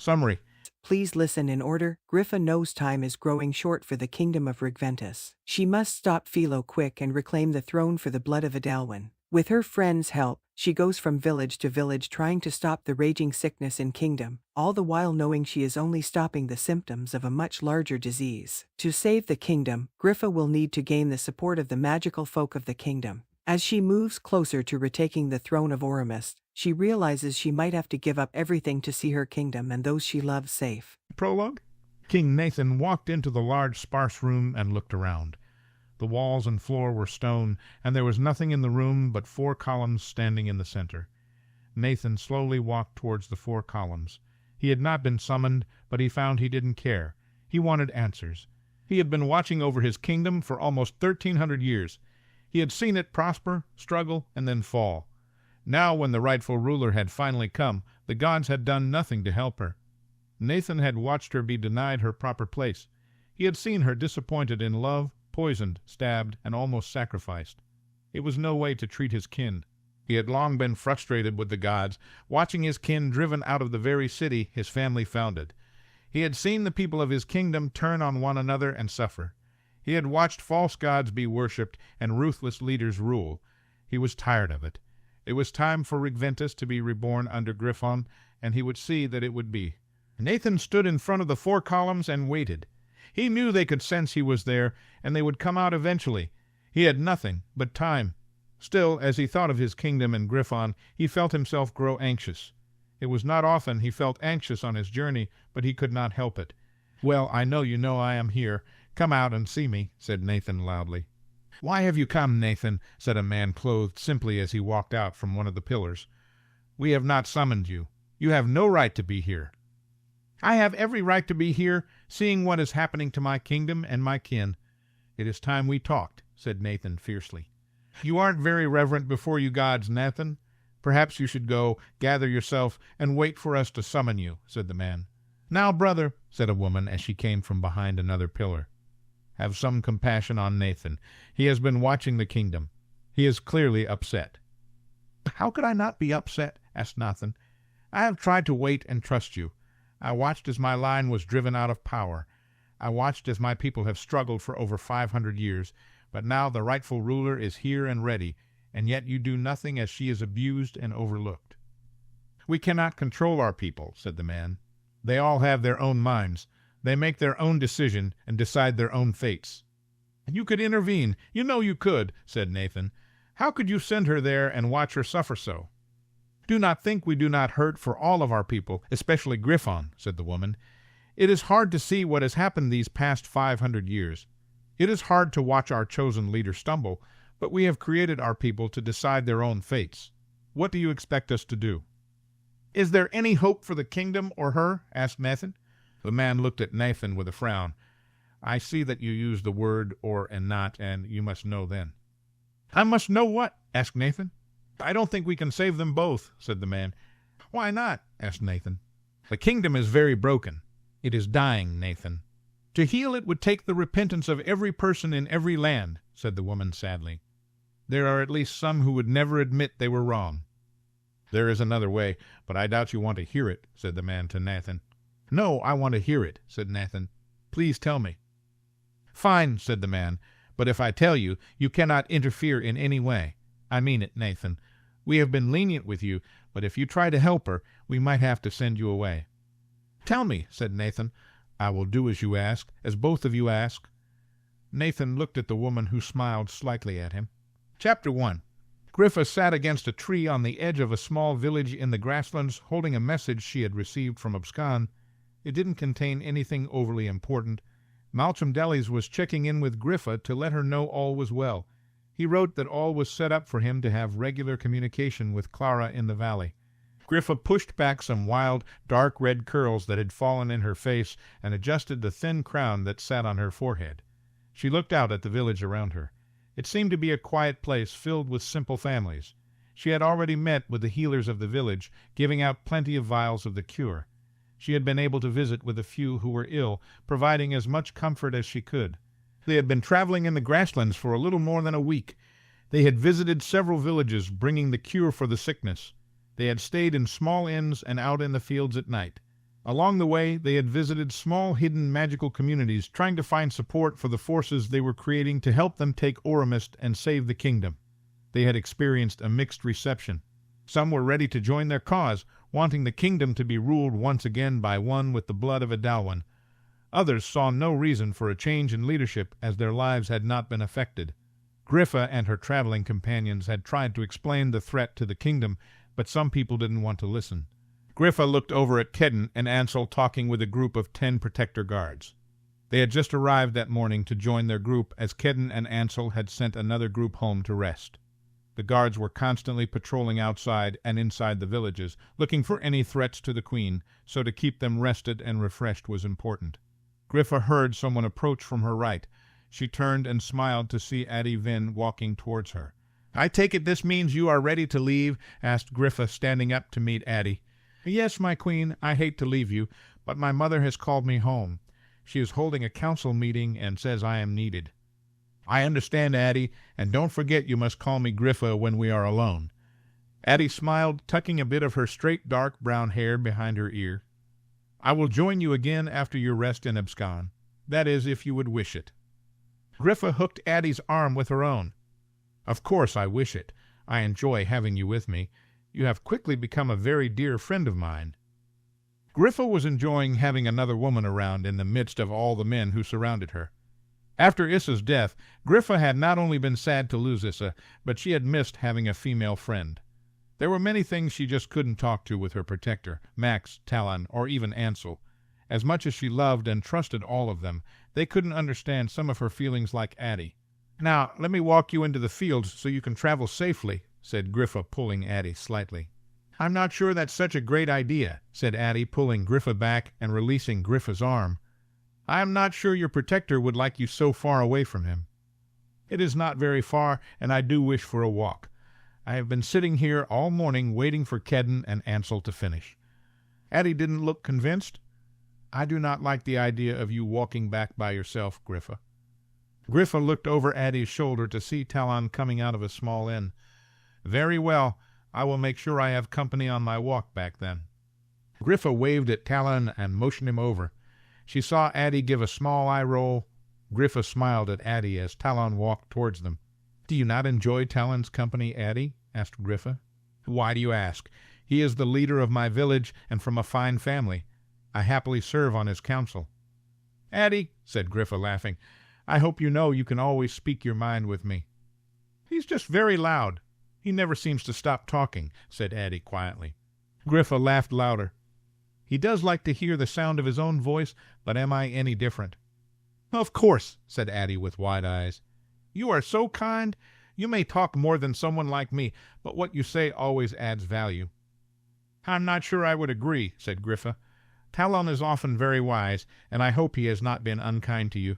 Summary. Please listen in order. Griffa knows time is growing short for the kingdom of Regventus. She must stop Philo quick and reclaim the throne for the blood of Adalwin. With her friends' help, she goes from village to village trying to stop the raging sickness in kingdom, all the while knowing she is only stopping the symptoms of a much larger disease. To save the kingdom, Griffa will need to gain the support of the magical folk of the kingdom. As she moves closer to retaking the throne of Aurumist, she realizes she might have to give up everything to see her kingdom and those she loves safe. Prologue. King Nathan walked into the large, sparse room and looked around. The walls and floor were stone, and there was nothing in the room but 4 columns standing in the center. Nathan slowly walked towards the 4 columns. He had not been summoned, but he found he didn't care. He wanted answers. He had been watching over his kingdom for almost 1,300 years. He had seen it prosper, struggle, and then fall. Now, when the rightful ruler had finally come, the gods had done nothing to help her. Nathan had watched her be denied her proper place. He had seen her disappointed in love, poisoned, stabbed, and almost sacrificed. It was no way to treat his kin. He had long been frustrated with the gods, watching his kin driven out of the very city his family founded. He had seen the people of his kingdom turn on one another and suffer. He had watched false gods be worshipped and ruthless leaders rule. He was tired of it. It was time for Regventus to be reborn under Griffon, and he would see that it would be. Nathan stood in front of the 4 columns and waited. He knew they could sense he was there, and they would come out eventually. He had nothing but time. Still, as he thought of his kingdom and Griffon, he felt himself grow anxious. It was not often he felt anxious on his journey, but he could not help it. "Well, I know you know I am here. Come out and see me," said Nathan loudly. "Why have you come, Nathan?" said a man clothed simply as he walked out from one of the pillars. "We have not summoned you. You have no right to be here." "I have every right to be here, seeing what is happening to my kingdom and my kin." "It is time we talked," said Nathan fiercely. "You aren't very reverent before you gods, Nathan. Perhaps you should go, gather yourself, and wait for us to summon you," said the man. "Now, brother," said a woman as she came from behind another pillar. "Have some compassion on Nathan. He has been watching the kingdom. He is clearly upset." "How could I not be upset?" asked Nathan. "I have tried to wait and trust you. I watched as my line was driven out of power. I watched as my people have struggled for over 500 years, but now the rightful ruler is here and ready, and yet you do nothing as she is abused and overlooked." "We cannot control our people," said the man. "They all have their own minds. They make their own decision and decide their own fates." "You could intervene. You know you could," said Nathan. "How could you send her there and watch her suffer so?" "Do not think we do not hurt for all of our people, especially Griffon," said the woman. "It is hard to see what has happened these past 500 years. It is hard to watch our chosen leader stumble, but we have created our people to decide their own fates. What do you expect us to do?" "Is there any hope for the kingdom or her?" asked Nathan. The man looked at Nathan with a frown. "I see that you use the word or and not, and you must know then." "I must know what?" asked Nathan. "I don't think we can save them both," said the man. "Why not?" asked Nathan. "The kingdom is very broken. It is dying, Nathan." "To heal it would take the repentance of every person in every land," said the woman sadly. "There are at least some who would never admit they were wrong." "There is another way, but I doubt you want to hear it," said the man to Nathan. "No, I want to hear it," said Nathan. "Please tell me." "Fine," said the man, "but if I tell you, you cannot interfere in any way. I mean it, Nathan. We have been lenient with you, but if you try to help her, we might have to send you away." "Tell me," said Nathan. "I will do as you ask, as both of you ask." Nathan looked at the woman, who smiled slightly at him. Chapter 1. Griffa sat against a tree on the edge of a small village in the grasslands, holding a message she had received from Abscon. It didn't contain anything overly important. Malcolm Delis was checking in with Griffa to let her know all was well. He wrote that all was set up for him to have regular communication with Clara in the valley. Griffa pushed back some wild, dark red curls that had fallen in her face and adjusted the thin crown that sat on her forehead. She looked out at the village around her. It seemed to be a quiet place filled with simple families. She had already met with the healers of the village, giving out plenty of vials of the cure. She had been able to visit with a few who were ill, providing as much comfort as she could. They had been traveling in the grasslands for a little more than a week. They had visited several villages, bringing the cure for the sickness. They had stayed in small inns and out in the fields at night. Along the way, they had visited small hidden magical communities, trying to find support for the forces they were creating to help them take Aurumist and save the kingdom. They had experienced a mixed reception. Some were ready to join their cause, wanting the kingdom to be ruled once again by one with the blood of Adalwin. Others saw no reason for a change in leadership, as their lives had not been affected. Griffa and her traveling companions had tried to explain the threat to the kingdom, but some people didn't want to listen. Griffa looked over at Kedden and Ansel talking with a group of 10 protector guards. They had just arrived that morning to join their group, as Kedden and Ansel had sent another group home to rest. The guards were constantly patrolling outside and inside the villages, looking for any threats to the queen, so to keep them rested and refreshed was important. Griffa heard someone approach from her right. She turned and smiled to see Addie Vin walking towards her. "I take it this means you are ready to leave?" asked Griffa, standing up to meet Addie. "Yes, my queen, I hate to leave you, but my mother has called me home. She is holding a council meeting and says I am needed." "I understand, Addie, and don't forget you must call me Griffa when we are alone." Addie smiled, tucking a bit of her straight dark brown hair behind her ear. "I will join you again after your rest in Abscon. That is, if you would wish it." Griffa hooked Addie's arm with her own. "Of course I wish it. I enjoy having you with me. You have quickly become a very dear friend of mine." Griffa was enjoying having another woman around in the midst of all the men who surrounded her. After Issa's death, Griffa had not only been sad to lose Issa, but she had missed having a female friend. There were many things she just couldn't talk to with her protector, Max, Talon, or even Ansel. As much as she loved and trusted all of them, they couldn't understand some of her feelings like Addie. "Now, let me walk you into the fields so you can travel safely," said Griffa, pulling Addie slightly. "I'm not sure that's such a great idea," said Addie, pulling Griffa back and releasing Griffa's arm. "I am not sure your protector would like you so far away from him." "It is not very far, and I do wish for a walk. I have been sitting here all morning waiting for Kedden and Ansel to finish." Addie didn't look convinced. "I do not like the idea of you walking back by yourself, Griffa." Griffa looked over Addie's shoulder to see Talon coming out of a small inn. "Very well, I will make sure I have company on my walk back then." Griffa waved at Talon and motioned him over. She saw Addie give a small eye roll. Griffa smiled at Addie as Talon walked towards them. "Do you not enjoy Talon's company, Addie?" asked Griffa. "Why do you ask? He is the leader of my village and from a fine family. I happily serve on his council." "Addie," said Griffa, laughing, "I hope you know you can always speak your mind with me." "He's just very loud. He never seems to stop talking," said Addie quietly. Griffa laughed louder. "He does like to hear the sound of his own voice, but am I any different?" "Of course," said Addie with wide eyes. "You are so kind. You may talk more than someone like me, but what you say always adds value." "I'm not sure I would agree," said Griffa. "Talon is often very wise, and I hope he has not been unkind to you."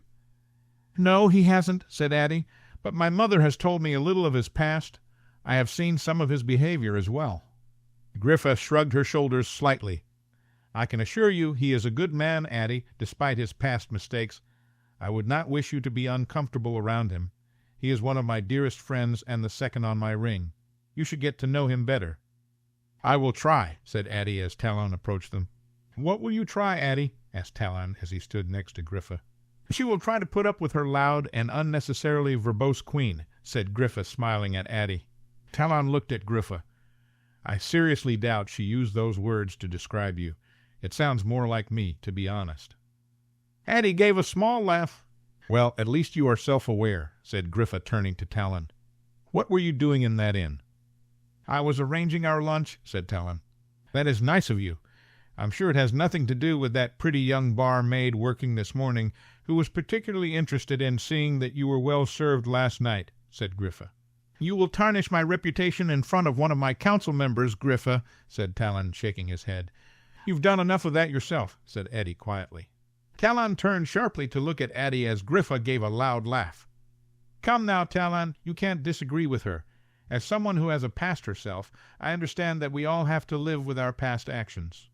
"No, he hasn't," said Addie, "but my mother has told me a little of his past. I have seen some of his behavior as well." Griffa shrugged her shoulders slightly. "I can assure you he is a good man, Addie, despite his past mistakes. I would not wish you to be uncomfortable around him. He is one of my dearest friends and the second on my ring. You should get to know him better." "I will try," said Addie as Talon approached them. "What will you try, Addie?" asked Talon as he stood next to Griffa. "She will try to put up with her loud and unnecessarily verbose queen," said Griffa, smiling at Addie. Talon looked at Griffa. "I seriously doubt she used those words to describe you. It sounds more like me, to be honest." Addie gave a small laugh. "Well, at least you are self-aware," said Griffa, turning to Talon. "What were you doing in that inn?" "I was arranging our lunch," said Talon. "That is nice of you. I'm sure it has nothing to do with that pretty young barmaid working this morning, who was particularly interested in seeing that you were well served last night," said Griffa. "You will tarnish my reputation in front of one of my council members, Griffa," said Talon, shaking his head. "You've done enough of that yourself," said Addie quietly. Talon turned sharply to look at Addie as Griffa gave a loud laugh. "Come now, Talon, you can't disagree with her. As someone who has a past herself, I understand that we all have to live with our past actions."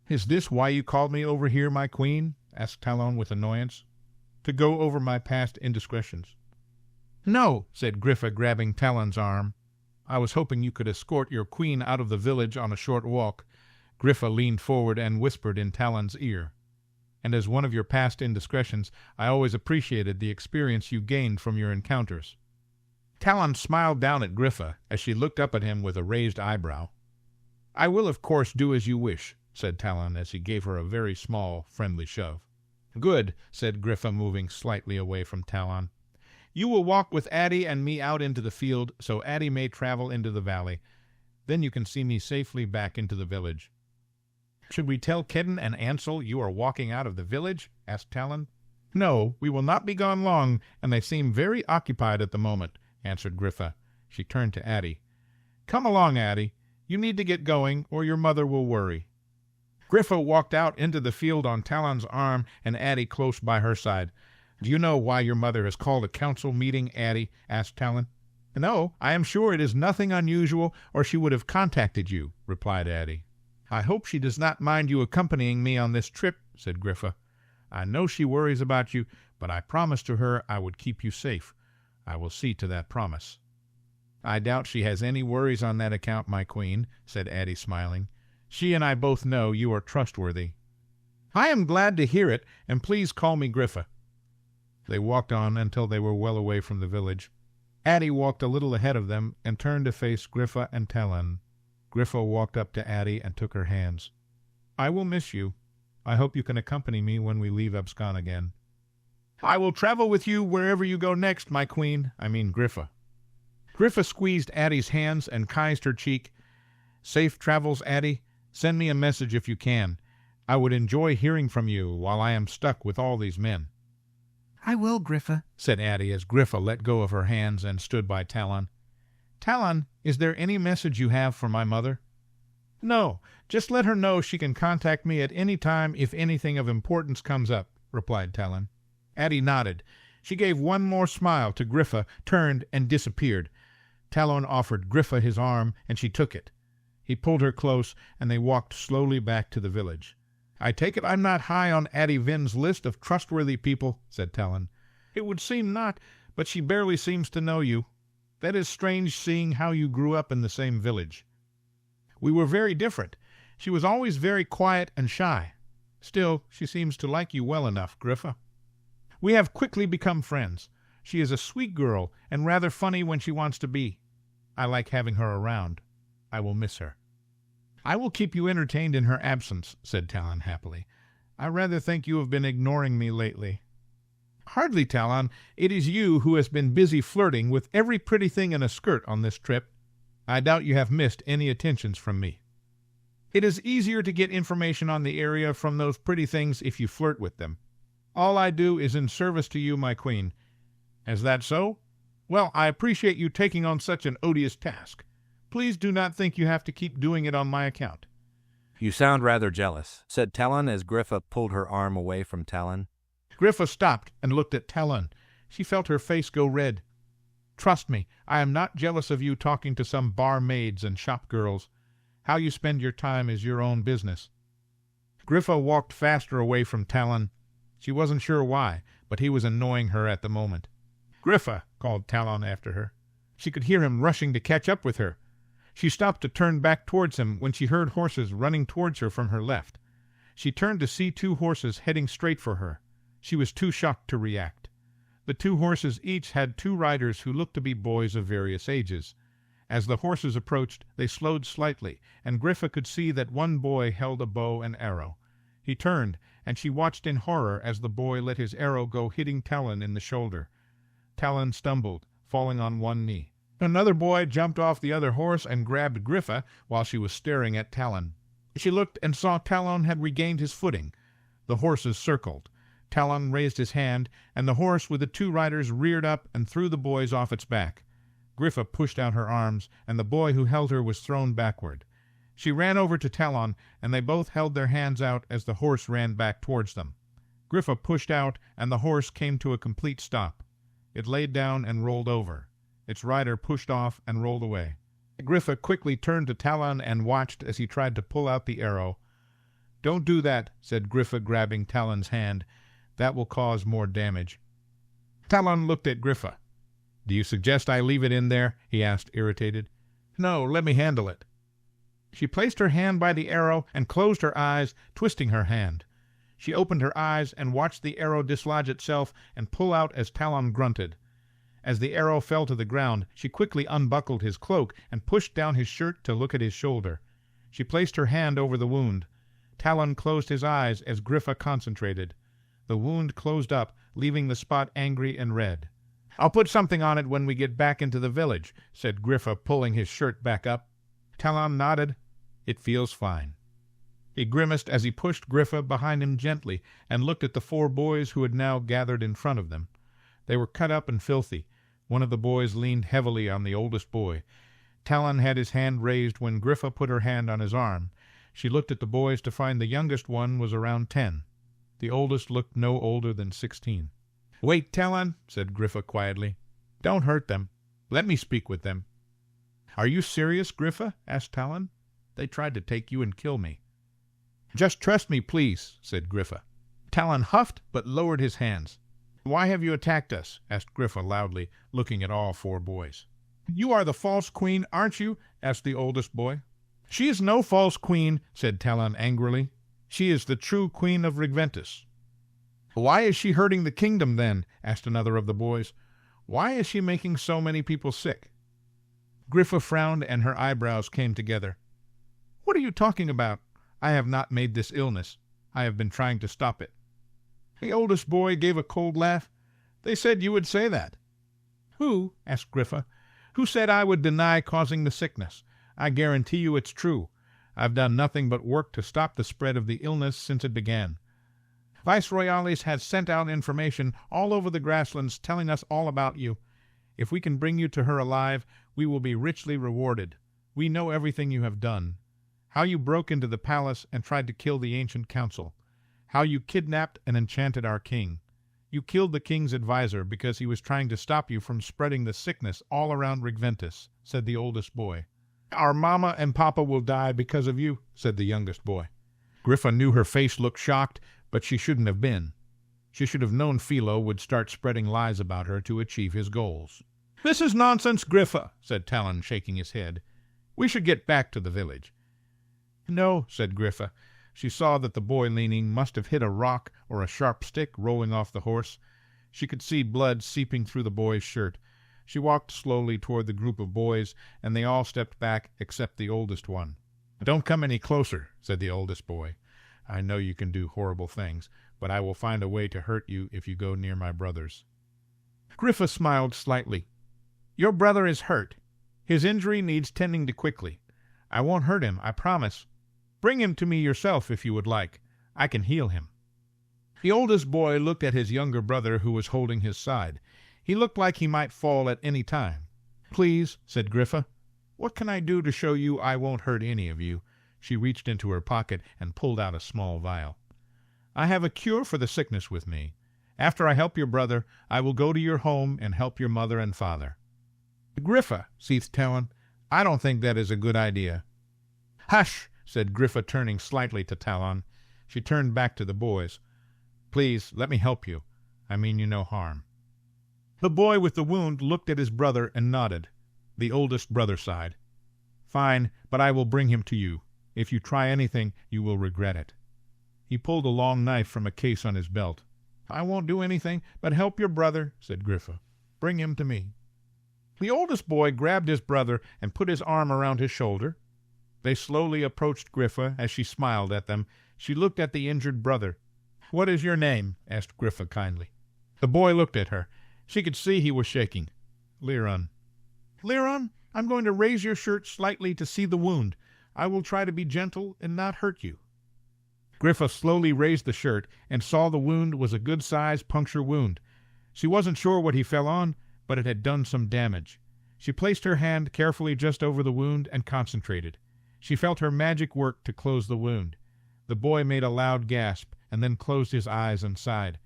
"Is this why you called me over here, my queen?" asked Talon with annoyance. "To go over my past indiscretions?" "No," said Griffa, grabbing Talon's arm. "I was hoping you could escort your queen out of the village on a short walk. Griffa leaned forward and whispered in Talon's ear. "And as one of your past indiscretions, I always appreciated the experience you gained from your encounters." Talon smiled down at Griffa as she looked up at him with a raised eyebrow. "I will, of course, do as you wish," said Talon as he gave her a very small, friendly shove. "Good," said Griffa, moving slightly away from Talon. "You will walk with Addie and me out into the field, so Addie may travel into the valley. Then you can see me safely back into the village." "Should we tell Kedden and Ansel you are walking out of the village?" asked Talon. "No, we will not be gone long, and they seem very occupied at the moment," answered Griffa. She turned to Addie. "Come along, Addie. You need to get going, or your mother will worry." Griffa walked out into the field on Talon's arm and Addie close by her side. "Do you know why your mother has called a council meeting, Addie?" asked Talon. "No, I am sure it is nothing unusual, or she would have contacted you," replied Addie. "I hope she does not mind you accompanying me on this trip," said Griffa. "I know she worries about you, but I promised to her I would keep you safe. I will see to that promise." "I doubt she has any worries on that account, my queen," said Addie, smiling. "She and I both know you are trustworthy." "I am glad to hear it, and please call me Griffa." They walked on until they were well away from the village. Addie walked a little ahead of them and turned to face Griffa and Talon. Griffa walked up to Addie and took her hands. "I will miss you. I hope you can accompany me when we leave Abscon again." "I will travel with you wherever you go next, my queen. I mean Griffa." Griffa squeezed Addie's hands and kissed her cheek. "Safe travels, Addie. Send me a message if you can. I would enjoy hearing from you while I am stuck with all these men." "I will, Griffa," said Addie as Griffa let go of her hands and stood by Talon. "Talon, is there any message you have for my mother?" "No, just let her know she can contact me at any time if anything of importance comes up," replied Talon. Addie nodded. She gave one more smile to Griffa, turned, and disappeared. Talon offered Griffa his arm, and she took it. He pulled her close, and they walked slowly back to the village. "I take it I'm not high on Addie Vin's list of trustworthy people," said Talon. "It would seem not, but she barely seems to know you. That is strange, seeing how you grew up in the same village." "We were very different. She was always very quiet and shy. Still, she seems to like you well enough, Griffa. We have quickly become friends. She is a sweet girl, and rather funny when she wants to be. I like having her around. I will miss her." "I will keep you entertained in her absence," said Talon happily. "I rather think you have been ignoring me lately." "Hardly, Talon. It is you who has been busy flirting with every pretty thing in a skirt on this trip. I doubt you have missed any attentions from me." "It is easier to get information on the area from those pretty things if you flirt with them. All I do is in service to you, my queen. Is that so? Well, I appreciate you taking on such an odious task. Please do not think you have to keep doing it on my account." "You sound rather jealous," said Talon as Griffa pulled her arm away from Talon. Griffa stopped and looked at Talon. She felt her face go red. "Trust me, I am not jealous of you talking to some barmaids and shop girls. How you spend your time is your own business." Griffa walked faster away from Talon. She wasn't sure why, but he was annoying her at the moment. "Griffa!" called Talon after her. She could hear him rushing to catch up with her. She stopped to turn back towards him when she heard horses running towards her from her left. She turned to see 2 horses heading straight for her. She was too shocked to react. The 2 horses each had 2 riders who looked to be boys of various ages. As the horses approached, they slowed slightly, and Griffa could see that one boy held a bow and arrow. He turned, and she watched in horror as the boy let his arrow go, hitting Talon in the shoulder. Talon stumbled, falling on one knee. Another boy jumped off the other horse and grabbed Griffa while she was staring at Talon. She looked and saw Talon had regained his footing. The horses circled. Talon raised his hand, and the horse with the 2 riders reared up and threw the boys off its back. Griffa pushed out her arms, and the boy who held her was thrown backward. She ran over to Talon, and they both held their hands out as the horse ran back towards them. Griffa pushed out, and the horse came to a complete stop. It laid down and rolled over. Its rider pushed off and rolled away. Griffa quickly turned to Talon and watched as he tried to pull out the arrow. "Don't do that," said Griffa, grabbing Talon's hand. "That will cause more damage." Talon looked at Griffa. "Do you suggest I leave it in there?" he asked, irritated. "No, let me handle it." She placed her hand by the arrow and closed her eyes, twisting her hand. She opened her eyes and watched the arrow dislodge itself and pull out as Talon grunted. As the arrow fell to the ground, she quickly unbuckled his cloak and pushed down his shirt to look at his shoulder. She placed her hand over the wound. Talon closed his eyes as Griffa concentrated. The wound closed up, leaving the spot angry and red. "I'll put something on it when we get back into the village," said Griffa, pulling his shirt back up. Talon nodded. "It feels fine." He grimaced as he pushed Griffa behind him gently and looked at the 4 boys who had now gathered in front of them. They were cut up and filthy. One of the boys leaned heavily on the oldest boy. Talon had his hand raised when Griffa put her hand on his arm. She looked at the boys to find the youngest one was around 10. The oldest looked no older than 16. "Wait, Talon," said Griffa quietly. "Don't hurt them. Let me speak with them." "Are you serious, Griffa?" asked Talon. "They tried to take you and kill me." "Just trust me, please," said Griffa. Talon huffed but lowered his hands. "Why have you attacked us?" asked Griffa loudly, looking at all 4 boys. "You are the false queen, aren't you?" asked the oldest boy. "She is no false queen," said Talon angrily. "She is the true queen of Regventus." "Why is she hurting the kingdom, then?" asked another of the boys. "Why is she making so many people sick?" Griffa frowned and her eyebrows came together. "What are you talking about? I have not made this illness. I have been trying to stop it." The oldest boy gave a cold laugh. "They said you would say that." "Who?" asked Griffa. "Who said I would deny causing the sickness? I guarantee you it's true. I've done nothing but work to stop the spread of the illness since it began. Viceroyalis has sent out information all over the grasslands telling us all about you. If we can bring you to her alive, we will be richly rewarded. We know everything you have done. How you broke into the palace and tried to kill the ancient council. How you kidnapped and enchanted our king. You killed the king's advisor because he was trying to stop you from spreading the sickness all around Regventus," said the oldest boy. "Our mama and papa will die because of you," said the youngest boy. Griffa knew her face looked shocked, but she shouldn't have been. She should have known Philo would start spreading lies about her to achieve his goals. "This is nonsense, Griffa," said Talon, shaking his head. "We should get back to the village." "No," said Griffa. She saw that the boy leaning must have hit a rock or a sharp stick rolling off the horse. She could see blood seeping through the boy's shirt. She walked slowly toward the group of boys, and they all stepped back except the oldest one. "Don't come any closer," said the oldest boy. "I know you can do horrible things, but I will find a way to hurt you if you go near my brothers." Griffa smiled slightly. "Your brother is hurt. His injury needs tending to quickly. I won't hurt him, I promise. Bring him to me yourself if you would like. I can heal him." The oldest boy looked at his younger brother who was holding his side. He looked like he might fall at any time. "Please," said Griffa. "What can I do to show you I won't hurt any of you?" She reached into her pocket and pulled out a small vial. "I have a cure for the sickness with me. After I help your brother, I will go to your home and help your mother and father." "Griffa," seethed Talon, "I don't think that is a good idea." "Hush!" said Griffa, turning slightly to Talon. She turned back to the boys. "Please, let me help you. I mean you no harm." The boy with the wound looked at his brother and nodded. The oldest brother sighed. "Fine, but I will bring him to you. If you try anything, you will regret it." He pulled a long knife from a case on his belt. "I won't do anything but help your brother," said Griffa. "Bring him to me." The oldest boy grabbed his brother and put his arm around his shoulder. They slowly approached Griffa as she smiled at them. She looked at the injured brother. "What is your name?" asked Griffa kindly. The boy looked at her. She could see he was shaking. "Liron." "Liron, I'm going to raise your shirt slightly to see the wound. I will try to be gentle and not hurt you." Griffa slowly raised the shirt and saw the wound was a good-sized puncture wound. She wasn't sure what he fell on, but it had done some damage. She placed her hand carefully just over the wound and concentrated. She felt her magic work to close the wound. The boy made a loud gasp and then closed his eyes and sighed.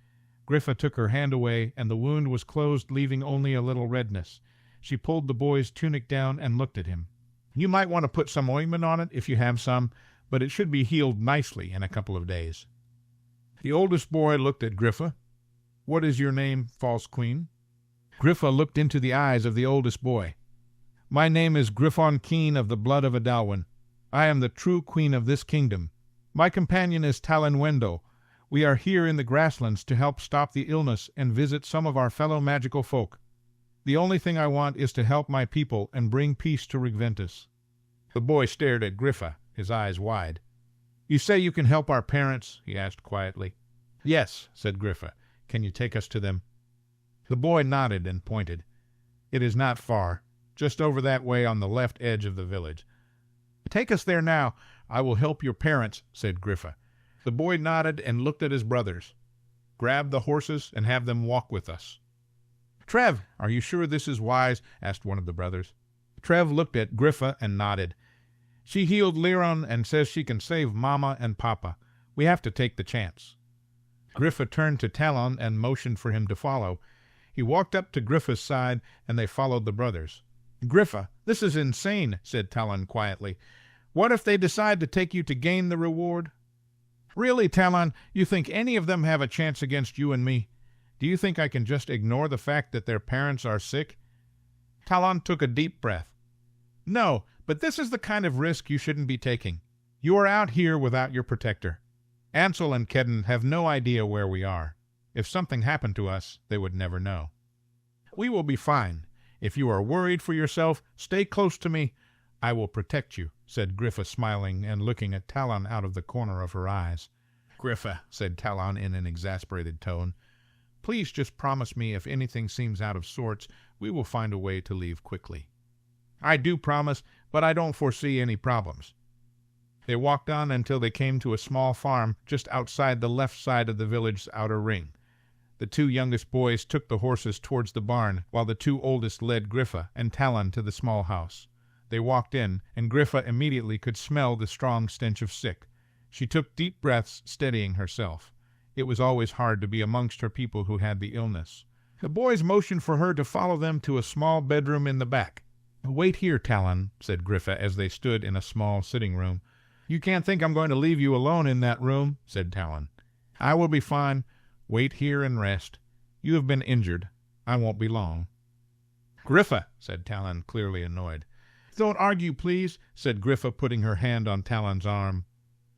Griffa took her hand away, and the wound was closed, leaving only a little redness. She pulled the boy's tunic down and looked at him. "You might want to put some ointment on it if you have some, but it should be healed nicely in a couple of days." The oldest boy looked at Griffa. "What is your name, false queen?" Griffa looked into the eyes of the oldest boy. "My name is Griffon Keen of the blood of Adalwin. I am the true queen of this kingdom. My companion is Talon Wendell. We are here in the grasslands to help stop the illness and visit some of our fellow magical folk. The only thing I want is to help my people and bring peace to Regventus." The boy stared at Griffa, his eyes wide. "You say you can help our parents?" he asked quietly. "Yes," said Griffa. "Can you take us to them?" The boy nodded and pointed. "It is not far, just over that way on the left edge of the village." "Take us there now. I will help your parents," said Griffa. The boy nodded and looked at his brothers. "Grab the horses and have them walk with us." "Trev, are you sure this is wise?" asked one of the brothers. Trev looked at Griffa and nodded. "She healed Liron and says she can save Mama and Papa. We have to take the chance." Griffa turned to Talon and motioned for him to follow. He walked up to Griffa's side, and they followed the brothers. "Griffa, this is insane," said Talon quietly. "What if they decide to take you to gain the reward?" "Really, Talon, you think any of them have a chance against you and me? Do you think I can just ignore the fact that their parents are sick?" Talon took a deep breath. "No, but this is the kind of risk you shouldn't be taking. You are out here without your protector. Ansel and Kedden have no idea where we are. If something happened to us, they would never know. We will be fine. If you are worried for yourself, stay close to me. I will protect you," said Griffa, smiling and looking at Talon out of the corner of her eyes. "Griffa," said Talon in an exasperated tone, "please just promise me if anything seems out of sorts, we will find a way to leave quickly." "I do promise, but I don't foresee any problems." They walked on until they came to a small farm just outside the left side of the village's outer ring. The two youngest boys took the horses towards the barn, while the two oldest led Griffa and Talon to the small house. They walked in, and Griffa immediately could smell the strong stench of sick. She took deep breaths, steadying herself. It was always hard to be amongst her people who had the illness. The boys motioned for her to follow them to a small bedroom in the back. "Wait here, Talon," said Griffa as they stood in a small sitting room. "You can't think I'm going to leave you alone in that room," said Talon. "I will be fine. Wait here and rest. You have been injured. I won't be long." "Griffa," said Talon, clearly annoyed. "Don't argue, please," said Griffa, putting her hand on Talon's arm.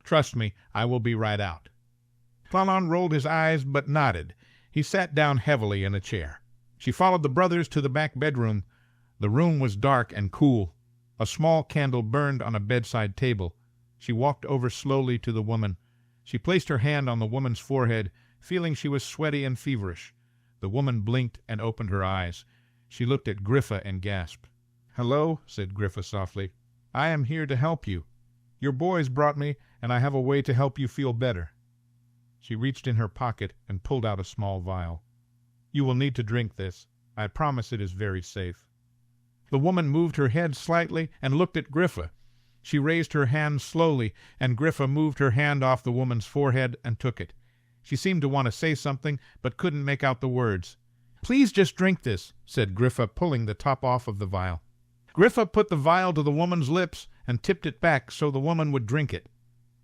"Trust me, I will be right out." Talon rolled his eyes but nodded. He sat down heavily in a chair. She followed the brothers to the back bedroom. The room was dark and cool. A small candle burned on a bedside table. She walked over slowly to the woman. She placed her hand on the woman's forehead, feeling she was sweaty and feverish. The woman blinked and opened her eyes. She looked at Griffa and gasped. "Hello," said Griffa softly. "I am here to help you. Your boys brought me, and I have a way to help you feel better." She reached in her pocket and pulled out a small vial. "You will need to drink this. I promise it is very safe." The woman moved her head slightly and looked at Griffa. She raised her hand slowly, and Griffa moved her hand off the woman's forehead and took it. She seemed to want to say something, but couldn't make out the words. "Please just drink this," said Griffa, pulling the top off of the vial. Griffa put the vial to the woman's lips and tipped it back so the woman would drink it.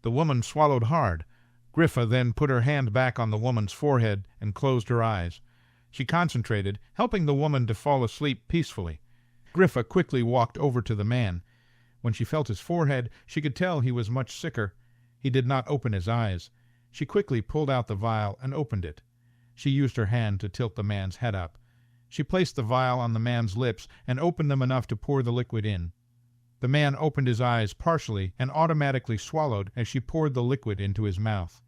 The woman swallowed hard. Griffa then put her hand back on the woman's forehead and closed her eyes. She concentrated, helping the woman to fall asleep peacefully. Griffa quickly walked over to the man. When she felt his forehead, she could tell he was much sicker. He did not open his eyes. She quickly pulled out the vial and opened it. She used her hand to tilt the man's head up. She placed the vial on the man's lips and opened them enough to pour the liquid in. The man opened his eyes partially and automatically swallowed as she poured the liquid into his mouth.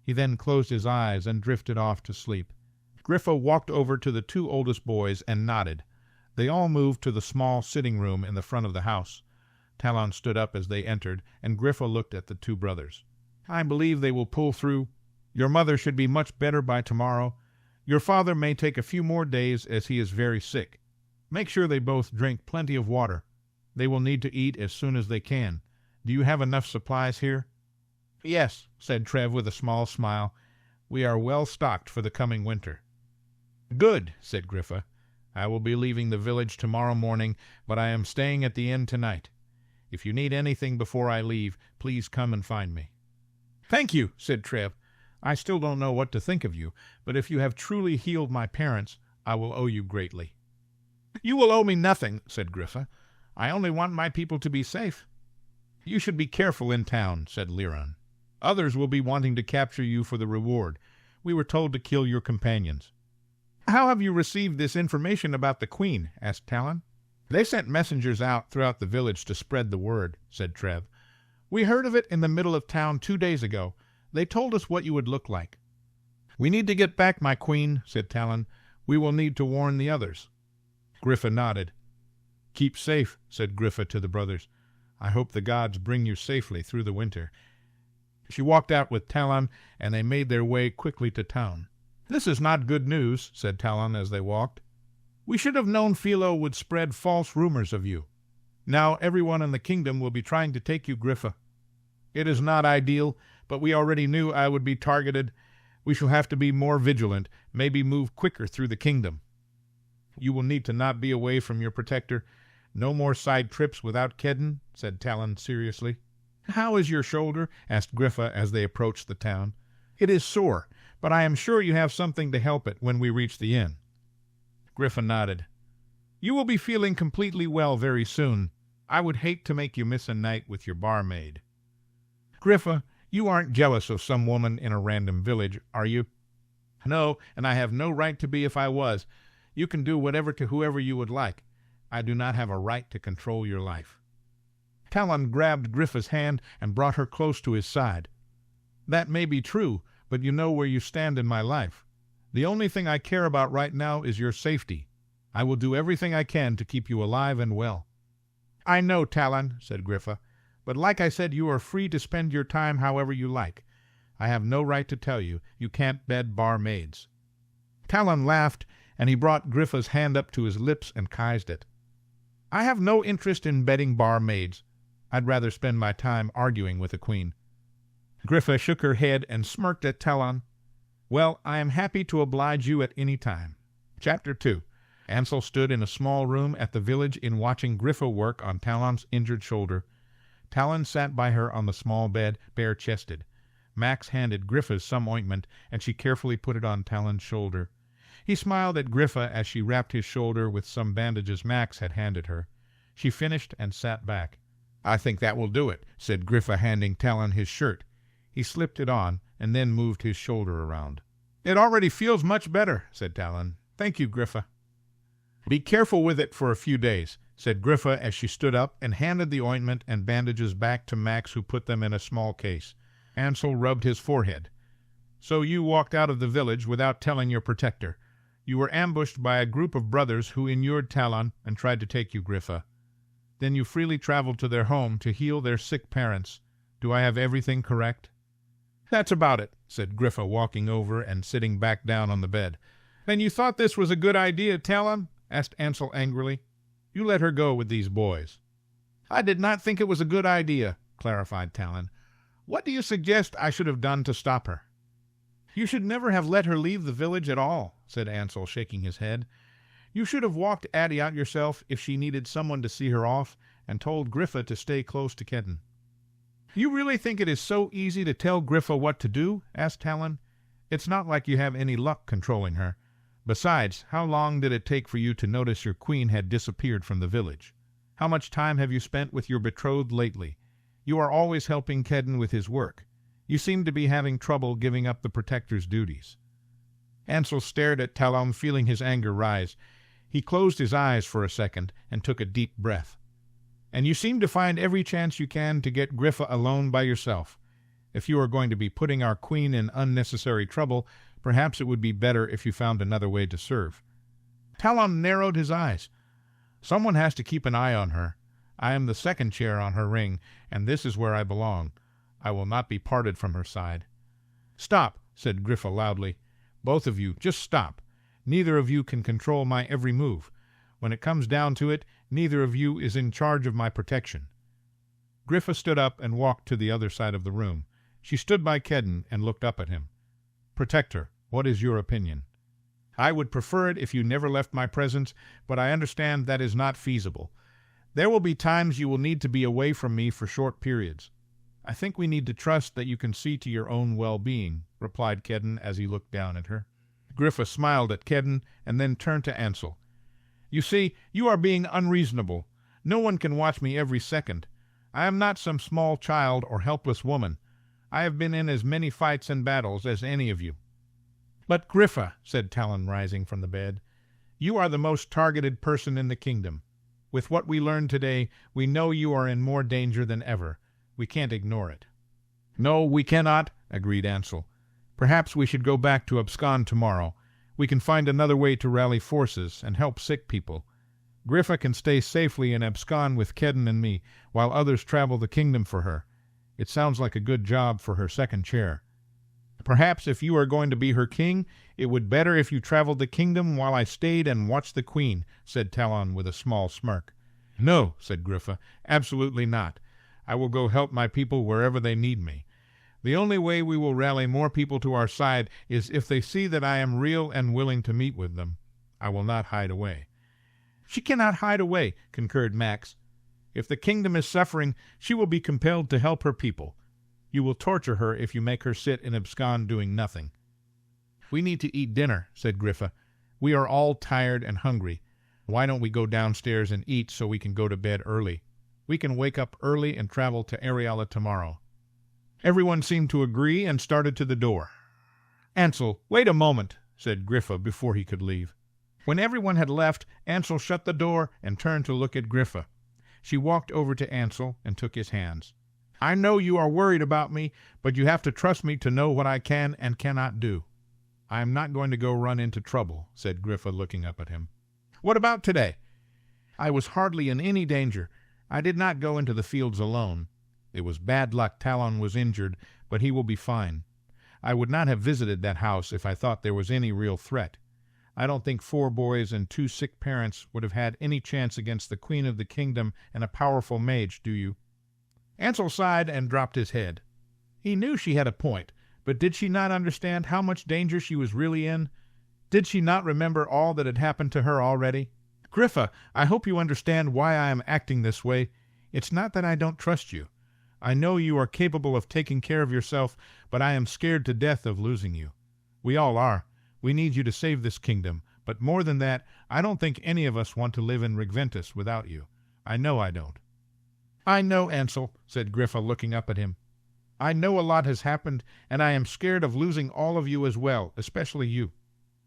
He then closed his eyes and drifted off to sleep. Griffa walked over to the two oldest boys and nodded. They all moved to the small sitting room in the front of the house. Talon stood up as they entered, and Griffa looked at the two brothers. "I believe they will pull through. Your mother should be much better by tomorrow. Your father may take a few more days as he is very sick. Make sure they both drink plenty of water. They will need to eat as soon as they can. Do you have enough supplies here?" "Yes," said Trev with a small smile. "We are well stocked for the coming winter." "Good," said Griffa. "I will be leaving the village tomorrow morning, but I am staying at the inn tonight. If you need anything before I leave, please come and find me." "Thank you," said Trev. "I still don't know what to think of you, but if you have truly healed my parents, I will owe you greatly." "You will owe me nothing," said Griffa. "I only want my people to be safe." "You should be careful in town," said Liron. "Others will be wanting to capture you for the reward. We were told to kill your companions." "How have you received this information about the Queen?" asked Talon. "They sent messengers out throughout the village to spread the word," said Trev. "We heard of it in the middle of town 2 days ago. They told us what you would look like." "We need to get back, my queen," said Talon. "We will need to warn the others." Griffa nodded. "Keep safe," said Griffa to the brothers. "I hope the gods bring you safely through the winter." She walked out with Talon, and they made their way quickly to town. "This is not good news," said Talon as they walked. "We should have known Philo would spread false rumors of you. Now everyone in the kingdom will be trying to take you, Griffa. It is not ideal, but we already knew I would be targeted. We shall have to be more vigilant, maybe move quicker through the kingdom. You will need to not be away from your protector. No more side trips without Kedden," said Talon seriously. "How is your shoulder?" asked Griffa as they approached the town. "It is sore, but I am sure you have something to help it when we reach the inn." Griffa nodded. "You will be feeling completely well very soon. I would hate to make you miss a night with your barmaid." "Griffa, you aren't jealous of some woman in a random village, are you?" "No, and I have no right to be if I was. You can do whatever to whoever you would like. I do not have a right to control your life." Talon grabbed Griffa's hand and brought her close to his side. "That may be true, but you know where you stand in my life. The only thing I care about right now is your safety. I will do everything I can to keep you alive and well." "I know, Talon," said Griffa, "but like I said, you are free to spend your time however you like. I have no right to tell you. You can't bed barmaids." Talon laughed, and he brought Griffa's hand up to his lips and kissed it. "I have no interest in bedding barmaids. I'd rather spend my time arguing with the queen." Griffa shook her head and smirked at Talon. "Well, I am happy to oblige you at any time." Chapter 2. Ansel stood in a small room at the village inn watching Griffa work on Talon's injured shoulder. Talon sat by her on the small bed, bare-chested. Max handed Griffa some ointment, and she carefully put it on Talon's shoulder. He smiled at Griffa as she wrapped his shoulder with some bandages Max had handed her. She finished and sat back. "I think that will do it," said Griffa, handing Talon his shirt. He slipped it on, and then moved his shoulder around. "It already feels much better," said Talon. "Thank you, Griffa." "Be careful with it for a few days," said Griffa as she stood up and handed the ointment and bandages back to Max, who put them in a small case. Ansel rubbed his forehead. "So you walked out of the village without telling your protector. You were ambushed by a group of brothers who inured Talon and tried to take you, Griffa. Then you freely traveled to their home to heal their sick parents. Do I have everything correct?" "That's about it," said Griffa, walking over and sitting back down on the bed. "Then you thought this was a good idea, Talon?" asked Ansel angrily. "You let her go with these boys." "I did not think it was a good idea," clarified Talon. "What do you suggest I should have done to stop her?" "You should never have let her leave the village at all," said Ansel, shaking his head. "You should have walked Addie out yourself if she needed someone to see her off, and told Griffa to stay close to Kedden." "You really think it is so easy to tell Griffa what to do?" asked Talon. "It's not like you have any luck controlling her. Besides, how long did it take for you to notice your queen had disappeared from the village? How much time have you spent with your betrothed lately? You are always helping Kedden with his work. You seem to be having trouble giving up the protector's duties." Ansel stared at Talon, feeling his anger rise. He closed his eyes for a second and took a deep breath. "And you seem to find every chance you can to get Griffa alone by yourself. If you are going to be putting our queen in unnecessary trouble, perhaps it would be better if you found another way to serve." Talon narrowed his eyes. "Someone has to keep an eye on her. I am the second chair on her ring, and this is where I belong. I will not be parted from her side." "Stop," said Griffa loudly. "Both of you, just stop. Neither of you can control my every move. When it comes down to it, neither of you is in charge of my protection." Griffa stood up and walked to the other side of the room. She stood by Kedden and looked up at him. "Protector, what is your opinion?" "I would prefer it if you never left my presence, but I understand that is not feasible. There will be times you will need to be away from me for short periods. I think we need to trust that you can see to your own well-being," replied Kedden as he looked down at her. Griffa smiled at Kedden and then turned to Ansel. "You see, you are being unreasonable. No one can watch me every second. I am not some small child or helpless woman. I have been in as many fights and battles as any of you." "But Griffa," said Talon, rising from the bed, "you are the most targeted person in the kingdom. With what we learned today, we know you are in more danger than ever. We can't ignore it." "No, we cannot," agreed Ansel. "Perhaps we should go back to Abscond tomorrow. We can find another way to rally forces and help sick people. Griffa can stay safely in Abscond with Kedden and me, while others travel the kingdom for her. It sounds like a good job for her second chair. Perhaps if you are going to be her king, it would better if you traveled the kingdom while I stayed and watched the queen," said Talon with a small smirk. "No," said Griffa, "absolutely not. I will go help my people wherever they need me. The only way we will rally more people to our side is if they see that I am real and willing to meet with them. I will not hide away." "She cannot hide away," concurred Max. "If the kingdom is suffering, she will be compelled to help her people. You will torture her if you make her sit in Abscond doing nothing." "We need to eat dinner," said Griffa. "We are all tired and hungry. Why don't we go downstairs and eat so we can go to bed early? We can wake up early and travel to Ariella tomorrow." Everyone seemed to agree and started to the door. "Ansel, wait a moment," said Griffa before he could leave. When everyone had left, Ansel shut the door and turned to look at Griffa. She walked over to Ansel and took his hands. "I know you are worried about me, but you have to trust me to know what I can and cannot do." "I am not going to go run into trouble," said Griffa, looking up at him. "What about today?" "I was hardly in any danger. I did not go into the fields alone. It was bad luck Talon was injured, but he will be fine. I would not have visited that house if I thought there was any real threat. I don't think 4 boys and 2 sick parents would have had any chance against the queen of the kingdom and a powerful mage, do you?" Ansel sighed and dropped his head. He knew she had a point, but did she not understand how much danger she was really in? Did she not remember all that had happened to her already? "Griffa, I hope you understand why I am acting this way. It's not that I don't trust you. I know you are capable of taking care of yourself, but I am scared to death of losing you. We all are. We need you to save this kingdom, but more than that, I don't think any of us want to live in Regventus without you. I know I don't." "I know, Ansel," said Griffa, looking up at him. "I know a lot has happened, and I am scared of losing all of you as well, especially you.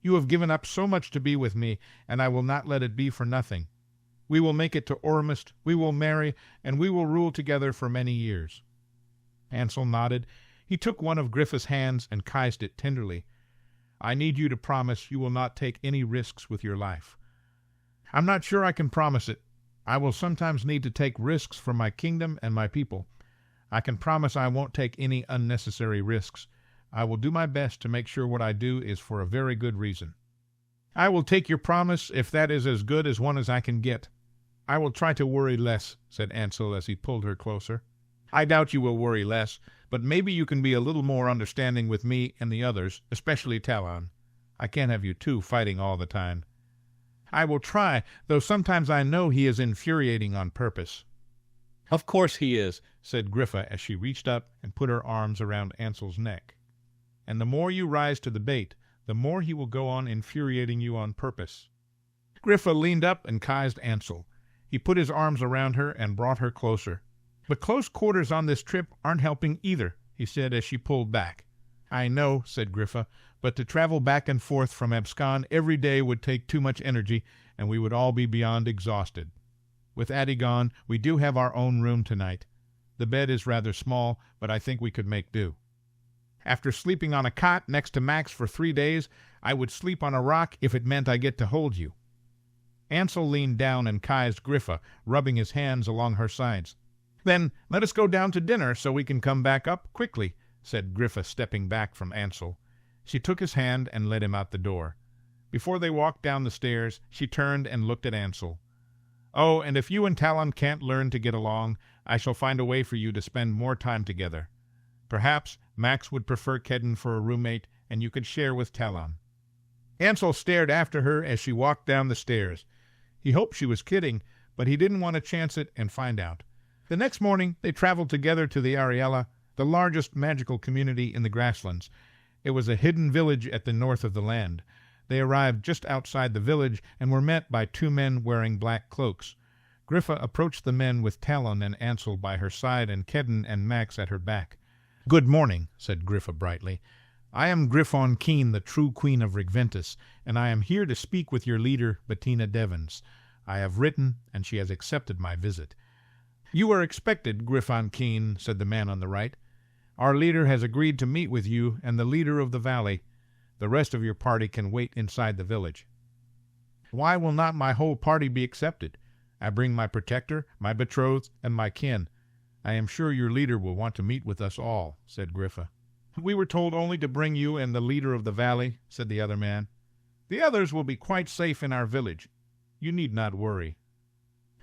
You have given up so much to be with me, and I will not let it be for nothing. We will make it to Aurumist, we will marry, and we will rule together for many years." Ansel nodded. He took one of Griffa's hands and kissed it tenderly. "I need you to promise you will not take any risks with your life." "I'm not sure I can promise it. I will sometimes need to take risks for my kingdom and my people. I can promise I won't take any unnecessary risks. I will do my best to make sure what I do is for a very good reason." "I will take your promise if that is as good as one as I can get. I will try to worry less," said Ansel as he pulled her closer. "I doubt you will worry less, but maybe you can be a little more understanding with me and the others, especially Talon. I can't have you two fighting all the time." "I will try, though sometimes I know he is infuriating on purpose." "Of course he is," said Griffa as she reached up and put her arms around Ansel's neck. "And the more you rise to the bait, the more he will go on infuriating you on purpose." Griffa leaned up and kissed Ansel. He put his arms around her and brought her closer. "But close quarters on this trip aren't helping either," he said as she pulled back. "I know," said Griffa, "but to travel back and forth from Abscond every day would take too much energy, and we would all be beyond exhausted. With Addie gone, we do have our own room tonight. The bed is rather small, but I think we could make do. After sleeping on a cot next to Max for 3 days, I would sleep on a rock if it meant I get to hold you." Ansel leaned down and kissed Griffa, rubbing his hands along her sides. "Then let us go down to dinner so we can come back up quickly," said Griffa, stepping back from Ansel. She took his hand and led him out the door. Before they walked down the stairs, she turned and looked at Ansel. "Oh, and if you and Talon can't learn to get along, I shall find a way for you to spend more time together. Perhaps Max would prefer Kedden for a roommate, and you could share with Talon." Ansel stared after her as she walked down the stairs. He hoped she was kidding, but he didn't want to chance it and find out. The next morning they traveled together to the Ariella, the largest magical community in the grasslands. It was a hidden village at the north of the land. They arrived just outside the village and were met by 2 men wearing black cloaks. Griffa approached the men with Talon and Ansel by her side and Kedden and Max at her back. "Good morning," said Griffa brightly. "I am Griffon Keen, the true queen of Regventus, and I am here to speak with your leader, Bettina Devons. I have written, and she has accepted my visit." "You are expected, Griffon Keen," said the man on the right. "Our leader has agreed to meet with you and the leader of the valley. The rest of your party can wait inside the village." "Why will not my whole party be accepted? I bring my protector, my betrothed, and my kin. I am sure your leader will want to meet with us all," said Griffa. "We were told only to bring you and the leader of the valley," said the other man. "The others will be quite safe in our village. You need not worry."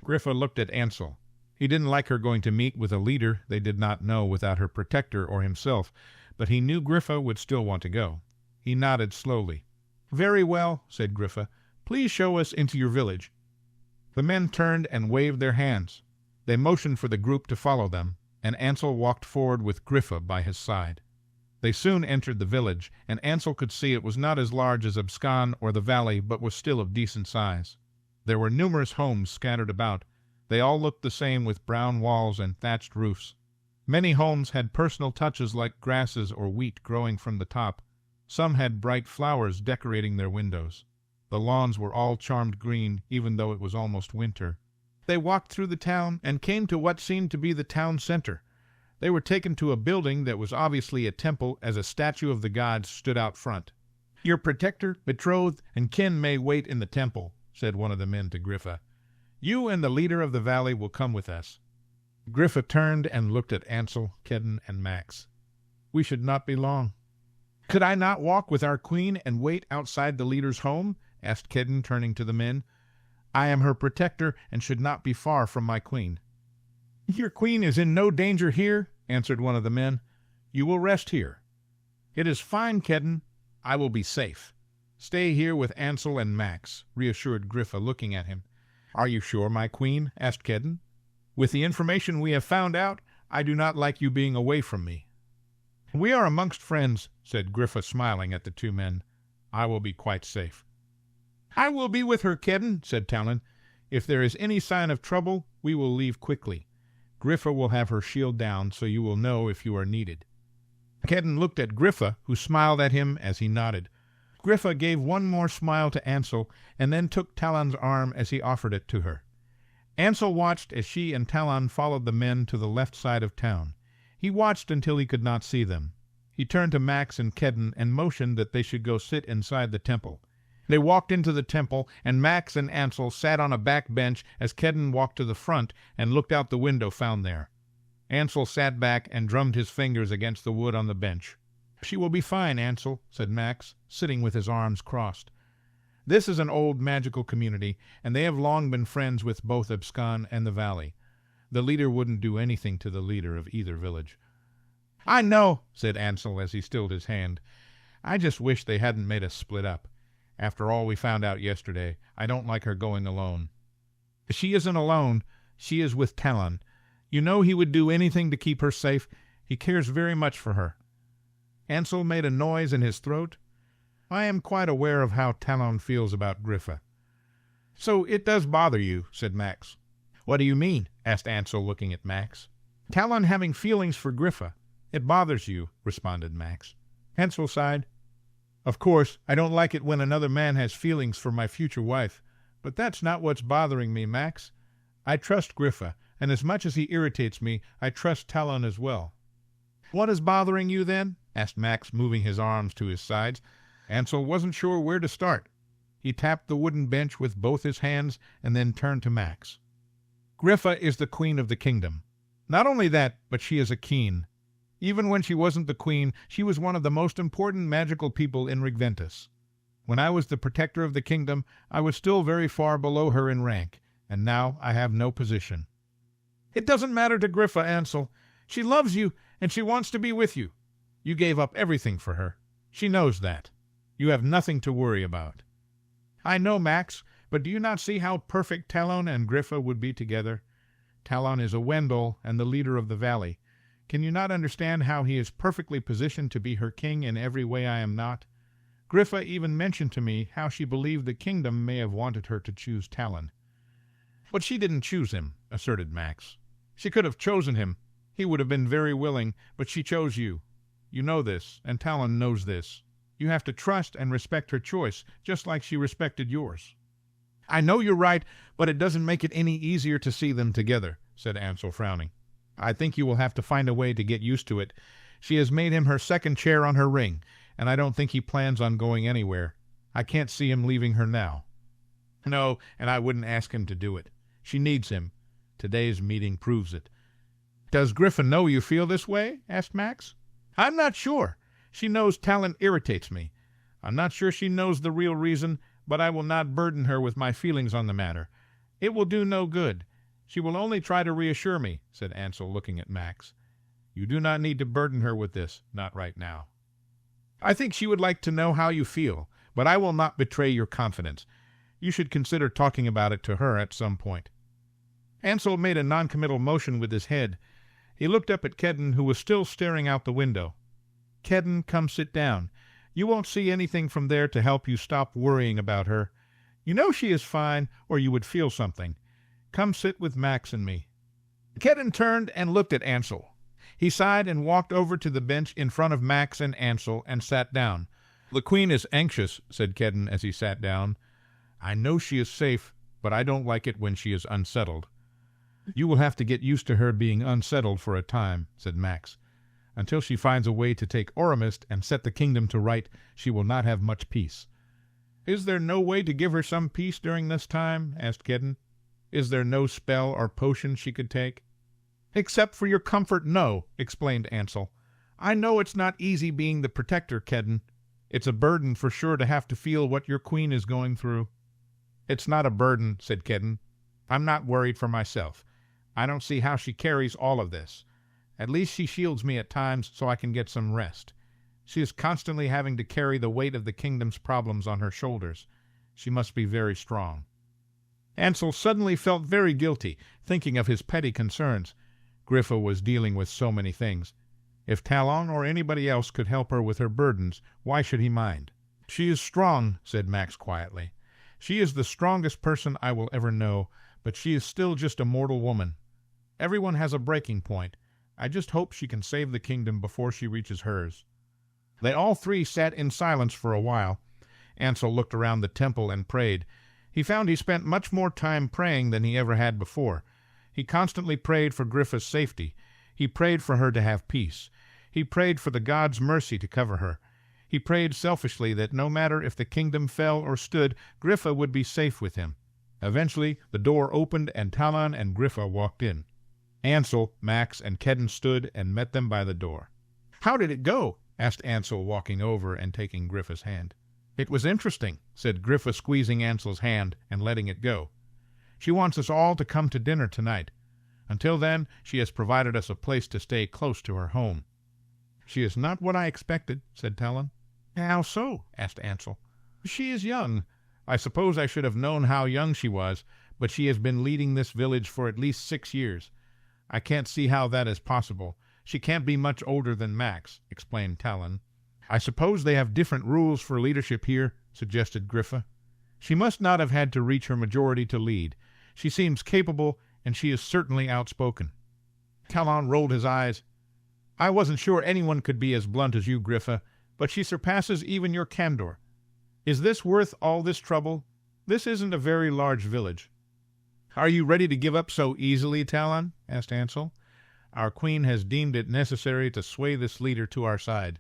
Griffa looked at Ansel. He didn't like her going to meet with a leader they did not know without her protector or himself, but he knew Griffa would still want to go. He nodded slowly. "Very well," said Griffa. "Please show us into your village." The men turned and waved their hands. They motioned for the group to follow them, and Ansel walked forward with Griffa by his side. They soon entered the village, and Ansel could see it was not as large as Abscon or the valley, but was still of decent size. There were numerous homes scattered about. They all looked the same, with brown walls and thatched roofs. Many homes had personal touches like grasses or wheat growing from the top. Some had bright flowers decorating their windows. The lawns were all charmed green, even though it was almost winter. They walked through the town and came to what seemed to be the town center. They were taken to a building that was obviously a temple, as a statue of the gods stood out front. "Your protector, betrothed, and kin may wait in the temple," said one of the men to Griffa. "You and the leader of the valley will come with us." Griffa turned and looked at Ansel, Kedden, and Max. "We should not be long." "Could I not walk with our queen and wait outside the leader's home?" asked Kedden, turning to the men. "I am her protector and should not be far from my queen." "Your queen is in no danger here," answered one of the men. "You will rest here." "It is fine, Kedden. I will be safe." "Stay here with Ansel and Max," reassured Griffa, looking at him. "Are you sure, my queen?" asked Kedden. "With the information we have found out, I do not like you being away from me." "We are amongst friends," said Griffa, smiling at the two men. "I will be quite safe." "I will be with her, Kedden," said Talon. "If there is any sign of trouble, we will leave quickly. Griffa will have her shield down, so you will know if you are needed." Kedden looked at Griffa, who smiled at him as he nodded. Griffa gave one more smile to Ansel, and then took Talon's arm as he offered it to her. Ansel watched as she and Talon followed the men to the left side of town. He watched until he could not see them. He turned to Max and Kedden and motioned that they should go sit inside the temple. They walked into the temple, and Max and Ansel sat on a back bench as Kedden walked to the front and looked out the window found there. Ansel sat back and drummed his fingers against the wood on the bench. "She will be fine, Ansel," said Max, sitting with his arms crossed. "This is an old magical community, and they have long been friends with both Abscon and the valley. The leader wouldn't do anything to the leader of either village." "I know," said Ansel as he stilled his hand. "I just wish they hadn't made us split up. After all we found out yesterday, I don't like her going alone." "She isn't alone. She is with Talon. You know he would do anything to keep her safe. He cares very much for her." Ansel made a noise in his throat. "I am quite aware of how Talon feels about Griffa." "So it does bother you," said Max. "What do you mean?" asked Ansel, looking at Max. "Talon having feelings for Griffa. It bothers you," responded Max. Ansel sighed. "Of course, I don't like it when another man has feelings for my future wife. But that's not what's bothering me, Max. I trust Griffa, and as much as he irritates me, I trust Talon as well." "What is bothering you, then?" asked Max, moving his arms to his sides. Ansel wasn't sure where to start. He tapped the wooden bench with both his hands and then turned to Max. "Griffa is the queen of the kingdom. Not only that, but she is a keen. Even when she wasn't the queen, she was one of the most important magical people in Regventus. When I was the protector of the kingdom, I was still very far below her in rank, and now I have no position." "It doesn't matter to Griffa, Ansel. She loves you, and she wants to be with you. You gave up everything for her. She knows that. You have nothing to worry about." "I know, Max, but do you not see how perfect Talon and Griffa would be together? Talon is a Wendel and the leader of the valley. Can you not understand how he is perfectly positioned to be her king in every way I am not? Griffa even mentioned to me how she believed the kingdom may have wanted her to choose Talon." But she didn't choose him, asserted Max. She could have chosen him. He would have been very willing, but she chose you. You know this, and Talon knows this. You have to trust and respect her choice, just like she respected yours. I know you're right, but it doesn't make it any easier to see them together, said Ansel, frowning. I think you will have to find a way to get used to it. She has made him her second chair on her ring, and I don't think he plans on going anywhere. I can't see him leaving her now. No, and I wouldn't ask him to do it. She needs him. Today's meeting proves it. Does Griffa know you feel this way? Asked Max. I'm not sure. She knows Talon irritates me. I'm not sure she knows the real reason, but I will not burden her with my feelings on the matter. It will do no good. She will only try to reassure me, said Ansel, looking at Max. You do not need to burden her with this, not right now. I think she would like to know how you feel, but I will not betray your confidence. You should consider talking about it to her at some point. Ansel made a noncommittal motion with his head. He looked up at Kedden, who was still staring out the window. Kedden, come sit down. You won't see anything from there to help you stop worrying about her. You know she is fine, or you would feel something. Come sit with Max and me. Kedden turned and looked at Ansel. He sighed and walked over to the bench in front of Max and Ansel and sat down. The Queen is anxious, said Kedden as he sat down. I know she is safe, but I don't like it when she is unsettled. You will have to get used to her being unsettled for a time, said Max. Until she finds a way to take Aurumist and set the kingdom to right, she will not have much peace. Is there no way to give her some peace during this time? Asked Kedden. Is there no spell or potion she could take? Except for your comfort, no, explained Ansel. I know it's not easy being the protector, Kedden. It's a burden for sure to have to feel what your queen is going through. It's not a burden, said Kedden. I'm not worried for myself. I don't see how she carries all of this. At least she shields me at times so I can get some rest. She is constantly having to carry the weight of the kingdom's problems on her shoulders. She must be very strong. Ansel suddenly felt very guilty, thinking of his petty concerns. Griffa was dealing with so many things. If Talon or anybody else could help her with her burdens, why should he mind? She is strong, said Max quietly. She is the strongest person I will ever know, but she is still just a mortal woman. Everyone has a breaking point. I just hope she can save the kingdom before she reaches hers. They all three sat in silence for a while. Ansel looked around the temple and prayed. He found he spent much more time praying than he ever had before. He constantly prayed for Griffa's safety. He prayed for her to have peace. He prayed for the gods' mercy to cover her. He prayed selfishly that no matter if the kingdom fell or stood, Griffa would be safe with him. Eventually, the door opened and Talon and Griffa walked in. Ansel, Max, and Kedden stood and met them by the door. How did it go? Asked Ansel, walking over and taking Griffa's hand. It was interesting, said Griffa, squeezing Ansel's hand and letting it go. She wants us all to come to dinner tonight. Until then, she has provided us a place to stay close to her home. She is not what I expected, said Talon. How so? Asked Ansel. She is young. I suppose I should have known how young she was, but she has been leading this village for at least 6 years. I can't see how that is possible. She can't be much older than Max, explained Talon. I suppose they have different rules for leadership here, suggested Griffa. She must not have had to reach her majority to lead. She seems capable, and she is certainly outspoken. Talon rolled his eyes. I wasn't sure anyone could be as blunt as you, Griffa, but she surpasses even your candor. Is this worth all this trouble? This isn't a very large village. Are you ready to give up so easily, Talon? Asked Ansel. Our queen has deemed it necessary to sway this leader to our side.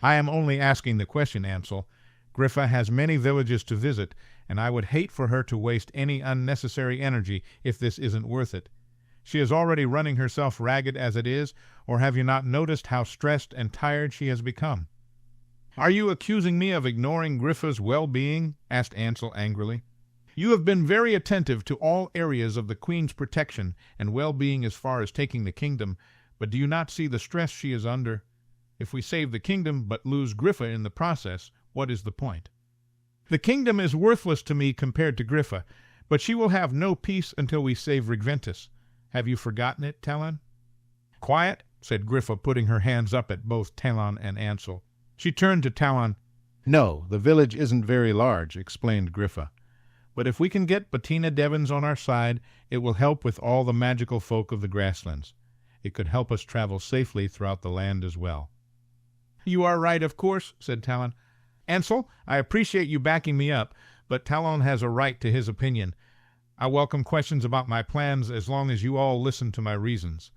I am only asking the question, Ansel. Griffa has many villages to visit, and I would hate for her to waste any unnecessary energy if this isn't worth it. She is already running herself ragged as it is, or have you not noticed how stressed and tired she has become? Are you accusing me of ignoring Griffa's well-being? Asked Ansel angrily. You have been very attentive to all areas of the Queen's protection and well-being as far as taking the kingdom, but do you not see the stress she is under? If we save the kingdom but lose Griffa in the process, what is the point? The kingdom is worthless to me compared to Griffa, but she will have no peace until we save Regventus. Have you forgotten it, Talon? Quiet, said Griffa, putting her hands up at both Talon and Ansel. She turned to Talon. No, the village isn't very large, explained Griffa. But if we can get Bettina Devons on our side, it will help with all the magical folk of the grasslands. It could help us travel safely throughout the land as well." "You are right, of course," said Talon. "Ansel, I appreciate you backing me up, but Talon has a right to his opinion. I welcome questions about my plans as long as you all listen to my reasons.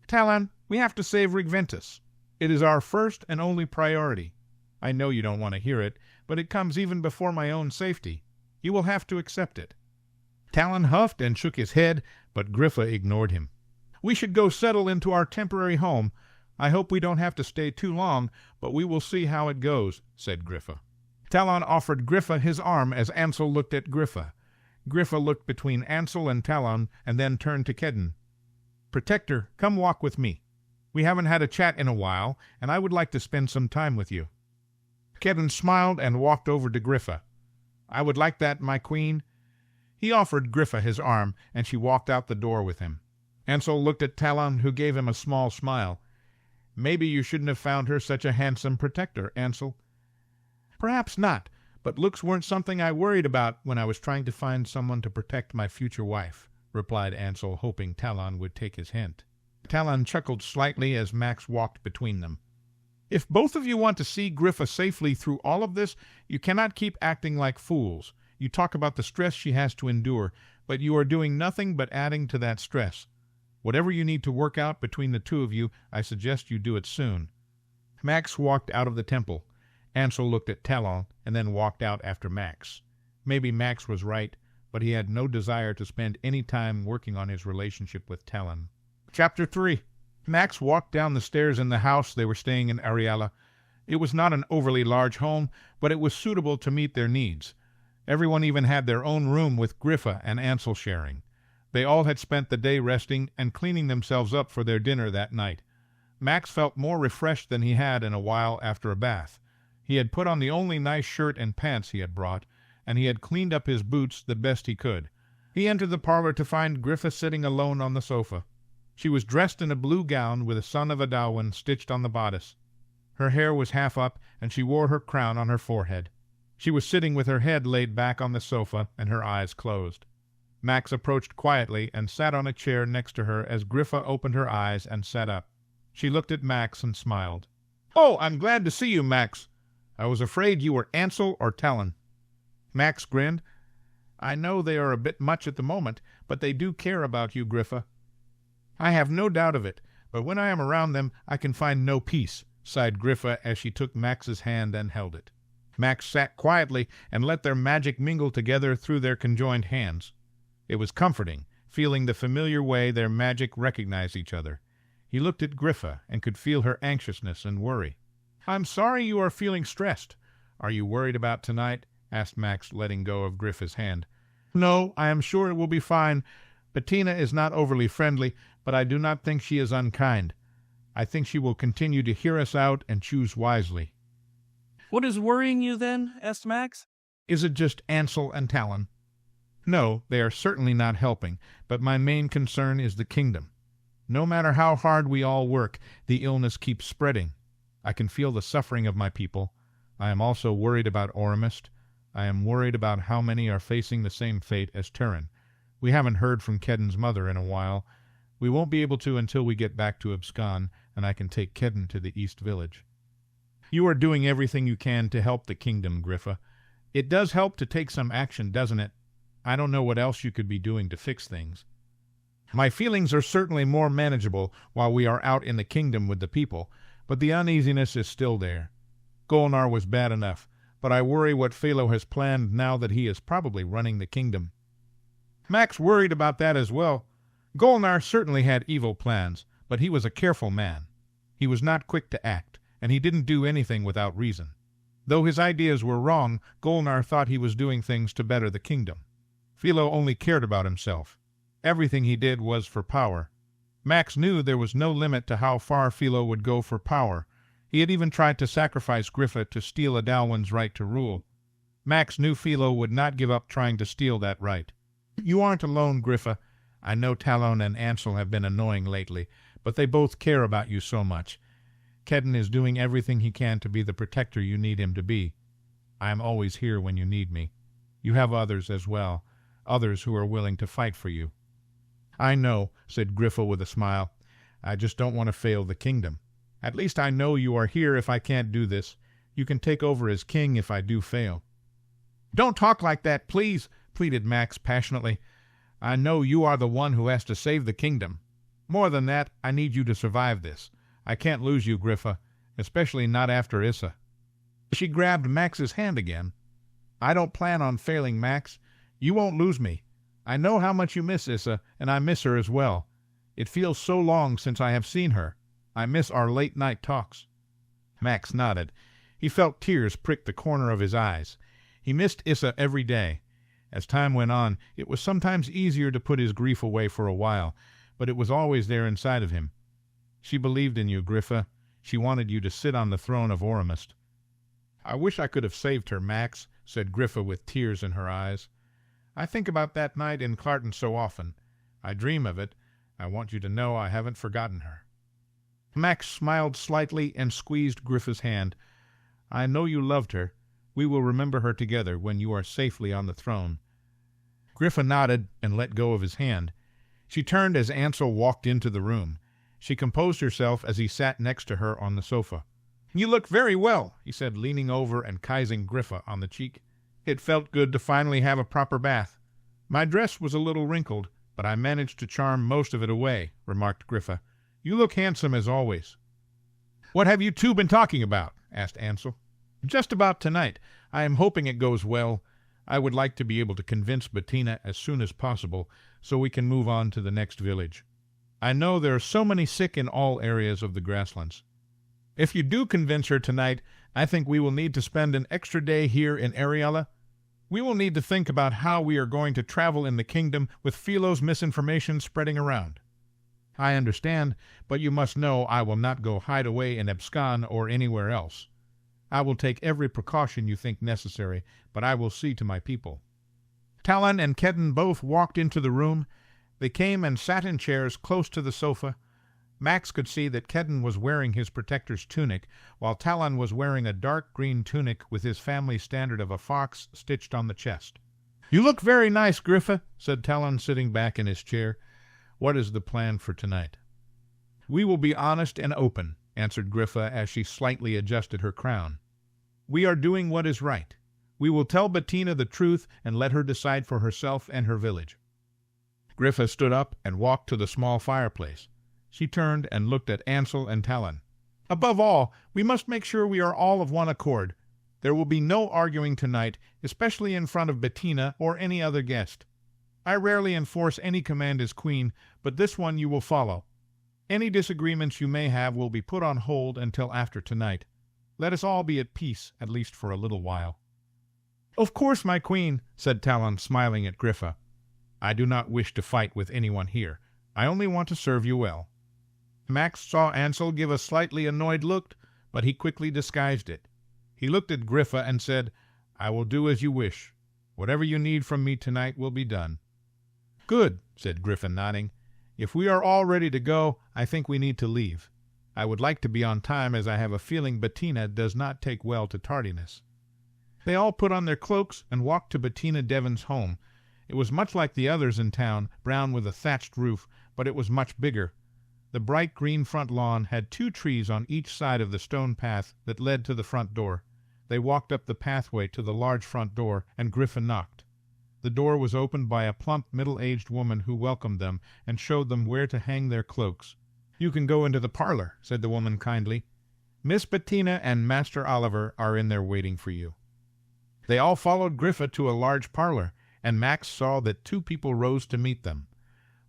Talon, we have to save Regventus. It is our first and only priority. I know you don't want to hear it, but it comes even before my own safety. You will have to accept it." Talon huffed and shook his head, but Griffa ignored him. "We should go settle into our temporary home. I hope we don't have to stay too long, but we will see how it goes," said Griffa. Talon offered Griffa his arm as Ansel looked at Griffa. Griffa looked between Ansel and Talon and then turned to Kedden. "Protector, come walk with me. We haven't had a chat in a while, and I would like to spend some time with you." Kedden smiled and walked over to Griffa. "I would like that, my queen." He offered Griffa his arm, and she walked out the door with him. Ansel looked at Talon, who gave him a small smile. "Maybe you shouldn't have found her such a handsome protector, Ansel." "Perhaps not, but looks weren't something I worried about when I was trying to find someone to protect my future wife," replied Ansel, hoping Talon would take his hint. Talon chuckled slightly as Max walked between them. "If both of you want to see Griffa safely through all of this, you cannot keep acting like fools. You talk about the stress she has to endure, but you are doing nothing but adding to that stress. Whatever you need to work out between the two of you, I suggest you do it soon." Max walked out of the temple. Ansel looked at Talon and then walked out after Max. Maybe Max was right, but he had no desire to spend any time working on his relationship with Talon. Chapter 3. Max walked down the stairs in the house they were staying in Ariella. It was not an overly large home, but it was suitable to meet their needs. Everyone even had their own room with Griffa and Ansel sharing. They all had spent the day resting and cleaning themselves up for their dinner that night. Max felt more refreshed than he had in a while after a bath. He had put on the only nice shirt and pants he had brought, and he had cleaned up his boots the best he could. He entered the parlor to find Griffa sitting alone on the sofa. She was dressed in a blue gown with a son of Adalwin stitched on the bodice. Her hair was half up, and she wore her crown on her forehead. She was sitting with her head laid back on the sofa and her eyes closed. Max approached quietly and sat on a chair next to her as Griffa opened her eyes and sat up. She looked at Max and smiled. "Oh, I'm glad to see you, Max. I was afraid you were Ansel or Talon." Max grinned. "I know they are a bit much at the moment, but they do care about you, Griffa." "I have no doubt of it, but when I am around them I can find no peace," sighed Griffa as she took Max's hand and held it. Max sat quietly and let their magic mingle together through their conjoined hands. It was comforting, feeling the familiar way their magic recognized each other. He looked at Griffa and could feel her anxiousness and worry. "I'm sorry you are feeling stressed. Are you worried about tonight?" asked Max, letting go of Griffa's hand. "No, I am sure it will be fine. Bettina is not overly friendly, but I do not think she is unkind. I think she will continue to hear us out and choose wisely." "What is worrying you, then?" asked Max. "Is it just Ansel and Talon?" "No, they are certainly not helping, but my main concern is the kingdom. No matter how hard we all work, the illness keeps spreading. I can feel the suffering of my people. I am also worried about Aurumist. I am worried about how many are facing the same fate as Turin. We haven't heard from Kedden's mother in a while. We won't be able to until we get back to Abscon, and I can take Kedden to the East Village." "You are doing everything you can to help the kingdom, Griffa. It does help to take some action, doesn't it? I don't know what else you could be doing to fix things." "My feelings are certainly more manageable while we are out in the kingdom with the people, but the uneasiness is still there. Golnar was bad enough, but I worry what Philo has planned now that he is probably running the kingdom." Max worried about that as well. Golnar certainly had evil plans, but he was a careful man. He was not quick to act, and he didn't do anything without reason. Though his ideas were wrong, Golnar thought he was doing things to better the kingdom. Philo only cared about himself. Everything he did was for power. Max knew there was no limit to how far Philo would go for power. He had even tried to sacrifice Griffa to steal Adalwin's right to rule. Max knew Philo would not give up trying to steal that right. "You aren't alone, Griffa. I know Talon and Ansel have been annoying lately, but they both care about you so much. Kedden is doing everything he can to be the protector you need him to be. I am always here when you need me. You have others as well, others who are willing to fight for you." "I know," said Griffa with a smile. "I just don't want to fail the kingdom. At least I know you are here if I can't do this. You can take over as king if I do fail." "Don't talk like that, please," pleaded Max passionately. "I know you are the one who has to save the kingdom. More than that, I need you to survive this. I can't lose you, Griffa, especially not after Issa." She grabbed Max's hand again. "I don't plan on failing, Max. You won't lose me. I know how much you miss Issa, and I miss her as well. It feels so long since I have seen her. I miss our late-night talks." Max nodded. He felt tears prick the corner of his eyes. He missed Issa every day. As time went on, it was sometimes easier to put his grief away for a while, but it was always there inside of him. She believed in you, Griffa. She wanted you to sit on the throne of Aurumist. "I wish I could have saved her, Max," said Griffa with tears in her eyes. "I think about that night in Clarton so often. I dream of it. I want you to know I haven't forgotten her." Max smiled slightly and squeezed Griffa's hand. "I know you loved her. We will remember her together when you are safely on the throne." Griffa nodded and let go of his hand. She turned as Ansel walked into the room. She composed herself as he sat next to her on the sofa. "You look very well," he said, leaning over and kissing Griffa on the cheek. "It felt good to finally have a proper bath. My dress was a little wrinkled, but I managed to charm most of it away," remarked Griffa. "You look handsome as always." "What have you two been talking about?" asked Ansel. "Just about tonight. I am hoping it goes well. I would like to be able to convince Bettina as soon as possible, so we can move on to the next village. I know there are so many sick in all areas of the grasslands. If you do convince her tonight, I think we will need to spend an extra day here in Ariella. We will need to think about how we are going to travel in the kingdom with Philo's misinformation spreading around. I understand, but you must know I will not go hide away in Abscon or anywhere else. I will take every precaution you think necessary, but I will see to my people." Talon and Kedden both walked into the room. They came and sat in chairs close to the sofa. Max could see that Kedden was wearing his protector's tunic, while Talon was wearing a dark green tunic with his family standard of a fox stitched on the chest. "You look very nice, Griffa," said Talon, sitting back in his chair. "What is the plan for tonight?" "We will be honest and open," answered Griffa as she slightly adjusted her crown. "We are doing what is right. We will tell Bettina the truth and let her decide for herself and her village." Griffa stood up and walked to the small fireplace. She turned and looked at Ansel and Talon. "Above all, we must make sure we are all of one accord. There will be no arguing tonight, especially in front of Bettina or any other guest. I rarely enforce any command as queen, but this one you will follow. Any disagreements you may have will be put on hold until after tonight. Let us all be at peace, at least for a little while." "Of course, my queen," said Talon, smiling at Griffa. "I do not wish to fight with anyone here. I only want to serve you well." Max saw Ansel give a slightly annoyed look, but he quickly disguised it. He looked at Griffa and said, "I will do as you wish. Whatever you need from me tonight will be done." "Good," said Griffa, nodding. "If we are all ready to go, I think we need to leave. I would like to be on time, as I have a feeling Bettina does not take well to tardiness." They all put on their cloaks and walked to Bettina Devon's home. It was much like the others in town, brown with a thatched roof, but it was much bigger. The bright green front lawn had 2 trees on each side of the stone path that led to the front door. They walked up the pathway to the large front door, and Griffa knocked. The door was opened by a plump, middle-aged woman who welcomed them and showed them where to hang their cloaks. "You can go into the parlor," said the woman kindly. "Miss Bettina and Master Oliver are in there waiting for you." They all followed Griffa to a large parlor, and Max saw that 2 people rose to meet them.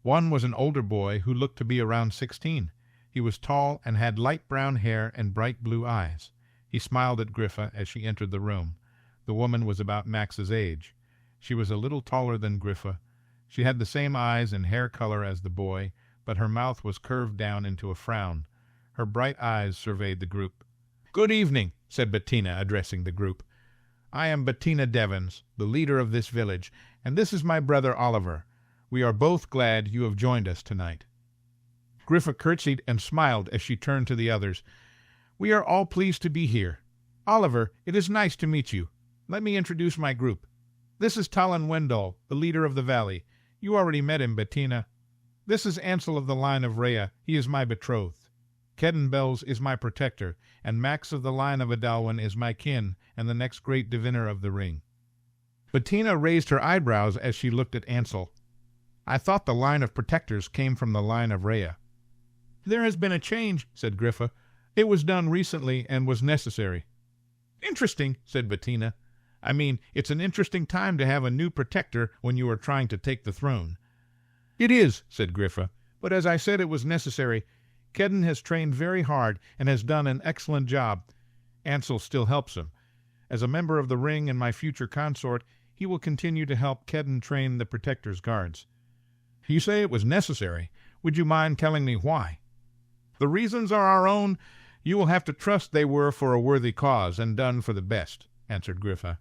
One was an older boy who looked to be around 16. He was tall and had light brown hair and bright blue eyes. He smiled at Griffa as she entered the room. The woman was about Max's age. She was a little taller than Griffa. She had the same eyes and hair color as the boy, but her mouth was curved down into a frown. Her bright eyes surveyed the group. "Good evening," said Bettina, addressing the group. "I am Bettina Devons, the leader of this village, and this is my brother Oliver. We are both glad you have joined us tonight." Griffa curtsied and smiled as she turned to the others. "We are all pleased to be here. Oliver, it is nice to meet you. Let me introduce my group. This is Talon Wendell, the leader of the valley. You already met him, Bettina. This is Ansel of the line of Rhea. He is my betrothed. Kedden Bells is my protector, and Max of the line of Adalwin is my kin and the next great diviner of the ring. Bettina raised her eyebrows as she looked at Ansel. I thought the line of protectors came from the line of Rhea. There has been a change, said Griffa. It was done recently and was necessary. Interesting, said Bettina. I mean, it's an interesting time to have a new protector when you are trying to take the throne. It is, said Griffa, but as I said, it was necessary. Kedden has trained very hard and has done an excellent job. Ansel still helps him. As a member of the ring and my future consort, he will continue to help Kedden train the protector's guards. You say it was necessary. Would you mind telling me why? The reasons are our own. You will have to trust they were for a worthy cause and done for the best, answered Griffa.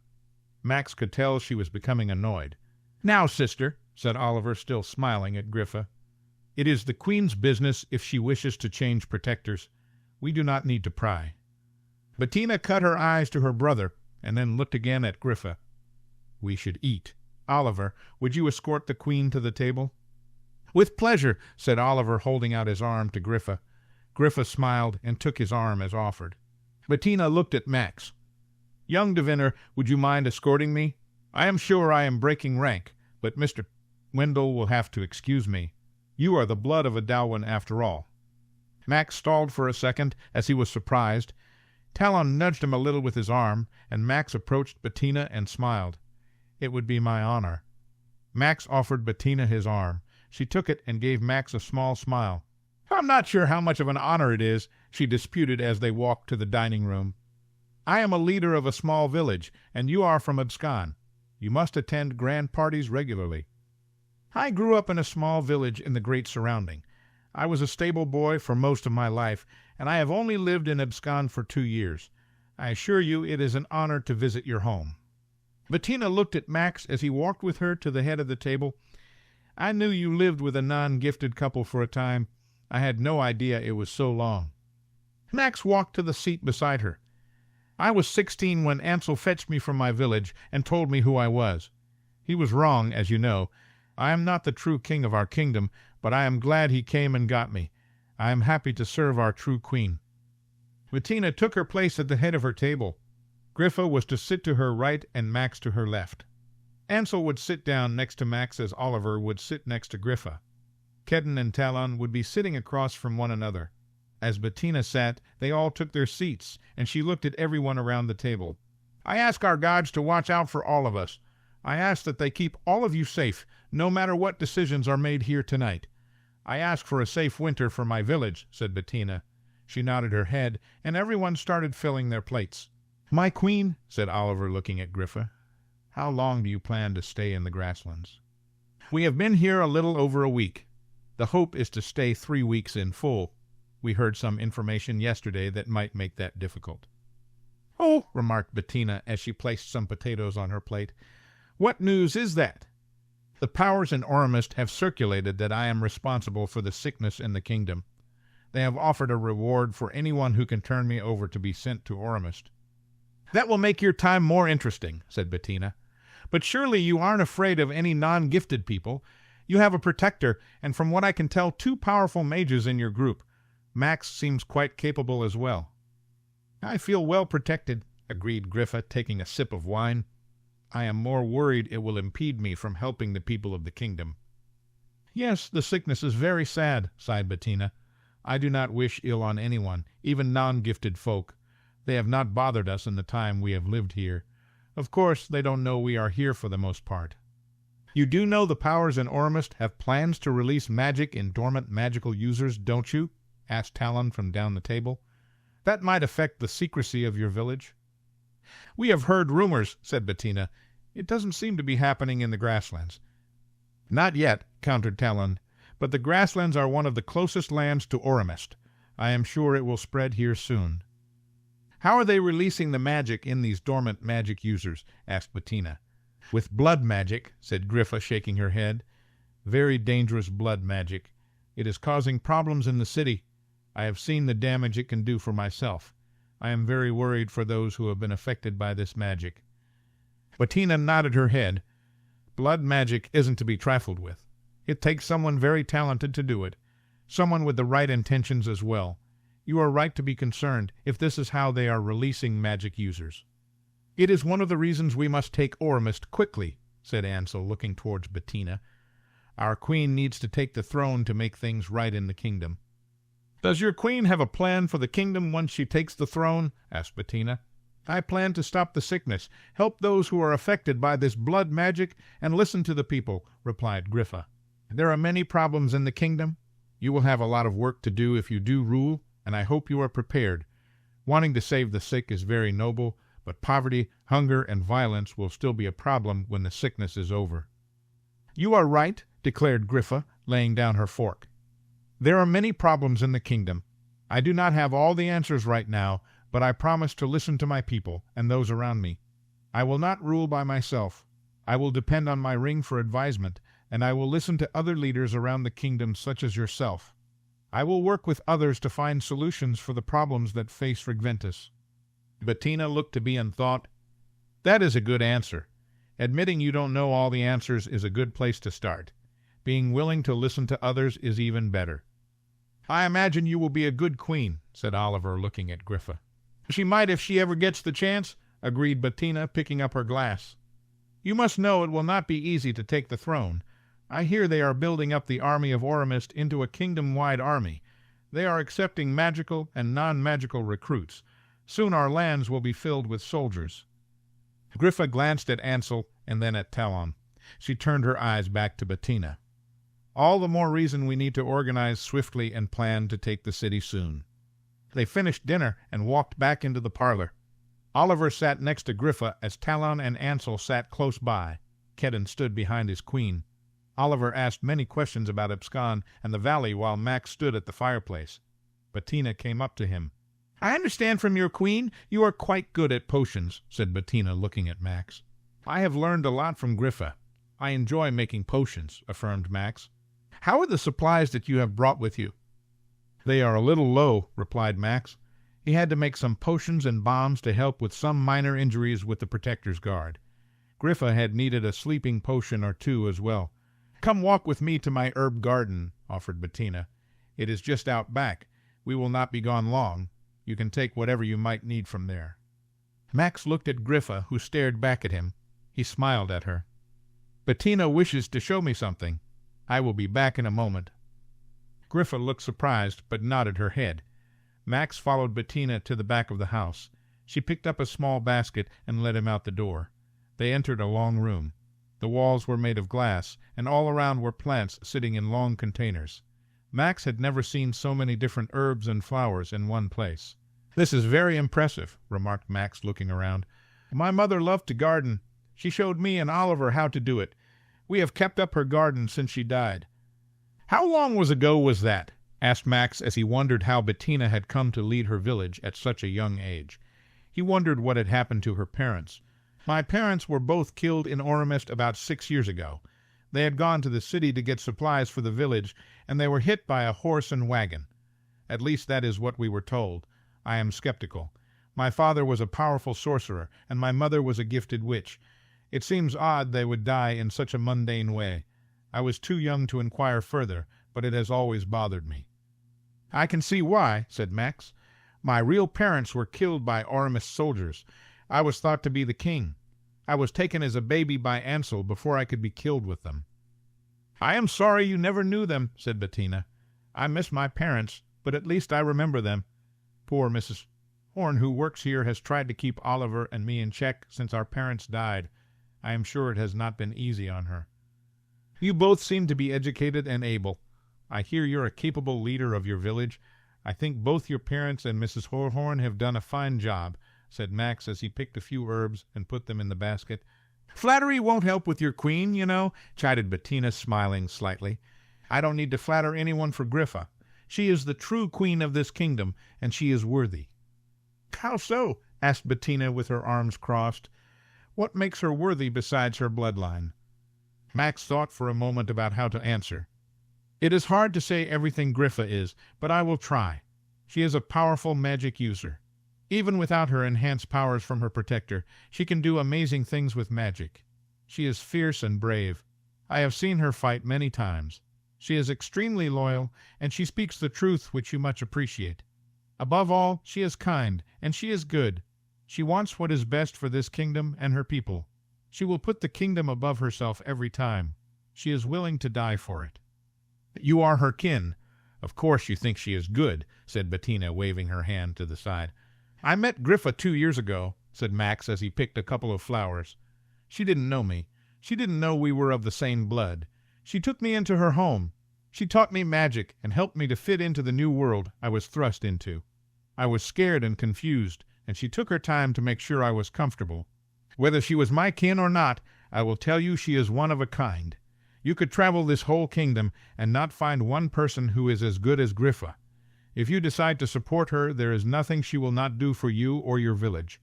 Max could tell she was becoming annoyed. Now, sister, said Oliver, still smiling at Griffa, it is the Queen's business if she wishes to change protectors. We do not need to pry. Bettina cut her eyes to her brother and then looked again at Griffa. We should eat. Oliver, would you escort the Queen to the table? With pleasure, said Oliver, holding out his arm to Griffa. Griffa smiled and took his arm as offered. Bettina looked at Max. Young diviner, would you mind escorting me? I am sure I am breaking rank, but Mr. Wendell will have to excuse me. You are the blood of Adalwin after all. Max stalled for a second, as he was surprised. Talon nudged him a little with his arm, and Max approached Bettina and smiled. It would be my honor. Max offered Bettina his arm. She took it and gave Max a small smile. I'm not sure how much of an honor it is, she disputed as they walked to the dining room. I am a leader of a small village, and you are from Abscon. You must attend grand parties regularly. I grew up in a small village in the great surrounding. I was a stable boy for most of my life, and I have only lived in Abscon for 2 years. I assure you it is an honor to visit your home. Bettina looked at Max as he walked with her to the head of the table. I knew you lived with a non-gifted couple for a time. I had no idea it was so long. Max walked to the seat beside her. I was 16 when Ansel fetched me from my village and told me who I was. He was wrong, as you know. I am not the true king of our kingdom, but I am glad he came and got me. I am happy to serve our true queen. Bettina took her place at the head of her table. Griffa was to sit to her right and Max to her left. Ansel would sit down next to Max as Oliver would sit next to Griffa. Kedden and Talon would be sitting across from one another. As Bettina sat, they all took their seats, and she looked at everyone around the table. I ask our gods to watch out for all of us. I ask that they keep all of you safe, no matter what decisions are made here tonight. I ask for a safe winter for my village, said Bettina. She nodded her head, and everyone started filling their plates. My queen, said Oliver, looking at Griffa, how long do you plan to stay in the grasslands? We have been here a little over a week. The hope is to stay 3 weeks in full. We heard some information yesterday that might make that difficult. Oh, remarked Bettina as she placed some potatoes on her plate. What news is that? The powers in Aurumist have circulated that I am responsible for the sickness in the kingdom. They have offered a reward for anyone who can turn me over to be sent to Aurumist. That will make your time more interesting, said Bettina. But surely you aren't afraid of any non-gifted people. You have a protector, and from what I can tell, 2 powerful mages in your group. Max seems quite capable as well. I feel well protected, agreed Griffa, taking a sip of wine. I am more worried it will impede me from helping the people of the kingdom. Yes, the sickness is very sad, sighed Bettina. I do not wish ill on anyone, even non-gifted folk. They have not bothered us in the time we have lived here. Of course, they don't know we are here for the most part. You do know the powers in Aurumist have plans to release magic in dormant magical users, don't you? Asked Talon from down the table. That might affect the secrecy of your village. We have heard rumors, said Bettina. It doesn't seem to be happening in the grasslands. Not yet, countered Talon, but the grasslands are one of the closest lands to Aurumist. I am sure it will spread here soon. How are they releasing the magic in these dormant magic users? Asked Bettina. With blood magic, said Griffa, shaking her head. Very dangerous blood magic. It is causing problems in the city. I have seen the damage it can do for myself. I am very worried for those who have been affected by this magic. Bettina nodded her head. Blood magic isn't to be trifled with. It takes someone very talented to do it, someone with the right intentions as well. You are right to be concerned if this is how they are releasing magic users. It is one of the reasons we must take Aurumist quickly, said Ansel, looking towards Bettina. Our queen needs to take the throne to make things right in the kingdom. Does your queen have a plan for the kingdom once she takes the throne? Asked Bettina. I plan to stop the sickness, help those who are affected by this blood magic, and listen to the people, replied Griffa. There are many problems in the kingdom. You will have a lot of work to do if you do rule, and I hope you are prepared. Wanting to save the sick is very noble, but poverty, hunger, and violence will still be a problem when the sickness is over. You are right, declared Griffa, laying down her fork. There are many problems in the kingdom. I do not have all the answers right now, but I promise to listen to my people and those around me. I will not rule by myself. I will depend on my ring for advisement, and I will listen to other leaders around the kingdom such as yourself. I will work with others to find solutions for the problems that face Regventus. Bettina looked to be in thought. That is a good answer. Admitting you don't know all the answers is a good place to start. Being willing to listen to others is even better. I imagine you will be a good queen, said Oliver, looking at Griffa. She might if she ever gets the chance, agreed Bettina, picking up her glass. You must know it will not be easy to take the throne. I hear they are building up the army of Aurumist into a kingdom-wide army. They are accepting magical and non-magical recruits. Soon our lands will be filled with soldiers. Griffa glanced at Ansel and then at Talon. She turned her eyes back to Bettina. All the more reason we need to organize swiftly and plan to take the city soon. They finished dinner and walked back into the parlor. Oliver sat next to Griffa as Talon and Ansel sat close by. Kedden stood behind his queen. Oliver asked many questions about Abscon and the valley while Max stood at the fireplace. Bettina came up to him. I understand from your queen you are quite good at potions, said Bettina, looking at Max. I have learned a lot from Griffa. I enjoy making potions, affirmed Max. How are the supplies that you have brought with you? They are a little low, replied Max. He had to make some potions and bombs to help with some minor injuries with the Protector's Guard. Griffa had needed a sleeping potion or two as well. Come walk with me to my herb garden, offered Bettina. It is just out back. We will not be gone long. You can take whatever you might need from there. Max looked at Griffa, who stared back at him. He smiled at her. Bettina wishes to show me something. I will be back in a moment. Griffa looked surprised, but nodded her head. Max followed Bettina to the back of the house. She picked up a small basket and led him out the door. They entered a long room. The walls were made of glass, and all around were plants sitting in long containers. Max had never seen so many different herbs and flowers in one place. This is very impressive, remarked Max, looking around. My mother loved to garden. She showed me and Oliver how to do it. We have kept up her garden since she died. How long ago was that? Asked Max as he wondered how Bettina had come to lead her village at such a young age. He wondered what had happened to her parents. My parents were both killed in Aurumist about 6 years ago. They had gone to the city to get supplies for the village, and they were hit by a horse and wagon. At least that is what we were told. I am skeptical. My father was a powerful sorcerer, and my mother was a gifted witch. It seems odd they would die in such a mundane way. I was too young to inquire further, but it has always bothered me. I can see why, said Max. My real parents were killed by Aurumist soldiers. I was thought to be the king. I was taken as a baby by Ansel before I could be killed with them. I am sorry you never knew them, said Bettina. I miss my parents, but at least I remember them. Poor Mrs. Horn, who works here, has tried to keep Oliver and me in check since our parents died. I am sure it has not been easy on her. You both seem to be educated and able. I hear you're a capable leader of your village. I think both your parents and Mrs. Horhorn have done a fine job, said Max as he picked a few herbs and put them in the basket. Flattery won't help with your queen, you know, chided Bettina, smiling slightly. I don't need to flatter anyone for Griffa. She is the true queen of this kingdom, and she is worthy. How so? Asked Bettina with her arms crossed. What makes her worthy besides her bloodline? Max thought for a moment about how to answer. It is hard to say everything Griffa is, but I will try. She is a powerful magic user. Even without her enhanced powers from her protector, she can do amazing things with magic. She is fierce and brave. I have seen her fight many times. She is extremely loyal, and she speaks the truth, which you much appreciate. Above all, she is kind, and she is good. She wants what is best for this kingdom and her people. She will put the kingdom above herself every time. She is willing to die for it." "You are her kin. Of course you think she is good," said Bettina, waving her hand to the side. "I met Griffa 2 years ago," said Max as he picked a couple of flowers. "She didn't know me. She didn't know we were of the same blood. She took me into her home. She taught me magic and helped me to fit into the new world I was thrust into. I was scared and confused, and she took her time to make sure I was comfortable. Whether she was my kin or not, I will tell you she is one of a kind. You could travel this whole kingdom and not find one person who is as good as Griffa. If you decide to support her, there is nothing she will not do for you or your village.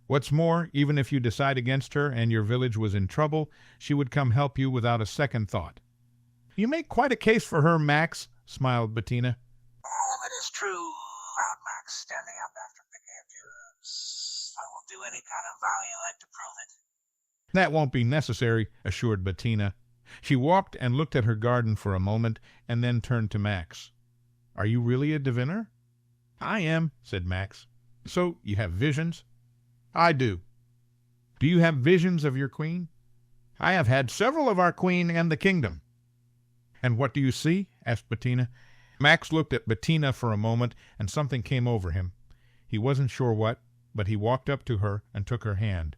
What's more, even if you decide against her and your village was in trouble, she would come help you without a second thought." "You make quite a case for her, Max," smiled Bettina. "Oh, it is true," growled Max, standing up after picking up yours. "I will do any kind of vow you like to prove it." "That won't be necessary," assured Bettina. She walked and looked at her garden for a moment, and then turned to Max. "Are you really a diviner?" "I am," said Max. "So you have visions?" "I do." "Do you have visions of your queen?" "I have had several of our queen and the kingdom." "And what do you see?" asked Bettina. Max looked at Bettina for a moment, and something came over him. He wasn't sure what, but he walked up to her and took her hand.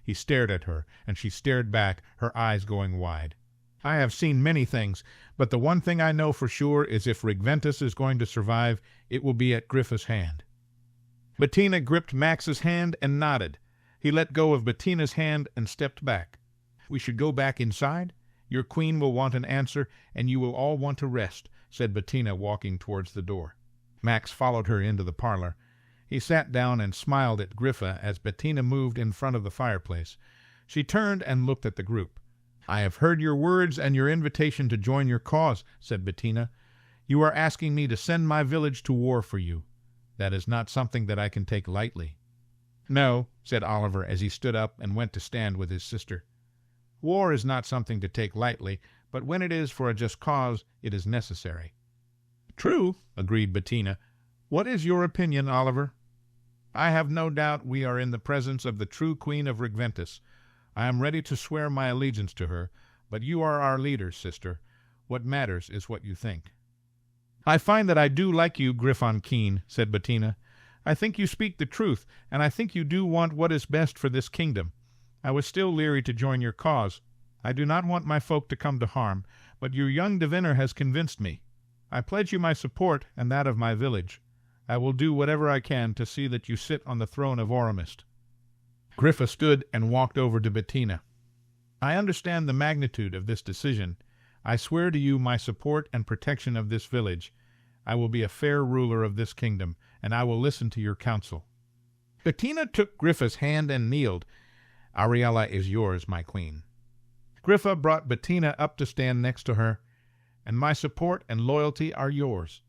He stared at her, and she stared back, her eyes going wide. "I have seen many things, but the one thing I know for sure is if Regventus is going to survive, it will be at Griffa's hand." Bettina gripped Max's hand and nodded. He let go of Bettina's hand and stepped back. "We should go back inside? Your queen will want an answer, and you will all want to rest," said Bettina, walking towards the door. Max followed her into the parlor. He sat down and smiled at Griffa as Bettina moved in front of the fireplace. She turned and looked at the group. "I have heard your words and your invitation to join your cause," said Bettina. "You are asking me to send my village to war for you. That is not something that I can take lightly." "No," said Oliver as he stood up and went to stand with his sister. "War is not something to take lightly, but when it is for a just cause, it is necessary." "True," agreed Bettina. "What is your opinion, Oliver?" "I have no doubt we are in the presence of the true Queen of Regventus. I am ready to swear my allegiance to her, but you are our leader, sister. What matters is what you think." "I find that I do like you, Griffon Keen," said Bettina. "I think you speak the truth, and I think you do want what is best for this kingdom. I was still leery to join your cause. I do not want my folk to come to harm, but your young diviner has convinced me. I pledge you my support and that of my village. I will do whatever I can to see that you sit on the throne of Aurumist." Griffa stood and walked over to Bettina. "I understand the magnitude of this decision. I swear to you my support and protection of this village. I will be a fair ruler of this kingdom, and I will listen to your counsel." Bettina took Griffa's hand and kneeled. "Ariella is yours, my queen." Griffa brought Bettina up to stand next to her. "And my support and loyalty are yours."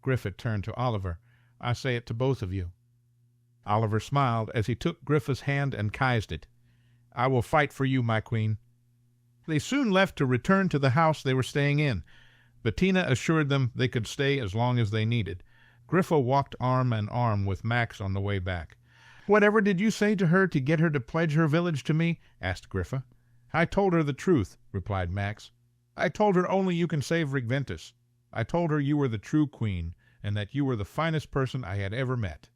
Griffa turned to Oliver. "I say it to both of you." Oliver smiled as he took Griffa's hand and kissed it. "I will fight for you, my queen." They soon left to return to the house they were staying in. Bettina assured them they could stay as long as they needed. Griffa walked arm in arm with Max on the way back. "Whatever did you say to her to get her to pledge her village to me?" asked Griffa. "I told her the truth," replied Max. "I told her only you can save Regventus. I told her you were the true queen, and that you were the finest person I had ever met."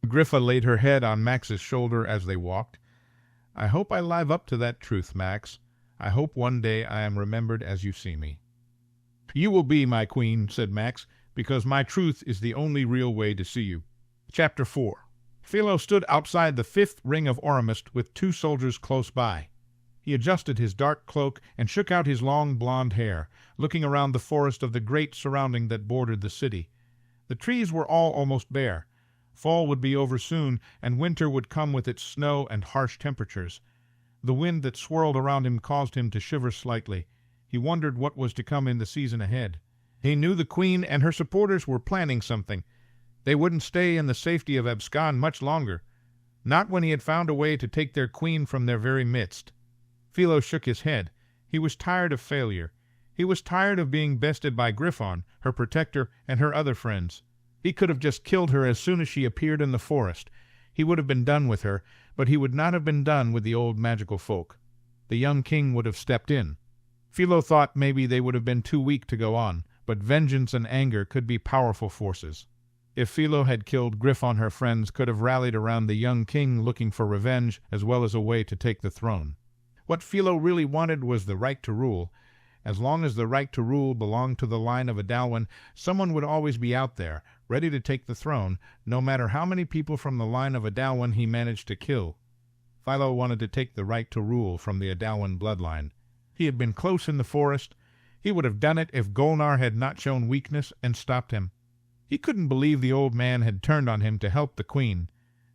Griffa laid her head on Max's shoulder as they walked. "I hope I live up to that truth, Max. I hope one day I am remembered as you see me." "You will be, my queen," said Max, "because my truth is the only real way to see you." Chapter 4. Philo stood outside the 5th ring of Aurumist with 2 soldiers close by. He adjusted his dark cloak and shook out his long blond hair, looking around the forest of the great surrounding that bordered the city. The trees were all almost bare. Fall would be over soon, and winter would come with its snow and harsh temperatures. The wind that swirled around him caused him to shiver slightly. He wondered what was to come in the season ahead. He knew the queen and her supporters were planning something. They wouldn't stay in the safety of Abscon much longer, not when he had found a way to take their queen from their very midst. Philo shook his head. He was tired of failure. He was tired of being bested by Griffon, her protector, and her other friends. He could have just killed her as soon as she appeared in the forest. He would have been done with her, but he would not have been done with the old magical folk. The young king would have stepped in. Philo thought maybe they would have been too weak to go on, but vengeance and anger could be powerful forces. If Philo had killed Griffon, her friends could have rallied around the young king looking for revenge as well as a way to take the throne. What Philo really wanted was the right to rule. As long as the right to rule belonged to the line of Adalwin, someone would always be out there, ready to take the throne, no matter how many people from the line of Adalwin he managed to kill. Philo wanted to take the right to rule from the Adalwin bloodline. He had been close in the forest. He would have done it if Golnar had not shown weakness and stopped him. He couldn't believe the old man had turned on him to help the queen.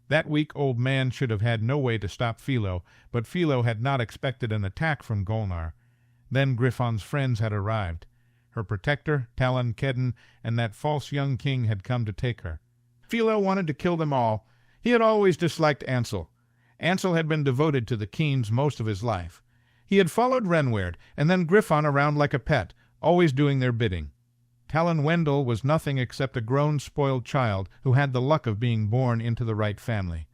That weak old man should have had no way to stop Philo, but Philo had not expected an attack from Golnar. Then Griffon's friends had arrived. Her protector, Talon Kedden, and that false young king had come to take her. Philo wanted to kill them all. He had always disliked Ansel. Ansel had been devoted to the Keens most of his life. He had followed Renwerd, and then Griffon around like a pet, always doing their bidding. Talon Wendell was nothing except a grown, spoiled child who had the luck of being born into the right family.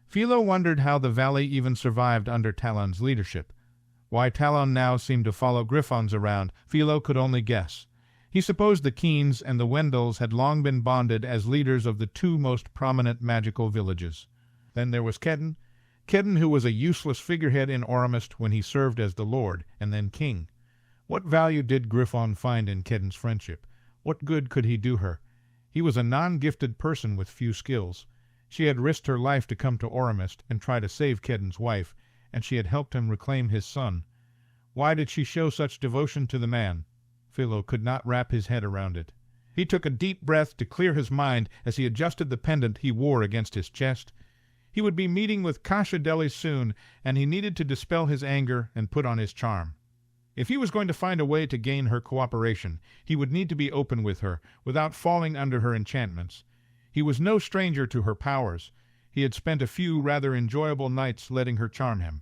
Philo wondered how the valley even survived under Talon's leadership. Why Talon now seemed to follow Griffons around, Philo could only guess. He supposed the Keens and the Wendells had long been bonded as leaders of the two most prominent magical villages. Then there was Kedden. Kedden, who was a useless figurehead in Aurumist when he served as the lord and then king. What value did Griffon find in Kedden's friendship? What good could he do her? He was a non-gifted person with few skills. She had risked her life to come to Aurumist and try to save Kedden's wife, and she had helped him reclaim his son. Why did she show such devotion to the man? Philo could not wrap his head around it. He took a deep breath to clear his mind as he adjusted the pendant he wore against his chest. He would be meeting with Kasha Deli soon, and he needed to dispel his anger and put on his charm. If he was going to find a way to gain her cooperation, he would need to be open with her, without falling under her enchantments. He was no stranger to her powers. He had spent a few rather enjoyable nights letting her charm him.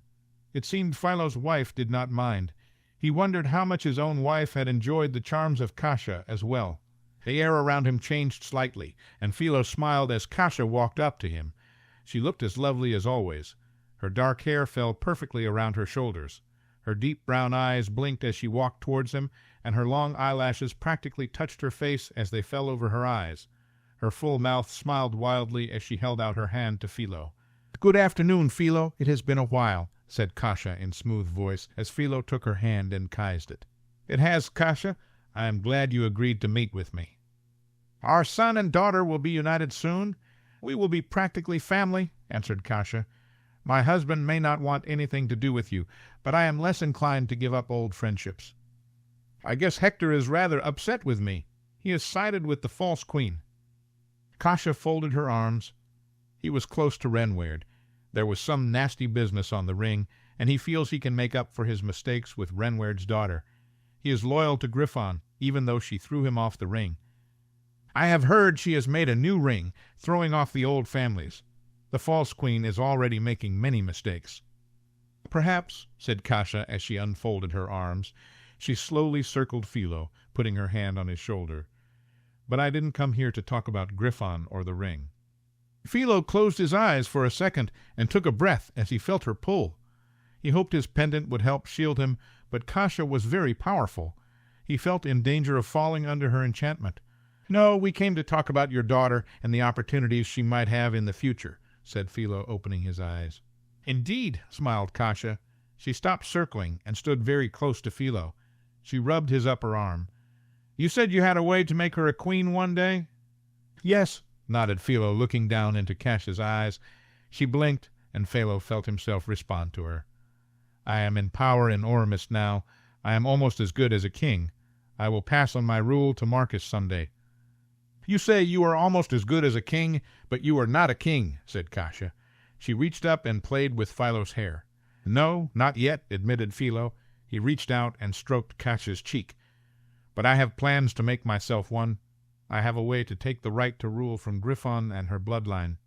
It seemed Philo's wife did not mind. He wondered how much his own wife had enjoyed the charms of Kasha as well. The air around him changed slightly, and Philo smiled as Kasha walked up to him. She looked as lovely as always. Her dark hair fell perfectly around her shoulders. Her deep brown eyes blinked as she walked towards him, and her long eyelashes practically touched her face as they fell over her eyes. Her full mouth smiled wildly as she held out her hand to Philo. "Good afternoon, Philo. It has been a while," said Kasha in smooth voice as Philo took her hand and kissed it. "It has, Kasha. I am glad you agreed to meet with me. Our son and daughter will be united soon. We will be practically family," answered Kasha. "My husband may not want anything to do with you, but I am less inclined to give up old friendships. I guess Hector is rather upset with me. He has sided with the false queen." Kasha folded her arms. He was close to Renwerd. There was some nasty business on the ring, and he feels he can make up for his mistakes with Renwerd's daughter. He is loyal to Griffon, even though she threw him off the ring. "I have heard she has made a new ring, throwing off the old families. The false queen is already making many mistakes." "Perhaps," said Kasha as she unfolded her arms. She slowly circled Philo, putting her hand on his shoulder. "But I didn't come here to talk about Griffon or the ring." Philo closed his eyes for a second and took a breath as he felt her pull. He hoped his pendant would help shield him, but Kasha was very powerful. He felt in danger of falling under her enchantment. "No, we came to talk about your daughter and the opportunities she might have in the future," said Philo, opening his eyes. "Indeed," smiled Kasha. She stopped circling and stood very close to Philo. She rubbed his upper arm. "You said you had a way to make her a queen one day?" "Yes," nodded Philo, looking down into Kasha's eyes. She blinked, and Philo felt himself respond to her. "I am in power in Aurumist now. I am almost as good as a king. I will pass on my rule to Marcus someday." "You say you are almost as good as a king, but you are not a king," said Kasha. She reached up and played with Philo's hair. "No, not yet," admitted Philo. He reached out and stroked Kasha's cheek. "But I have plans to make myself one. I have a way to take the right to rule from Griffon and her bloodline."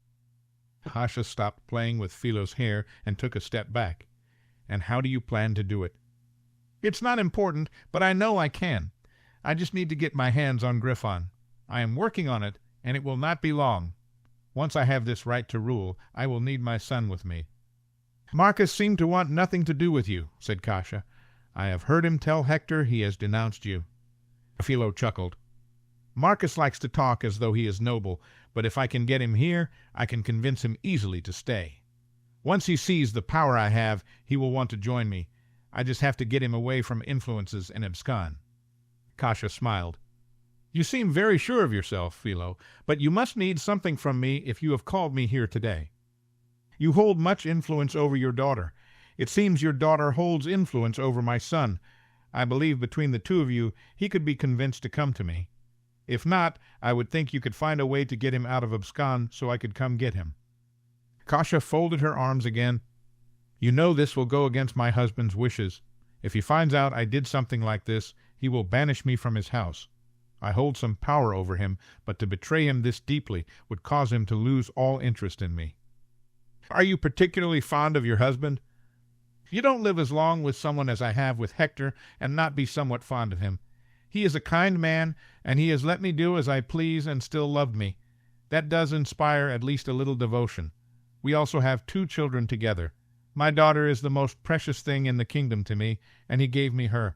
Kasha stopped playing with Philo's hair and took a step back. and how do you plan to do it?" "It's not important, but I know I can. I just need to get my hands on Griffon. I am working on it, and it will not be long. Once I have this right to rule, I will need my son with me." "Marcus seemed to want nothing to do with you," said Kasha. "I have heard him tell Hector he has denounced you." Philo chuckled. "Marcus likes to talk as though he is noble, but if I can get him here, I can convince him easily to stay. Once he sees the power I have, he will want to join me. I just have to get him away from influences and abscond." Kasha smiled. "You seem very sure of yourself, Philo, but you must need something from me if you have called me here today. You hold much influence over your daughter. It seems your daughter holds influence over my son. I believe between the two of you he could be convinced to come to me. If not, I would think you could find a way to get him out of abscond so I could come get him." Kasha folded her arms again. "You know this will go against my husband's wishes. If he finds out I did something like this, he will banish me from his house. I hold some power over him, but to betray him this deeply would cause him to lose all interest in me." "Are you particularly fond of your husband?" "You don't live as long with someone as I have with Hector and not be somewhat fond of him. He is a kind man, and he has let me do as I please and still loved me. That does inspire at least a little devotion. We also have 2 children together. My daughter is the most precious thing in the kingdom to me, and he gave me her.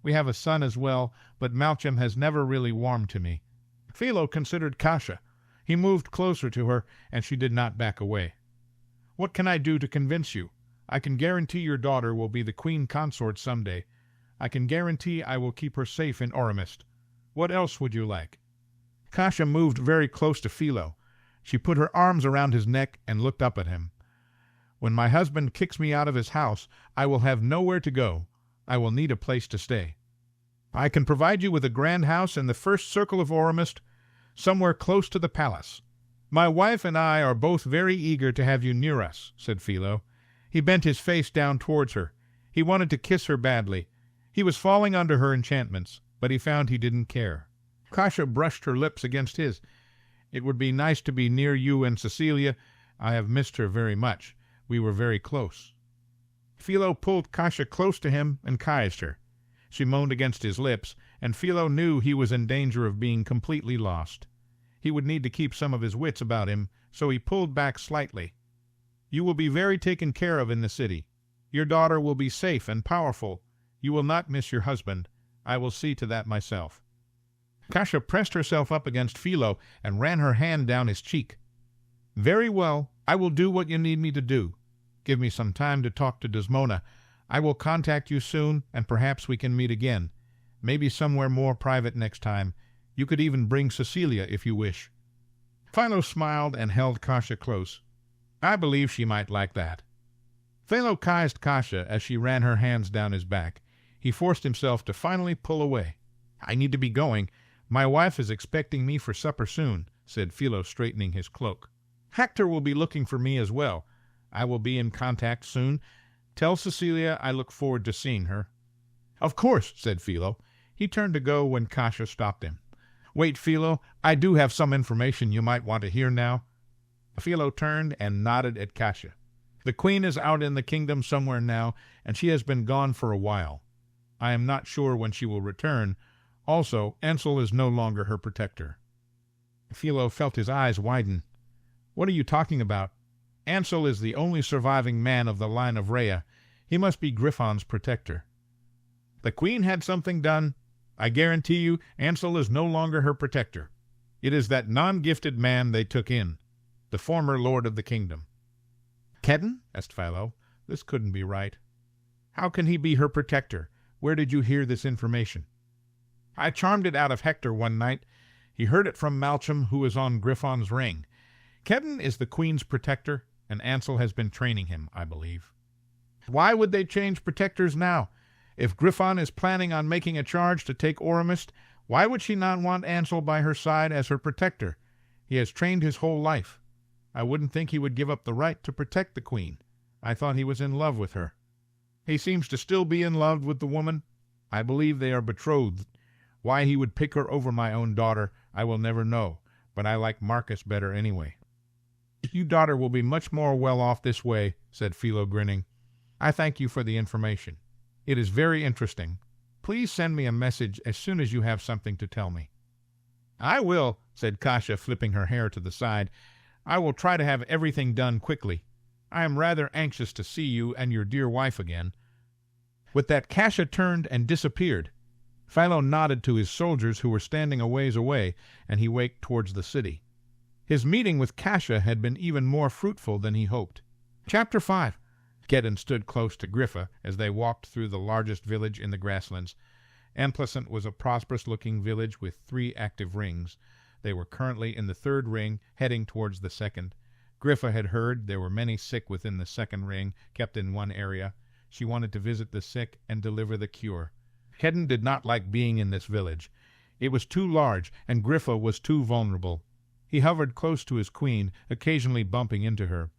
We have a son as well, but Malcolm has never really warmed to me." Philo considered Kasha. He moved closer to her, and she did not back away. "What can I do to convince you? I can guarantee your daughter will be the queen consort some day. I can guarantee I will keep her safe in Aurumist. What else would you like?" Kasha moved very close to Philo. She put her arms around his neck and looked up at him. "When my husband kicks me out of his house, I will have nowhere to go. I will need a place to stay. I can provide you with a grand house in the first circle of Aurumist, somewhere close to the palace. My wife and I are both very eager to have you near us," said Philo. He bent his face down towards her. He wanted to kiss her badly. He was falling under her enchantments, but he found he didn't care. Kasha brushed her lips against his. "It would be nice to be near you and Cecilia. I have missed her very much. We were very close." Philo pulled Kasha close to him and kissed her. She moaned against his lips, and Philo knew he was in danger of being completely lost. He would need to keep some of his wits about him, so he pulled back slightly. "You will be very taken care of in the city. Your daughter will be safe and powerful. You will not miss your husband. I will see to that myself." Kasha pressed herself up against Philo and ran her hand down his cheek. "Very well, I will do what you need me to do. Give me some time to talk to Desmona. I will contact you soon, and perhaps we can meet again. Maybe somewhere more private next time. You could even bring Cecilia if you wish." Philo smiled and held Kasha close. "I believe she might like that." Philo kissed Kasha as she ran her hands down his back. He forced himself to finally pull away. "I need to be going. My wife is expecting me for supper soon," said Philo, straightening his cloak. "Hector will be looking for me as well. I will be in contact soon. Tell Cecilia I look forward to seeing her." "Of course," said Philo. He turned to go when Kasha stopped him. "Wait, Philo, I do have some information you might want to hear now." Philo turned and nodded at Kasha. "The queen is out in the kingdom somewhere now, and she has been gone for a while. I am not sure when she will return. Also, Ansel is no longer her protector." Philo felt his eyes widen. "What are you talking about?" "Ansel is the only surviving man of the line of Rhea. He must be Griffon's protector." "The queen had something done? I guarantee you Ansel is no longer her protector. It is that non-gifted man they took in, the former lord of the kingdom." "Kedden?" asked Philo. This couldn't be right. "How can he be her protector? Where did you hear this information?" "I charmed it out of Hector one night. He heard it from Malcolm, who is on Griffon's ring. Kedden is the queen's protector, and Ansel has been training him, I believe." "Why would they change protectors now? If Griffon is planning on making a charge to take Aurumist, why would she not want Ansel by her side as her protector? He has trained his whole life. I wouldn't think he would give up the right to protect the queen. I thought he was in love with her." "He seems to still be in love with the woman. I believe they are betrothed. Why he would pick her over my own daughter, I will never know, but I like Marcus better anyway." "Your daughter will be much more well off this way," said Philo, grinning. I thank you for the information. It is very interesting. Please send me a message as soon as you have something to tell me." "I will," said Kasia, flipping her hair to the side. "I will try to have everything done quickly. I am rather anxious to see you and your dear wife again." With that, Kasia turned and disappeared. Philo nodded to his soldiers who were standing a ways away, and he walked towards the city. His meeting with Kasia had been even more fruitful than he hoped. Chapter 5. Kedden stood close to Griffa as they walked through the largest village in the grasslands. Amplacent was a prosperous-looking village with 3 active rings. They were currently in the 3rd ring, heading towards the 2nd. Griffa had heard there were many sick within the 2nd ring, kept in one area. She wanted to visit the sick and deliver the cure. Kedden did not like being in this village. It was too large, and Griffa was too vulnerable. He hovered close to his queen, occasionally bumping into her.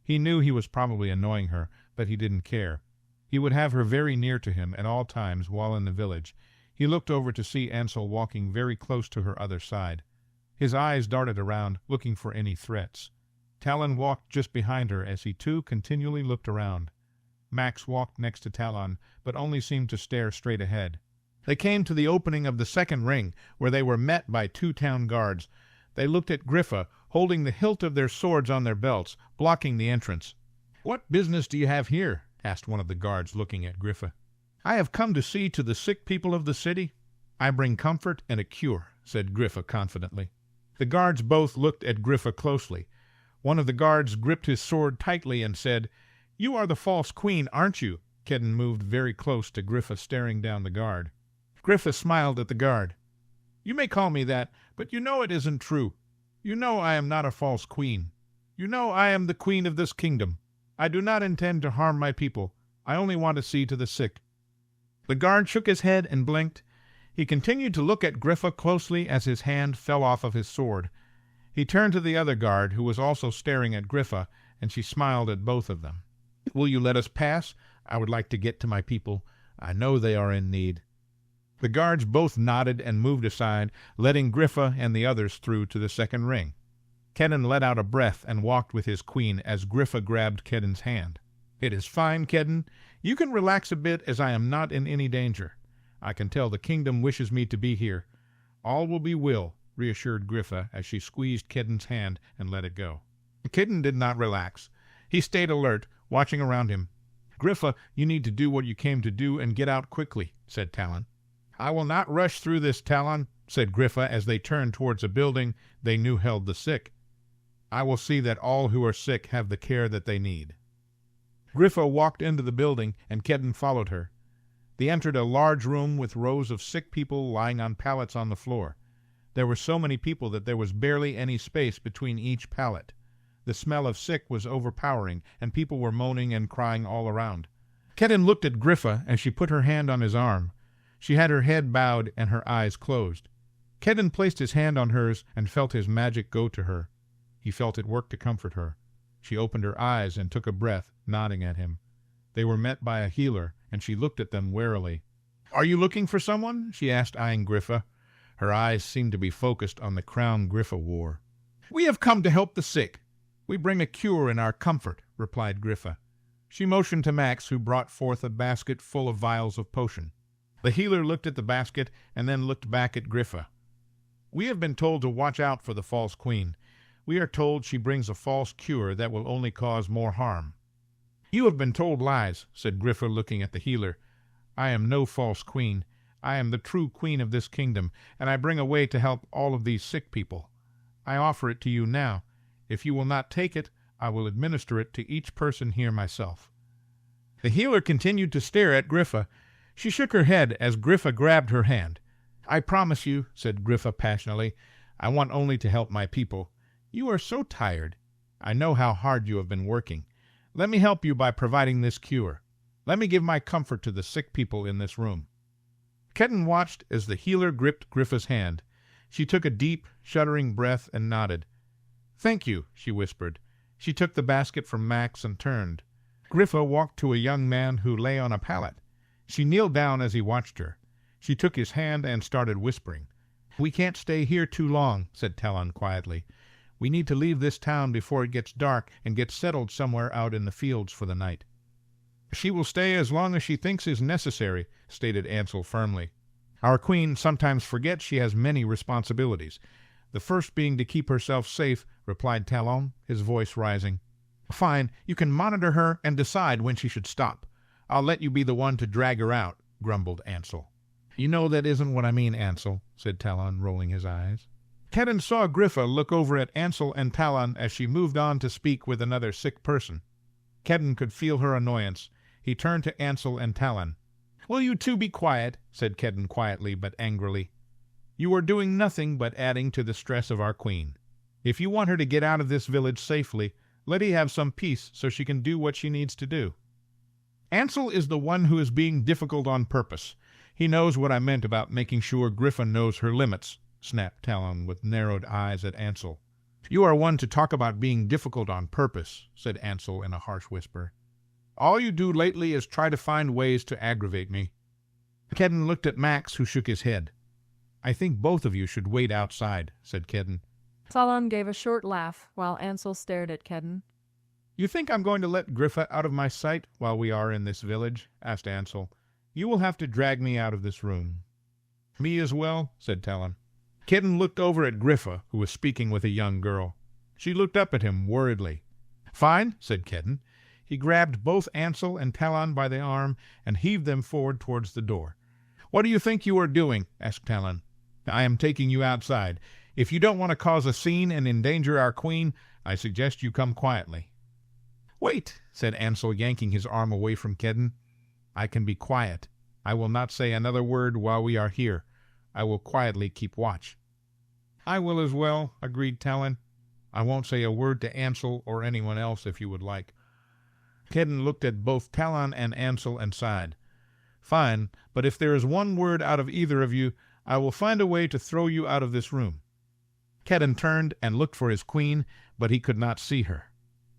He knew he was probably annoying her, but he didn't care. He would have her very near to him at all times while in the village. He looked over to see Ansel walking very close to her other side. His eyes darted around, looking for any threats. Talon walked just behind her as he too continually looked around. Max walked next to Talon, but only seemed to stare straight ahead. They came to the opening of the 2nd ring, where they were met by 2 town guards. They looked at Griffa, holding the hilt of their swords on their belts, blocking the entrance. "What business do you have here?" asked one of the guards, looking at Griffa. "I have come to see to the sick people of the city." "I bring comfort and a cure," said Griffa confidently. The guards both looked at Griffa closely. One of the guards gripped his sword tightly and said, "You are the false queen, aren't you?" Kedden moved very close to Griffa, staring down the guard. Griffa smiled at the guard. "You may call me that, but you know it isn't true. You know I am not a false queen. You know I am the queen of this kingdom. I do not intend to harm my people. I only want to see to the sick." The guard shook his head and blinked. He continued to look at Griffa closely as his hand fell off of his sword. He turned to the other guard, who was also staring at Griffa, and she smiled at both of them. "Will you let us pass? I would like to get to my people. I know they are in need." The guards both nodded and moved aside, letting Griffa and the others through to the 2nd ring. Kedden let out a breath and walked with his queen as Griffa grabbed Kedden's hand. "It is fine, Kedden. You can relax a bit, as I am not in any danger. I can tell the kingdom wishes me to be here. All will be well," reassured Griffa as she squeezed Kedden's hand and let it go. Kedden did not relax. He stayed alert, watching around him. "Griffa, you need to do what you came to do and get out quickly," said Talon. "I will not rush through this, Talon," said Griffa as they turned towards a building they knew held the sick. "I will see that all who are sick have the care that they need." Griffa walked into the building, and Kedden followed her. They entered a large room with rows of sick people lying on pallets on the floor. There were so many people that there was barely any space between each pallet. The smell of sick was overpowering, and people were moaning and crying all around. Kedden looked at Griffa as she put her hand on his arm. She had her head bowed and her eyes closed. Kedden placed his hand on hers and felt his magic go to her. He felt it work to comfort her. She opened her eyes and took a breath, nodding at him. They were met by a healer, and she looked at them warily. "Are you looking for someone?" she asked, eyeing Griffa. Her eyes seemed to be focused on the crown Griffa wore. "We have come to help the sick. We bring a cure in our comfort," replied Griffa. She motioned to Max, who brought forth a basket full of vials of potion. The healer looked at the basket and then looked back at Griffa. "We have been told to watch out for the false queen. We are told she brings a false cure that will only cause more harm." "You have been told lies," said Griffa, looking at the healer. "I am no false queen. I am the true queen of this kingdom, and I bring a way to help all of these sick people. I offer it to you now. If you will not take it, I will administer it to each person here myself." The healer continued to stare at Griffa. She shook her head as Griffa grabbed her hand. "I promise you," said Griffa passionately, "I want only to help my people. You are so tired. I know how hard you have been working. Let me help you by providing this cure. Let me give my comfort to the sick people in this room." Kedden watched as the healer gripped Griffa's hand. She took a deep, shuddering breath and nodded. "Thank you," she whispered. She took the basket from Max and turned. Griffa walked to a young man who lay on a pallet. She kneeled down as he watched her. She took his hand and started whispering. "We can't stay here too long," said Talon quietly. "We need to leave this town before it gets dark and get settled somewhere out in the fields for the night." She will stay as long as she thinks is necessary, stated Ansel firmly. Our queen sometimes forgets she has many responsibilities. The first being to keep herself safe, replied Talon, his voice rising. Fine, you can monitor her and decide when she should stop. I'll let you be the one to drag her out, grumbled Ansel. You know that isn't what I mean, Ansel, said Talon, rolling his eyes. Kedden saw Griffa look over at Ansel and Talon as she moved on to speak with another sick person. Kedden could feel her annoyance. He turned to Ansel and Talon. Will you two be quiet? Said Kedden quietly but angrily. You are doing nothing but adding to the stress of our queen. If you want her to get out of this village safely, let her have some peace so she can do what she needs to do. Ansel is the one who is being difficult on purpose. He knows what I meant about making sure Griffa knows her limits, snapped Talon with narrowed eyes at Ansel. You are one to talk about being difficult on purpose, said Ansel in a harsh whisper. All you do lately is try to find ways to aggravate me. Kedden looked at Max, who shook his head. I think both of you should wait outside, said Kedden. Talon gave a short laugh, while Ansel stared at Kedden. You think I'm going to let Griffa out of my sight while we are in this village? Asked Ansel. You will have to drag me out of this room. Me as well, said Talon. Kedden looked over at Griffa, who was speaking with a young girl. She looked up at him worriedly. Fine, said Kedden. He grabbed both Ansel and Talon by the arm and heaved them forward towards the door. What do you think you are doing? Asked Talon. I am taking you outside. If you don't want to cause a scene and endanger our queen, I suggest you come quietly. Wait, said Ansel, yanking his arm away from Kedden. I can be quiet. I will not say another word while we are here. I will quietly keep watch. I will as well, agreed Talon. I won't say a word to Ansel or anyone else if you would like. Kedden looked at both Talon and Ansel and sighed. Fine, but if there is one word out of either of you, I will find a way to throw you out of this room. Kedden turned and looked for his queen, but he could not see her.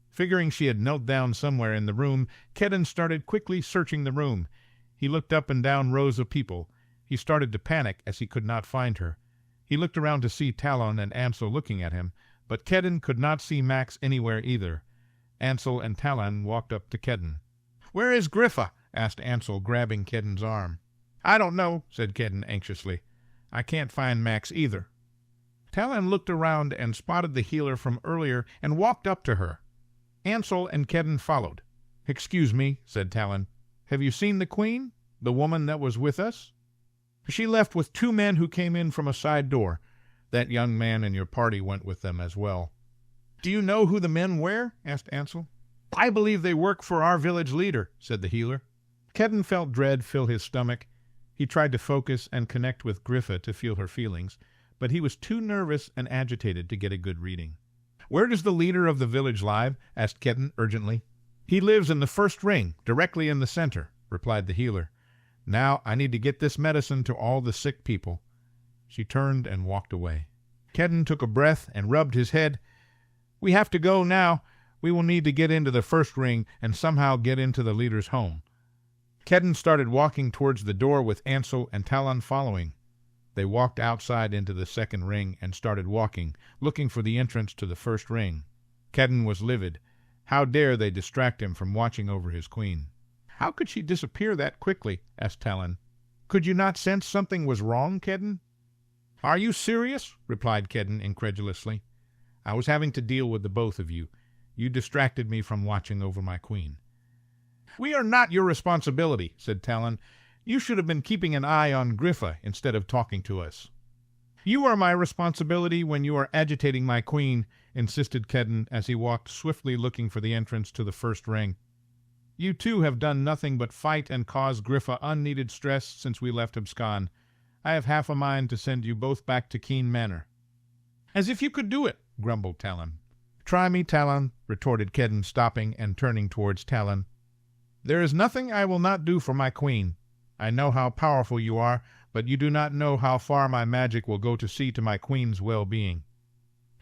Figuring she had knelt down somewhere in the room, Kedden started quickly searching the room. He looked up and down rows of people. He started to panic as he could not find her. He looked around to see Talon and Ansel looking at him, but Kedden could not see Max anywhere either. Ansel and Talon walked up to Kedden. Where is Griffa? Asked Ansel, grabbing Kedden's arm. I don't know, said Kedden anxiously. I can't find Max either. Talon looked around and spotted the healer from earlier and walked up to her. Ansel and Kedden followed. Excuse me, said Talon. Have you seen the queen? The woman that was with us? She left with 2 men who came in from a side door. That young man in your party went with them as well. Do you know who the men were? Asked Ansel. I believe they work for our village leader, said the healer. Kedden felt dread fill his stomach. He tried to focus and connect with Griffa to feel her feelings, but he was too nervous and agitated to get a good reading. Where does the leader of the village live? Asked Kedden urgently. He lives in the first ring, directly in the center, replied the healer. Now I need to get this medicine to all the sick people. She turned and walked away. Kedden took a breath and rubbed his head. We have to go now. We will need to get into the first ring and somehow get into the leader's home. Kedden started walking towards the door with Ansel and Talon following. They walked outside into the second ring and started walking, looking for the entrance to the first ring. Kedden was livid. How dare they distract him from watching over his queen? How could she disappear that quickly? Asked Talon. Could you not sense something was wrong, Kedden? Are you serious? Replied Kedden incredulously. I was having to deal with the both of you. You distracted me from watching over my queen. We are not your responsibility, said Talon. You should have been keeping an eye on Griffa instead of talking to us. You are my responsibility when you are agitating my queen, insisted Kedden as he walked swiftly looking for the entrance to the first ring. You two have done nothing but fight and cause Griffa unneeded stress since we left Abscon. I have half a mind to send you both back to Keen Manor. As if you could do it, grumbled Talon. Try me, Talon, retorted Kedden, stopping and turning towards Talon. There is nothing I will not do for my queen. I know how powerful you are, but you do not know how far my magic will go to see to my queen's well-being.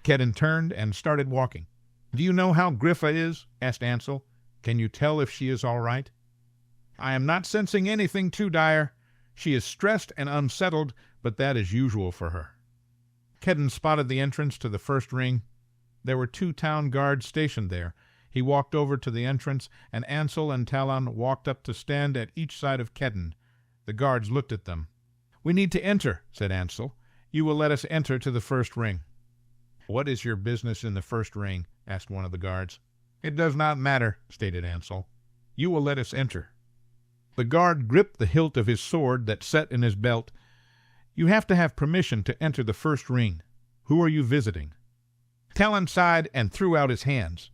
Kedden turned and started walking. Do you know how Griffa is? Asked Ansel. Can you tell if she is all right? I am not sensing anything too dire. She is stressed and unsettled, but that is usual for her. Kedden spotted the entrance to the first ring. There were 2 town guards stationed there. He He walked over to the entrance, and Ansel and Talon walked up to stand at each side of Kedden. The guards looked at them. "We need to enter," said Ansel. "You will let us enter to the first ring." "What is your business in the first ring?" asked one of the guards. "It does not matter," stated Ansel. "You will let us enter." The guard gripped the hilt of his sword that set in his belt. "You have to have permission to enter the first ring. Who are you visiting?" Talon sighed and threw out his hands.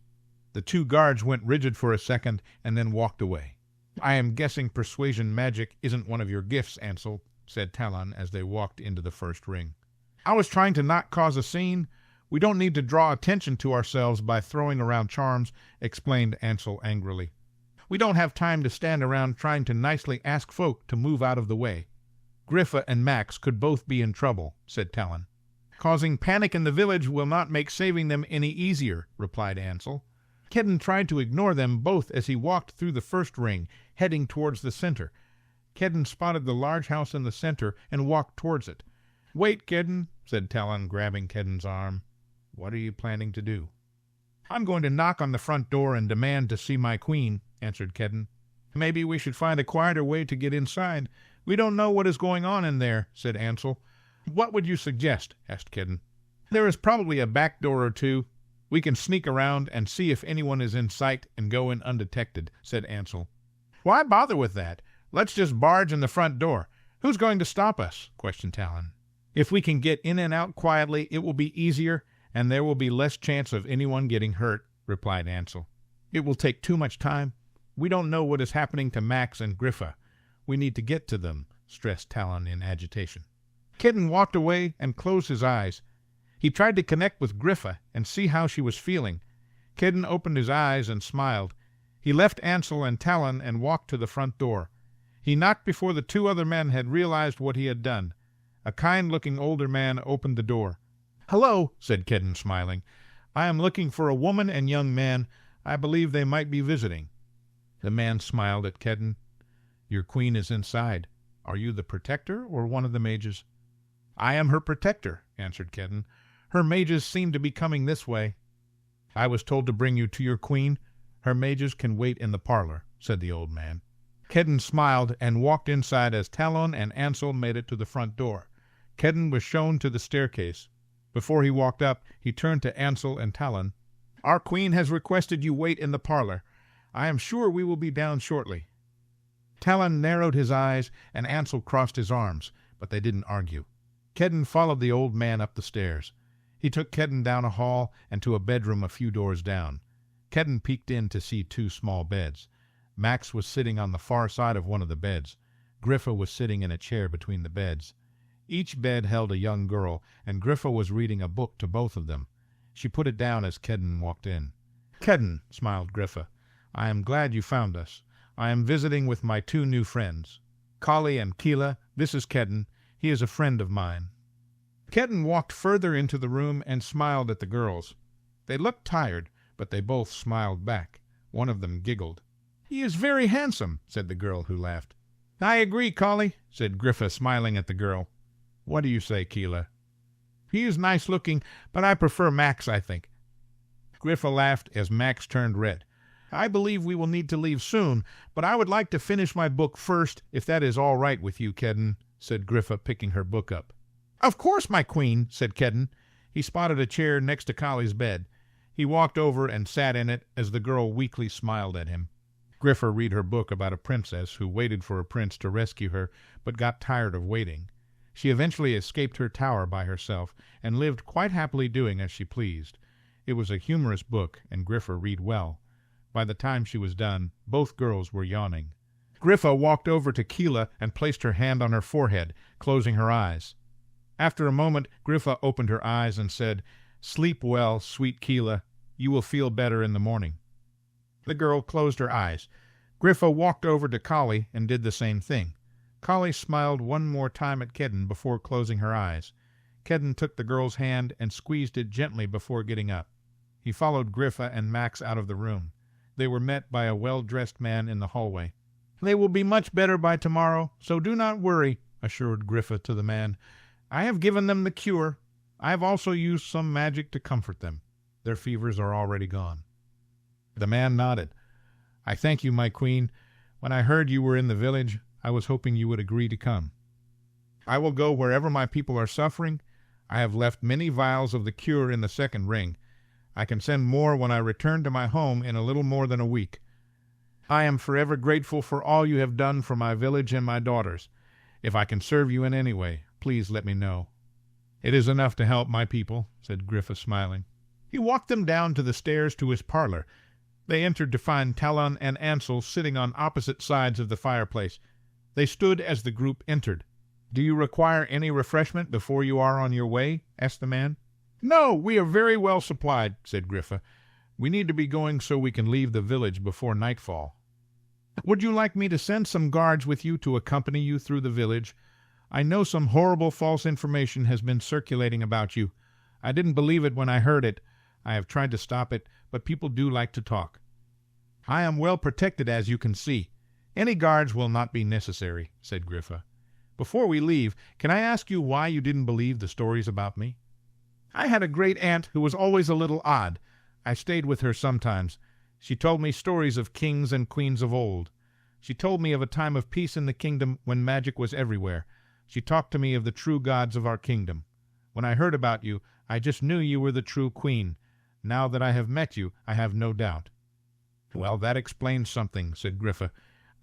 The two guards went rigid for a second and then walked away. "I am guessing persuasion magic isn't one of your gifts, Ansel," said Talon as they walked into the first ring. "I was trying to not cause a scene. We don't need to draw attention to ourselves by throwing around charms," explained Ansel angrily. "We don't have time to stand around trying to nicely ask folk to move out of the way." "Griffa and Max could both be in trouble," said Talon. "Causing panic in the village will not make saving them any easier," replied Ansel. Kedden tried to ignore them both as he walked through the first ring, heading towards the center. Kedden spotted the large house in the center and walked towards it. "Wait, Kedden," said Talon, grabbing Kedden's arm. "What are you planning to do?" "I'm going to knock on the front door and demand to see my queen," answered Kedden. "Maybe we should find a quieter way to get inside. We don't know what is going on in there," said Ansel. "What would you suggest?" asked Kedden. "There is probably a back door or two. We can sneak around and see if anyone is in sight and go in undetected," said Ansel. "Why bother with that? Let's just barge in the front door. Who's going to stop us?" questioned Talon. "If we can get in and out quietly, it will be easier, and there will be less chance of anyone getting hurt," replied Ansel. "It will take too much time. We don't know what is happening to Max and Griffa. We need to get to them," stressed Talon in agitation. Kedden walked away and closed his eyes. He tried to connect with Griffa and see how she was feeling. Kedden opened his eyes and smiled. He left Ansel and Talon and walked to the front door. He knocked before the two other men had realized what he had done. A kind-looking older man opened the door. "Hello," said Kedden, smiling. "I am looking for a woman and young man. I believe they might be visiting." The man smiled at Kedden. "Your queen is inside. Are you the protector or one of the mages?" "I am her protector," answered Kedden. "Her mages seem to be coming this way." "I was told to bring you to your queen. Her mages can wait in the parlor," said the old man. Kedden smiled and walked inside as Talon and Ansel made it to the front door. Kedden was shown to the staircase. Before he walked up, he turned to Ansel and Talon. "Our queen has requested you wait in the parlor. I am sure we will be down shortly." Talon narrowed his eyes, and Ansel crossed his arms, but they didn't argue. Kedden followed the old man up the stairs. He took Kedden down a hall and to a bedroom a few doors down. Kedden peeked in to see two small beds. Max was sitting on the far side of one of the beds. Griffa was sitting in a chair between the beds. Each bed held a young girl, and Griffa was reading a book to both of them. She put it down as Kedden walked in. "Kedden," smiled Griffa, "I am glad you found us. I am visiting with my two new friends. Kali and Keela, this is Kedden. He is a friend of mine." Kedden walked further into the room and smiled at the girls. They looked tired, but they both smiled back. One of them giggled. "He is very handsome," said the girl who laughed. "I agree, Kali," said Griffa, smiling at the girl. "What do you say, Keela?" "He is nice looking, but I prefer Max, I think." Griffa laughed as Max turned red. "I believe we will need to leave soon, but I would like to finish my book first, if that is all right with you, Kedden," said Griffa, picking her book up. "Of course, my queen," said Kedden. He spotted a chair next to Kali's bed. He walked over and sat in it as the girl weakly smiled at him. Griffa read her book about a princess who waited for a prince to rescue her, but got tired of waiting. She eventually escaped her tower by herself and lived quite happily doing as she pleased. It was a humorous book, and Griffa read well. By the time she was done, both girls were yawning. Griffa walked over to Keela and placed her hand on her forehead, closing her eyes. After a moment, Griffa opened her eyes and said, "Sleep well, sweet Keela. You will feel better in the morning." The girl closed her eyes. Griffa walked over to Kali and did the same thing. Kali smiled one more time at Kedden before closing her eyes. Kedden took the girl's hand and squeezed it gently before getting up. He followed Griffa and Max out of the room. They were met by a well-dressed man in the hallway. "They will be much better by tomorrow, so do not worry," assured Griffa to the man. "I have given them the cure. I have also used some magic to comfort them. Their fevers are already gone." The man nodded. "I thank you, my queen. When I heard you were in the village, I was hoping you would agree to come. I will go wherever my people are suffering. I have left many vials of the cure in the second ring. I can send more when I return to my home in a little more than a week. I am forever grateful for all you have done for my village and my daughters. If I can serve you in any way, please let me know." "It is enough to help my people," said Griffa, smiling. He walked them down to the stairs to his parlor. They entered to find Talon and Ansel sitting on opposite sides of the fireplace. They stood as the group entered. "Do you require any refreshment before you are on your way?" asked the man. "No, we are very well supplied," said Griffa. "We need to be going so we can leave the village before nightfall." "Would you like me to send some guards with you to accompany you through the village? I know some horrible false information has been circulating about you. I didn't believe it when I heard it. I have tried to stop it, but people do like to talk." "I am well protected, as you can see. Any guards will not be necessary," said Griffa. "Before we leave, can I ask you why you didn't believe the stories about me?" "I had a great-aunt who was always a little odd. I stayed with her sometimes. She told me stories of kings and queens of old. She told me of a time of peace in the kingdom when magic was everywhere. She talked to me of the true gods of our kingdom. When I heard about you, I just knew you were the true queen. Now that I have met you, I have no doubt." "Well, that explains something," said Griffa.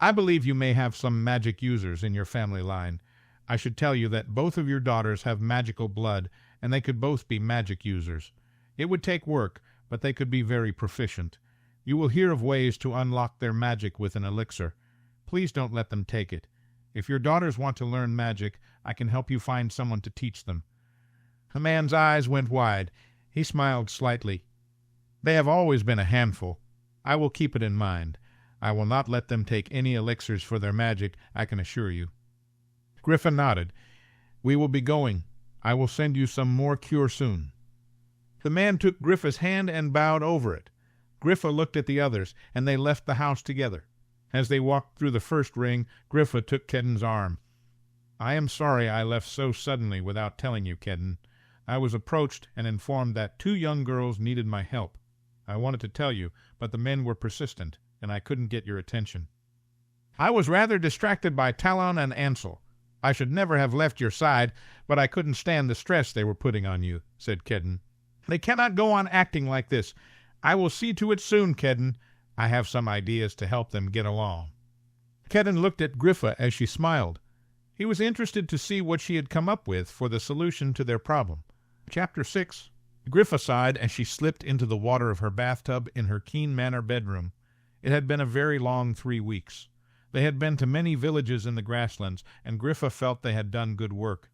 "I believe you may have some magic users in your family line. I should tell you that both of your daughters have magical blood, and they could both be magic users. It would take work, but they could be very proficient. You will hear of ways to unlock their magic with an elixir. Please don't let them take it. If your daughters want to learn magic, I can help you find someone to teach them." The man's eyes went wide. He smiled slightly. "They have always been a handful. I will keep it in mind. I will not let them take any elixirs for their magic, I can assure you." Griffa nodded. "We will be going. I will send you some more cure soon." The man took Griffa's hand and bowed over it. Griffa looked at the others, and they left the house together. As they walked through the first ring, Griffa took Kedden's arm. "I am sorry I left so suddenly without telling you, Kedden. I was approached and informed that 2 young girls needed my help. I wanted to tell you, but the men were persistent, and I couldn't get your attention. I was rather distracted by Talon and Ansel. I should never have left your side, but I couldn't stand the stress they were putting on you," said Kedden. "They cannot go on acting like this. I will see to it soon, Kedden. I have some ideas to help them get along." Kedden looked at Griffa as she smiled. He was interested to see what she had come up with for the solution to their problem. Chapter 6. Griffa sighed as she slipped into the water of her bathtub in her Keen Manor bedroom. It had been a very long 3 weeks. They had been to many villages in the grasslands, and Griffa felt they had done good work.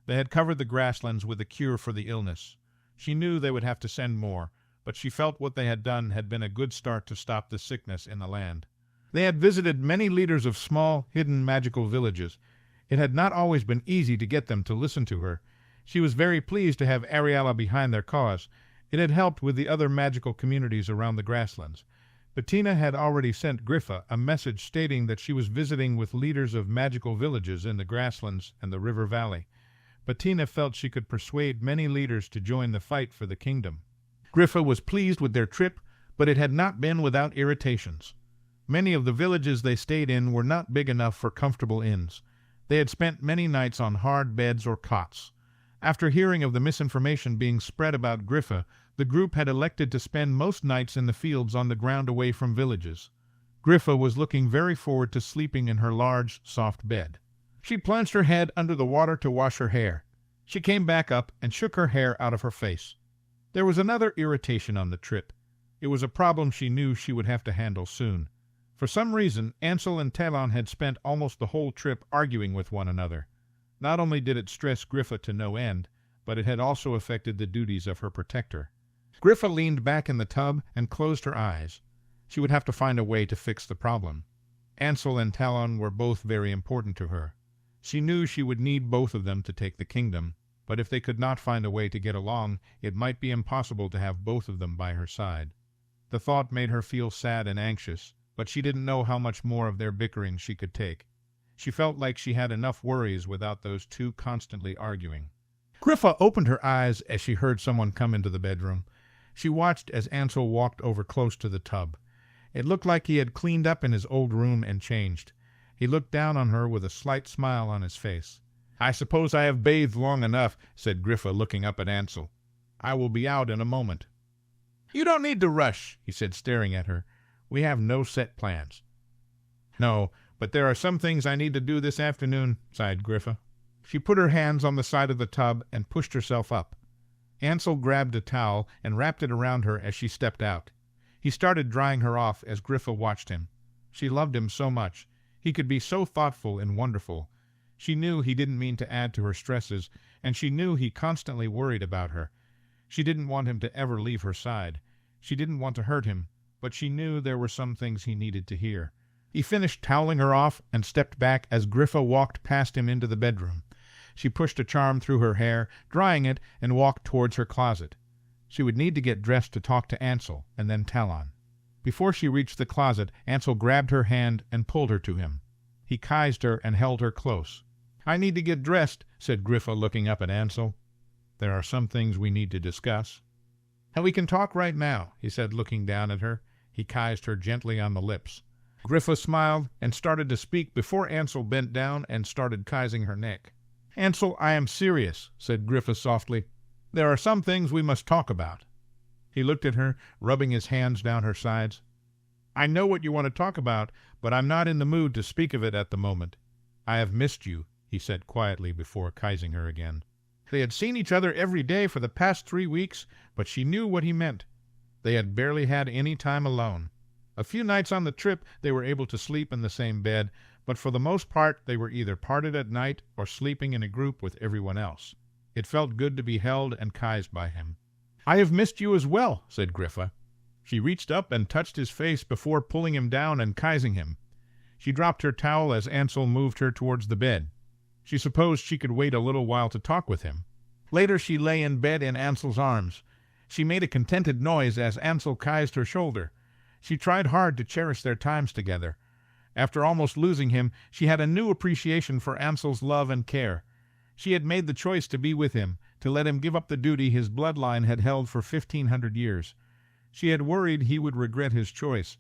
They had covered the grasslands with a cure for the illness. She knew they would have to send more, but she felt what they had done had been a good start to stop the sickness in the land. They had visited many leaders of small, hidden magical villages. It had not always been easy to get them to listen to her. She was very pleased to have Ariella behind their cause. It had helped with the other magical communities around the grasslands. Bettina had already sent Griffa a message stating that she was visiting with leaders of magical villages in the grasslands and the river valley. Bettina felt she could persuade many leaders to join the fight for the kingdom. Griffa was pleased with their trip, but it had not been without irritations. Many of the villages they stayed in were not big enough for comfortable inns. They had spent many nights on hard beds or cots. After hearing of the misinformation being spread about Griffa, the group had elected to spend most nights in the fields on the ground away from villages. Griffa was looking very forward to sleeping in her large, soft bed. She plunged her head under the water to wash her hair. She came back up and shook her hair out of her face. There was another irritation on the trip. It was a problem she knew she would have to handle soon. For some reason, Ansel and Talon had spent almost the whole trip arguing with one another. Not only did it stress Griffa to no end, but it had also affected the duties of her protector. Griffa leaned back in the tub and closed her eyes. She would have to find a way to fix the problem. Ansel and Talon were both very important to her. She knew she would need both of them to take the kingdom, but if they could not find a way to get along, it might be impossible to have both of them by her side. The thought made her feel sad and anxious, but she didn't know how much more of their bickering she could take. She felt like she had enough worries without those two constantly arguing. Griffa opened her eyes as she heard someone come into the bedroom. She watched as Ansel walked over close to the tub. It looked like he had cleaned up in his old room and changed. He looked down on her with a slight smile on his face. "I suppose I have bathed long enough," said Griffa, looking up at Ansel. "I will be out in a moment." "You don't need to rush," he said, staring at her. "We have no set plans." "No, but there are some things I need to do this afternoon," sighed Griffa. She put her hands on the side of the tub and pushed herself up. Ansel grabbed a towel and wrapped it around her as she stepped out. He started drying her off as Griffa watched him. She loved him so much. He could be so thoughtful and wonderful. She knew he didn't mean to add to her stresses, and she knew he constantly worried about her. She didn't want him to ever leave her side. She didn't want to hurt him, but she knew there were some things he needed to hear. He finished toweling her off and stepped back as Griffa walked past him into the bedroom. She pushed a charm through her hair, drying it, and walked towards her closet. She would need to get dressed to talk to Ansel, and then Talon. Before she reached the closet, Ansel grabbed her hand and pulled her to him. He kissed her and held her close. "I need to get dressed," said Griffa, looking up at Ansel. "There are some things we need to discuss." "And we can talk right now," he said, looking down at her. He kissed her gently on the lips. Griffa smiled and started to speak before Ansel bent down and started kissing her neck. "Ansel, I am serious," said Griffa softly. "There are some things we must talk about." He looked at her, rubbing his hands down her sides. "I know what you want to talk about, but I'm not in the mood to speak of it at the moment. I have missed you," he said quietly before kissing her again. They had seen each other every day for the past 3 weeks, but she knew what he meant. They had barely had any time alone. A few nights on the trip they were able to sleep in the same bed, but for the most part they were either parted at night or sleeping in a group with everyone else. It felt good to be held and kissed by him. "I have missed you as well," said Griffa. She reached up and touched his face before pulling him down and kissing him. She dropped her towel as Ansel moved her towards the bed. She supposed she could wait a little while to talk with him. Later she lay in bed in Ansel's arms. She made a contented noise as Ansel kissed her shoulder. She tried hard to cherish their times together. After almost losing him, she had a new appreciation for Ansel's love and care. She had made the choice to be with him, to let him give up the duty his bloodline had held for 1,500 years. She had worried he would regret his choice.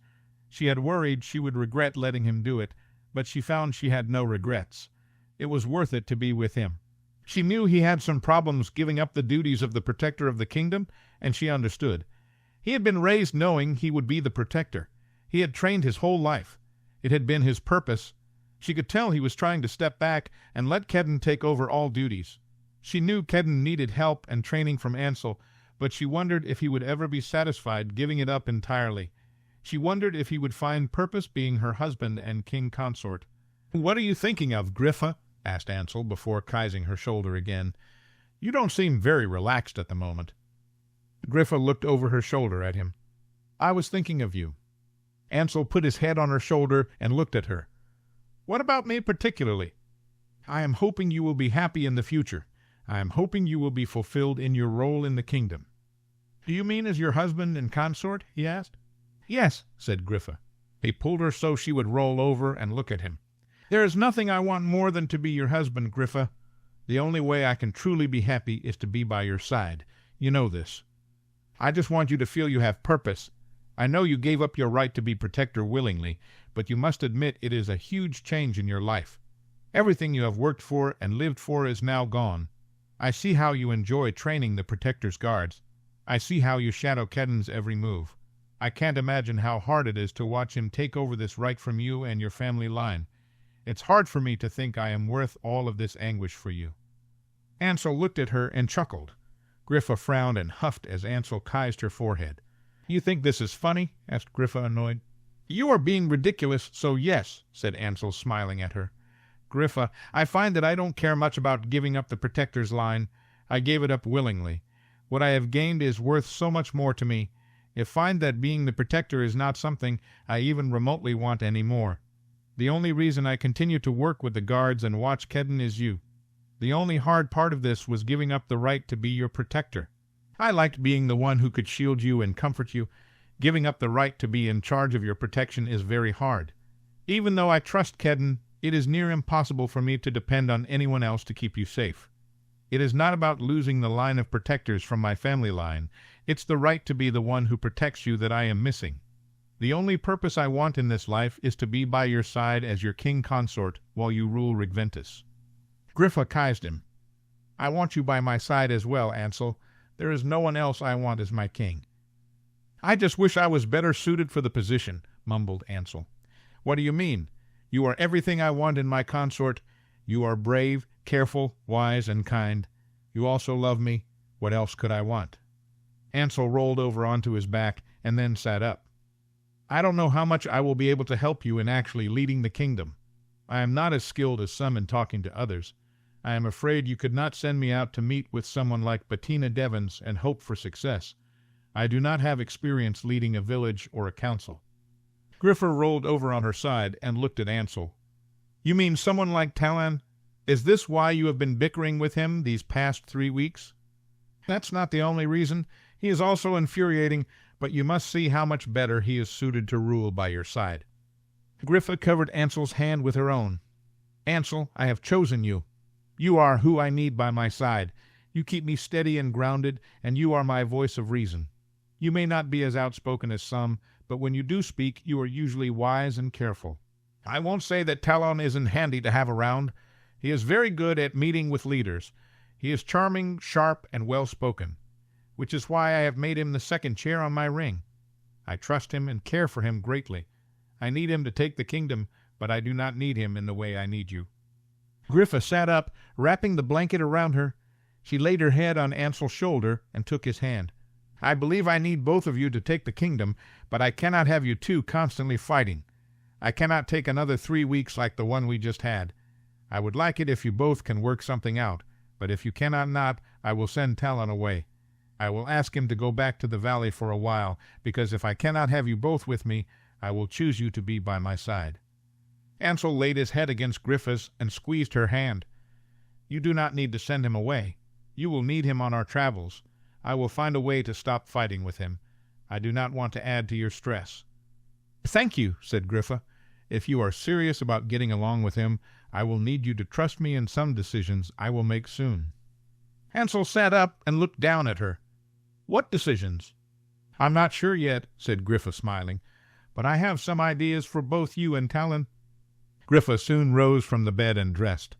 She had worried she would regret letting him do it, but she found she had no regrets. It was worth it to be with him. She knew he had some problems giving up the duties of the protector of the kingdom, and she understood. He had been raised knowing he would be the protector. He had trained his whole life. It had been his purpose. She could tell he was trying to step back and let Kedden take over all duties. She knew Kedden needed help and training from Ansel, but she wondered if he would ever be satisfied giving it up entirely. She wondered if he would find purpose being her husband and king consort. "What are you thinking of, Griffa?" asked Ansel before kissing her shoulder again. "You don't seem very relaxed at the moment." Griffa looked over her shoulder at him. "I was thinking of you." Ansel put his head on her shoulder and looked at her. "What about me particularly?" "I am hoping you will be happy in the future. I am hoping you will be fulfilled in your role in the kingdom." "Do you mean as your husband and consort?" he asked. "Yes," said Griffa. He pulled her so she would roll over and look at him. "There is nothing I want more than to be your husband, Griffa. The only way I can truly be happy is to be by your side. You know this. I just want you to feel you have purpose. I know you gave up your right to be protector willingly, but you must admit it is a huge change in your life. Everything you have worked for and lived for is now gone. I see how you enjoy training the protector's guards. I see how you shadow Kedden's every move. I can't imagine how hard it is to watch him take over this right from you and your family line. It's hard for me to think I am worth all of this anguish for you." Ansel looked at her and chuckled. Griffa frowned and huffed as Ansel kissed her forehead. "You think this is funny?" asked Griffa, annoyed. "You are being ridiculous, so yes," said Ansel, smiling at her. "Griffa, I find that I don't care much about giving up the protector's line. I gave it up willingly. What I have gained is worth so much more to me. I find that being the protector is not something I even remotely want any more. The only reason I continue to work with the guards and watch Kedden is you. The only hard part of this was giving up the right to be your protector. I liked being the one who could shield you and comfort you. Giving up the right to be in charge of your protection is very hard. Even though I trust Kedden, it is near impossible for me to depend on anyone else to keep you safe. It is not about losing the line of protectors from my family line. It's the right to be the one who protects you that I am missing. The only purpose I want in this life is to be by your side as your king consort while you rule Regventus." Griffa kissed him. "I want you by my side as well, Ansel. There is no one else I want as my king." "I just wish I was better suited for the position," mumbled Ansel. "What do you mean? You are everything I want in my consort. You are brave, careful, wise, and kind. You also love me. What else could I want?" Ansel rolled over onto his back and then sat up. "I don't know how much I will be able to help you in actually leading the kingdom. I am not as skilled as some in talking to others. I am afraid you could not send me out to meet with someone like Bettina Devons and hope for success. I do not have experience leading a village or a council." Griffa rolled over on her side and looked at Ansel. "You mean someone like Talon? Is this why you have been bickering with him these past 3 weeks?" "That's not the only reason. He is also infuriating, but you must see how much better he is suited to rule by your side." Griffa covered Ansel's hand with her own. "Ansel, I have chosen you. You are who I need by my side. You keep me steady and grounded, and you are my voice of reason. You may not be as outspoken as some, but when you do speak, you are usually wise and careful. I won't say that Talon isn't handy to have around. He is very good at meeting with leaders. He is charming, sharp, and well-spoken, which is why I have made him the second chair on my ring. I trust him and care for him greatly. I need him to take the kingdom, but I do not need him in the way I need you." Griffa sat up, wrapping the blanket around her. She laid her head on Ansel's shoulder and took his hand. "I believe I need both of you to take the kingdom, but I cannot have you two constantly fighting. I cannot take another 3 weeks like the one we just had. I would like it if you both can work something out, but if you cannot not, I will send Talon away. I will ask him to go back to the valley for a while, because if I cannot have you both with me, I will choose you to be by my side." Ansel laid his head against Griffa's and squeezed her hand. "You do not need to send him away. You will need him on our travels. I will find a way to stop fighting with him. I do not want to add to your stress." "Thank you," said Griffa. "If you are serious about getting along with him, I will need you to trust me in some decisions I will make soon." Ansel sat up and looked down at her. "What decisions?" "I'm not sure yet," said Griffa, smiling, "but I have some ideas for both you and Talon." Griffa soon rose from the bed and dressed.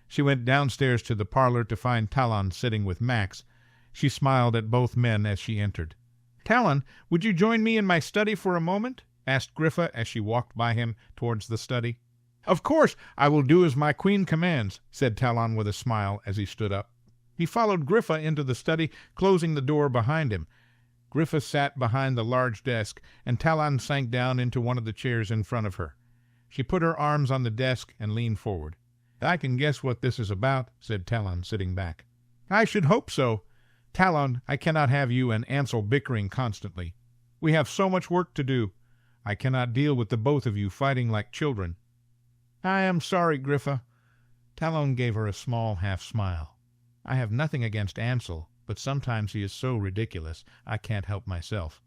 She went downstairs to the parlor to find Talon sitting with Max. She smiled at both men as she entered. "Talon, would you join me in my study for a moment?" asked Griffa as she walked by him towards the study. "Of course, I will do as my queen commands," said Talon with a smile as he stood up. He followed Griffa into the study, closing the door behind him. Griffa sat behind the large desk, and Talon sank down into one of the chairs in front of her. She put her arms on the desk and leaned forward. "I can guess what this is about," said Talon, sitting back. "I should hope so. Talon, I cannot have you and Ansel bickering constantly. We have so much work to do. I cannot deal with the both of you fighting like children." "I am sorry, Griffa." Talon gave her a small half-smile. "I have nothing against Ansel, but sometimes he is so ridiculous I can't help myself."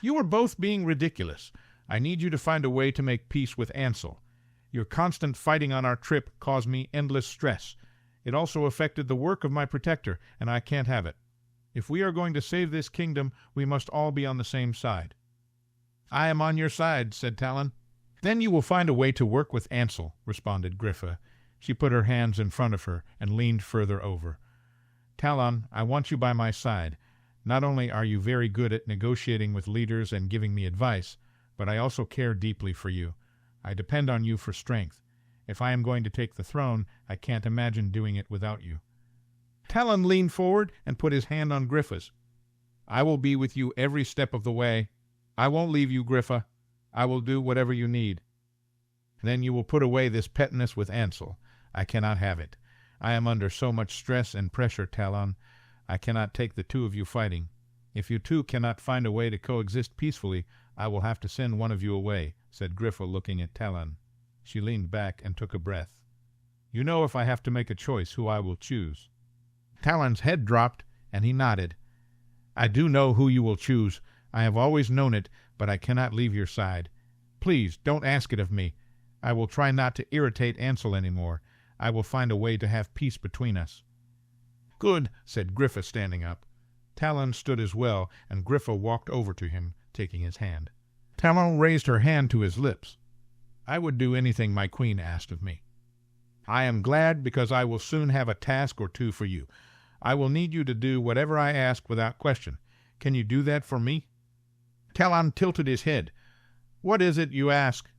"You are both being ridiculous. I need you to find a way to make peace with Ansel. Your constant fighting on our trip caused me endless stress. It also affected the work of my protector, and I can't have it. If we are going to save this kingdom, we must all be on the same side." "I am on your side," said Talon. "Then you will find a way to work with Ansel," responded Griffa. She put her hands in front of her and leaned further over. "Talon, I want you by my side. Not only are you very good at negotiating with leaders and giving me advice, but I also care deeply for you. I depend on you for strength. If I am going to take the throne, I can't imagine doing it without you." Talon leaned forward and put his hand on Griffa's. "I will be with you every step of the way. I won't leave you, Griffa. I will do whatever you need." "Then you will put away this pettiness with Ansel. I cannot have it. I am under so much stress and pressure, Talon. I cannot take the two of you fighting. If you two cannot find a way to coexist peacefully, I will have to send one of you away," said Griffa, looking at Talon. She leaned back and took a breath. "You know if I have to make a choice who I will choose." Talon's head dropped, and he nodded. "I do know who you will choose. I have always known it, but I cannot leave your side. Please, don't ask it of me. I will try not to irritate Ansel any more. I will find a way to have peace between us." "Good," said Griffa, standing up. Talon stood as well, and Griffa walked over to him, taking his hand. Talon raised her hand to his lips. "I would do anything my queen asked of me. I am glad because I will soon have a task or two for you. I will need you to do whatever I ask without question. Can you do that for me?" Talon tilted his head. "What is it you ask?"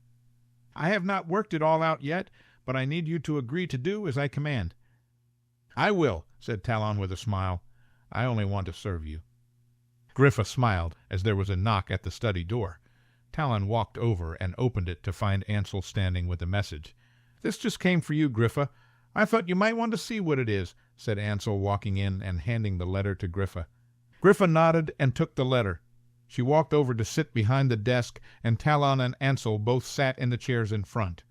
"I have not worked it all out yet, but I need you to agree to do as I command." "I will," said Talon with a smile. "I only want to serve you." Griffa smiled as there was a knock at the study door. Talon walked over and opened it to find Ansel standing with a message. "This just came for you, Griffa. I thought you might want to see what it is," said Ansel, walking in and handing the letter to Griffa. Griffa nodded and took the letter. She walked over to sit behind the desk, and Talon and Ansel both sat in the chairs in front.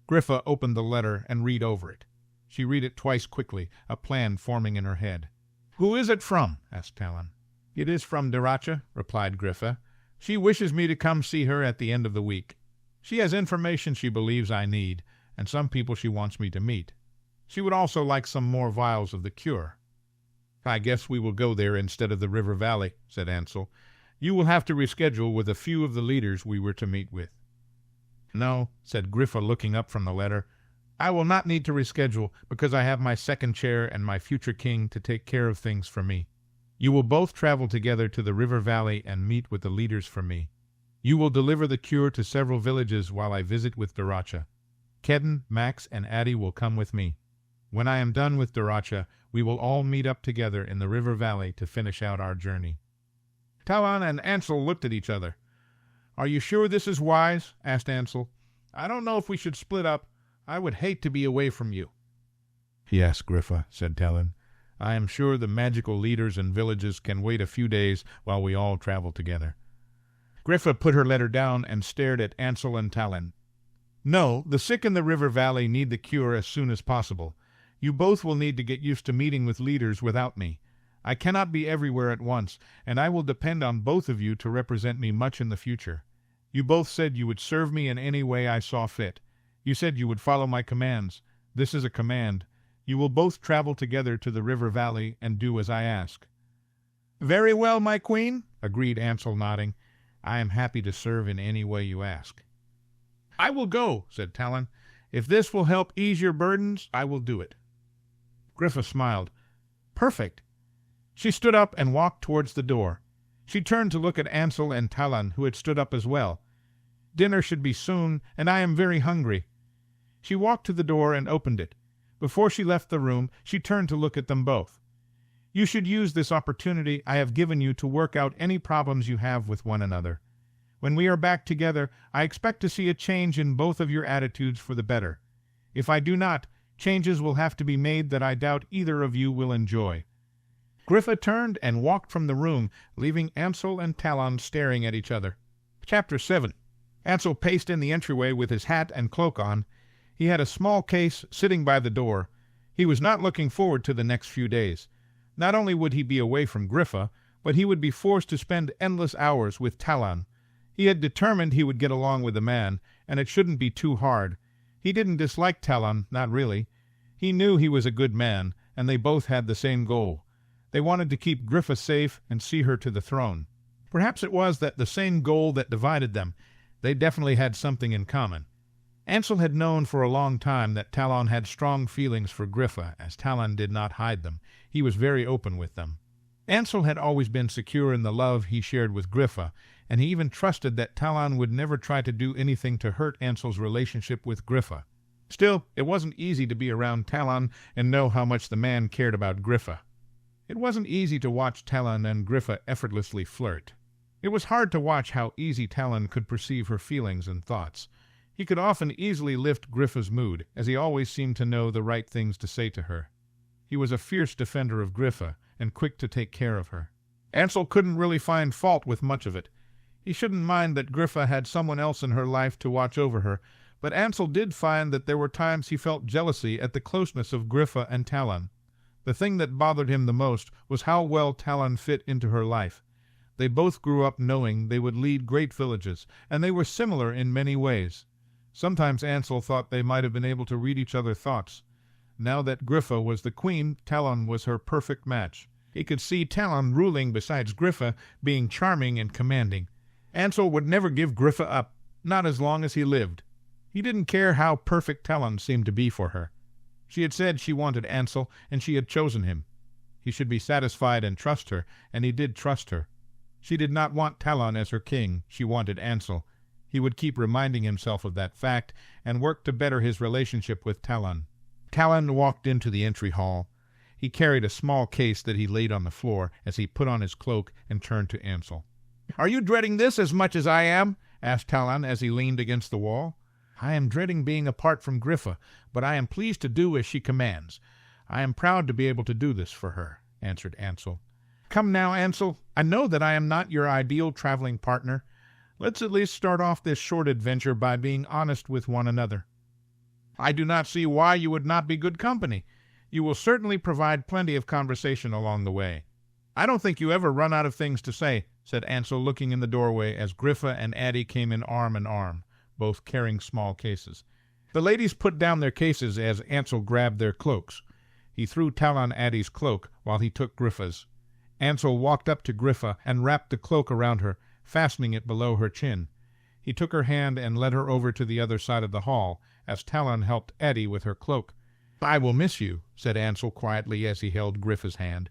Griffa opened the letter and read over it. She read it twice quickly, a plan forming in her head. "Who is it from?" asked Talon. "It is from Diracha," replied Griffa. "She wishes me to come see her at the end of the week. She has information she believes I need, and some people she wants me to meet. She would also like some more vials of the cure." "I guess we will go there instead of the river valley," said Ansel. "You will have to reschedule with a few of the leaders we were to meet with." "No," said Griffa, looking up from the letter. "I will not need to reschedule, because I have my second chair and my future king to take care of things for me. You will both travel together to the river valley and meet with the leaders for me. You will deliver the cure to several villages while I visit with Diracha. Kedden, Max, and Addie will come with me. When I am done with Diracha, we will all meet up together in the river valley to finish out our journey." Talon and Ansel looked at each other. "Are you sure this is wise?" asked Ansel. "I don't know if we should split up. I would hate to be away from you." "Yes, Griffa," said Talon. "I am sure the magical leaders and villages can wait a few days while we all travel together." Griffa put her letter down and stared at Ansel and Talon. "No, the sick in the river valley need the cure as soon as possible. You both will need to get used to meeting with leaders without me. I cannot be everywhere at once, and I will depend on both of you to represent me much in the future. You both said you would serve me in any way I saw fit. You said you would follow my commands. This is a command. You will both travel together to the river valley and do as I ask." "Very well, my queen," agreed Ansel, nodding. "I am happy to serve in any way you ask." "I will go," said Talon. "If this will help ease your burdens, I will do it." Griffa smiled. "Perfect." She stood up and walked towards the door. She turned to look at Ansel and Talon, who had stood up as well. "Dinner should be soon, and I am very hungry." She walked to the door and opened it. Before she left the room, she turned to look at them both. "You should use this opportunity I have given you to work out any problems you have with one another. When we are back together, I expect to see a change in both of your attitudes for the better. If I do not, changes will have to be made that I doubt either of you will enjoy." Griffa turned and walked from the room, leaving Ansel and Talon staring at each other. Chapter 7. Ansel paced in the entryway with his hat and cloak on. He had a small case sitting by the door. He was not looking forward to the next few days. Not only would he be away from Griffa, but he would be forced to spend endless hours with Talon. He had determined he would get along with the man, and it shouldn't be too hard. He didn't dislike Talon, not really. He knew he was a good man, and they both had the same goal. They wanted to keep Griffa safe and see her to the throne. Perhaps it was the same goal that divided them. They definitely had something in common. Ansel had known for a long time that Talon had strong feelings for Griffa, as Talon did not hide them. He was very open with them. Ansel had always been secure in the love he shared with Griffa, and he even trusted that Talon would never try to do anything to hurt Ansel's relationship with Griffa. Still, it wasn't easy to be around Talon and know how much the man cared about Griffa. It wasn't easy to watch Talon and Griffa effortlessly flirt. It was hard to watch how easy Talon could perceive her feelings and thoughts. He could often easily lift Griffa's mood, as he always seemed to know the right things to say to her. He was a fierce defender of Griffa, and quick to take care of her. Ansel couldn't really find fault with much of it. He shouldn't mind that Griffa had someone else in her life to watch over her, but Ansel did find that there were times he felt jealousy at the closeness of Griffa and Talon. The thing that bothered him the most was how well Talon fit into her life. They both grew up knowing they would lead great villages, and they were similar in many ways. Sometimes Ansel thought they might have been able to read each other's thoughts. Now that Griffa was the queen, Talon was her perfect match. He could see Talon ruling besides Griffa, being charming and commanding. Ansel would never give Griffa up, not as long as he lived. He didn't care how perfect Talon seemed to be for her. She had said she wanted Ansel, and she had chosen him. He should be satisfied and trust her, and he did trust her. She did not want Talon as her king, she wanted Ansel. He would keep reminding himself of that fact, and work to better his relationship with Talon. Talon walked into the entry hall. He carried a small case that he laid on the floor as he put on his cloak and turned to Ansel. "Are you dreading this as much as I am?" asked Talon as he leaned against the wall. "I am dreading being apart from Griffa, but I am pleased to do as she commands. I am proud to be able to do this for her," answered Ansel. "Come now, Ansel, I know that I am not your ideal traveling partner. Let's at least start off this short adventure by being honest with one another." "I do not see why you would not be good company. You will certainly provide plenty of conversation along the way." "I don't think you ever run out of things to say," said Ansel, looking in the doorway as Griffa and Addie came in arm, both carrying small cases. The ladies put down their cases as Ansel grabbed their cloaks. He threw Talon Addie's cloak while he took Griffa's. Ansel walked up to Griffa and wrapped the cloak around her, fastening it below her chin. He took her hand and led her over to the other side of the hall, as Talon helped Addie with her cloak. "I will miss you," said Ansel quietly as he held Griffa's hand.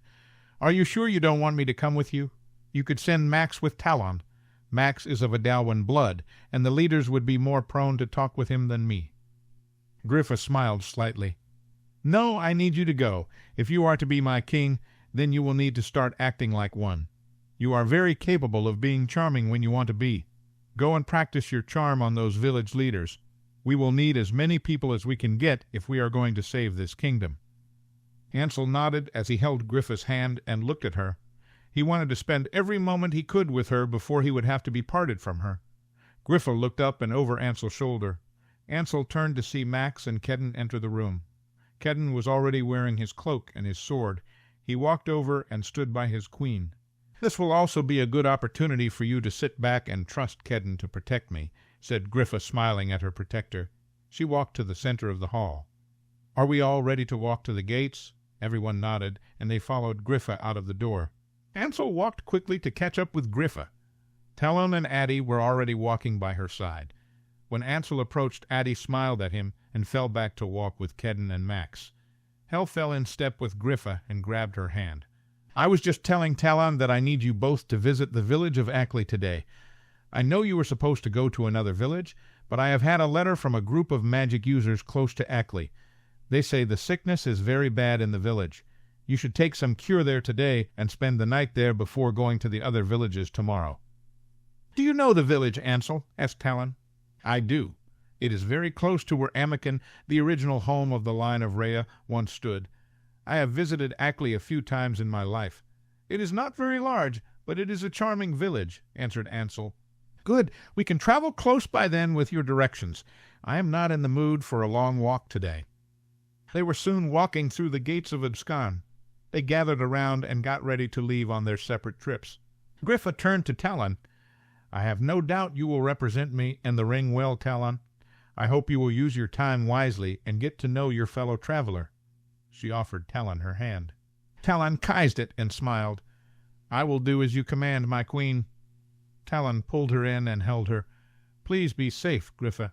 "Are you sure you don't want me to come with you? You could send Max with Talon. Max is of Adalwin blood, and the leaders would be more prone to talk with him than me." Griffa smiled slightly. "No, I need you to go. If you are to be my king, then you will need to start acting like one. You are very capable of being charming when you want to be. Go and practice your charm on those village leaders. We will need as many people as we can get if we are going to save this kingdom." Ansel nodded as he held Griffa's hand and looked at her. He wanted to spend every moment he could with her before he would have to be parted from her. Griffa looked up and over Ansel's shoulder. Ansel turned to see Max and Kedden enter the room. Kedden was already wearing his cloak and his sword. He walked over and stood by his queen. "This will also be a good opportunity for you to sit back and trust Kedden to protect me," said Griffa, smiling at her protector. She walked to the center of the hall. "Are we all ready to walk to the gates?" Everyone nodded, and they followed Griffa out of the door. Ansel walked quickly to catch up with Griffa. Talon and Addie were already walking by her side. When Ansel approached, Addie smiled at him and fell back to walk with Kedden and Max. Hel fell in step with Griffa and grabbed her hand. "I was just telling Talon that I need you both to visit the village of Ackley today. I know you were supposed to go to another village, but I have had a letter from a group of magic users close to Ackley. They say the sickness is very bad in the village. You should take some cure there today and spend the night there before going to the other villages tomorrow." "Do you know the village, Ansel?" asked Talon. "I do. It is very close to where Amican, the original home of the line of Rhea, once stood. I have visited Ackley a few times in my life. It is not very large, but it is a charming village," answered Ansel. "Good. We can travel close by then with your directions. I am not in the mood for a long walk today." They were soon walking through the gates of Abscon. They gathered around and got ready to leave on their separate trips. Griffa turned to Talon. "I have no doubt you will represent me and the ring well, Talon. I hope you will use your time wisely and get to know your fellow traveler." She offered Talon her hand. Talon kissed it and smiled. "I will do as you command, my queen." Talon pulled her in and held her. "Please be safe, Griffa."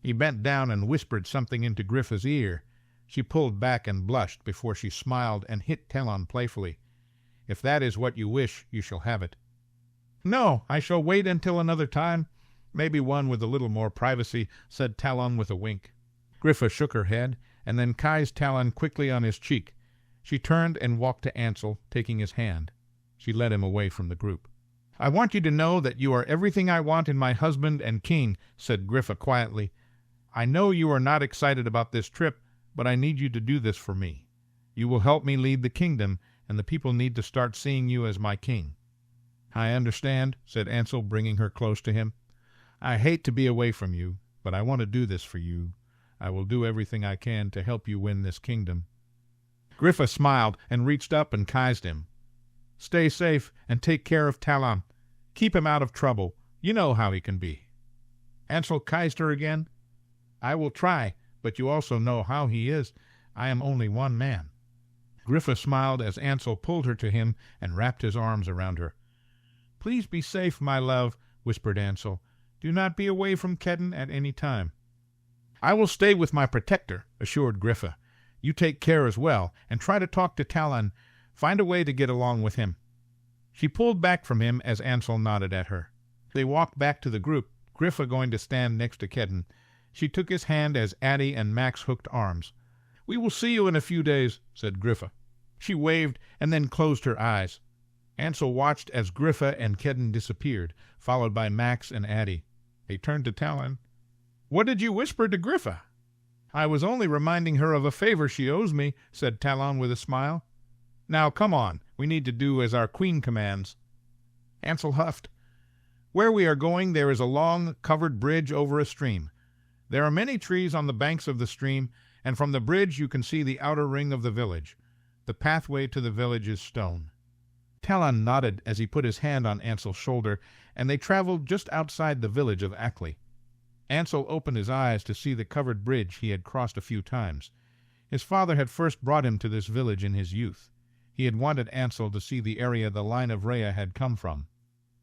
He bent down and whispered something into Griffa's ear. She pulled back and blushed before she smiled and hit Talon playfully. "If that is what you wish, you shall have it." "No, I shall wait until another time. Maybe one with a little more privacy," said Talon with a wink. Griffa shook her head, and then kissed Talon quickly on his cheek. She turned and walked to Ansel, taking his hand. She led him away from the group. "I want you to know that you are everything I want in my husband and king," said Griffa quietly. "I know you are not excited about this trip, but I need you to do this for me. You will help me lead the kingdom, and the people need to start seeing you as my king." "I understand," said Ansel, bringing her close to him. "I hate to be away from you, but I want to do this for you. I will do everything I can to help you win this kingdom." Griffa smiled and reached up and kissed him. "Stay safe and take care of Talon. Keep him out of trouble. You know how he can be." Ansel kissed her again. "I will try, but you also know how he is. I am only one man." Griffa smiled as Ansel pulled her to him and wrapped his arms around her. "Please be safe, my love. whispered Ansel. "Do not be away from Kedden at any time." "I will stay with my protector," assured Griffa. "You take care as well, and try to talk to Talon. Find a way to get along with him." She pulled back from him as Ansel nodded at her. They walked back to the group, Griffa going to stand next to Kedden. She took his hand as Addie and Max hooked arms. "We will see you in a few days," said Griffa. She waved and then closed her eyes. Ansel watched as Griffa and Kedden disappeared, followed by Max and Addie. They turned to Talon. "What did you whisper to Griffa?" "I was only reminding her of a favor she owes me," said Talon with a smile. "Now come on, we need to do as our queen commands." Ansel huffed. "Where we are going there is a long, covered bridge over a stream. There are many trees on the banks of the stream, and from the bridge you can see the outer ring of the village. The pathway to the village is stone." Talon nodded as he put his hand on Ansel's shoulder, and they traveled just outside the village of Ackley. Ansel opened his eyes to see the covered bridge he had crossed a few times. His father had first brought him to this village in his youth. He had wanted Ansel to see the area the line of Rhea had come from.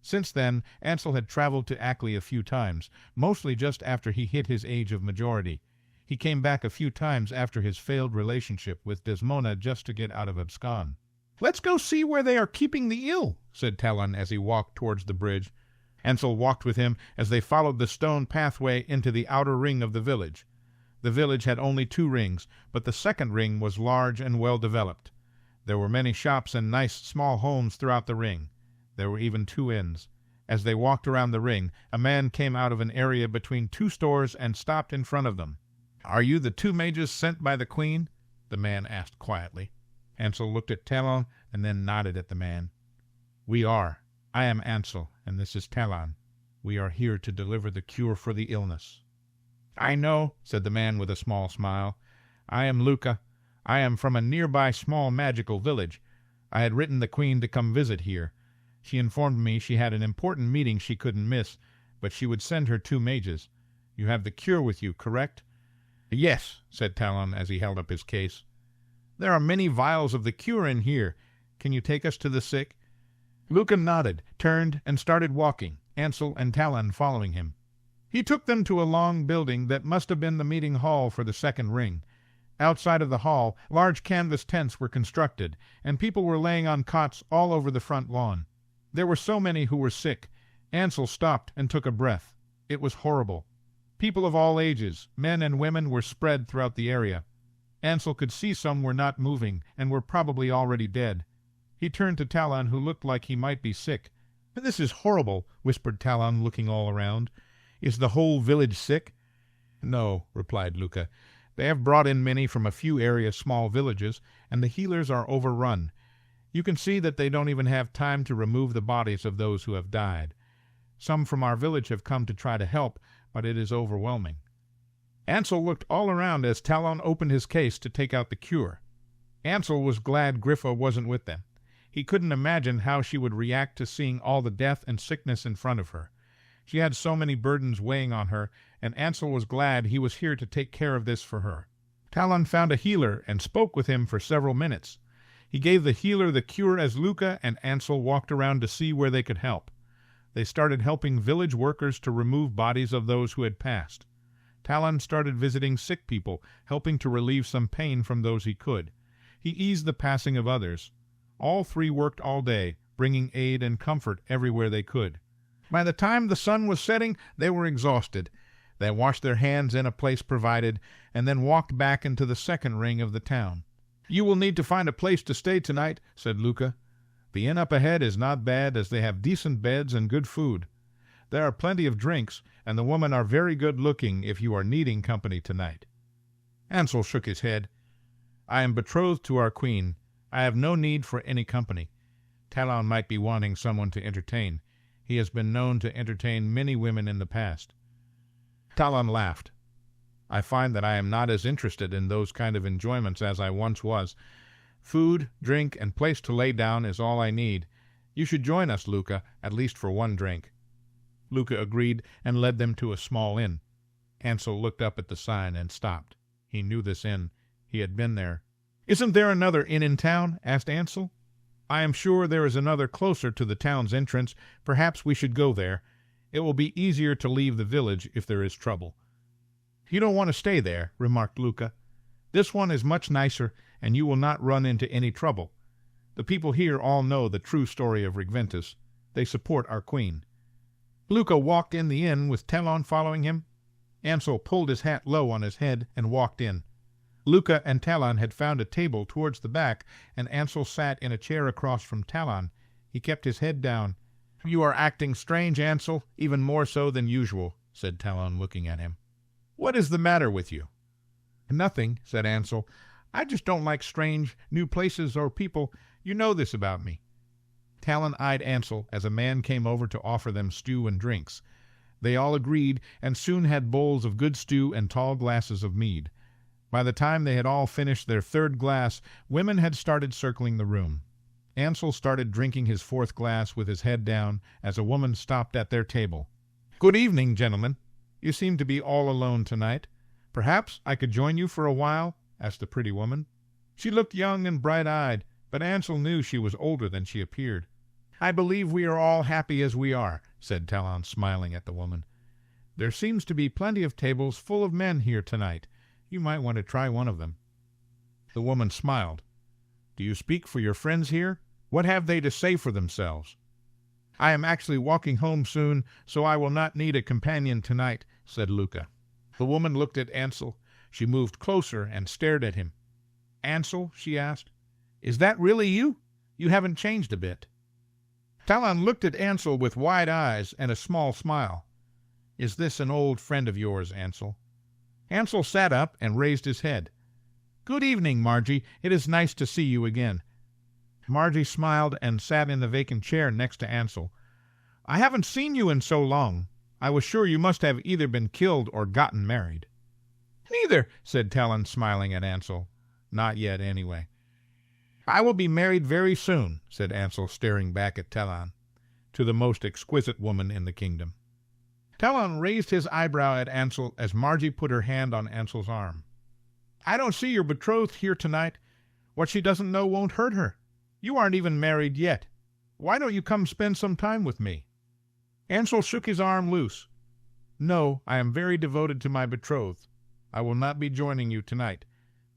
Since then, Ansel had traveled to Ackley a few times, mostly just after he hit his age of majority. He came back a few times after his failed relationship with Desmona just to get out of abscond. "Let's go see where they are keeping the ill," said Talon as he walked towards the bridge. Ansel walked with him as they followed the stone pathway into the outer ring of the village. The village had only 2 rings, but the second ring was large and well developed. There were many shops and nice small homes throughout the ring. There were even 2 inns. As they walked around the ring, a man came out of an area between 2 stores and stopped in front of them. "Are you the 2 mages sent by the queen?" the man asked quietly. Ansel looked at Talon and then nodded at the man. "We are. I am Ansel, and this is Talon. We are here to deliver the cure for the illness." "I know," said the man with a small smile. "I am Luca. I am from a nearby small magical village. I had written the queen to come visit here. She informed me she had an important meeting she couldn't miss, but she would send her 2 mages. You have the cure with you, correct?" "Yes," said Talon as he held up his case. "There are many vials of the cure in here. Can you take us to the sick?" Luca nodded, turned, and started walking, Ansel and Talon following him. He took them to a long building that must have been the meeting hall for the second ring. Outside of the hall, large canvas tents were constructed, and people were laying on cots all over the front lawn. There were so many who were sick. Ansel stopped and took a breath. It was horrible. People of all ages, men and women, were spread throughout the area. Ansel could see some were not moving and were probably already dead. He turned to Talon, who looked like he might be sick. "This is horrible," whispered Talon, looking all around. "Is the whole village sick?" "No," replied Luca. "They have brought in many from a few area small villages, and the healers are overrun. You can see that they don't even have time to remove the bodies of those who have died. Some from our village have come to try to help, but it is overwhelming." Ansel looked all around as Talon opened his case to take out the cure. Ansel was glad Griffa wasn't with them. He couldn't imagine how she would react to seeing all the death and sickness in front of her. She had so many burdens weighing on her, and Ansel was glad he was here to take care of this for her. Talon found a healer and spoke with him for several minutes. He gave the healer the cure as Luca and Ansel walked around to see where they could help. They started helping village workers to remove bodies of those who had passed. Talon started visiting sick people, helping to relieve some pain from those he could. He eased the passing of others. All 3 worked all day, bringing aid and comfort everywhere they could. By the time the sun was setting, they were exhausted. They washed their hands in a place provided, and then walked back into the second ring of the town. "You will need to find a place to stay tonight," said Luca. "The inn up ahead is not bad, as they have decent beds and good food. There are plenty of drinks, and the women are very good-looking if you are needing company tonight." Ansel shook his head. "I am betrothed to our queen. I have no need for any company. Talon might be wanting someone to entertain. He has been known to entertain many women in the past." Talon laughed. "I find that I am not as interested in those kind of enjoyments as I once was. Food, drink, and place to lay down is all I need. You should join us, Luca, at least for one drink." Luca agreed and led them to a small inn. Ansel looked up at the sign and stopped. He knew this inn. He had been there. "Isn't there another inn in town?" asked Ansel. "I am sure there is another closer to the town's entrance. Perhaps we should go there. It will be easier to leave the village if there is trouble." "You don't want to stay there," remarked Luca. "This one is much nicer, and you will not run into any trouble. The people here all know the true story of Regventus. They support our queen." Luca walked in the inn with Telon following him. Ansel pulled his hat low on his head and walked in. Luca and Talon had found a table towards the back, and Ansel sat in a chair across from Talon. He kept his head down. "You are acting strange, Ansel, even more so than usual," said Talon, looking at him. "What is the matter with you?" "Nothing," said Ansel. "I just don't like strange, new places or people. You know this about me." Talon eyed Ansel as a man came over to offer them stew and drinks. They all agreed, and soon had bowls of good stew and tall glasses of mead. By the time they had all finished their third glass, women had started circling the room. Ansel started drinking his fourth glass with his head down as a woman stopped at their table. "Good evening, gentlemen. You seem to be all alone tonight. Perhaps I could join you for a while?" asked the pretty woman. She looked young and bright-eyed, but Ansel knew she was older than she appeared. "I believe we are all happy as we are," said Talon, smiling at the woman. "There seems to be plenty of tables full of men here tonight. You might want to try one of them." The woman smiled. "Do you speak for your friends here? What have they to say for themselves?" "I am actually walking home soon, so I will not need a companion tonight," said Luca. The woman looked at Ansel. She moved closer and stared at him. "Ansel," she asked, "is that really you? You haven't changed a bit." Talon looked at Ansel with wide eyes and a small smile. "Is this an old friend of yours, Ansel?" Ansel sat up and raised his head. "Good evening, Margie. It is nice to see you again." Margie smiled and sat in the vacant chair next to Ansel. "I haven't seen you in so long. I was sure you must have either been killed or gotten married." "Neither," said Talon, smiling at Ansel. "Not yet, anyway." "I will be married very soon," said Ansel, staring back at Talon, "to the most exquisite woman in the kingdom." Talon raised his eyebrow at Ansel as Margie put her hand on Ansel's arm. "I don't see your betrothed here tonight. What she doesn't know won't hurt her. You aren't even married yet. Why don't you come spend some time with me?" Ansel shook his arm loose. "No, I am very devoted to my betrothed. I will not be joining you tonight.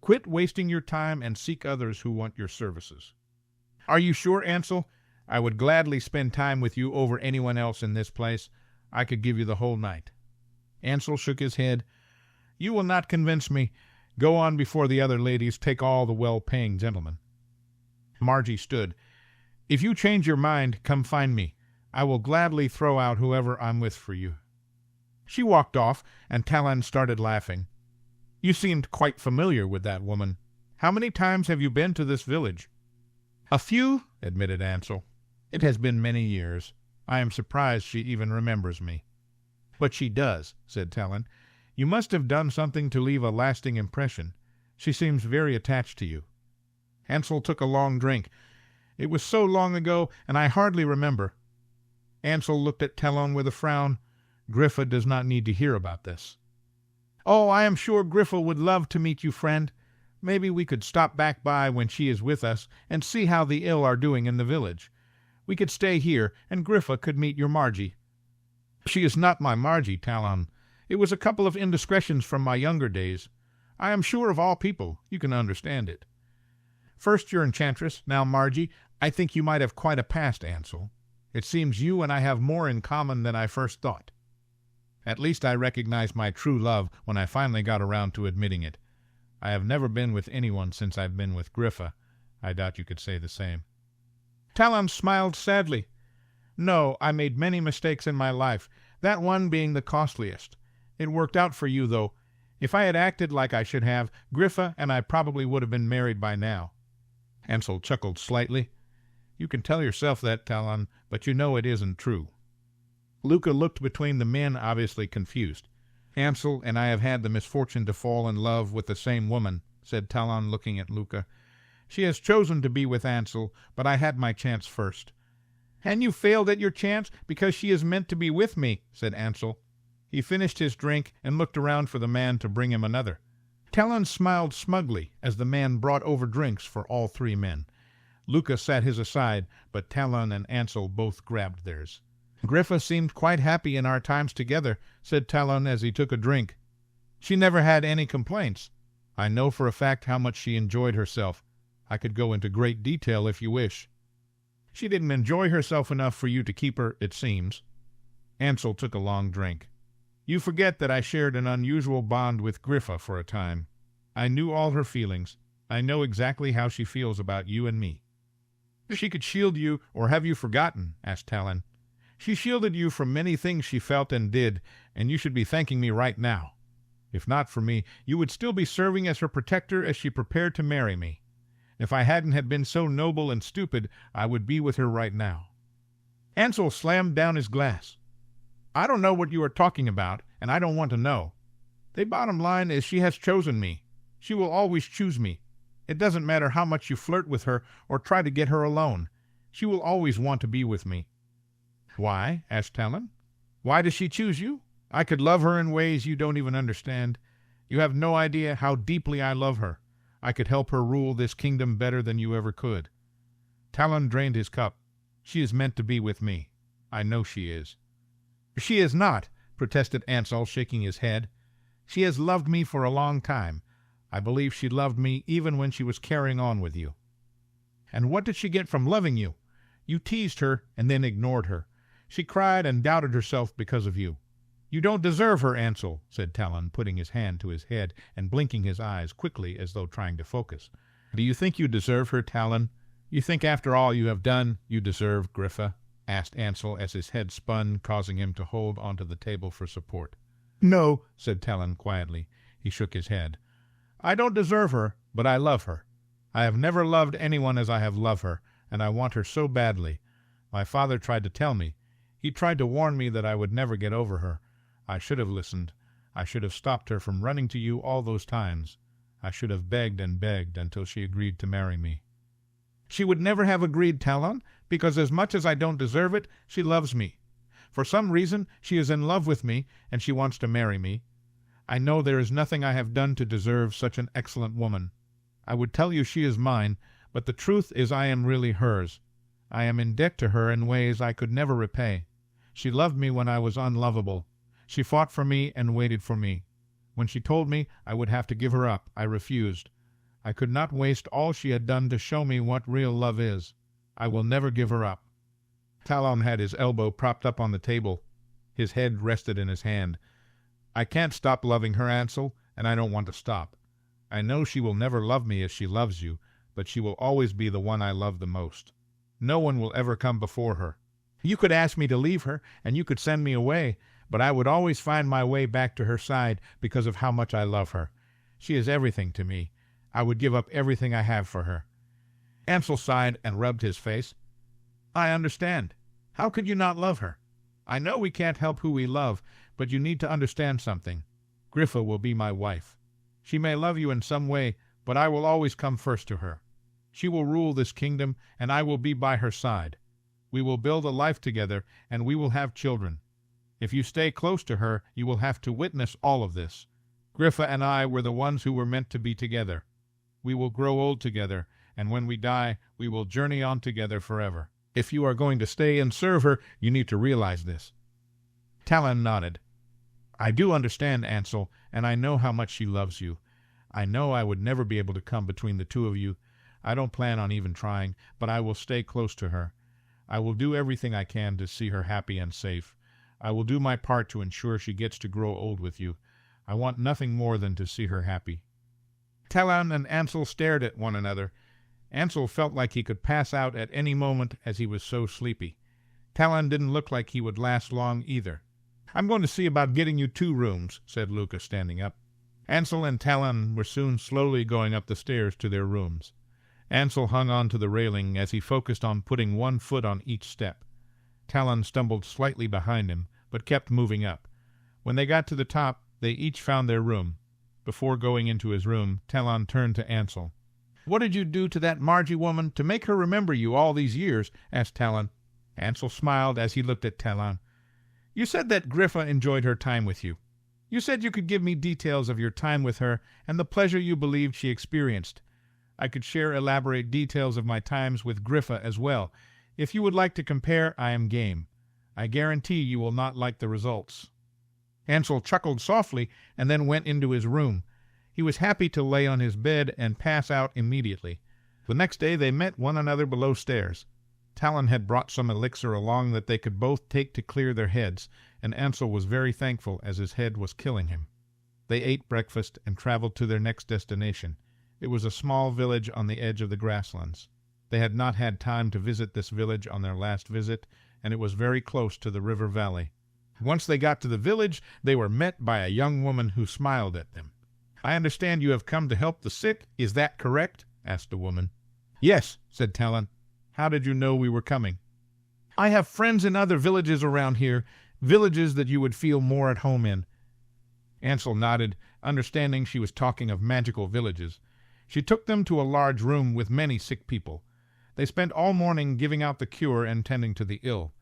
Quit wasting your time and seek others who want your services." "Are you sure, Ansel? I would gladly spend time with you over anyone else in this place. I could give you the whole night." Ansel shook his head. "You will not convince me. Go on before the other ladies take all the well-paying gentlemen." Margie stood. "If you change your mind, come find me. I will gladly throw out whoever I'm with for you." She walked off, and Talon started laughing. "You seemed quite familiar with that woman. How many times have you been to this village?" "A few," admitted Ansel. "It has been many years. I am surprised she even remembers me." "But she does," said Talon. "You must have done something to leave a lasting impression. She seems very attached to you." Ansel took a long drink. "It was so long ago, and I hardly remember." Ansel looked at Talon with a frown. "Griffa does not need to hear about this." "Oh, I am sure Griffa would love to meet you, friend. Maybe we could stop back by when she is with us and see how the ill are doing in the village. We could stay here, and Griffa could meet your Margie." "She is not my Margie, Talon. It was a couple of indiscretions from my younger days. I am sure of all people you can understand it." "First your enchantress, now Margie. I think you might have quite a past, Ansel. It seems you and I have more in common than I first thought." "At least I recognized my true love when I finally got around to admitting it. I have never been with anyone since I've been with Griffa. I doubt you could say the same." Talon smiled sadly. "No, I made many mistakes in my life, that one being the costliest. It worked out for you, though. If I had acted like I should have, Griffa and I probably would have been married by now." Ansel chuckled slightly. "You can tell yourself that, Talon, but you know it isn't true." Luca looked between the men, obviously confused. "Ansel and I have had the misfortune to fall in love with the same woman," said Talon, looking at Luca. "She has chosen to be with Ansel, but I had my chance first." "And you failed at your chance because she is meant to be with me," said Ansel. He finished his drink and looked around for the man to bring him another. Talon smiled smugly as the man brought over drinks for all three men. Luca sat his aside, but Talon and Ansel both grabbed theirs. Griffa seemed quite happy in our times together, said Talon as he took a drink. She never had any complaints. I know for a fact how much she enjoyed herself. I could go into great detail if you wish. She didn't enjoy herself enough for you to keep her, it seems. Ansel took a long drink. You forget that I shared an unusual bond with Griffa for a time. I knew all her feelings. I know exactly how she feels about you and me. She could shield you, or have you forgotten? Asked Talon. She shielded you from many things she felt and did, and you should be thanking me right now. If not for me, you would still be serving as her protector as she prepared to marry me. If I hadn't had been so noble and stupid, I would be with her right now. Ansel slammed down his glass. I don't know what you are talking about, and I don't want to know. The bottom line is she has chosen me. She will always choose me. It doesn't matter how much you flirt with her or try to get her alone. She will always want to be with me. Why? Asked Talon. Why does she choose you? I could love her in ways you don't even understand. You have no idea how deeply I love her. I could help her rule this kingdom better than you ever could. Talon drained his cup. She is meant to be with me. I know she is. She is not, protested Ansel, shaking his head. She has loved me for a long time. I believe she loved me even when she was carrying on with you. And what did she get from loving you? You teased her and then ignored her. She cried and doubted herself because of you. You don't deserve her, Ansel, said Talon, putting his hand to his head and blinking his eyes quickly as though trying to focus. Do you think you deserve her, Talon? You think after all you have done, you deserve Griffa? Asked Ansel as his head spun, causing him to hold onto the table for support. No, said Talon quietly. He shook his head. I don't deserve her, but I love her. I have never loved anyone as I have loved her, and I want her so badly. My father tried to tell me. He tried to warn me that I would never get over her. I should have listened. I should have stopped her from running to you all those times. I should have begged and begged until she agreed to marry me. She would never have agreed, Talon, because as much as I don't deserve it, she loves me. For some reason, she is in love with me, and she wants to marry me. I know there is nothing I have done to deserve such an excellent woman. I would tell you she is mine, but the truth is I am really hers. I am in debt to her in ways I could never repay. She loved me when I was unlovable. She fought for me and waited for me. When she told me I would have to give her up, I refused. I could not waste all she had done to show me what real love is. I will never give her up. Talon had his elbow propped up on the table. His head rested in his hand. I can't stop loving her, Ansel, and I don't want to stop. I know she will never love me as she loves you, but she will always be the one I love the most. No one will ever come before her. You could ask me to leave her, and you could send me away, but I would always find my way back to her side because of how much I love her. She is everything to me. I would give up everything I have for her. Ansel sighed and rubbed his face. I understand. How could you not love her? I know we can't help who we love, but you need to understand something. Griffa will be my wife. She may love you in some way, but I will always come first to her. She will rule this kingdom, and I will be by her side. We will build a life together, and we will have children. If you stay close to her, you will have to witness all of this. Griffa and I were the ones who were meant to be together. We will grow old together, and when we die, we will journey on together forever. If you are going to stay and serve her, you need to realize this. Talon nodded. I do understand, Ansel, and I know how much she loves you. I know I would never be able to come between the two of you. I don't plan on even trying, but I will stay close to her. I will do everything I can to see her happy and safe. I will do my part to ensure she gets to grow old with you. I want nothing more than to see her happy. Talon and Ansel stared at one another. Ansel felt like he could pass out at any moment as he was so sleepy. Talon didn't look like he would last long either. I'm going to see about getting you 2 rooms, said Luca, standing up. Ansel and Talon were soon slowly going up the stairs to their rooms. Ansel hung on to the railing as he focused on putting 1 foot on each step. Talon stumbled slightly behind him, but kept moving up. When they got to the top, they each found their room. Before going into his room, Talon turned to Ansel. What did you do to that Margie woman to make her remember you all these years? Asked Talon. Ansel smiled as he looked at Talon. You said that Griffa enjoyed her time with you. You said you could give me details of your time with her and the pleasure you believed she experienced. I could share elaborate details of my times with Griffa as well. If you would like to compare, I am game. I guarantee you will not like the results." Ansel chuckled softly and then went into his room. He was happy to lay on his bed and pass out immediately. The next day they met one another below stairs. Talon had brought some elixir along that they could both take to clear their heads, and Ansel was very thankful, as his head was killing him. They ate breakfast and traveled to their next destination. It was a small village on the edge of the grasslands. They had not had time to visit this village on their last visit, and it was very close to the river valley. Once they got to the village, they were met by a young woman who smiled at them. "I understand you have come to help the sick. Is that correct?" asked the woman. "Yes," said Talon. "How did you know we were coming?" "I have friends in other villages around here, villages that you would feel more at home in." Ansel nodded, understanding she was talking of magical villages. She took them to a large room with many sick people. They spent all morning giving out the cure and tending to the ill.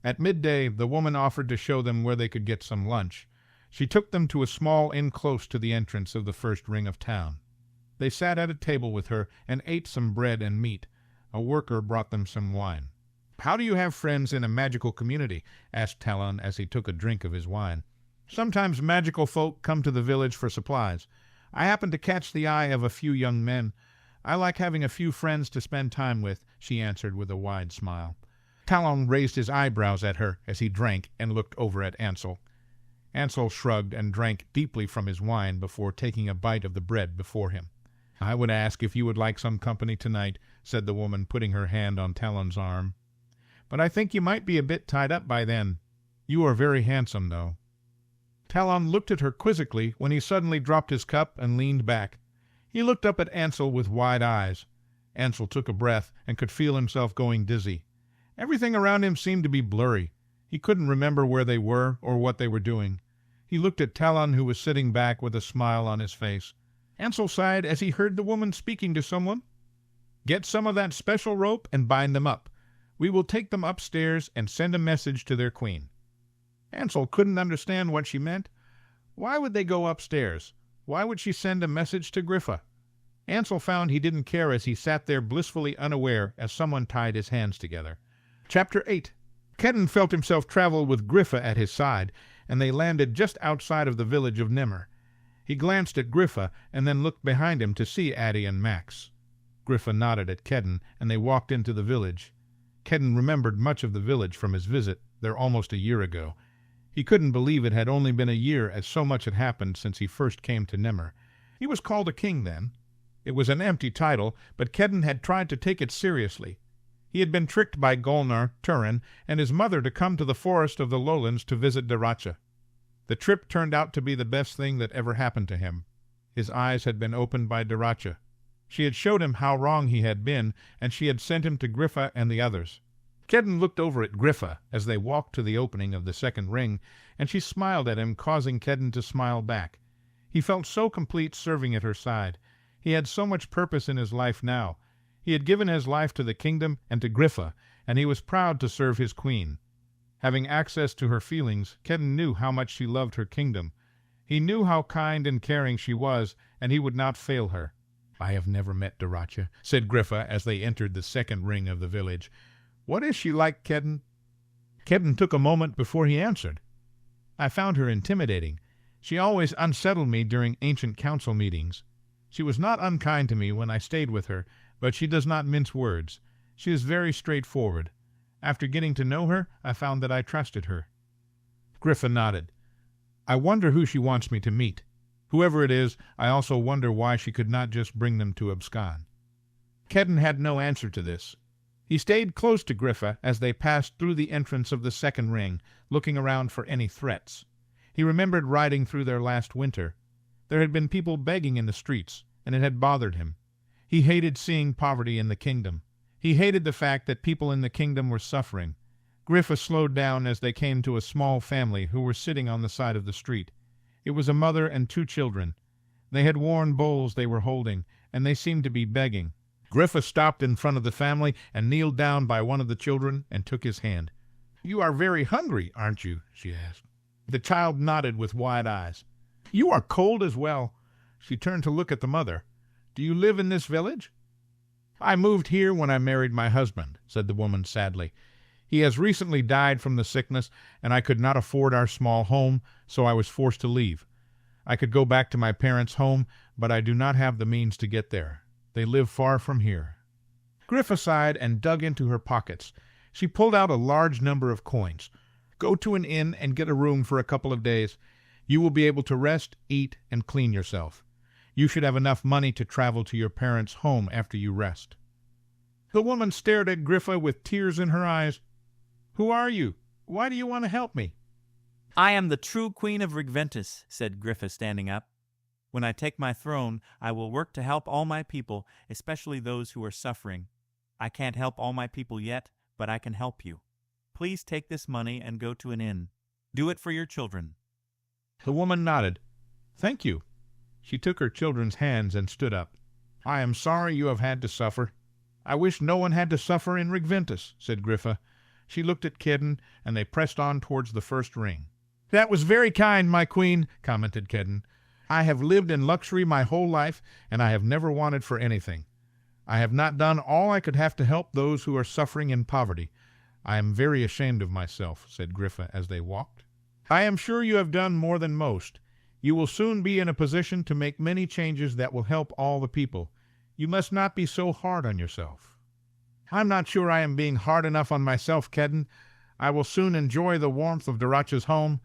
At midday the woman offered to show them where they could get some lunch. She took them to a small inn close to the entrance of the first ring of town. They sat at a table with her and ate some bread and meat. A worker brought them some wine. "How do you have friends in a magical community?" asked Talon as he took a drink of his wine. "Sometimes magical folk come to the village for supplies. I happen to catch the eye of a few young men. I like having a few friends to spend time with," she answered with a wide smile. Talon raised his eyebrows at her as he drank and looked over at Ansel. Ansel shrugged and drank deeply from his wine before taking a bite of the bread before him. "I would ask if you would like some company tonight," said the woman, putting her hand on Talon's arm. "But I think you might be a bit tied up by then. You are very handsome, though." Talon looked at her quizzically when he suddenly dropped his cup and leaned back. He looked up at Ansel with wide eyes. Ansel took a breath and could feel himself going dizzy. Everything around him seemed to be blurry. He couldn't remember where they were or what they were doing. He looked at Talon, who was sitting back with a smile on his face. Ansel sighed as he heard the woman speaking to someone. "Get some of that special rope and bind them up. We will take them upstairs and send a message to their queen." Ansel couldn't understand what she meant. Why would they go upstairs? Why would she send a message to Griffa? Ansel found he didn't care as he sat there blissfully unaware as someone tied his hands together. Chapter 8. Kedden felt himself travel with Griffa at his side, and they landed just outside of the village of Nimmer. He glanced at Griffa and then looked behind him to see Addie and Max. Griffa nodded at Kedden, and they walked into the village. Kedden remembered much of the village from his visit there almost a year ago. He couldn't believe it had only been a year, as so much had happened since he first came to Nimmer. He was called a king then. It was an empty title, but Kedden had tried to take it seriously. He had been tricked by Golnar, Turin, and his mother to come to the forest of the lowlands to visit Daracha. The trip turned out to be the best thing that ever happened to him. His eyes had been opened by Daracha. She had showed him how wrong he had been, and she had sent him to Griffa and the others. Kedden looked over at Griffa as they walked to the opening of the second ring, and she smiled at him, causing Kedden to smile back. He felt so complete serving at her side. He had so much purpose in his life now. He had given his life to the kingdom and to Griffa, and he was proud to serve his queen. Having access to her feelings, Kedden knew how much she loved her kingdom. He knew how kind and caring she was, and he would not fail her. "I have never met Daracha," said Griffa as they entered the second ring of the village. "What is she like, Kedden?" Kedden took a moment before he answered. "I found her intimidating. She always unsettled me during ancient council meetings. She was not unkind to me when I stayed with her, but she does not mince words. She is very straightforward. After getting to know her, I found that I trusted her." Griffa nodded. "I wonder who she wants me to meet. Whoever it is, I also wonder why she could not just bring them to abscond." Kedden had no answer to this. He stayed close to Griffa as they passed through the entrance of the second ring, looking around for any threats. He remembered riding through there last winter. There had been people begging in the streets, and it had bothered him. He hated seeing poverty in the kingdom. He hated the fact that people in the kingdom were suffering. Griffa slowed down as they came to a small family who were sitting on the side of the street. It was a mother and 2 children. They had worn bowls they were holding, and they seemed to be begging. Griffa stopped in front of the family and kneeled down by one of the children and took his hand. "You are very hungry, aren't you?" she asked. The child nodded with wide eyes. "You are cold as well." She turned to look at the mother. "Do you live in this village?" "I moved here when I married my husband," said the woman sadly. He has recently died from the sickness, and I could not afford our small home, so I was forced to leave. I could go back to my parents' home, but I do not have the means to get there. They live far from here." Griffa sighed and dug into her pockets. She pulled out a large number of coins. "Go to an inn and get a room for a couple of days. You will be able to rest, eat, and clean yourself. You should have enough money to travel to your parents' home after you rest." The woman stared at Griffa with tears in her eyes. "Who are you? Why do you want to help me?" I am the true Queen of Regventus, said Griffa, standing up. When I take my throne, I will work to help all my people, especially those who are suffering. I can't help all my people yet, but I can help you. Please take this money and go to an inn. Do it for your children." The woman nodded. "Thank you." She took her children's hands and stood up. "I am sorry you have had to suffer." "I wish no one had to suffer in Regventus," said Griffa. She looked at Kedden, and they pressed on towards the first ring. "That was very kind, my queen," commented Kedden. "I have lived in luxury my whole life, and I have never wanted for anything. I have not done all I could have to help those who are suffering in poverty. I am very ashamed of myself," said Griffa as they walked. "I am sure you have done more than most. You will soon be in a position to make many changes that will help all the people. You must not be so hard on yourself." "I'm not sure I am being hard enough on myself, Kedden. I will soon enjoy the warmth of Daracha's home.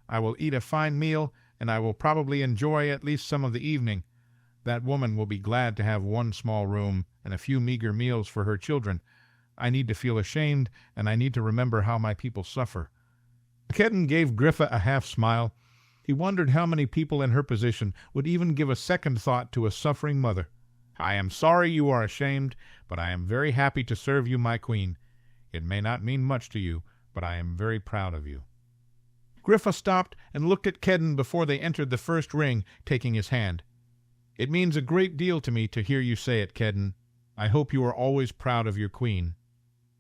I will eat a fine meal, and I will probably enjoy at least some of the evening. That woman will be glad to have one small room and a few meager meals for her children. I need to feel ashamed, and I need to remember how my people suffer." Kedden gave Griffa a half-smile. He wondered how many people in her position would even give a second thought to a suffering mother. "I am sorry you are ashamed, but I am very happy to serve you, my queen. It may not mean much to you, but I am very proud of you." Griffa stopped and looked at Kedden before they entered the first ring, taking his hand. "It means a great deal to me to hear you say it, Kedden. I hope you are always proud of your queen."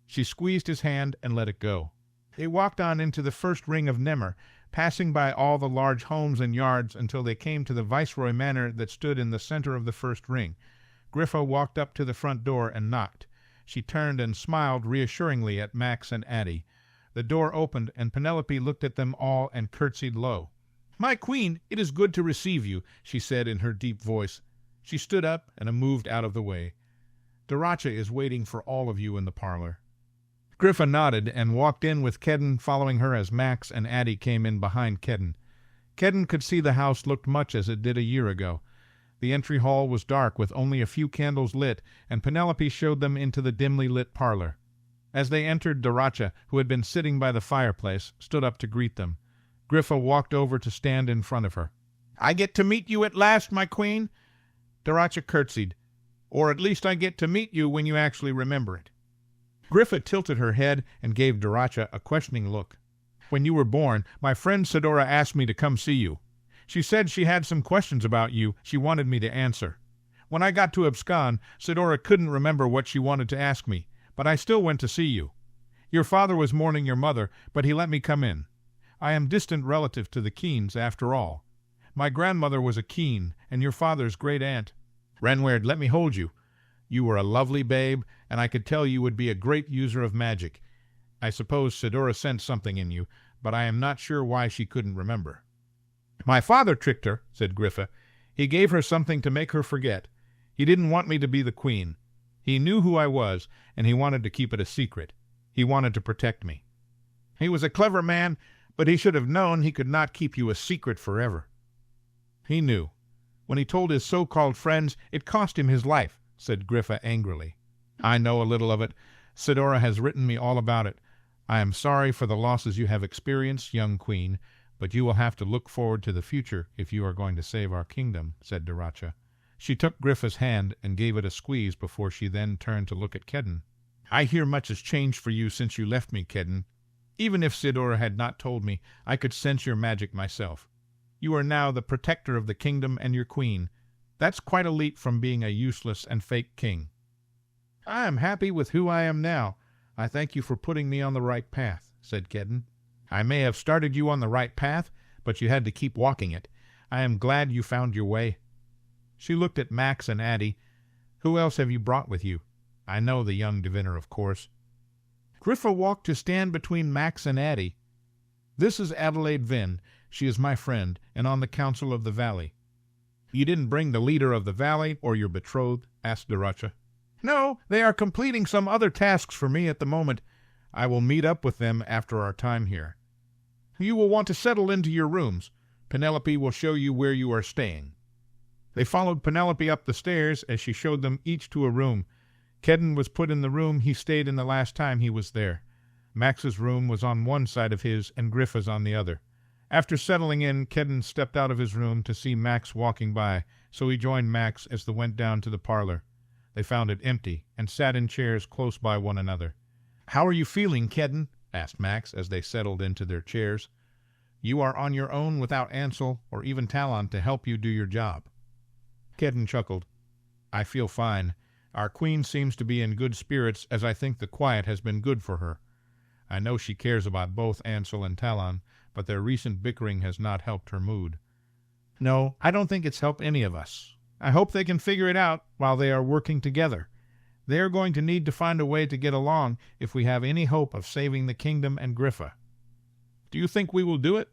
She squeezed his hand and let it go. They walked on into the first ring of Nemmer, passing by all the large homes and yards until they came to the Viceroy Manor that stood in the center of the first ring. Griffa walked up to the front door and knocked. She turned and smiled reassuringly at Max and Addie. The door opened, and Penelope looked at them all and curtsied low. "My queen, it is good to receive you," she said in her deep voice. She stood up and moved out of the way. "Daracha is waiting for all of you in the parlor." Griffa nodded and walked in with Kedden following her as Max and Addie came in behind Kedden. Kedden could see the house looked much as it did a year ago. The entry hall was dark with only a few candles lit, and Penelope showed them into the dimly lit parlor. As they entered, Daracha, who had been sitting by the fireplace, stood up to greet them. Griffa walked over to stand in front of her. "I get to meet you at last, my queen." Daracha curtsied. "Or at least I get to meet you when you actually remember it." Griffa tilted her head and gave Daracha a questioning look. "When you were born, my friend Sidora asked me to come see you. She said she had some questions about you she wanted me to answer. When I got to Abscon, Sidora couldn't remember what she wanted to ask me, but I still went to see you. Your father was mourning your mother, but he let me come in. I am distant relative to the Keens, after all. My grandmother was a Keen, and your father's great-aunt. Renward, let me hold you. You were a lovely babe, and I could tell you would be a great user of magic. I suppose Sidora sent something in you, but I am not sure why she couldn't remember." "My father tricked her," said Griffa. "He gave her something to make her forget. He didn't want me to be the queen. He knew who I was, and he wanted to keep it a secret. He wanted to protect me. He was a clever man, but he should have known he could not keep you a secret forever." "He knew. When he told his so-called friends, it cost him his life," said Griffa angrily. "I know a little of it. Sidora has written me all about it. I am sorry for the losses you have experienced, young queen, but you will have to look forward to the future if you are going to save our kingdom," said Daracha. She took Griffa's hand and gave it a squeeze before she then turned to look at Kedden. "I hear much has changed for you since you left me, Kedden. Even if Sidora had not told me, I could sense your magic myself. You are now the protector of the kingdom and your queen. That's quite a leap from being a useless and fake king." "I am happy with who I am now. I thank you for putting me on the right path," said Kedden. "I may have started you on the right path, but you had to keep walking it. I am glad you found your way." She looked at Max and Addie. "Who else have you brought with you? I know the young diviner, of course." Griffa walked to stand between Max and Addie. "This is Adelaide Vinn. She is my friend, and on the council of the valley." "You didn't bring the leader of the valley or your betrothed?" asked Daracha. "No, they are completing some other tasks for me at the moment. I will meet up with them after our time here. You will want to settle into your rooms. Penelope will show you where you are staying." They followed Penelope up the stairs as she showed them each to a room. Kedden was put in the room he stayed in the last time he was there. Max's room was on one side of his and Griffa's on the other. After settling in, Kedden stepped out of his room to see Max walking by, so he joined Max as they went down to the parlor. They found it empty and sat in chairs close by one another. "How are you feeling, Kedden?" asked Max as they settled into their chairs. "You are on your own without Ansel or even Talon to help you do your job." Kedden chuckled. "I feel fine. Our queen seems to be in good spirits, as I think the quiet has been good for her. I know she cares about both Ansel and Talon, but their recent bickering has not helped her mood." "No, I don't think it's helped any of us. I hope they can figure it out while they are working together. They are going to need to find a way to get along if we have any hope of saving the kingdom and Griffa." "Do you think we will do it?"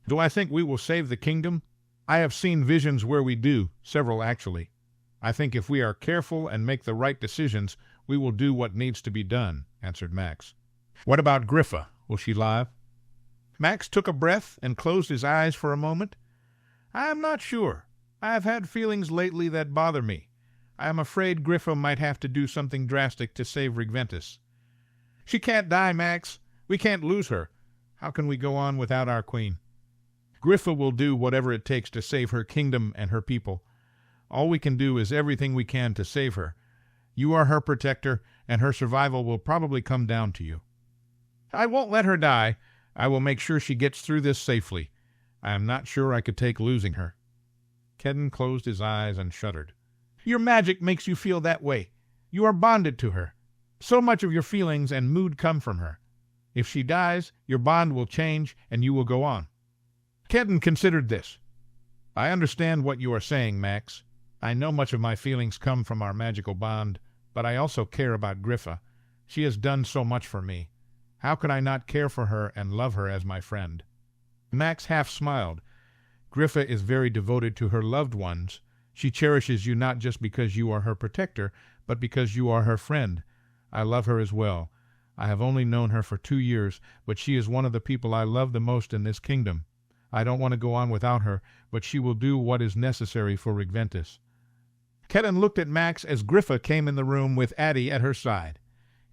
"Do I think we will save the kingdom? I have seen visions where we do, several actually. I think if we are careful and make the right decisions, we will do what needs to be done," answered Max. "What about Griffa? Will she live?" Max took a breath and closed his eyes for a moment. "I am not sure. I have had feelings lately that bother me. I am afraid Griffa might have to do something drastic to save Regventus." "She can't die, Max. We can't lose her. How can we go on without our queen?" "Griffa will do whatever it takes to save her kingdom and her people. All we can do is everything we can to save her. You are her protector, and her survival will probably come down to you." "I won't let her die. I will make sure she gets through this safely. I am not sure I could take losing her." Kedden closed his eyes and shuddered. "Your magic makes you feel that way. You are bonded to her. So much of your feelings and mood come from her. If she dies, your bond will change, and you will go on." Kedden considered this. "I understand what you are saying, Max. I know much of my feelings come from our magical bond, but I also care about Griffa. She has done so much for me. How could I not care for her and love her as my friend?" Max half smiled. "Griffa is very devoted to her loved ones. She cherishes you not just because you are her protector, but because you are her friend. I love her as well. I have only known her for 2 years, but she is one of the people I love the most in this kingdom. I don't want to go on without her, but she will do what is necessary for Regventus." Kedden looked at Max as Griffa came in the room with Addie at her side.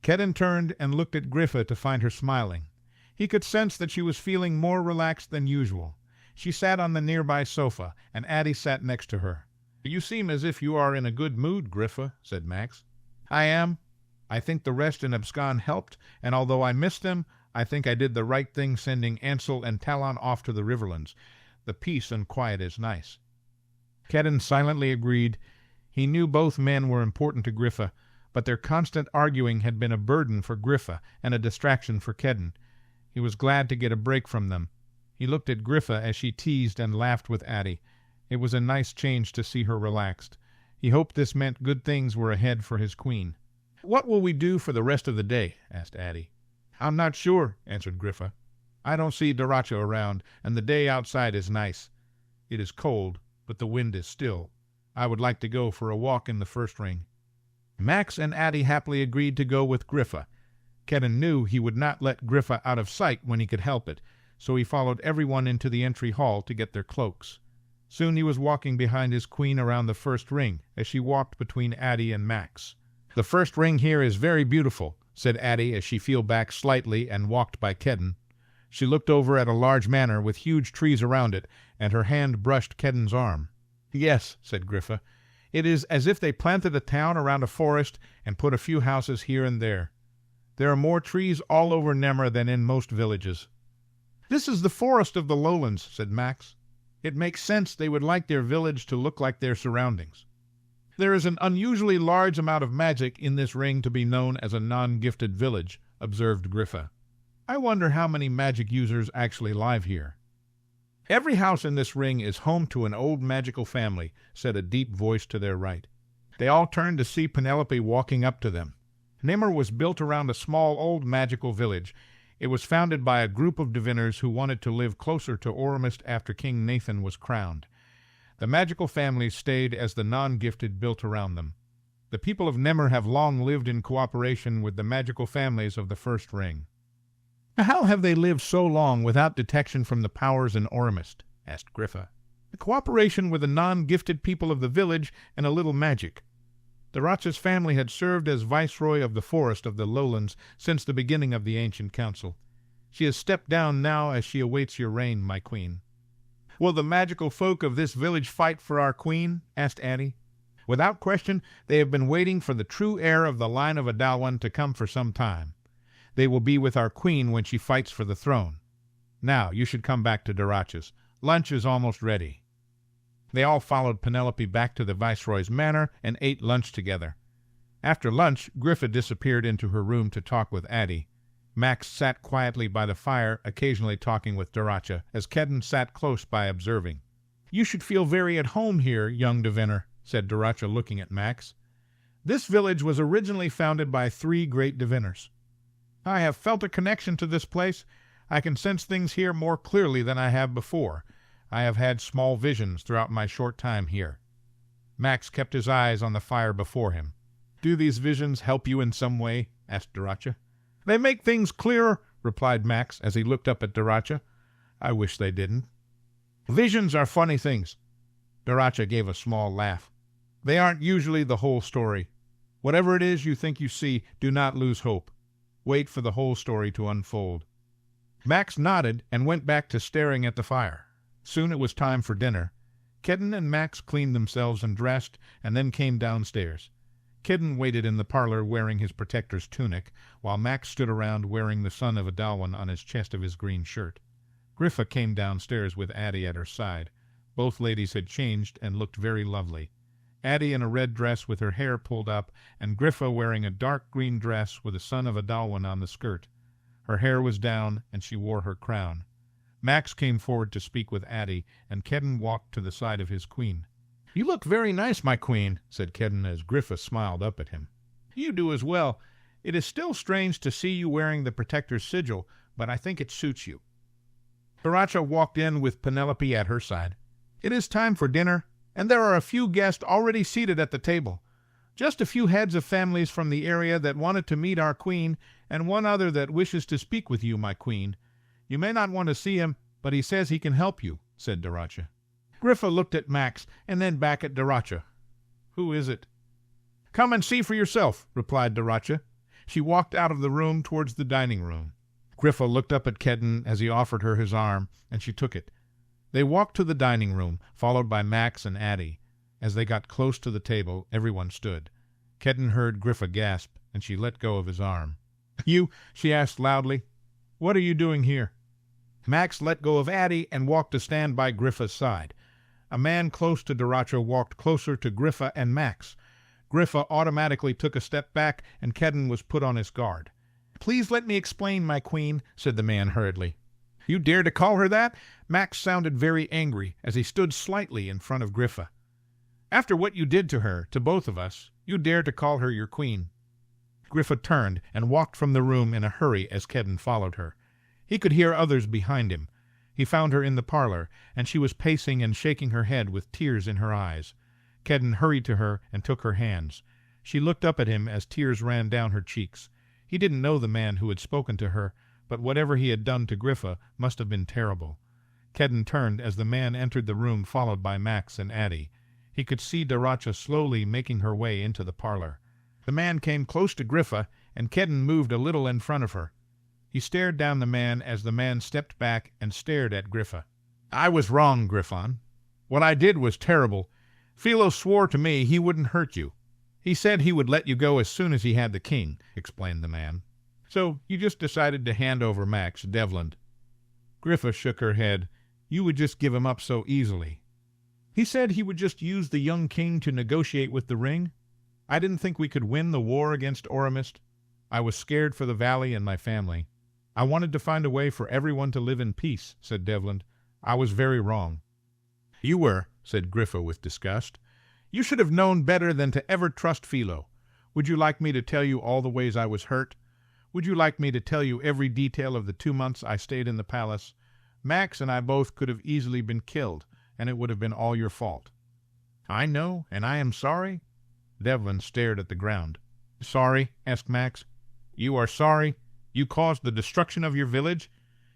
Kedden turned and looked at Griffa to find her smiling. He could sense that she was feeling more relaxed than usual. She sat on the nearby sofa, and Addie sat next to her. "You seem as if you are in a good mood, Griffa," said Max. "I am. I think the rest in Abscon helped, and although I missed them, I think I did the right thing sending Ansel and Talon off to the Riverlands. The peace and quiet is nice." Kedden silently agreed. He knew both men were important to Griffa, but their constant arguing had been a burden for Griffa and a distraction for Kedden. He was glad to get a break from them. He looked at Griffa as she teased and laughed with Addie. It was a nice change to see her relaxed. He hoped this meant good things were ahead for his queen. "What will we do for the rest of the day?" asked Addie. "I'm not sure," answered Griffa. "I don't see Daracha around, and the day outside is nice. It is cold, but the wind is still. I would like to go for a walk in the first ring." Max and Addie happily agreed to go with Griffa. Kedden knew he would not let Griffa out of sight when he could help it, so he followed everyone into the entry hall to get their cloaks. Soon he was walking behind his queen around the first ring, as she walked between Addie and Max. "The first ring here is very beautiful," said Addie as she fell back slightly and walked by Kedden. She looked over at a large manor with huge trees around it, and her hand brushed Kedden's arm. "Yes," said Griffa. "It is as if they planted a town around a forest and put a few houses here and there. There are more trees all over Nemra than in most villages." "This is the forest of the lowlands," said Max. "It makes sense they would like their village to look like their surroundings." "There is an unusually large amount of magic in this ring to be known as a non-gifted village," observed Griffa. "I wonder how many magic users actually live here." "Every house in this ring is home to an old magical family," said a deep voice to their right. They all turned to see Penelope walking up to them. Nimmer was built around a small old magical village. It was founded by a group of diviners who wanted to live closer to Aurumist after King Nathan was crowned. The magical families stayed as the non-gifted built around them. The people of Nimmer have long lived in cooperation with the magical families of the First Ring. "How have they lived so long without detection from the powers in Aurumist?" asked Griffa. "The cooperation with the non-gifted people of the village and a little magic. Daracha's family had served as viceroy of the forest of the lowlands since the beginning of the ancient council. She has stepped down now as she awaits your reign, my queen." "Will the magical folk of this village fight for our queen?" asked Addie. "Without question, they have been waiting for the true heir of the line of Adalwan to come for some time. They will be with our queen when she fights for the throne. Now, you should come back to Daracha's. Lunch is almost ready." They all followed Penelope back to the viceroy's manor and ate lunch together. After lunch, Griffa disappeared into her room to talk with Addie. Max sat quietly by the fire, occasionally talking with Daracha, as Kedden sat close by observing. "You should feel very at home here, young diviner," said Daracha, looking at Max. "This village was originally founded by 3 great diviners. I have felt a connection to this place. I can sense things here more clearly than I have before. I have had small visions throughout my short time here." Max kept his eyes on the fire before him. "Do these visions help you in some way?" asked Daracha. "They make things clearer," replied Max as he looked up at Daracha. "I wish they didn't." "Visions are funny things." Daracha gave a small laugh. "They aren't usually the whole story. Whatever it is you think you see, do not lose hope. Wait for the whole story to unfold." Max nodded and went back to staring at the fire. Soon it was time for dinner. Kedden and Max cleaned themselves and dressed, and then came downstairs. Kedden waited in the parlor wearing his protector's tunic, while Max stood around wearing the son of Adalwan on his chest of his green shirt. Griffa came downstairs with Addie at her side. Both ladies had changed and looked very lovely. Addie in a red dress with her hair pulled up, and Griffa wearing a dark green dress with the son of Adalwan on the skirt. Her hair was down, and she wore her crown. Max came forward to speak with Addie, and Kedden walked to the side of his queen. "You look very nice, my queen," said Kedden as Griffa smiled up at him. "You do as well. It is still strange to see you wearing the protector's sigil, but I think it suits you." Daracha walked in with Penelope at her side. "It is time for dinner, and there are a few guests already seated at the table. Just a few heads of families from the area that wanted to meet our queen, and one other that wishes to speak with you, my queen. You may not want to see him, but he says he can help you," said Daracha. Griffa looked at Max and then back at Daracha. "Who is it?" "Come and see for yourself," replied Daracha. She walked out of the room towards the dining room. Griffa looked up at Kedden as he offered her his arm, and she took it. They walked to the dining room, followed by Max and Addie. As they got close to the table, everyone stood. Kedden heard Griffa gasp, and she let go of his arm. "You?" she asked loudly. "What are you doing here?" Max let go of Addie and walked to stand by Griffa's side. A man close to Daracha walked closer to Griffa and Max. Griffa automatically took a step back, and Kedden was put on his guard. "Please let me explain, my queen," said the man hurriedly. "You dare to call her that?" Max sounded very angry as he stood slightly in front of Griffa. "After what you did to her, to both of us, you dare to call her your queen." Griffa turned and walked from the room in a hurry as Kedden followed her. He could hear others behind him. He found her in the parlor, and she was pacing and shaking her head with tears in her eyes. Kedden hurried to her and took her hands. She looked up at him as tears ran down her cheeks. He didn't know the man who had spoken to her, but whatever he had done to Griffa must have been terrible. Kedden turned as the man entered the room followed by Max and Addie. He could see Daracha slowly making her way into the parlor. The man came close to Griffa, and Kedden moved a little in front of her. He stared down the man as the man stepped back and stared at Griffa. "I was wrong, Griffon. What I did was terrible. Philo swore to me he wouldn't hurt you. He said he would let you go as soon as he had the king," explained the man. "So you just decided to hand over Max Devland." Griffa shook her head. "You would just give him up so easily." "He said he would just use the young king to negotiate with the ring. I didn't think we could win the war against Aurumist. I was scared for the valley and my family. I wanted to find a way for everyone to live in peace," said Devland. "I was very wrong." "You were," said Griffa with disgust. "You should have known better than to ever trust Philo. Would you like me to tell you all the ways I was hurt? Would you like me to tell you every detail of the 2 months I stayed in the palace? Max and I both could have easily been killed, and it would have been all your fault." "I know, and I am sorry." Devlin stared at the ground. "Sorry?" asked Max. "You are sorry? You caused the destruction of your village?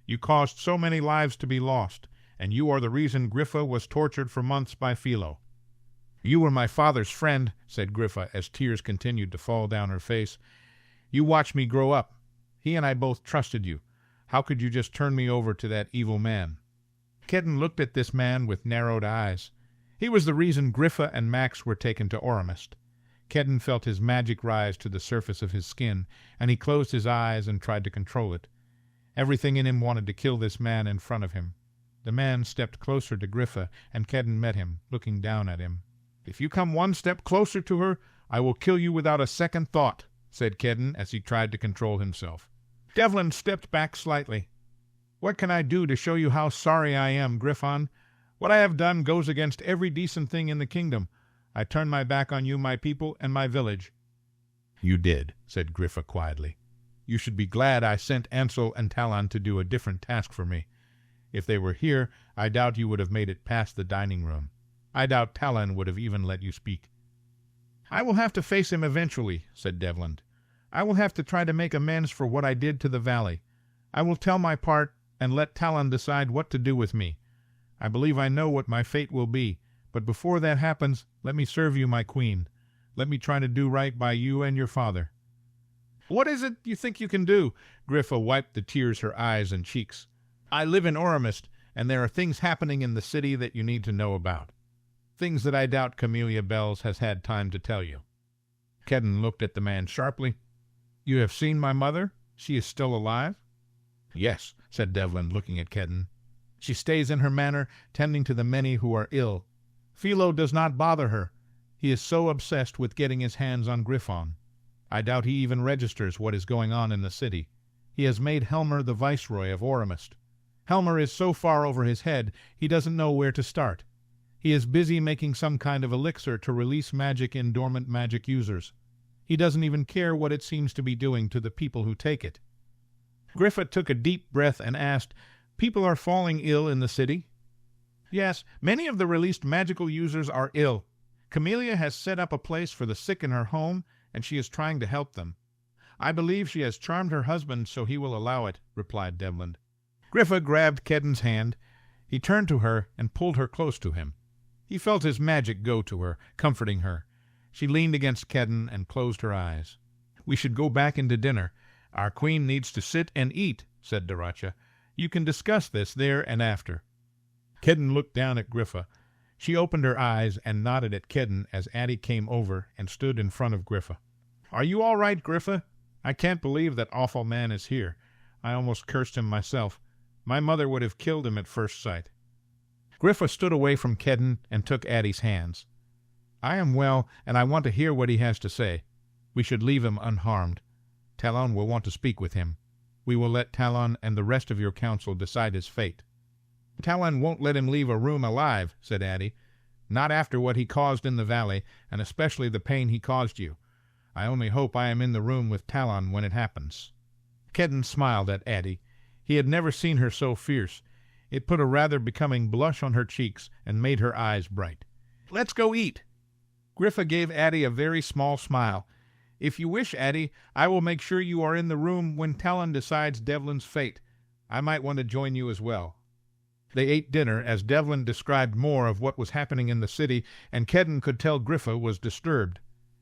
You caused so many lives to be lost, and you are the reason Griffa was tortured for months by Philo." "You were my father's friend," said Griffa as tears continued to fall down her face. "You watched me grow up. He and I both trusted you. How could you just turn me over to that evil man?" Kedden looked at this man with narrowed eyes. He was the reason Griffa and Max were taken to Aurumist. Kedden felt his magic rise to the surface of his skin, and he closed his eyes and tried to control it. Everything in him wanted to kill this man in front of him. The man stepped closer to Griffa, and Kedden met him, looking down at him. "If you come one step closer to her, I will kill you without a second thought," said Kedden as he tried to control himself. Devlin stepped back slightly. "What can I do to show you how sorry I am, Griffon? What I have done goes against every decent thing in the kingdom. I turned my back on you, my people, and my village." "You did," said Griffa quietly. "You should be glad I sent Ansel and Talon to do a different task for me. If they were here, I doubt you would have made it past the dining room. I doubt Talon would have even let you speak." "I will have to face him eventually," said Devlin. "I will have to try to make amends for what I did to the valley. I will tell my part, and let Talon decide what to do with me. I believe I know what my fate will be, but before that happens, let me serve you, my queen. Let me try to do right by you and your father." "What is it you think you can do?" Griffa wiped the tears her eyes and cheeks. "I live in Aurumist, and there are things happening in the city that you need to know about. Things that I doubt Camellia Bells has had time to tell you." Kedden looked at the man sharply. "You have seen my mother? She is still alive?" "Yes," said Devlin, looking at Kedden. "She stays in her manor, tending to the many who are ill. Philo does not bother her. He is so obsessed with getting his hands on Griffon. I doubt he even registers what is going on in the city. He has made Helmer the viceroy of Aurumist. Helmer is so far over his head he doesn't know where to start. He is busy making some kind of elixir to release magic in dormant magic users. He doesn't even care what it seems to be doing to the people who take it." Griffa took a deep breath and asked, "People are falling ill in the city?" "Yes, many of the released magical users are ill. Camellia has set up a place for the sick in her home, and she is trying to help them. I believe she has charmed her husband so he will allow it," replied Devlin. Griffa grabbed Kedden's hand. He turned to her and pulled her close to him. He felt his magic go to her, comforting her. She leaned against Kedden and closed her eyes. "We should go back into dinner. Our queen needs to sit and eat," said Daracha. "You can discuss this there and after." Kedden looked down at Griffa. She opened her eyes and nodded at Kedden as Addie came over and stood in front of Griffa. "Are you all right, Griffa? I can't believe that awful man is here. I almost cursed him myself. My mother would have killed him at first sight." Griffa stood away from Kedden and took Addie's hands. "I am well, and I want to hear what he has to say. We should leave him unharmed. Talon will want to speak with him. We will let Talon and the rest of your council decide his fate." "Talon won't let him leave a room alive," said Addie. "Not after what he caused in the valley, and especially the pain he caused you. I only hope I am in the room with Talon when it happens." Kedden smiled at Addie. He had never seen her so fierce. It put a rather becoming blush on her cheeks and made her eyes bright. "Let's go eat." Griffa gave Addie a very small smile. "If you wish, Addie, I will make sure you are in the room when Talon decides Devlin's fate. I might want to join you as well." They ate dinner as Devlin described more of what was happening in the city, and Kedden could tell Griffa was disturbed.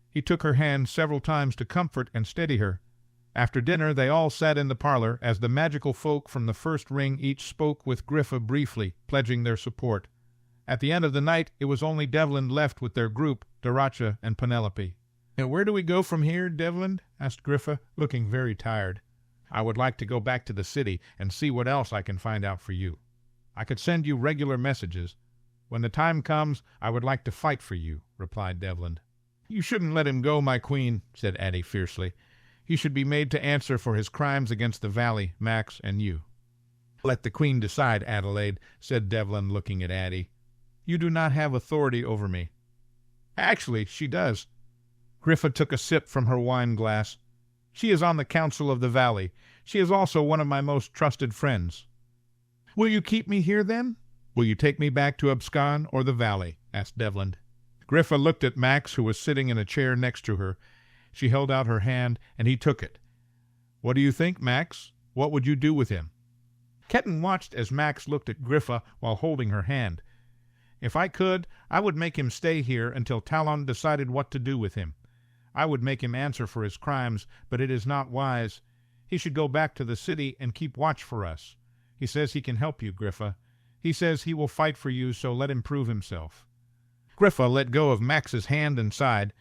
He took her hand several times to comfort and steady her. After dinner they all sat in the parlor as the magical folk from the first ring each spoke with Griffa briefly, pledging their support. At the end of the night it was only Devlin left with their group, Daracha and Penelope. "Now where do we go from here, Devlin?" asked Griffa, looking very tired. "I would like to go back to the city and see what else I can find out for you. I could send you regular messages. When the time comes, I would like to fight for you," replied Devlin. "You shouldn't let him go, my queen," said Addie fiercely. "He should be made to answer for his crimes against the valley, Max, and you." "Let the queen decide, Adelaide," said Devlin, looking at Addie. "You do not have authority over me." "Actually, she does." Griffa took a sip from her wine glass. "She is on the council of the valley. She is also one of my most trusted friends." "Will you keep me here, then? Will you take me back to Abscon or the valley?" asked Devlin. Griffa looked at Max, who was sitting in a chair next to her. She held out her hand, and he took it. "What do you think, Max? What would you do with him?" Ketten watched as Max looked at Griffa while holding her hand. "If I could, I would make him stay here until Talon decided what to do with him. I would make him answer for his crimes, but it is not wise. He should go back to the city and keep watch for us. He says he can help you, Griffa. He says he will fight for you, so let him prove himself." Griffa let go of Max's hand and sighed.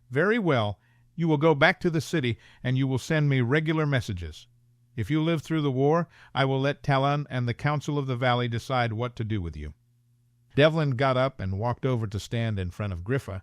"Very well. You will go back to the city, and you will send me regular messages. If you live through the war, I will let Talon and the Council of the Valley decide what to do with you." Devlin got up and walked over to stand in front of Griffa.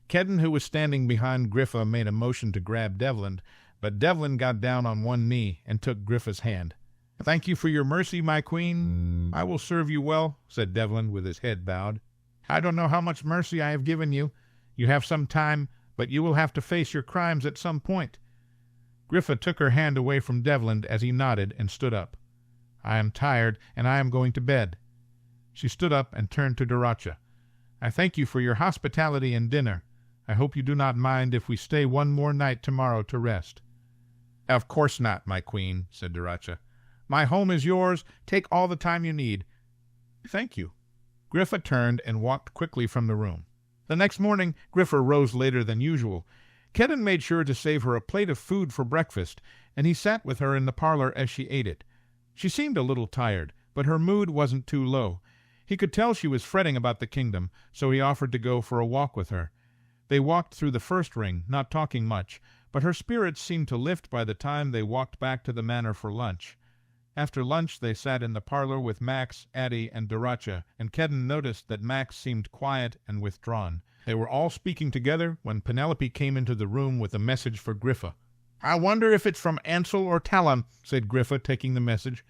Ketten, who was standing behind Griffa, made a motion to grab Devlin, but Devlin got down on one knee and took Griffa's hand. "Thank you for your mercy, my queen. I will serve you well," said Devlin with his head bowed. "I don't know how much mercy I have given you. You have some time, but you will have to face your crimes at some point." Griffa took her hand away from Devlin as he nodded and stood up. "I am tired, and I am going to bed." She stood up and turned to Daracha. "I thank you for your hospitality and dinner. I hope you do not mind if we stay one more night tomorrow to rest." "Of course not, my queen," said Daracha. "My home is yours. Take all the time you need." "Thank you." Griffa turned and walked quickly from the room. The next morning, Griffa rose later than usual. Ketten made sure to save her a plate of food for breakfast, and he sat with her in the parlor as she ate it. She seemed a little tired, but her mood wasn't too low. He could tell she was fretting about the kingdom, so he offered to go for a walk with her. They walked through the first ring, not talking much, but her spirits seemed to lift by the time they walked back to the manor for lunch. After lunch they sat in the parlor with Max, Addie, and Daracha, and Ketten noticed that Max seemed quiet and withdrawn. They were all speaking together when Penelope came into the room with a message for Griffa. "I wonder if it's from Ansel or Talon," said Griffa, taking the message.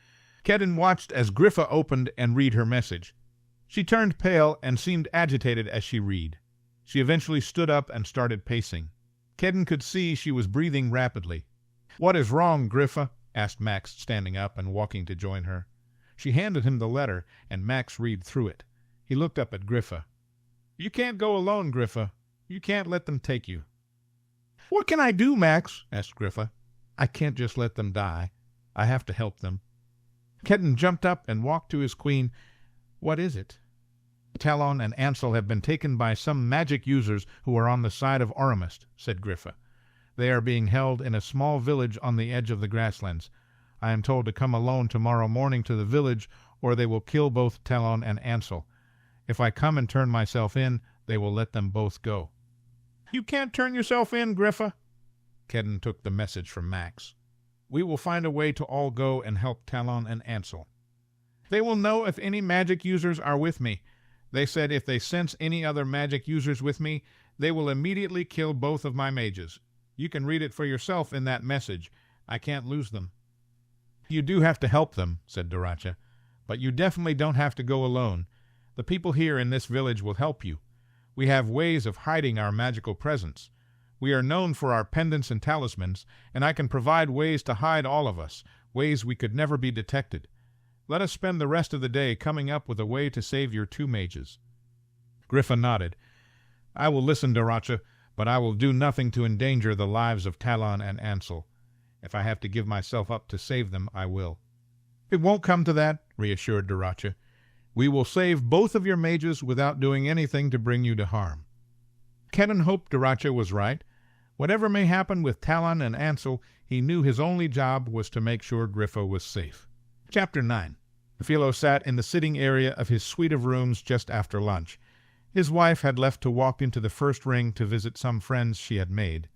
Ketten watched as Griffa opened and read her message. She turned pale and seemed agitated as she read. She eventually stood up and started pacing. Ketten could see she was breathing rapidly. "What is wrong, Griffa?" asked Max, standing up and walking to join her. She handed him the letter, and Max read through it. He looked up at Griffa. "You can't go alone, Griffa. You can't let them take you." "What can I do, Max?" asked Griffa. "I can't just let them die. I have to help them." Ketten jumped up and walked to his queen. "What is it?" "Talon and Ansel have been taken by some magic users who are on the side of Aurumist," said Griffa. "They are being held in a small village on the edge of the grasslands. I am told to come alone tomorrow morning to the village, or they will kill both Talon and Ansel. If I come and turn myself in, they will let them both go." "You can't turn yourself in, Griffa." Ketten took the message from Max. "We will find a way to all go and help Talon and Ansel. They will know if any magic users are with me. They said if they sense any other magic users with me, they will immediately kill both of my mages. You can read it for yourself in that message. I can't lose them." "You do have to help them," said Daracha, "but you definitely don't have to go alone. The people here in this village will help you. We have ways of hiding our magical presence. We are known for our pendants and talismans, and I can provide ways to hide all of us, ways we could never be detected. Let us spend the rest of the day coming up with a way to save your two mages." Griffa nodded. "I will listen, Daracha, but I will do nothing to endanger the lives of Talon and Ansel. If I have to give myself up to save them, I will." "It won't come to that," reassured Daracha. "We will save both of your mages without doing anything to bring you to harm." Kennen hoped Daracha was right. Whatever may happen with Talon and Ansel, he knew his only job was to make sure Griffa was safe. Chapter 9. Philo sat in the sitting area of his suite of rooms just after lunch. His wife had left to walk into the first ring to visit some friends she had made.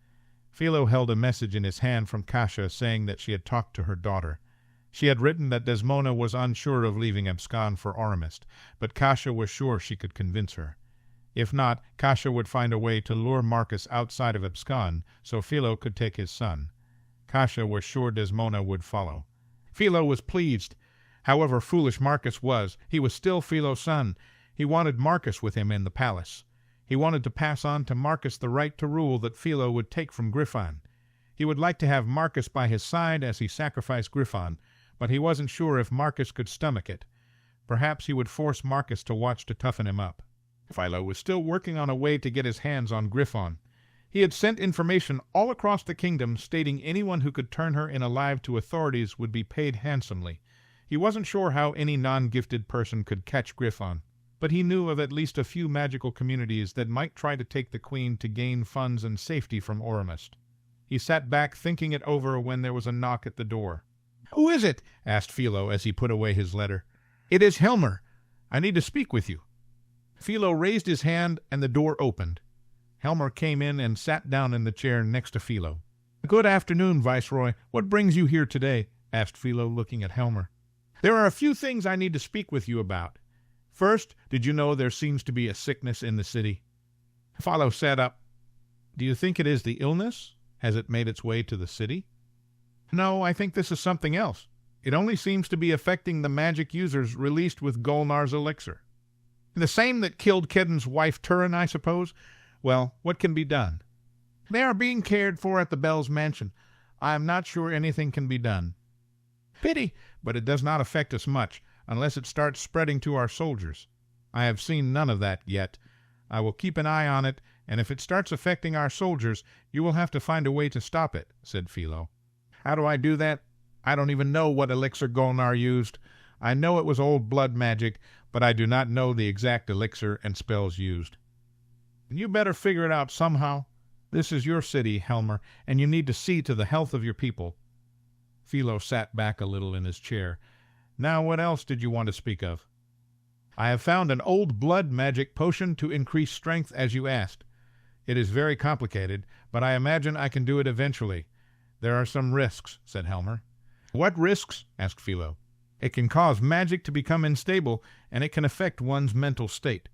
Philo held a message in his hand from Kasia saying that she had talked to her daughter. She had written that Desmona was unsure of leaving Abscon for Aurumist, but Kasia was sure she could convince her. If not, Kasia would find a way to lure Marcus outside of Abscon so Philo could take his son. Kasia was sure Desmona would follow. Philo was pleased. However foolish Marcus was, he was still Philo's son. He wanted Marcus with him in the palace. He wanted to pass on to Marcus the right to rule that Philo would take from Griffon. He would like to have Marcus by his side as he sacrificed Griffon, but he wasn't sure if Marcus could stomach it. Perhaps he would force Marcus to watch to toughen him up. Philo was still working on a way to get his hands on Griffon. He had sent information all across the kingdom stating anyone who could turn her in alive to authorities would be paid handsomely. He wasn't sure how any non-gifted person could catch Griffon, but he knew of at least a few magical communities that might try to take the queen to gain funds and safety from Aurumist. He sat back thinking it over when there was a knock at the door. "Who is it?" asked Philo as he put away his letter. "It is Helmer. I need to speak with you." Philo raised his hand and the door opened. Helmer came in and sat down in the chair next to Philo. "Good afternoon, Viceroy. What brings you here today?" asked Philo, looking at Helmer. "There are a few things I need to speak with you about. First, did you know there seems to be a sickness in the city?" Philo sat up. "Do you think it is the illness? Has it made its way to the city?" "No, I think this is something else. It only seems to be affecting the magic users released with Golnar's elixir." "The same that killed Kedden's wife Turin, I suppose? Well, what can be done?" "They are being cared for at the Bell's mansion. I am not sure anything can be done." "Pity, but it does not affect us much, unless it starts spreading to our soldiers. I have seen none of that yet. I will keep an eye on it, and if it starts affecting our soldiers, you will have to find a way to stop it," said Philo. "How do I do that? I don't even know what elixir Golnar used. I know it was old blood magic, but I do not know the exact elixir and spells used." "You better figure it out somehow. This is your city, Helmer, and you need to see to the health of your people." Philo sat back a little in his chair. "Now what else did you want to speak of?" "I have found an old blood magic potion to increase strength as you asked. It is very complicated, but I imagine I can do it eventually. There are some risks," said Helmer. "What risks?" asked Philo. "It can cause magic to become unstable, and it can affect one's mental state.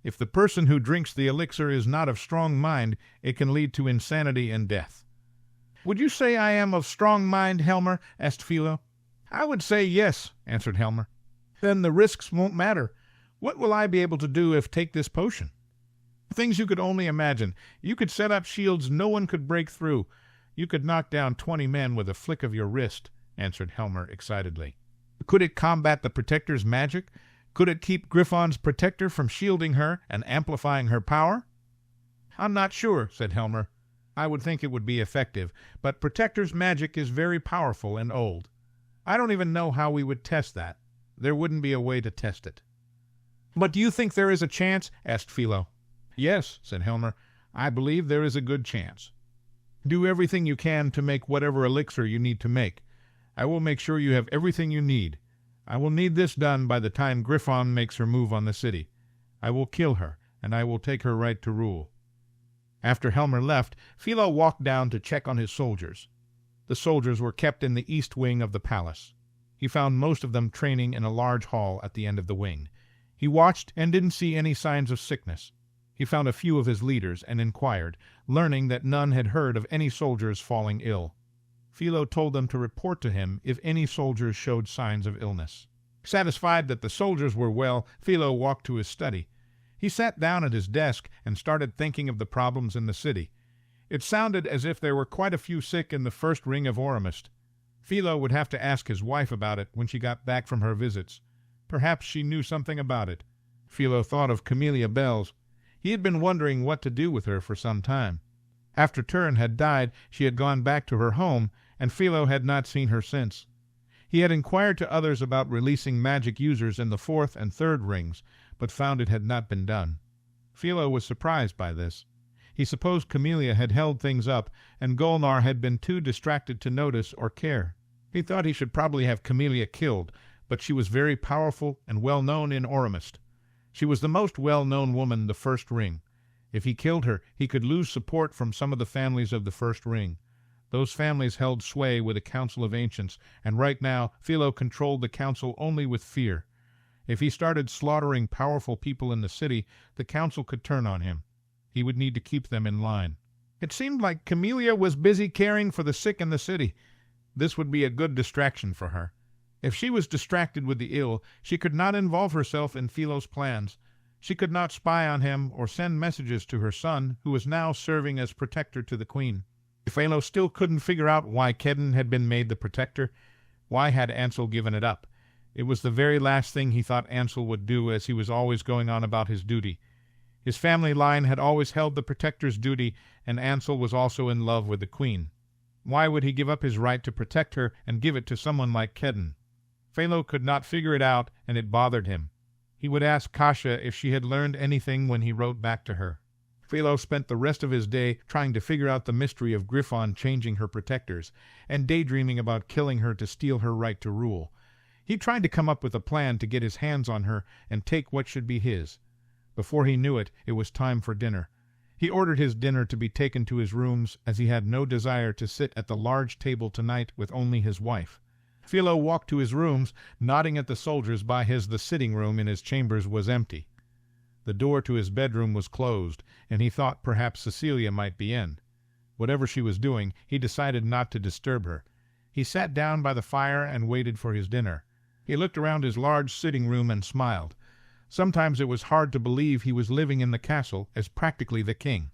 If the person who drinks the elixir is not of strong mind, it can lead to insanity and death." "Would you say I am of strong mind, Helmer?" asked Philo. "I would say yes," answered Helmer. "Then the risks won't matter. What will I be able to do if take this potion?" "Things you could only imagine. You could set up shields no one could break through. You could knock down 20 men with a flick of your wrist," answered Helmer excitedly. "Could it combat the Protector's magic? Could it keep Griffon's protector from shielding her and amplifying her power?" "I'm not sure," said Helmer. "I would think it would be effective, but Protector's magic is very powerful and old. I don't even know how we would test that. There wouldn't be a way to test it." "But do you think there is a chance?" asked Philo. "Yes," said Helmer. "I believe there is a good chance. Do everything you can to make whatever elixir you need to make. I will make sure you have everything you need. I will need this done by the time Griffon makes her move on the city. I will kill her, and I will take her right to rule." After Helmer left, Philo walked down to check on his soldiers. The soldiers were kept in the east wing of the palace. He found most of them training in a large hall at the end of the wing. He watched and didn't see any signs of sickness. He found a few of his leaders and inquired, learning that none had heard of any soldiers falling ill. Philo told them to report to him if any soldiers showed signs of illness. Satisfied that the soldiers were well, Philo walked to his study. He sat down at his desk and started thinking of the problems in the city. It sounded as if there were quite a few sick in the first ring of Aurumist. Philo would have to ask his wife about it when she got back from her visits. Perhaps she knew something about it. Philo thought of Camellia Bells. He had been wondering what to do with her for some time. After Turin had died, she had gone back to her home, and Philo had not seen her since. He had inquired to others about releasing magic users in the 4th and 3rd rings, but found it had not been done. Philo was surprised by this. He supposed Camellia had held things up, and Golnar had been too distracted to notice or care. He thought he should probably have Camellia killed, but she was very powerful and well known in Aurumist. She was the most well-known woman in the 1st ring. If he killed her, he could lose support from some of the families of the 1st ring. Those families held sway with a council of ancients, and right now Philo controlled the council only with fear. If he started slaughtering powerful people in the city, the council could turn on him. He would need to keep them in line. It seemed like Camellia was busy caring for the sick in the city. This would be a good distraction for her. If she was distracted with the ill, she could not involve herself in Philo's plans. She could not spy on him or send messages to her son, who was now serving as protector to the queen. Philo still couldn't figure out why Kedden had been made the protector. Why had Ansel given it up? It was the very last thing he thought Ansel would do, as he was always going on about his duty. His family line had always held the protector's duty, and Ansel was also in love with the queen. Why would he give up his right to protect her and give it to someone like Kedden? Philo could not figure it out, and it bothered him. He would ask Kasia if she had learned anything when he wrote back to her. Philo spent the rest of his day trying to figure out the mystery of Griffon changing her protectors, and daydreaming about killing her to steal her right to rule. He tried to come up with a plan to get his hands on her and take what should be his. Before he knew it, it was time for dinner. He ordered his dinner to be taken to his rooms, as he had no desire to sit at the large table tonight with only his wife. Philo walked to his rooms, nodding at the soldiers by the sitting room in his chambers was empty. The door to his bedroom was closed, and he thought perhaps Cecilia might be in. Whatever she was doing, he decided not to disturb her. He sat down by the fire and waited for his dinner. He looked around his large sitting room and smiled. Sometimes it was hard to believe he was living in the castle as practically the king.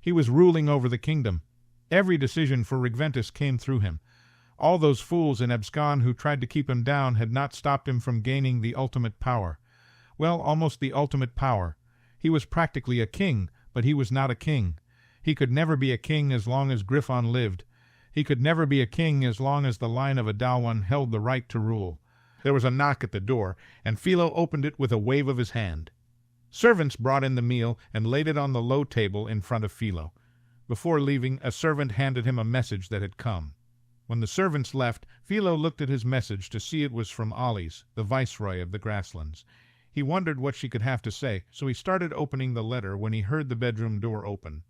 He was ruling over the kingdom. Every decision for Regventus came through him. All those fools in Abscon who tried to keep him down had not stopped him from gaining the ultimate power. Well, almost the ultimate power. He was practically a king, but he was not a king. He could never be a king as long as Griffon lived. He could never be a king as long as the line of Adalwan held the right to rule. There was a knock at the door, and Philo opened it with a wave of his hand. Servants brought in the meal and laid it on the low table in front of Philo. Before leaving, a servant handed him a message that had come. When the servants left, Philo looked at his message to see it was from Ollys, the viceroy of the grasslands. He wondered what she could have to say, so he started opening the letter when he heard the bedroom door open.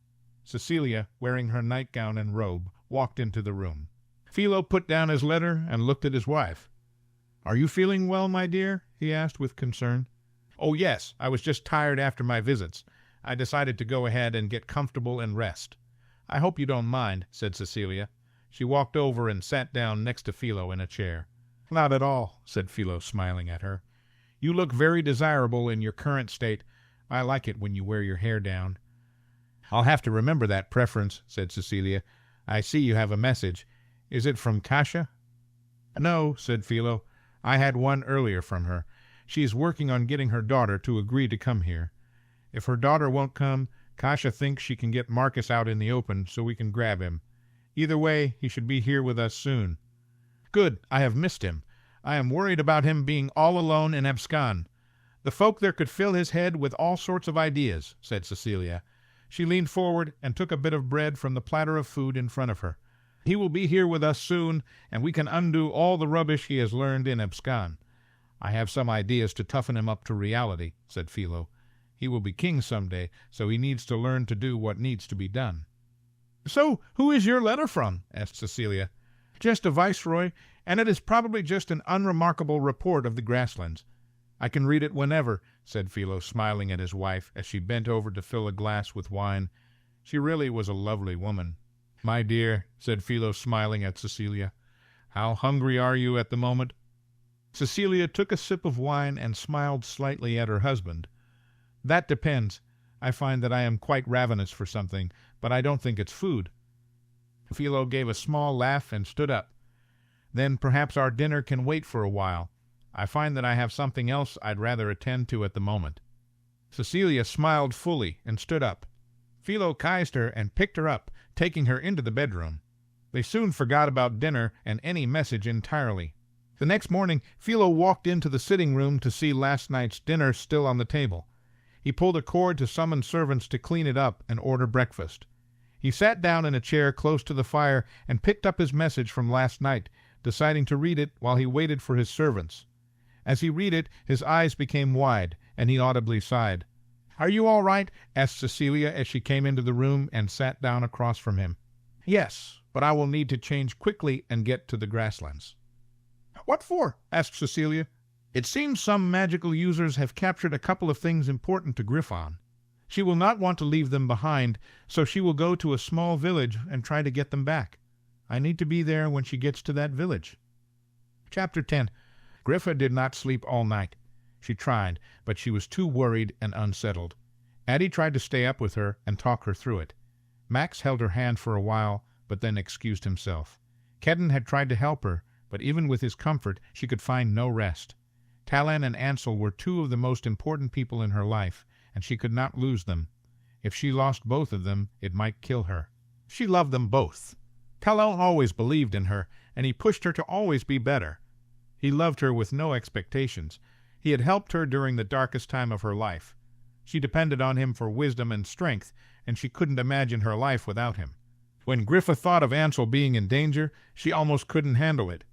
Cecilia, wearing her nightgown and robe, walked into the room. Philo put down his letter and looked at his wife. "Are you feeling well, my dear?" he asked with concern. "Oh, yes. I was just tired after my visits. I decided to go ahead and get comfortable and rest." "I hope you don't mind," said Cecilia. She walked over and sat down next to Philo in a chair. "Not at all," said Philo, smiling at her. "You look very desirable in your current state. I like it when you wear your hair down." "I'll have to remember that preference," said Cecilia. "I see you have a message. Is it from Kasia?" "No," said Philo. "I had one earlier from her. She is working on getting her daughter to agree to come here. If her daughter won't come, Kasia thinks she can get Marcus out in the open so we can grab him. Either way, he should be here with us soon." "Good. I have missed him. I am worried about him being all alone in Abscon. The folk there could fill his head with all sorts of ideas," said Cecilia. She leaned forward and took a bit of bread from the platter of food in front of her. "He will be here with us soon, and we can undo all the rubbish he has learned in Abscon. I have some ideas to toughen him up to reality," said Philo. "He will be king some day, so he needs to learn to do what needs to be done." "So, who is your letter from?" asked Cecilia. "Just a viceroy, and it is probably just an unremarkable report of the grasslands." "I can read it whenever," said Philo, smiling at his wife as she bent over to fill a glass with wine. She really was a lovely woman. "My dear," said Philo, smiling at Cecilia, "how hungry are you at the moment?" Cecilia took a sip of wine and smiled slightly at her husband. "That depends. I find that I am quite ravenous for something, but I don't think it's food." Philo gave a small laugh and stood up. "Then perhaps our dinner can wait for a while. I find that I have something else I'd rather attend to at the moment." Cecilia smiled fully and stood up. Philo kissed her and picked her up, taking her into the bedroom. They soon forgot about dinner and any message entirely. The next morning Philo walked into the sitting room to see last night's dinner still on the table. He pulled a cord to summon servants to clean it up and order breakfast. He sat down in a chair close to the fire and picked up his message from last night, deciding to read it while he waited for his servants. As he read it, his eyes became wide, and he audibly sighed. "Are you all right?" asked Cecilia as she came into the room and sat down across from him. "Yes, but I will need to change quickly and get to the grasslands." "What for?" asked Cecilia. "It seems some magical users have captured a couple of things important to Griffon. She will not want to leave them behind, so she will go to a small village and try to get them back. I need to be there when she gets to that village." Chapter 10. Griffa did not sleep all night. She tried, but she was too worried and unsettled. Addie tried to stay up with her and talk her through it. Max held her hand for a while, but then excused himself. Kedden had tried to help her, but even with his comfort, she could find no rest. Talon and Ansel were two of the most important people in her life, and she could not lose them. If she lost both of them, it might kill her. She loved them both. Talon always believed in her, and he pushed her to always be better. He loved her with no expectations. He had helped her during the darkest time of her life. She depended on him for wisdom and strength, and she couldn't imagine her life without him. When Griffa thought of Ansel being in danger, she almost couldn't handle it.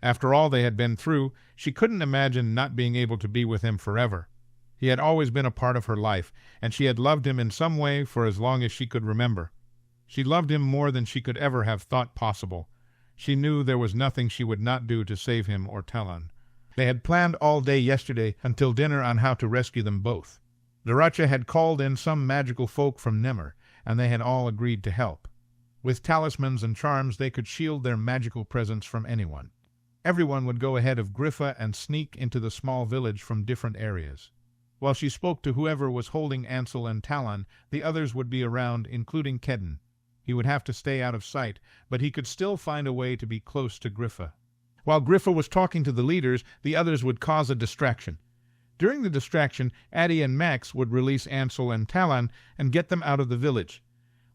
After all they had been through, she couldn't imagine not being able to be with him forever. He had always been a part of her life, and she had loved him in some way for as long as she could remember. She loved him more than she could ever have thought possible. She knew there was nothing she would not do to save him or Talon. They had planned all day yesterday until dinner on how to rescue them both. Daracha had called in some magical folk from Nimmer, and they had all agreed to help. With talismans and charms they could shield their magical presence from anyone. Everyone would go ahead of Griffa and sneak into the small village from different areas. While she spoke to whoever was holding Ansel and Talon, the others would be around, including Kedden. He would have to stay out of sight, but he could still find a way to be close to Griffa. While Griffa was talking to the leaders, the others would cause a distraction. During the distraction, Addie and Max would release Ansel and Talon and get them out of the village.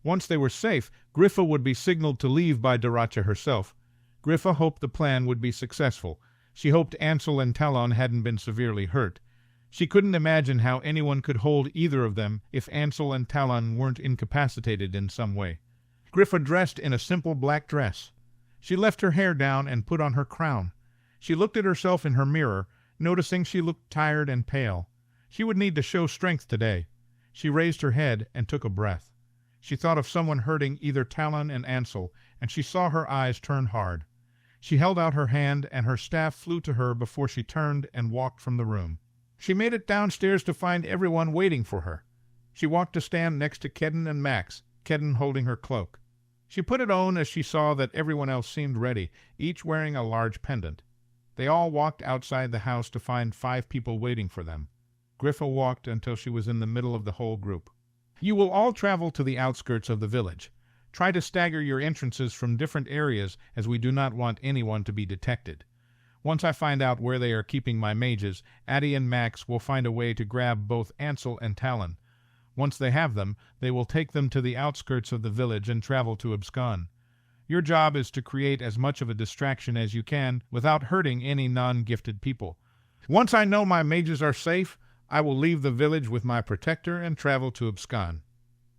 Once they were safe, Griffa would be signaled to leave by Daracha herself. Griffa hoped the plan would be successful. She hoped Ansel and Talon hadn't been severely hurt. She couldn't imagine how anyone could hold either of them if Ansel and Talon weren't incapacitated in some way. Griffa dressed in a simple black dress. She left her hair down and put on her crown. She looked at herself in her mirror, noticing she looked tired and pale. She would need to show strength today. She raised her head and took a breath. She thought of someone hurting either Talon and Ansel, and she saw her eyes turn hard. She held out her hand, and her staff flew to her before she turned and walked from the room. She made it downstairs to find everyone waiting for her. She walked to stand next to Kedden and Max, Kedden holding her cloak. She put it on as she saw that everyone else seemed ready, each wearing a large pendant. They all walked outside the house to find 5 people waiting for them. Griffa walked until she was in the middle of the whole group. You will all travel to the outskirts of the village. Try to stagger your entrances from different areas, as we do not want anyone to be detected. Once I find out where they are keeping my mages, Addie and Max will find a way to grab both Ansel and Talon. Once they have them, they will take them to the outskirts of the village and travel to Abscon. Your job is to create as much of a distraction as you can without hurting any non-gifted people. Once I know my mages are safe, I will leave the village with my protector and travel to Abscon.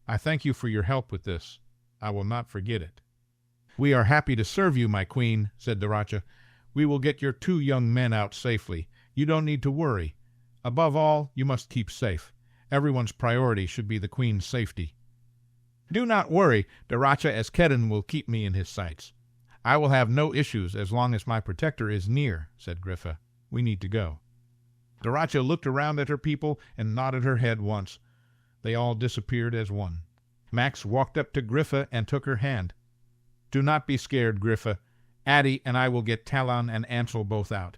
I thank you for your help with this. I will not forget it. We are happy to serve you, my queen, said Daracha. We will get your 2 young men out safely. You don't need to worry. Above all, you must keep safe. Everyone's priority should be the queen's safety. Do not worry, Daracha as Kedden will keep me in his sights. I will have no issues as long as my protector is near, said Griffa. We need to go. Daracha looked around at her people and nodded her head once. They all disappeared as one. Max walked up to Griffa and took her hand. Do not be scared, Griffa. Addie and I will get Talon and Ansel both out.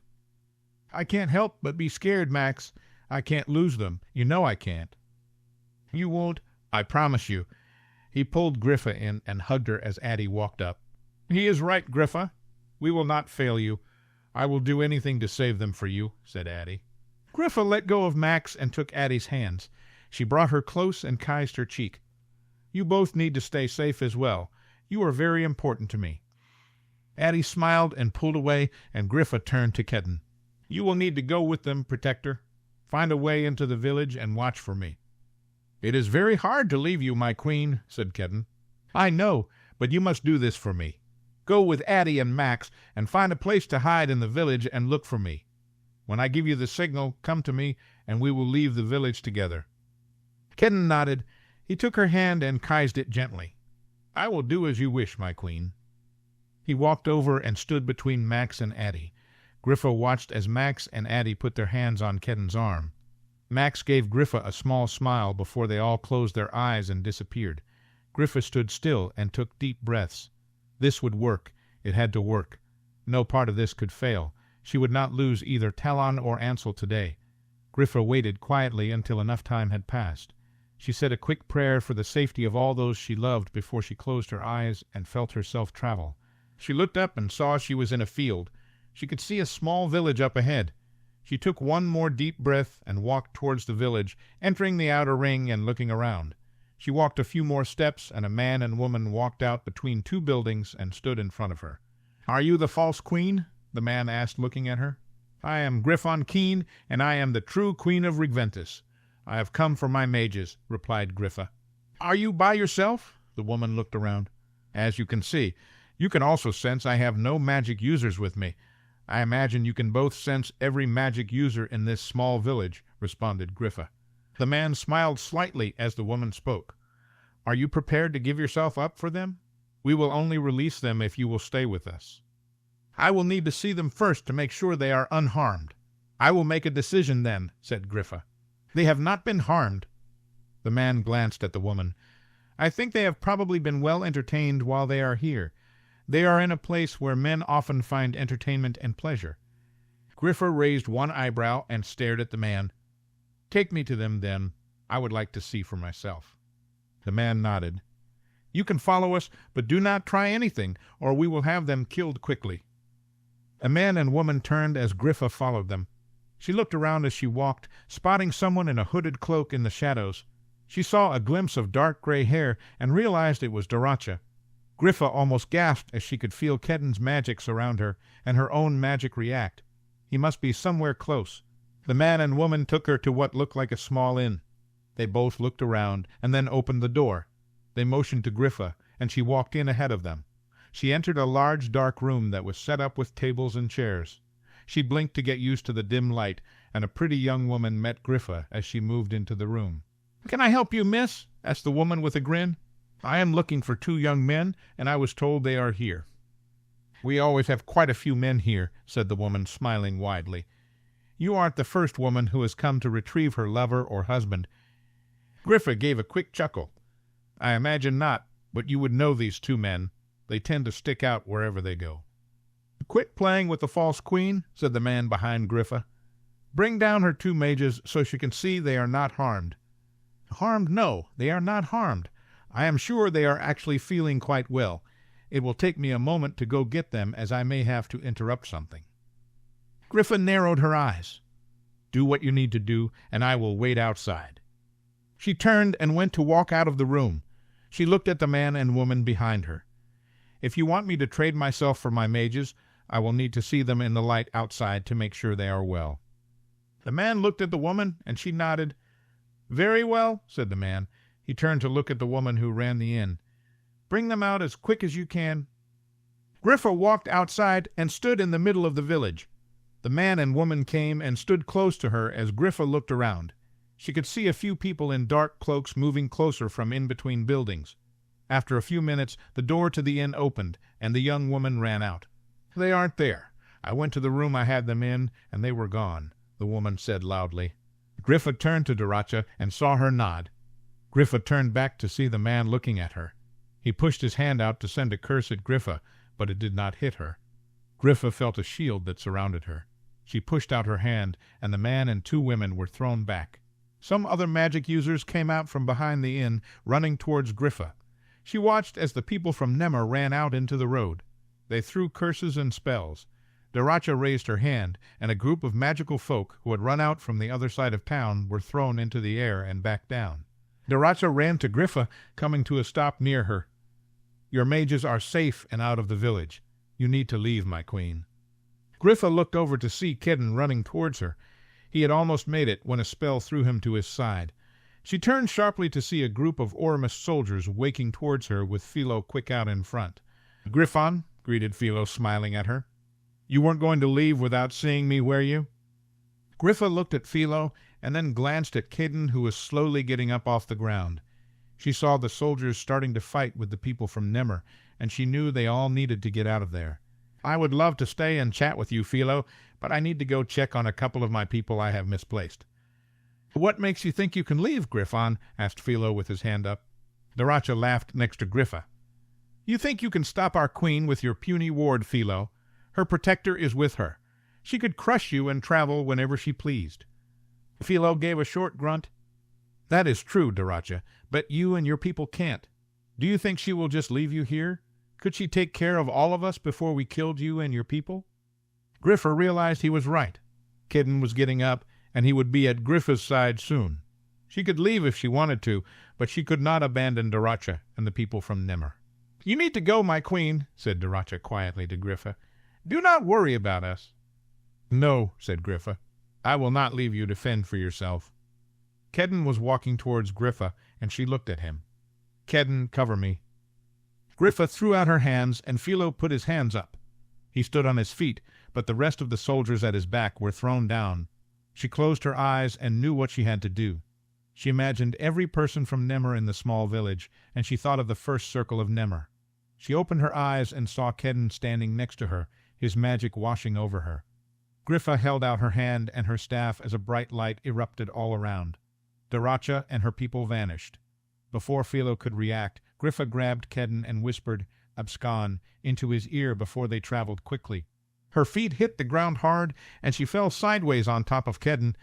I can't help but be scared, Max. I can't lose them. You know I can't. You won't, I promise you. He pulled Griffa in and hugged her as Addie walked up. He is right, Griffa. We will not fail you. I will do anything to save them for you, said Addie. Griffa let go of Max and took Addie's hands. She brought her close and kissed her cheek. You both need to stay safe as well. You are very important to me. Addie smiled and pulled away, and Griffa turned to Kedden. You will need to go with them, Protector. Find a way into the village and watch for me. It is very hard to leave you, my queen, said Kedden. I know, but you must do this for me. Go with Addie and Max and find a place to hide in the village and look for me. When I give you the signal, come to me, and we will leave the village together. Kedden nodded. He took her hand and kissed it gently. I will do as you wish, my queen. He walked over and stood between Max and Addie. Griffa watched as Max and Addie put their hands on Kedden's arm. Max gave Griffa a small smile before they all closed their eyes and disappeared. Griffa stood still and took deep breaths. This would work. It had to work. No part of this could fail. She would not lose either Talon or Ansel today. Griffa waited quietly until enough time had passed. She said a quick prayer for the safety of all those she loved before she closed her eyes and felt herself travel. She looked up and saw she was in a field. She could see a small village up ahead. She took one more deep breath and walked towards the village, entering the outer ring and looking around. She walked a few more steps, and a man and woman walked out between two buildings and stood in front of her. "Are you the false queen?" the man asked, looking at her. "I am Griffon Keen, and I am the true queen of Regventus. I have come for my mages," replied Griffa. "Are you by yourself?" The woman looked around. "As you can see. You can also sense I have no magic users with me. I imagine you can both sense every magic user in this small village," responded Griffa. The man smiled slightly as the woman spoke. "Are you prepared to give yourself up for them? We will only release them if you will stay with us." "I will need to see them first to make sure they are unharmed." "I will make a decision then," said Griffa. "They have not been harmed." The man glanced at the woman. "I think they have probably been well entertained while they are here. They are in a place where men often find entertainment and pleasure." Griffa raised one eyebrow and stared at the man. "Take me to them, then. I would like to see for myself." The man nodded. "You can follow us, but do not try anything, or we will have them killed quickly." A man and woman turned as Griffa followed them. She looked around as she walked, spotting someone in a hooded cloak in the shadows. She saw a glimpse of dark gray hair and realized it was Daracha. Griffa almost gasped as she could feel Kedden's magic surround her and her own magic react. He must be somewhere close. The man and woman took her to what looked like a small inn. They both looked around and then opened the door. They motioned to Griffa, and she walked in ahead of them. She entered a large dark room that was set up with tables and chairs. She blinked to get used to the dim light, and a pretty young woman met Griffa as she moved into the room. "Can I help you, miss?" asked the woman with a grin. "I am looking for 2 young men, and I was told they are here." "We always have quite a few men here," said the woman, smiling widely. "You aren't the first woman who has come to retrieve her lover or husband." Griffa gave a quick chuckle. "I imagine not, but you would know these 2 men. They tend to stick out wherever they go." "Quit playing with the false queen," said the man behind Griffa. "Bring down her 2 mages so she can see they are not harmed." "Harmed? No, they are not harmed. I am sure they are actually feeling quite well. It will take me a moment to go get them, as I may have to interrupt something." Griffa narrowed her eyes. "Do what you need to do, and I will wait outside." She turned and went to walk out of the room. She looked at the man and woman behind her. "If you want me to trade myself for my mages, I will need to see them in the light outside to make sure they are well." The man looked at the woman, and she nodded. "Very well," said the man. He turned to look at the woman who ran the inn. "Bring them out as quick as you can." Griffa walked outside and stood in the middle of the village. The man and woman came and stood close to her as Griffa looked around. She could see a few people in dark cloaks moving closer from in between buildings. After a few minutes, the door to the inn opened, and the young woman ran out. "They aren't there. I went to the room I had them in, and they were gone," the woman said loudly. Griffa turned to Daracha and saw her nod. Griffa turned back to see the man looking at her. He pushed his hand out to send a curse at Griffa, but it did not hit her. Griffa felt a shield that surrounded her. She pushed out her hand, and the man and 2 women were thrown back. Some other magic users came out from behind the inn, running towards Griffa. She watched as the people from Nemmer ran out into the road. They threw curses and spells. Daracha raised her hand, and a group of magical folk who had run out from the other side of town were thrown into the air and back down. Daracha ran to Griffa, coming to a stop near her. "Your mages are safe and out of the village. You need to leave, my queen." Griffa looked over to see Kedden running towards her. He had almost made it when a spell threw him to his side. She turned sharply to see a group of Aurumist soldiers waking towards her with Philo quick out in front. "Griffon," greeted Philo, smiling at her. "You weren't going to leave without seeing me, were you?" Griffa looked at Philo and then glanced at Kedden, who was slowly getting up off the ground. She saw the soldiers starting to fight with the people from Nemmer, and she knew they all needed to get out of there. "I would love to stay and chat with you, Philo, but I need to go check on a couple of my people I have misplaced." "What makes you think you can leave, Griffon?" asked Philo with his hand up. Daracha laughed next to Griffa. "You think you can stop our queen with your puny ward, Philo. Her protector is with her. She could crush you and travel whenever she pleased." Philo gave a short grunt. That is true, Daracha, but you and your people can't. Do you think she will just leave you here? Could she take care of all of us before we killed you and your people? Griffa realized he was right. Kedden was getting up, and he would be at Griffa's side soon. She could leave if she wanted to, but she could not abandon Daracha and the people from Nimmer. You need to go, my queen, said Daracha quietly to Griffa. Do not worry about us. No, said Griffa. I will not leave you to fend for yourself. Kedden was walking towards Griffa, and she looked at him. Kedden, cover me. Griffa threw out her hands, and Philo put his hands up. He stood on his feet, but the rest of the soldiers at his back were thrown down. She closed her eyes and knew what she had to do. She imagined every person from Nimmer in the small village, and she thought of the first circle of Nimmer. She opened her eyes and saw Kedden standing next to her, his magic washing over her. Griffa held out her hand and her staff as a bright light erupted all around. Daracha and her people vanished. Before Philo could react, Griffa grabbed Kedden and whispered, "Abscon," into his ear before they traveled quickly. Her feet hit the ground hard, and she fell sideways on top of Kedden.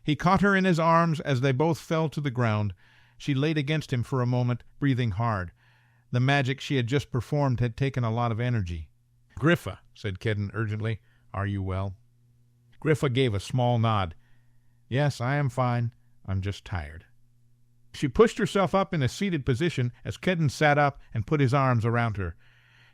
He caught her in his arms as they both fell to the ground. She laid against him for a moment, breathing hard. The magic she had just performed had taken a lot of energy. "Griffa," said Kedden urgently, "are you well?" Griffa gave a small nod. "Yes, I am fine. I'm just tired." She pushed herself up in a seated position as Kedden sat up and put his arms around her.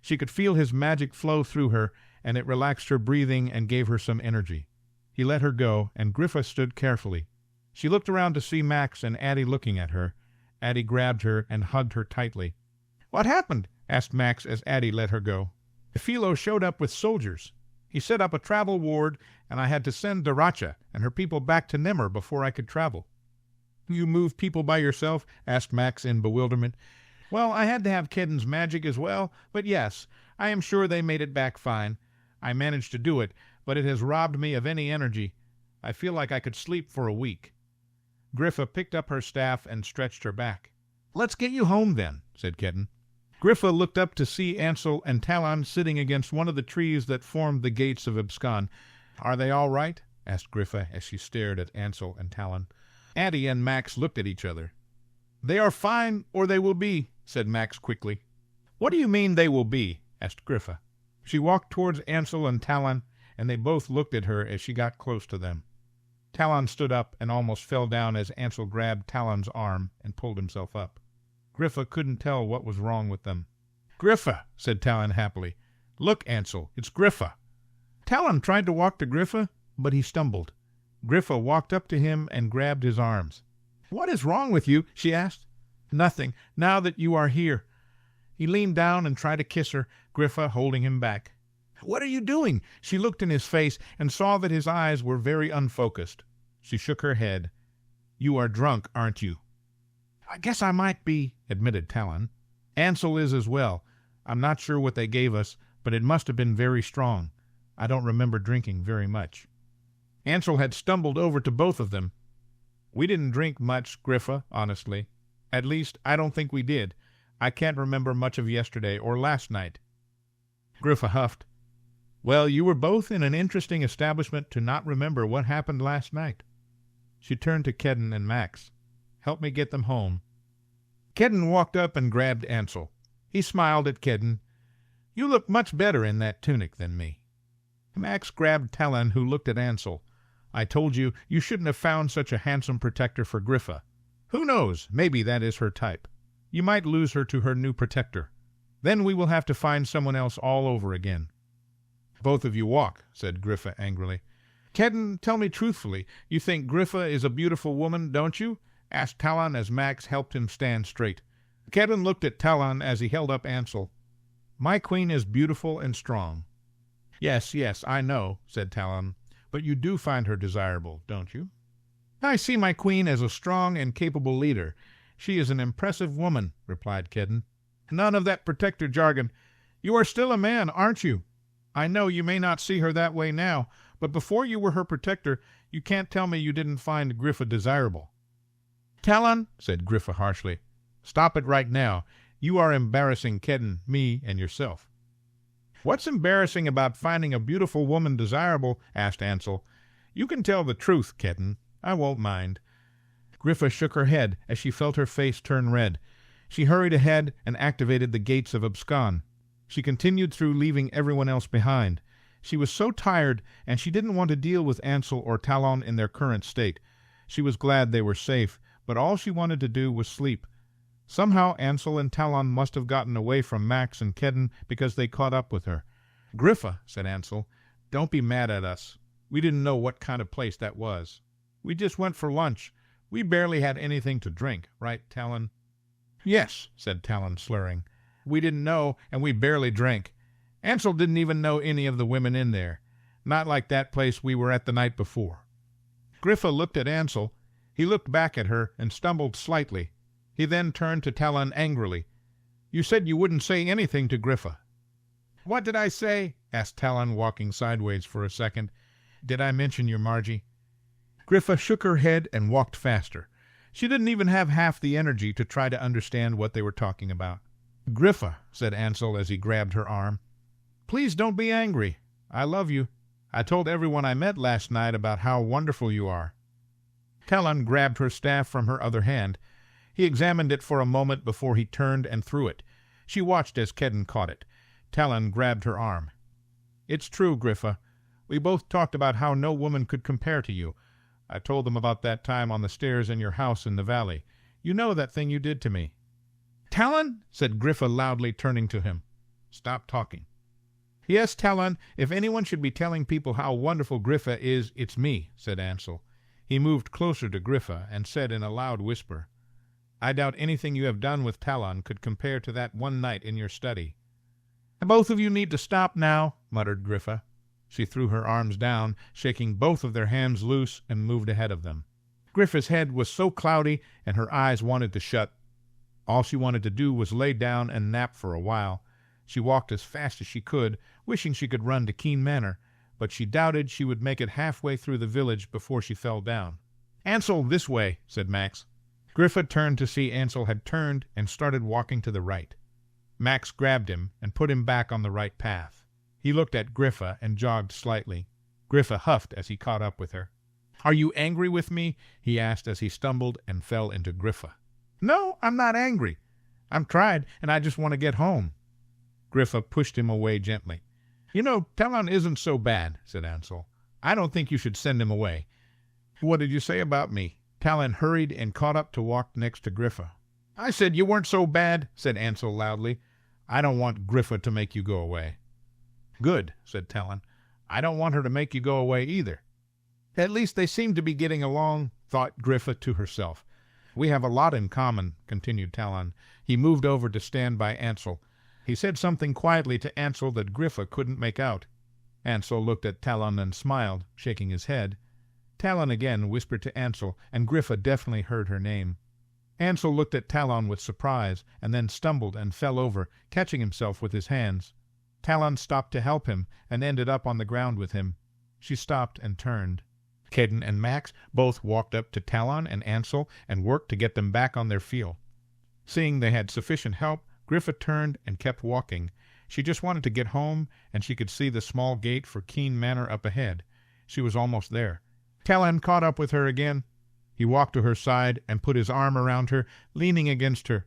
She could feel his magic flow through her, and it relaxed her breathing and gave her some energy. He let her go, and Griffa stood carefully. She looked around to see Max and Addie looking at her. Addie grabbed her and hugged her tightly. "What happened?" asked Max as Addie let her go. "Philo showed up with soldiers. He set up a travel ward, and I had to send Daracha and her people back to Nimmer before I could travel." "You moved people by yourself?" asked Max in bewilderment. "Well, I had to have Kedden's magic as well, but yes, I am sure they made it back fine. I managed to do it, but it has robbed me of any energy. I feel like I could sleep for a week." Griffa picked up her staff and stretched her back. "Let's get you home then," said Kedden. Griffa looked up to see Ansel and Talon sitting against one of the trees that formed the gates of Abscon. "Are they all right?" asked Griffa as she stared at Ansel and Talon. Addie and Max looked at each other. "They are fine, or they will be," said Max quickly. "What do you mean they will be?" asked Griffa. She walked towards Ansel and Talon, and they both looked at her as she got close to them. Talon stood up and almost fell down as Ansel grabbed Talon's arm and pulled himself up. Griffa couldn't tell what was wrong with them. "Griffa," said Talon happily. "Look, Ansel, it's Griffa." Talon tried to walk to Griffa, but he stumbled. Griffa walked up to him and grabbed his arms. "What is wrong with you?" she asked. "Nothing, now that you are here." He leaned down and tried to kiss her, Griffa holding him back. "What are you doing?" She looked in his face and saw that his eyes were very unfocused. She shook her head. "You are drunk, aren't you?" "I guess I might be," admitted Talon. "Ansel is as well. I'm not sure what they gave us, but it must have been very strong. I don't remember drinking very much." Ansel had stumbled over to both of them. "We didn't drink much, Griffa, honestly. At least, I don't think we did. I can't remember much of yesterday or last night." Griffa huffed. "Well, you were both in an interesting establishment to not remember what happened last night." She turned to Kedden and Max. "Help me get them home." Kedden walked up and grabbed Ansel. He smiled at Kedden. "You look much better in that tunic than me." Max grabbed Talon, who looked at Ansel. "I told you, you shouldn't have found such a handsome protector for Griffa. Who knows, maybe that is her type. You might lose her to her new protector. Then we will have to find someone else all over again." "Both of you walk," said Griffa angrily. "Kedden, tell me truthfully, you think Griffa is a beautiful woman, don't you?" asked Talon as Max helped him stand straight. Kedden looked at Talon as he held up Ansel. "My queen is beautiful and strong." Yes, I know," said Talon, "but you do find her desirable, don't you?" "I see my queen as a strong and capable leader. She is an impressive woman," replied Kedden. "None of that protector jargon. You are still a man, aren't you? I know you may not see her that way now, but before you were her protector, you can't tell me you didn't find Griffa desirable." "Talon," said Griffa harshly, "stop it right now. You are embarrassing Kedden, me, and yourself." "What's embarrassing about finding a beautiful woman desirable?" asked Ansel. "You can tell the truth, Kedden. I won't mind." Griffa shook her head as she felt her face turn red. She hurried ahead and activated the gates of Abscon. She continued through, leaving everyone else behind. She was so tired, and she didn't want to deal with Ansel or Talon in their current state. She was glad they were safe, but all she wanted to do was sleep. Somehow Ansel and Talon must have gotten away from Max and Kedden because they caught up with her. "Griffa," said Ansel, "don't be mad at us. We didn't know what kind of place that was. We just went for lunch. We barely had anything to drink, right, Talon?" "Yes," said Talon, slurring. "We didn't know, and we barely drank. Ansel didn't even know any of the women in there. Not like that place we were at the night before." Griffa looked at Ansel. He looked back at her and stumbled slightly. He then turned to Talon angrily. "You said you wouldn't say anything to Griffa." "What did I say?" asked Talon, walking sideways for a second. "Did I mention your Margie?" Griffa shook her head and walked faster. She didn't even have half the energy to try to understand what they were talking about. "Griffa," said Ansel as he grabbed her arm, "please don't be angry. I love you. I told everyone I met last night about how wonderful you are." Talon grabbed her staff from her other hand. He examined it for a moment before he turned and threw it. She watched as Kedden caught it. Talon grabbed her arm. "It's true, Griffa. We both talked about how no woman could compare to you. I told them about that time on the stairs in your house in the valley. You know that thing you did to me." "Talon," said Griffa loudly, turning to him. "Stop talking." "Yes, Talon, if anyone should be telling people how wonderful Griffa is, it's me," said Ansel. He moved closer to Griffa and said in a loud whisper, "I doubt anything you have done with Talon could compare to that one night in your study." "Both of you need to stop now," muttered Griffa. She threw her arms down, shaking both of their hands loose, and moved ahead of them. Griffa's head was so cloudy and her eyes wanted to shut. All she wanted to do was lay down and nap for a while. She walked as fast as she could, wishing she could run to Keen Manor, but she doubted she would make it halfway through the village before she fell down. "Ansel, this way," said Max. Griffa turned to see Ansel had turned and started walking to the right. Max grabbed him and put him back on the right path. He looked at Griffa and jogged slightly. Griffa huffed as he caught up with her. "Are you angry with me?" he asked as he stumbled and fell into Griffa. "No, I'm not angry. I'm tried, and I just want to get home." Griffa pushed him away gently. "You know, Talon isn't so bad," said Ansel. "I don't think you should send him away." "What did you say about me?" Talon hurried and caught up to walk next to Griffa. "I said you weren't so bad," said Ansel loudly. "I don't want Griffa to make you go away." "Good," said Talon. "I don't want her to make you go away either." "At least they seem to be getting along," thought Griffa to herself. "We have a lot in common," continued Talon. He moved over to stand by Ansel. He said something quietly to Ansel that Griffa couldn't make out. Ansel looked at Talon and smiled, shaking his head. Talon again whispered to Ansel, and Griffa definitely heard her name. Ansel looked at Talon with surprise, and then stumbled and fell over, catching himself with his hands. Talon stopped to help him, and ended up on the ground with him. She stopped and turned. Kedden and Max both walked up to Talon and Ansel and worked to get them back on their feel. Seeing they had sufficient help, Griffa turned and kept walking. She just wanted to get home, and she could see the small gate for Keen Manor up ahead. She was almost there. Talon caught up with her again. He walked to her side and put his arm around her, leaning against her.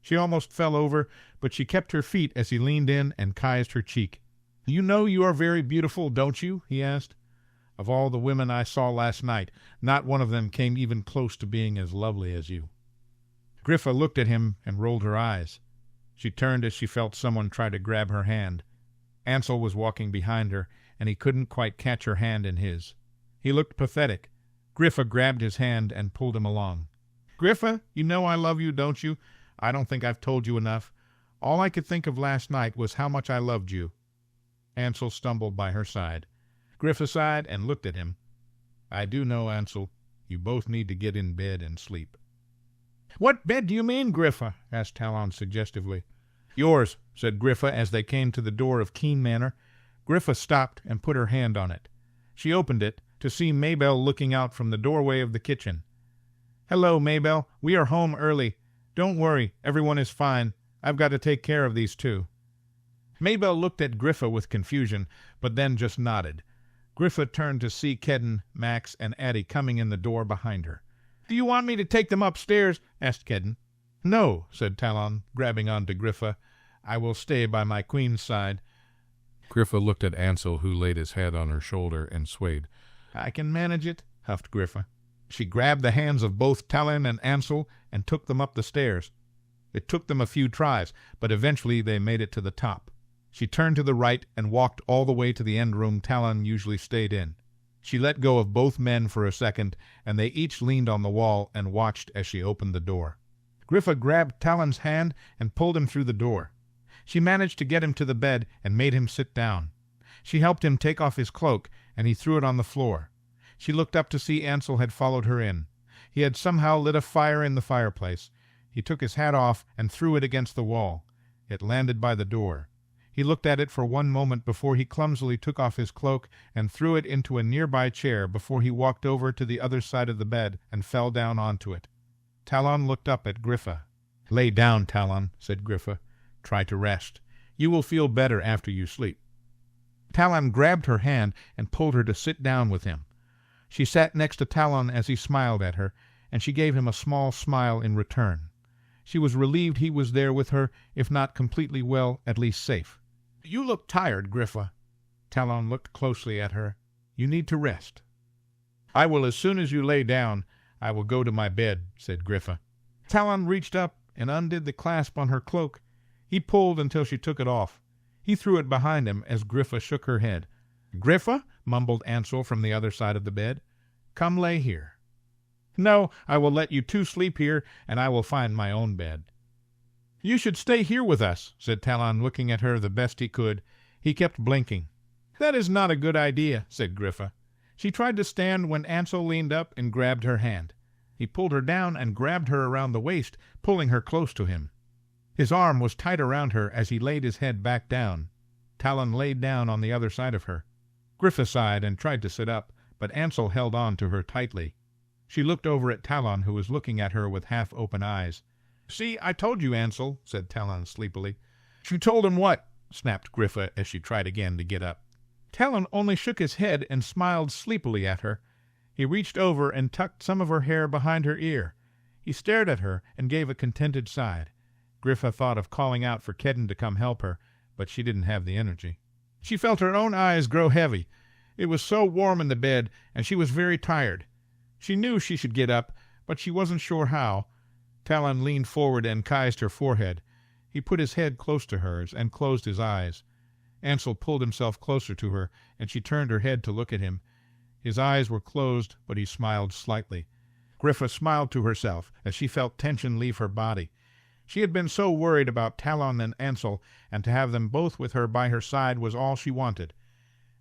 She almost fell over, but she kept her feet as he leaned in and kissed her cheek. "You know you are very beautiful, don't you?" he asked. "Of all the women I saw last night, not one of them came even close to being as lovely as you." Griffa looked at him and rolled her eyes. She turned as she felt someone try to grab her hand. Ansel was walking behind her, and he couldn't quite catch her hand in his. He looked pathetic. Griffa grabbed his hand and pulled him along. "Griffa, you know I love you, don't you? I don't think I've told you enough. All I could think of last night was how much I loved you." Ansel stumbled by her side. Griffa sighed and looked at him. "I do know, Ansel. You both need to get in bed and sleep." "What bed do you mean, Griffa?" asked Talon suggestively. "Yours," said Griffa as they came to the door of Keen Manor. Griffa stopped and put her hand on it. She opened it to see Maybelle looking out from the doorway of the kitchen. "Hello, Maybelle. We are home early. Don't worry, everyone is fine. I've got to take care of these two." Maybelle looked at Griffa with confusion, but then just nodded. Griffa turned to see Kedden, Max, and Addie coming in the door behind her. "Do you want me to take them upstairs?" asked Kedden. "No," said Talon, grabbing onto Griffa. "I will stay by my queen's side." Griffa looked at Ansel, who laid his head on her shoulder and swayed. "I can manage it," huffed Griffa. She grabbed the hands of both Talon and Ansel and took them up the stairs. It took them a few tries, but eventually they made it to the top. She turned to the right and walked all the way to the end room Talon usually stayed in. She let go of both men for a second, and they each leaned on the wall and watched as she opened the door. Griffa grabbed Talon's hand and pulled him through the door. She managed to get him to the bed and made him sit down. She helped him take off his cloak, and he threw it on the floor. She looked up to see Ansel had followed her in. He had somehow lit a fire in the fireplace. He took his hat off and threw it against the wall. It landed by the door. He looked at it for one moment before he clumsily took off his cloak and threw it into a nearby chair before he walked over to the other side of the bed and fell down onto it. Talon looked up at Griffa. "Lay down, Talon," said Griffa. "Try to rest. You will feel better after you sleep." Talon grabbed her hand and pulled her to sit down with him. She sat next to Talon as he smiled at her, and she gave him a small smile in return. She was relieved he was there with her, if not completely well, at least safe. "You look tired, Griffa." Talon looked closely at her. "You need to rest." "I will as soon as you lay down. I will go to my bed," said Griffa. Talon reached up and undid the clasp on her cloak. He pulled until she took it off. He threw it behind him as Griffa shook her head. "Griffa," mumbled Ansel from the other side of the bed, "come lay here." "No, I will let you two sleep here, and I will find my own bed." "You should stay here with us," said Talon, looking at her the best he could. He kept blinking. "That is not a good idea," said Griffa. She tried to stand when Ansel leaned up and grabbed her hand. He pulled her down and grabbed her around the waist, pulling her close to him. His arm was tight around her as he laid his head back down. Talon laid down on the other side of her. Griffa sighed and tried to sit up, but Ansel held on to her tightly. She looked over at Talon, who was looking at her with half-open eyes. "See, I told you, Ansel," said Talon sleepily. "You told him what?" snapped Griffa as she tried again to get up. Talon only shook his head and smiled sleepily at her. He reached over and tucked some of her hair behind her ear. He stared at her and gave a contented sigh. Griffa thought of calling out for Kedden to come help her, but she didn't have the energy. She felt her own eyes grow heavy. It was so warm in the bed, and she was very tired. She knew she should get up, but she wasn't sure how. Talon leaned forward and kissed her forehead. He put his head close to hers and closed his eyes. Ansel pulled himself closer to her, and she turned her head to look at him. His eyes were closed, but he smiled slightly. Griffa smiled to herself as she felt tension leave her body. She had been so worried about Talon and Ansel, and to have them both with her by her side was all she wanted.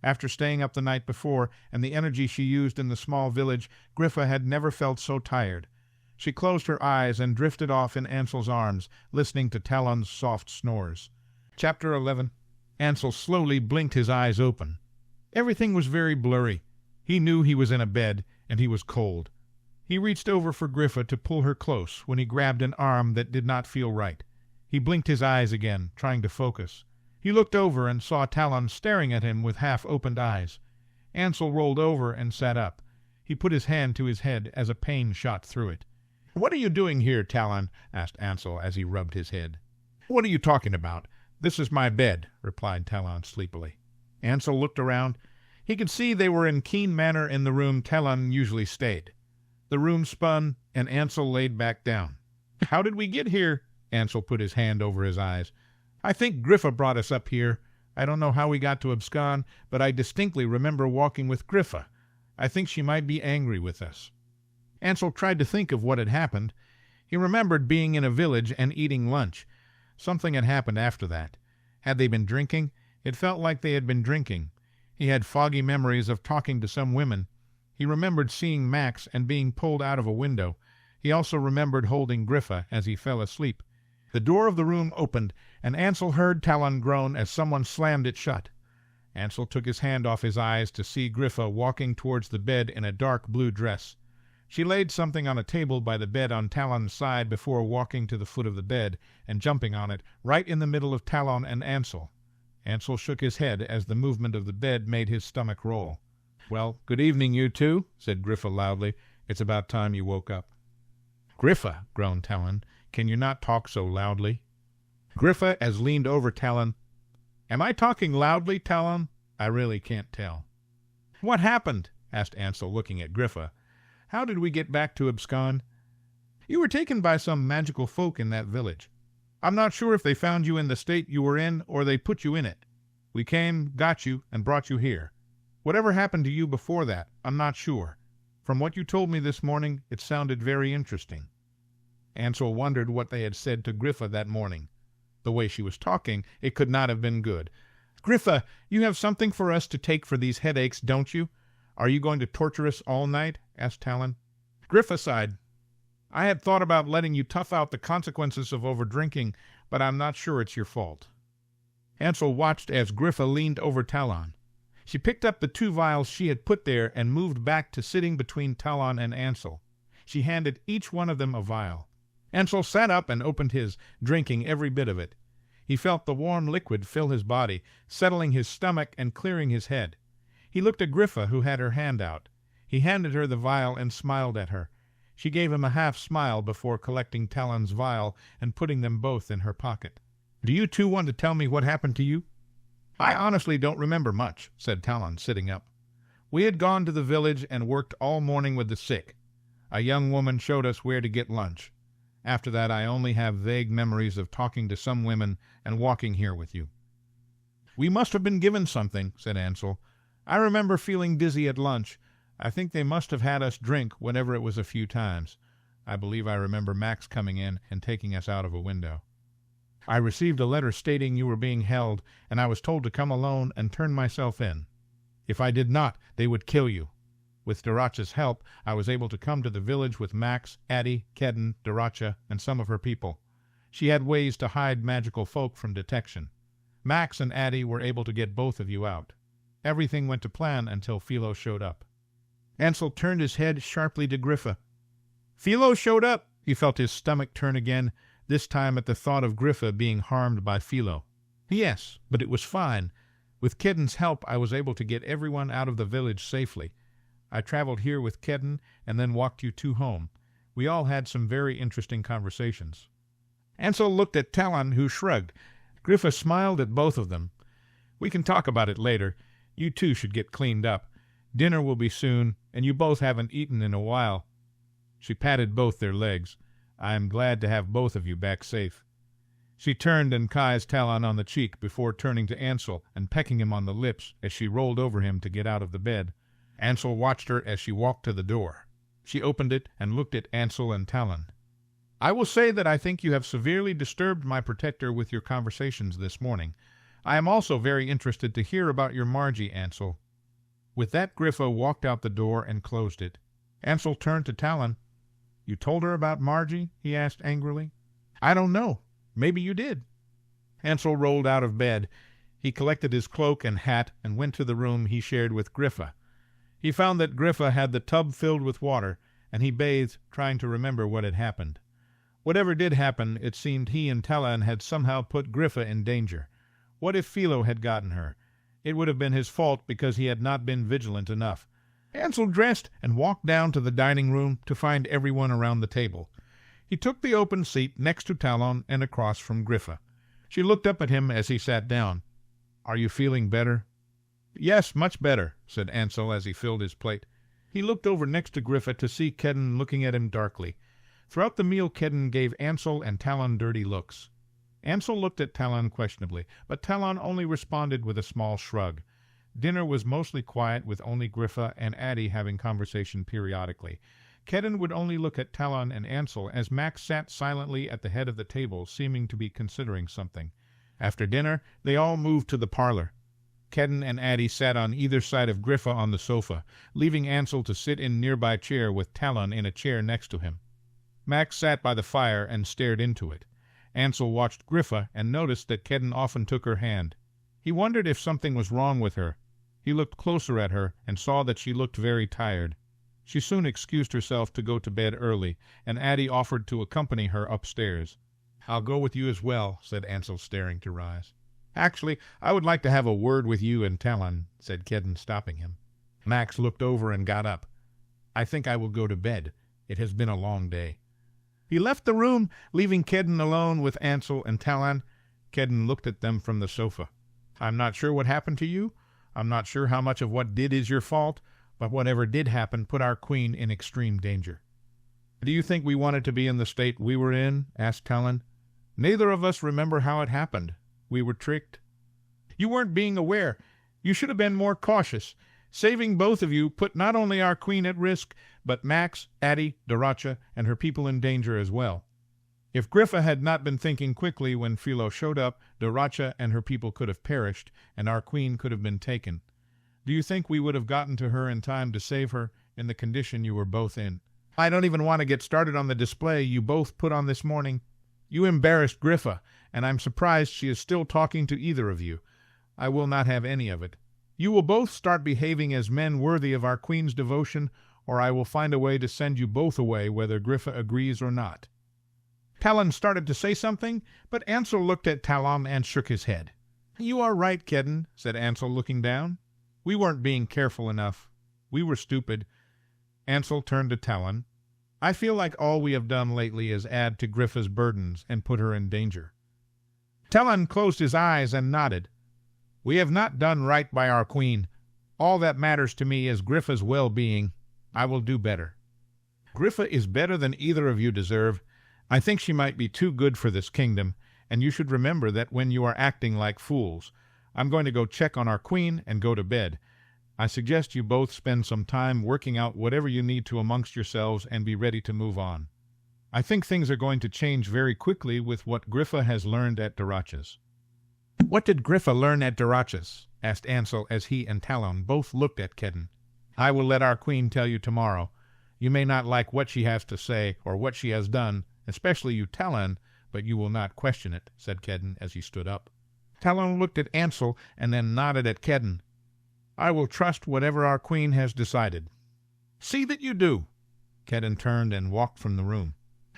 After staying up the night before, and the energy she used in the small village, Griffa had never felt so tired. She closed her eyes and drifted off in Ansel's arms, listening to Talon's soft snores. Chapter 11. Ansel slowly blinked his eyes open. Everything was very blurry. He knew he was in a bed, and he was cold. He reached over for Griffa to pull her close when he grabbed an arm that did not feel right. He blinked his eyes again, trying to focus. He looked over and saw Talon staring at him with half-opened eyes. Ansel rolled over and sat up. He put his hand to his head as a pain shot through it. "What are you doing here, Talon?" asked Ansel as he rubbed his head. "What are you talking about? This is my bed," replied Talon sleepily. Ansel looked around. He could see they were in keen manner in the room Talon usually stayed. The room spun, and Ansel laid back down. "How did we get here?" Ansel put his hand over his eyes. "I think Griffa brought us up here. I don't know how we got to abscond, but I distinctly remember walking with Griffa. I think she might be angry with us." Ansel tried to think of what had happened. He remembered being in a village and eating lunch. Something had happened after that. Had they been drinking? It felt like they had been drinking. He had foggy memories of talking to some women. He remembered seeing Max and being pulled out of a window. He also remembered holding Griffa as he fell asleep. The door of the room opened, and Ansel heard Talon groan as someone slammed it shut. Ansel took his hand off his eyes to see Griffa walking towards the bed in a dark blue dress. She laid something on a table by the bed on Talon's side before walking to the foot of the bed and jumping on it, right in the middle of Talon and Ansel. Ansel shook his head as the movement of the bed made his stomach roll. "Well, good evening, you two," said Griffa loudly. "It's about time you woke up." "Griffa," groaned Talon, "can you not talk so loudly?" Griffa as leaned over Talon. "Am I talking loudly, Talon? I really can't tell." "What happened?" asked Ansel, looking at Griffa. "How did we get back to Abscon?" "You were taken by some magical folk in that village. I'm not sure if they found you in the state you were in or they put you in it. We came, got you, and brought you here. Whatever happened to you before that, I'm not sure. From what you told me this morning, it sounded very interesting." Ansel wondered what they had said to Griffa that morning. The way she was talking, it could not have been good. "Griffa, you have something for us to take for these headaches, don't you? Are you going to torture us all night?" asked Talon. Griffa sighed. "I had thought about letting you tough out the consequences of overdrinking, but I'm not sure it's your fault." Ansel watched as Griffa leaned over Talon. She picked up the 2 vials she had put there and moved back to sitting between Talon and Ansel. She handed each one of them a vial. Ansel sat up and opened his, drinking every bit of it. He felt the warm liquid fill his body, settling his stomach and clearing his head. He looked at Griffa, who had her hand out. He handed her the vial and smiled at her. She gave him a half-smile before collecting Talon's vial and putting them both in her pocket. "Do you two want to tell me what happened to you?" "I honestly don't remember much," said Talon, sitting up. "We had gone to the village and worked all morning with the sick. A young woman showed us where to get lunch. After that I only have vague memories of talking to some women and walking here with you." "We must have been given something," said Ansel. "I remember feeling dizzy at lunch. I think they must have had us drink whenever it was a few times. I believe I remember Max coming in and taking us out of a window. I received a letter stating you were being held, and I was told to come alone and turn myself in. If I did not, they would kill you. With Daracha's help, I was able to come to the village with Max, Addie, Kedden, Daracha, and some of her people. She had ways to hide magical folk from detection. Max and Addie were able to get both of you out. Everything went to plan until Philo showed up." Ansel turned his head sharply to Griffa. "Philo showed up!" He felt his stomach turn again, this time at the thought of Griffa being harmed by Philo. "Yes, but it was fine. With Kedden's help I was able to get everyone out of the village safely. I traveled here with Kedden and then walked you two home. We all had some very interesting conversations." Ansel looked at Talon, who shrugged. Griffa smiled at both of them. "We can talk about it later. You two should get cleaned up. Dinner will be soon, and you both haven't eaten in a while." She patted both their legs. "I am glad to have both of you back safe." She turned and kissed Talon on the cheek before turning to Ansel and pecking him on the lips as she rolled over him to get out of the bed. Ansel watched her as she walked to the door. She opened it and looked at Ansel and Talon. "I will say that I think you have severely disturbed my protector with your conversations this morning. I am also very interested to hear about your Margie, Ansel." With that, Griffa walked out the door and closed it. Ansel turned to Talon. "You told her about Margie?" he asked angrily. "I don't know. Maybe you did." Ansel rolled out of bed. He collected his cloak and hat and went to the room he shared with Griffa. He found that Griffa had the tub filled with water, and he bathed, trying to remember what had happened. Whatever did happen, it seemed he and Talon had somehow put Griffa in danger. What if Philo had gotten her? It would have been his fault because he had not been vigilant enough. Ansel dressed and walked down to the dining room to find everyone around the table. He took the open seat next to Talon and across from Griffa. She looked up at him as he sat down. "Are you feeling better?" "Yes, much better," said Ansel as he filled his plate. He looked over next to Griffa to see Kedden looking at him darkly. Throughout the meal Kedden gave Ansel and Talon dirty looks. Ansel looked at Talon questionably, but Talon only responded with a small shrug. Dinner was mostly quiet, with only Griffa and Addie having conversation periodically. Kedden would only look at Talon and Ansel as Max sat silently at the head of the table, seeming to be considering something. After dinner, they all moved to the parlor. Kedden and Addie sat on either side of Griffa on the sofa, leaving Ansel to sit in a nearby chair with Talon in a chair next to him. Max sat by the fire and stared into it. Ansel watched Griffa and noticed that Kedden often took her hand. He wondered if something was wrong with her. He looked closer at her and saw that she looked very tired. She soon excused herself to go to bed early, and Addie offered to accompany her upstairs. "I'll go with you as well," said Ansel, staring to rise. "Actually, I would like to have a word with you and Talon," said Kedden, stopping him. Max looked over and got up. "I think I will go to bed. It has been a long day." He left the room, leaving Kedden alone with Ansel and Talon. Kedden looked at them from the sofa. "I'm not sure what happened to you. I'm not sure how much of what did is your fault, but whatever did happen put our queen in extreme danger." "Do you think we wanted to be in the state we were in?" asked Talon. "Neither of us remember how it happened. We were tricked." "You weren't being aware. You should have been more cautious. Saving both of you put not only our queen at risk, but Max, Addie, Daracha, and her people in danger as well. If Griffa had not been thinking quickly when Philo showed up, Daracha and her people could have perished, and our queen could have been taken. Do you think we would have gotten to her in time to save her in the condition you were both in? I don't even want to get started on the display you both put on this morning. You embarrassed Griffa, and I'm surprised she is still talking to either of you. I will not have any of it. You will both start behaving as men worthy of our queen's devotion, or I will find a way to send you both away whether Griffa agrees or not." Talon started to say something, but Ansel looked at Talon and shook his head. "You are right, Kedden," said Ansel, looking down. "We weren't being careful enough. We were stupid." Ansel turned to Talon. "I feel like all we have done lately is add to Griffa's burdens and put her in danger." Talon closed his eyes and nodded. "We have not done right by our queen. All that matters to me is Griffa's well-being. I will do better. Griffa is better than either of you deserve. I think she might be too good for this kingdom, and you should remember that when you are acting like fools. I'm going to go check on our queen and go to bed. I suggest you both spend some time working out whatever you need to amongst yourselves and be ready to move on. I think things are going to change very quickly with what Griffa has learned at Daracha's." "What did Griffa learn at Daracha's?" asked Ansel as he and Talon both looked at Kedden. "I will let our queen tell you tomorrow. You may not like what she has to say or what she has done, especially you, Talon, but you will not question it," said Kedden as he stood up. Talon looked at Ansel and then nodded at Kedden. "I will trust whatever our queen has decided." "See that you do." Kedden turned and walked from the room.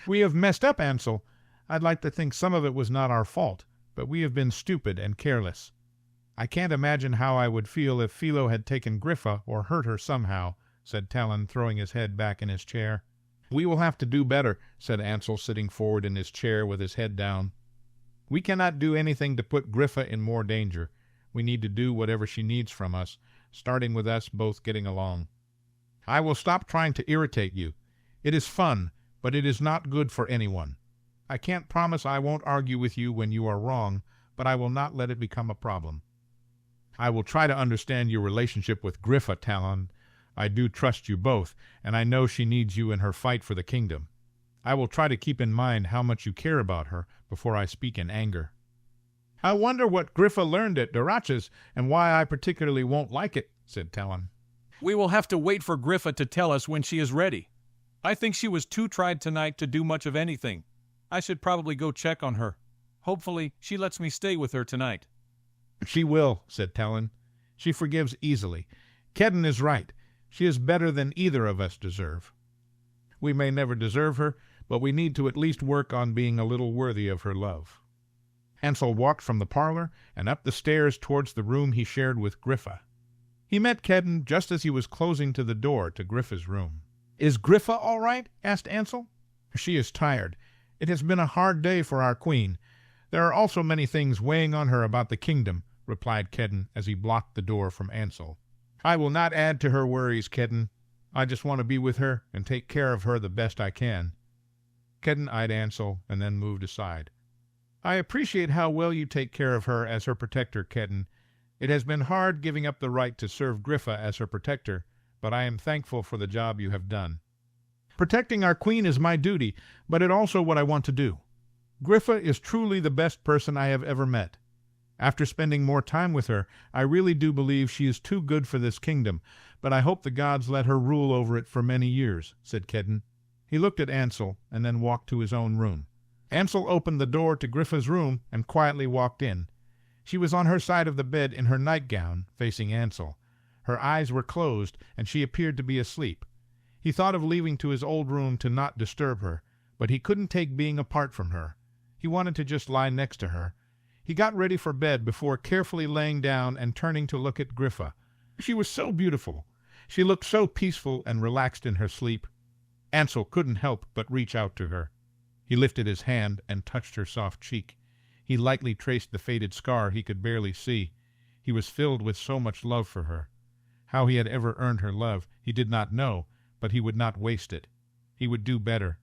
"We have messed up, Ansel. I'd like to think some of it was not our fault, but we have been stupid and careless. I can't imagine how I would feel if Philo had taken Griffa or hurt her somehow," said Talon, throwing his head back in his chair. "We will have to do better," said Ansel, sitting forward in his chair with his head down. "We cannot do anything to put Griffa in more danger. We need to do whatever she needs from us, starting with us both getting along. I will stop trying to irritate you. It is fun, but it is not good for anyone. I can't promise I won't argue with you when you are wrong, but I will not let it become a problem. I will try to understand your relationship with Griffa, Talon. I do trust you both, and I know she needs you in her fight for the kingdom. I will try to keep in mind how much you care about her before I speak in anger." "I wonder what Griffa learned at Daracha's, and why I particularly won't like it," said Talon. "We will have to wait for Griffa to tell us when she is ready. I think she was too tried tonight to do much of anything. I should probably go check on her. Hopefully, she lets me stay with her tonight." "She will," said Talon. "She forgives easily. Kedden is right. She is better than either of us deserve. We may never deserve her, but we need to at least work on being a little worthy of her love." Ansel walked from the parlor and up the stairs towards the room he shared with Griffa. He met Kedden just as he was closing to the door to Griffa's room. "Is Griffa all right?" asked Ansel. "She is tired. It has been a hard day for our queen. There are also many things weighing on her about the kingdom," replied Kedden as he blocked the door from Ansel. "I will not add to her worries, Kedden. I just want to be with her and take care of her the best I can." Kedden eyed Ansel and then moved aside. "I appreciate how well you take care of her as her protector, Kedden. It has been hard giving up the right to serve Griffa as her protector, but I am thankful for the job you have done. Protecting our queen is my duty, but it also what I want to do. Griffa is truly the best person I have ever met. After spending more time with her, I really do believe she is too good for this kingdom, but I hope the gods let her rule over it for many years," said Kedden. He looked at Ansel and then walked to his own room. Ansel opened the door to Griffa's room and quietly walked in. She was on her side of the bed in her nightgown, facing Ansel. Her eyes were closed, and she appeared to be asleep. He thought of leaving to his old room to not disturb her, but he couldn't take being apart from her. He wanted to just lie next to her. He got ready for bed before carefully laying down and turning to look at Griffa. She was so beautiful. She looked so peaceful and relaxed in her sleep. Ansel couldn't help but reach out to her. He lifted his hand and touched her soft cheek. He lightly traced the faded scar he could barely see. He was filled with so much love for her. How he had ever earned her love he did not know, but he would not waste it. He would do better.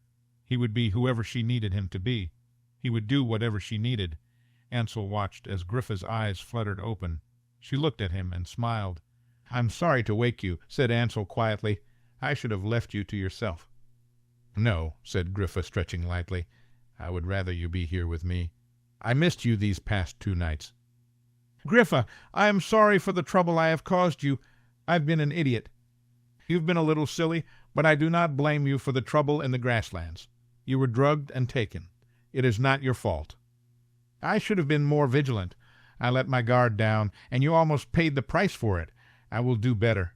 He would be whoever she needed him to be. He would do whatever she needed. Ansel watched as Griffa's eyes fluttered open. She looked at him and smiled. "I'm sorry to wake you," said Ansel quietly. "I should have left you to yourself." "No," said Griffa, stretching lightly. "I would rather you be here with me. I missed you these past 2 nights." "Griffa, I am sorry for the trouble I have caused you. I've been an idiot. You've been a little silly, but I do not blame you for the trouble in the grasslands. You were drugged and taken. It is not your fault. I should have been more vigilant. I let my guard down, and you almost paid the price for it. I will do better."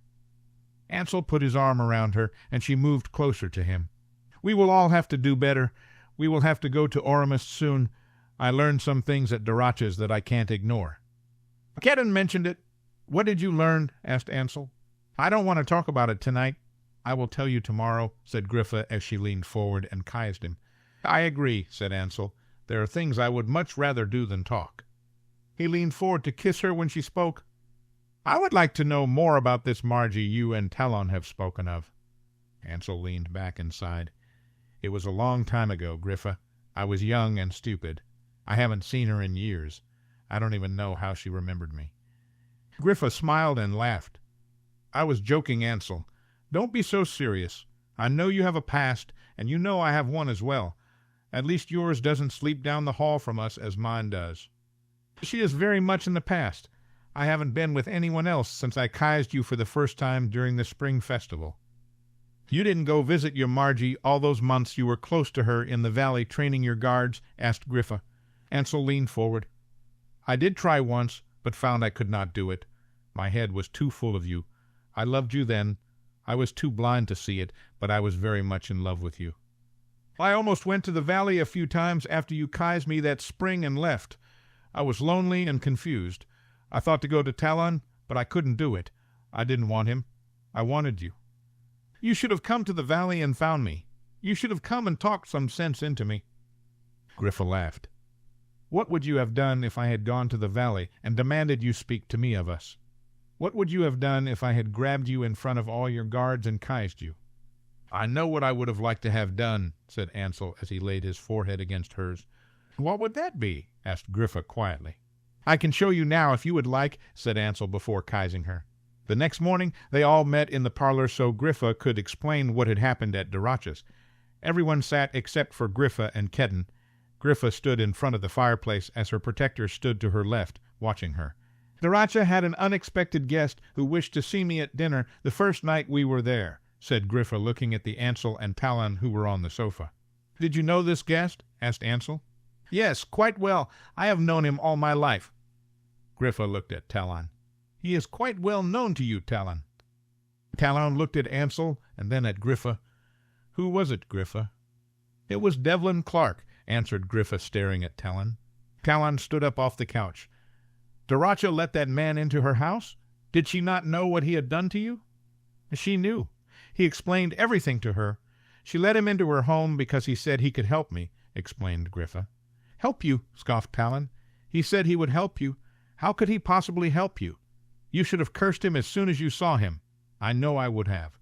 Ansel put his arm around her, and she moved closer to him. "We will all have to do better. We will have to go to Aurumist soon. I learned some things at Daracha's that I can't ignore." "Kedden mentioned it. What did you learn?" asked Ansel. "I don't want to talk about it tonight. I will tell you tomorrow," said Griffa as she leaned forward and kissed him. "I agree," said Ansel. "There are things I would much rather do than talk." He leaned forward to kiss her when she spoke. "I would like to know more about this Margie you and Talon have spoken of." Ansel leaned back and sighed. "It was a long time ago, Griffa. I was young and stupid. I haven't seen her in years. I don't even know how she remembered me." Griffa smiled and laughed. "I was joking, Ansel. Don't be so serious. I know you have a past, and you know I have one as well. At least yours doesn't sleep down the hall from us as mine does. She is very much in the past. I haven't been with anyone else since I kissed you for the first time during the spring festival." "You didn't go visit your Margie all those months you were close to her in the valley training your guards?" asked Griffa. Ansel leaned forward. "I did try once, but found I could not do it. My head was too full of you. I loved you then. I was too blind to see it, but I was very much in love with you. I almost went to the valley a few times after you kissed me that spring and left. I was lonely and confused. I thought to go to Talon, but I couldn't do it. I didn't want him. I wanted you. You should have come to the valley and found me. You should have come and talked some sense into me." Griffa laughed. "What would you have done if I had gone to the valley and demanded you speak to me of us? What would you have done if I had grabbed you in front of all your guards and kissed you?" "I know what I would have liked to have done," said Ansel as he laid his forehead against hers. "What would that be?" asked Griffa quietly. "I can show you now if you would like," said Ansel before kissing her. The next morning they all met in the parlor so Griffa could explain what had happened at Daracha's. Everyone sat except for Griffa and Kedden. Griffa stood in front of the fireplace as her protector stood to her left, watching her. "Daracha had an unexpected guest who wished to see me at dinner the first night we were there," said Griffa, looking at the Ansel and Talon who were on the sofa. "Did you know this guest?" asked Ansel. "Yes, quite well. I have known him all my life." Griffa looked at Talon. "He is quite well known to you, Talon." Talon looked at Ansel and then at Griffa. "Who was it, Griffa?" "It was Devlin Clark," answered Griffa, staring at Talon. Talon stood up off the couch. "Daracha let that man into her house? Did she not know what he had done to you?" "She knew. He explained everything to her. She let him into her home because he said he could help me," explained Griffa. "Help you?" scoffed Talon. "He said he would help you. How could he possibly help you? You should have cursed him as soon as you saw him. I know I would have."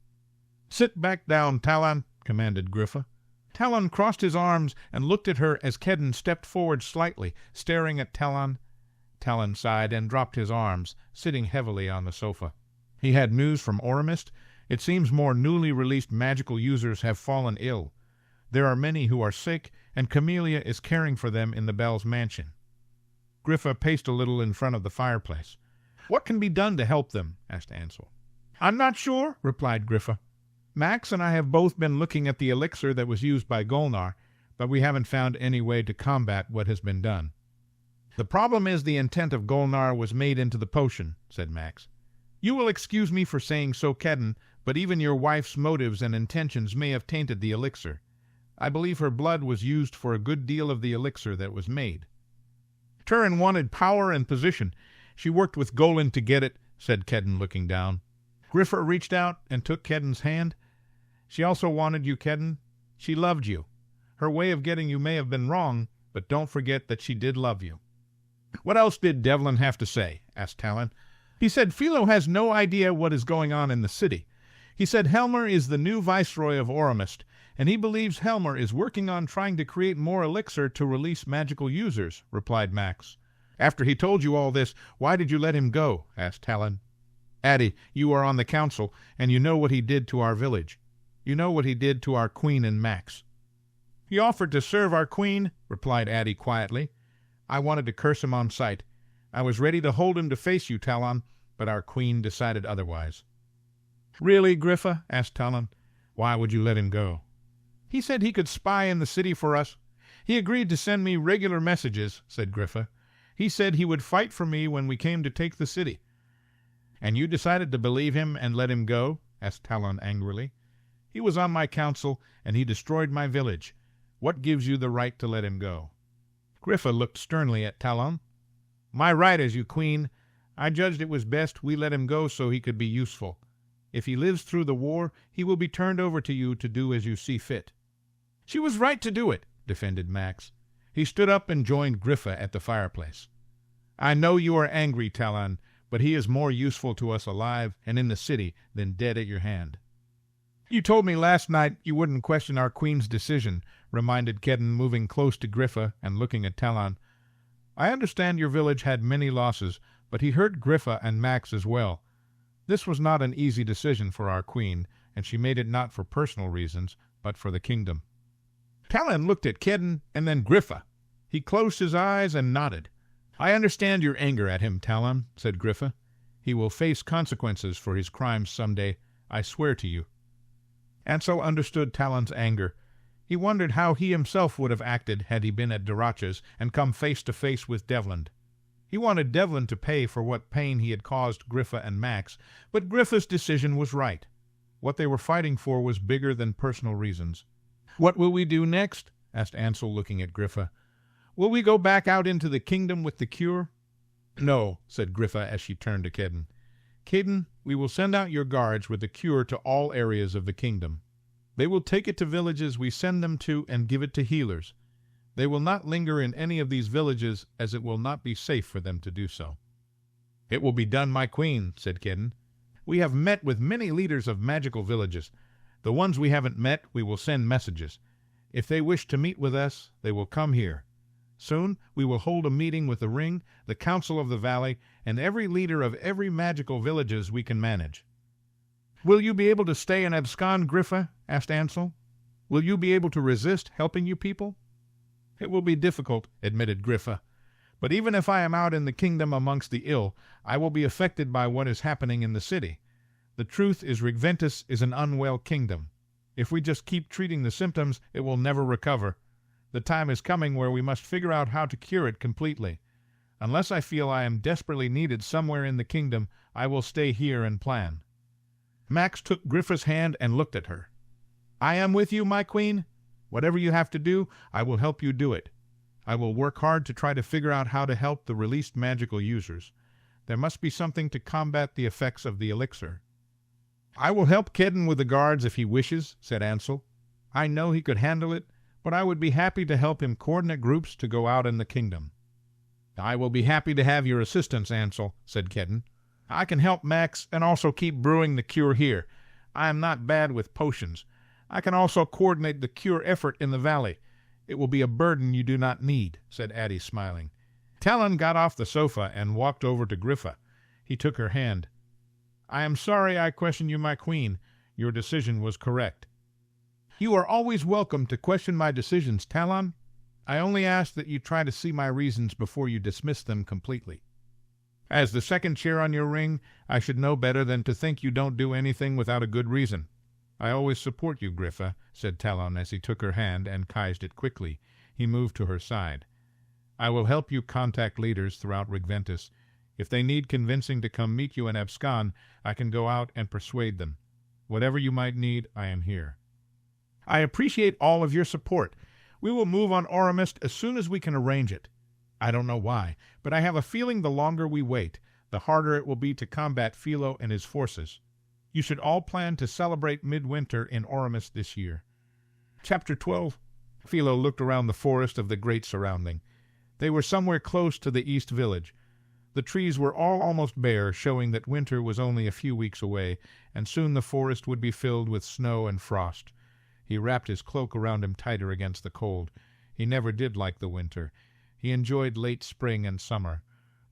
"Sit back down, Talon," commanded Griffa. Talon crossed his arms and looked at her as Kedden stepped forward slightly, staring at Talon. Talon sighed and dropped his arms, sitting heavily on the sofa. "He had news from Aurumist. It seems more newly released magical users have fallen ill. There are many who are sick, and Camellia is caring for them in the Bell's mansion." Griffa paced a little in front of the fireplace. "What can be done to help them?" asked Ansel. "I'm not sure," replied Griffa. "Max and I have both been looking at the elixir that was used by Golnar, but we haven't found any way to combat what has been done." "The problem is the intent of Golnar was made into the potion," said Max. "You will excuse me for saying so, Kedden, but even your wife's motives and intentions may have tainted the elixir. I believe her blood was used for a good deal of the elixir that was made." "Turin wanted power and position. She worked with Golan to get it," said Kedden, looking down. Griffa reached out and took Kedden's hand. She also wanted you, Kedden. She loved you. Her way of getting you may have been wrong, but don't forget that she did love you. What else did Devlin have to say? Asked Talon. He said Philo has no idea what is going on in the city. He said Helmer is the new viceroy of Aurumist, and he believes Helmer is working on trying to create more elixir to release magical users, replied Max. After he told you all this, why did you let him go? Asked Talon. Addie, you are on the council, and you know what he did to our village. You know what he did to our queen and Max. He offered to serve our queen, replied Addie quietly. I wanted to curse him on sight. I was ready to hold him to face you, Talon, but our queen decided otherwise. Really, Griffa? Asked Talon. Why would you let him go? He said he could spy in the city for us. He agreed to send me regular messages, said Griffa. He said he would fight for me when we came to take the city. And you decided to believe him and let him go? Asked Talon angrily. He was on my council, and he destroyed my village. What gives you the right to let him go? Griffa looked sternly at Talon. My right as your queen. I judged it was best we let him go so he could be useful. If he lives through the war, he will be turned over to you to do as you see fit. She was right to do it, defended Max. He stood up and joined Griffa at the fireplace. I know you are angry, Talon, but he is more useful to us alive and in the city than dead at your hand. You told me last night you wouldn't question our queen's decision, reminded Kedden, moving close to Griffa and looking at Talon. I understand your village had many losses, but he hurt Griffa and Max as well. This was not an easy decision for our queen, and she made it not for personal reasons, but for the kingdom. Talon looked at Kedden and then Griffa. He closed his eyes and nodded. I understand your anger at him, Talon, said Griffa. He will face consequences for his crimes some day, I swear to you. Ansel understood Talon's anger. He wondered how he himself would have acted had he been at Diracha's and come face to face with Devlin. He wanted Devlin to pay for what pain he had caused Griffa and Max, but Griffa's decision was right. What they were fighting for was bigger than personal reasons. What will we do next? Asked Ansel, looking at Griffa. Will we go back out into the kingdom with the cure? No, said Griffa as she turned to Kedden. Kedden, we will send out your guards with the cure to all areas of the kingdom. They will take it to villages we send them to and give it to healers. They will not linger in any of these villages, as it will not be safe for them to do so. It will be done, my queen, said Kedden. We have met with many leaders of magical villages. The ones we haven't met, we will send messages. If they wish to meet with us, they will come here. Soon we will hold a meeting with the Ring, the Council of the Valley, and every leader of every magical villages we can manage. Will you be able to stay and abscond, Griffa? Asked Ansel. Will you be able to resist helping you people? It will be difficult, admitted Griffa. But even if I am out in the kingdom amongst the ill, I will be affected by what is happening in the city. The truth is Regventus is an unwell kingdom. If we just keep treating the symptoms, it will never recover. The time is coming where we must figure out how to cure it completely. Unless I feel I am desperately needed somewhere in the kingdom, I will stay here and plan. Max took Griffa's hand and looked at her. I am with you, my queen. Whatever you have to do, I will help you do it. I will work hard to try to figure out how to help the released magical users. There must be something to combat the effects of the elixir. I will help Kedden with the guards if he wishes, said Ansel. I know he could handle it, but I would be happy to help him coordinate groups to go out in the kingdom. I will be happy to have your assistance, Ansel, said Kedden. I can help Max and also keep brewing the cure here. I am not bad with potions. I can also coordinate the cure effort in the valley. It will be a burden you do not need, said Addie, smiling. Talon got off the sofa and walked over to Griffa. He took her hand. I am sorry I questioned you, my queen. Your decision was correct. You are always welcome to question my decisions, Talon. I only ask that you try to see my reasons before you dismiss them completely. As the second chair on your ring, I should know better than to think you don't do anything without a good reason. I always support you, Griffa, said Talon as he took her hand and kissed it quickly. He moved to her side. I will help you contact leaders throughout Regventus. If they need convincing to come meet you in abscond, I can go out and persuade them. Whatever you might need, I am here. I appreciate all of your support. We will move on Aurumist as soon as we can arrange it. I don't know why, but I have a feeling the longer we wait, the harder it will be to combat Philo and his forces. You should all plan to celebrate midwinter in Aurumist this year. Chapter 12. Philo looked around the forest of the great surrounding. They were somewhere close to the east village. The trees were all almost bare, showing that winter was only a few weeks away, and soon the forest would be filled with snow and frost. He wrapped his cloak around him tighter against the cold. He never did like the winter. He enjoyed late spring and summer.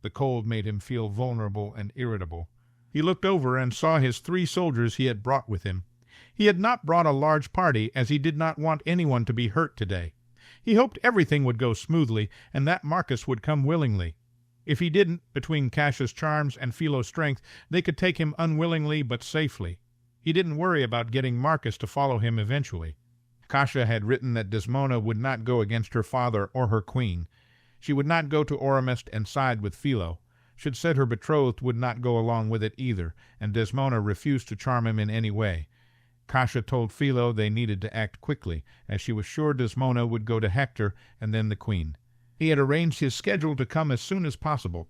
The cold made him feel vulnerable and irritable. He looked over and saw his 3 soldiers he had brought with him. He had not brought a large party, as he did not want anyone to be hurt today. He hoped everything would go smoothly, and that Marcus would come willingly. If he didn't, between Cassia's charms and Philo's strength, they could take him unwillingly but safely. He didn't worry about getting Marcus to follow him eventually. Cassia had written that Desdemona would not go against her father or her queen. She would not go to Aurumist and side with Philo. She'd said her betrothed would not go along with it either, and Desdemona refused to charm him in any way. Cassia told Philo they needed to act quickly, as she was sure Desdemona would go to Hector and then the queen. He had arranged his schedule to come as soon as possible.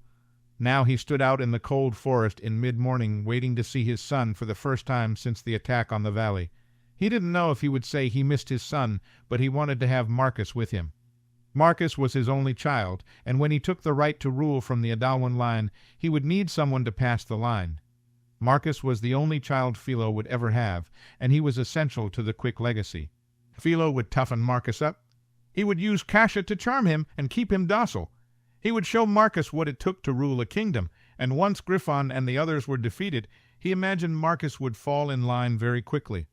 Now he stood out in the cold forest in mid-morning, waiting to see his son for the first time since the attack on the valley. He didn't know if he would say he missed his son, but he wanted to have Marcus with him. Marcus was his only child, and when he took the right to rule from the Adalwin line, he would need someone to pass the line. Marcus was the only child Philo would ever have, and he was essential to the quick legacy. Philo would toughen Marcus up. He would use Cassia to charm him and keep him docile. He would show Marcus what it took to rule a kingdom, and once Griffon and the others were defeated, he imagined Marcus would fall in line very quickly.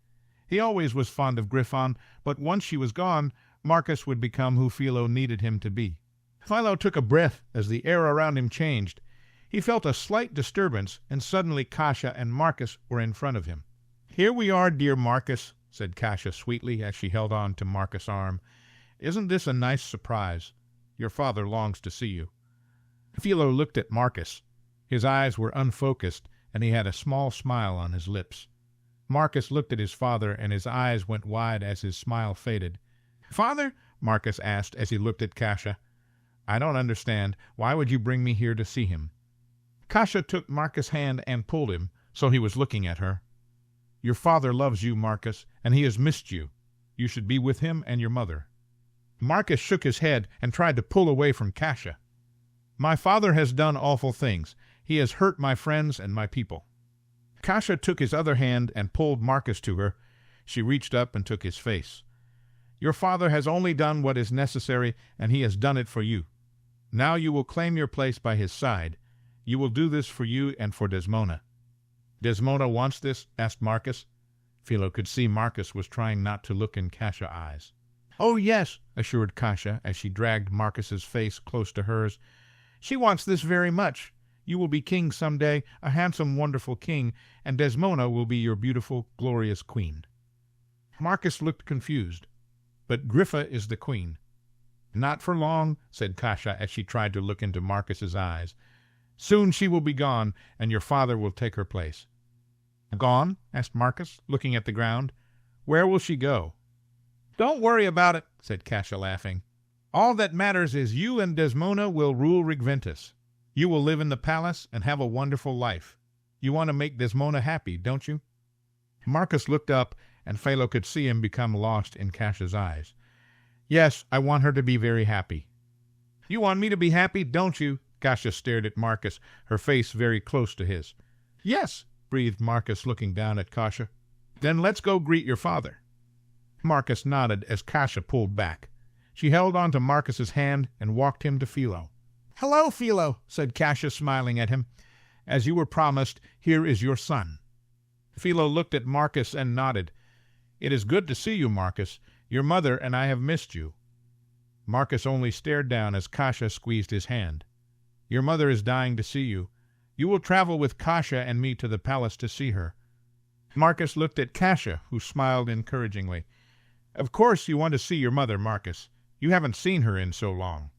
He always was fond of Griffon, but once she was gone, Marcus would become who Philo needed him to be. Philo took a breath as the air around him changed. He felt a slight disturbance, and suddenly Cassia and Marcus were in front of him. "Here we are, dear Marcus," said Cassia sweetly as she held on to Marcus' arm. "Isn't this a nice surprise? Your father longs to see you." Philo looked at Marcus. His eyes were unfocused, and he had a small smile on his lips. Marcus looked at his father, and his eyes went wide as his smile faded. "Father?" Marcus asked as he looked at Cassia. "I don't understand. Why would you bring me here to see him?" Cassia took Marcus' hand and pulled him, so he was looking at her. "Your father loves you, Marcus, and he has missed you. You should be with him and your mother." Marcus shook his head and tried to pull away from Cassia. "My father has done awful things. He has hurt my friends and my people." Cassia took his other hand and pulled Marcus to her. She reached up and took his face. "Your father has only done what is necessary, and he has done it for you. Now you will claim your place by his side. You will do this for you and for Desdemona." "Desdemona wants this?" asked Marcus. Philo could see Marcus was trying not to look in Cassia's eyes. "Oh, yes," assured Cassia as she dragged Marcus's face close to hers. "She wants this very much. You will be king some day, a handsome, wonderful king, and Desdemona will be your beautiful, glorious queen." Marcus looked confused. "But Griffa is the queen." "Not for long," said Cassia as she tried to look into Marcus's eyes. "Soon she will be gone, and your father will take her place." "Gone?" asked Marcus, looking at the ground. "Where will she go?" "Don't worry about it," said Cassia, laughing. "All that matters is you and Desdemona will rule Regventus. You will live in the palace and have a wonderful life. You want to make Desdemona happy, don't you?" Marcus looked up, and Philo could see him become lost in Cassia's eyes. "Yes, I want her to be very happy." "You want me to be happy, don't you?" Cassia stared at Marcus, her face very close to his. "Yes," breathed Marcus, looking down at Cassia. "Then let's go greet your father." Marcus nodded as Cassia pulled back. She held on to Marcus's hand and walked him to Philo. "Hello, Philo," said Cassia, smiling at him. "As you were promised, here is your son." Philo looked at Marcus and nodded. "It is good to see you, Marcus. Your mother and I have missed you." Marcus only stared down as Cassia squeezed his hand. "Your mother is dying to see you. You will travel with Cassia and me to the palace to see her." Marcus looked at Cassia, who smiled encouragingly. "Of course you want to see your mother, Marcus. You haven't seen her in so long."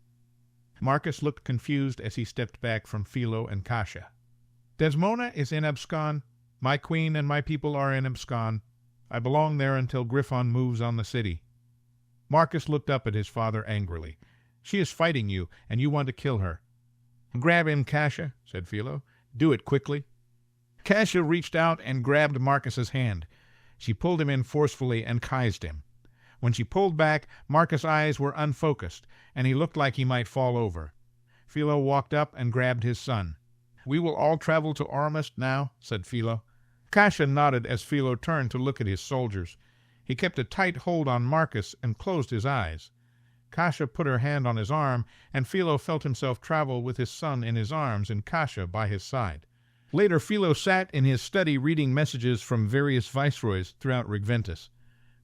Marcus looked confused as he stepped back from Philo and Cassia. "Desdemona is in Abscon. My queen and my people are in Abscon. I belong there until Griffon moves on the city." Marcus looked up at his father angrily. "She is fighting you, and you want to kill her." "Grab him, Cassia," said Philo. "Do it quickly." Kasia reached out and grabbed Marcus's hand. She pulled him in forcefully and kized him. When she pulled back, Marcus' eyes were unfocused, and he looked like he might fall over. Philo walked up and grabbed his son. "We will all travel to Aurumist now," said Philo. Kasia nodded as Philo turned to look at his soldiers. He kept a tight hold on Marcus and closed his eyes. Kasia put her hand on his arm, and Philo felt himself travel with his son in his arms and Kasia by his side. Later, Philo sat in his study reading messages from various viceroys throughout Regventus.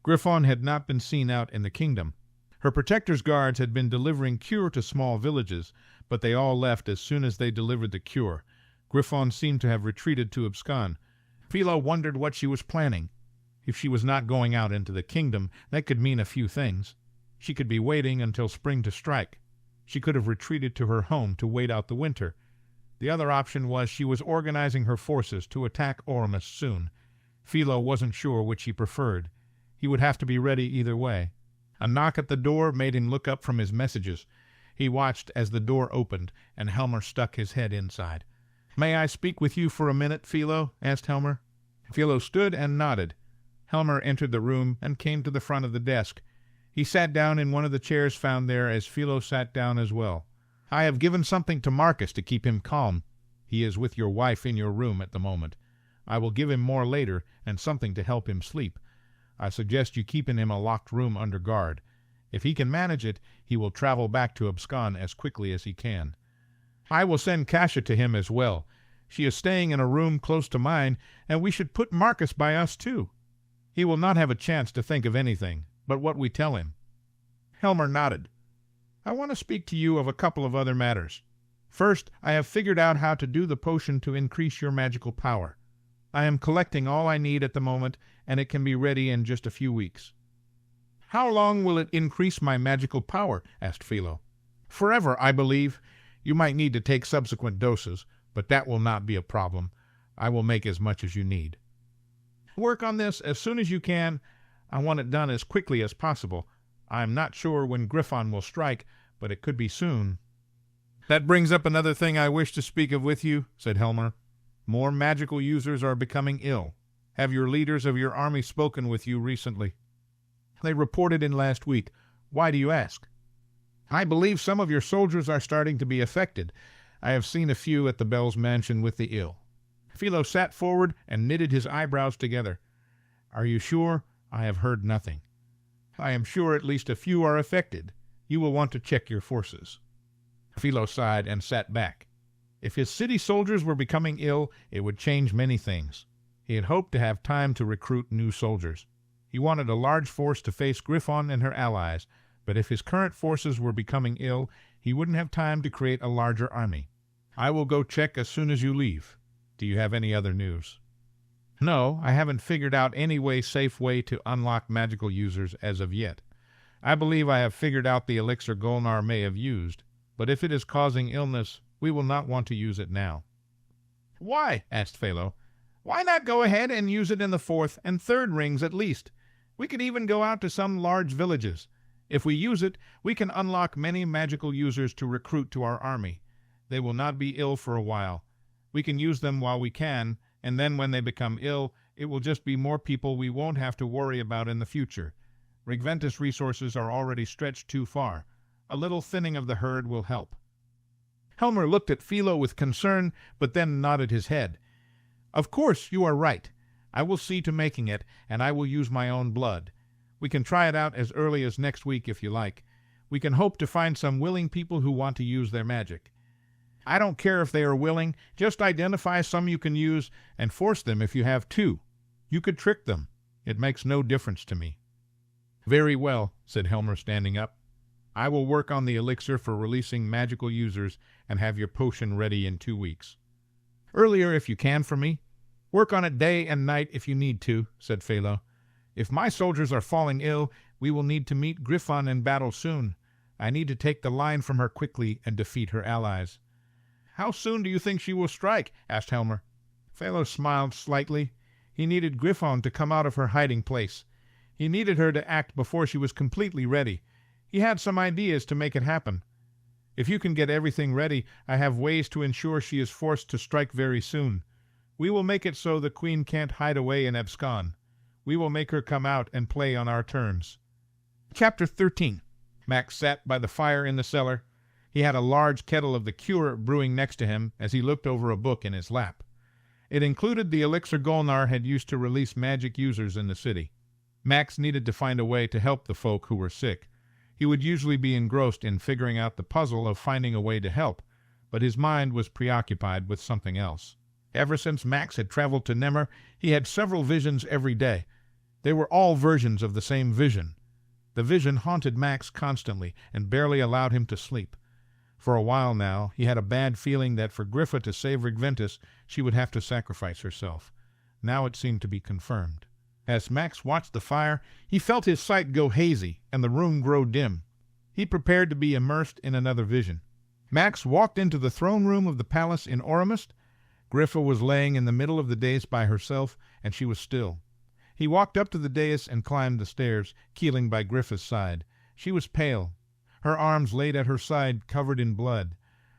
Griffon had not been seen out in the kingdom. Her protector's guards had been delivering cure to small villages, but they all left as soon as they delivered the cure. Griffon seemed to have retreated to abscond. Philo wondered what she was planning. If she was not going out into the kingdom, that could mean a few things. She could be waiting until spring to strike. She could have retreated to her home to wait out the winter. The other option was she was organizing her forces to attack Aurumist soon. Philo wasn't sure which he preferred. He would have to be ready either way. A knock at the door made him look up from his messages. He watched as the door opened, and Helmer stuck his head inside. "May I speak with you for a minute, Philo?" asked Helmer. Philo stood and nodded. Helmer entered the room and came to the front of the desk. He sat down in one of the chairs found there as Philo sat down as well. "I have given something to Marcus to keep him calm. He is with your wife in your room at the moment. I will give him more later, and something to help him sleep. I suggest you keep him in a locked room under guard. If he can manage it, he will travel back to Abscon as quickly as he can. I will send Kasia to him as well. She is staying in a room close to mine, and we should put Marcus by us too. He will not have a chance to think of anything but what we tell him." Helmer nodded. "I want to speak to you of a couple of other matters. First, I have figured out how to do the potion to increase your magical power. I am collecting all I need at the moment, and it can be ready in just a few weeks." "How long will it increase my magical power?" asked Philo. "Forever, I believe. You might need to take subsequent doses, but that will not be a problem. I will make as much as you need. Work on this as soon as you can. I want it done as quickly as possible. I am not sure when Griffon will strike, but it could be soon." "That brings up another thing I wish to speak of with you," said Helmer. "More magical users are becoming ill. Have your leaders of your army spoken with you recently?" "They reported in last week. Why do you ask?" "I believe some of your soldiers are starting to be affected. I have seen a few at the Bell's mansion with the ill." Philo sat forward and knitted his eyebrows together. "Are you sure?" "I have heard nothing." "I am sure at least a few are affected. You will want to check your forces." Philo sighed and sat back. If his city soldiers were becoming ill, it would change many things. He had hoped to have time to recruit new soldiers. He wanted a large force to face Griffon and her allies, but if his current forces were becoming ill, he wouldn't have time to create a larger army. "I will go check as soon as you leave. Do you have any other news?" "No, I haven't figured out any safe way to unlock magical users as of yet. I believe I have figured out the elixir Golnar may have used, but if it is causing illness, we will not want to use it now." "Why?" asked Philo. "Why not go ahead and use it in the 4th and 3rd rings at least? We could even go out to some large villages. If we use it, we can unlock many magical users to recruit to our army. They will not be ill for a while. We can use them while we can, and then when they become ill, it will just be more people we won't have to worry about in the future. Regventus resources are already stretched too far. A little thinning of the herd will help." Helmer looked at Philo with concern, but then nodded his head. "Of course, you are right. I will see to making it, and I will use my own blood. We can try it out as early as next week if you like. We can hope to find some willing people who want to use their magic. I don't care if they are willing. Just identify some you can use and force them if you have to. You could trick them. It makes no difference to me." "Very well," said Helmer, standing up. "I will work on the elixir for releasing magical users and have your potion ready in 2 weeks. Earlier if you can for me. Work on it day and night if you need to," said Philo. "If my soldiers are falling ill, we will need to meet Griffon in battle soon. I need to take the line from her quickly and defeat her allies." "How soon do you think she will strike?" asked Helmer. Philo smiled slightly. He needed Griffon to come out of her hiding place. He needed her to act before she was completely ready. He had some ideas to make it happen. "If you can get everything ready, I have ways to ensure she is forced to strike very soon. We will make it so the queen can't hide away and abscond. We will make her come out and play on our terms. Chapter 13. Max sat by the fire in the cellar. He had a large kettle of the cure brewing next to him as he looked over a book in his lap. It included the elixir Golnar had used to release magic users in the city. Max needed to find a way to help the folk who were sick. He would usually be engrossed in figuring out the puzzle of finding a way to help, but his mind was preoccupied with something else. Ever since Max had traveled to Nemmer, he had several visions every day. They were all versions of the same vision. The vision haunted Max constantly and barely allowed him to sleep. For a while now, he had a bad feeling that for Griffa to save Regventus, she would have to sacrifice herself. Now it seemed to be confirmed. As Max watched the fire, he felt his sight go hazy and the room grow dim. He prepared to be immersed in another vision. Max walked into the throne room of the palace in Aurumist. Griffa was laying in the middle of the dais by herself, and she was still. He walked up to the dais and climbed the stairs, keeling by Griffa's side. She was pale. Her arms laid at her side, covered in blood.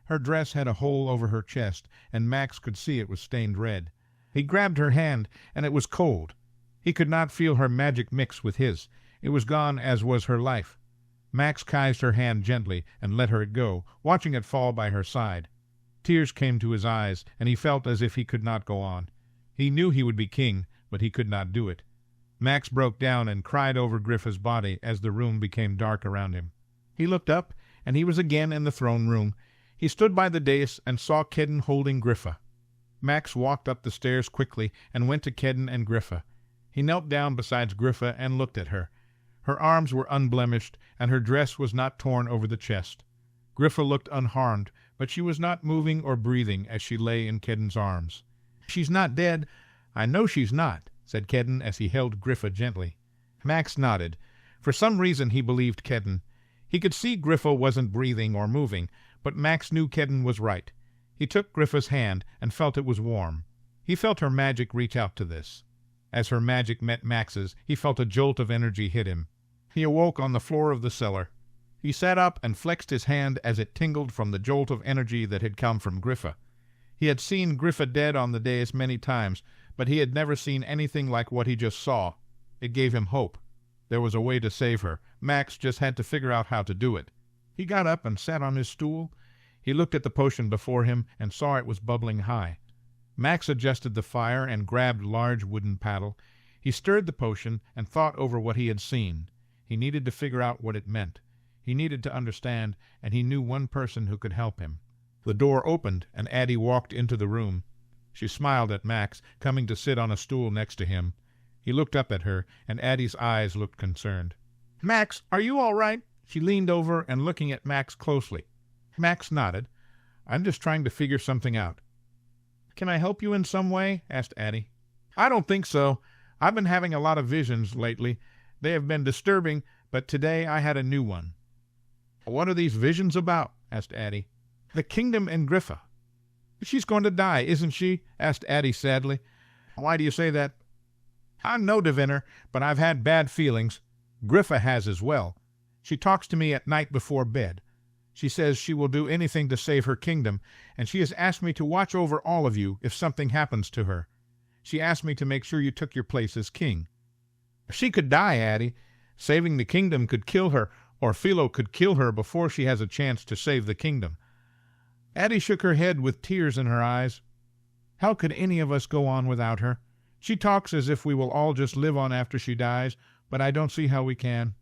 Her dress had a hole over her chest, and Max could see it was stained red. He grabbed her hand, and it was cold. He could not feel her magic mix with his. It was gone as was her life. Max seized her hand gently and let her go, watching it fall by her side. Tears came to his eyes, and he felt as if he could not go on. He knew he would be king, but he could not do it. Max broke down and cried over Griffa's body as the room became dark around him. He looked up, and he was again in the throne room. He stood by the dais and saw Kedden holding Griffa. Max walked up the stairs quickly and went to Kedden and Griffa. He knelt down beside Griffa and looked at her. Her arms were unblemished, and her dress was not torn over the chest. Griffa looked unharmed, but she was not moving or breathing as she lay in Kedden's arms. "She's not dead. I know she's not," said Kedden as he held Griffa gently. Max nodded. For some reason he believed Kedden. He could see Griffa wasn't breathing or moving, but Max knew Kedden was right. He took Griffa's hand and felt it was warm. He felt her magic reach out to this. As her magic met Max's, he felt a jolt of energy hit him. He awoke on the floor of the cellar. He sat up and flexed his hand as it tingled from the jolt of energy that had come from Griffa. He had seen Griffa dead on the dais many times, but he had never seen anything like what he just saw. It gave him hope. There was a way to save her. Max just had to figure out how to do it. He got up and sat on his stool. He looked at the potion before him and saw it was bubbling high. Max adjusted the fire and grabbed a large wooden paddle. He stirred the potion and thought over what he had seen. He needed to figure out what it meant. He needed to understand, and he knew one person who could help him. The door opened, and Addie walked into the room. She smiled at Max, coming to sit on a stool next to him. He looked up at her, and Addie's eyes looked concerned. "Max, are you all right?" She leaned over and looking at Max closely. Max nodded. "I'm just trying to figure something out." "Can I help you in some way?" asked Addie. "I don't think so. I've been having a lot of visions lately. They have been disturbing, but today I had a new one." "What are these visions about?" asked Addie. "The kingdom and Griffa." "She's going to die, isn't she?" asked Addie sadly. "Why do you say that?" "I'm no diviner, but I've had bad feelings. Griffa has as well. She talks to me at night before bed. She says she will do anything to save her kingdom, and she has asked me to watch over all of you if something happens to her. She asked me to make sure you took your place as king." "She could die, Addie. Saving the kingdom could kill her, or Philo could kill her before she has a chance to save the kingdom." Addie shook her head with tears in her eyes. "How could any of us go on without her? She talks as if we will all just live on after she dies, but I don't see how we can."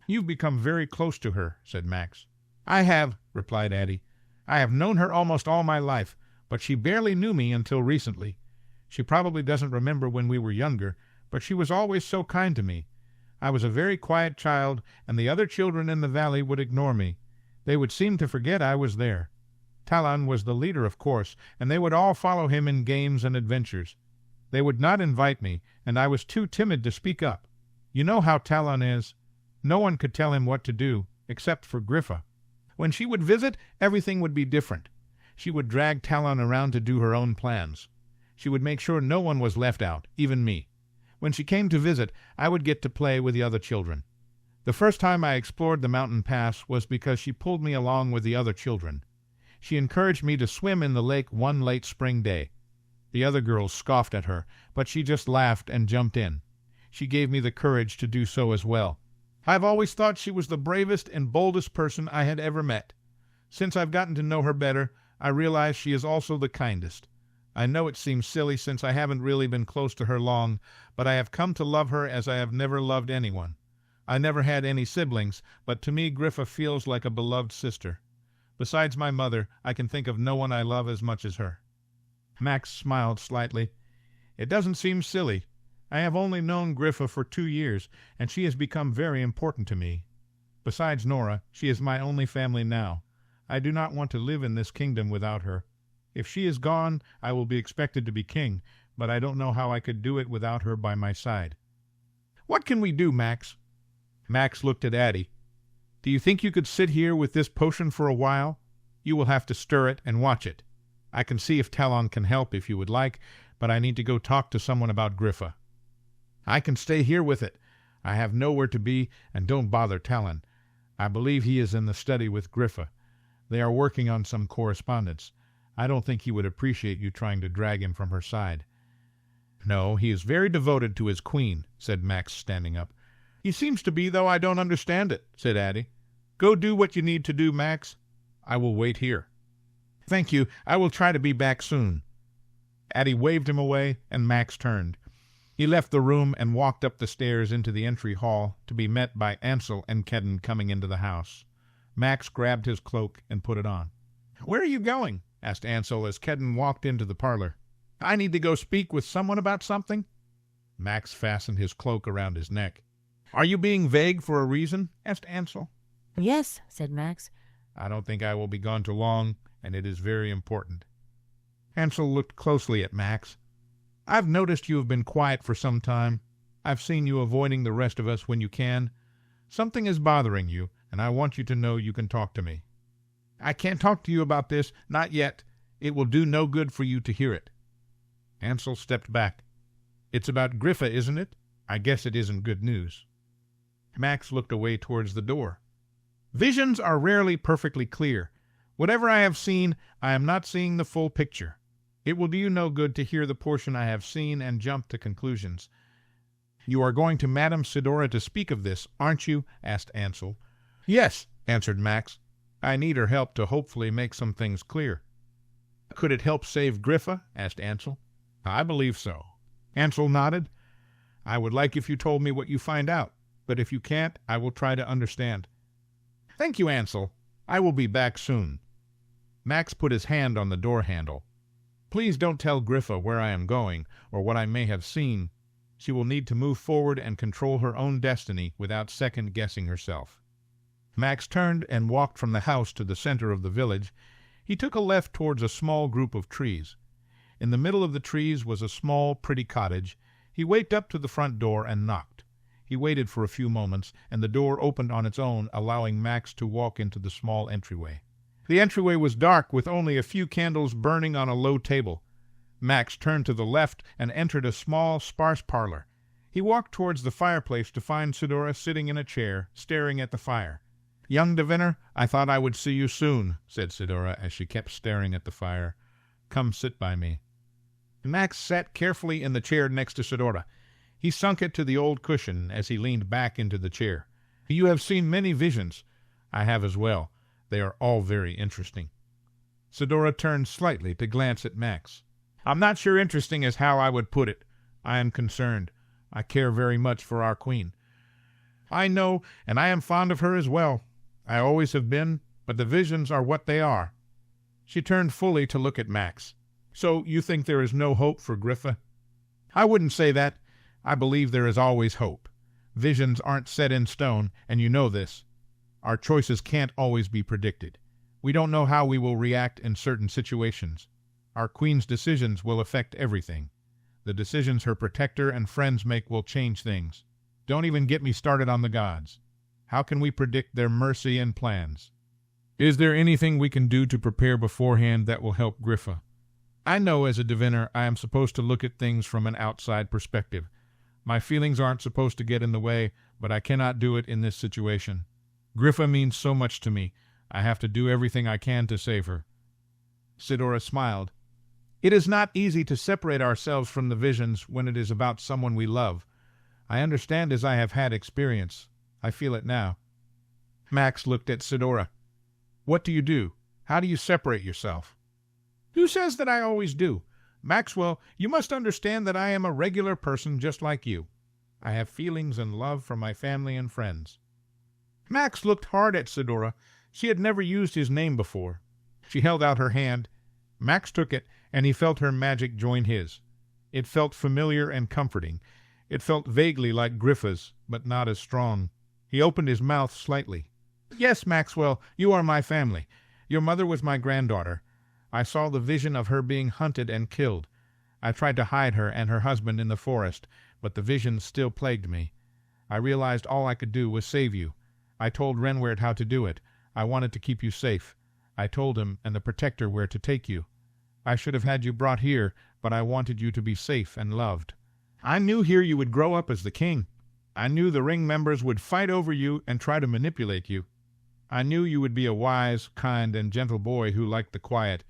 "You've become very close to her," said Max. "I have," replied Addie. "I have known her almost all my life, but she barely knew me until recently. She probably doesn't remember when we were younger, but she was always so kind to me. I was a very quiet child, and the other children in the valley would ignore me. They would seem to forget I was there. Talon was the leader, of course, and they would all follow him in games and adventures. They would not invite me, and I was too timid to speak up. You know how Talon is. No one could tell him what to do, except for Griffa. When she would visit, everything would be different. She would drag Talon around to do her own plans. She would make sure no one was left out, even me. When she came to visit, I would get to play with the other children. The first time I explored the mountain pass was because she pulled me along with the other children. She encouraged me to swim in the lake one late spring day. The other girls scoffed at her, but she just laughed and jumped in. She gave me the courage to do so as well. I've always thought she was the bravest and boldest person I had ever met. Since I've gotten to know her better, I realize she is also the kindest. I know it seems silly since I haven't really been close to her long, but I have come to love her as I have never loved anyone. I never had any siblings, but to me Griffa feels like a beloved sister. Besides my mother, I can think of no one I love as much as her. Max smiled slightly. It doesn't seem silly. I have only known Griffa for 2 years, and she has become very important to me. Besides Nora, she is my only family now. I do not want to live in this kingdom without her. If she is gone, I will be expected to be king, but I don't know how I could do it without her by my side. What can we do, Max? Max looked at Addie. Do you think you could sit here with this potion for a while? You will have to stir it and watch it. I can see if Talon can help if you would like, but I need to go talk to someone about Griffa. I can stay here with it. I have nowhere to be, and don't bother Talon. I believe he is in the study with Griffa. They are working on some correspondence. I don't think he would appreciate you trying to drag him from her side. No, he is very devoted to his queen, said Max, standing up. He seems to be, though I don't understand it, said Addie. Go do what you need to do, Max. I will wait here. Thank you. I will try to be back soon. Addie waved him away, and Max turned. He left the room and walked up the stairs into the entry hall to be met by Ansel and Kedden coming into the house. Max grabbed his cloak and put it on. Where are you going? Asked Ansel as Kedden walked into the parlor. I need to go speak with someone about something. Max fastened his cloak around his neck. Are you being vague for a reason? Asked Ansel. Yes, said Max. I don't think I will be gone too long, and it is very important. Ansel looked closely at Max. I've noticed you have been quiet for some time. I've seen you avoiding the rest of us when you can. Something is bothering you, and I want you to know you can talk to me. I can't talk to you about this, not yet. It will do no good for you to hear it. Ansel stepped back. It's about Griffa, isn't it? I guess it isn't good news. Max looked away towards the door. Visions are rarely perfectly clear. Whatever I have seen, I am not seeing the full picture. It will do you no good to hear the portion I have seen and jump to conclusions. You are going to Madame Sidora to speak of this, aren't you? Asked Ansel. Yes, answered Max. I need her help to hopefully make some things clear. Could it help save Griffa? Asked Ansel. I believe so. Ansel nodded. I would like if you told me what you find out, but if you can't, I will try to understand. Thank you, Ansel. I will be back soon. Max put his hand on the door handle. Please don't tell Griffa where I am going, or what I may have seen. She will need to move forward and control her own destiny without second-guessing herself. Max turned and walked from the house to the center of the village. He took a left towards a small group of trees. In the middle of the trees was a small, pretty cottage. He went up to the front door and knocked. He waited for a few moments, and the door opened on its own, allowing Max to walk into the small entryway. The entryway was dark, with only a few candles burning on a low table. Max turned to the left and entered a small, sparse parlor. He walked towards the fireplace to find Sidora sitting in a chair, staring at the fire. Young diviner, I thought I would see you soon, said Sidora as she kept staring at the fire. Come sit by me. Max sat carefully in the chair next to Sidora. He sunk it to the old cushion as he leaned back into the chair. You have seen many visions. I have as well. They are all very interesting. Sidora turned slightly to glance at Max. I'm not sure interesting is how I would put it. I am concerned. I care very much for our queen. I know, and I am fond of her as well. I always have been, but the visions are what they are. She turned fully to look at Max. So you think there is no hope for Griffa? I wouldn't say that. I believe there is always hope. Visions aren't set in stone, and you know this. Our choices can't always be predicted. We don't know how we will react in certain situations. Our queen's decisions will affect everything. The decisions her protector and friends make will change things. Don't even get me started on the gods. How can we predict their mercy and plans? Is there anything we can do to prepare beforehand that will help Griffa? I know as a diviner I am supposed to look at things from an outside perspective. My feelings aren't supposed to get in the way, but I cannot do it in this situation. Griffa means so much to me. I have to do everything I can to save her. Sidora smiled. It is not easy to separate ourselves from the visions when it is about someone we love. I understand as I have had experience. I feel it now. Max looked at Sidora. What do you do? How do you separate yourself? Who says that I always do? Maxwell, you must understand that I am a regular person just like you. I have feelings and love for my family and friends. Max looked hard at Sidora. She had never used his name before. She held out her hand. Max took it, and he felt her magic join his. It felt familiar and comforting. It felt vaguely like Griffa's, but not as strong. He opened his mouth slightly. Yes, Maxwell, you are my family. Your mother was my granddaughter. I saw the vision of her being hunted and killed. I tried to hide her and her husband in the forest, but the vision still plagued me. I realized all I could do was save you. I told Renward how to do it. I wanted to keep you safe. I told him and the Protector where to take you. I should have had you brought here, but I wanted you to be safe and loved. I knew here you would grow up as the king. I knew the ring members would fight over you and try to manipulate you. I knew you would be a wise, kind, and gentle boy who liked the quiet.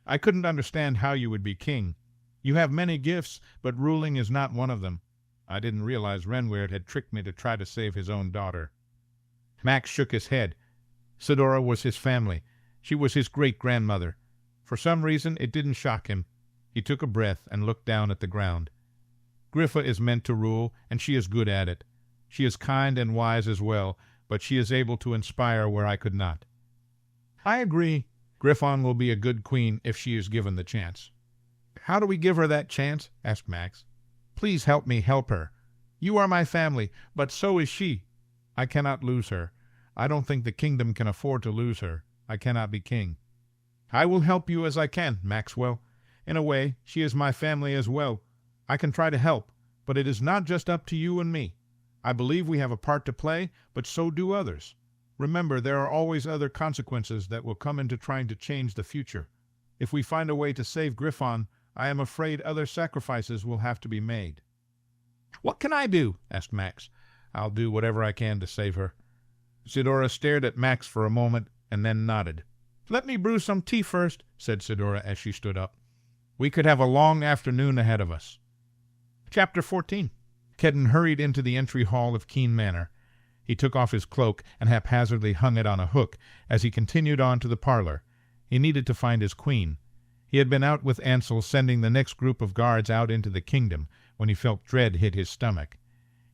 I couldn't understand how you would be king. You have many gifts, but ruling is not one of them. I didn't realize Renward had tricked me to try to save his own daughter. Max shook his head. Sidora was his family. She was his great-grandmother. For some reason, it didn't shock him. He took a breath and looked down at the ground. Griffa is meant to rule, and she is good at it. She is kind and wise as well, but she is able to inspire where I could not. I agree. Griffon will be a good queen if she is given the chance. How do we give her that chance? Asked Max. Please help me help her. You are my family, but so is she. I cannot lose her. I don't think the kingdom can afford to lose her. I cannot be king. I will help you as I can, Maxwell. In a way, she is my family as well. I can try to help, but it is not just up to you and me. I believe we have a part to play, but so do others. Remember, there are always other consequences that will come into trying to change the future. If we find a way to save Griffon, I am afraid other sacrifices will have to be made. What can I do? Asked Max. I'll do whatever I can to save her. Sidora stared at Max for a moment and then nodded. Let me brew some tea first, said Sidora as she stood up. We could have a long afternoon ahead of us. Chapter 14. Kedden hurried into the entry hall of Keen Manor. He took off his cloak and haphazardly hung it on a hook as he continued on to the parlor. He needed to find his queen. He had been out with Ansel sending the next group of guards out into the kingdom when he felt dread hit his stomach.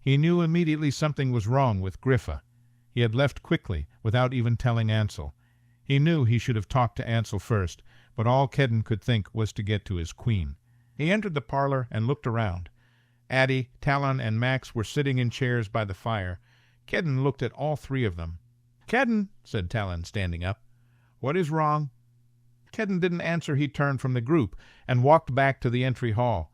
He knew immediately something was wrong with Griffa. He had left quickly, without even telling Ansel. He knew he should have talked to Ansel first, but all Kedden could think was to get to his queen. He entered the parlor and looked around. Addie, Talon, and Max were sitting in chairs by the fire. Kedden looked at all three of them. Kedden, said Talon, standing up. What is wrong? Kedden didn't answer. He turned from the group and walked back to the entry hall.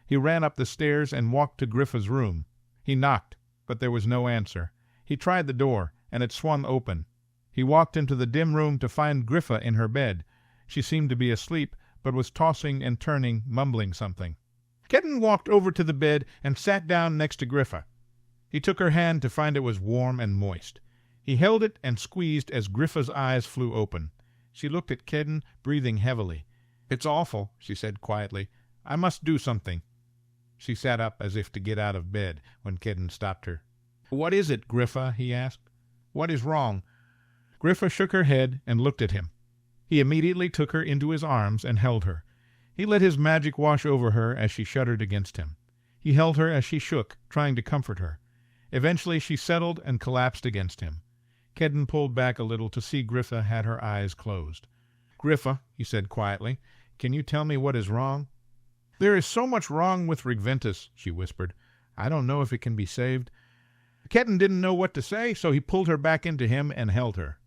He ran up the stairs and walked to Griffa's room. He knocked, but there was no answer. He tried the door, and it swung open. He walked into the dim room to find Griffa in her bed. She seemed to be asleep, but was tossing and turning, mumbling something. Kedden walked over to the bed and sat down next to Griffa. He took her hand to find it was warm and moist. He held it and squeezed as Griffa's eyes flew open. She looked at Kedden, breathing heavily. It's awful, she said quietly. I must do something. She sat up as if to get out of bed when Kedden stopped her. What is it, Griffa? He asked. What is wrong? Griffa shook her head and looked at him. He immediately took her into his arms and held her. He let his magic wash over her as she shuddered against him. He held her as she shook, trying to comfort her. Eventually she settled and collapsed against him. Kedden pulled back a little to see Griffa had her eyes closed. Griffa, he said quietly, can you tell me what is wrong? There is so much wrong with Regventus, she whispered. I don't know if it can be saved. Kedden didn't know what to say, so he pulled her back into him and held her.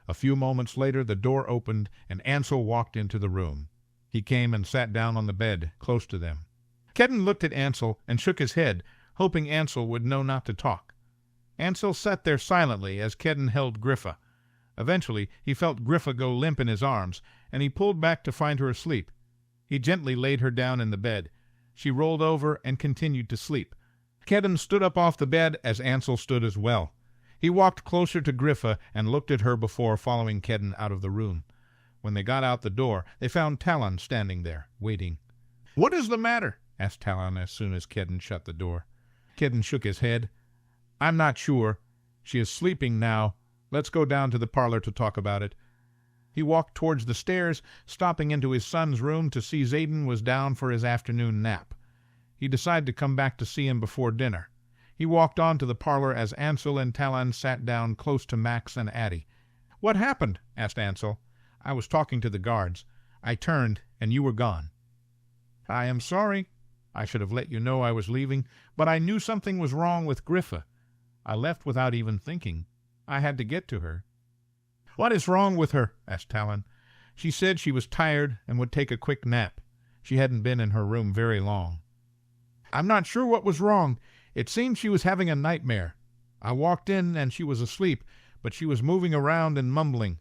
A few moments later the door opened and Ansel walked into the room. He came and sat down on the bed, close to them. Kedden looked at Ansel and shook his head, hoping Ansel would know not to talk. Ansel sat there silently as Kedden held Griffa. Eventually he felt Griffa go limp in his arms, and he pulled back to find her asleep. He gently laid her down in the bed. She rolled over and continued to sleep. Kedden stood up off the bed as Ansel stood as well. He walked closer to Griffa and looked at her before following Kedden out of the room. When they got out the door, they found Talon standing there, waiting. "What is the matter?" asked Talon as soon as Kedden shut the door. Kedden shook his head. "I'm not sure. She is sleeping now. Let's go down to the parlor to talk about it." He walked towards the stairs, stopping into his son's room to see Xaden was down for his afternoon nap. He decided to come back to see him before dinner. He walked on to the parlor as Ansel and Talon sat down close to Max and Addie. "What happened?" asked Ansel. "I was talking to the guards. I turned, and you were gone." "I am sorry. I should have let you know I was leaving, but I knew something was wrong with Griffa. I left without even thinking. I had to get to her." "What is wrong with her?" asked Talon. "She said she was tired and would take a quick nap. She hadn't been in her room very long." "I'm not sure what was wrong. It seemed she was having a nightmare. I walked in and she was asleep, but she was moving around and mumbling.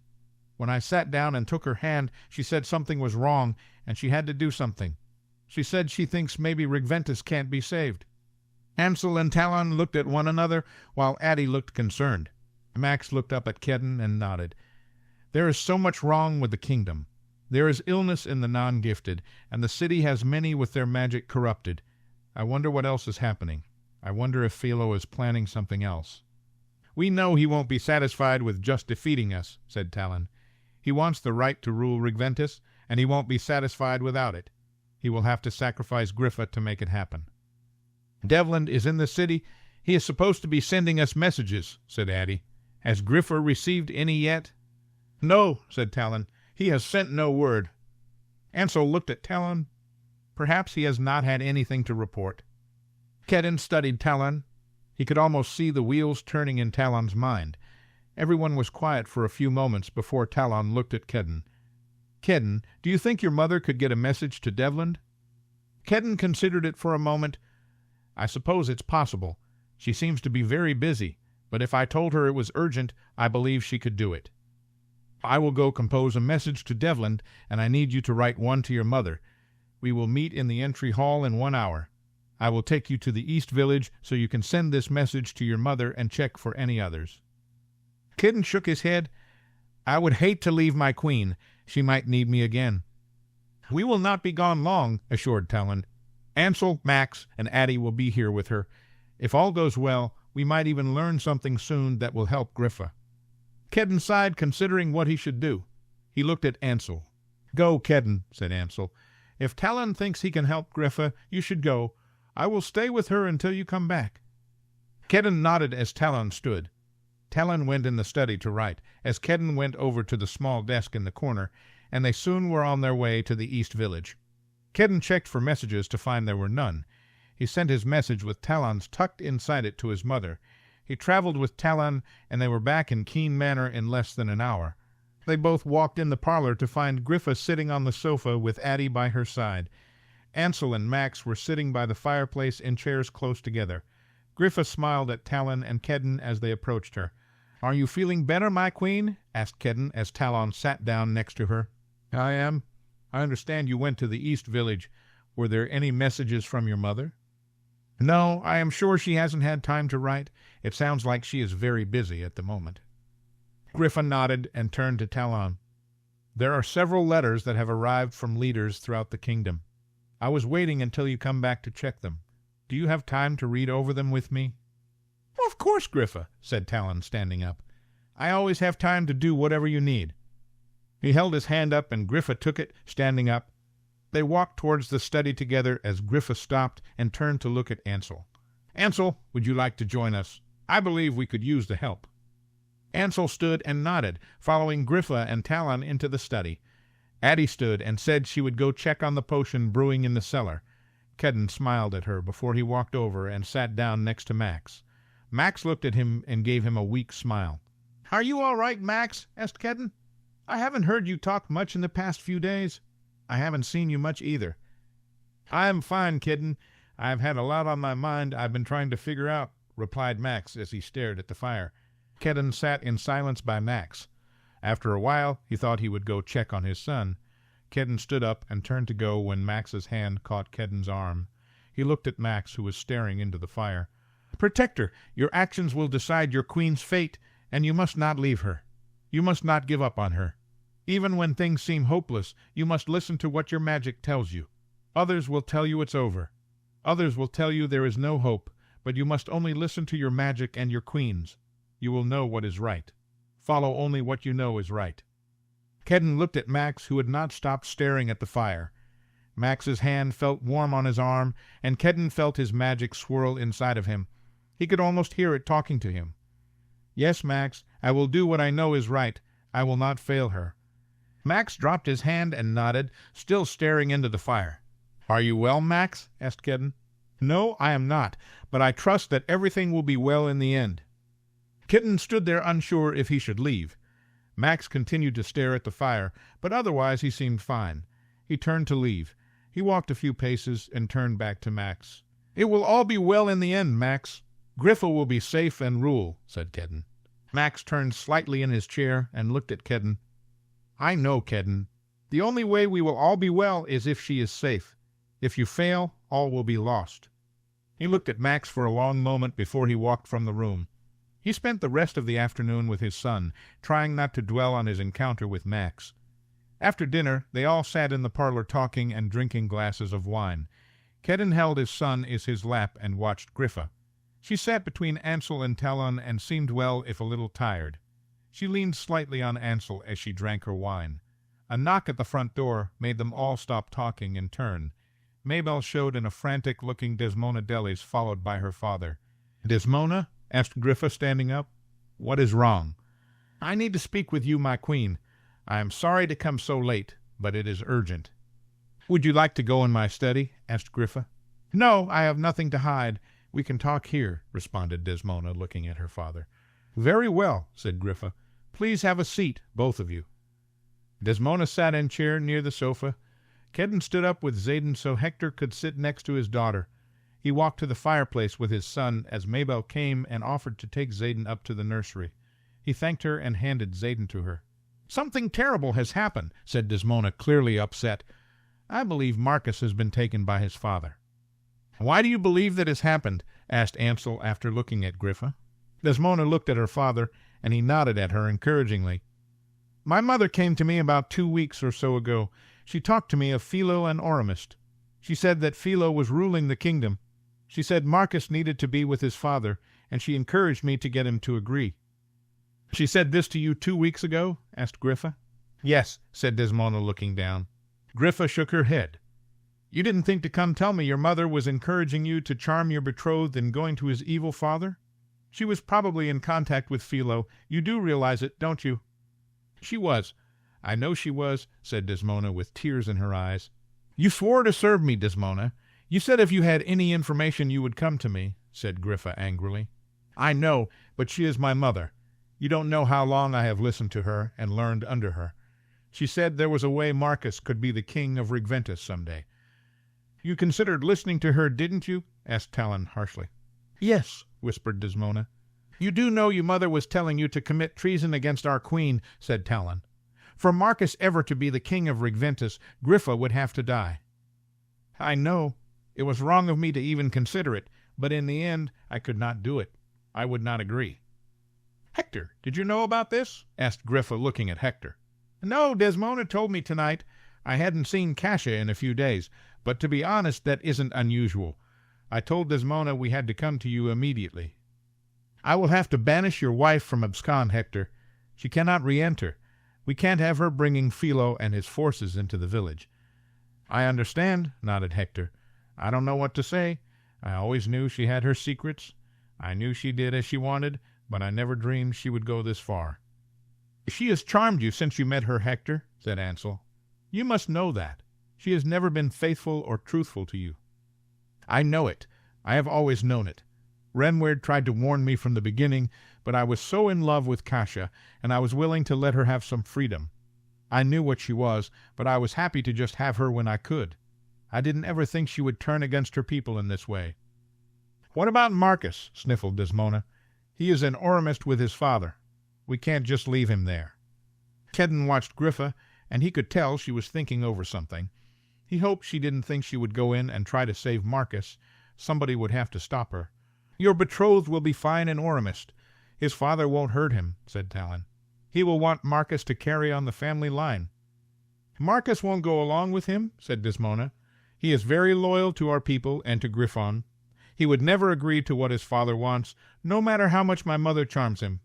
When I sat down and took her hand, she said something was wrong and she had to do something. She said she thinks maybe Regventus can't be saved." Ansel and Talon looked at one another, while Addie looked concerned. Max looked up at Kedden and nodded. "There is so much wrong with the kingdom. There is illness in the non-gifted, and the city has many with their magic corrupted. I wonder what else is happening. I wonder if Philo is planning something else." "We know he won't be satisfied with just defeating us," said Talon. "He wants the right to rule Regventus, and he won't be satisfied without it. He will have to sacrifice Griffa to make it happen." "Devlin is in the city. He is supposed to be sending us messages," said Addie. "Has Griffa received any yet?" "No," said Talon. "He has sent no word." Ansel looked at Talon. "Perhaps he has not had anything to report." Kedden studied Talon. He could almost see the wheels turning in Talon's mind. Everyone was quiet for a few moments before Talon looked at Kedden. "Kedden, do you think your mother could get a message to Devlin?" Kedden considered it for a moment. "I suppose it's possible. She seems to be very busy, but if I told her it was urgent, I believe she could do it. I will go compose a message to Devlin, and I need you to write one to your mother. We will meet in the entry hall in 1 hour. I will take you to the East Village so you can send this message to your mother and check for any others." Kedden shook his head. "I would hate to leave my queen. She might need me again." "We will not be gone long," assured Talon. "Ansel, Max, and Addie will be here with her. If all goes well, we might even learn something soon that will help Griffa." Kedden sighed, considering what he should do. He looked at Ansel. "Go, Kedden," said Ansel. "If Talon thinks he can help Griffa, you should go. I will stay with her until you come back." Kedden nodded as Talon stood. Talon went in the study to write, as Kedden went over to the small desk in the corner, and they soon were on their way to the East Village. Kedden checked for messages to find there were none. He sent his message with Talon's tucked inside it to his mother. He traveled with Talon, and they were back in Keen Manor in less than an hour. They both walked in the parlor to find Griffa sitting on the sofa with Addie by her side. Ansel and Max were sitting by the fireplace in chairs close together. Griffa smiled at Talon and Kedden as they approached her. "Are you feeling better, my queen?" asked Kedden as Talon sat down next to her. "I am. I understand you went to the East Village. Were there any messages from your mother?" "No, I am sure she hasn't had time to write. It sounds like she is very busy at the moment." Griffa nodded and turned to Talon. "There are several letters that have arrived from leaders throughout the kingdom. I was waiting until you come back to check them. Do you have time to read over them with me?" "Of course, Griffa," said Talon, standing up. "I always have time to do whatever you need." He held his hand up, and Griffa took it, standing up. They walked towards the study together as Griffa stopped and turned to look at Ansel. "Ansel, would you like to join us? I believe we could use the help." Ansel stood and nodded, following Griffa and Talon into the study. Addie stood and said she would go check on the potion brewing in the cellar. Kedden smiled at her before he walked over and sat down next to Max. Max looked at him and gave him a weak smile. "Are you all right, Max?" asked Kedden. "I haven't heard you talk much in the past few days. I haven't seen you much either." "I am fine, Kedden. I've had a lot on my mind I've been trying to figure out," replied Max as he stared at the fire. Kedden sat in silence by Max. After a while, he thought he would go check on his son. Kedden stood up and turned to go when Max's hand caught Kedden's arm. He looked at Max, who was staring into the fire. "Protector, your actions will decide your queen's fate, and you must not leave her. You must not give up on her." Even when things seem hopeless, you must listen to what your magic tells you. Others will tell you it's over. Others will tell you there is no hope, but you must only listen to your magic and your queen's. You will know what is right. Follow only what you know is right." Kedden looked at Max, who had not stopped staring at the fire. Max's hand felt warm on his arm, and Kedden felt his magic swirl inside of him. He could almost hear it talking to him. "Yes, Max, I will do what I know is right. I will not fail her." Max dropped his hand and nodded, still staring into the fire. "Are you well, Max?" asked Kedden. "No, I am not, but I trust that everything will be well in the end." Kedden stood there unsure if he should leave. Max continued to stare at the fire, but otherwise he seemed fine. He turned to leave. He walked a few paces and turned back to Max. "It will all be well in the end, Max. Griffa will be safe and rule," said Kedden. Max turned slightly in his chair and looked at Kedden. "I know, Kedden. The only way we will all be well is if she is safe. If you fail, all will be lost." He looked at Max for a long moment before he walked from the room. He spent the rest of the afternoon with his son, trying not to dwell on his encounter with Max. After dinner, they all sat in the parlor talking and drinking glasses of wine. Kedden held his son in his lap and watched Griffa. She sat between Ansel and Talon and seemed well if a little tired. She leaned slightly on Ansel as she drank her wine. A knock at the front door made them all stop talking and turn. Mabel showed in a frantic-looking Desmona Delis, followed by her father. "Desmona?" asked Griffa, standing up. "What is wrong?" "I need to speak with you, my queen. I am sorry to come so late, but it is urgent." "Would you like to go in my study?" asked Griffa. "No, I have nothing to hide. We can talk here," responded Desmona, looking at her father. "Very well," said Griffa. "Please have a seat, both of you." Desmona sat in a chair near the sofa. Kedden stood up with Xaden so Hector could sit next to his daughter. He walked to the fireplace with his son as Mabel came and offered to take Xaden up to the nursery. He thanked her and handed Xaden to her. "Something terrible has happened," said Desmona, clearly upset. "I believe Marcus has been taken by his father." "Why do you believe that has happened?" asked Ansel after looking at Griffa. Desmona looked at her father, and he nodded at her encouragingly. "My mother came to me about 2 weeks or so ago. She talked to me of Philo and Aurumist. She said that Philo was ruling the kingdom. She said Marcus needed to be with his father, and she encouraged me to get him to agree." "She said this to you 2 weeks ago?" asked Griffa. "Yes," said Desmona, looking down. Griffa shook her head. "You didn't think to come tell me your mother was encouraging you to charm your betrothed in going to his evil father? She was probably in contact with Philo. You do realize it, don't you?" "She was. I know she was," said Desmona with tears in her eyes. "You swore to serve me, Desmona. You said if you had any information you would come to me," said Griffa angrily. "I know, but she is my mother. You don't know how long I have listened to her and learned under her. She said there was a way Marcus could be the king of Regventus some day." "You considered listening to her, didn't you?" asked Talon harshly. "Yes," whispered Desmona. "You do know your mother was telling you to commit treason against our queen," said Talon. "For Marcus ever to be the king of Regventus, Griffa would have to die." "I know. It was wrong of me to even consider it, but in the end I could not do it. I would not agree." "Hector, did you know about this?" asked Griffa, looking at Hector. "No, Desmona told me tonight. I hadn't seen Kasia in a few days, but to be honest, that isn't unusual. I told Desmona we had to come to you immediately." "I will have to banish your wife from Abscon, Hector. She cannot re-enter. We can't have her bringing Philo and his forces into the village." "I understand," nodded Hector. "I don't know what to say. I always knew she had her secrets. I knew she did as she wanted, but I never dreamed she would go this far." "She has charmed you since you met her, Hector," said Ansel. "You must know that. She has never been faithful or truthful to you." "I know it. I have always known it. Renward tried to warn me from the beginning, but I was so in love with Kasia, and I was willing to let her have some freedom. I knew what she was, but I was happy to just have her when I could. I didn't ever think she would turn against her people in this way." "What about Marcus?" sniffled Desmona. "He is an Aurumist with his father. We can't just leave him there." Kedden watched Griffa, and he could tell she was thinking over something. He hoped she didn't think she would go in and try to save Marcus. Somebody would have to stop her. "Your betrothed will be fine in Aurumist. His father won't hurt him," said Talon. He will want Marcus to carry on the family line." "Marcus won't go along with him," said Desmona. "He is very loyal to our people and to Griffon. He would never agree to what his father wants, no matter how much my mother charms him."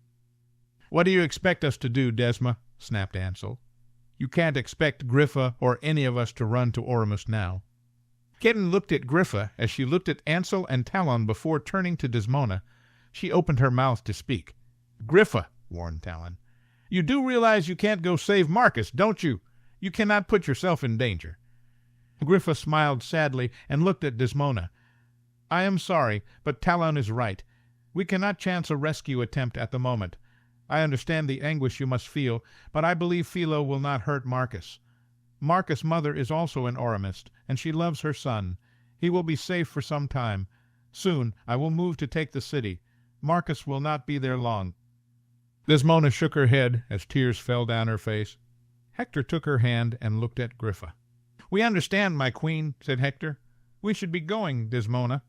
"What do you expect us to do, Desma?" snapped Ansel. "You can't expect Griffa or any of us to run to Aurumist now." Kitten looked at Griffa as she looked at Ansel and Talon before turning to Desmona. She opened her mouth to speak. "Griffa," warned Talon, "you do realize you can't go save Marcus, don't you? You cannot put yourself in danger." Griffa smiled sadly and looked at Desmona. "I am sorry, but Talon is right. We cannot chance a rescue attempt at the moment. I understand the anguish you must feel, but I believe Philo will not hurt Marcus. Marcus' mother is also an Aurumist, and she loves her son. He will be safe for some time. Soon I will move to take the city. Marcus will not be there long." Desmona shook her head as tears fell down her face. Hector took her hand and looked at Griffa. "We understand, my queen," said Hector. "We should be going, Desmona."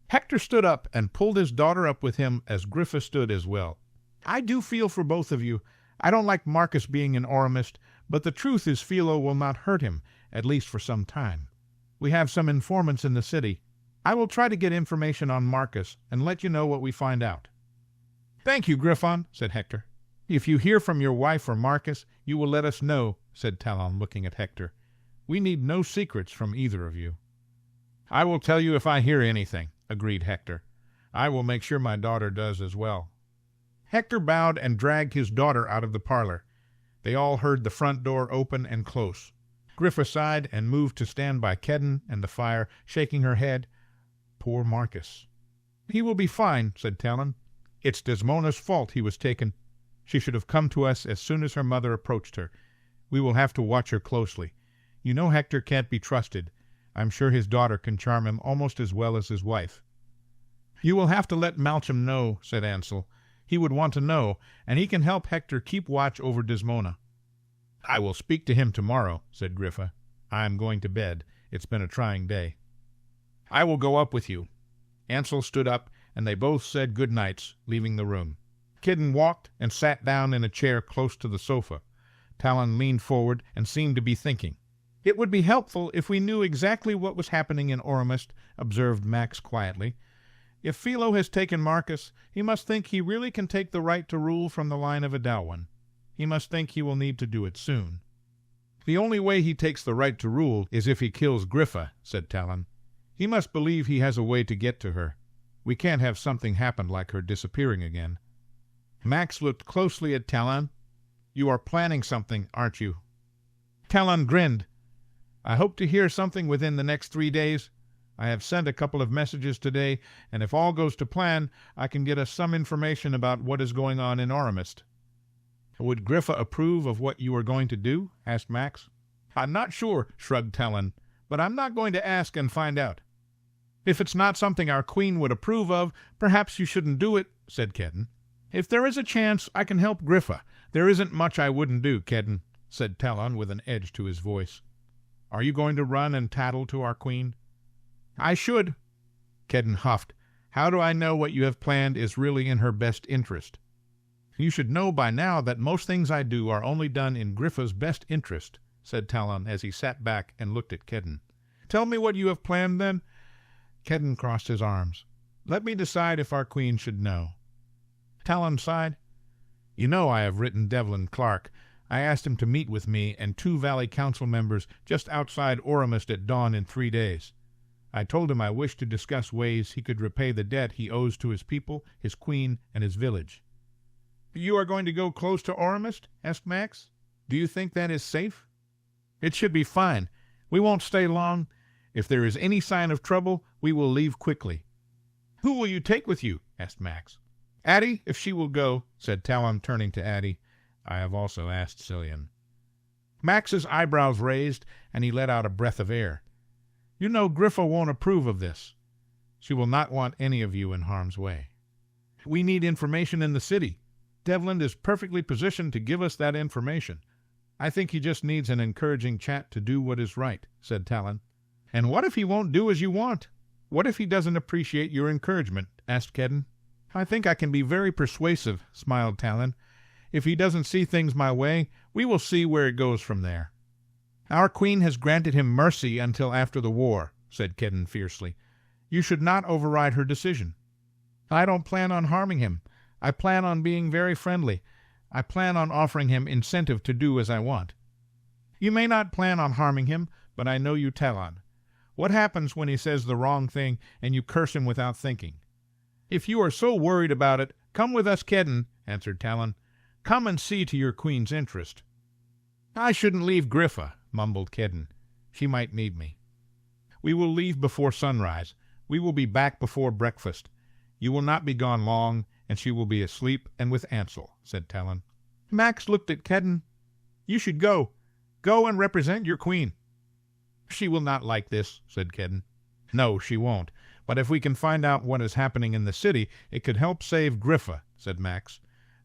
Hector stood up and pulled his daughter up with him as Griffa stood as well. "I do feel for both of you. I don't like Marcus being an Aurumist, but the truth is Philo will not hurt him, at least for some time. We have some informants in the city. I will try to get information on Marcus and let you know what we find out." "Thank you, Griffon," said Hector. "If you hear from your wife or Marcus, you will let us know," said Talon, looking at Hector. "We need no secrets from either of you." "I will tell you if I hear anything," agreed Hector. "I will make sure my daughter does as well." Hector bowed and dragged his daughter out of the parlor. They all heard the front door open and close. Griffa sighed and moved to stand by Kedden and the fire, shaking her head. "Poor Marcus." "He will be fine," said Talon. "It's Desmona's fault he was taken. She should have come to us as soon as her mother approached her. We will have to watch her closely. You know Hector can't be trusted. I'm sure his daughter can charm him almost as well as his wife." "You will have to let Malcolm know," said Ansel. "He would want to know, and he can help Hector keep watch over Desmona." "I will speak to him tomorrow," said Griffa. "I am going to bed. It's been a trying day." "I will go up with you." Ansel stood up, and they both said good nights, leaving the room. Kidden walked and sat down in a chair close to the sofa. Talon leaned forward and seemed to be thinking. "It would be helpful if we knew exactly what was happening in Aurumist," observed Max quietly. "If Philo has taken Marcus, he must think he really can take the right to rule from the line of Adalwin. He must think he will need to do it soon." "The only way he takes the right to rule is if he kills Griffa," said Talon. "He must believe he has a way to get to her. We can't have something happen like her disappearing again." Max looked closely at Talon. "You are planning something, aren't you?" Talon grinned. "I hope to hear something within the next 3 days. I have sent a couple of messages today, and if all goes to plan, I can get us some information about what is going on in Aurumist." "Would Griffa approve of what you are going to do?" asked Max. "I'm not sure," shrugged Talon, "but I'm not going to ask and find out." "If it's not something our queen would approve of, perhaps you shouldn't do it," said Kedden. "If there is a chance I can help Griffa, there isn't much I wouldn't do, Kedden," said Talon with an edge to his voice. "Are you going to run and tattle to our queen?" "I should." Kedden huffed. "How do I know what you have planned is really in her best interest?" "You should know by now that most things I do are only done in Griffa's best interest," said Talon as he sat back and looked at Kedden. "Tell me what you have planned, then." Kedden crossed his arms. "Let me decide if our queen should know." Talon sighed. "You know I have written Devlin Clark. I asked him to meet with me and 2 Valley Council members just outside Aurumist at dawn in 3 days. I told him I wished to discuss ways he could repay the debt he owes to his people, his queen, and his village." "You are going to go close to Aurumist?" asked Max. "Do you think that is safe?" "It should be fine. We won't stay long. If there is any sign of trouble, we will leave quickly." "Who will you take with you?" asked Max. "Addie, if she will go," said Talon, turning to Addie. "I have also asked Cillian." Max's eyebrows raised, and he let out a breath of air. "You know Griffa won't approve of this. She will not want any of you in harm's way. We need information in the city. Devlin is perfectly positioned to give us that information. I think he just needs an encouraging chat to do what is right," said Talon. "And what if he won't do as you want? What if he doesn't appreciate your encouragement?" asked Kedden. "I think I can be very persuasive," smiled Talon. If he doesn't see things my way, we will see where it goes from there." "Our queen has granted him mercy until after the war," said Kedden fiercely. "You should not override her decision." "I don't plan on harming him. I plan on being very friendly. I plan on offering him incentive to do as I want." "You may not plan on harming him, but I know you, Talon. What happens when he says the wrong thing and you curse him without thinking?" "If you are so worried about it, come with us, Kedden," answered Talon. "Come and see to your queen's interest." "I shouldn't leave Griffa," mumbled Kedden. "She might need me." "We will leave before sunrise. We will be back before breakfast. You will not be gone long, and she will be asleep and with Ansel," said Talon. Max looked at Kedden. "You should go. Go and represent your queen." "She will not like this," said Kedden. "No, she won't. But if we can find out what is happening in the city, it could help save Griffa," said Max.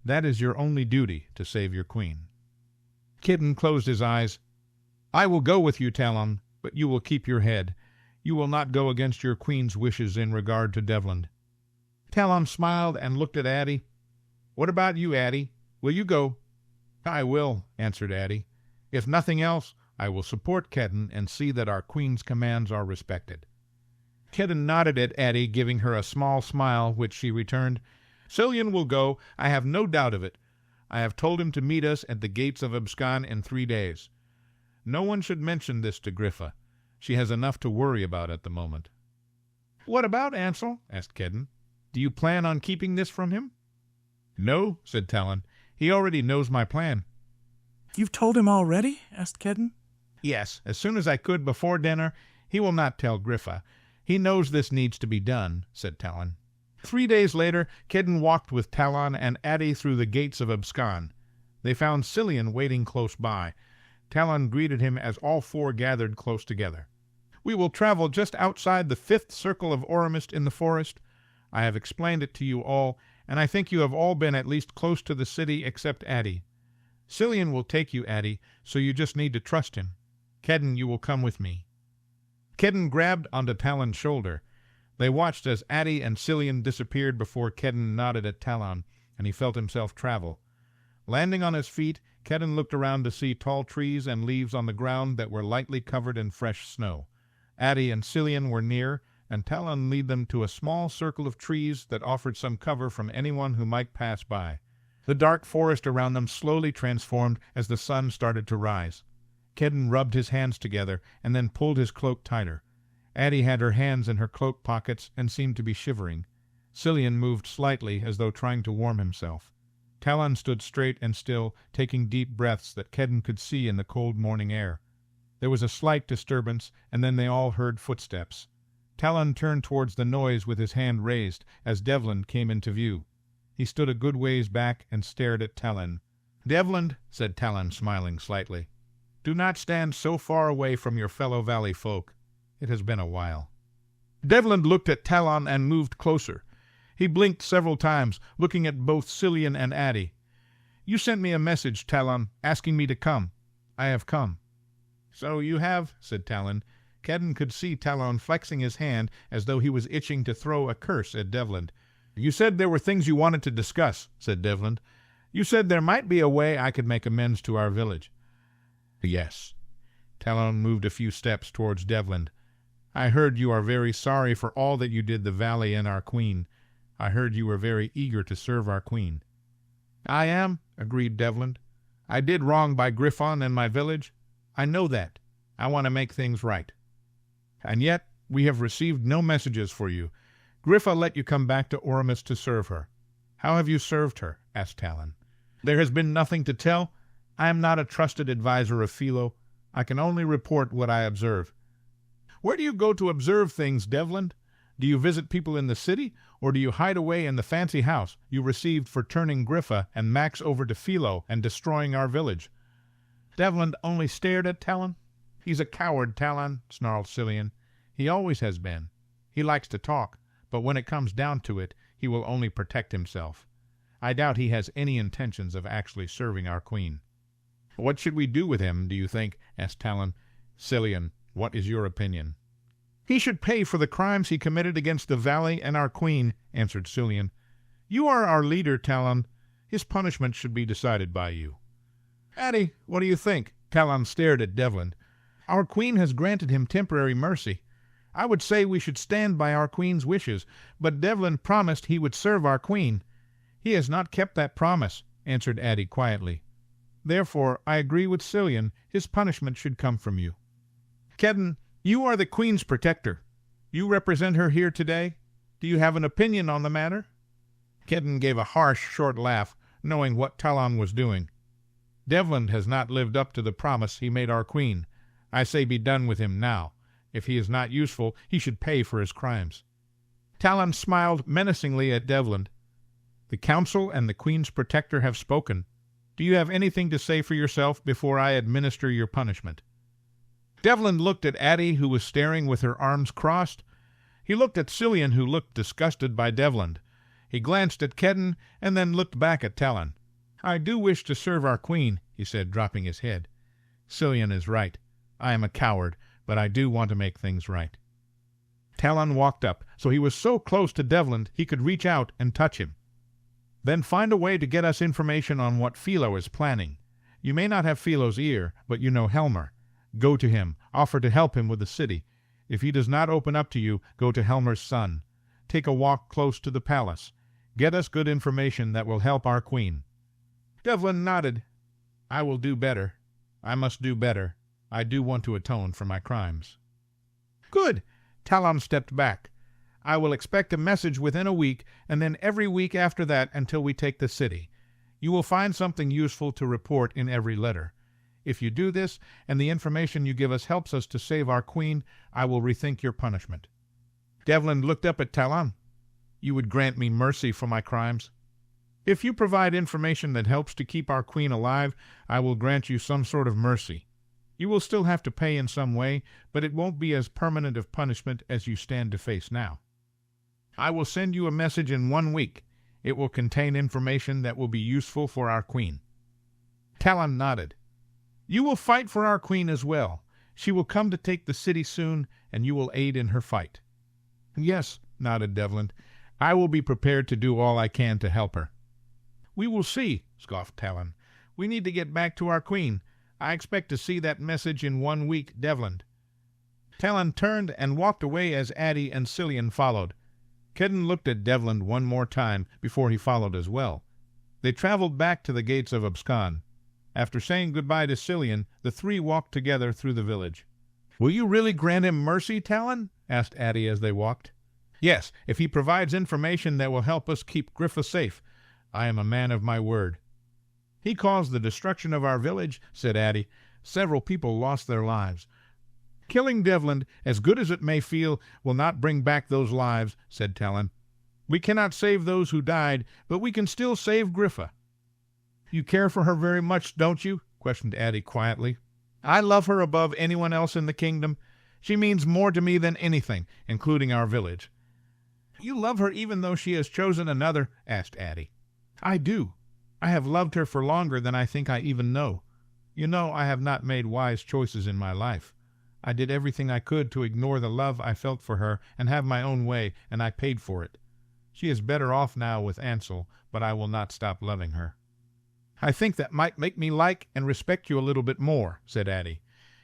"That is your only duty, to save your queen." Kedden closed his eyes. "I will go with you, Talon, but you will keep your head. You will not go against your queen's wishes in regard to Devlin." Talon smiled and looked at Addie. "What about you, Addie? Will you go?" "I will," answered Addie. "If nothing else, I will support Kedden and see that our queen's commands are respected." Kedden nodded at Addie, giving her a small smile, which she returned. "Cillian will go, I have no doubt of it. I have told him to meet us at the gates of Abscon in 3 days. No one should mention this to Griffa. She has enough to worry about at the moment." "What about Ansel?" asked Kedden. "Do you plan on keeping this from him?" "No," said Talon. "He already knows my plan." "You've told him already?" asked Kedden. "Yes, as soon as I could before dinner. He will not tell Griffa. He knows this needs to be done," said Talon. 3 days later, Kedden walked with Talon and Addie through the gates of Abscon. They found Cillian waiting close by. Talon greeted him as all 4 gathered close together. "We will travel just outside the 5th circle of Aurumist in the forest. I have explained it to you all, and I think you have all been at least close to the city except Addie. Cillian will take you, Addie, so you just need to trust him. Kedden, you will come with me." Kedden grabbed onto Talon's shoulder. They watched as Addie and Cillian disappeared before Kedden nodded at Talon, and he felt himself travel. Landing on his feet, Kedden looked around to see tall trees and leaves on the ground that were lightly covered in fresh snow. Addie and Cillian were near, and Talon led them to a small circle of trees that offered some cover from anyone who might pass by. The dark forest around them slowly transformed as the sun started to rise. Kedden rubbed his hands together and then pulled his cloak tighter. Addie had her hands in her cloak pockets and seemed to be shivering. Cillian moved slightly as though trying to warm himself. Talon stood straight and still, taking deep breaths that Kedden could see in the cold morning air. There was a slight disturbance, and then they all heard footsteps. Talon turned towards the noise with his hand raised as Devlin came into view. He stood a good ways back and stared at Talon. "Devlin," said Talon, smiling slightly, "do not stand so far away from your fellow valley folk. It has been a while." Devlin looked at Talon and moved closer. He blinked several times, looking at both Cillian and Addie. "You sent me a message, Talon, asking me to come. I have come." "So you have," said Talon. Kedden could see Talon flexing his hand as though he was itching to throw a curse at Devlin. "You said there were things you wanted to discuss," said Devlin. "You said there might be a way I could make amends to our village." "Yes." Talon moved a few steps towards Devlin. "I heard you are very sorry for all that you did the valley and our queen. I heard you were very eager to serve our queen." "I am," agreed Devlin. "I did wrong by Griffon and my village. I know that. I want to make things right. And yet we have received no messages for you. Griffa let you come back to Aurumist to serve her. How have you served her?" asked Talon. "There has been nothing to tell. I am not a trusted adviser of Philo. I can only report what I observe." "Where do you go to observe things, Devlin? Do you visit people in the city, or do you hide away in the fancy house you received for turning Griffa and Max over to Philo and destroying our village?" Devlin only stared at Talon. "He's a coward, Talon," snarled Cillian. "He always has been. He likes to talk, but when it comes down to it, he will only protect himself. I doubt he has any intentions of actually serving our queen." "What should we do with him, do you think?" asked Talon. "Cillian, what is your opinion?" "He should pay for the crimes he committed against the valley and our queen," answered Cillian. "You are our leader, Talon. His punishment should be decided by you. Addie, what do you think? Talon stared at Devlin. Our queen has granted him temporary mercy. I would say we should stand by our queen's wishes, but Devlin promised he would serve our queen. He has not kept that promise, answered Addie quietly. Therefore, I agree with Cillian. His punishment should come from you. Kedden, you are the queen's protector. You represent her here today. Do you have an opinion on the matter? Kedden gave a harsh, short laugh, knowing what Talon was doing. Devlin has not lived up to the promise he made our queen. I say be done with him now. If he is not useful, he should pay for his crimes. Talon smiled menacingly at Devlin. The council and the queen's protector have spoken. Do you have anything to say for yourself before I administer your punishment? Devlin looked at Addie, who was staring with her arms crossed. He looked at Cillian, who looked disgusted by Devlin. He glanced at Kedden, and then looked back at Talon. I do wish to serve our queen, he said, dropping his head. Cillian is right. I am a coward, but I do want to make things right. Talon walked up, so he was so close to Devlin he could reach out and touch him. Then find a way to get us information on what Philo is planning. You may not have Philo's ear, but you know Helmer. Go to him. Offer to help him with the city. If he does not open up to you, go to Helmer's son. Take a walk close to the palace. Get us good information that will help our queen. Devlin nodded. I will do better. I must do better. I do want to atone for my crimes. Good. Talon stepped back. I will expect a message within a week, and then every week after that until we take the city. You will find something useful to report in every letter. If you do this, and the information you give us helps us to save our queen, I will rethink your punishment. Devlin looked up at Talon. You would grant me mercy for my crimes? If you provide information that helps to keep our queen alive, I will grant you some sort of mercy. You will still have to pay in some way, but it won't be as permanent of punishment as you stand to face now. I will send you a message in 1 week. It will contain information that will be useful for our queen. Talon nodded. You will fight for our queen as well. She will come to take the city soon, and you will aid in her fight. Yes, nodded Devlin. I will be prepared to do all I can to help her. We will see, scoffed Talon. We need to get back to our queen. I expect to see that message in 1 week, Devlin. Talon turned and walked away as Addie and Cillian followed. Kedden looked at Devlin one more time before he followed as well. They traveled back to the gates of Abscon. After saying goodbye to Cillian, the three walked together through the village. Will you really grant him mercy, Talon? Asked Addie as they walked. Yes, if he provides information that will help us keep Griffa safe. I am a man of my word. He caused the destruction of our village, said Addie. Several people lost their lives. Killing Devlin, as good as it may feel, will not bring back those lives, said Talon. We cannot save those who died, but we can still save Griffa. You care for her very much, don't you? Questioned Addie quietly. I love her above anyone else in the kingdom. She means more to me than anything, including our village. You love her even though she has chosen another? Asked Addie. I do. I have loved her for longer than I think I even know. You know I have not made wise choices in my life. I did everything I could to ignore the love I felt for her and have my own way, and I paid for it. She is better off now with Ansel, but I will not stop loving her. I think that might make me like and respect you a little bit more, said Addie.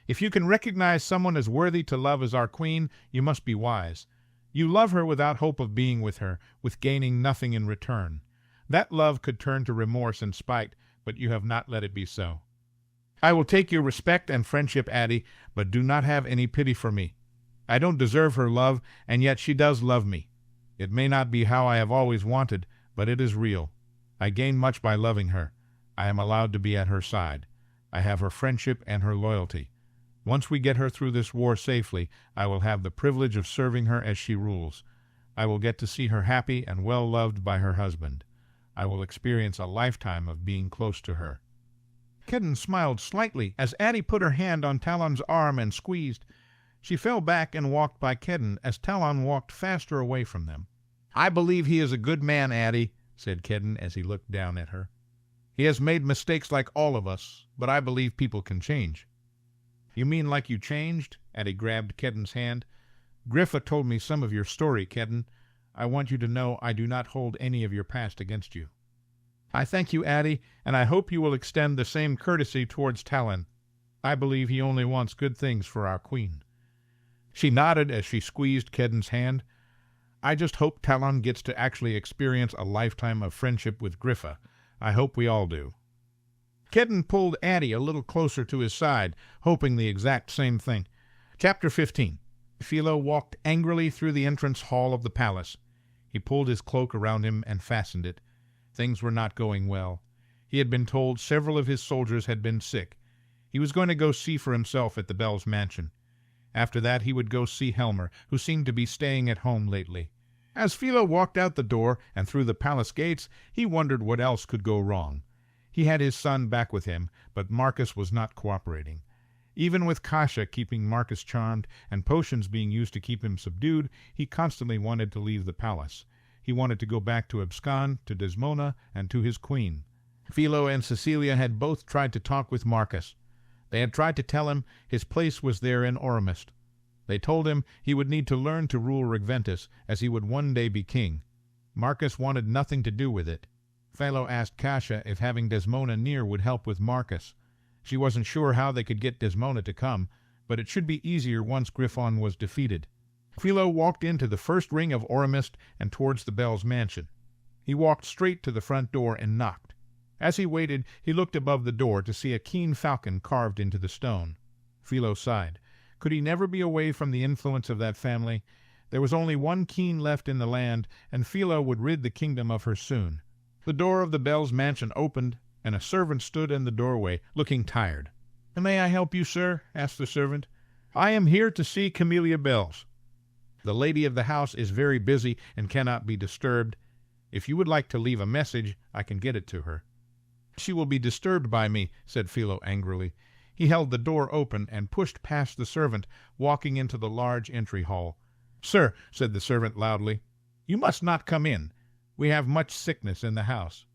If you can recognize someone as worthy to love as our queen, you must be wise. You love her without hope of being with her, with gaining nothing in return. That love could turn to remorse and spite, but you have not let it be so. I will take your respect and friendship, Addie, but do not have any pity for me. I don't deserve her love, and yet she does love me. It may not be how I have always wanted, but it is real. I gain much by loving her. I am allowed to be at her side. I have her friendship and her loyalty. Once we get her through this war safely, I will have the privilege of serving her as she rules. I will get to see her happy and well loved by her husband. I will experience a lifetime of being close to her. Kedden smiled slightly as Addie put her hand on Talon's arm and squeezed. She fell back and walked by Kedden as Talon walked faster away from them. I believe he is a good man, Addie, said Kedden as he looked down at her. He has made mistakes like all of us, but I believe people can change. You mean like you changed? Addie grabbed Kedden's hand. Griffa told me some of your story, Kedden. I want you to know I do not hold any of your past against you. I thank you, Addie, and I hope you will extend the same courtesy towards Talon. I believe he only wants good things for our queen." She nodded as she squeezed Kedden's hand. "I just hope Talon gets to actually experience a lifetime of friendship with Griffa. I hope we all do." Kedden pulled Addie a little closer to his side, hoping the exact same thing. Chapter 15. Philo walked angrily through the entrance hall of the palace. He pulled his cloak around him and fastened it. Things were not going well. He had been told several of his soldiers had been sick. He was going to go see for himself at the Bell's mansion. After that he would go see Helmer, who seemed to be staying at home lately. As Philo walked out the door and through the palace gates, he wondered what else could go wrong. He had his son back with him, but Marcus was not cooperating. Even with Kasha keeping Marcus charmed and potions being used to keep him subdued, he constantly wanted to leave the palace. He wanted to go back to Abscon, to Desmona, and to his queen. Philo and Cecilia had both tried to talk with Marcus. They had tried to tell him his place was there in Aurumist. They told him he would need to learn to rule Regventus, as he would one day be king. Marcus wanted nothing to do with it. Philo asked Kasha if having Desmona near would help with Marcus. She wasn't sure how they could get Desmona to come, but it should be easier once Griffon was defeated. Philo walked into the first ring of Aurumist and towards the Bell's mansion. He walked straight to the front door and knocked. As he waited, he looked above the door to see a keen falcon carved into the stone. Philo sighed. Could he never be away from the influence of that family? There was only one Keen left in the land, and Philo would rid the kingdom of her soon. The door of the Bell's mansion opened, and a servant stood in the doorway, looking tired. "May I help you, sir?" asked the servant. "I am here to see Camellia Bells. The lady of the house is very busy and cannot be disturbed. If you would like to leave a message, I can get it to her." "She will be disturbed by me," said Philo angrily. He held the door open and pushed past the servant, walking into the large entry hall. "Sir," said the servant loudly, "you must not come in. We have much sickness in the house."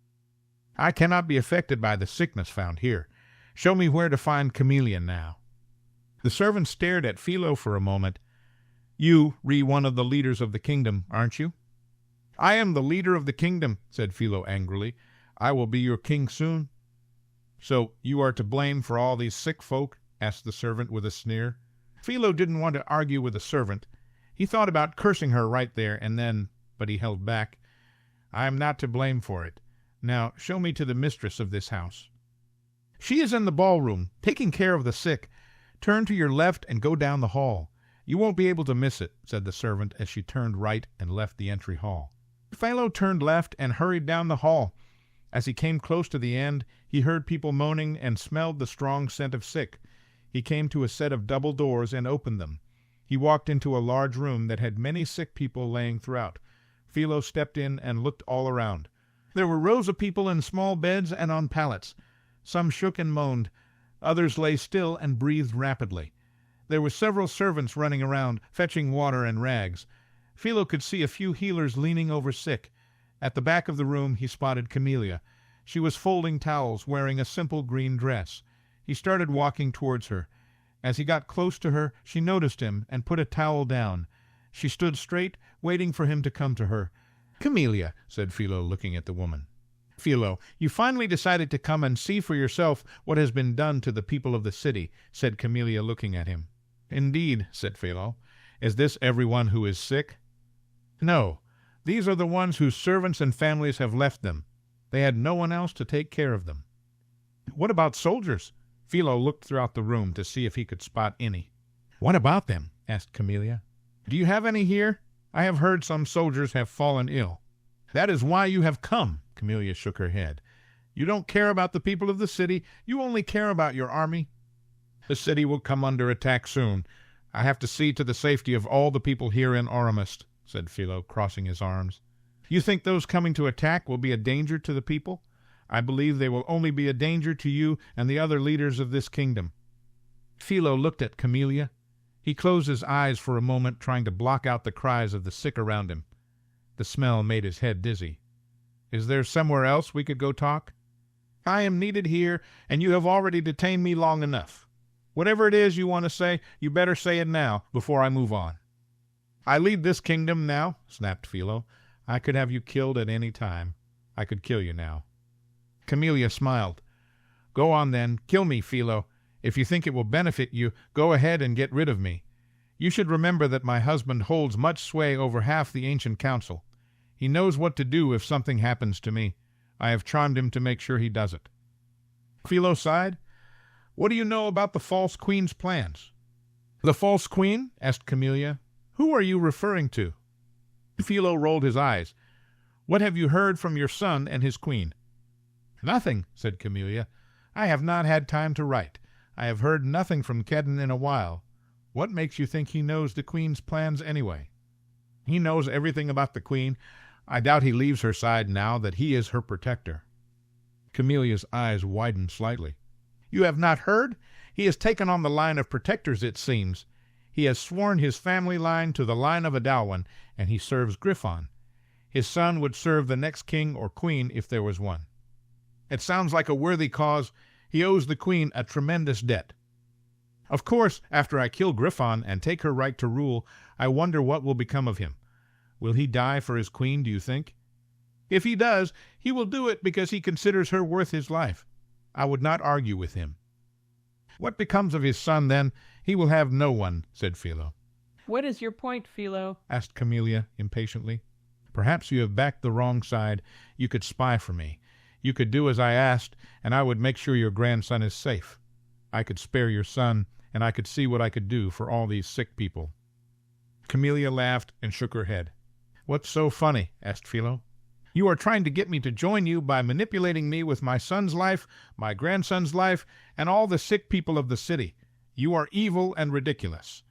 "I cannot be affected by the sickness found here. Show me where to find Camellia now." The servant stared at Philo for a moment. "You one of the leaders of the kingdom, aren't you?" "I am the leader of the kingdom," said Philo angrily. "I will be your king soon." "So you are to blame for all these sick folk?" asked the servant with a sneer. Philo didn't want to argue with the servant. He thought about cursing her right there and then, but he held back. "I am not to blame for it. Now show me to the mistress of this house." "She is in the ballroom, taking care of the sick. Turn to your left and go down the hall. You won't be able to miss it," said the servant as she turned right and left the entry hall. Philo turned left and hurried down the hall. As he came close to the end, he heard people moaning and smelled the strong scent of sick. He came to a set of double doors and opened them. He walked into a large room that had many sick people laying throughout. Philo stepped in and looked all around. There were rows of people in small beds and on pallets. Some shook and moaned. Others lay still and breathed rapidly. There were several servants running around, fetching water and rags. Philo could see a few healers leaning over sick. At the back of the room he spotted Camellia. She was folding towels, wearing a simple green dress. He started walking towards her. As he got close to her, she noticed him and put a towel down. She stood straight, waiting for him to come to her. "Camellia," said Philo, looking at the woman. "Philo, you finally decided to come and see for yourself what has been done to the people of the city," said Camellia, looking at him. "Indeed," said Philo. "Is this everyone who is sick?" "No. These are the ones whose servants and families have left them. They had no one else to take care of them." "What about soldiers?" Philo looked throughout the room to see if he could spot any. "What about them?" asked Camellia. "Do you have any here? I have heard some soldiers have fallen ill." "That is why you have come." Camellia shook her head. "You don't care about the people of the city. You only care about your army." "The city will come under attack soon. I have to see to the safety of all the people here in Aurumist," said Philo, crossing his arms. "You think those coming to attack will be a danger to the people? I believe they will only be a danger to you and the other leaders of this kingdom." Philo looked at Camellia. He closed his eyes for a moment, trying to block out the cries of the sick around him. The smell made his head dizzy. "Is there somewhere else we could go talk?" "I am needed here, and you have already detained me long enough. Whatever it is you want to say, you better say it now, before I move on." "I lead this kingdom now," snapped Philo. "I could have you killed at any time. I could kill you now." Camellia smiled. "Go on then, kill me, Philo. If you think it will benefit you, go ahead and get rid of me. You should remember that my husband holds much sway over half the ancient council. He knows what to do if something happens to me. I have charmed him to make sure he does it." Philo sighed. "What do you know about the false queen's plans?" "The false queen?" asked Camellia. "Who are you referring to?" Philo rolled his eyes. "What have you heard from your son and his queen?" "Nothing," said Camellia. "I have not had time to write. I have heard nothing from Kedden in a while. What makes you think he knows the queen's plans anyway?" "He knows everything about the queen. I doubt he leaves her side now that he is her protector." Camelia's eyes widened slightly. "You have not heard? He has taken on the line of protectors, it seems. He has sworn his family line to the line of Adalwin, and he serves Griffon. His son would serve the next king or queen if there was one. It sounds like a worthy cause. He owes the queen a tremendous debt. Of course, after I kill Griffon and take her right to rule, I wonder what will become of him. Will he die for his queen, do you think? If he does, he will do it because he considers her worth his life. I would not argue with him." "What becomes of his son, then? He will have no one," said Philo. What is your point, Philo? asked Camellia impatiently. "Perhaps you have backed the wrong side. You could spy for me. You could do as I asked, and I would make sure your grandson is safe. I could spare your son, and I could see what I could do for all these sick people." Camellia laughed and shook her head. "What's so funny?" asked Philo. "You are trying to get me to join you by manipulating me with my son's life, my grandson's life, and all the sick people of the city. You are evil and ridiculous.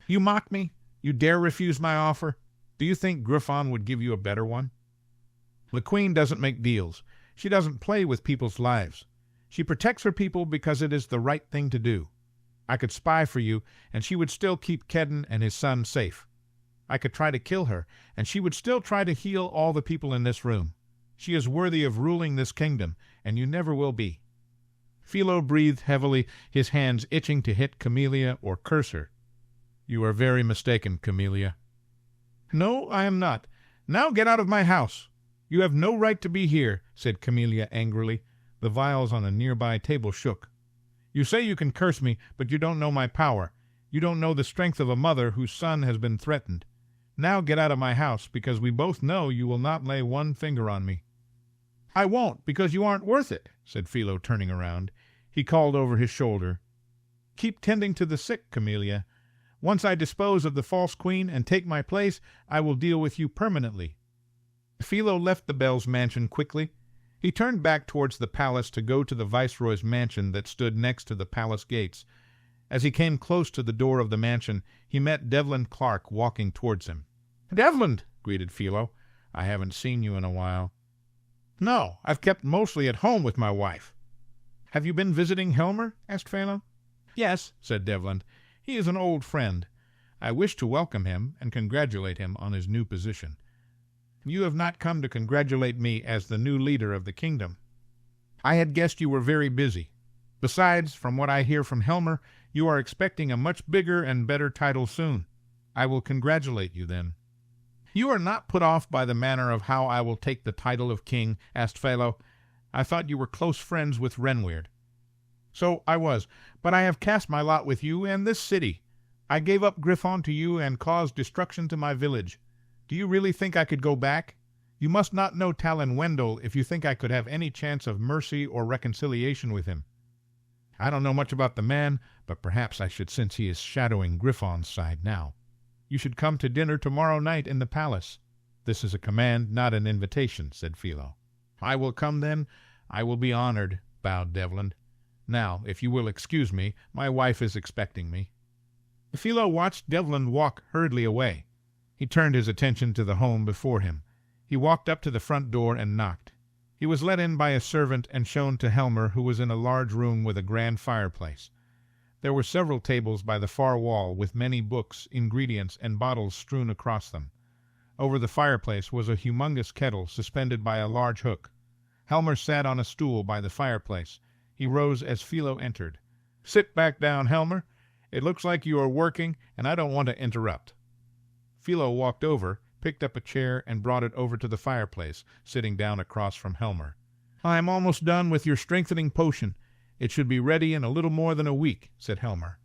You mock me? You dare refuse my offer? Do you think Griffon would give you a better one? The queen doesn't make deals. She doesn't play with people's lives. She protects her people because it is the right thing to do. I could spy for you, and she would still keep Kedden and his son safe. I could try to kill her, and she would still try to heal all the people in this room. She is worthy of ruling this kingdom, and you never will be." Philo breathed heavily, his hands itching to hit Camellia or curse her. "You are very mistaken, Camellia." "No, I am not. Now get out of my house. You have no right to be here," said Camellia angrily. The vials on a nearby table shook. "You say you can curse me, but you don't know my power. You don't know the strength of a mother whose son has been threatened. Now get out of my house, because we both know you will not lay one finger on me." "I won't, because you aren't worth it," said Philo, turning around. He called over his shoulder, "Keep tending to the sick, Camellia. Once I dispose of the false queen and take my place, I will deal with you permanently." Philo left the Bell's mansion quickly. He turned back towards the palace to go to the viceroy's mansion that stood next to the palace gates. As he came close to the door of the mansion, he met Devlin Clark walking towards him. "Devlin," greeted Philo. "I haven't seen you in a while." "No, I've kept mostly at home with my wife." "Have you been visiting Helmer?" asked Philo. "Yes," said Devlin. "He is an old friend. I wish to welcome him and congratulate him on his new position." "You have not come to congratulate me as the new leader of the kingdom. I had guessed you were very busy. Besides, from what I hear from Helmer, you are expecting a much bigger and better title soon. I will congratulate you then." "You are not put off by the manner of how I will take the title of king?" asked Philo. "I thought you were close friends with Renweird." "So I was, but I have cast my lot with you and this city. I gave up Griffon to you and caused destruction to my village. Do you really think I could go back? You must not know Talon Wendell if you think I could have any chance of mercy or reconciliation with him. I don't know much about the man, but perhaps I should, since he is shadowing Griffon's side now. You should come to dinner tomorrow night in the palace." "This is a command, not an invitation," said Philo. "I will come then. I will be honored," bowed Devlin. "Now, if you will excuse me, my wife is expecting me." Philo watched Devlin walk hurriedly away. He turned his attention to the home before him. He walked up to the front door and knocked. He was let in by a servant and shown to Helmer, who was in a large room with a grand fireplace. There were several tables by the far wall with many books, ingredients, and bottles strewn across them. Over the fireplace was a humongous kettle suspended by a large hook. Helmer sat on a stool by the fireplace. He rose as Philo entered. "Sit back down, Helmer. It looks like you are working, and I don't want to interrupt." Philo walked over, picked up a chair, and brought it over to the fireplace, sitting down across from Helmer. "I am almost done with your strengthening potion. It should be ready in a little more than a week," said Helmer.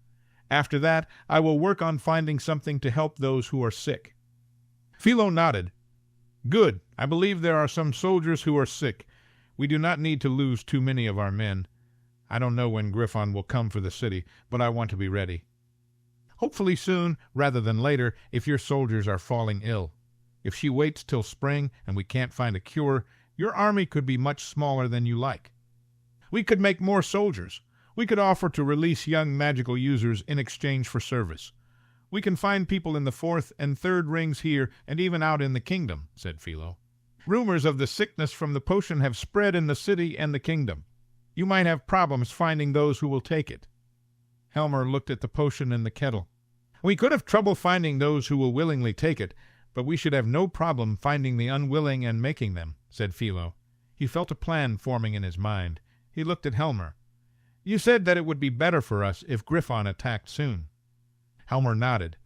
"After that, I will work on finding something to help those who are sick." Philo nodded. "Good. I believe there are some soldiers who are sick. We do not need to lose too many of our men. I don't know when Griffon will come for the city, but I want to be ready. Hopefully soon, rather than later, if your soldiers are falling ill. If she waits till spring and we can't find a cure, your army could be much smaller than you like. We could make more soldiers. We could offer to release young magical users in exchange for service. We can find people in the 4th and 3rd rings here and even out in the kingdom," said Philo. "Rumors of the sickness from the potion have spread in the city and the kingdom. You might have problems finding those who will take it." Helmer looked at the potion in the kettle. "We could have trouble finding those who will willingly take it, but we should have no problem finding the unwilling and making them," said Philo. He felt a plan forming in his mind. He looked at Helmer. "You said that it would be better for us if Griffon attacked soon." Helmer nodded.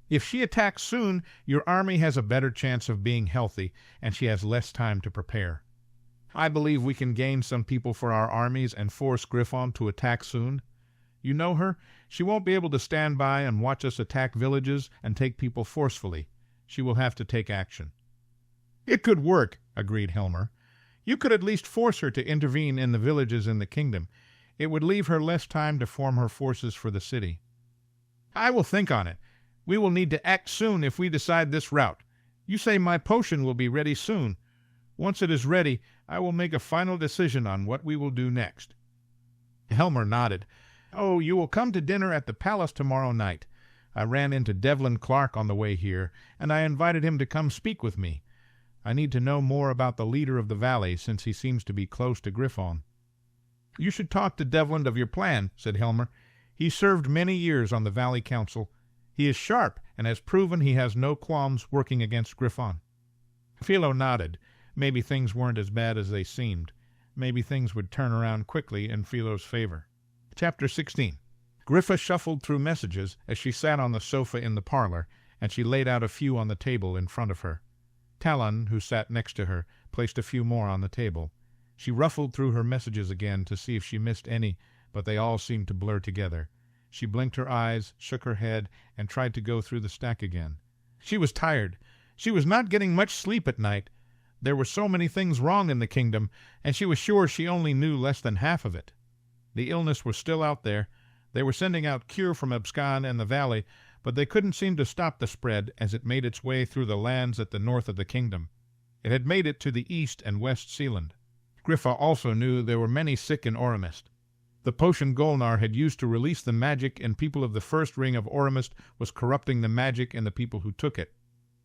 "If she attacks soon, your army has a better chance of being healthy, and she has less time to prepare. I believe we can gain some people for our armies and force Griffon to attack soon. You know her? She won't be able to stand by and watch us attack villages and take people forcefully. She will have to take action." "It could work," agreed Helmer. "You could at least force her to intervene in the villages in the kingdom. It would leave her less time to form her forces for the city." "I will think on it. We will need to act soon if we decide this route. You say my potion will be ready soon. Once it is ready, I will make a final decision on what we will do next." Helmer nodded. "Oh, you will come to dinner at the palace tomorrow night. I ran into Devlin Clark on the way here, and I invited him to come speak with me. I need to know more about the leader of the valley, since he seems to be close to Griffon." "You should talk to Devlin of your plan," said Helmer. "He served many years on the Valley Council. He is sharp and has proven he has no qualms working against Griffon." Philo nodded. Maybe things weren't as bad as they seemed. Maybe things would turn around quickly in Philo's favor. Chapter 16. Griffa shuffled through messages as she sat on the sofa in the parlor, and she laid out a few on the table in front of her. Talon, who sat next to her, placed a few more on the table. She ruffled through her messages again to see if she missed any, but they all seemed to blur together. She blinked her eyes, shook her head, and tried to go through the stack again. She was tired. She was not getting much sleep at night. There were so many things wrong in the kingdom, and she was sure she only knew less than half of it. The illness was still out there. They were sending out cure from Abscon and the valley, but they couldn't seem to stop the spread as it made its way through the lands at the north of the kingdom. It had made it to the east and west Sealand. Griffa also knew there were many sick in Aurumist. The potion Golnar had used to release the magic in people of the first ring of Aurumist was corrupting the magic in the people who took it.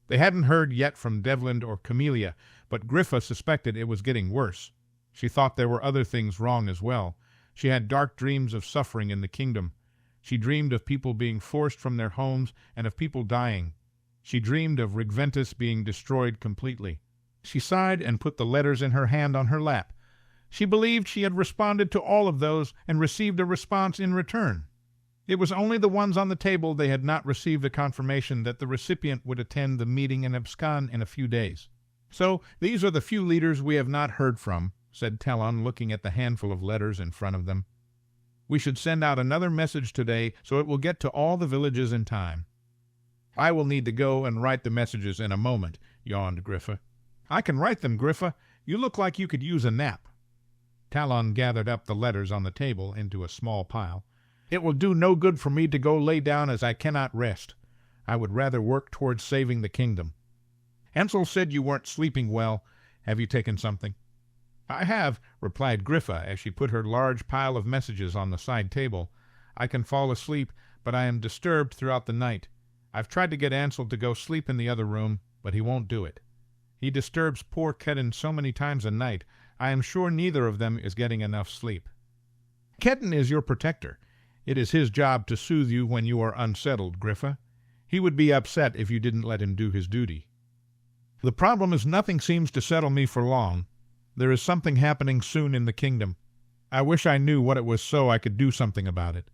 They hadn't heard yet from Devlin or Camellia, but Griffa suspected it was getting worse. She thought there were other things wrong as well. She had dark dreams of suffering in the kingdom. She dreamed of people being forced from their homes and of people dying. She dreamed of Regventus being destroyed completely. She sighed and put the letters in her hand on her lap. She believed she had responded to all of those and received a response in return. It was only the ones on the table they had not received a confirmation that the recipient would attend the meeting in Abscon in a few days. "So these are the few leaders we have not heard from," said Talon, looking at the handful of letters in front of them. "We should send out another message today so it will get to all the villages in time." "I will need to go and write the messages in a moment," yawned Griffa. "I can write them, Griffa. You look like you could use a nap." Talon gathered up the letters on the table into a small pile. "It will do no good for me to go lay down, as I cannot rest. I would rather work towards saving the kingdom." "Ansel said you weren't sleeping well. Have you taken something?" "I have," replied Griffa as she put her large pile of messages on the side table. "I can fall asleep, but I am disturbed throughout the night. I've tried to get Ansel to go sleep in the other room, but he won't do it. He disturbs poor Kedden so many times a night. I am sure neither of them is getting enough sleep." "Kedden is your protector. It is his job to soothe you when you are unsettled, Griffa. He would be upset if you didn't let him do his duty." "The problem is nothing seems to settle me for long. There is something happening soon in the kingdom. I wish I knew what it was so I could do something about it."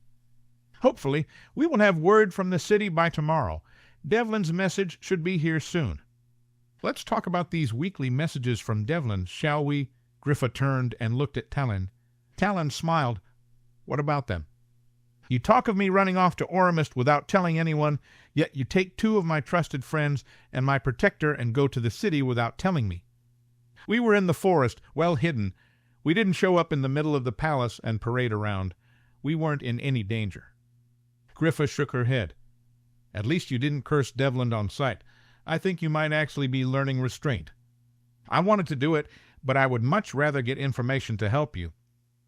"Hopefully we will have word from the city by tomorrow. Devlin's message should be here soon." "Let's talk about these weekly messages from Devlin, shall we?" Griffa turned and looked at Talon. Talon smiled. What about them? You talk of me running off to Aurumist without telling anyone, yet you take 2 of my trusted friends and my protector and go to the city without telling me. We were in the forest, well hidden. We didn't show up in the middle of the palace and parade around. We weren't in any danger. Griffa shook her head. At least you didn't curse Devlin on sight. I think you might actually be learning restraint. I wanted to do it, but I would much rather get information to help you.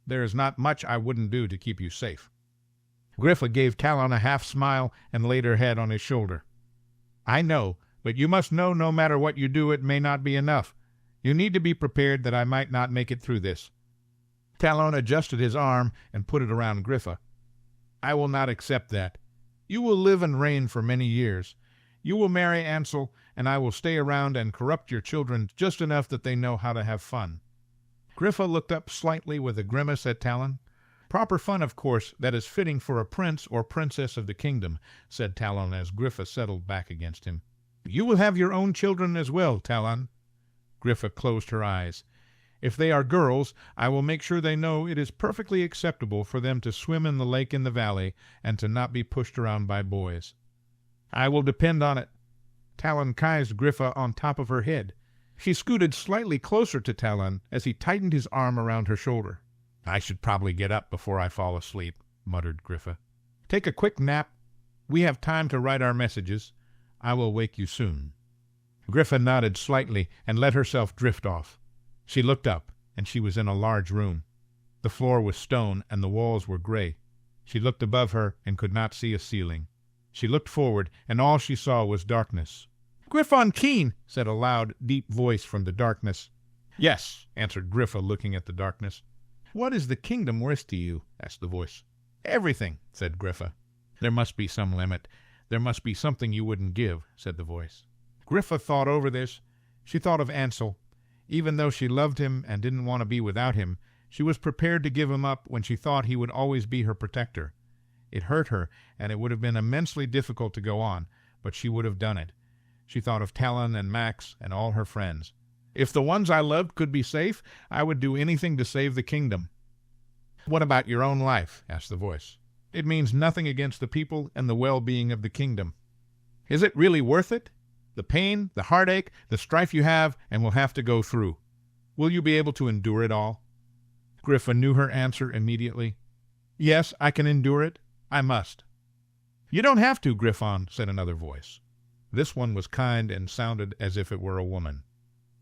There is not much I wouldn't do to keep you safe. Griffa gave Talon a half-smile and laid her head on his shoulder. I know, but you must know no matter what you do it may not be enough. You need to be prepared that I might not make it through this. Talon adjusted his arm and put it around Griffa. I will not accept that. You will live and reign for many years. You will marry Ansel, and I will stay around and corrupt your children just enough that they know how to have fun. Griffa looked up slightly with a grimace at Talon. Proper fun, of course, that is fitting for a prince or princess of the kingdom, said Talon as Griffa settled back against him. You will have your own children as well, Talon. Griffa closed her eyes. If they are girls, I will make sure they know it is perfectly acceptable for them to swim in the lake in the valley and to not be pushed around by boys. I will depend on it. Talon kissed Griffa on top of her head. She scooted slightly closer to Talon as he tightened his arm around her shoulder. I should probably get up before I fall asleep, muttered Griffa. Take a quick nap. We have time to write our messages. I will wake you soon. Griffa nodded slightly and let herself drift off. She looked up, and she was in a large room. The floor was stone, and the walls were gray. She looked above her and could not see a ceiling. She looked forward, and all she saw was darkness. Griffon Keen, said a loud, deep voice from the darkness. Yes, answered Griffa, looking at the darkness. What is the kingdom worth to you? Asked the voice. Everything, said Griffa. There must be some limit. There must be something you wouldn't give, said the voice. Griffa thought over this. She thought of Ansel. Even though she loved him and didn't want to be without him, she was prepared to give him up when she thought he would always be her protector. It hurt her, and it would have been immensely difficult to go on, but she would have done it. She thought of Talon and Max and all her friends. If the ones I loved could be safe, I would do anything to save the kingdom. What about your own life? Asked the voice. It means nothing against the people and the well-being of the kingdom. Is it really worth it? The pain, the heartache, the strife you have and will have to go through. Will you be able to endure it all? Griffa knew her answer immediately. Yes, I can endure it. I must. You don't have to, Griffon, said another voice. This one was kind and sounded as if it were a woman.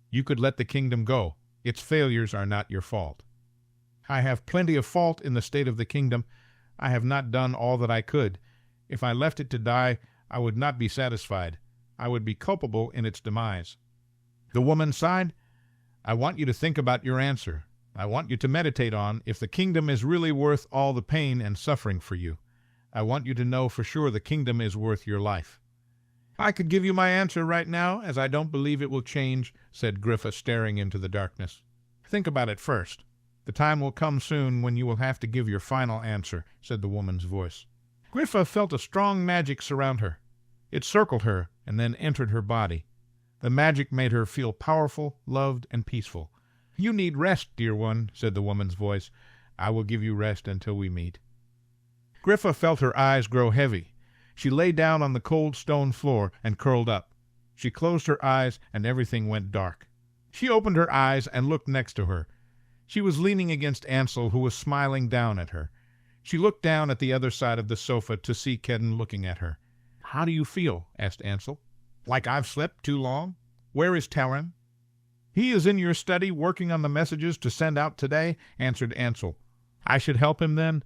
You could let the kingdom go. Its failures are not your fault. I have plenty of fault in the state of the kingdom. I have not done all that I could. If I left it to die, I would not be satisfied. I would be culpable in its demise. The woman sighed. I want you to think about your answer. I want you to meditate on if the kingdom is really worth all the pain and suffering for you. I want you to know for sure the kingdom is worth your life. I could give you my answer right now, as I don't believe it will change, said Griffa, staring into the darkness. Think about it first. The time will come soon when you will have to give your final answer, said the woman's voice. Griffa felt a strong magic surround her. It circled her and then entered her body. The magic made her feel powerful, loved, and peaceful. You need rest, dear one, said the woman's voice. I will give you rest until we meet. Griffa felt her eyes grow heavy. She lay down on the cold stone floor and curled up. She closed her eyes and everything went dark. She opened her eyes and looked next to her. She was leaning against Ansel, who was smiling down at her. She looked down at the other side of the sofa to see Kedden looking at her. How do you feel? Asked Ansel. Like I've slept too long? Where is Talon? He is in your study working on the messages to send out today, answered Ansel. I should help him then?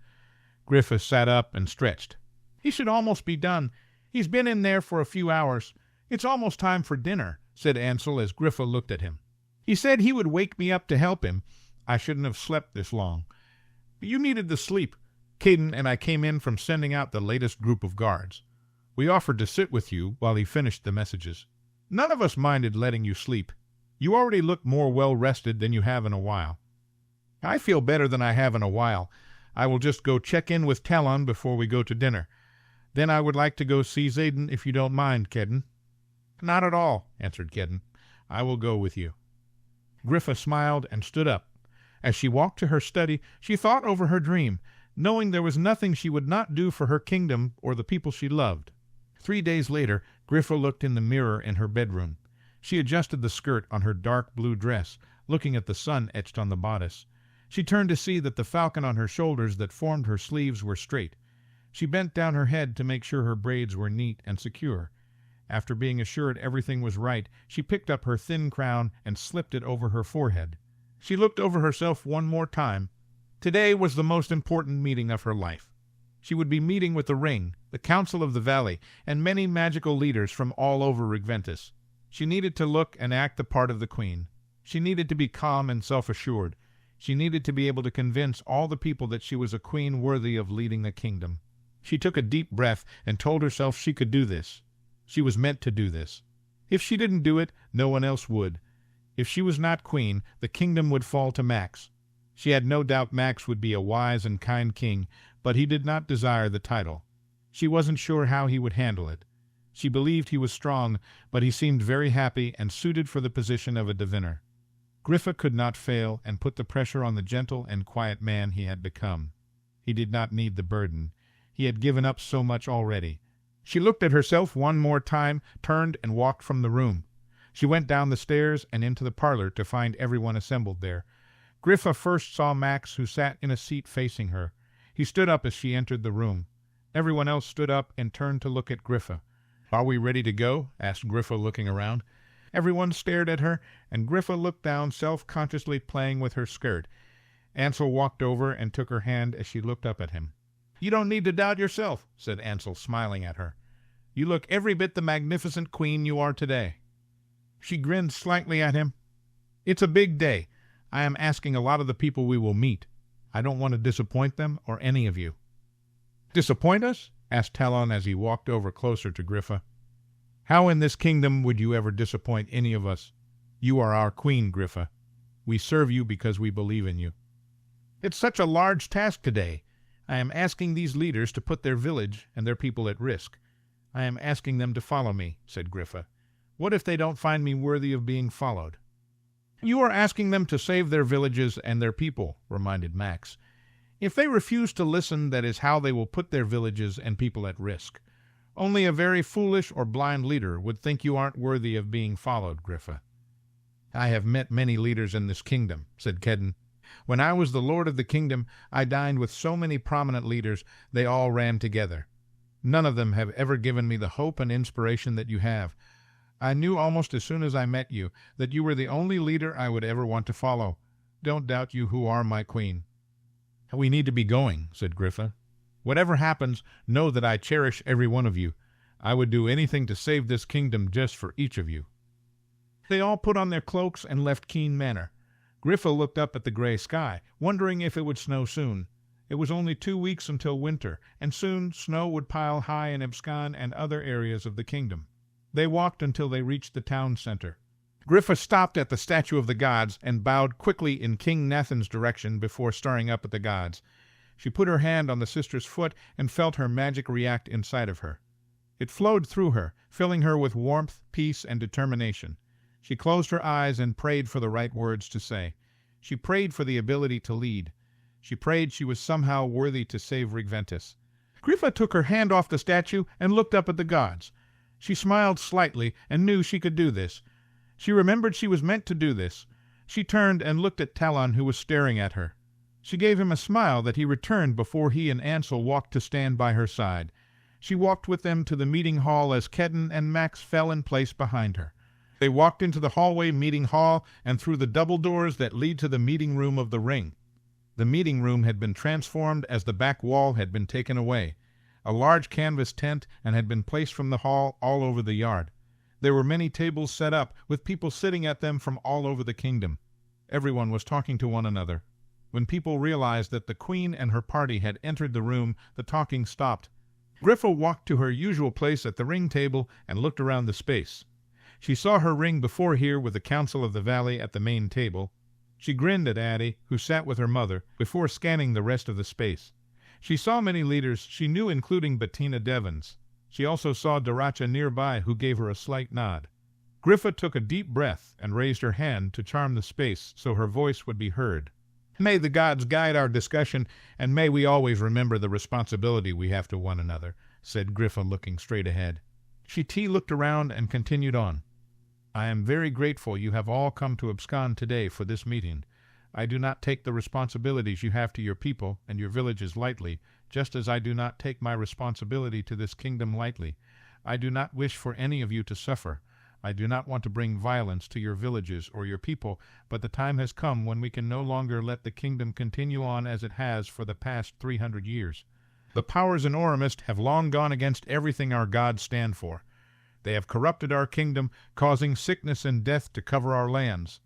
Griffa sat up and stretched. He should almost be done. He's been in there for a few hours. It's almost time for dinner, said Ansel as Griffa looked at him. He said he would wake me up to help him. I shouldn't have slept this long. But you needed the sleep. Caden and I came in from sending out the latest group of guards. We offered to sit with you while he finished the messages. None of us minded letting you sleep. You already look more well-rested than you have in a while. I feel better than I have in a while. I will just go check in with Talon before we go to dinner. Then I would like to go see Xaden if you don't mind, Kedden. Not at all, answered Kedden. I will go with you. Griffa smiled and stood up. As she walked to her study, she thought over her dream, knowing there was nothing she would not do for her kingdom or the people she loved. 3 days later, Griffa looked in the mirror in her bedroom. She adjusted the skirt on her dark blue dress, looking at the sun etched on the bodice. She turned to see that the falcon on her shoulders that formed her sleeves were straight. She bent down her head to make sure her braids were neat and secure. After being assured everything was right, she picked up her thin crown and slipped it over her forehead. She looked over herself one more time. Today was the most important meeting of her life. She would be meeting with the Ring, the Council of the Valley, and many magical leaders from all over Regventus. She needed to look and act the part of the queen. She needed to be calm and self-assured. She needed to be able to convince all the people that she was a queen worthy of leading a kingdom. She took a deep breath and told herself she could do this. She was meant to do this. If she didn't do it, no one else would. If she was not queen, the kingdom would fall to Max. She had no doubt Max would be a wise and kind king, but he did not desire the title. She wasn't sure how he would handle it. She believed he was strong, but he seemed very happy and suited for the position of a diviner. Griffa could not fail and put the pressure on the gentle and quiet man he had become. He did not need the burden. He had given up so much already. She looked at herself one more time, turned and walked from the room. She went down the stairs and into the parlor to find everyone assembled there. Griffa first saw Max, who sat in a seat facing her. He stood up as she entered the room. Everyone else stood up and turned to look at Griffa. "Are we ready to go?" asked Griffa, looking around. Everyone stared at her, and Griffa looked down, self-consciously playing with her skirt. Ansel walked over and took her hand as she looked up at him. "You don't need to doubt yourself," said Ansel, smiling at her. "You look every bit the magnificent queen you are today." She grinned slightly at him. "It's a big day. I am asking a lot of the people we will meet. I don't want to disappoint them or any of you." "Disappoint us?" asked Talon as he walked over closer to Griffa. "How in this kingdom would you ever disappoint any of us? You are our queen, Griffa. We serve you because we believe in you." "It's such a large task today. I am asking these leaders to put their village and their people at risk. I am asking them to follow me," said Griffa. "What if they don't find me worthy of being followed?" "You are asking them to save their villages and their people," reminded Max. "If they refuse to listen, that is how they will put their villages and people at risk. Only a very foolish or blind leader would think you aren't worthy of being followed, Griffa." "I have met many leaders in this kingdom," said Kedden. "When I was the lord of the kingdom, I dined with so many prominent leaders, they all ran together. None of them have ever given me the hope and inspiration that you have. I knew almost as soon as I met you that you were the only leader I would ever want to follow. Don't doubt you who are my queen." "We need to be going," said Griffa. "Whatever happens, know that I cherish every one of you. I would do anything to save this kingdom just for each of you." They all put on their cloaks and left Keen Manor. Griffa looked up at the gray sky, wondering if it would snow soon. It was only 2 weeks until winter, and soon snow would pile high in Ebscan and other areas of the kingdom. They walked until they reached the town center. Griffa stopped at the statue of the gods and bowed quickly in King Nathan's direction before staring up at the gods. She put her hand on the sister's foot and felt her magic react inside of her. It flowed through her, filling her with warmth, peace, and determination. She closed her eyes and prayed for the right words to say. She prayed for the ability to lead. She prayed she was somehow worthy to save Regventus. Griffa took her hand off the statue and looked up at the gods. She smiled slightly and knew she could do this. She remembered she was meant to do this. She turned and looked at Talon, who was staring at her. She gave him a smile that he returned before he and Ansel walked to stand by her side. She walked with them to the meeting hall as Kedden and Max fell in place behind her. They walked into the hallway meeting hall and through the double doors that lead to the meeting room of the Ring. The meeting room had been transformed as the back wall had been taken away. A large canvas tent and had been placed from the hall all over the yard. There were many tables set up, with people sitting at them from all over the kingdom. Everyone was talking to one another. When people realized that the queen and her party had entered the room, the talking stopped. Griffa walked to her usual place at the ring table and looked around the space. She saw her ring before here with the Council of the Valley at the main table. She grinned at Addie, who sat with her mother, before scanning the rest of the space. She saw many leaders she knew, including Bettina Devons. She also saw Daracha nearby, who gave her a slight nod. Griffa took a deep breath and raised her hand to charm the space so her voice would be heard. May the gods guide our discussion, and may we always remember the responsibility we have to one another, said Griffa, looking straight ahead. She looked around and continued on. I am very grateful you have all come to abscond today for this meeting. I do not take the responsibilities you have to your people and your villages lightly, just as I do not take my responsibility to this kingdom lightly. I do not wish for any of you to suffer. I do not want to bring violence to your villages or your people, but the time has come when we can no longer let the kingdom continue on as it has for the past 300 years. The powers in Aurumist have long gone against everything our gods stand for. They have corrupted our kingdom, causing sickness and death to cover our lands.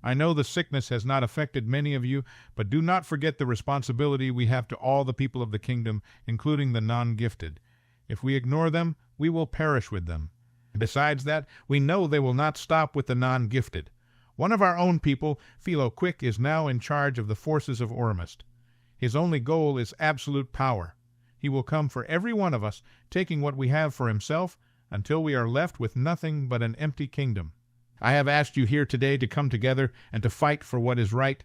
I know the sickness has not affected many of you, but do not forget the responsibility we have to all the people of the kingdom, including the non-gifted. If we ignore them, we will perish with them. Besides that, we know they will not stop with the non-gifted. One of our own people, Philo Quick, is now in charge of the forces of Aurumist. His only goal is absolute power. He will come for every one of us, taking what we have for himself, until we are left with nothing but an empty kingdom. I have asked you here today to come together and to fight for what is right.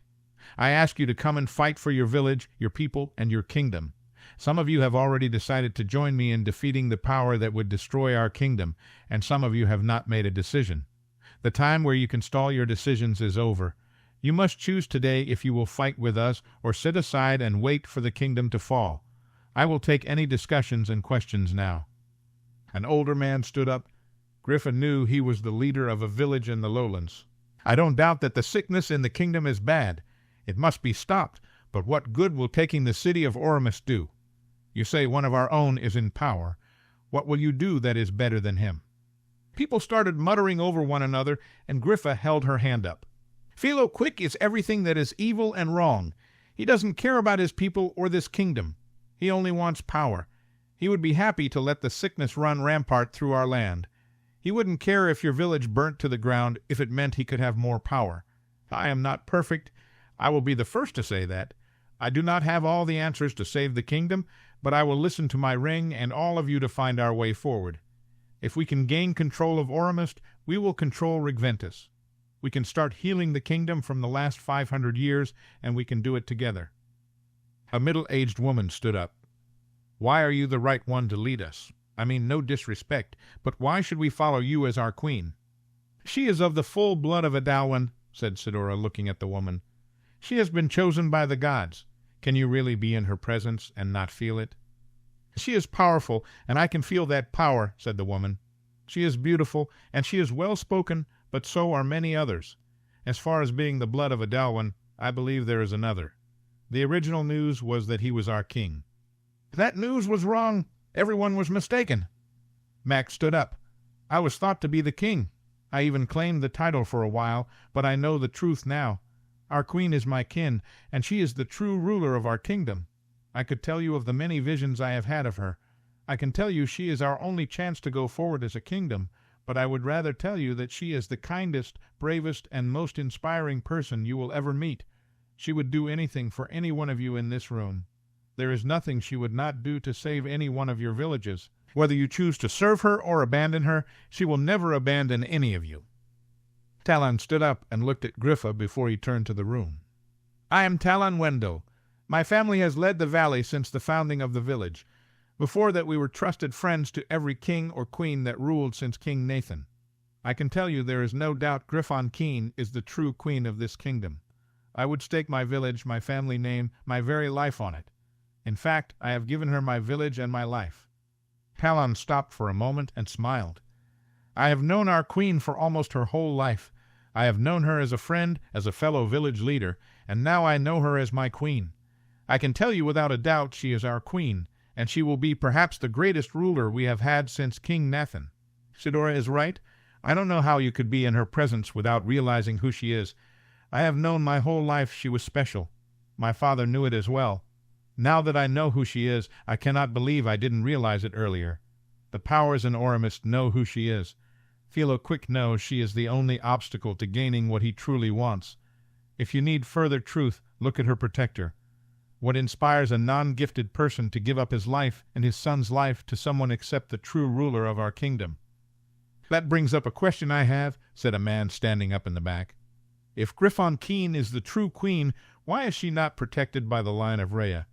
I ask you to come and fight for your village, your people, and your kingdom. Some of you have already decided to join me in defeating the power that would destroy our kingdom, and some of you have not made a decision. The time where you can stall your decisions is over. You must choose today if you will fight with us or sit aside and wait for the kingdom to fall. I will take any discussions and questions now. An older man stood up. Griffa knew he was the leader of a village in the lowlands. I don't doubt that the sickness in the kingdom is bad. It must be stopped, but what good will taking the city of Aurumist do? You say one of our own is in power. What will you do that is better than him? People started muttering over one another, and Griffa held her hand up. Philo Quick is everything that is evil and wrong. He doesn't care about his people or this kingdom. He only wants power. He would be happy to let the sickness run rampart through our land. He wouldn't care if your village burnt to the ground if it meant he could have more power. I am not perfect. I will be the first to say that. I do not have all the answers to save the kingdom, but I will listen to my ring and all of you to find our way forward. If we can gain control of Aurumist, we will control Regventus. We can start healing the kingdom from the last 500 years, and we can do it together. A middle-aged woman stood up. Why are you the right one to lead us? I mean no disrespect, but why should we follow you as our queen? She is of the full blood of Adalwin, said Sidora, looking at the woman. She has been chosen by the gods. Can you really be in her presence and not feel it? She is powerful, and I can feel that power, said the woman. She is beautiful, and she is well-spoken, but so are many others. As far as being the blood of Adalwin, I believe there is another. The original news was that he was our king. That news was wrong. Everyone was mistaken. Max stood up. I was thought to be the king. I even claimed the title for a while, but I know the truth now. Our queen is my kin, and she is the true ruler of our kingdom. I could tell you of the many visions I have had of her. I can tell you she is our only chance to go forward as a kingdom, but I would rather tell you that she is the kindest, bravest, and most inspiring person you will ever meet. She would do anything for any one of you in this room. There is nothing she would not do to save any one of your villages. Whether you choose to serve her or abandon her, she will never abandon any of you. Talon stood up and looked at Griffa before he turned to the room. I am Talon Wendell. My family has led the valley since the founding of the village. Before that we were trusted friends to every king or queen that ruled since King Nathan. I can tell you there is no doubt Griffon Keen is the true queen of this kingdom. I would stake my village, my family name, my very life on it. In fact, I have given her my village and my life. Talon stopped for a moment and smiled. I have known our queen for almost her whole life. I have known her as a friend, as a fellow village leader, and now I know her as my queen. I can tell you without a doubt she is our queen, and she will be perhaps the greatest ruler we have had since King Nathan. Sidora is right. I don't know how you could be in her presence without realizing who she is. I have known my whole life she was special. My father knew it as well. Now that I know who she is, I cannot believe I didn't realize it earlier. The powers in Aurumist know who she is. Philo Quick knows she is the only obstacle to gaining what he truly wants. If you need further truth, look at her protector. What inspires a non-gifted person to give up his life and his son's life to someone except the true ruler of our kingdom? That brings up a question I have, said a man standing up in the back. If Griffon Keen is the true queen, why is she not protected by the line of Rhea?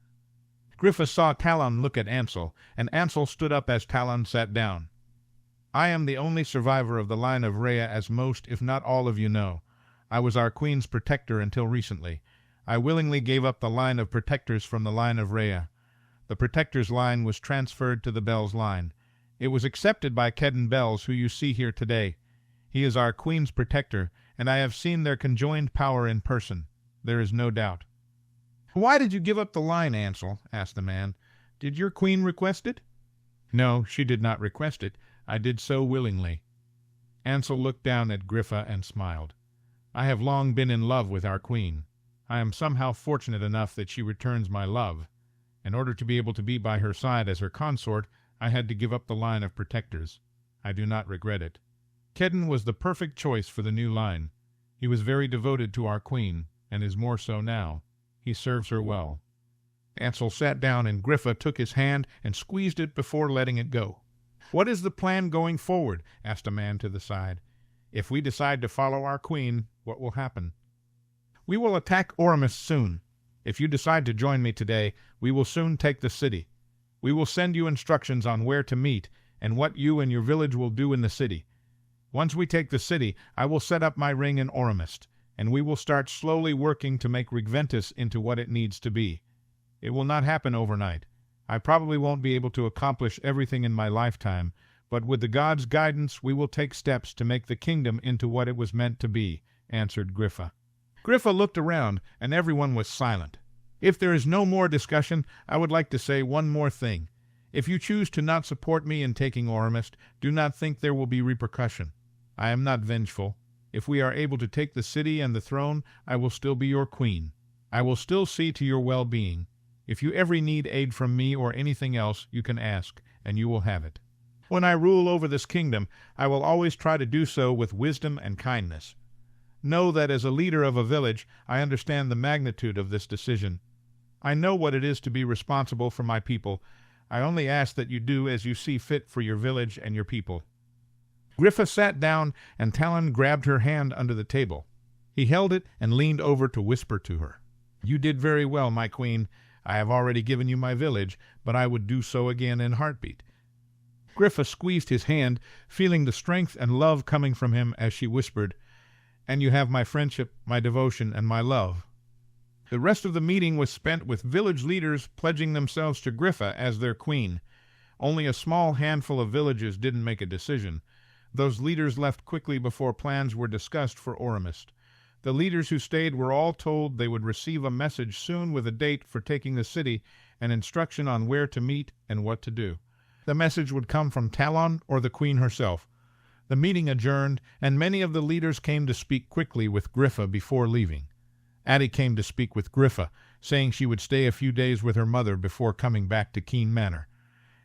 Griffa saw Talon look at Ansel, and Ansel stood up as Talon sat down. I am the only survivor of the line of Rhea, as most, if not all of you know. I was our queen's protector until recently. I willingly gave up the line of protectors from the line of Rhea. The protector's line was transferred to the Bells line. It was accepted by Kedden Bells, who you see here today. He is our queen's protector, and I have seen their conjoined power in person. There is no doubt. Why did you give up the line, Ansel? Asked the man. Did your queen request it? No, she did not request it. I did so willingly. Ansel looked down at Griffa and smiled. I have long been in love with our queen. I am somehow fortunate enough that she returns my love. In order to be able to be by her side as her consort, I had to give up the line of protectors. I do not regret it. Kedden was the perfect choice for the new line. He was very devoted to our queen, and is more so now. He serves her well. Ansel sat down, and Griffa took his hand and squeezed it before letting it go. What is the plan going forward? Asked a man to the side. If we decide to follow our queen, what will happen? We will attack Aurumist soon. If you decide to join me today, we will soon take the city. We will send you instructions on where to meet, and what you and your village will do in the city. Once we take the city, I will set up my ring in Aurumist, and we will start slowly working to make Regventus into what it needs to be. It will not happen overnight. I probably won't be able to accomplish everything in my lifetime, but with the gods' guidance we will take steps to make the kingdom into what it was meant to be, answered Griffa. Griffa looked around, and everyone was silent. If there is no more discussion, I would like to say one more thing. If you choose to not support me in taking Aurumist, do not think there will be repercussion. I am not vengeful. If we are able to take the city and the throne, I will still be your queen. I will still see to your well-being. If you ever need aid from me or anything else, you can ask, and you will have it. When I rule over this kingdom, I will always try to do so with wisdom and kindness. Know that as a leader of a village, I understand the magnitude of this decision. I know what it is to be responsible for my people. I only ask that you do as you see fit for your village and your people. Griffa sat down, and Talon grabbed her hand under the table. He held it and leaned over to whisper to her. You did very well, my queen. I have already given you my village, but I would do so again in heartbeat. Griffa squeezed his hand, feeling the strength and love coming from him as she whispered, And you have my friendship, my devotion, and my love. The rest of the meeting was spent with village leaders pledging themselves to Griffa as their queen. Only a small handful of villages didn't make a decision. Those leaders left quickly before plans were discussed for Aurumist. The leaders who stayed were all told they would receive a message soon with a date for taking the city and instruction on where to meet and what to do. The message would come from Talon or the queen herself. The meeting adjourned, and many of the leaders came to speak quickly with Griffa before leaving. Addie came to speak with Griffa, saying she would stay a few days with her mother before coming back to Keen Manor.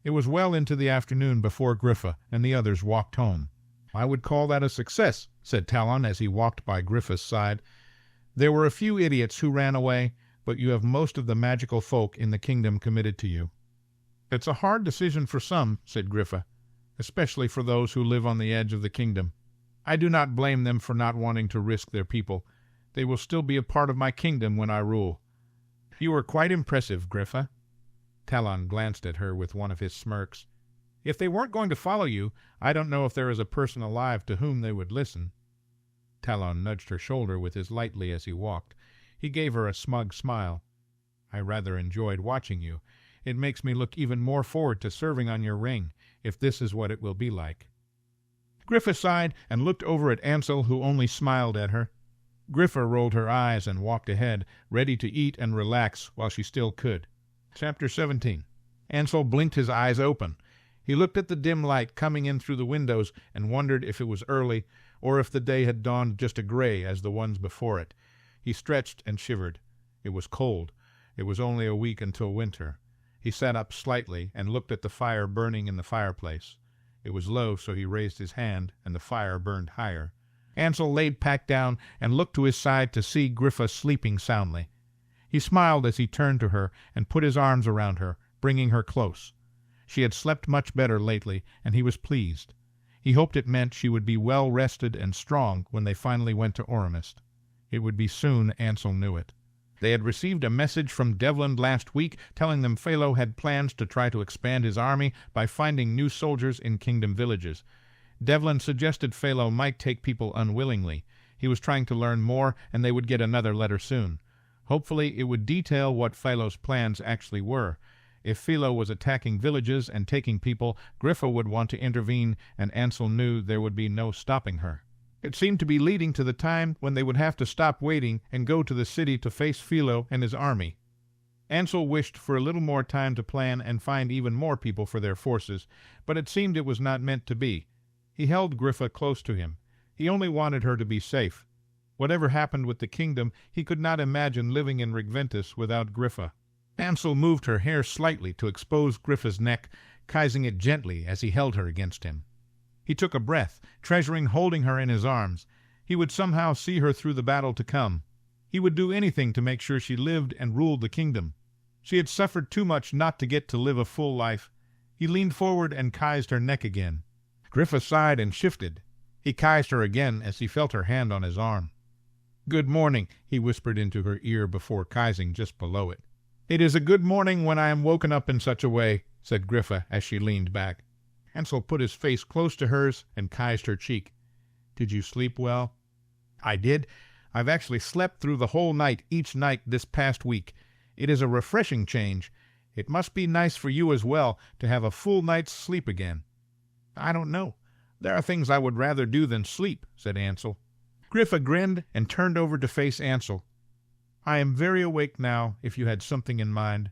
It was well into the afternoon before Griffa and the others walked home. I would call that a success, said Talon as he walked by Griffa's side. There were a few idiots who ran away, but you have most of the magical folk in the kingdom committed to you. It's a hard decision for some, said Griffa, especially for those who live on the edge of the kingdom. I do not blame them for not wanting to risk their people. They will still be a part of my kingdom when I rule. You are quite impressive, Griffa. Talon glanced at her with one of his smirks. If they weren't going to follow you, I don't know if there is a person alive to whom they would listen. Talon nudged her shoulder with his lightly as he walked. He gave her a smug smile. I rather enjoyed watching you. It makes me look even more forward to serving on your ring, if this is what it will be like. Griffa sighed and looked over at Ansel, who only smiled at her. Griffa rolled her eyes and walked ahead, ready to eat and relax while she still could. Chapter 17. Ansel blinked his eyes open. He looked at the dim light coming in through the windows and wondered if it was early, or if the day had dawned just a gray as the ones before it. He stretched and shivered. It was cold. It was only a week until winter. He sat up slightly and looked at the fire burning in the fireplace. It was low, so he raised his hand, and the fire burned higher. Ansel laid Pack down and looked to his side to see Griffa sleeping soundly. He smiled as he turned to her and put his arms around her, bringing her close. She had slept much better lately, and he was pleased. He hoped it meant she would be well rested and strong when they finally went to Aurumist. It would be soon, Ansel knew it. They had received a message from Devlin last week telling them Phalo had plans to try to expand his army by finding new soldiers in kingdom villages. Devlin suggested Phalo might take people unwillingly. He was trying to learn more, and they would get another letter soon. Hopefully it would detail what Phalo's plans actually were. If Philo was attacking villages and taking people, Griffa would want to intervene, and Ansel knew there would be no stopping her. It seemed to be leading to the time when they would have to stop waiting and go to the city to face Philo and his army. Ansel wished for a little more time to plan and find even more people for their forces, but it seemed it was not meant to be. He held Griffa close to him. He only wanted her to be safe. Whatever happened with the kingdom, he could not imagine living in Regventus without Griffa. Ansel moved her hair slightly to expose Griffa's neck, kissing it gently as he held her against him. He took a breath, treasuring holding her in his arms. He would somehow see her through the battle to come. He would do anything to make sure she lived and ruled the kingdom. She had suffered too much not to get to live a full life. He leaned forward and kissed her neck again. Griffa sighed and shifted. He kissed her again as he felt her hand on his arm. "Good morning," he whispered into her ear before kissing just below it. "It is a good morning when I am woken up in such a way," said Griffa as she leaned back. Ansel put his face close to hers and kissed her cheek. "Did you sleep well?" "I did. I've actually slept through the whole night each night this past week. It is a refreshing change. It must be nice for you as well to have a full night's sleep again." "I don't know. There are things I would rather do than sleep," said Ansel. Griffa grinned and turned over to face Ansel. "I am very awake now, if you had something in mind."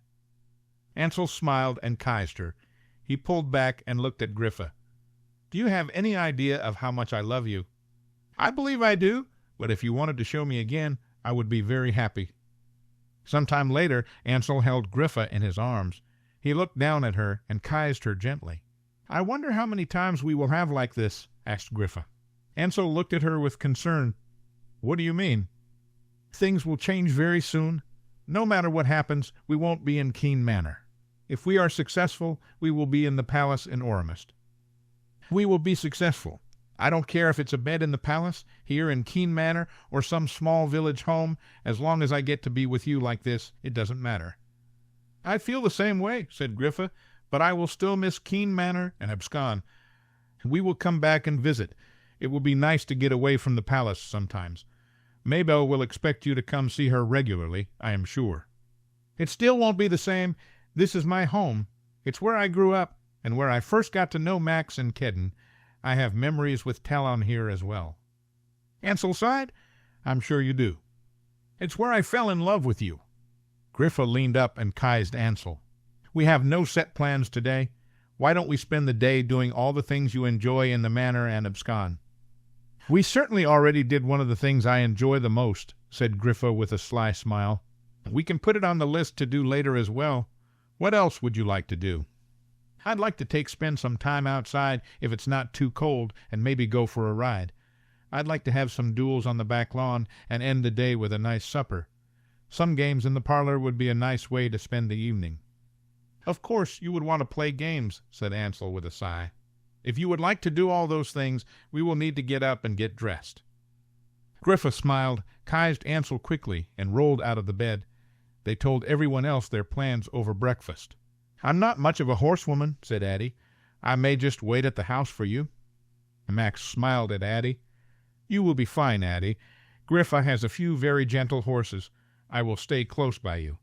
Ansel smiled and kissed her. He pulled back and looked at Griffa. "Do you have any idea of how much I love you?" "I believe I do, but if you wanted to show me again, I would be very happy." Sometime later, Ansel held Griffa in his arms. He looked down at her and kissed her gently. "I wonder how many times we will have like this?" asked Griffa. Ansel looked at her with concern. "What do you mean?" "Things will change very soon. No matter what happens, we won't be in Keen Manor. If we are successful, we will be in the palace in Aurumist. We will be successful. I don't care if it's a bed in the palace, here in Keen Manor, or some small village home. As long as I get to be with you like this, it doesn't matter." "I feel the same way," said Griffa, "but I will still miss Keen Manor and Abscon. We will come back and visit. It will be nice to get away from the palace sometimes. Maybelle will expect you to come see her regularly, I am sure." "It still won't be the same. This is my home. It's where I grew up, and where I first got to know Max and Kedden. I have memories with Talon here as well." Ansel sighed. "I'm sure you do." "It's where I fell in love with you." Griffa leaned up and kissed Ansel. "We have no set plans today. Why don't we spend the day doing all the things you enjoy in the manor and Abscon?" "We certainly already did one of the things I enjoy the most," said Griffa with a sly smile. "We can put it on the list to do later as well. What else would you like to do?" "I'd like to spend some time outside if it's not too cold, and maybe go for a ride. I'd like to have some duels on the back lawn and end the day with a nice supper. Some games in the parlor would be a nice way to spend the evening." "Of course you would want to play games," said Ansel with a sigh. "If you would like to do all those things, we will need to get up and get dressed." Griffa smiled, kissed Ansel quickly, and rolled out of the bed. They told everyone else their plans over breakfast. "I'm not much of a horsewoman," said Addie. "I may just wait at the house for you." Max smiled at Addie. "You will be fine, Addie. Griffa has a few very gentle horses. I will stay close by you."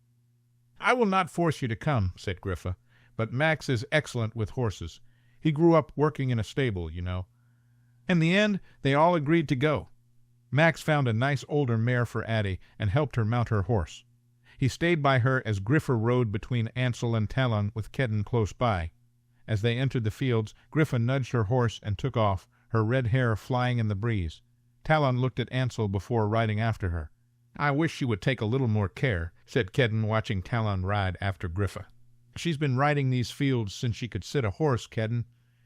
"I will not force you to come," said Griffa, "but Max is excellent with horses. He grew up working in a stable, you know." In the end, they all agreed to go. Max found a nice older mare for Addie and helped her mount her horse. He stayed by her as Griffa rode between Ansel and Talon with Kedden close by. As they entered the fields, Griffa nudged her horse and took off, her red hair flying in the breeze. Talon looked at Ansel before riding after her. "I wish she would take a little more care," said Kedden, watching Talon ride after Griffa. "She's been riding these fields since she could sit a horse, Kedden.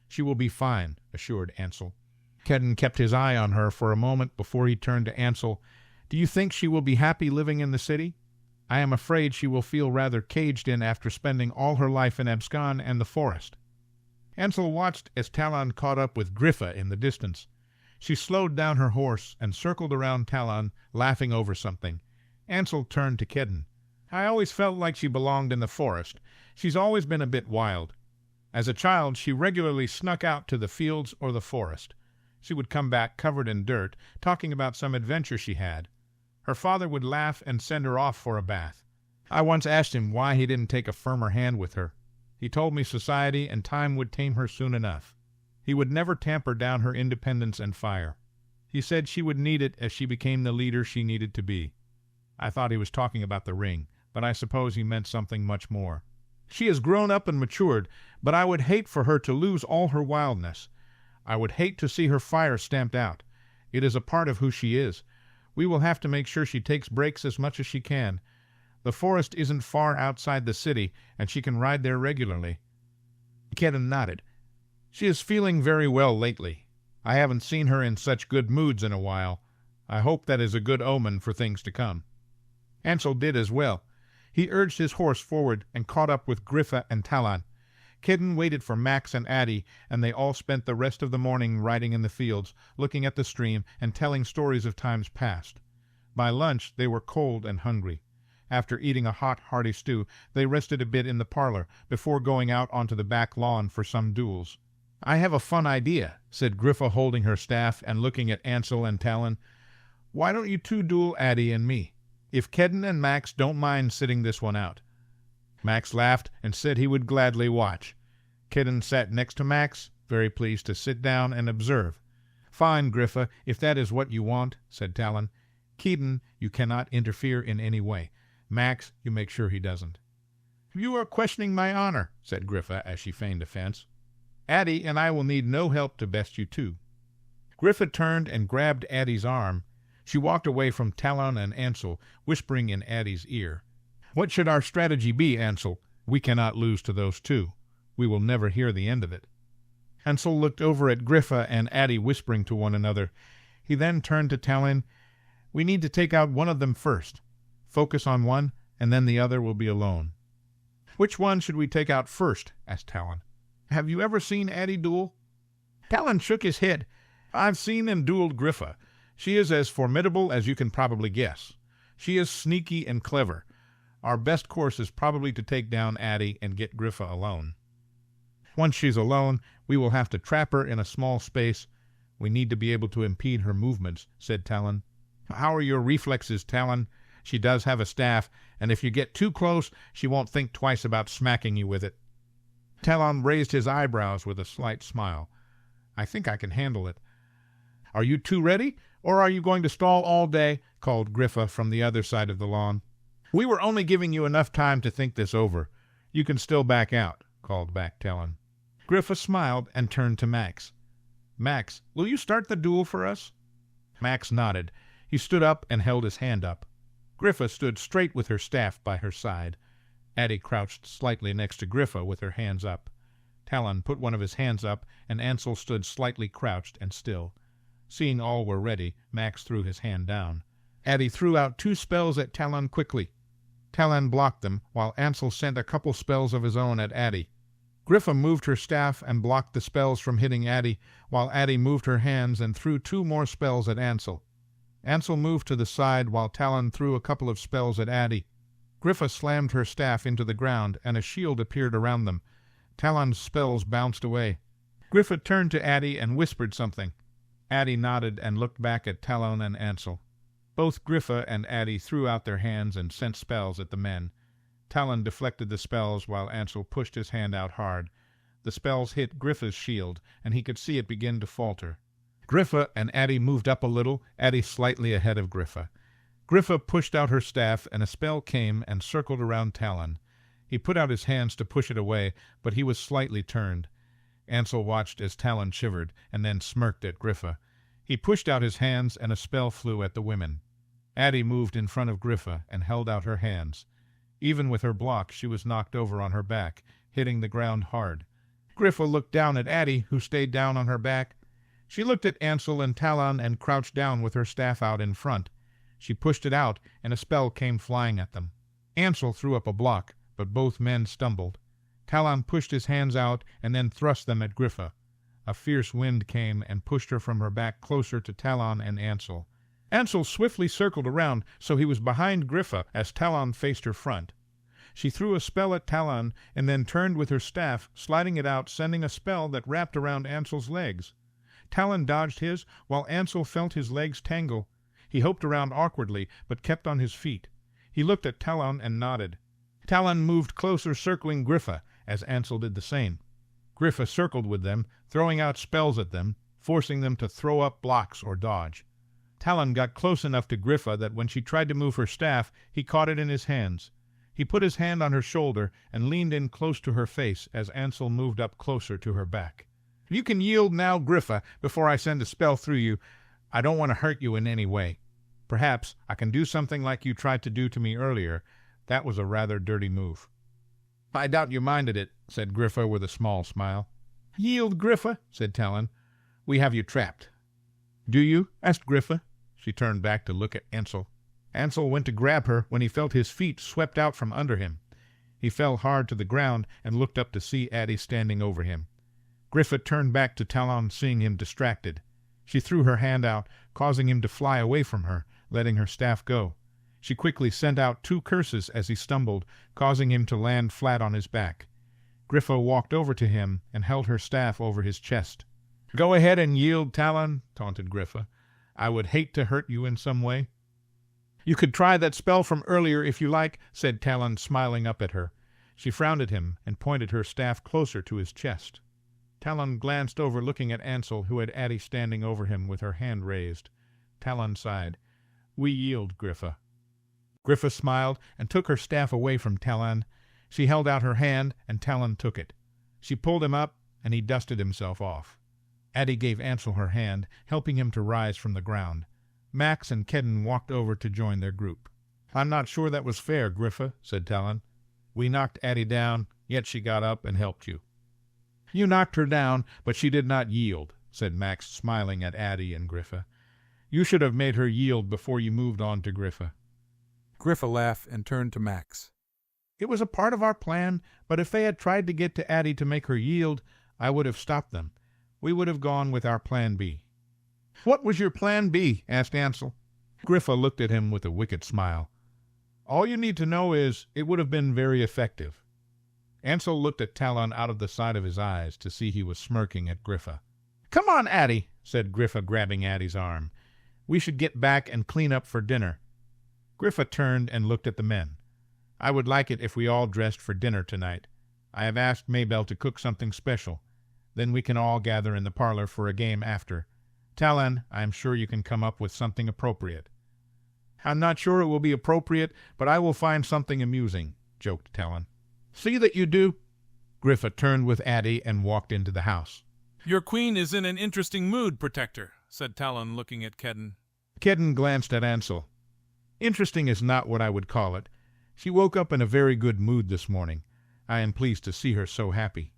She will be fine," assured Ansel. Kedden kept his eye on her for a moment before he turned to Ansel. "Do you think she will be happy living in the city? I am afraid she will feel rather caged in after spending all her life in Abscon and the forest." Ansel watched as Talon caught up with Griffa in the distance. She slowed down her horse and circled around Talon, laughing over something. Ansel turned to Kedden. I always felt like she belonged in the forest. She's always been a bit wild. As a child, she regularly snuck out to the fields or the forest. She would come back covered in dirt, talking about some adventure she had. Her father would laugh and send her off for a bath. I once asked him why he didn't take a firmer hand with her. He told me society and time would tame her soon enough. He would never tamper down her independence and fire. He said she would need it as she became the leader she needed to be. I thought he was talking about the ring, but I suppose he meant something much more. She has grown up and matured, but I would hate for her to lose all her wildness. I would hate to see her fire stamped out. It is a part of who she is. We will have to make sure she takes breaks as much as she can. The forest isn't far outside the city, and she can ride there regularly. Kedden nodded. She is feeling very well lately. I haven't seen her in such good moods in a while. I hope that is a good omen for things to come. Ansel did as well. He urged his horse forward and caught up with Griffa and Talon. Kedden waited for Max and Addie, and they all spent the rest of the morning riding in the fields, looking at the stream, and telling stories of times past. By lunch they were cold and hungry. After eating a hot, hearty stew, they rested a bit in the parlor, before going out onto the back lawn for some duels. I have a fun idea, said Griffa, holding her staff and looking at Ansel and Talon. Why don't you two duel Addie and me? If Kedden and Max don't mind sitting this one out. Max laughed and said he would gladly watch. Kedden sat next to Max, very pleased to sit down and observe. Fine, Griffa, if that is what you want, said Talon. Kedden, you cannot interfere in any way. Max, you make sure he doesn't. You are questioning my honor, said Griffa as she feigned offense. Addie and I will need no help to best you two. Griffa turned and grabbed Addie's arm. She walked away from Talon and Ansel, whispering in Addie's ear. What should our strategy be, Ansel? We cannot lose to those two. We will never hear the end of it. Ansel looked over at Griffa and Addie whispering to one another. He then turned to Talon. We need to take out one of them first. Focus on one, and then the other will be alone. Which one should we take out first? Asked Talon. Have you ever seen Addie duel? Talon shook his head. I've seen and dueled Griffa. She is as formidable as you can probably guess. She is sneaky and clever. Our best course is probably to take down Addie and get Griffa alone. Once she's alone, we will have to trap her in a small space. We need to be able to impede her movements, said Talon. How are your reflexes, Talon? She does have a staff, and if you get too close, she won't think twice about smacking you with it. Talon raised his eyebrows with a slight smile. I think I can handle it. Are you two ready, or are you going to stall all day? Called Griffa from the other side of the lawn. We were only giving you enough time to think this over. You can still back out, called back Talon. Griffa smiled and turned to Max. Max, will you start the duel for us? Max nodded. He stood up and held his hand up. Griffa stood straight with her staff by her side. Addie crouched slightly next to Griffa with her hands up. Talon put one of his hands up, and Ansel stood slightly crouched and still. Seeing all were ready, Max threw his hand down. Addie threw out 2 spells at Talon quickly. Talon blocked them, while Ansel sent a couple spells of his own at Addie. Griffa moved her staff and blocked the spells from hitting Addie, while Addie moved her hands and threw 2 more spells at Ansel. Ansel moved to the side while Talon threw a couple of spells at Addie. Griffa slammed her staff into the ground, and a shield appeared around them. Talon's spells bounced away. Griffa turned to Addie and whispered something. Addie nodded and looked back at Talon and Ansel. Both Griffa and Addie threw out their hands and sent spells at the men. Talon deflected the spells while Ansel pushed his hand out hard. The spells hit Griffa's shield, and he could see it begin to falter. Griffa and Addie moved up a little, Addie slightly ahead of Griffa. Griffa pushed out her staff, and a spell came and circled around Talon. He put out his hands to push it away, but he was slightly turned. Ansel watched as Talon shivered, and then smirked at Griffa. He pushed out his hands, and a spell flew at the women. Addie moved in front of Griffa and held out her hands. Even with her block, she was knocked over on her back, hitting the ground hard. Griffa looked down at Addie, who stayed down on her back. She looked at Ansel and Talon and crouched down with her staff out in front. She pushed it out, and a spell came flying at them. Ansel threw up a block, but both men stumbled. Talon pushed his hands out and then thrust them at Griffa. A fierce wind came and pushed her from her back closer to Talon and Ansel. Ansel swiftly circled around so he was behind Griffa as Talon faced her front. She threw a spell at Talon and then turned with her staff, sliding it out, sending a spell that wrapped around Ansel's legs. Talon dodged his, while Ansel felt his legs tangle. He hopped around awkwardly, but kept on his feet. He looked at Talon and nodded. Talon moved closer, circling Griffa, as Ansel did the same. Griffa circled with them, throwing out spells at them, forcing them to throw up blocks or dodge. Talon got close enough to Griffa that when she tried to move her staff, he caught it in his hands. He put his hand on her shoulder and leaned in close to her face as Ansel moved up closer to her back. "You can yield now, Griffa, before I send a spell through you. I don't want to hurt you in any way. Perhaps I can do something like you tried to do to me earlier. That was a rather dirty move." "I doubt you minded it," said Griffa with a small smile. "Yield, Griffa," said Talon. "We have you trapped." "Do you?" asked Griffa. She turned back to look at Ansel. Ansel went to grab her when he felt his feet swept out from under him. He fell hard to the ground and looked up to see Addie standing over him. Griffa turned back to Talon, seeing him distracted. She threw her hand out, causing him to fly away from her, letting her staff go. She quickly sent out 2 curses as he stumbled, causing him to land flat on his back. Griffa walked over to him and held her staff over his chest. "Go ahead and yield, Talon," taunted Griffa. "I would hate to hurt you in some way." "You could try that spell from earlier if you like," said Talon, smiling up at her. She frowned at him and pointed her staff closer to his chest. Talon glanced over, looking at Ansel, who had Addie standing over him with her hand raised. Talon sighed. "We yield, Griffa." Griffa smiled and took her staff away from Talon. She held out her hand, and Talon took it. She pulled him up, and he dusted himself off. Addie gave Ansel her hand, helping him to rise from the ground. Max and Kedden walked over to join their group. "I'm not sure that was fair, Griffa," said Talon. "We knocked Addie down, yet she got up and helped you." "You knocked her down, but she did not yield," said Max, smiling at Addie and Griffa. "You should have made her yield before you moved on to Griffa." Griffa laughed and turned to Max. "It was a part of our plan, but if they had tried to get to Addie to make her yield, I would have stopped them. We would have gone with our plan B." "What was your plan B?" asked Ansel. Griffa looked at him with a wicked smile. "All you need to know is, it would have been very effective." Ansel looked at Talon out of the side of his eyes to see he was smirking at Griffa. "Come on, Addie," said Griffa, grabbing Addie's arm. "We should get back and clean up for dinner." Griffa turned and looked at the men. "I would like it if we all dressed for dinner tonight. I have asked Maybelle to cook something special. Then we can all gather in the parlor for a game after. Talon, I am sure you can come up with something appropriate." "I'm not sure it will be appropriate, but I will find something amusing," joked Talon. "See that you do." Griffa turned with Addie and walked into the house. "Your queen is in an interesting mood, Protector," said Talon, looking at Kedden. Kedden glanced at Ansel. "Interesting is not what I would call it. She woke up in a very good mood this morning. I am pleased to see her so happy."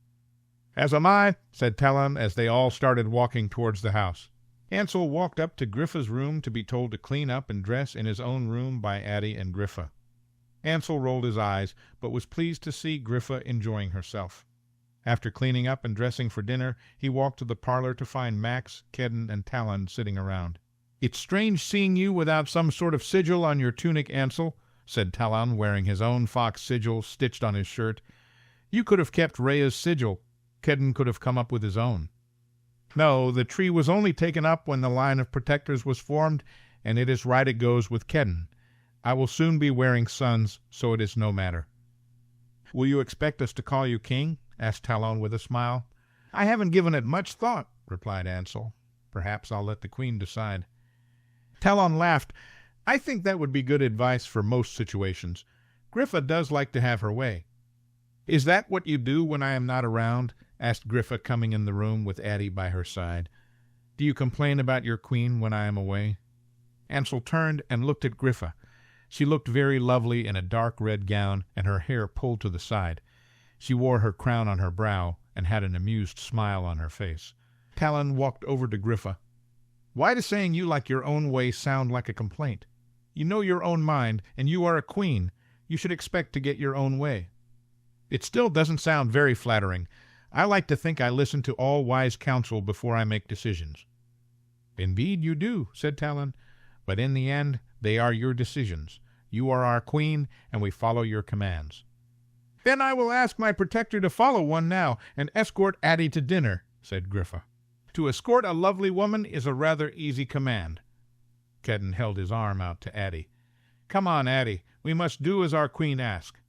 "As am I," said Talon as they all started walking towards the house. Ansel walked up to Griffa's room to be told to clean up and dress in his own room by Addie and Griffa. Ansel rolled his eyes, but was pleased to see Griffa enjoying herself. After cleaning up and dressing for dinner, he walked to the parlor to find Max, Kedden, and Talon sitting around. "It's strange seeing you without some sort of sigil on your tunic, Ansel," said Talon, wearing his own fox sigil stitched on his shirt. "You could have kept Rhea's sigil. Kedden could have come up with his own." "No, the tree was only taken up when the line of protectors was formed, and it is right it goes with Kedden. I will soon be wearing suns, so it is no matter." "Will you expect us to call you king?" asked Talon with a smile. "I haven't given it much thought," replied Ansel. "Perhaps I'll let the queen decide." Talon laughed. "I think that would be good advice for most situations. Griffa does like to have her way." "Is that what you do when I am not around?" asked Griffa, coming in the room with Addie by her side. "Do you complain about your queen when I am away?" Ansel turned and looked at Griffa. She looked very lovely in a dark red gown and her hair pulled to the side. She wore her crown on her brow and had an amused smile on her face. Talon walked over to Griffa. "Why does saying you like your own way sound like a complaint? You know your own mind, and you are a queen. You should expect to get your own way." "It still doesn't sound very flattering. I like to think I listen to all wise counsel before I make decisions." "Indeed you do," said Talon, "but in the end they are your decisions. You are our queen, and we follow your commands." "Then I will ask my protector to follow one now, and escort Addie to dinner," said Griffa. "To escort a lovely woman is a rather easy command." Kedden held his arm out to Addie. "Come on, Addie, we must do as our queen asks."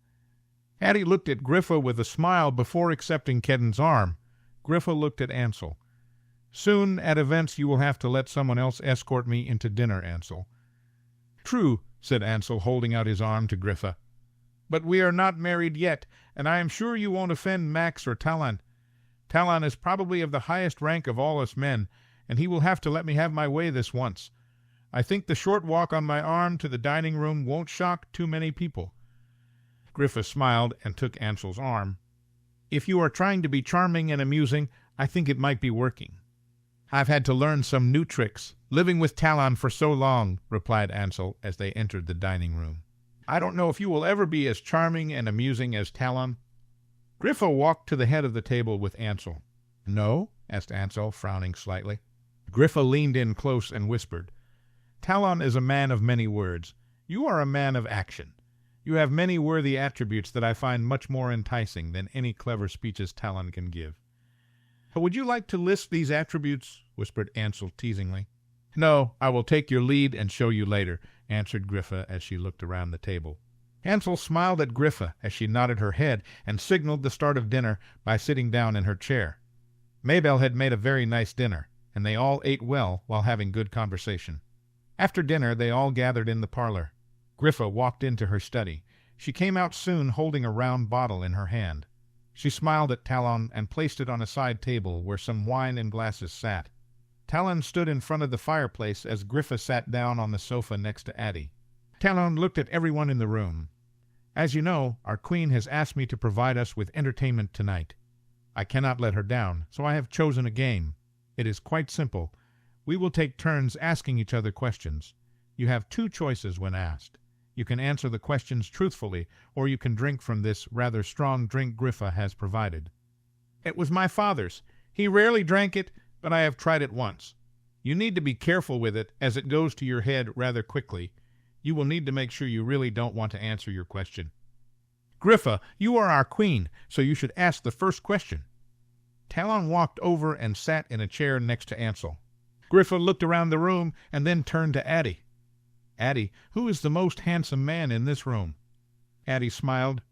Addie looked at Griffa with a smile before accepting Kedden's arm. Griffa looked at Ansel. "Soon, at events, you will have to let someone else escort me into dinner, Ansel." "True," said Ansel, holding out his arm to Griffa. "But we are not married yet, and I am sure you won't offend Max or Talon. Talon is probably of the highest rank of all us men, and he will have to let me have my way this once. I think the short walk on my arm to the dining room won't shock too many people." Griffa smiled and took Ansel's arm. "If you are trying to be charming and amusing, I think it might be working." "I've had to learn some new tricks, living with Talon for so long," replied Ansel as they entered the dining room. "I don't know if you will ever be as charming and amusing as Talon." Griffa walked to the head of the table with Ansel. "No?" asked Ansel, frowning slightly. Griffa leaned in close and whispered, "Talon is a man of many words. You are a man of action. You have many worthy attributes that I find much more enticing than any clever speeches Talon can give." "Would you like to list these attributes?" whispered Ansel teasingly. "No, I will take your lead and show you later," answered Griffa as she looked around the table. Ansel smiled at Griffa as she nodded her head and signaled the start of dinner by sitting down in her chair. Maybelle had made a very nice dinner, and they all ate well while having good conversation. After dinner they all gathered in the parlor. Griffa walked into her study. She came out soon holding a round bottle in her hand. She smiled at Talon and placed it on a side table where some wine and glasses sat. Talon stood in front of the fireplace as Griffa sat down on the sofa next to Addie. Talon looked at everyone in the room. "As you know, our queen has asked me to provide us with entertainment tonight. I cannot let her down, so I have chosen a game. It is quite simple. We will take turns asking each other questions. You have two choices when asked. You can answer the questions truthfully, or you can drink from this rather strong drink Griffa has provided." "It was my father's. He rarely drank it, but I have tried it once. You need to be careful with it, as it goes to your head rather quickly. You will need to make sure you really don't want to answer your question." "Griffa, you are our queen, so you should ask the first question." Talon walked over and sat in a chair next to Ansel. Griffa looked around the room and then turned to Addie. "Addie, who is the most handsome man in this room?" Addie smiled.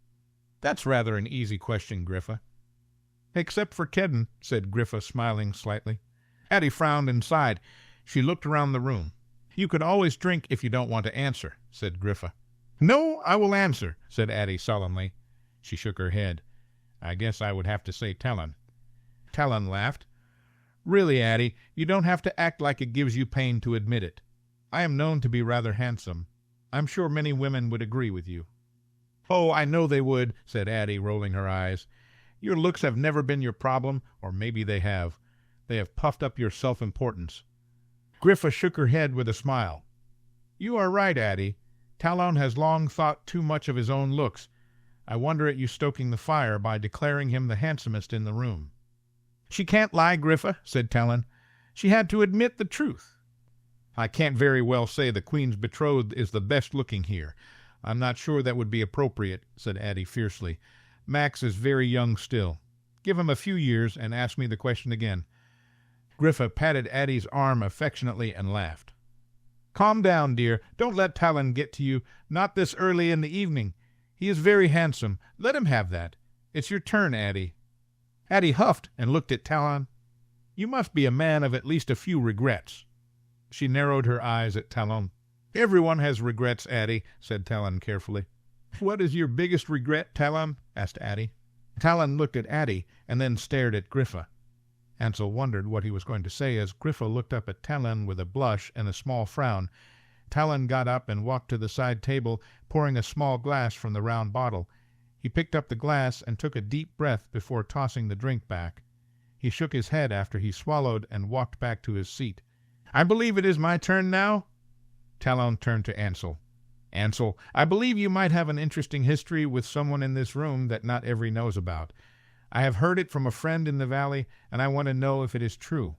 "That's rather an easy question, Griffa." "Except for Kedden," said Griffa, smiling slightly. Addie frowned and sighed. She looked around the room. "You could always drink if you don't want to answer," said Griffa. "No, I will answer," said Addie solemnly. She shook her head. "I guess I would have to say Talon." Talon laughed. "Really, Addie, you don't have to act like it gives you pain to admit it. I am known to be rather handsome. I'm sure many women would agree with you." "Oh, I know they would," said Addie, rolling her eyes. "Your looks have never been your problem, or maybe they have. They have puffed up your self-importance." Griffa shook her head with a smile. "You are right, Addie. Talon has long thought too much of his own looks. I wonder at you stoking the fire by declaring him the handsomest in the room." "She can't lie, Griffa," said Talon. "She had to admit the truth." "I can't very well say the queen's betrothed is the best looking here. I'm not sure that would be appropriate," said Addie fiercely. "Max is very young still. Give him a few years and ask me the question again." Griffa patted Addie's arm affectionately and laughed. "Calm down, dear. Don't let Talon get to you, not this early in the evening. He is very handsome. Let him have that. It's your turn, Addie." Addie huffed and looked at Talon. "You must be a man of at least a few regrets." She narrowed her eyes at Talon. "Everyone has regrets, Addie," said Talon carefully. "What is your biggest regret, Talon?" asked Addie. Talon looked at Addie and then stared at Griffa. Ansel wondered what he was going to say as Griffa looked up at Talon with a blush and a small frown. Talon got up and walked to the side table, pouring a small glass from the round bottle. He picked up the glass and took a deep breath before tossing the drink back. He shook his head after he swallowed and walked back to his seat. "I believe it is my turn now?" Talon turned to Ansel. "Ansel, I believe you might have an interesting history with someone in this room that not every knows about. I have heard it from a friend in the valley, and I want to know if it is true."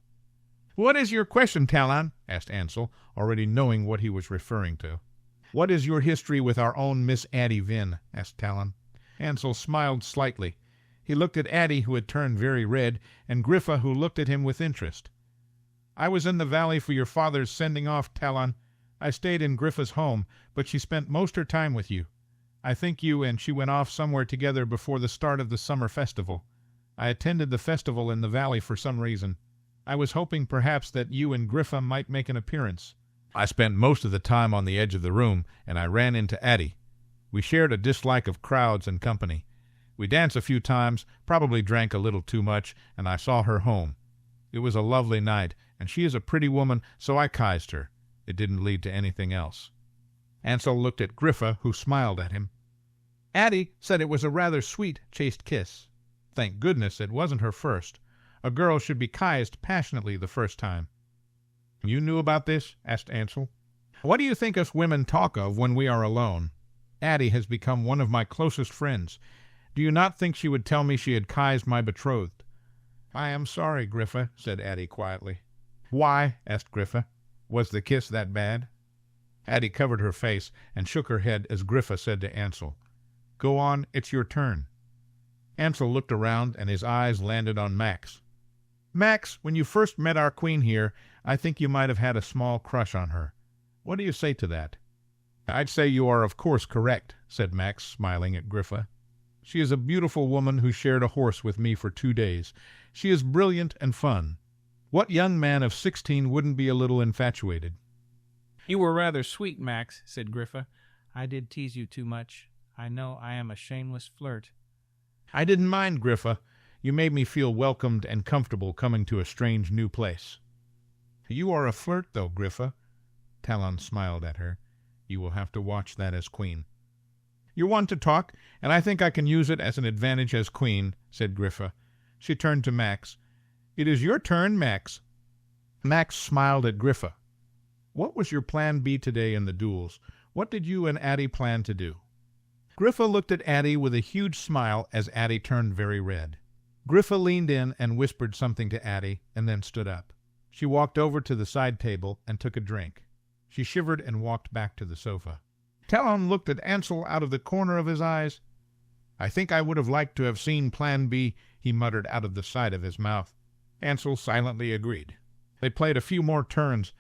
"What is your question, Talon?" asked Ansel, already knowing what he was referring to. "What is your history with our own Miss Addie Vin?" asked Talon. Ansel smiled slightly. He looked at Addie, who had turned very red, and Griffa, who looked at him with interest. "I was in the valley for your father's sending off, Talon. I stayed in Griffa's home, but she spent most her time with you. I think you and she went off somewhere together before the start of the summer festival. I attended the festival in the valley for some reason. I was hoping perhaps that you and Griffa might make an appearance. I spent most of the time on the edge of the room, and I ran into Addie. We shared a dislike of crowds and company. We danced a few times, probably drank a little too much, and I saw her home. It was a lovely night, and she is a pretty woman, so I kissed her. It didn't lead to anything else." Ansel looked at Griffa, who smiled at him. "Addie said it was a rather sweet, chaste kiss. Thank goodness it wasn't her first. A girl should be kissed passionately the first time." "You knew about this?" asked Ansel. "What do you think us women talk of when we are alone? Addie has become one of my closest friends. Do you not think she would tell me she had kissed my betrothed?" "I am sorry, Griffa," said Addie quietly. "Why?" asked Griffa. "Was the kiss that bad?" Addie covered her face and shook her head as Griffa said to Ansel, "Go on, it's your turn." Ansel looked around, and his eyes landed on Max. "Max, when you first met our queen here, I think you might have had a small crush on her. What do you say to that?" "I'd say you are of course correct," said Max, smiling at Griffa. "She is a beautiful woman who shared a horse with me for 2 days. She is brilliant and fun. What young man of 16 wouldn't be a little infatuated?" "You were rather sweet, Max," said Griffa. "I did tease you too much. I know I am a shameless flirt." "I didn't mind, Griffa. You made me feel welcomed and comfortable coming to a strange new place." "You are a flirt, though, Griffa." Talon smiled at her. "You will have to watch that as queen." "You're one to talk, and I think I can use it as an advantage as queen," said Griffa. She turned to Max. "It is your turn, Max." Max smiled at Griffa. "What was your plan B today in the duels? What did you and Addie plan to do?" Griffa looked at Addie with a huge smile as Addie turned very red. Griffa leaned in and whispered something to Addie, and then stood up. She walked over to the side table and took a drink. She shivered and walked back to the sofa. Talon looked at Ansel out of the corner of his eyes. "I think I would have liked to have seen Plan B," he muttered out of the side of his mouth. Ansel silently agreed. They played a few more turns.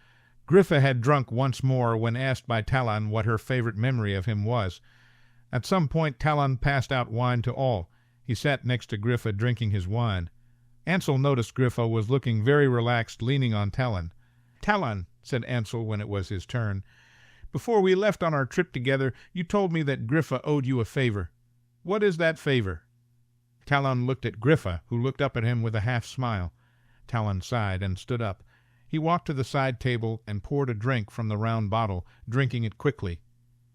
Griffa had drunk once more when asked by Talon what her favorite memory of him was. At some point Talon passed out wine to all. He sat next to Griffa drinking his wine. Ansel noticed Griffa was looking very relaxed, leaning on Talon. "Talon," said Ansel when it was his turn, "before we left on our trip together, you told me that Griffa owed you a favor. What is that favor?" Talon looked at Griffa, who looked up at him with a half-smile. Talon sighed and stood up. He walked to the side table and poured a drink from the round bottle, drinking it quickly.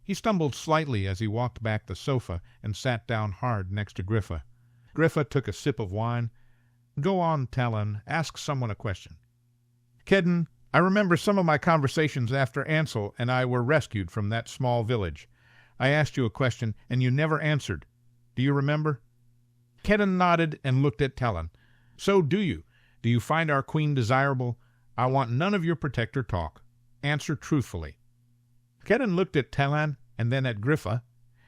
He stumbled slightly as he walked back the sofa and sat down hard next to Griffa. Griffa took a sip of wine. "Go on, Talon. Ask someone a question." "Kedden, I remember some of my conversations after Ansel and I were rescued from that small village. I asked you a question, and you never answered. Do you remember?" Kedden nodded and looked at Talon. "So do you. Do you find our queen desirable? I want none of your protector talk. Answer truthfully." Kedden looked at Talon and then at Griffa.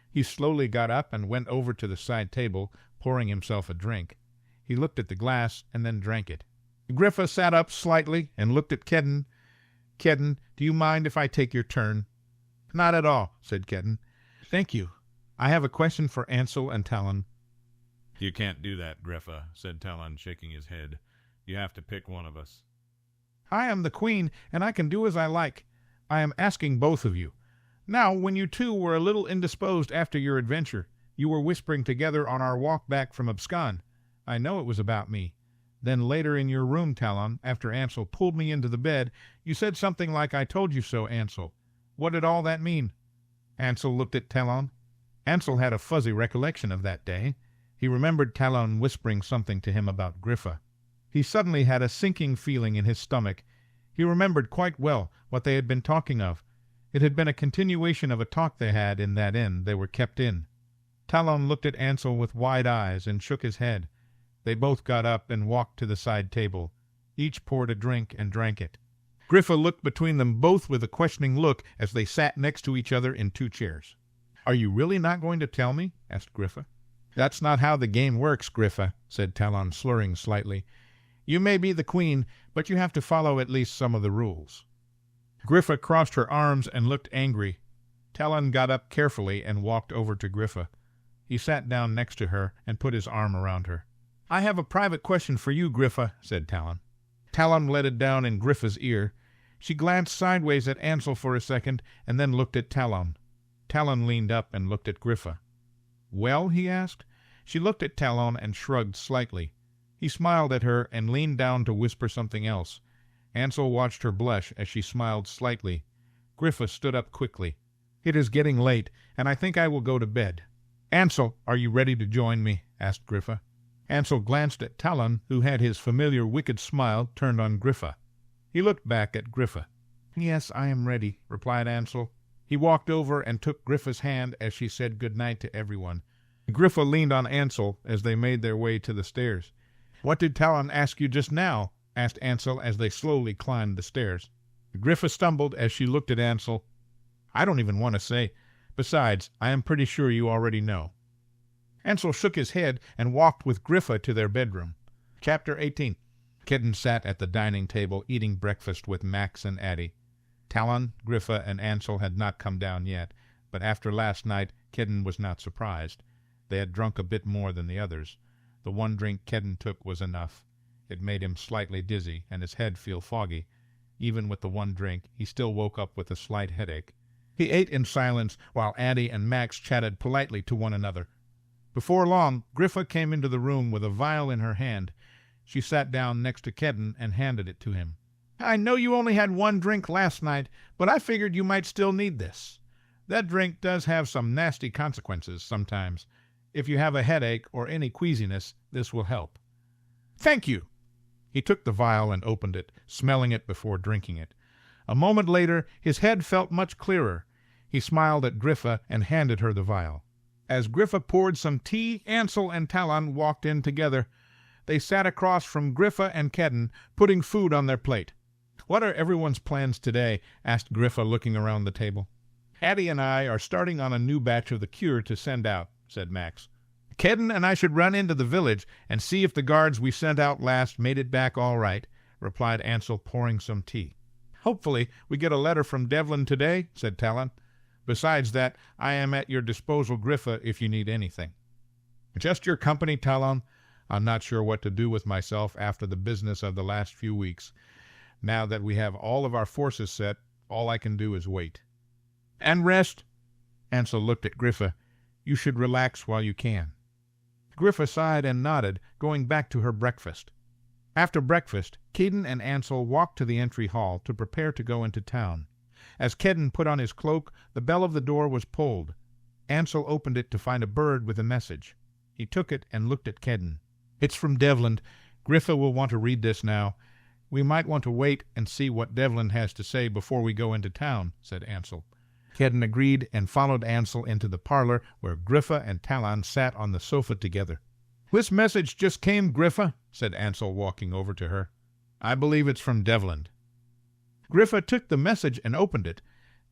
He slowly got up and went over to the side table, pouring himself a drink. He looked at the glass and then drank it. Griffa sat up slightly and looked at Kedden. "Kedden, do you mind if I take your turn?" "Not at all," said Kedden. "Thank you. I have a question for Ansel and Talon." "You can't do that, Griffa," said Talon, shaking his head. "You have to pick one of us." "I am the queen, and I can do as I like. I am asking both of you. Now, when you two were a little indisposed after your adventure, you were whispering together on our walk back from Abscon. I know it was about me. Then later in your room, Talon, after Ansel pulled me into the bed, you said something like 'I told you so, Ansel.' What did all that mean?" Ansel looked at Talon. Ansel had a fuzzy recollection of that day. He remembered Talon whispering something to him about Griffa. He suddenly had a sinking feeling in his stomach. He remembered quite well what they had been talking of. It had been a continuation of a talk they had in that inn they were kept in. Talon looked at Ansel with wide eyes and shook his head. They both got up and walked to the side table. Each poured a drink and drank it. Griffa looked between them both with a questioning look as they sat next to each other in 2 chairs. "Are you really not going to tell me?" asked Griffa. "That's not how the game works, Griffa," said Talon, slurring slightly. "You may be the queen, but you have to follow at least some of the rules." Griffa crossed her arms and looked angry. Talon got up carefully and walked over to Griffa. He sat down next to her and put his arm around her. "I have a private question for you, Griffa," said Talon. Talon let it down in Griffa's ear. She glanced sideways at Ansel for a second and then looked at Talon. Talon leaned up and looked at Griffa. "Well?" he asked. She looked at Talon and shrugged slightly. He smiled at her and leaned down to whisper something else. Ansel watched her blush as she smiled slightly. Griffa stood up quickly. "It is getting late, and I think I will go to bed." "Ansel, are you ready to join me?" asked Griffa. Ansel glanced at Talon, who had his familiar wicked smile turned on Griffa. He looked back at Griffa. "Yes, I am ready," replied Ansel. He walked over and took Griffa's hand as she said good night to everyone. Griffa leaned on Ansel as they made their way to the stairs. "What did Talon ask you just now?" asked Ansel as they slowly climbed the stairs. Griffa stumbled as she looked at Ansel. "I don't even want to say. Besides, I am pretty sure you already know." Ansel shook his head and walked with Griffa to their bedroom. Chapter 18. Kitten sat at the dining table eating breakfast with Max and Addie. Talon, Griffa, and Ansel had not come down yet, but after last night Kitten was not surprised. They had drunk a bit more than the others. The one drink Kitten took was enough. It made him slightly dizzy and his head feel foggy. Even with the one drink, he still woke up with a slight headache. He ate in silence while Addie and Max chatted politely to one another. Before long, Griffa came into the room with a vial in her hand. She sat down next to Kedden and handed it to him. "I know you only had one drink last night, but I figured you might still need this. That drink does have some nasty consequences sometimes. If you have a headache or any queasiness, this will help." "Thank you." He took the vial and opened it, smelling it before drinking it. A moment later, his head felt much clearer. He smiled at Griffa and handed her the vial. As Griffa poured some tea, Ansel and Talon walked in together. They sat across from Griffa and Kedden, putting food on their plate. "What are everyone's plans today?" asked Griffa, looking around the table. "Addie and I are starting on a new batch of the cure to send out," said Max. "Kedden and I should run into the village and see if the guards we sent out last made it back all right," replied Ansel, pouring some tea. "Hopefully we get a letter from Devlin today," said Talon. "Besides that, I am at your disposal, Griffa, if you need anything." "Just your company, Talon. I'm not sure what to do with myself after the business of the last few weeks. Now that we have all of our forces set, all I can do is wait." "And rest." Ansel looked at Griffa. "You should relax while you can." Griffa sighed and nodded, going back to her breakfast. After breakfast, Kedden and Ansel walked to the entry hall to prepare to go into town. As Kedden put on his cloak, the bell of the door was pulled. Ansel opened it to find a bird with a message. He took it and looked at Kedden. "It's from Devlin. Griffa will want to read this now. We might want to wait and see what Devlin has to say before we go into town," said Ansel. Kedden agreed and followed Ansel into the parlor where Griffa and Talon sat on the sofa together. "This message just came, Griffa," said Ansel, walking over to her. "I believe it's from Devlin." Griffa took the message and opened it.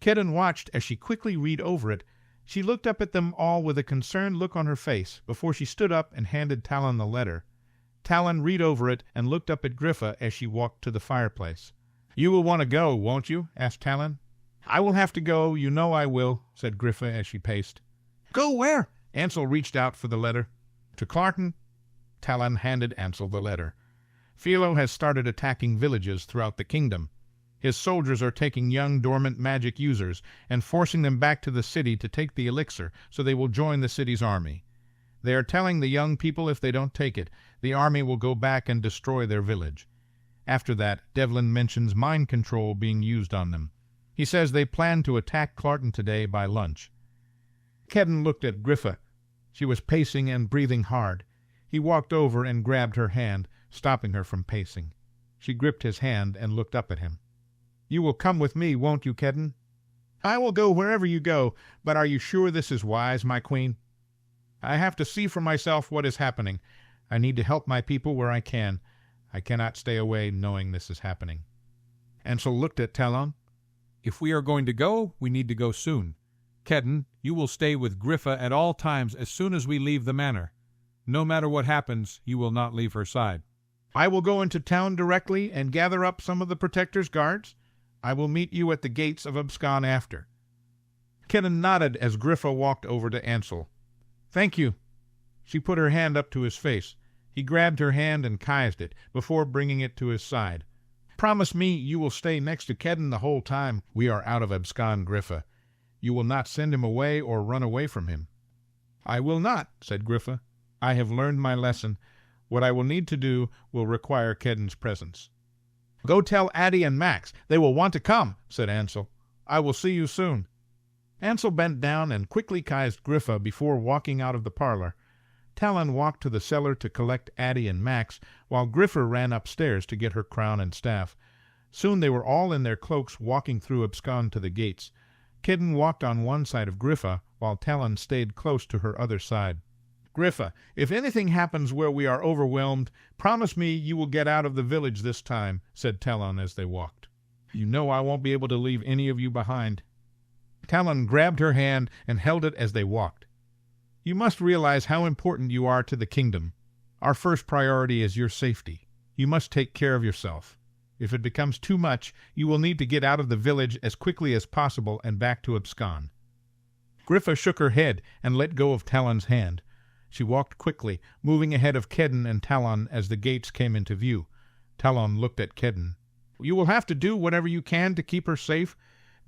Kedden watched as she quickly read over it. She looked up at them all with a concerned look on her face before she stood up and handed Talon the letter. Talon read over it and looked up at Griffa as she walked to the fireplace. "You will want to go, won't you?" asked Talon. "I will have to go, you know I will," said Griffa as she paced. "Go where?" Ansel reached out for the letter. "To Clarton." Talon handed Ansel the letter. "Philo has started attacking villages throughout the kingdom. His soldiers are taking young dormant magic users and forcing them back to the city to take the elixir so they will join the city's army. They are telling the young people if they don't take it, the army will go back and destroy their village. After that, Devlin mentions mind control being used on them. He says they plan to attack Clarton today by lunch." Kedden looked at Griffa. She was pacing and breathing hard. He walked over and grabbed her hand, stopping her from pacing. She gripped his hand and looked up at him. "You will come with me, won't you, Kedden?" "I will go wherever you go, but are you sure this is wise, my queen?" "I have to see for myself what is happening. I need to help my people where I can. I cannot stay away knowing this is happening." Ansel looked at Talon. If we are going to go, we need to go soon. Kedden, you will stay with Griffa at all times as soon as we leave the manor. No matter what happens, you will not leave her side. "I will go into town directly and gather up some of the Protector's guards. I will meet you at the gates of Abscon after." Kedden nodded as Griffa walked over to Ansel. "Thank you." She put her hand up to his face. He grabbed her hand and kissed it, before bringing it to his side. "Promise me you will stay next to Kedden the whole time we are out of Abscon, Griffa. You will not send him away or run away from him." "I will not," said Griffa. "I have learned my lesson. What I will need to do will require Kedden's presence." "Go tell Addie and Max. They will want to come," said Ansel. "I will see you soon." Ansel bent down and quickly kissed Griffa before walking out of the parlor. Talon walked to the cellar to collect Addie and Max, while Griffa ran upstairs to get her crown and staff. Soon they were all in their cloaks walking through Abscon to the gates. Kedden walked on one side of Griffa, while Talon stayed close to her other side. "Griffa, if anything happens where we are overwhelmed, promise me you will get out of the village this time," said Talon as they walked. "You know I won't be able to leave any of you behind." Talon grabbed her hand and held it as they walked. "You must realize how important you are to the kingdom. Our first priority is your safety. You must take care of yourself. If it becomes too much, you will need to get out of the village as quickly as possible and back to Abscon." Griffa shook her head and let go of Talon's hand. She walked quickly, moving ahead of Kedden and Talon as the gates came into view. Talon looked at Kedden. "You will have to do whatever you can to keep her safe.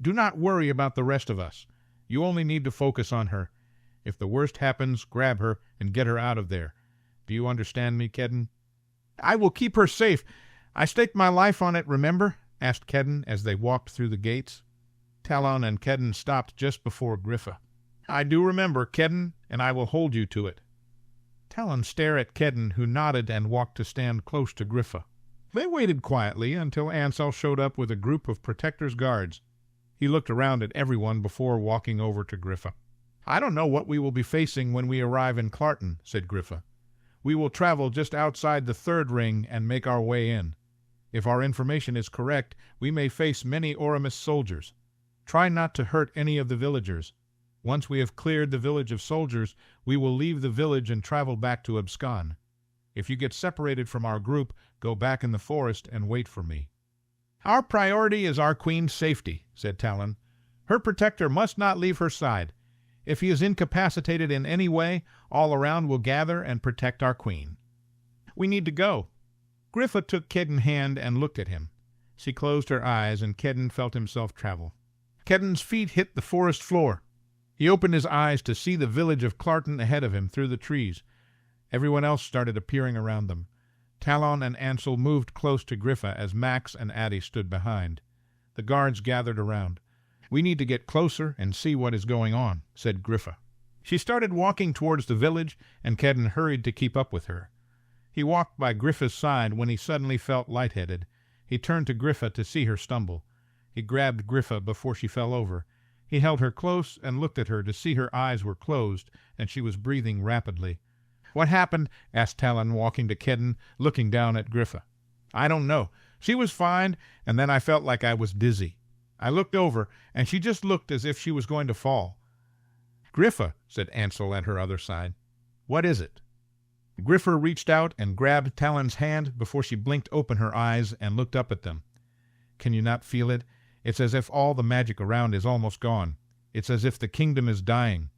Do not worry about the rest of us. You only need to focus on her. If the worst happens, grab her and get her out of there. Do you understand me, Kedden?" "I will keep her safe. I staked my life on it, remember?" asked Kedden as they walked through the gates. Talon and Kedden stopped just before Griffa. "I do remember, Kedden, and I will hold you to it." Talon stared at Kedden, who nodded and walked to stand close to Griffa. They waited quietly until Ansel showed up with a group of Protector's guards. He looked around at everyone before walking over to Griffa. "I don't know what we will be facing when we arrive in Clarton," said Griffa. "We will travel just outside the third ring and make our way in. If our information is correct, we may face many Aurumist soldiers. Try not to hurt any of the villagers. Once we have cleared the village of soldiers, we will leave the village and travel back to Abscon. If you get separated from our group, go back in the forest and wait for me." "Our priority is our queen's safety," said Talon. "Her protector must not leave her side. If he is incapacitated in any way, all around will gather and protect our queen. We need to go." Griffa took Kedden's hand and looked at him. She closed her eyes, and Kedden felt himself travel. Kedden's feet hit the forest floor. He opened his eyes to see the village of Clarton ahead of him through the trees. Everyone else started appearing around them. Talon and Ansel moved close to Griffa as Max and Addie stood behind. The guards gathered around. "We need to get closer and see what is going on," said Griffa. She started walking towards the village, and Kedden hurried to keep up with her. He walked by Griffa's side when he suddenly felt lightheaded. He turned to Griffa to see her stumble. He grabbed Griffa before she fell over. He held her close and looked at her to see her eyes were closed and she was breathing rapidly. "What happened?" asked Talon, walking to Kedden, looking down at Griffa. "I don't know. She was fine, and then I felt like I was dizzy. I looked over, and she just looked as if she was going to fall." "Griffa," said Ansel at her other side. "What is it?" Griffa reached out and grabbed Talon's hand before she blinked open her eyes and looked up at them. "Can you not feel it? It's as if all the magic around is almost gone. It's as if the kingdom is dying."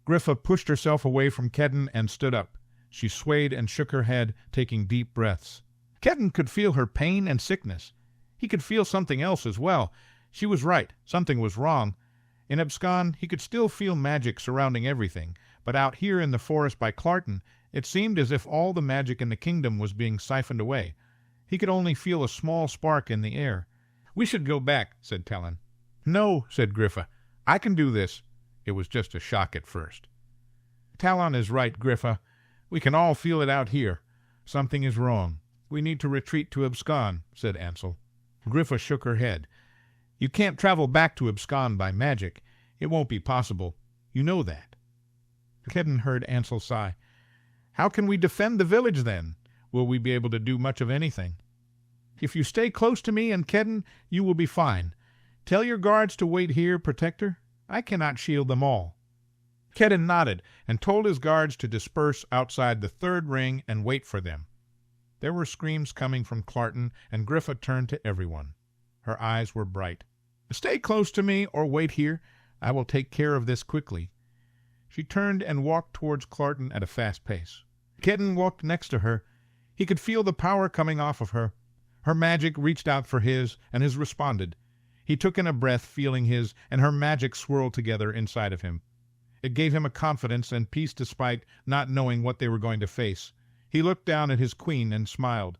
Griffa pushed herself away from Kedden and stood up. She swayed and shook her head, taking deep breaths. Kedden could feel her pain and sickness. He could feel something else as well. She was right. Something was wrong. In Abscon, he could still feel magic surrounding everything, but out here in the forest by Clarton, it seemed as if all the magic in the kingdom was being siphoned away. He could only feel a small spark in the air. "We should go back," said Talon. "No," said Griffa. "I can do this." It was just a shock at first. "Talon is right, Griffa. We can all feel it out here. Something is wrong. We need to retreat to Abscon," said Ansel. Griffa shook her head. "You can't travel back to Abscon by magic. It won't be possible. You know that." Kedden heard Ansel sigh. How can we defend the village, then? Will we be able to do much of anything? If you stay close to me and Kedden, you will be fine. Tell your guards to wait here, Protector. I cannot shield them all. Kedden nodded and told his guards to disperse outside the third ring and wait for them. There were screams coming from Clarton, and Griffa turned to everyone. Her eyes were bright. Stay close to me or wait here. I will take care of this quickly. She turned and walked towards Clarton at a fast pace. Kedden walked next to her. He could feel the power coming off of her. Her magic reached out for his, and his responded. He took in a breath, feeling his, and her magic swirled together inside of him. It gave him a confidence and peace despite not knowing what they were going to face. He looked down at his queen and smiled.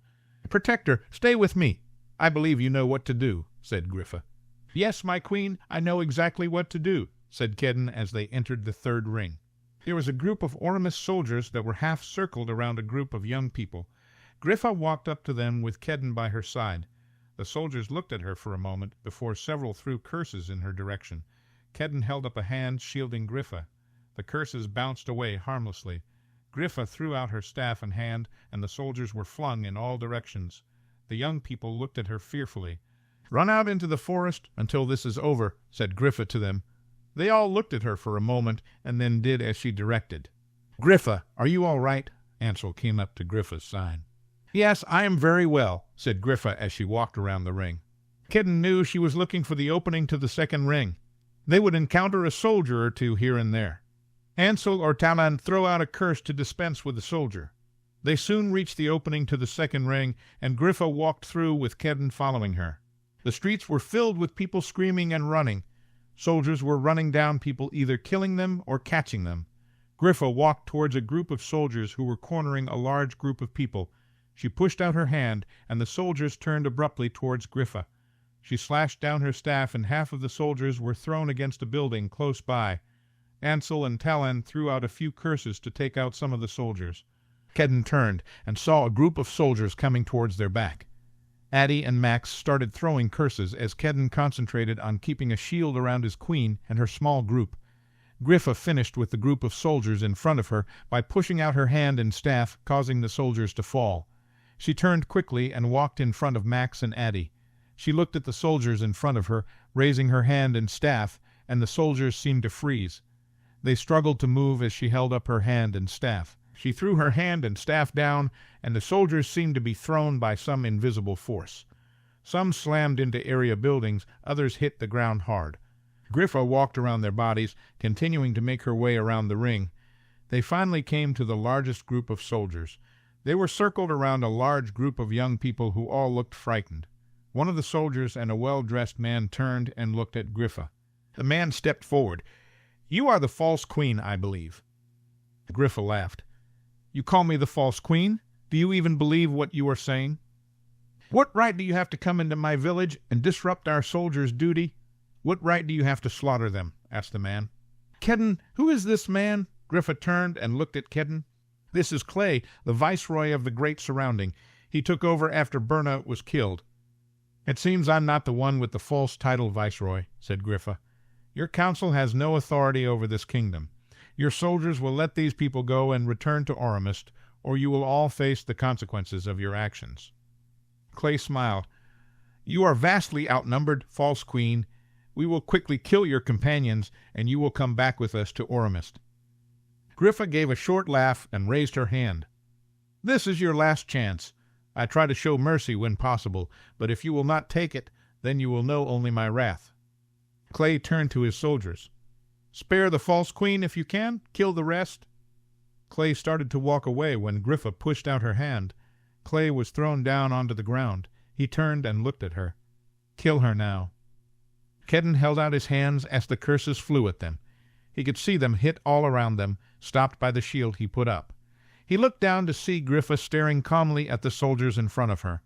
Protector, stay with me. I believe you know what to do, said Griffa. Yes, my queen, I know exactly what to do, said Kedden as they entered the third ring. There was a group of Aurumist soldiers that were half circled around a group of young people. Griffa walked up to them with Kedden by her side. The soldiers looked at her for a moment before several threw curses in her direction. Kedden held up a hand shielding Griffa. The curses bounced away harmlessly. Griffa threw out her staff and hand, and the soldiers were flung in all directions. The young people looked at her fearfully. Run out into the forest until this is over, said Griffa to them. They all looked at her for a moment, and then did as she directed. Griffa, are you all right? Ansel came up to Griffa's side. Yes, I am very well, said Griffa as she walked around the ring. Kedden knew she was looking for the opening to the second ring. They would encounter a soldier or two here and there. Ansel or Talon throw out a curse to dispense with the soldier. They soon reached the opening to the second ring, and Griffa walked through with Kedden following her. The streets were filled with people screaming and running. Soldiers were running down people, either killing them or catching them. Griffa walked towards a group of soldiers who were cornering a large group of people. She pushed out her hand, and the soldiers turned abruptly towards Griffa. She slashed down her staff, and half of the soldiers were thrown against a building close by. Ansel and Talon threw out a few curses to take out some of the soldiers. Kedden turned and saw a group of soldiers coming towards their back. Addie and Max started throwing curses as Kedden concentrated on keeping a shield around his queen and her small group. Griffa finished with the group of soldiers in front of her by pushing out her hand and staff, causing the soldiers to fall. She turned quickly and walked in front of Max and Addie. She looked at the soldiers in front of her, raising her hand and staff, and the soldiers seemed to freeze. They struggled to move as she held up her hand and staff. She threw her hand and staff down, and the soldiers seemed to be thrown by some invisible force. Some slammed into area buildings, others hit the ground hard. Griffa walked around their bodies, continuing to make her way around the ring. They finally came to the largest group of soldiers. They were circled around a large group of young people who all looked frightened. One of the soldiers and a well-dressed man turned and looked at Griffa. The man stepped forward. You are the false queen, I believe. Griffa laughed. You call me the false queen? Do you even believe what you are saying? What right do you have to come into my village and disrupt our soldiers' duty? What right do you have to slaughter them? Asked the man. Kedden, who is this man? Griffa turned and looked at Kedden. This is Clay, the viceroy of the Great Surrounding. He took over after Berna was killed. It seems I'm not the one with the false title viceroy, said Griffa. Your council has no authority over this kingdom. Your soldiers will let these people go and return to Aurumist, or you will all face the consequences of your actions. Clay smiled. You are vastly outnumbered, false queen. We will quickly kill your companions, and you will come back with us to Aurumist. Griffa gave a short laugh and raised her hand. This is your last chance. I try to show mercy when possible, but if you will not take it, then you will know only my wrath. Clay turned to his soldiers. Spare the false queen if you can. Kill the rest. Clay started to walk away when Griffa pushed out her hand. Clay was thrown down onto the ground. He turned and looked at her. Kill her now. Kedden held out his hands as the curses flew at them. He could see them hit all around them, stopped by the shield he put up. He looked down to see Griffa staring calmly at the soldiers in front of her.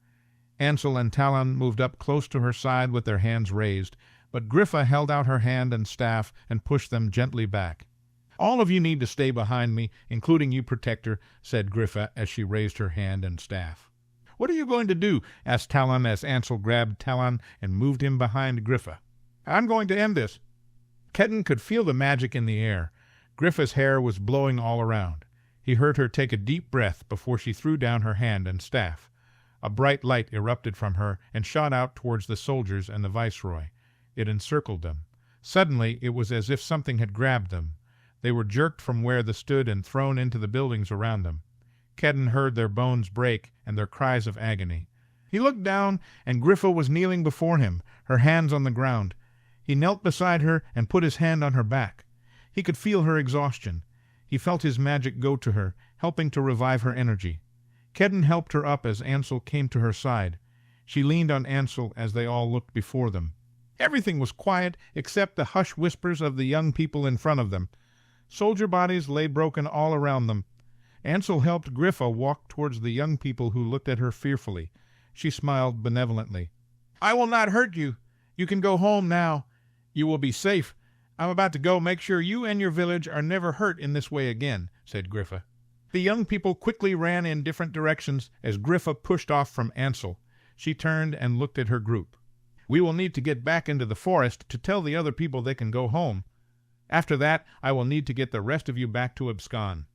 Ansel and Talon moved up close to her side with their hands raised, but Griffa held out her hand and staff and pushed them gently back. All of you need to stay behind me, including you, Protector, said Griffa as she raised her hand and staff. What are you going to do? Asked Talon as Ansel grabbed Talon and moved him behind Griffa. I'm going to end this. Kedden could feel the magic in the air. Griffa's hair was blowing all around. He heard her take a deep breath before she threw down her hand and staff. A bright light erupted from her and shot out towards the soldiers and the viceroy. It encircled them. Suddenly it was as if something had grabbed them. They were jerked from where they stood and thrown into the buildings around them. Kedden heard their bones break and their cries of agony. He looked down, and Griffa was kneeling before him, her hands on the ground. He knelt beside her and put his hand on her back. He could feel her exhaustion. He felt his magic go to her, helping to revive her energy. Kedden helped her up as Ansel came to her side. She leaned on Ansel as they all looked before them. Everything was quiet except the hushed whispers of the young people in front of them. Soldier bodies lay broken all around them. Ansel helped Griffa walk towards the young people who looked at her fearfully. She smiled benevolently. "I will not hurt you. You can go home now. You will be safe. I'm about to go make sure you and your village are never hurt in this way again," said Griffa. The young people quickly ran in different directions as Griffa pushed off from Ansel. She turned and looked at her group. "We will need to get back into the forest to tell the other people they can go home. After that, I will need to get the rest of you back to Abscon."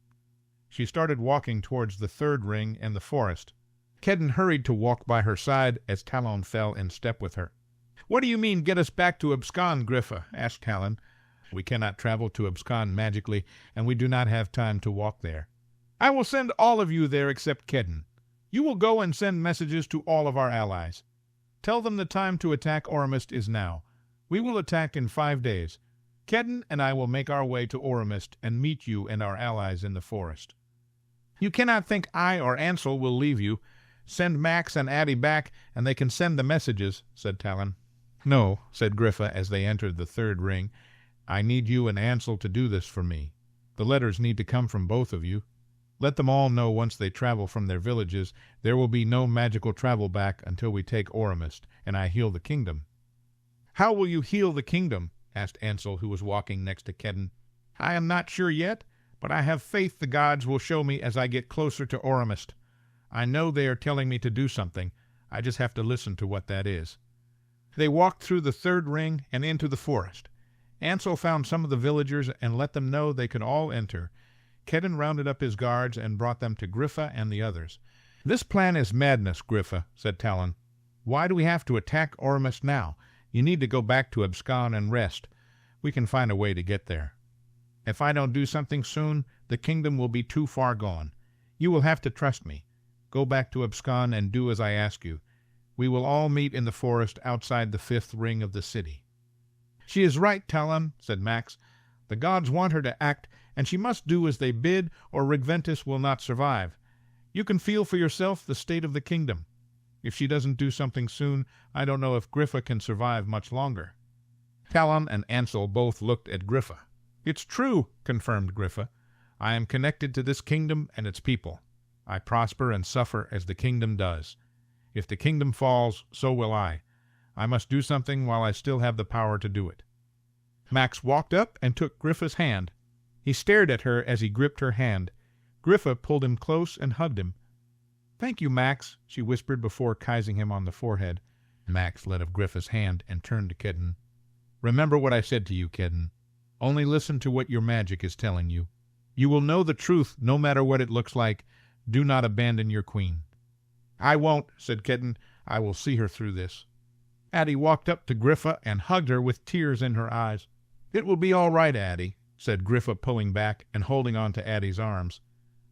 She started walking towards the third ring and the forest. Kedden hurried to walk by her side as Talon fell in step with her. "What do you mean, get us back to Abscon, Griffa?" asked Talon. "We cannot travel to Abscon magically, and we do not have time to walk there." "I will send all of you there except Kedden. You will go and send messages to all of our allies. Tell them the time to attack Aurumist is now. We will attack in 5 days. Kedden and I will make our way to Aurumist and meet you and our allies in the forest." "You cannot think I or Ansel will leave you. Send Max and Addie back, and they can send the messages," said Talon. "No," said Griffa as they entered the third ring. "I need you and Ansel to do this for me. The letters need to come from both of you. Let them all know once they travel from their villages there will be no magical travel back until we take Aurumist, and I heal the kingdom." "How will you heal the kingdom?" asked Ansel, who was walking next to Kedden. "I am not sure yet, but I have faith the gods will show me as I get closer to Aurumist. I know they are telling me to do something. I just have to listen to what that is." They walked through the third ring and into the forest. Ansel found some of the villagers and let them know they could all enter. Kedden rounded up his guards and brought them to Griffa and the others. "This plan is madness, Griffa," said Talon. "Why do we have to attack Aurumist now? You need to go back to Abscon and rest. We can find a way to get there. If I don't do something soon, the kingdom will be too far gone. You will have to trust me. Go back to Abscon and do as I ask you. We will all meet in the forest outside the 5th ring of the city." "She is right, Talon," said Max. "The gods want her to act, and she must do as they bid, or Regventus will not survive. You can feel for yourself the state of the kingdom. If she doesn't do something soon, I don't know if Griffa can survive much longer." Talon and Ansel both looked at Griffa. "It's true," confirmed Griffa. "I am connected to this kingdom and its people. I prosper and suffer as the kingdom does. If the kingdom falls, so will I. I must do something while I still have the power to do it." Max walked up and took Griffa's hand. He stared at her as he gripped her hand. Griffa pulled him close and hugged him. "Thank you, Max," she whispered before kissing him on the forehead. Max let of Griffa's hand and turned to Kedden. "Remember what I said to you, Kedden. Only listen to what your magic is telling you. You will know the truth no matter what it looks like. Do not abandon your queen." "I won't," said Kedden. "I will see her through this." Addie walked up to Griffa and hugged her with tears in her eyes. "It will be all right, Addie," said Griffa, pulling back and holding on to Addie's arms.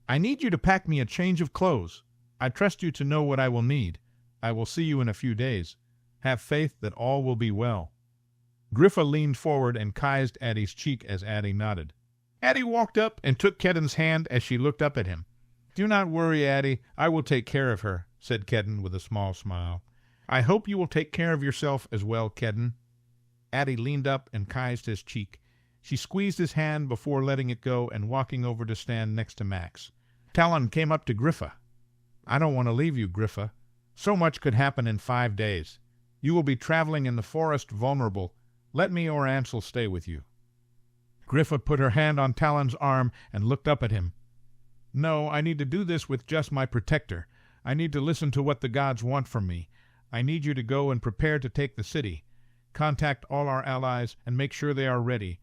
"I need you to pack me a change of clothes. I trust you to know what I will need. I will see you in a few days. Have faith that all will be well." Griffa leaned forward and kissed Addie's cheek as Addie nodded. Addie walked up and took Kedden's hand as she looked up at him. "Do not worry, Addie. I will take care of her," said Kedden with a small smile. "I hope you will take care of yourself as well, Kedden." Addie leaned up and kissed his cheek. She squeezed his hand before letting it go and walking over to stand next to Max. Talon came up to Griffa. "I don't want to leave you, Griffa. So much could happen in 5 days. You will be traveling in the forest vulnerable. Let me or Ansel stay with you." Griffa put her hand on Talon's arm and looked up at him. "No, I need to do this with just my protector. I need to listen to what the gods want from me. I need you to go and prepare to take the city. Contact all our allies and make sure they are ready.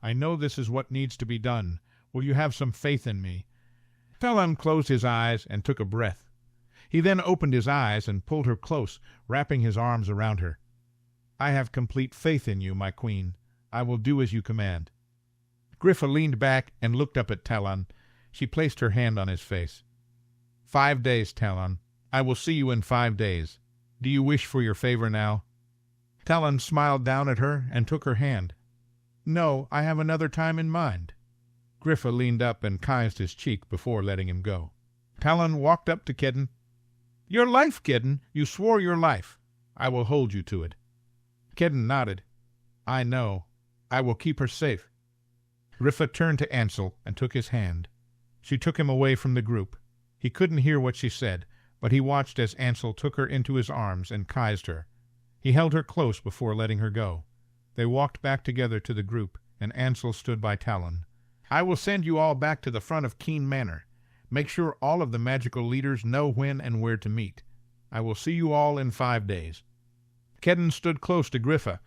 I know this is what needs to be done. Will you have some faith in me?" Talon closed his eyes and took a breath. He then opened his eyes and pulled her close, wrapping his arms around her. "I have complete faith in you, my queen. I will do as you command." Griffa leaned back and looked up at Talon. She placed her hand on his face. 5 days, Talon. I will see you in 5 days. Do you wish for your favor now?" Talon smiled down at her and took her hand. "No, I have another time in mind." Griffa leaned up and kissed his cheek before letting him go. Talon walked up to Kedden. "Your life, Kedden. You swore your life. I will hold you to it." Kedden nodded. "I know. I will keep her safe." Griffa turned to Ansel and took his hand. She took him away from the group. He couldn't hear what she said, but he watched as Ansel took her into his arms and kissed her. He held her close before letting her go. They walked back together to the group, and Ansel stood by Talon. "I will send you all back to the front of Keen Manor. Make sure all of the magical leaders know when and where to meet. I will see you all in 5 days." Kedden stood close to Griffa.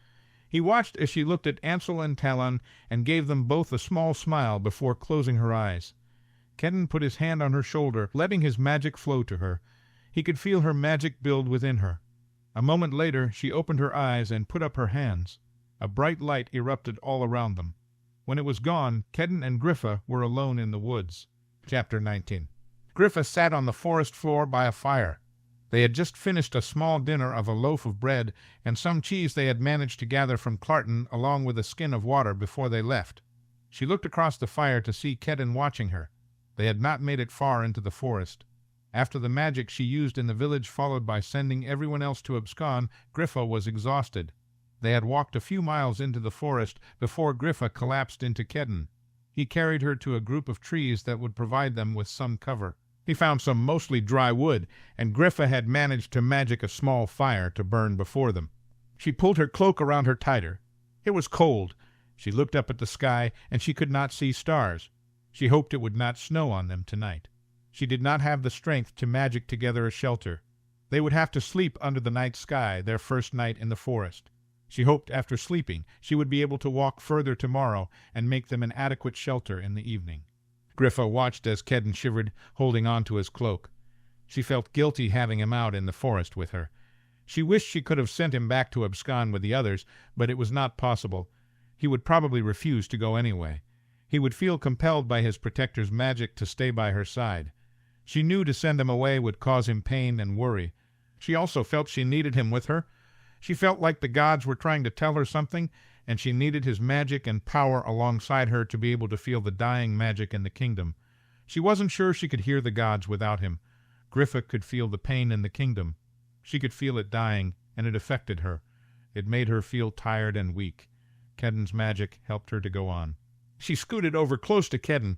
He watched as she looked at Ansel and Talon and gave them both a small smile before closing her eyes. Kedden put his hand on her shoulder, letting his magic flow to her. He could feel her magic build within her. A moment later she opened her eyes and put up her hands. A bright light erupted all around them. When it was gone, Kedden and Griffa were alone in the woods. Chapter 19. Griffa sat on the forest floor by a fire. They had just finished a small dinner of a loaf of bread and some cheese they had managed to gather from Clarton along with a skin of water before they left. She looked across the fire to see Kedden watching her. They had not made it far into the forest. After the magic she used in the village followed by sending everyone else to abscond, Griffa was exhausted. They had walked a few miles into the forest before Griffa collapsed into Kedden. He carried her to a group of trees that would provide them with some cover. He found some mostly dry wood, and Griffa had managed to magic a small fire to burn before them. She pulled her cloak around her tighter. It was cold. She looked up at the sky, and she could not see stars. She hoped it would not snow on them tonight. She did not have the strength to magic together a shelter. They would have to sleep under the night sky, their first night in the forest. She hoped after sleeping she would be able to walk further tomorrow and make them an adequate shelter in the evening. Griffa watched as Kedden shivered, holding on to his cloak. She felt guilty having him out in the forest with her. She wished she could have sent him back to abscond with the others, but it was not possible. He would probably refuse to go anyway. He would feel compelled by his protector's magic to stay by her side. She knew to send him away would cause him pain and worry. She also felt she needed him with her. She felt like the gods were trying to tell her something, and she needed his magic and power alongside her to be able to feel the dying magic in the kingdom. She wasn't sure she could hear the gods without him. Griffa could feel the pain in the kingdom. She could feel it dying, and it affected her. It made her feel tired and weak. Kedden's magic helped her to go on. She scooted over close to Kedden.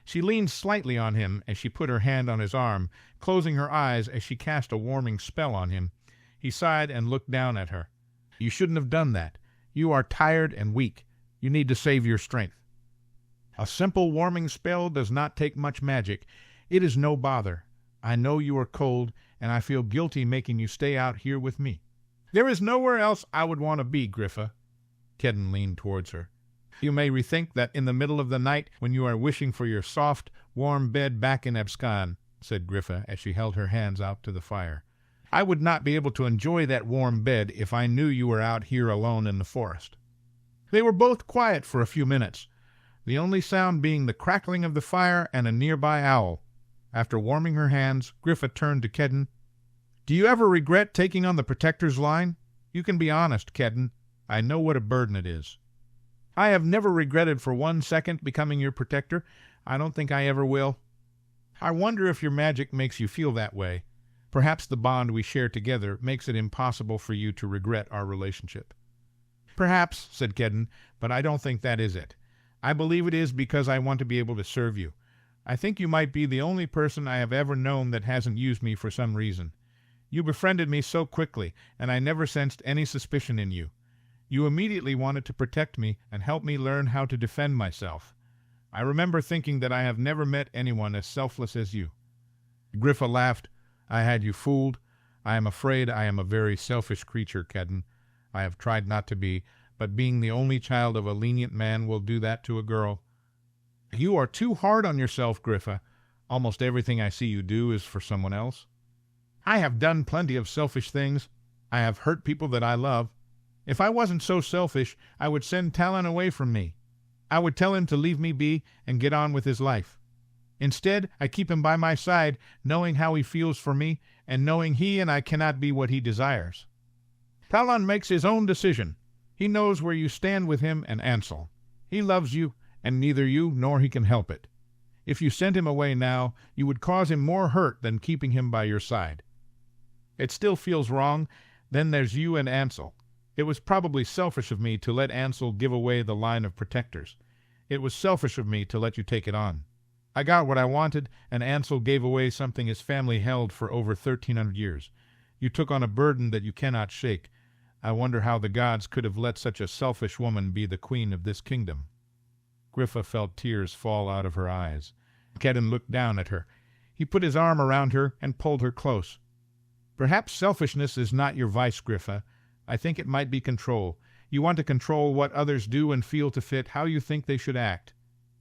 She leaned slightly on him as she put her hand on his arm, closing her eyes as she cast a warming spell on him. He sighed and looked down at her. "You shouldn't have done that. You are tired and weak. You need to save your strength." "A simple warming spell does not take much magic. It is no bother. I know you are cold, and I feel guilty making you stay out here with me." "There is nowhere else I would want to be, Griffa." Kedden leaned towards her. "You may rethink that in the middle of the night when you are wishing for your soft, warm bed back in abscond," said Griffa as she held her hands out to the fire. "I would not be able to enjoy that warm bed if I knew you were out here alone in the forest." They were both quiet for a few minutes, the only sound being the crackling of the fire and a nearby owl. After warming her hands, Griffa turned to Kedden. "Do you ever regret taking on the Protector's line? You can be honest, Kedden. I know what a burden it is." "I have never regretted for 1 second becoming your protector. I don't think I ever will." "I wonder if your magic makes you feel that way. Perhaps the bond we share together makes it impossible for you to regret our relationship." "Perhaps," said Kedden, "but I don't think that is it. I believe it is because I want to be able to serve you. I think you might be the only person I have ever known that hasn't used me for some reason. You befriended me so quickly, and I never sensed any suspicion in you. You immediately wanted to protect me and help me learn how to defend myself. I remember thinking that I have never met anyone as selfless as you." Griffa laughed. "I had you fooled. I am afraid I am a very selfish creature, Kedden. I have tried not to be, but being the only child of a lenient man will do that to a girl." "You are too hard on yourself, Griffa. Almost everything I see you do is for someone else. I have done plenty of selfish things. I have hurt people that I love. If I wasn't so selfish, I would send Talon away from me. I would tell him to leave me be and get on with his life. Instead, I keep him by my side, knowing how he feels for me, and knowing he and I cannot be what he desires. Talon makes his own decision. He knows where you stand with him and Ansel. He loves you, and neither you nor he can help it. If you sent him away now, you would cause him more hurt than keeping him by your side. It still feels wrong. Then there's you and Ansel. It was probably selfish of me to let Ansel give away the line of protectors. It was selfish of me to let you take it on. I got what I wanted, and Ansel gave away something his family held for over 1,300 years. You took on a burden that you cannot shake. I wonder how the gods could have let such a selfish woman be the queen of this kingdom. Griffa felt tears fall out of her eyes. Kedden looked down at her. He put his arm around her and pulled her close. Perhaps selfishness is not your vice, Griffa. I think it might be control. You want to control what others do and feel to fit how you think they should act.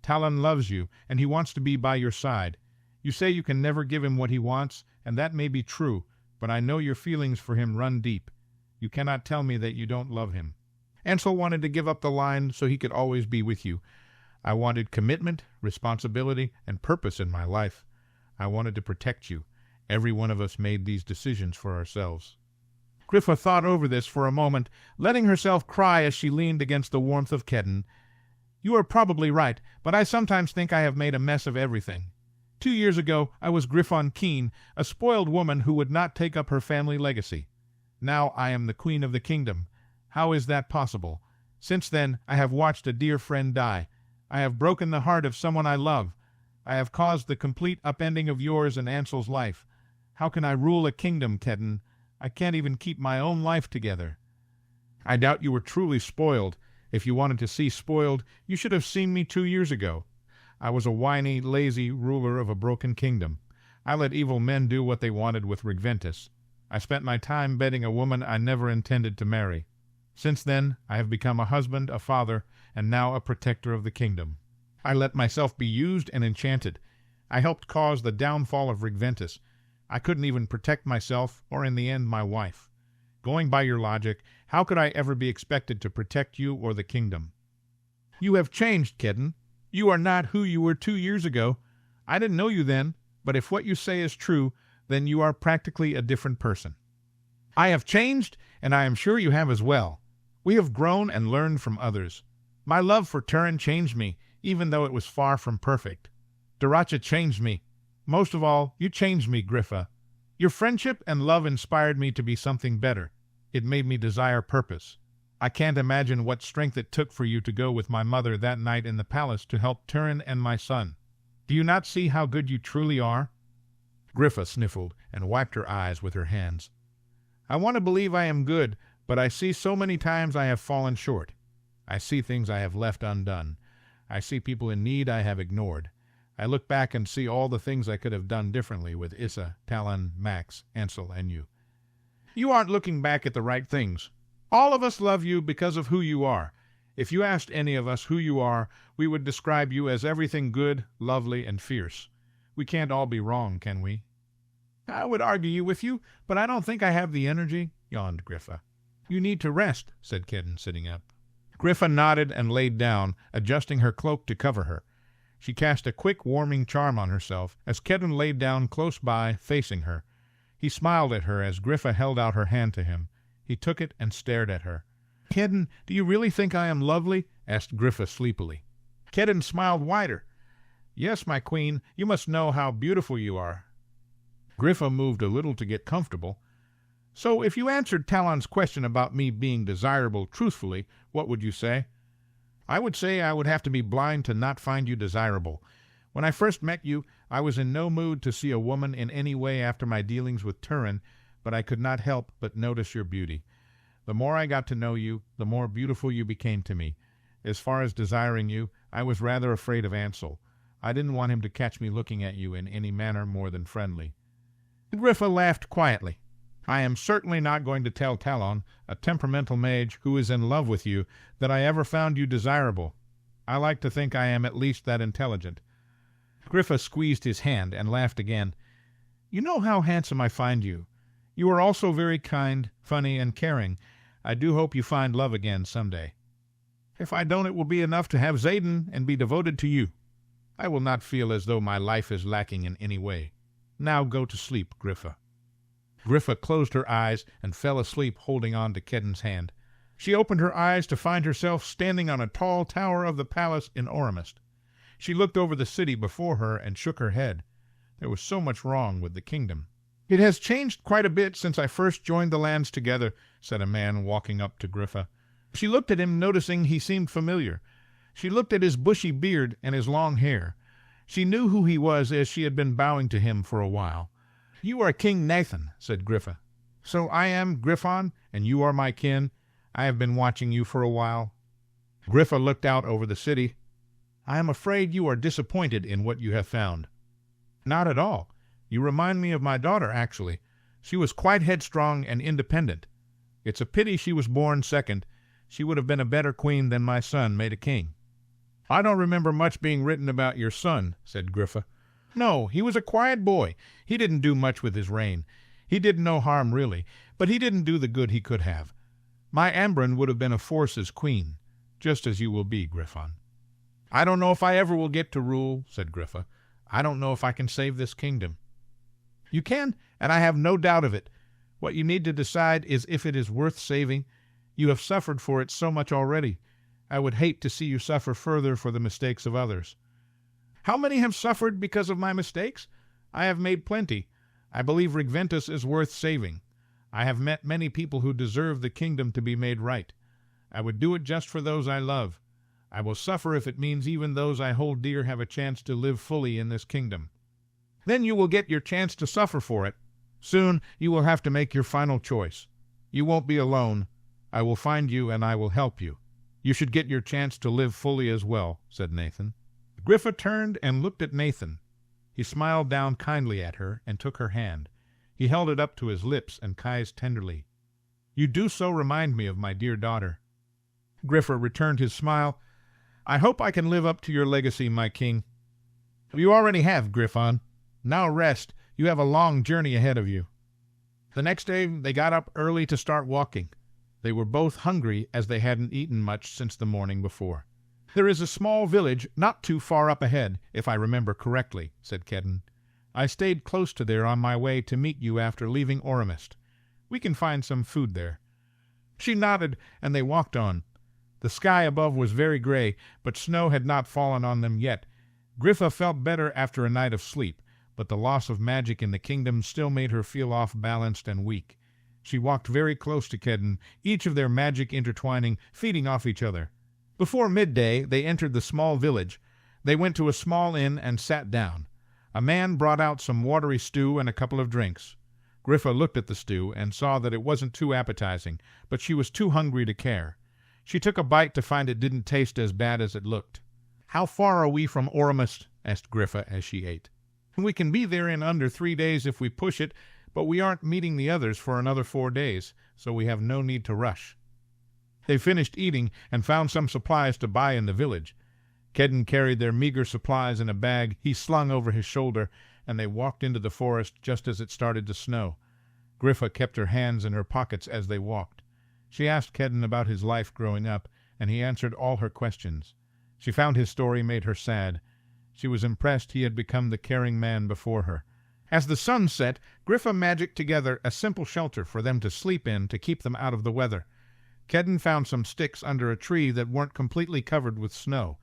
Talon loves you, and he wants to be by your side. You say you can never give him what he wants, and that may be true, but I know your feelings for him run deep. You cannot tell me that you don't love him. Ansel wanted to give up the line so he could always be with you. I wanted commitment, responsibility, and purpose in my life. I wanted to protect you. Every one of us made these decisions for ourselves. Griffa thought over this for a moment, letting herself cry as she leaned against the warmth of Kedden. You are probably right, but I sometimes think I have made a mess of everything. 2 years ago, I was Griffon Keen, a spoiled woman who would not take up her family legacy. Now I am the queen of the kingdom. How is that possible? Since then, I have watched a dear friend die. I have broken the heart of someone I love. I have caused the complete upending of yours and Ansel's life. How can I rule a kingdom, Kedden? I can't even keep my own life together. I doubt you were truly spoiled. If you wanted to see spoiled, you should have seen me 2 years ago. I was a whiny, lazy ruler of a broken kingdom. I let evil men do what they wanted with Regventus. I spent my time bedding a woman I never intended to marry. Since then, I have become a husband, a father, and now a protector of the kingdom. I let myself be used and enchanted. I helped cause the downfall of Regventus. I couldn't even protect myself, or in the end my wife. Going by your logic, how could I ever be expected to protect you or the kingdom? You have changed, Kedden. You are not who you were 2 years ago. I didn't know you then, but if what you say is true, then you are practically a different person. I have changed, and I am sure you have as well. We have grown and learned from others. My love for Turin changed me, even though it was far from perfect. Daracha changed me. Most of all, you changed me, Griffa. Your friendship and love inspired me to be something better. It made me desire purpose. I can't imagine what strength it took for you to go with my mother that night in the palace to help Turin and my son. Do you not see how good you truly are? Griffa sniffled and wiped her eyes with her hands. I want to believe I am good, but I see so many times I have fallen short. I see things I have left undone. I see people in need I have ignored. I look back and see all the things I could have done differently with Issa, Talon, Max, Ansel, and you. You aren't looking back at the right things. All of us love you because of who you are. If you asked any of us who you are, we would describe you as everything good, lovely, and fierce. We can't all be wrong, can we? I would argue with you, but I don't think I have the energy, yawned Griffa. You need to rest, said Kedden, sitting up. Griffa nodded and laid down, adjusting her cloak to cover her. She cast a quick, warming charm on herself as Kedden laid down close by, facing her. He smiled at her as Griffa held out her hand to him. He took it and stared at her. Kedden, do you really think I am lovely? Asked Griffa sleepily. Kedden smiled wider. Yes, my queen, you must know how beautiful you are. Griffa moved a little to get comfortable. So if you answered Talon's question about me being desirable truthfully, what would you say? I would say I would have to be blind to not find you desirable. When I first met you, I was in no mood to see a woman in any way after my dealings with Turin, but I could not help but notice your beauty. The more I got to know you, the more beautiful you became to me. As far as desiring you, I was rather afraid of Ansel. I didn't want him to catch me looking at you in any manner more than friendly. Griffa laughed quietly. I am certainly not going to tell Talon, a temperamental mage who is in love with you, that I ever found you desirable. I like to think I am at least that intelligent. Griffa squeezed his hand and laughed again. "You know how handsome I find you. You are also very kind, funny, and caring. I do hope you find love again some day. If I don't, it will be enough to have Xaden and be devoted to you. I will not feel as though my life is lacking in any way. Now go to sleep, Griffa." Griffa closed her eyes and fell asleep holding on to Kedden's hand. She opened her eyes to find herself standing on a tall tower of the palace in Aurumist. She looked over the city before her and shook her head. There was so much wrong with the kingdom. "It has changed quite a bit since I first joined the lands together," said a man walking up to Griffa. She looked at him, noticing he seemed familiar. She looked at his bushy beard and his long hair. She knew who he was, as she had been bowing to him for a while. "You are King Nathan," said Griffa. "So I am Griffon, and you are my kin. I have been watching you for a while." Griffa looked out over the city. "I am afraid you are disappointed in what you have found." "Not at all. You remind me of my daughter, actually. She was quite headstrong and independent. It's a pity she was born second. She would have been a better queen than my son made a king." "I don't remember much being written about your son," said Griffa. "No, he was a quiet boy. He didn't do much with his reign. He did no harm, really, but he didn't do the good he could have. My Ambren would have been a force as queen, just as you will be, Griffon." "I don't know if I ever will get to rule," said Griffa. "I don't know if I can save this kingdom." "You can, and I have no doubt of it. What you need to decide is if it is worth saving. You have suffered for it so much already. I would hate to see you suffer further for the mistakes of others." "How many have suffered because of my mistakes? I have made plenty. I believe Regventus is worth saving. I have met many people who deserve the kingdom to be made right. I would do it just for those I love. I will suffer if it means even those I hold dear have a chance to live fully in this kingdom." "Then you will get your chance to suffer for it. Soon you will have to make your final choice. You won't be alone. I will find you and I will help you. You should get your chance to live fully as well," said Nathan. Griffa turned and looked at Nathan. He smiled down kindly at her and took her hand. He held it up to his lips and kissed tenderly. "You do so remind me of my dear daughter." Griffa returned his smile. "I hope I can live up to your legacy, my king." "You already have, Griffon. Now rest. You have a long journey ahead of you." The next day they got up early to start walking. They were both hungry, as they hadn't eaten much since the morning before. "There is a small village not too far up ahead, if I remember correctly," said Kedden. "I stayed close to there on my way to meet you after leaving Aurumist. We can find some food there." She nodded, and they walked on. The sky above was very gray, but snow had not fallen on them yet. Griffa felt better after a night of sleep, but the loss of magic in the kingdom still made her feel off-balanced and weak. She walked very close to Kedden, each of their magic intertwining, feeding off each other. Before midday they entered the small village. They went to a small inn and sat down. A man brought out some watery stew and a couple of drinks. Griffa looked at the stew and saw that it wasn't too appetizing, but she was too hungry to care. She took a bite to find it didn't taste as bad as it looked. "How far are we from Aurumist?" asked Griffa as she ate. "We can be there in under 3 days if we push it, but we aren't meeting the others for another 4 days, so we have no need to rush." They finished eating and found some supplies to buy in the village. Kedden carried their meager supplies in a bag he slung over his shoulder, and they walked into the forest just as it started to snow. Griffa kept her hands in her pockets as they walked. She asked Kedden about his life growing up, and he answered all her questions. She found his story made her sad. She was impressed he had become the caring man before her. As the sun set, Griffa magicked together a simple shelter for them to sleep in to keep them out of the weather. Kedden found some sticks under a tree that weren't completely covered with snow.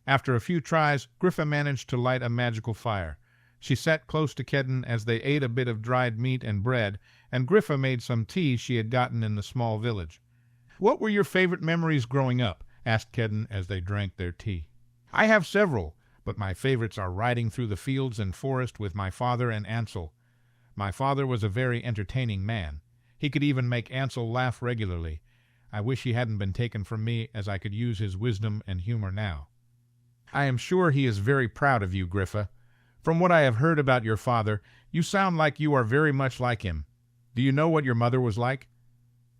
After a few tries, Griffa managed to light a magical fire. She sat close to Kedden as they ate a bit of dried meat and bread, and Griffa made some tea she had gotten in the small village. "What were your favorite memories growing up?" asked Kedden as they drank their tea. "I have several, but my favorites are riding through the fields and forest with my father and Ansel. My father was a very entertaining man. He could even make Ansel laugh regularly. I wish he hadn't been taken from me, as I could use his wisdom and humor now." "I am sure he is very proud of you, Griffa. From what I have heard about your father, you sound like you are very much like him. Do you know what your mother was like?"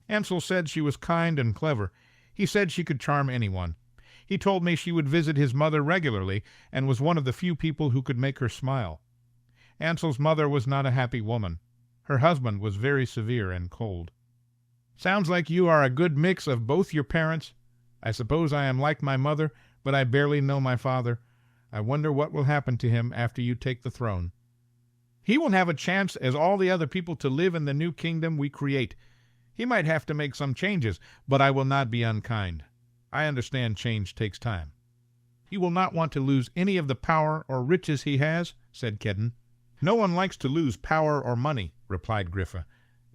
"Ansel said she was kind and clever. He said she could charm anyone. He told me she would visit his mother regularly and was one of the few people who could make her smile. Ansel's mother was not a happy woman. Her husband was very severe and cold. Sounds like you are a good mix of both your parents. I suppose I am like my mother, but I barely know my father. I wonder what will happen to him after you take the throne. He will have a chance as all the other people to live in the new kingdom we create. He might have to make some changes, but I will not be unkind. I understand change takes time. He will not want to lose any of the power or riches he has, said Kedden. No one likes to lose power or money, replied Griffa.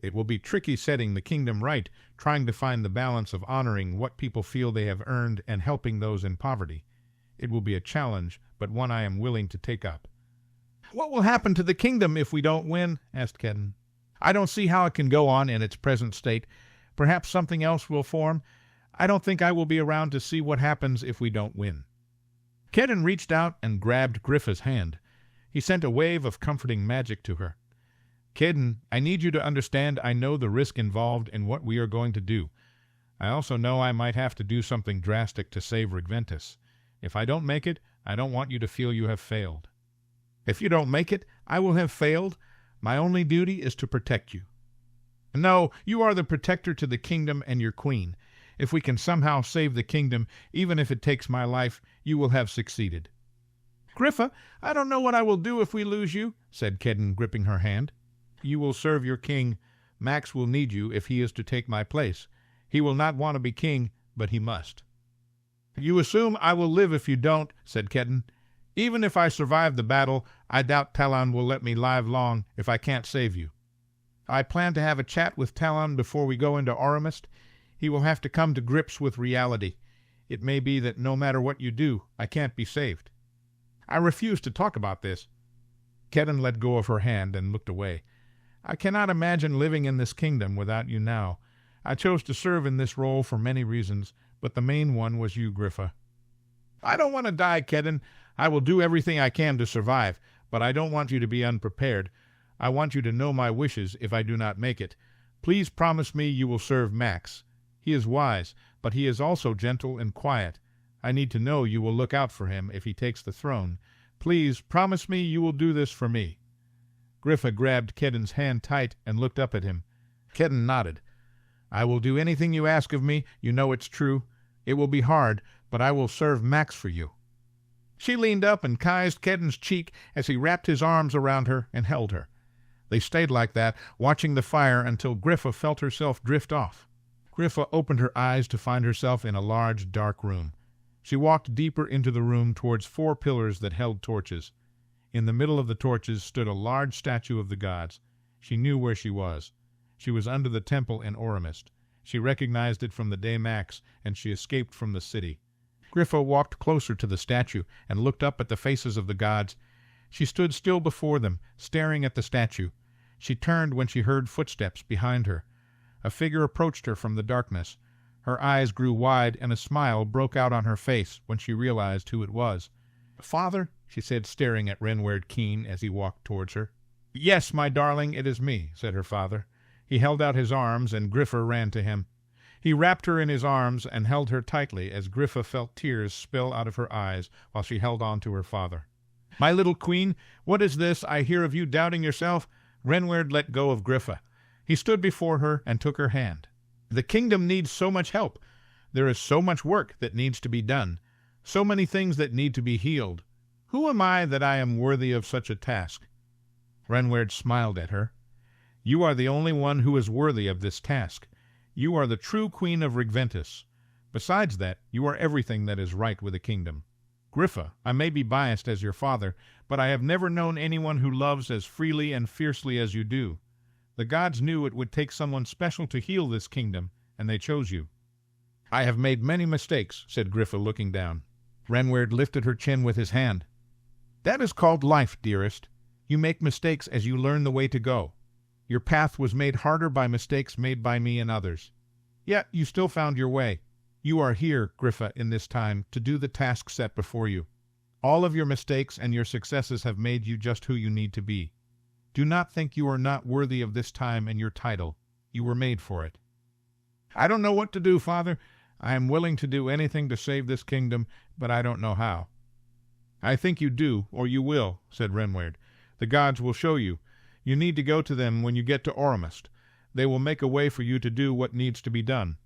It will be tricky setting the kingdom right, trying to find the balance of honoring what people feel they have earned and helping those in poverty. It will be a challenge, but one I am willing to take up. What will happen to the kingdom if we don't win? Asked Kedden. I don't see how it can go on in its present state. Perhaps something else will form. I don't think I will be around to see what happens if we don't win. Kedden reached out and grabbed Griffa's hand. He sent a wave of comforting magic to her. Kedden, I need you to understand I know the risk involved in what we are going to do. I also know I might have to do something drastic to save Regventus. If I don't make it, I don't want you to feel you have failed. If you don't make it, I will have failed. My only duty is to protect you. No, you are the protector to the kingdom and your queen. If we can somehow save the kingdom, even if it takes my life, you will have succeeded. Griffa, I don't know what I will do if we lose you, said Kedden, gripping her hand. You will serve your king. Max will need you if he is to take my place. He will not want to be king, but he must. You assume I will live if you don't, said Kedden. Even if I survive the battle, I doubt Talon will let me live long if I can't save you. I plan to have a chat with Talon before we go into Aurumist. He will have to come to grips with reality. It may be that no matter what you do, I can't be saved. I refuse to talk about this. Kedden let go of her hand and looked away. I cannot imagine living in this kingdom without you now. I chose to serve in this role for many reasons, but the main one was you, Griffa. I don't want to die, Kedden. I will do everything I can to survive, but I don't want you to be unprepared. I want you to know my wishes if I do not make it. Please promise me you will serve Max. He is wise, but he is also gentle and quiet. I need to know you will look out for him if he takes the throne. Please promise me you will do this for me. Griffa grabbed Kedden's hand tight and looked up at him. Kedden nodded. I will do anything you ask of me. You know it's true. It will be hard, but I will serve Max for you. She leaned up and kissed Kedden's cheek as he wrapped his arms around her and held her. They stayed like that, watching the fire until Griffa felt herself drift off. Griffa opened her eyes to find herself in a large, dark room. She walked deeper into the room towards 4 pillars that held torches. In the middle of the torches stood a large statue of the gods. She knew where she was. She was under the temple in Aurumist. She recognized it from the day Max, and she escaped from the city. Griffa walked closer to the statue and looked up at the faces of the gods. She stood still before them, staring at the statue. She turned when she heard footsteps behind her. A figure approached her from the darkness. Her eyes grew wide, and a smile broke out on her face when she realized who it was. "Father," she said, staring at Renward Keen as he walked towards her. "Yes, my darling, it is me," said her father. He held out his arms, and Griffa ran to him. He wrapped her in his arms and held her tightly as Griffa felt tears spill out of her eyes while she held on to her father. "My little queen, what is this I hear of you doubting yourself?" Renward let go of Griffa. He stood before her and took her hand. "The kingdom needs so much help. There is so much work that needs to be done, so many things that need to be healed. Who am I that I am worthy of such a task?" Renward smiled at her. "You are the only one who is worthy of this task. You are the true queen of Regventus. Besides that, you are everything that is right with the kingdom. Griffa, I may be biased as your father, but I have never known anyone who loves as freely and fiercely as you do. The gods knew it would take someone special to heal this kingdom, and they chose you." "I have made many mistakes," said Griffa, looking down. Renward lifted her chin with his hand. "That is called life, dearest. You make mistakes as you learn the way to go. Your path was made harder by mistakes made by me and others. Yet you still found your way. You are here, Griffa, in this time, to do the task set before you. All of your mistakes and your successes have made you just who you need to be. Do not think you are not worthy of this time and your title. You were made for it." "I don't know what to do, Father. I am willing to do anything to save this kingdom, but I don't know how." "I think you do, or you will," said Renward. "The gods will show you. You need to go to them when you get to Aurumist. They will make a way for you to do what needs to be done."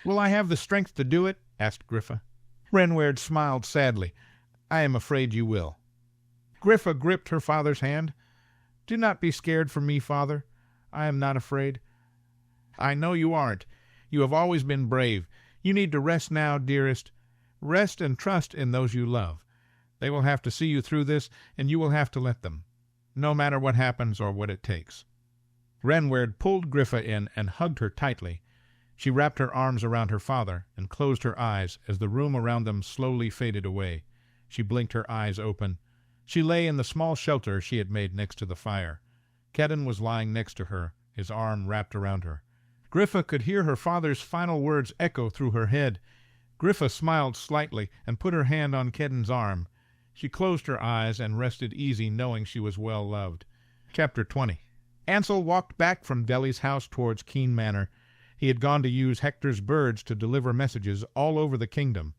"Will I have the strength to do it?" asked Griffa. Renward smiled sadly. "I am afraid you will." Griffa gripped her father's hand. "Do not be scared for me, father. I am not afraid." "I know you aren't. You have always been brave. You need to rest now, dearest. Rest and trust in those you love. They will have to see you through this, and you will have to let them, no matter what happens or what it takes." Renward pulled Griffa in and hugged her tightly. She wrapped her arms around her father and closed her eyes as the room around them slowly faded away. She blinked her eyes open. She lay in the small shelter she had made next to the fire. Kedden was lying next to her, his arm wrapped around her. Griffa could hear her father's final words echo through her head. Griffa smiled slightly and put her hand on Kedden's arm. She closed her eyes and rested easy, knowing she was well loved. Chapter 20. Ansel walked back from Deli's house towards Keen Manor. He had gone to use Hector's birds to deliver messages all over the kingdom.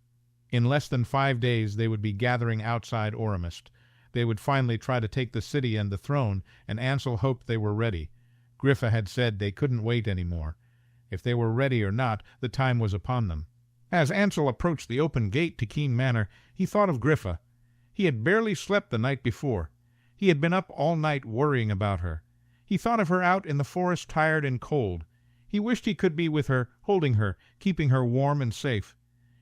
In less than 5 days they would be gathering outside Aurumist. They would finally try to take the city and the throne, and Ansel hoped they were ready. Griffa had said they couldn't wait any more. If they were ready or not, the time was upon them. As Ansel approached the open gate to Keen Manor, he thought of Griffa. He had barely slept the night before. He had been up all night worrying about her. He thought of her out in the forest, tired and cold. He wished he could be with her, holding her, keeping her warm and safe.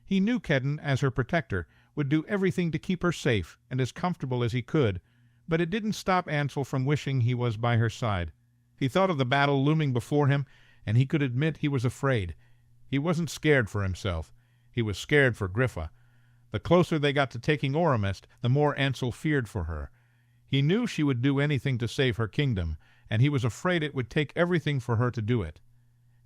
He knew Kedden, as her protector, would do everything to keep her safe and as comfortable as he could, but it didn't stop Ansel from wishing he was by her side. He thought of the battle looming before him, and he could admit he was afraid. He wasn't scared for himself. He was scared for Griffa. The closer they got to taking Aurumist, the more Ansel feared for her. He knew she would do anything to save her kingdom, and he was afraid it would take everything for her to do it.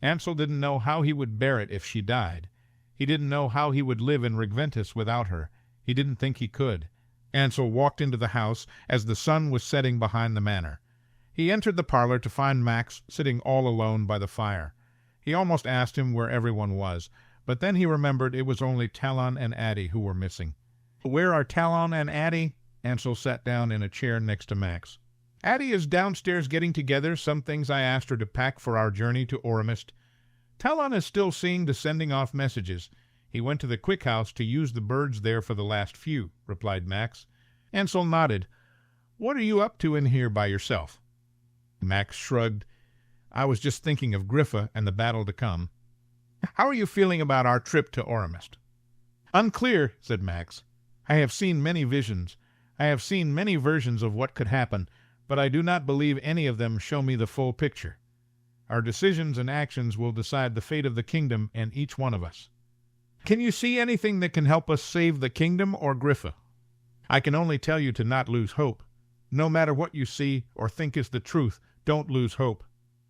Ansel didn't know how he would bear it if she died. He didn't know how he would live in Regventus without her. He didn't think he could. Ansel walked into the house as the sun was setting behind the manor. He entered the parlor to find Max sitting all alone by the fire. He almost asked him where everyone was, but then he remembered it was only Talon and Addie who were missing. "Where are Talon and Addie?" Ansel sat down in a chair next to Max. "Addie is downstairs getting together some things I asked her to pack for our journey to Aurumist. Talon is still seeing to sending off messages. He went to the quick house to use the birds there for the last few," replied Max. Ansel nodded. "What are you up to in here by yourself?" Max shrugged. "I was just thinking of Griffa and the battle to come." "How are you feeling about our trip to Aurumist?" "Unclear," said Max. "I have seen many visions. I have seen many versions of what could happen, but I do not believe any of them show me the full picture. Our decisions and actions will decide the fate of the kingdom and each one of us." "Can you see anything that can help us save the kingdom or Griffa?" "I can only tell you to not lose hope. No matter what you see or think is the truth, don't lose hope.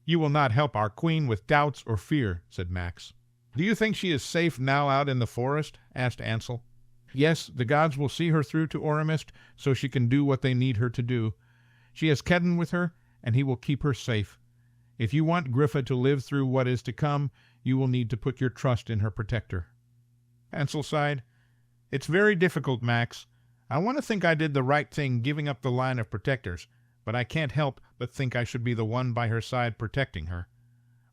You will not help our queen with doubts or fear," said Max. "Do you think she is safe now out in the forest?" asked Ansel. "Yes, the gods will see her through to Aurumist, so she can do what they need her to do. She has Kedden with her, and he will keep her safe. If you want Griffa to live through what is to come, you will need to put your trust in her protector." Ansel sighed. "It's very difficult, Max. I want to think I did the right thing giving up the line of protectors, but I can't help but think I should be the one by her side protecting her.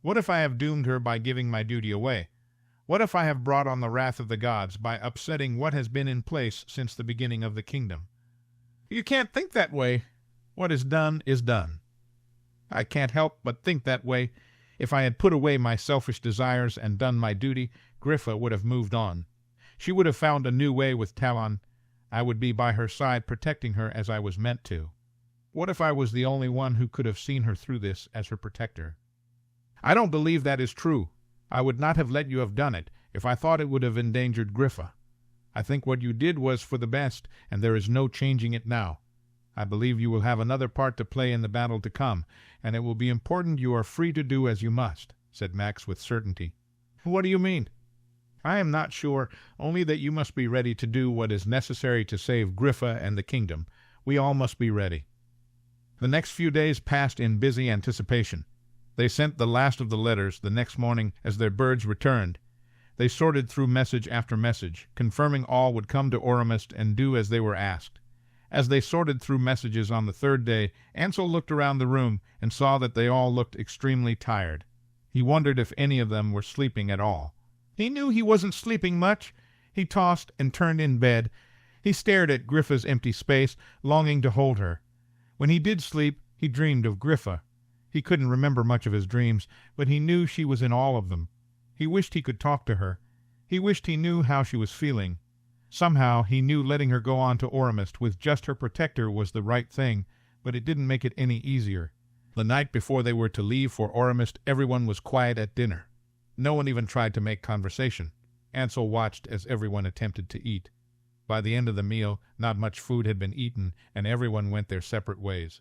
What if I have doomed her by giving my duty away? What if I have brought on the wrath of the gods by upsetting what has been in place since the beginning of the kingdom?" "You can't think that way. What is done is done." "I can't help but think that way. If I had put away my selfish desires and done my duty, Griffa would have moved on. She would have found a new way with Talon. I would be by her side protecting her as I was meant to. What if I was the only one who could have seen her through this as her protector?" "I don't believe that is true. I would not have let you have done it if I thought it would have endangered Griffa. I think what you did was for the best, and there is no changing it now. I believe you will have another part to play in the battle to come, and it will be important you are free to do as you must," said Max with certainty. "What do you mean?" "I am not sure, only that you must be ready to do what is necessary to save Griffa and the kingdom. We all must be ready." The next few days passed in busy anticipation. They sent the last of the letters the next morning as their birds returned. They sorted through message after message, confirming all would come to Aurumist and do as they were asked. As they sorted through messages on the third day, Ansel looked around the room and saw that they all looked extremely tired. He wondered if any of them were sleeping at all. He knew he wasn't sleeping much. He tossed and turned in bed. He stared at Griffa's empty space, longing to hold her. When he did sleep, he dreamed of Griffa. He couldn't remember much of his dreams, but he knew she was in all of them. He wished he could talk to her. He wished he knew how she was feeling. Somehow he knew letting her go on to Aurumist with just her protector was the right thing, but it didn't make it any easier. The night before they were to leave for Aurumist, everyone was quiet at dinner. No one even tried to make conversation. Ansel watched as everyone attempted to eat. By the end of the meal, not much food had been eaten, and everyone went their separate ways.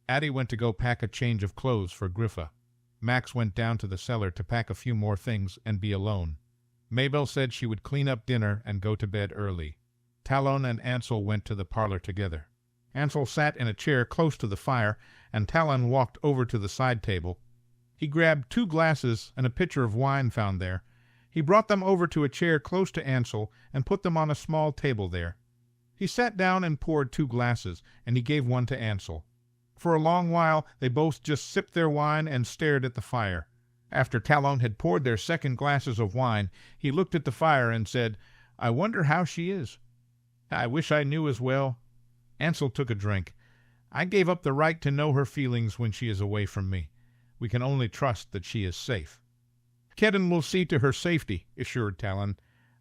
Addie went to go pack a change of clothes for Griffa. Max went down to the cellar to pack a few more things and be alone. Mabel said she would clean up dinner and go to bed early. Talon and Ansel went to the parlor together. Ansel sat in a chair close to the fire, and Talon walked over to the side table. He grabbed 2 glasses and a pitcher of wine found there. He brought them over to a chair close to Ansel and put them on a small table there. He sat down and poured 2 glasses, and he gave one to Ansel. For a long while they both just sipped their wine and stared at the fire. After Talon had poured their second glasses of wine, he looked at the fire and said, "I wonder how she is. I wish I knew as well." Ansel took a drink. "I gave up the right to know her feelings when she is away from me. We can only trust that she is safe." "Kedden will see to her safety," assured Talon.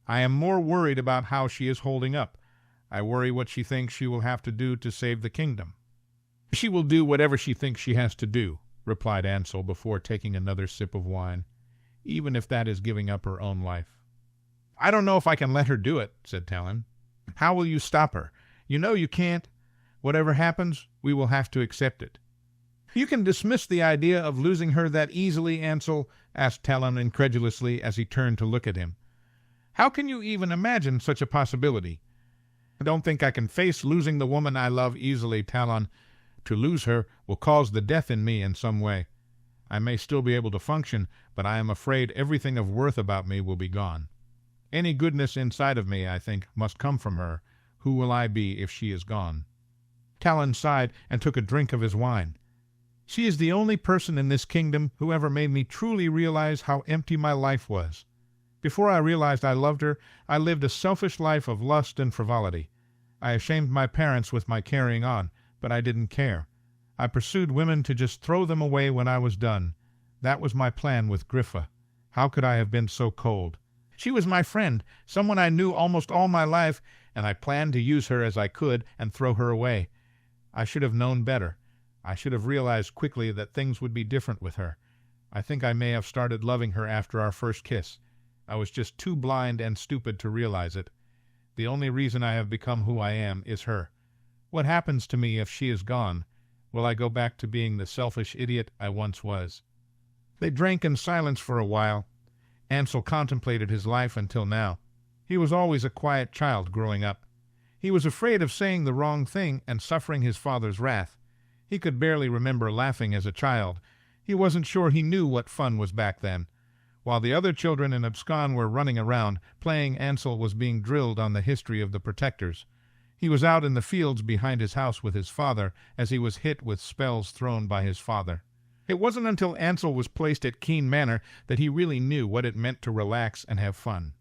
"I am more worried about how she is holding up. I worry what she thinks she will have to do to save the kingdom." "She will do whatever she thinks she has to do," replied Ansel before taking another sip of wine, "even if that is giving up her own life." "I don't know if I can let her do it," said Talon. "How will you stop her? You know you can't. Whatever happens, we will have to accept it." "You can dismiss the idea of losing her that easily, Ansel?" asked Talon incredulously as he turned to look at him. "How can you even imagine such a possibility?" "I don't think I can face losing the woman I love easily, Talon. To lose her will cause the death in me in some way. I may still be able to function, but I am afraid everything of worth about me will be gone. Any goodness inside of me, I think, must come from her. Who will I be if she is gone?" Talon sighed and took a drink of his wine. "She is the only person in this kingdom who ever made me truly realize how empty my life was. Before I realized I loved her, I lived a selfish life of lust and frivolity. I ashamed my parents with my carrying on, but I didn't care. I pursued women to just throw them away when I was done. That was my plan with Griffa. How could I have been so cold? She was my friend, someone I knew almost all my life, and I planned to use her as I could and throw her away. I should have known better. I should have realized quickly that things would be different with her. I think I may have started loving her after our first kiss. I was just too blind and stupid to realize it. The only reason I have become who I am is her. What happens to me if she is gone? Will I go back to being the selfish idiot I once was?" They drank in silence for a while. Ansel contemplated his life until now. He was always a quiet child growing up. He was afraid of saying the wrong thing and suffering his father's wrath. He could barely remember laughing as a child. He wasn't sure he knew what fun was back then. While the other children in Abscon were running around, playing, Ansel was being drilled on the history of the Protectors. He was out in the fields behind his house with his father as he was hit with spells thrown by his father. It wasn't until Ansel was placed at Keen Manor that he really knew what it meant to relax and have fun.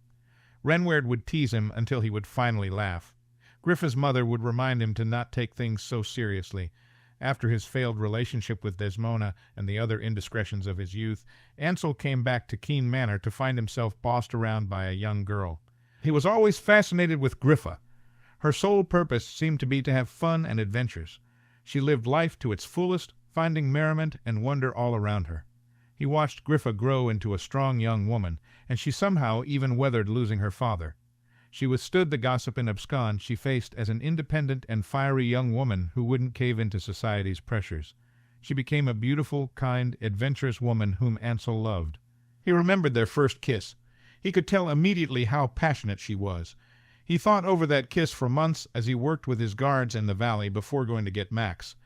Renward would tease him until he would finally laugh. Griffa's mother would remind him to not take things so seriously. After his failed relationship with Desmona and the other indiscretions of his youth, Ansel came back to Keen Manor to find himself bossed around by a young girl. He was always fascinated with Griffa. Her sole purpose seemed to be to have fun and adventures. She lived life to its fullest, finding merriment and wonder all around her. He watched Griffa grow into a strong young woman, and she somehow even weathered losing her father. She withstood the gossip and abscond she faced as an independent and fiery young woman who wouldn't cave into society's pressures. She became a beautiful, kind, adventurous woman whom Ansel loved. He remembered their first kiss. He could tell immediately how passionate she was. He thought over that kiss for months as he worked with his guards in the valley before going to get Max.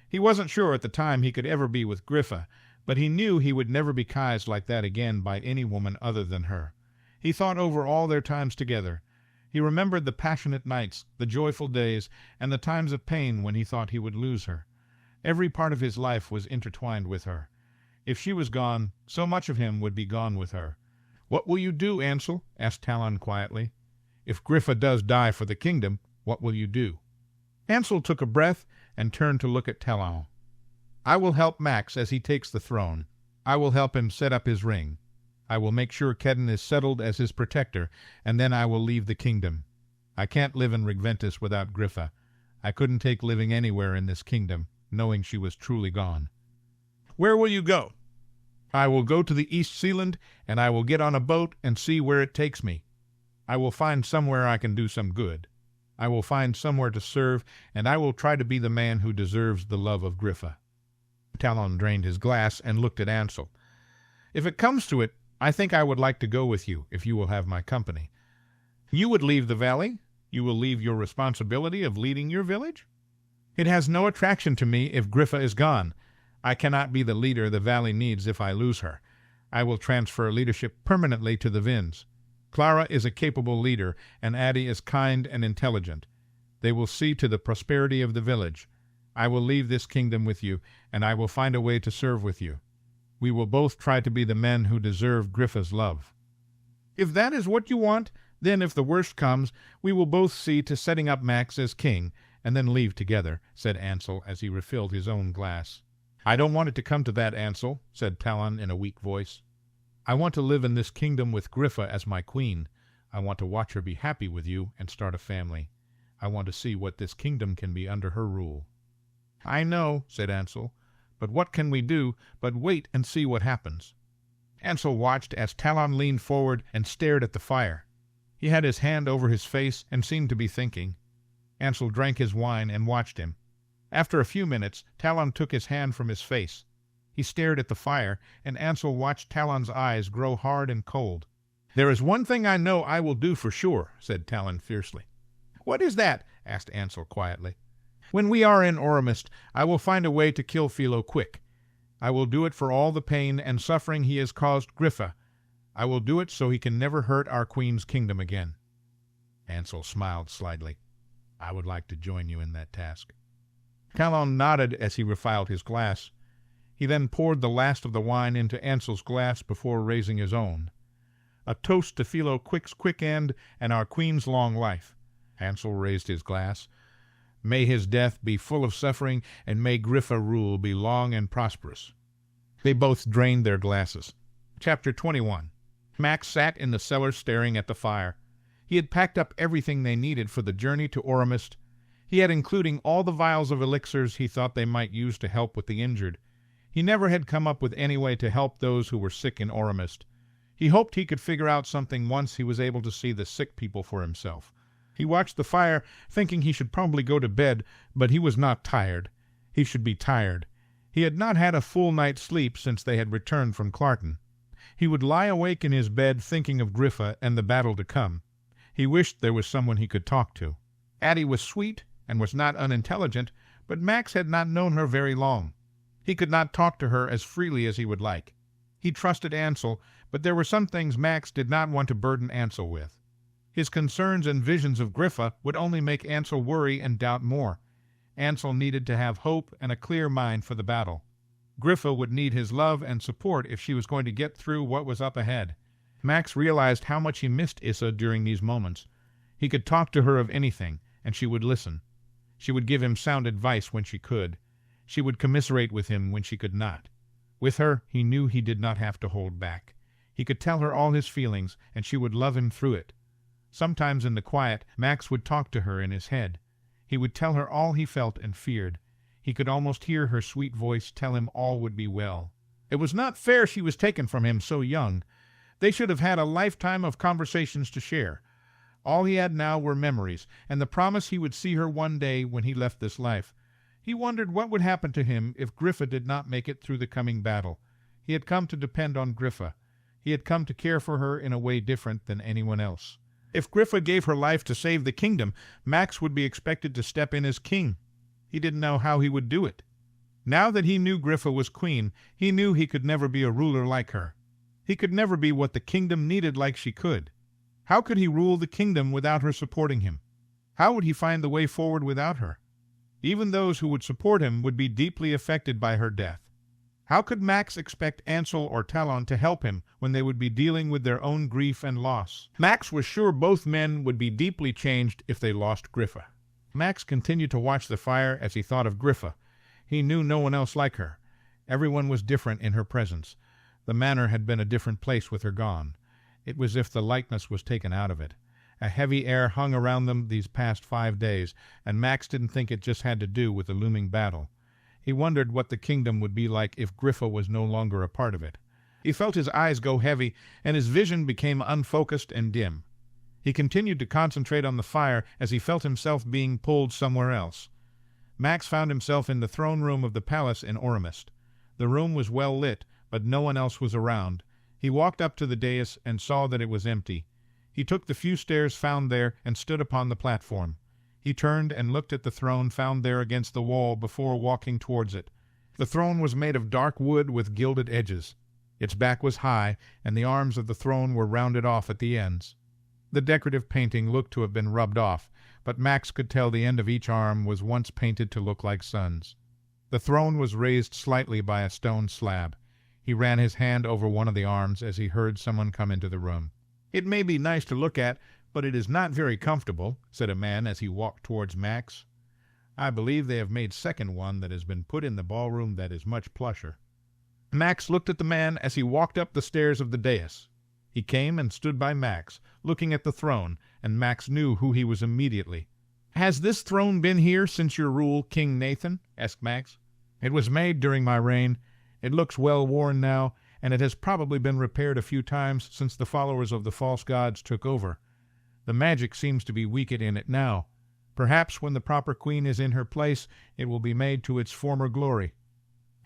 He wasn't sure at the time he could ever be with Griffa, but he knew he would never be kissed like that again by any woman other than her. He thought over all their times together. He remembered the passionate nights, the joyful days, and the times of pain when he thought he would lose her. Every part of his life was intertwined with her. If she was gone, so much of him would be gone with her. "What will you do, Ansel?" asked Talon quietly. "If Griffa does die for the kingdom, what will you do?" Ansel took a breath and turned to look at Talon. "I will help Max as he takes the throne. I will help him set up his ring. I will make sure Kedden is settled as his protector, and then I will leave the kingdom. I can't live in Regventus without Griffa. I couldn't take living anywhere in this kingdom, knowing she was truly gone." "Where will you go?" "I will go to the East Sealand, and I will get on a boat and see where it takes me. I will find somewhere I can do some good. I will find somewhere to serve, and I will try to be the man who deserves the love of Griffa." Talon drained his glass and looked at Ansel. "If it comes to it, I think I would like to go with you, if you will have my company." "You would leave the valley? You will leave your responsibility of leading your village?" "It has no attraction to me if Griffa is gone. I cannot be the leader the valley needs if I lose her. I will transfer leadership permanently to the Vins. Clara is a capable leader, and Addie is kind and intelligent. They will see to the prosperity of the village. I will leave this kingdom with you, and I will find a way to serve with you. We will both try to be the men who deserve Griffa's love." "If that is what you want, then if the worst comes, we will both see to setting up Max as king, and then leave together," said Ansel as he refilled his own glass. "I don't want it to come to that, Ansel," said Talon in a weak voice. "I want to live in this kingdom with Griffa as my queen. I want to watch her be happy with you and start a family. I want to see what this kingdom can be under her rule." "I know," said Ansel, "but what can we do but wait and see what happens?" Ansel watched as Talon leaned forward and stared at the fire. He had his hand over his face and seemed to be thinking. Ansel drank his wine and watched him. After a few minutes, Talon took his hand from his face. He stared at the fire, and Ansel watched Talon's eyes grow hard and cold. "There is one thing I know I will do for sure," said Talon fiercely. "What is that?" asked Ansel quietly. "When we are in Aurumist, I will find a way to kill Philo quick. I will do it for all the pain and suffering he has caused Griffa. I will do it so he can never hurt our queen's kingdom again." Ansel smiled slightly. "I would like to join you in that task." Talon nodded as he refilled his glass. He then poured the last of the wine into Ansel's glass before raising his own. "A toast to Philo Quick's quick end and our queen's long life." Ansel raised his glass. "May his death be full of suffering, and may Griffa rule be long and prosperous." They both drained their glasses. Chapter 21. Max sat in the cellar staring at the fire. He had packed up everything they needed for the journey to Aurumist. He had including all the vials of elixirs he thought they might use to help with the injured. He never had come up with any way to help those who were sick in Aurumist. He hoped he could figure out something once he was able to see the sick people for himself. He watched the fire, thinking he should probably go to bed, but he was not tired. He should be tired. He had not had a full night's sleep since they had returned from Clarton. He would lie awake in his bed thinking of Griffa and the battle to come. He wished there was someone he could talk to. Addie was sweet and was not unintelligent, but Max had not known her very long. He could not talk to her as freely as he would like. He trusted Ansel, but there were some things Max did not want to burden Ansel with. His concerns and visions of Griffa would only make Ansel worry and doubt more. Ansel needed to have hope and a clear mind for the battle. Griffa would need his love and support if she was going to get through what was up ahead. Max realized how much he missed Issa during these moments. He could talk to her of anything, and she would listen. She would give him sound advice when she could. She would commiserate with him when she could not. With her, he knew he did not have to hold back. He could tell her all his feelings, and she would love him through it. Sometimes in the quiet, Max would talk to her in his head. He would tell her all he felt and feared. He could almost hear her sweet voice tell him all would be well. It was not fair she was taken from him so young. They should have had a lifetime of conversations to share. All he had now were memories, and the promise he would see her one day when he left this life. He wondered what would happen to him if Griffa did not make it through the coming battle. He had come to depend on Griffa. He had come to care for her in a way different than anyone else. If Griffa gave her life to save the kingdom, Max would be expected to step in as king. He didn't know how he would do it. Now that he knew Griffa was queen, he knew he could never be a ruler like her. He could never be what the kingdom needed like she could. How could he rule the kingdom without her supporting him? How would he find the way forward without her? Even those who would support him would be deeply affected by her death. How could Max expect Ansel or Talon to help him when they would be dealing with their own grief and loss? Max was sure both men would be deeply changed if they lost Griffa. Max continued to watch the fire as he thought of Griffa. He knew no one else like her. Everyone was different in her presence. The manor had been a different place with her gone. It was as if the lightness was taken out of it. A heavy air hung around them these past 5 days, and Max didn't think it just had to do with the looming battle. He wondered what the kingdom would be like if Griffa was no longer a part of it. He felt his eyes go heavy, and his vision became unfocused and dim. He continued to concentrate on the fire as he felt himself being pulled somewhere else. Max found himself in the throne room of the palace in Aurumist. The room was well lit, but no one else was around. He walked up to the dais and saw that it was empty. He took the few stairs found there and stood upon the platform. He turned and looked at the throne found there against the wall before walking towards it. The throne was made of dark wood with gilded edges. Its back was high, and the arms of the throne were rounded off at the ends. The decorative painting looked to have been rubbed off, but Max could tell the end of each arm was once painted to look like suns. The throne was raised slightly by a stone slab. He ran his hand over one of the arms as he heard someone come into the room. "It may be nice to look at, but it is not very comfortable," said a man as he walked towards Max. "I believe they have made second one that has been put in the ballroom that is much plusher." Max looked at the man as he walked up the stairs of the dais. He came and stood by Max, looking at the throne, and Max knew who he was immediately. "Has this throne been here since your rule, King Nathan?" asked Max. "It was made during my reign. It looks well worn now, and it has probably been repaired a few times since the followers of the false gods took over. The magic seems to be weakened in it now. Perhaps when the proper queen is in her place, it will be made to its former glory."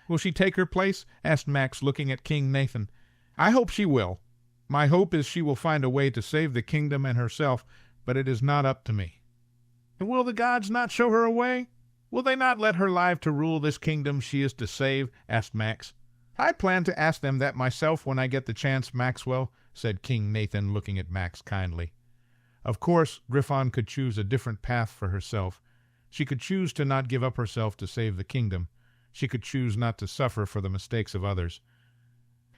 "Will she take her place?" asked Max, looking at King Nathan. "I hope she will. My hope is she will find a way to save the kingdom and herself, but it is not up to me." "And will the gods not show her a way? Will they not let her live to rule this kingdom she is to save?" asked Max. "I plan to ask them that myself when I get the chance, Maxwell," said King Nathan, looking at Max kindly. Of course, Griffon could choose a different path for herself. She could choose to not give up herself to save the kingdom. She could choose not to suffer for the mistakes of others.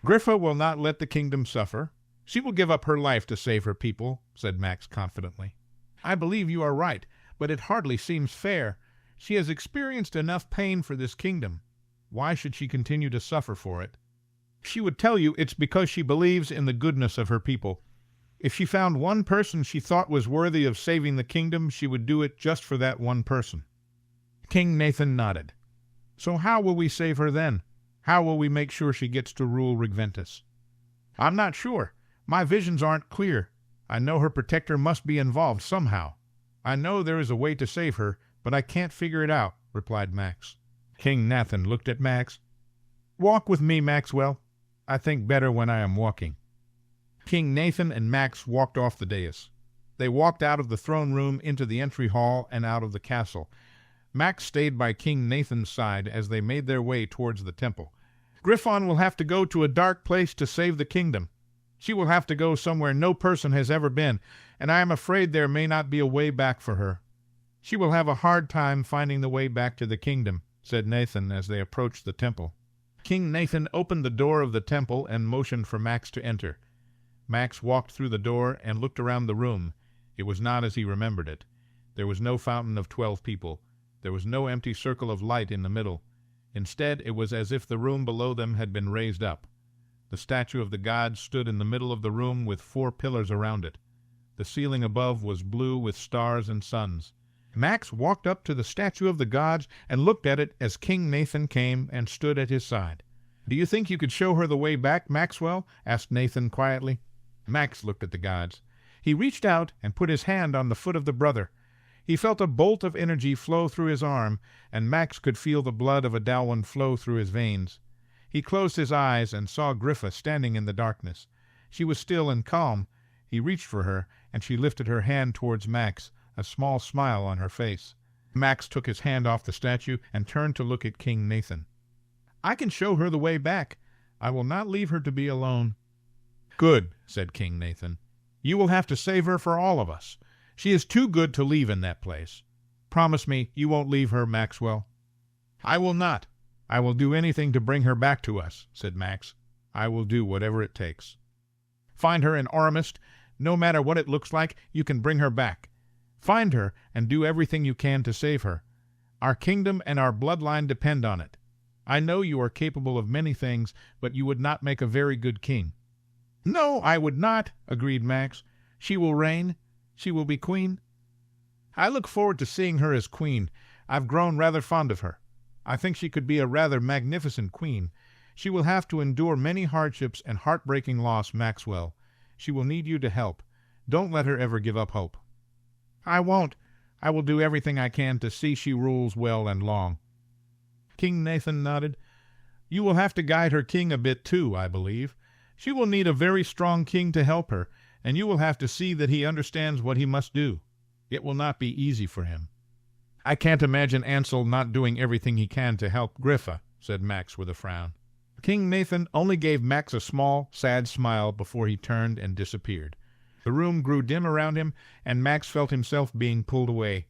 "Griffa will not let the kingdom suffer. She will give up her life to save her people," said Max confidently. "I believe you are right, but it hardly seems fair. She has experienced enough pain for this kingdom. Why should she continue to suffer for it? She would tell you it's because she believes in the goodness of her people. If she found one person she thought was worthy of saving the kingdom, she would do it just for that one person." King Nathan nodded. "So how will we save her then? How will we make sure she gets to rule Regventus?" "I'm not sure. My visions aren't clear. I know her protector must be involved somehow. I know there is a way to save her, but I can't figure it out," replied Max. King Nathan looked at Max. "Walk with me, Maxwell. I think better when I am walking." King Nathan and Max walked off the dais. They walked out of the throne room into the entry hall and out of the castle. Max stayed by King Nathan's side as they made their way towards the temple. "Griffon will have to go to a dark place to save the kingdom. She will have to go somewhere no person has ever been, and I am afraid there may not be a way back for her. She will have a hard time finding the way back to the kingdom," said Nathan as they approached the temple. King Nathan opened the door of the temple and motioned for Max to enter. Max walked through the door and looked around the room. It was not as he remembered it. There was no fountain of 12 people. There was no empty circle of light in the middle. Instead, it was as if the room below them had been raised up. The statue of the gods stood in the middle of the room with 4 pillars around it. The ceiling above was blue with stars and suns. Max walked up to the statue of the gods and looked at it as King Nathan came and stood at his side. "Do you think you could show her the way back, Maxwell?" asked Nathan quietly. Max looked at the gods. He reached out and put his hand on the foot of the brother. He felt a bolt of energy flow through his arm, and Max could feel the blood of Adalwin flow through his veins. He closed his eyes and saw Griffa standing in the darkness. She was still and calm. He reached for her, and she lifted her hand towards Max, a small smile on her face. Max took his hand off the statue and turned to look at King Nathan. "I can show her the way back. I will not leave her to be alone." Good, said King Nathan. You will have to save her for all of us. She is too good to leave in that place. Promise me you won't leave her, Maxwell. I will not. I will do anything to bring her back to us, said Max. I will do whatever it takes. Find her in Aurumist. No matter what it looks like, you can bring her back. Find her and do everything you can to save her. Our kingdom and our bloodline depend on it. I know you are capable of many things, but you would not make a very good king. No, I would not, agreed Max. She will reign. She will be queen. I look forward to seeing her as queen. I've grown rather fond of her. I think she could be a rather magnificent queen. She will have to endure many hardships and heartbreaking loss, Maxwell. She will need you to help. Don't let her ever give up hope. I won't. I will do everything I can to see she rules well and long. King Nathan nodded. You will have to guide her king a bit too, I believe. She will need a very strong king to help her, and you will have to see that he understands what he must do. It will not be easy for him. I can't imagine Ansel not doing everything he can to help Griffa, said Max with a frown. King Nathan only gave Max a small, sad smile before he turned and disappeared. The room grew dim around him, and Max felt himself being pulled away.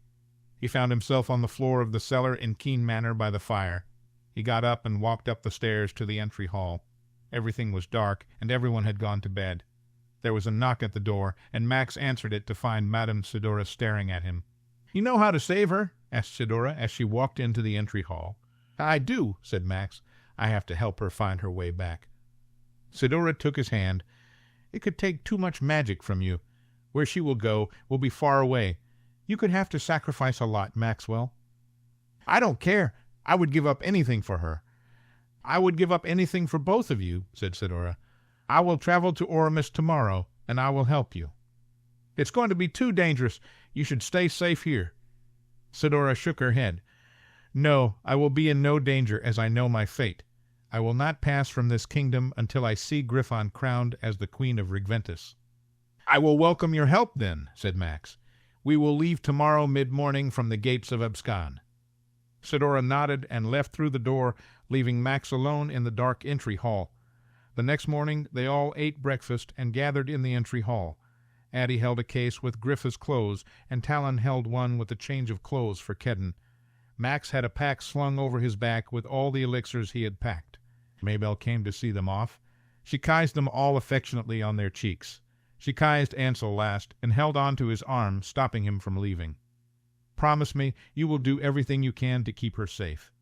He found himself on the floor of the cellar in keen manner by the fire. He got up and walked up the stairs to the entry hall. Everything was dark, and everyone had gone to bed. There was a knock at the door, and Max answered it to find Madame Sidora staring at him. You know how to save her? Asked Sidora as she walked into the entry hall. I do, said Max. I have to help her find her way back. Sidora took his hand. It could take too much magic from you. Where she will go will be far away. You could have to sacrifice a lot, Maxwell. I don't care. I would give up anything for her. I would give up anything for both of you, said Sidora. I will travel to Aurumist tomorrow, and I will help you. It's going to be too dangerous. You should stay safe here. Sidora shook her head. No, I will be in no danger, as I know my fate. I will not pass from this kingdom until I see Griffon crowned as the Queen of Regventus. I will welcome your help, then, said Max. We will leave tomorrow mid-morning from the gates of Abscon. Sidora nodded and left through the door, leaving Max alone in the dark entry hall. The next morning they all ate breakfast and gathered in the entry hall. Addie held a case with Griffa's clothes, and Talon held one with a change of clothes for Kedden. Max had a pack slung over his back with all the elixirs he had packed. Maybelle came to see them off. She kissed them all affectionately on their cheeks. She kissed Ansel last, and held on to his arm, stopping him from leaving. Promise me you will do everything you can to keep her safe.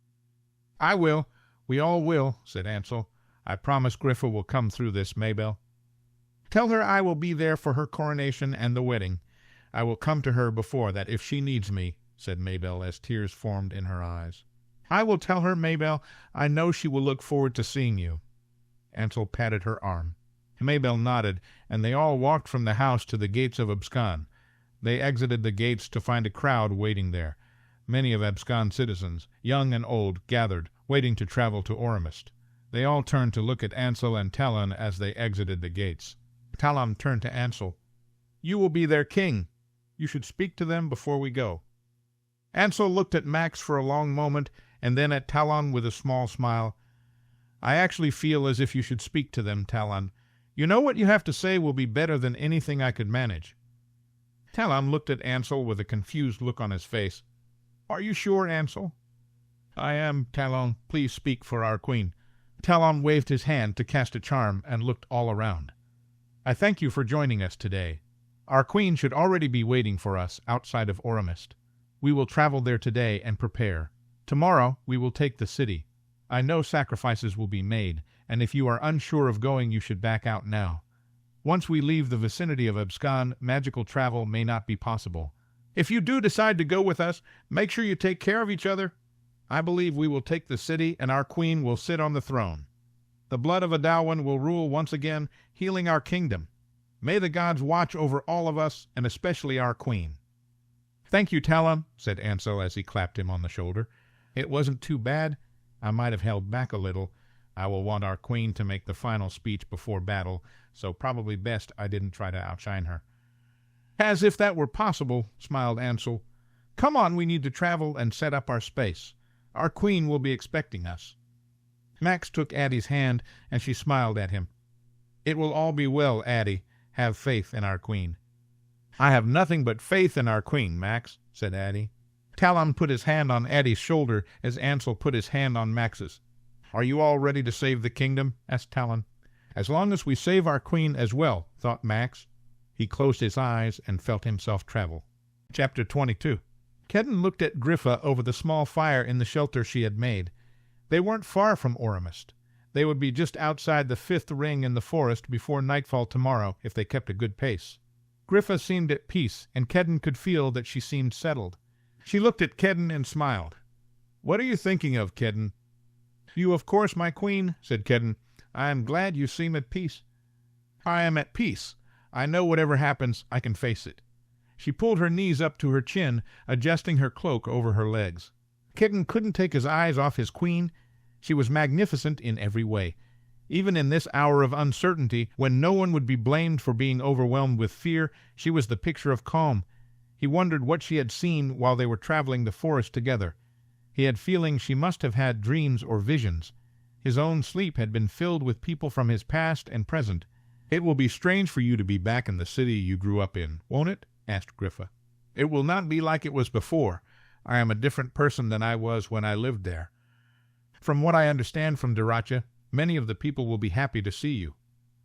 I will. We all will, said Ansel. I promise Griffa will come through this, Maybelle. Tell her I will be there for her coronation and the wedding. I will come to her before that if she needs me, said Maybelle as tears formed in her eyes. I will tell her, Maybelle. I know she will look forward to seeing you. Ansel patted her arm. Maybelle nodded, and they all walked from the house to the gates of Abscon. They exited the gates to find a crowd waiting there. Many of Abscon's citizens, young and old, gathered, waiting to travel to Aurumist. They all turned to look at Ansel and Talon as they exited the gates. Talon turned to Ansel. You will be their king. You should speak to them before we go. Ansel looked at Max for a long moment, and then at Talon with a small smile. I actually feel as if you should speak to them, Talon. You know what you have to say will be better than anything I could manage. Talon looked at Ansel with a confused look on his face. Are you sure, Ansel? I am, Talon. Please speak for our queen. Talon waved his hand to cast a charm and looked all around. I thank you for joining us today. Our queen should already be waiting for us outside of Aurumist. We will travel there today and prepare. Tomorrow we will take the city. I know sacrifices will be made, and if you are unsure of going, you should back out now. Once we leave the vicinity of Abscon, magical travel may not be possible. If you do decide to go with us, make sure you take care of each other. I believe we will take the city, and our queen will sit on the throne. The blood of Adalwin will rule once again, healing our kingdom. May the gods watch over all of us, and especially our queen. Thank you, Talon, said Ansel as he clapped him on the shoulder. It wasn't too bad. I might have held back a little. I will want our queen to make the final speech before battle, so probably best I didn't try to outshine her. As if that were possible, smiled Ansel. Come on, we need to travel and set up our space. Our queen will be expecting us. Max took Addie's hand, and she smiled at him. It will all be well, Addie. Have faith in our queen." "I have nothing but faith in our queen, Max," said Addie. Talon put his hand on Addie's shoulder as Ansel put his hand on Max's. "Are you all ready to save the kingdom?" asked Talon. "As long as we save our queen as well," thought Max. He closed his eyes and felt himself travel. Chapter 22. Kedden looked at Griffa over the small fire in the shelter she had made. They weren't far from Aurumist. They would be just outside the 5th ring in the forest before nightfall tomorrow if they kept a good pace. Griffa seemed at peace, and Kedden could feel that she seemed settled. She looked at Kedden and smiled. "What are you thinking of, Kedden?" "You, of course, my queen," said Kedden. "I am glad you seem at peace." "I am at peace. I know whatever happens, I can face it." She pulled her knees up to her chin, adjusting her cloak over her legs. Kedden couldn't take his eyes off his queen. She was magnificent in every way. Even in this hour of uncertainty, when no one would be blamed for being overwhelmed with fear, she was the picture of calm. He wondered what she had seen while they were traveling the forest together. He had feeling she must have had dreams or visions. His own sleep had been filled with people from his past and present. "It will be strange for you to be back in the city you grew up in, won't it?" asked Griffa. "It will not be like it was before. I am a different person than I was when I lived there. From what I understand from Diracha, many of the people will be happy to see you."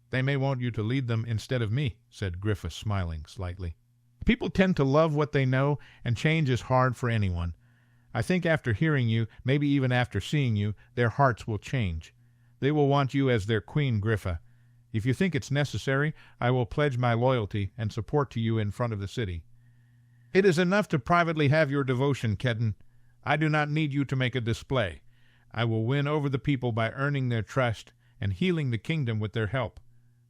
"They may want you to lead them instead of me," said Griffa, smiling slightly. "People tend to love what they know, and change is hard for anyone. I think after hearing you, maybe even after seeing you, their hearts will change. They will want you as their queen, Griffa. If you think it's necessary, I will pledge my loyalty and support to you in front of the city." "It is enough to privately have your devotion, Kedden. I do not need you to make a display. I will win over the people by earning their trust and healing the kingdom with their help.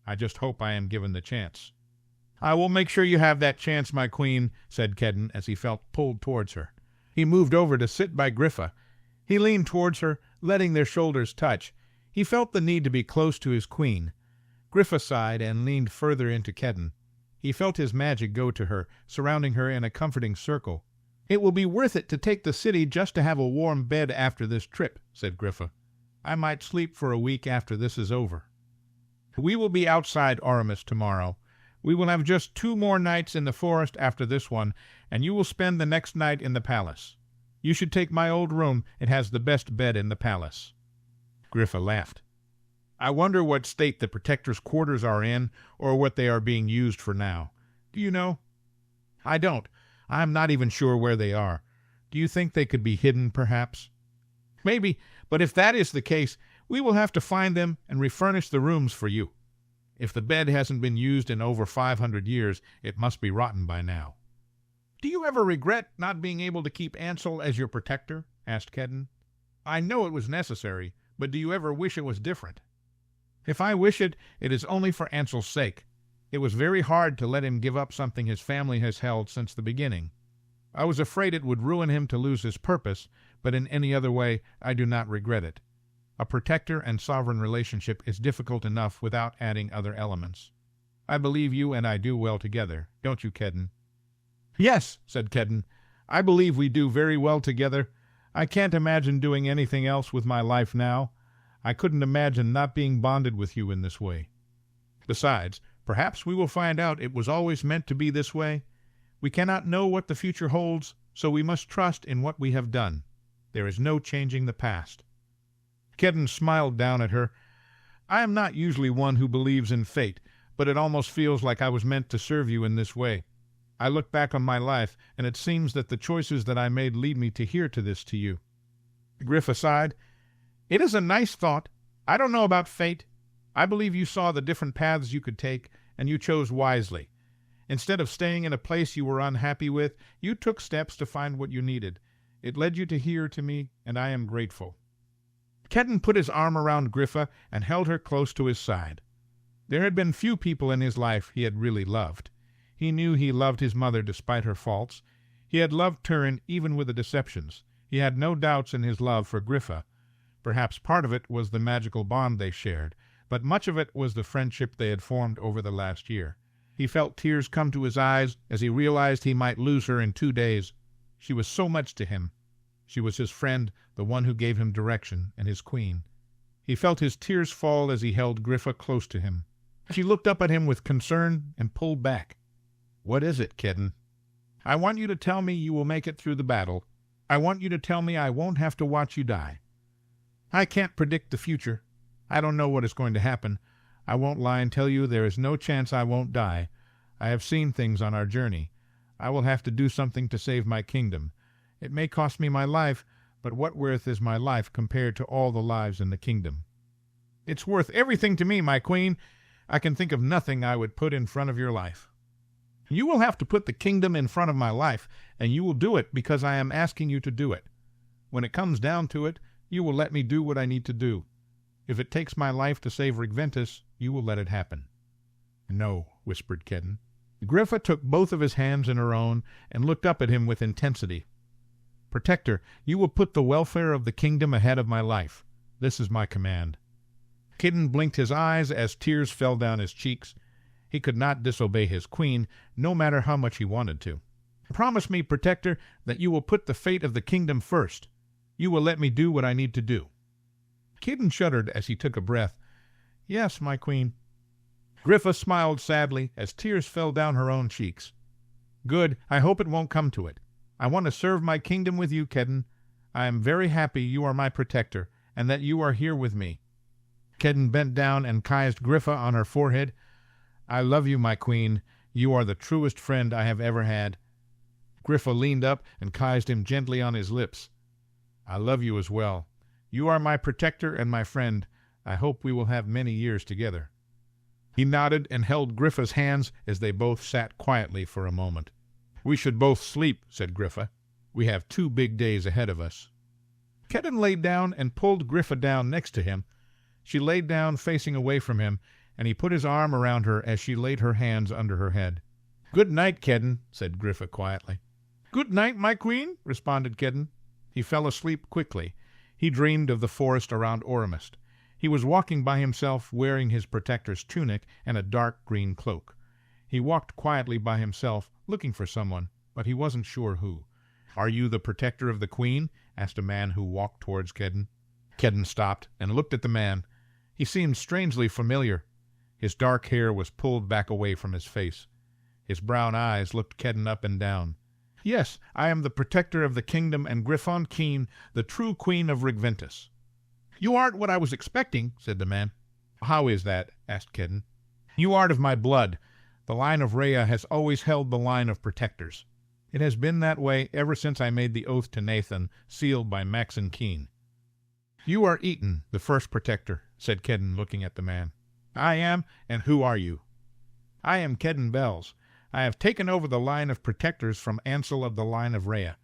I just hope I am given the chance." "I will make sure you have that chance, my queen," said Kedden as he felt pulled towards her. He moved over to sit by Griffa. He leaned towards her, letting their shoulders touch. He felt the need to be close to his queen. Griffa sighed and leaned further into Kedden. He felt his magic go to her, surrounding her in a comforting circle. "It will be worth it to take the city just to have a warm bed after this trip," said Griffa. "I might sleep for a week after this is over." "We will be outside Aurumist tomorrow. We will have just 2 more nights in the forest after this one, and you will spend the next night in the palace. You should take my old room. It has the best bed in the palace." Griffa laughed. "I wonder what state the Protector's quarters are in, or what they are being used for now. Do you know?" "I don't. I am not even sure where they are. Do you think they could be hidden, perhaps?" "Maybe, but if that is the case, we will have to find them and refurnish the rooms for you. If the bed hasn't been used in over 500 years, it must be rotten by now." "Do you ever regret not being able to keep Ansel as your protector?" asked Kedden. "I know it was necessary, but do you ever wish it was different?" "If I wish it, it is only for Ansel's sake. It was very hard to let him give up something his family has held since the beginning. I was afraid it would ruin him to lose his purpose, but in any other way I do not regret it. A protector and sovereign relationship is difficult enough without adding other elements. I believe you and I do well together, don't you, Kedden?" "Yes," said Kedden. "I believe we do very well together. I can't imagine doing anything else with my life now. I couldn't imagine not being bonded with you in this way. Besides, perhaps we will find out it was always meant to be this way. We cannot know what the future holds, so we must trust in what we have done. There is no changing the past." Kedden smiled down at her. "I am not usually one who believes in fate, but it almost feels like I was meant to serve you in this way. I look back on my life, and it seems that the choices that I made lead me to here to you." Griffa sighed. "It is a nice thought. I don't know about fate. I believe you saw the different paths you could take, and you chose wisely. Instead of staying in a place you were unhappy with, you took steps to find what you needed. It led you to here to me, and I am grateful." Kedden put his arm around Griffa and held her close to his side. There had been few people in his life he had really loved. He knew he loved his mother despite her faults. He had loved Turin even with the deceptions. He had no doubts in his love for Griffa. Perhaps part of it was the magical bond they shared, but much of it was the friendship they had formed over the last year. He felt tears come to his eyes as he realized he might lose her in 2 days. She was so much to him. She was his friend, the one who gave him direction, and his queen. He felt his tears fall as he held Griffa close to him. She looked up at him with concern and pulled back. "What is it, Kedden?" "I want you to tell me you will make it through the battle. I want you to tell me I won't have to watch you die." "I can't predict the future. I don't know what is going to happen. I won't lie and tell you there is no chance I won't die. I have seen things on our journey. I will have to do something to save my kingdom. It may cost me my life, but what worth is my life compared to all the lives in the kingdom?" "It's worth everything to me, my queen. I can think of nothing I would put in front of your life." "You will have to put the kingdom in front of my life, and you will do it because I am asking you to do it. When it comes down to it, you will let me do what I need to do. If it takes my life to save Regventus, you will let it happen." "No," whispered Kedden. Griffa took both of his hands in her own and looked up at him with intensity. "Protector, you will put the welfare of the kingdom ahead of my life. This is my command." Kedden blinked his eyes as tears fell down his cheeks. He could not disobey his queen, no matter how much he wanted to. "Promise me, Protector, that you will put the fate of the kingdom first. You will let me do what I need to do." Kedden shuddered as he took a breath. "Yes, my queen." Griffa smiled sadly as tears fell down her own cheeks. "Good. I hope it won't come to it. I want to serve my kingdom with you, Kedden. I am very happy you are my protector, and that you are here with me." Kedden bent down and kissed Griffa on her forehead. "I love you, my queen. You are the truest friend I have ever had." Griffa leaned up and kissed him gently on his lips. "I love you as well. You are my protector and my friend. I hope we will have many years together." He nodded and held Griffa's hands as they both sat quietly for a moment. "We should both sleep," said Griffa. "We have 2 big days ahead of us." Kedden laid down and pulled Griffa down next to him. She laid down facing away from him, and he put his arm around her as she laid her hands under her head. "Good night, Kedden," said Griffa quietly. "Good night, my queen," responded Kedden. He fell asleep quickly. He dreamed of the forest around Aurumist. He was walking by himself, wearing his protector's tunic and a dark green cloak. He walked quietly by himself, looking for someone, but he wasn't sure who. "Are you the protector of the queen?" asked a man who walked towards Kedden. Kedden stopped and looked at the man. He seemed strangely familiar. His dark hair was pulled back away from his face. His brown eyes looked Kedden up and down. "Yes, I am the protector of the kingdom and Griffon Keen, the true queen of Regventus." "You aren't what I was expecting," said the man. "How is that?" asked Kedden. "You aren't of my blood. The line of Rhea has always held the line of protectors. It has been that way ever since I made the oath to Nathan, sealed by Maxon Keen." "You are Eaton, the first protector," said Kedden, looking at the man. "I am, and who are you?" "I am Kedden Bells. I have taken over the line of protectors from Ansel of the line of Rhea."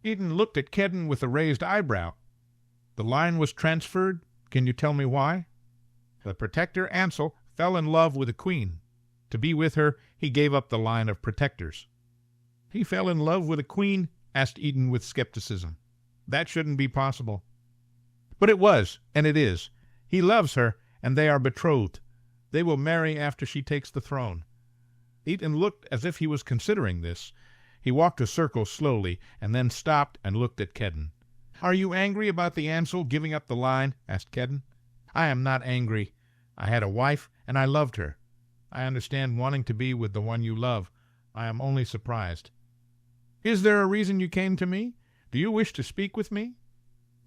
Eaton looked at Kedden with a raised eyebrow. "The line was transferred? Can you tell me why?" "The protector Ansel fell in love with a queen. To be with her, he gave up the line of protectors." "He fell in love with a queen?" asked Eaton with skepticism. "That shouldn't be possible." "But it was, and it is. He loves her, and they are betrothed. They will marry after she takes the throne." Eaton looked as if he was considering this. He walked a circle slowly, and then stopped and looked at Kedden. "Are you angry about the Ansel giving up the line?" asked Kedden. "I am not angry. I had a wife, and I loved her. I understand wanting to be with the one you love. I am only surprised." "Is there a reason you came to me? Do you wish to speak with me?"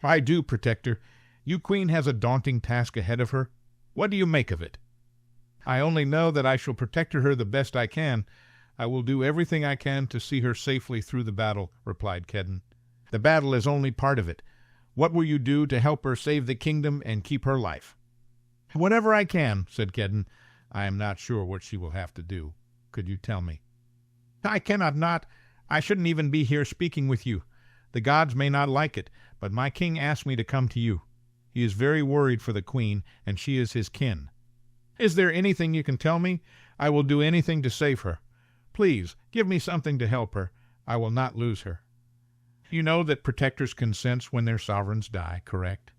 "I do, Protector. Your queen has a daunting task ahead of her. What do you make of it?" "I only know that I shall protect her the best I can. I will do everything I can to see her safely through the battle," replied Kedden. "The battle is only part of it. What will you do to help her save the kingdom and keep her life?" "Whatever I can," said Kedden. "I am not sure what she will have to do. Could you tell me?" "I cannot not. I shouldn't even be here speaking with you. The gods may not like it, but my king asked me to come to you. He is very worried for the queen, and she is his kin." "Is there anything you can tell me? I will do anything to save her. Please, give me something to help her. I will not lose her." "You know that protectors can sense when their sovereigns die, correct?"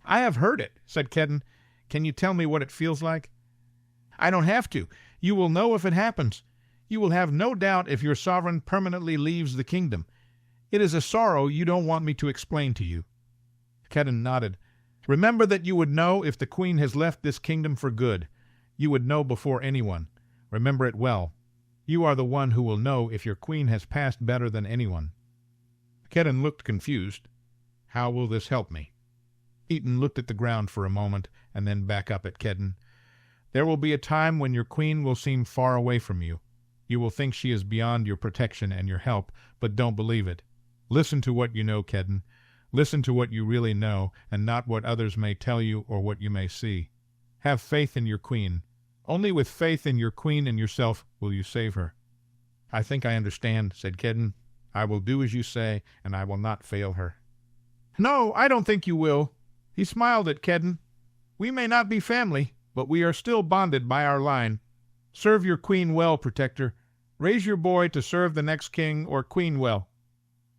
"I have heard it," said Kedden. "Can you tell me what it feels like?" "I don't have to. You will know if it happens. You will have no doubt if your sovereign permanently leaves the kingdom. It is a sorrow you don't want me to explain to you." Kedden nodded. "Remember that you would know if the queen has left this kingdom for good. You would know before anyone. Remember it well. You are the one who will know if your queen has passed better than anyone." Kedden looked confused. "How will this help me?" Eaton looked at the ground for a moment, and then back up at Kedden. "There will be a time when your queen will seem far away from you. You will think she is beyond your protection and your help, but don't believe it. Listen to what you know, Kedden. Listen to what you really know, and not what others may tell you or what you may see. Have faith in your queen. Only with faith in your queen and yourself will you save her." "I think I understand," said Kedden. "I will do as you say, and I will not fail her." "No, I don't think you will." He smiled at Kedden. "We may not be family, but we are still bonded by our line. Serve your queen well, Protector. Raise your boy to serve the next king or queen well."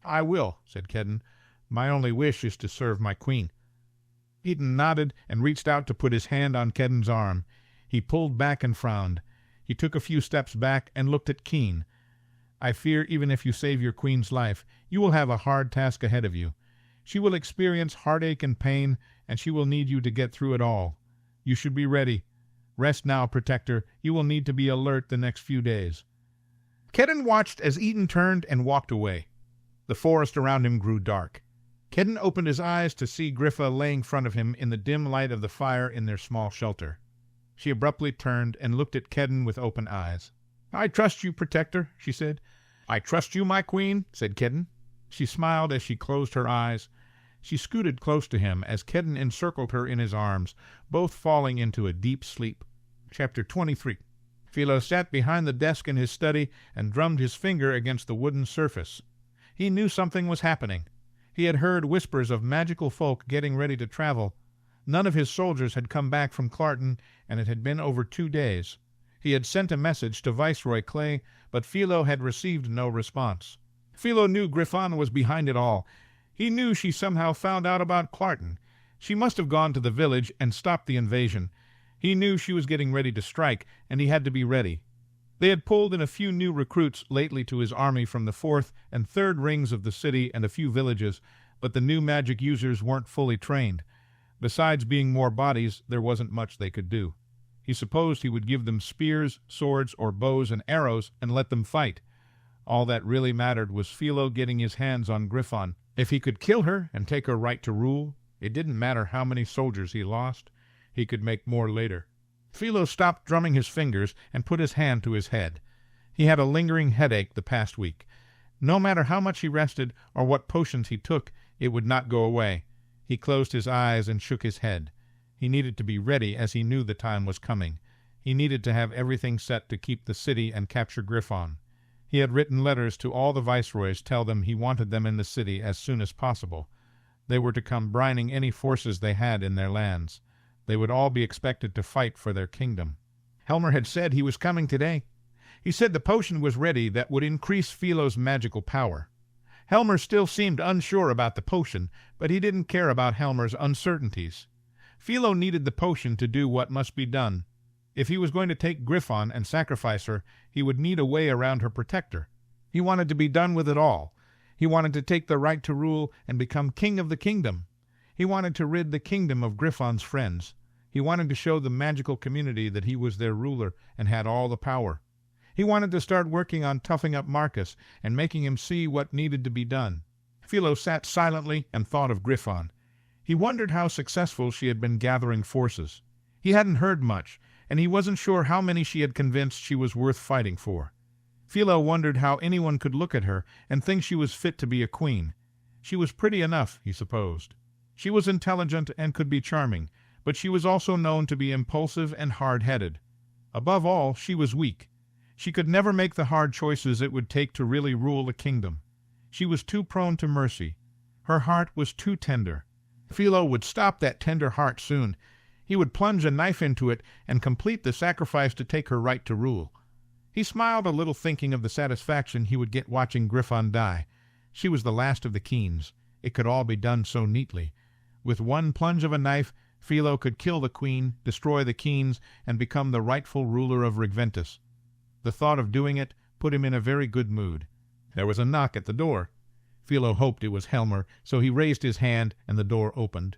"I will," said Kedden. "My only wish is to serve my queen." Eaton nodded and reached out to put his hand on Kedden's arm. He pulled back and frowned. He took a few steps back and looked at Keen. "I fear even if you save your queen's life, you will have a hard task ahead of you. She will experience heartache and pain, and she will need you to get through it all. You should be ready. Rest now, Protector. You will need to be alert the next few days." Kedden watched as Eaton turned and walked away. The forest around him grew dark. Kedden opened his eyes to see Griffa laying in front of him in the dim light of the fire in their small shelter. She abruptly turned and looked at Kedden with open eyes. "I trust you, Protector," she said. "I trust you, my queen," said Kedden. She smiled as she closed her eyes. She scooted close to him as Kedden encircled her in his arms, both falling into a deep sleep. Chapter 23. Philo sat behind the desk in his study and drummed his finger against the wooden surface. He knew something was happening. He had heard whispers of magical folk getting ready to travel. None of his soldiers had come back from Clarton, and it had been over 2 days. He had sent a message to Viceroy Clay, but Philo had received no response. Philo knew Griffon was behind it all. He knew she somehow found out about Clarton. She must have gone to the village and stopped the invasion. He knew she was getting ready to strike, and he had to be ready. They had pulled in a few new recruits lately to his army from the 4th and 3rd rings of the city and a few villages, but the new magic users weren't fully trained. Besides being more bodies, there wasn't much they could do. He supposed he would give them spears, swords, or bows and arrows and let them fight. All that really mattered was Philo getting his hands on Griffon. If he could kill her and take her right to rule, it didn't matter how many soldiers he lost. He could make more later. Philo stopped drumming his fingers and put his hand to his head. He had a lingering headache the past week. No matter how much he rested or what potions he took, it would not go away. He closed his eyes and shook his head. He needed to be ready as he knew the time was coming. He needed to have everything set to keep the city and capture Griffon. He had written letters to all the viceroys tell them he wanted them in the city as soon as possible. They were to come brining any forces they had in their lands. They would all be expected to fight for their kingdom. Helmer had said he was coming today. He said the potion was ready that would increase Philo's magical power. Helmer still seemed unsure about the potion, but he didn't care about Helmer's uncertainties. Philo needed the potion to do what must be done. If he was going to take Griffon and sacrifice her, he would need a way around her protector. He wanted to be done with it all. He wanted to take the right to rule and become king of the kingdom. He wanted to rid the kingdom of Griffon's friends. He wanted to show the magical community that he was their ruler and had all the power. He wanted to start working on toughing up Marcus and making him see what needed to be done. Philo sat silently and thought of Griffon. He wondered how successful she had been gathering forces. He hadn't heard much, and he wasn't sure how many she had convinced she was worth fighting for. Philo wondered how anyone could look at her and think she was fit to be a queen. She was pretty enough, he supposed. She was intelligent and could be charming, but she was also known to be impulsive and hard-headed. Above all, she was weak. She could never make the hard choices it would take to really rule a kingdom. She was too prone to mercy. Her heart was too tender. Philo would stop that tender heart soon. He would plunge a knife into it and complete the sacrifice to take her right to rule. He smiled a little, thinking of the satisfaction he would get watching Griffon die. She was the last of the Keens. It could all be done so neatly. With one plunge of a knife, Philo could kill the queen, destroy the Keens, and become the rightful ruler of Regventus. The thought of doing it put him in a very good mood. There was a knock at the door. Philo hoped it was Helmer, so he raised his hand and the door opened.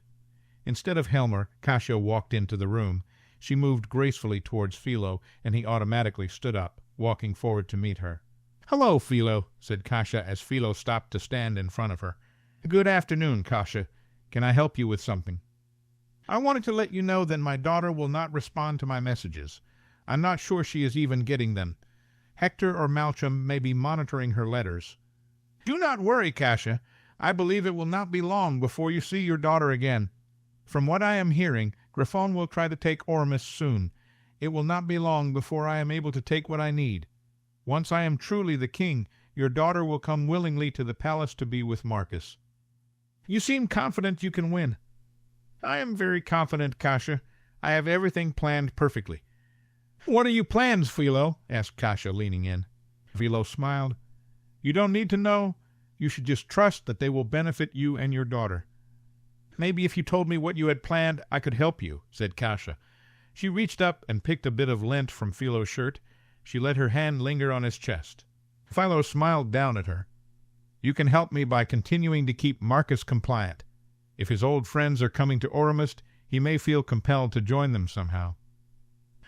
Instead of Helmer, Kasia walked into the room. She moved gracefully towards Philo, and he automatically stood up, walking forward to meet her. "Hello, Philo," said Kasha as Philo stopped to stand in front of her. "Good afternoon, Kasha. Can I help you with something?" "I wanted to let you know that my daughter will not respond to my messages. I'm not sure she is even getting them. Hector or Malcolm may be monitoring her letters." "Do not worry, Kasha. I believe it will not be long before you see your daughter again. From what I am hearing, Griffon will try to take Aurumist soon. It will not be long before I am able to take what I need. Once I am truly the king, your daughter will come willingly to the palace to be with Marcus." "You seem confident you can win." "I am very confident, Kasha. I have everything planned perfectly." "What are your plans, Philo?" asked Kasha, leaning in. Philo smiled. "You don't need to know. You should just trust that they will benefit you and your daughter." "Maybe if you told me what you had planned, I could help you," said Kasha. She reached up and picked a bit of lint from Philo's shirt. She let her hand linger on his chest. Philo smiled down at her. "You can help me by continuing to keep Marcus compliant. If his old friends are coming to Aurumist, he may feel compelled to join them somehow."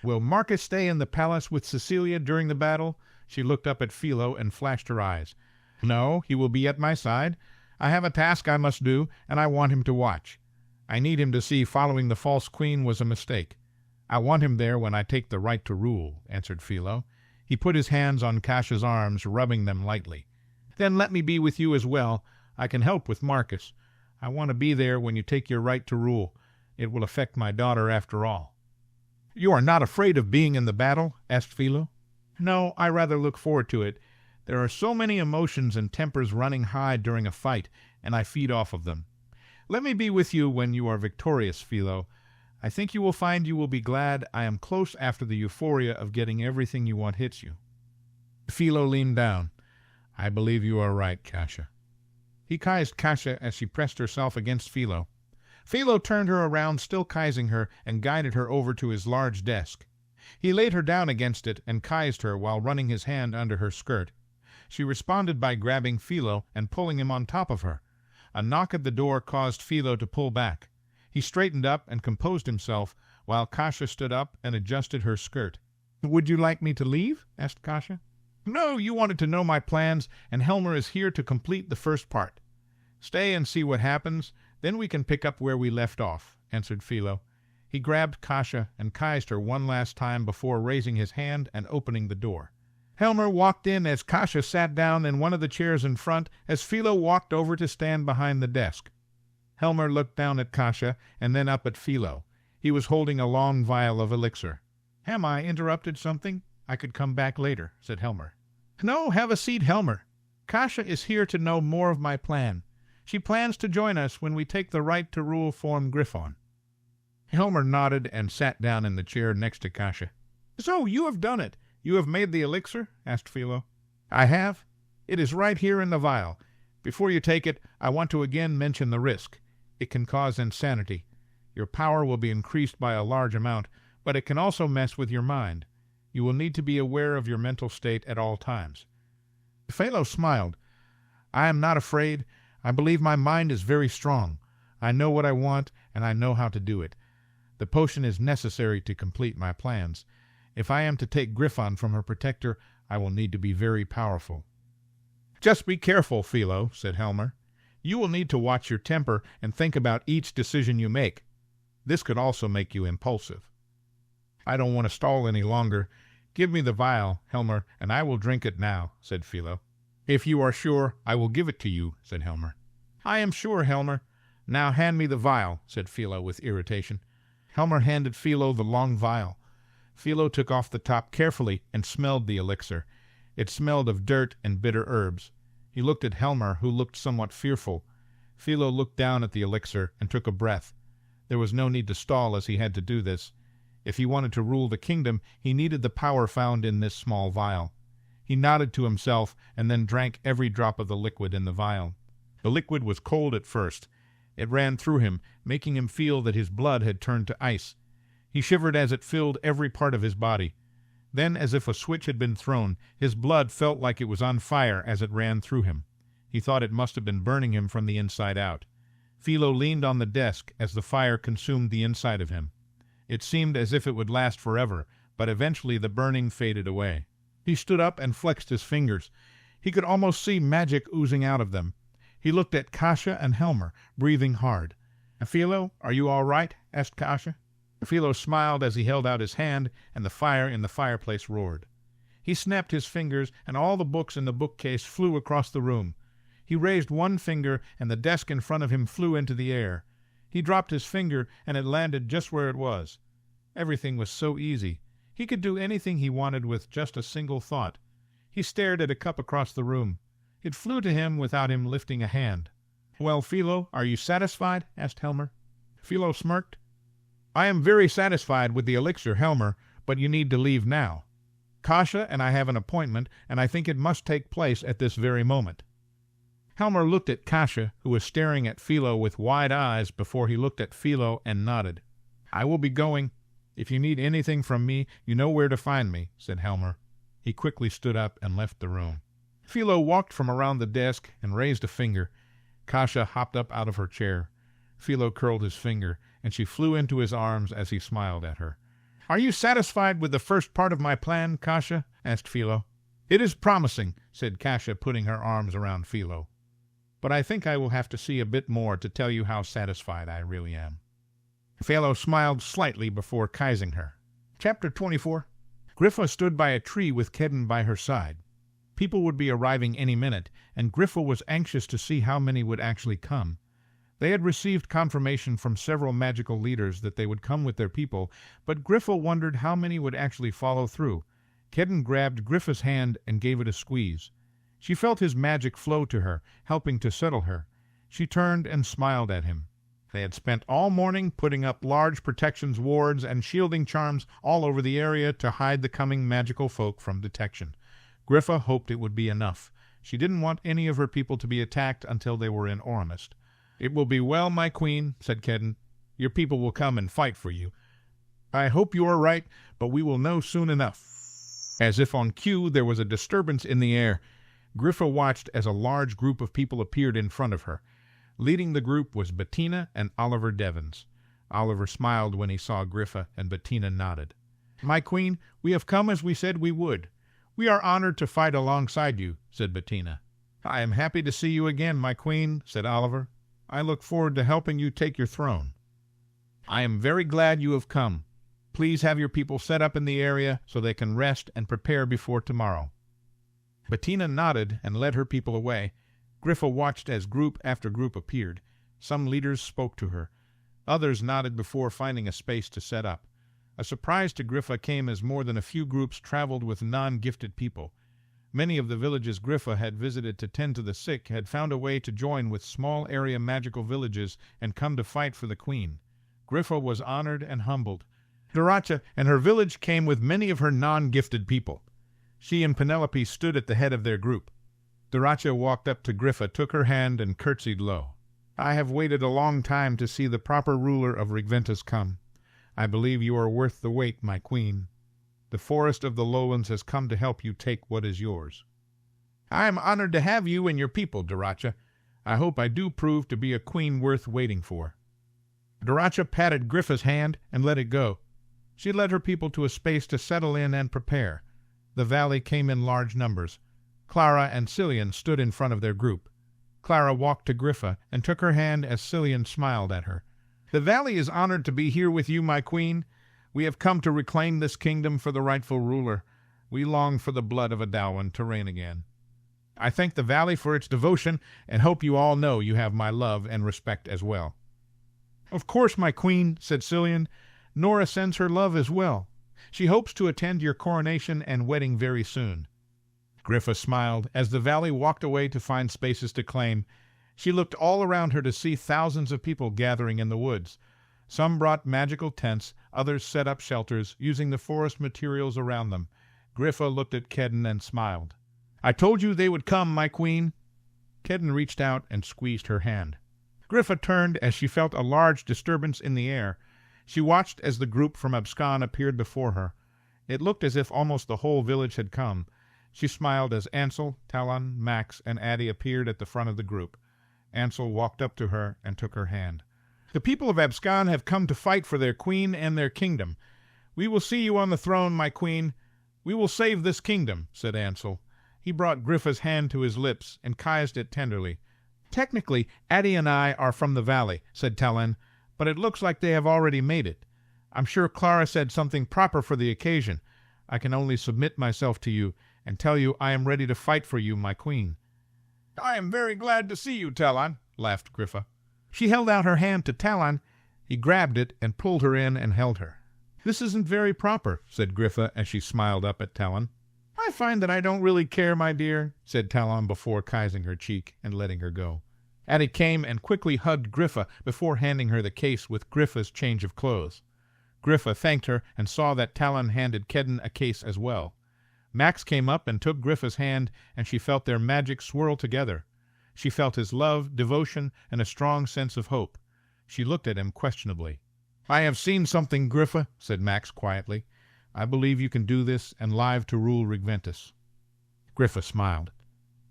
"Will Marcus stay in the palace with Cecilia during the battle?" She looked up at Philo and flashed her eyes. "No, he will be at my side. I have a task I must do, and I want him to watch. I need him to see following the false queen was a mistake. I want him there when I take the right to rule," answered Philo. He put his hands on Kasha's arms, rubbing them lightly. "Then let me be with you as well. I can help with Marcus. I want to be there when you take your right to rule. It will affect my daughter after all." "You are not afraid of being in the battle?" asked Philo. "No, I rather look forward to it. There are so many emotions and tempers running high during a fight, and I feed off of them. Let me be with you when you are victorious, Philo. I think you will find you will be glad I am close after the euphoria of getting everything you want hits you." Philo leaned down. "I believe you are right, Kasha." He kissed Kasha as she pressed herself against Philo. Philo turned her around, still kissing her, and guided her over to his large desk. He laid her down against it and kissed her while running his hand under her skirt. She responded by grabbing Philo and pulling him on top of her. A knock at the door caused Philo to pull back. He straightened up and composed himself, while Kasha stood up and adjusted her skirt. "Would you like me to leave?" asked Kasha. "No, you wanted to know my plans, and Helmer is here to complete the first part. Stay and see what happens, then we can pick up where we left off," answered Philo. He grabbed Kasha and kissed her one last time before raising his hand and opening the door. Helmer walked in as Kasha sat down in one of the chairs in front as Philo walked over to stand behind the desk. Helmer looked down at Kasha and then up at Philo. He was holding a long vial of elixir. "Am I interrupted something? I could come back later," said Helmer. "No, have a seat, Helmer. Kasha is here to know more of my plan. She plans to join us when we take the right to rule form Griffon." Helmer nodded and sat down in the chair next to Kasha. "So you have done it. You have made the elixir?" asked Philo. "I have. It is right here in the vial. Before you take it, I want to again mention the risk. It can cause insanity. Your power will be increased by a large amount, but it can also mess with your mind. You will need to be aware of your mental state at all times." Philo smiled. "I am not afraid. I believe my mind is very strong. I know what I want, and I know how to do it. The potion is necessary to complete my plans. If I am to take Griffon from her protector, I will need to be very powerful." "Just be careful, Philo," said Helmer. "You will need to watch your temper and think about each decision you make. This could also make you impulsive." "I don't want to stall any longer. Give me the vial, Helmer, and I will drink it now," said Philo. "If you are sure, I will give it to you," said Helmer. "I am sure, Helmer. Now hand me the vial," said Philo with irritation. Helmer handed Philo the long vial. Philo took off the top carefully and smelled the elixir. It smelled of dirt and bitter herbs. He looked at Helmer, who looked somewhat fearful. Philo looked down at the elixir and took a breath. There was no need to stall, as he had to do this. If he wanted to rule the kingdom, he needed the power found in this small vial. He nodded to himself and then drank every drop of the liquid in the vial. The liquid was cold at first. It ran through him, making him feel that his blood had turned to ice. He shivered as it filled every part of his body. Then, as if a switch had been thrown, his blood felt like it was on fire as it ran through him. He thought it must have been burning him from the inside out. Philo leaned on the desk as the fire consumed the inside of him. It seemed as if it would last forever, but eventually the burning faded away. He stood up and flexed his fingers. He could almost see magic oozing out of them. He looked at Kasia and Helmer, breathing hard. "Philo, are you all right?" asked Kasia. Philo smiled as he held out his hand, and the fire in the fireplace roared. He snapped his fingers, and all the books in the bookcase flew across the room. He raised one finger, and the desk in front of him flew into the air. He dropped his finger, and it landed just where it was. Everything was so easy. He could do anything he wanted with just a single thought. He stared at a cup across the room. It flew to him without him lifting a hand. "Well, Philo, are you satisfied?" asked Helmer. Philo smirked. "I am very satisfied with the elixir, Helmer, but you need to leave now. Kasia and I have an appointment, and I think it must take place at this very moment." Helmer looked at Kasia, who was staring at Philo with wide eyes before he looked at Philo and nodded. "I will be going. If you need anything from me, you know where to find me," said Helmer. He quickly stood up and left the room. Philo walked from around the desk and raised a finger. Kasia hopped up out of her chair. Philo curled his finger, and she flew into his arms as he smiled at her. "Are you satisfied with the first part of my plan, Kasia?" asked Philo. "It is promising," said Kasia, putting her arms around Philo. "But I think I will have to see a bit more to tell you how satisfied I really am." Philo smiled slightly before kissing her. Chapter 24. Griffa stood by a tree with Kedden by her side. People would be arriving any minute, and Griffa was anxious to see how many would actually come. They had received confirmation from several magical leaders that they would come with their people, but Griffa wondered how many would actually follow through. Kedden grabbed Griffa's hand and gave it a squeeze. She felt his magic flow to her, helping to settle her. She turned and smiled at him. They had spent all morning putting up large protections wards and shielding charms all over the area to hide the coming magical folk from detection. Griffa hoped it would be enough. She didn't want any of her people to be attacked until they were in Aurumist. "It will be well, my queen," said Kedden. "Your people will come and fight for you. I hope you are right, but we will know soon enough." As if on cue, there was a disturbance in the air. Griffa watched as a large group of people appeared in front of her. Leading the group was Bettina and Oliver Devons. Oliver smiled when he saw Griffa, and Bettina nodded. "My queen, we have come as we said we would. We are honored to fight alongside you," said Bettina. "I am happy to see you again, my queen," said Oliver. "I look forward to helping you take your throne." "I am very glad you have come. Please have your people set up in the area so they can rest and prepare before tomorrow." Bettina nodded and led her people away. Griffa watched as group after group appeared. Some leaders spoke to her. Others nodded before finding a space to set up. A surprise to Griffa came as more than a few groups traveled with non-gifted people. Many of the villages Griffa had visited to tend to the sick had found a way to join with small area magical villages and come to fight for the queen. Griffa was honored and humbled. Daracha and her village came with many of her non-gifted people. She and Penelope stood at the head of their group. Daracha walked up to Griffa, took her hand, and curtsied low. "I have waited a long time to see the proper ruler of Regventus come. I believe you are worth the wait, my queen. The forest of the lowlands has come to help you take what is yours." "I am honored to have you and your people, Daracha. I hope I do prove to be a queen worth waiting for." Daracha patted Griffa's hand and let it go. She led her people to a space to settle in and prepare. The valley came in large numbers. Clara and Cillian stood in front of their group. Clara walked to Griffa and took her hand as Cillian smiled at her. "The valley is honored to be here with you, my queen. We have come to reclaim this kingdom for the rightful ruler. We long for the blood of Adalwin to reign again. I thank the valley for its devotion and hope you all know you have my love and respect as well." "Of course, my queen," said Cillian. "Nora sends her love as well. She hopes to attend your coronation and wedding very soon." Griffa smiled as the valley walked away to find spaces to claim. She looked all around her to see thousands of people gathering in the woods. Some brought magical tents, others set up shelters, using the forest materials around them. Griffa looked at Kedden and smiled. "I told you they would come, my queen." Kedden reached out and squeezed her hand. Griffa turned as she felt a large disturbance in the air. She watched as the group from Abscon appeared before her. It looked as if almost the whole village had come. She smiled as Ansel, Talon, Max, and Addie appeared at the front of the group. Ansel walked up to her and took her hand. The people of Abscon have come to fight for their queen and their kingdom. We will see you on the throne, my queen. We will save this kingdom, said Ansel. He brought Griffa's hand to his lips and kissed it tenderly. Technically, Addie and I are from the valley, said Talon, but it looks like they have already made it. I'm sure Clara said something proper for the occasion. I can only submit myself to you and tell you I am ready to fight for you, my queen. I am very glad to see you, Talon, laughed Griffa. She held out her hand to Talon. He grabbed it and pulled her in and held her. This isn't very proper, said Griffa as she smiled up at Talon. I find that I don't really care, my dear, said Talon before kissing her cheek and letting her go. Addie came and quickly hugged Griffa before handing her the case with Griffa's change of clothes. Griffa thanked her and saw that Talon handed Kedden a case as well. Max came up and took Griffa's hand, and she felt their magic swirl together. She felt his love, devotion, and a strong sense of hope. She looked at him questionably. I have seen something, Griffa, said Max quietly. I believe you can do this and live to rule Regventus. Griffa smiled.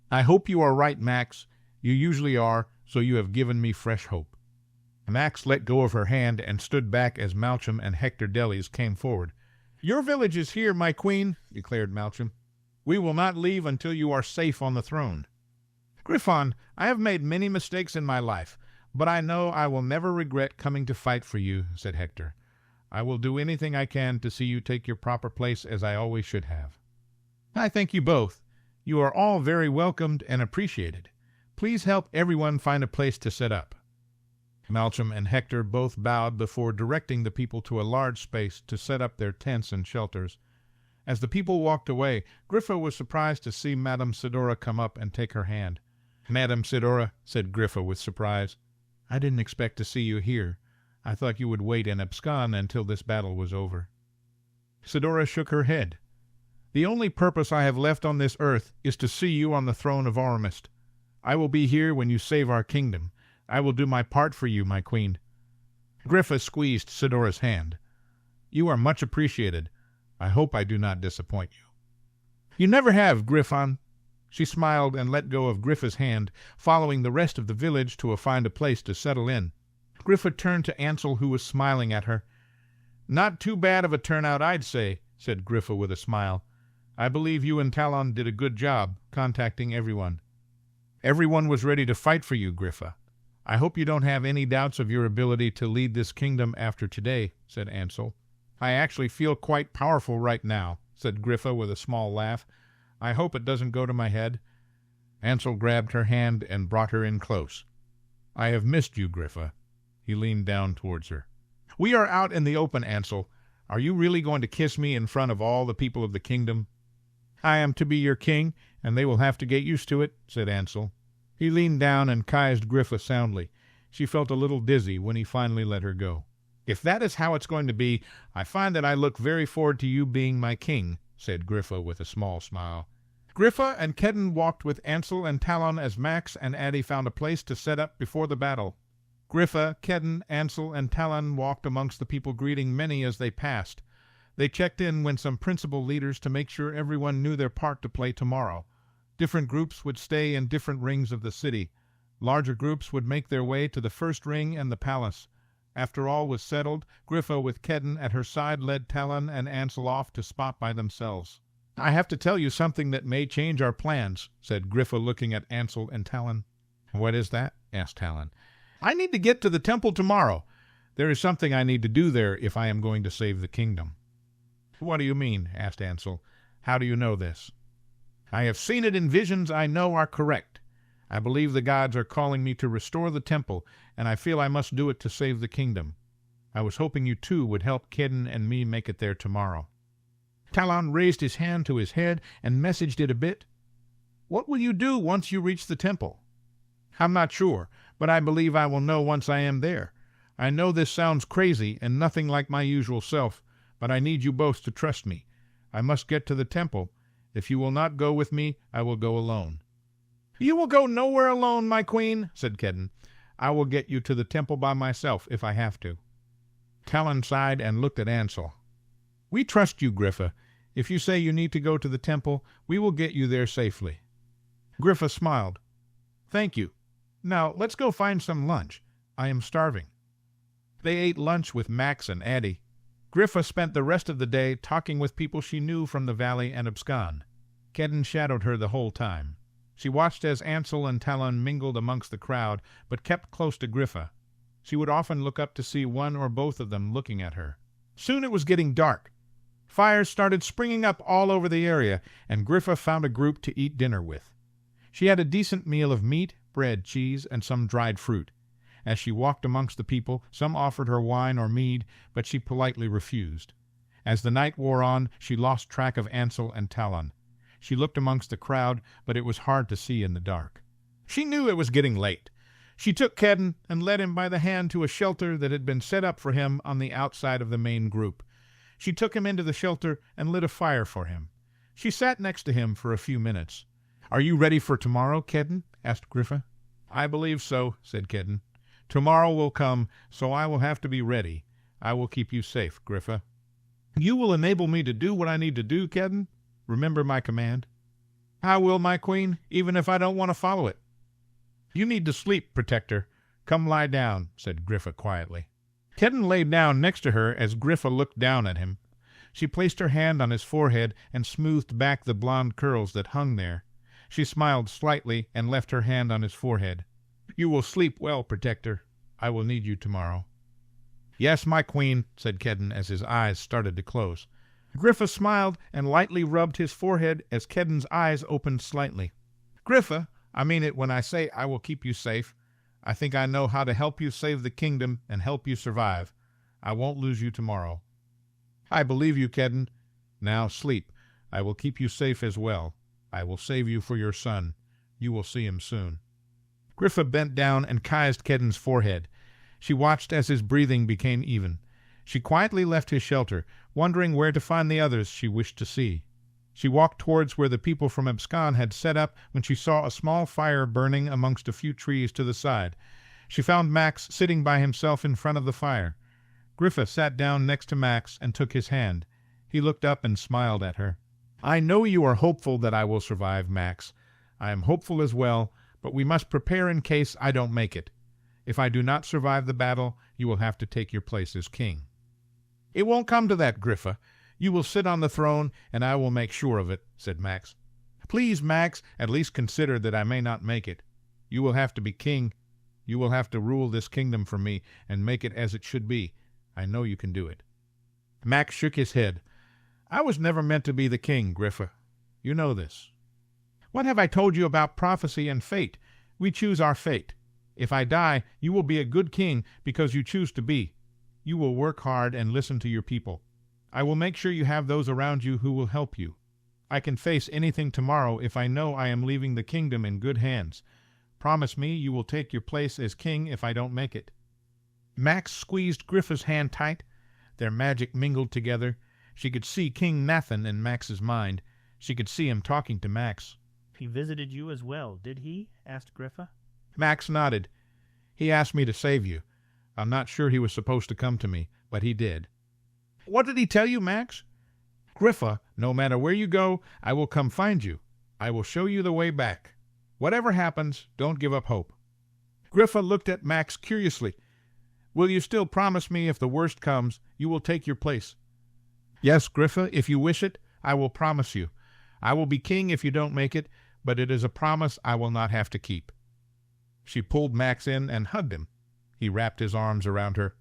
I hope you are right, Max. You usually are, so you have given me fresh hope. Max let go of her hand and stood back as Malcolm and Hector Delis came forward. Your village is here, my queen, declared Malcolm. We will not leave until you are safe on the throne. Griffon, I have made many mistakes in my life, but I know I will never regret coming to fight for you, said Hector. I will do anything I can to see you take your proper place as I always should have. I thank you both. You are all very welcomed and appreciated. Please help everyone find a place to set up. Malcolm and Hector both bowed before directing the people to a large space to set up their tents and shelters. As the people walked away, Griffa was surprised to see Madame Sidora come up and take her hand. Madame Sidora, said Griffa with surprise, I didn't expect to see you here. I thought you would wait in Abscon until this battle was over. Sidora shook her head. The only purpose I have left on this earth is to see you on the throne of Aurumist. I will be here when you save our kingdom. I will do my part for you, my queen. Griffa squeezed Sidora's hand. You are much appreciated. I hope I do not disappoint you. You never have, Griffon. She smiled and let go of Griffa's hand, following the rest of the village to find a place to settle in. Griffa turned to Ansel, who was smiling at her. Not too bad of a turnout, I'd say, said Griffa with a smile. I believe you and Talon did a good job contacting everyone. Everyone was ready to fight for you, Griffa. I hope you don't have any doubts of your ability to lead this kingdom after today, said Ansel. I actually feel quite powerful right now, said Griffa with a small laugh. I hope it doesn't go to my head. Ansel grabbed her hand and brought her in close. I have missed you, Griffa. He leaned down towards her. We are out in the open, Ansel. Are you really going to kiss me in front of all the people of the kingdom? I am to be your king, and they will have to get used to it, said Ansel. He leaned down and kissed Griffa soundly. She felt a little dizzy when he finally let her go. If that is how it's going to be, I find that I look very forward to you being my king, said Griffa with a small smile. Griffa and Kedden walked with Ansel and Talon as Max and Addie found a place to set up before the battle. Griffa, Kedden, Ansel, and Talon walked amongst the people, greeting many as they passed. They checked in with some principal leaders to make sure everyone knew their part to play tomorrow. Different groups would stay in different rings of the city. Larger groups would make their way to the first ring and the palace. After all was settled, Griffa with Kedden at her side led Talon and Ansel off to spot by themselves. I have to tell you something that may change our plans, said Griffa looking at Ansel and Talon. What is that? Asked Talon. I need to get to the temple tomorrow. There is something I need to do there if I am going to save the kingdom. What do you mean? Asked Ansel. How do you know this? I have seen it in visions I know are correct. I believe the gods are calling me to restore the temple, and I feel I must do it to save the kingdom. I was hoping you two would help Kedden and me make it there tomorrow. Talon raised his hand to his head and messaged it a bit. What will you do once you reach the temple? I'm not sure, but I believe I will know once I am there. I know this sounds crazy and nothing like my usual self, but I need you both to trust me. I must get to the temple. If you will not go with me, I will go alone. You will go nowhere alone, my queen, said Kedden. I will get you to the temple by myself if I have to. Talon sighed and looked at Ansel. We trust you, Griffa. If you say you need to go to the temple, we will get you there safely. Griffa smiled. Thank you. Now, let's go find some lunch. I am starving. They ate lunch with Max and Addie. Griffa spent the rest of the day talking with people she knew from the valley and Abscon. Kedden shadowed her the whole time. She watched as Ansel and Talon mingled amongst the crowd, but kept close to Griffa. She would often look up to see one or both of them looking at her. Soon it was getting dark. Fires started springing up all over the area, and Griffa found a group to eat dinner with. She had a decent meal of meat, bread, cheese, and some dried fruit. As she walked amongst the people, some offered her wine or mead, but she politely refused. As the night wore on, she lost track of Ansel and Talon. She looked amongst the crowd, but it was hard to see in the dark. She knew it was getting late. She took Kedden and led him by the hand to a shelter that had been set up for him on the outside of the main group. She took him into the shelter and lit a fire for him. She sat next to him for a few minutes. "Are you ready for tomorrow, Kedden?" asked Griffa. "I believe so," said Kedden. "Tomorrow will come, so I will have to be ready. I will keep you safe, Griffa." "You will enable me to do what I need to do, Kedden? Remember my command." "I will, my queen, even if I don't want to follow it." "You need to sleep, Protector. Come lie down," said Griffa quietly. Kedden lay down next to her as Griffa looked down at him. She placed her hand on his forehead and smoothed back the blonde curls that hung there. She smiled slightly and left her hand on his forehead. "You will sleep well, Protector. I will need you tomorrow." "Yes, my queen," said Kedden as his eyes started to close. Griffa smiled and lightly rubbed his forehead as Kedden's eyes opened slightly. "Griffa, I mean it when I say I will keep you safe. I think I know how to help you save the kingdom and help you survive. I won't lose you tomorrow." "I believe you, Kedden. Now sleep. I will keep you safe as well. I will save you for your son. You will see him soon." Griffa bent down and kissed Kedden's forehead. She watched as his breathing became even. She quietly left his shelter, wondering where to find the others she wished to see. She walked towards where the people from Abscon had set up when she saw a small fire burning amongst a few trees to the side. She found Max sitting by himself in front of the fire. Griffa sat down next to Max and took his hand. He looked up and smiled at her. "I know you are hopeful that I will survive, Max. I am hopeful as well, but we must prepare in case I don't make it. If I do not survive the battle, you will have to take your place as king." "It won't come to that, Griffa. You will sit on the throne, and I will make sure of it," said Max. "Please, Max, at least consider that I may not make it. You will have to be king. You will have to rule this kingdom for me and make it as it should be. I know you can do it." Max shook his head. "I was never meant to be the king, Griffa. You know this." "What have I told you about prophecy and fate? We choose our fate. If I die, you will be a good king because you choose to be. You will work hard and listen to your people. I will make sure you have those around you who will help you. I can face anything tomorrow if I know I am leaving the kingdom in good hands. Promise me you will take your place as king if I don't make it." Max squeezed Griffa's hand tight. Their magic mingled together. She could see King Nathan in Max's mind. She could see him talking to Max. "He visited you as well, did he?" asked Griffa. Max nodded. "He asked me to save you. I'm not sure he was supposed to come to me, but he did." "What did he tell you, Max?" "Griffa, no matter where you go, I will come find you. I will show you the way back. Whatever happens, don't give up hope." Griffa looked at Max curiously. "Will you still promise me if the worst comes, you will take your place?" "Yes, Griffa, if you wish it, I will promise you. I will be king if you don't make it, but it is a promise I will not have to keep." She pulled Max in and hugged him. He wrapped his arms around her.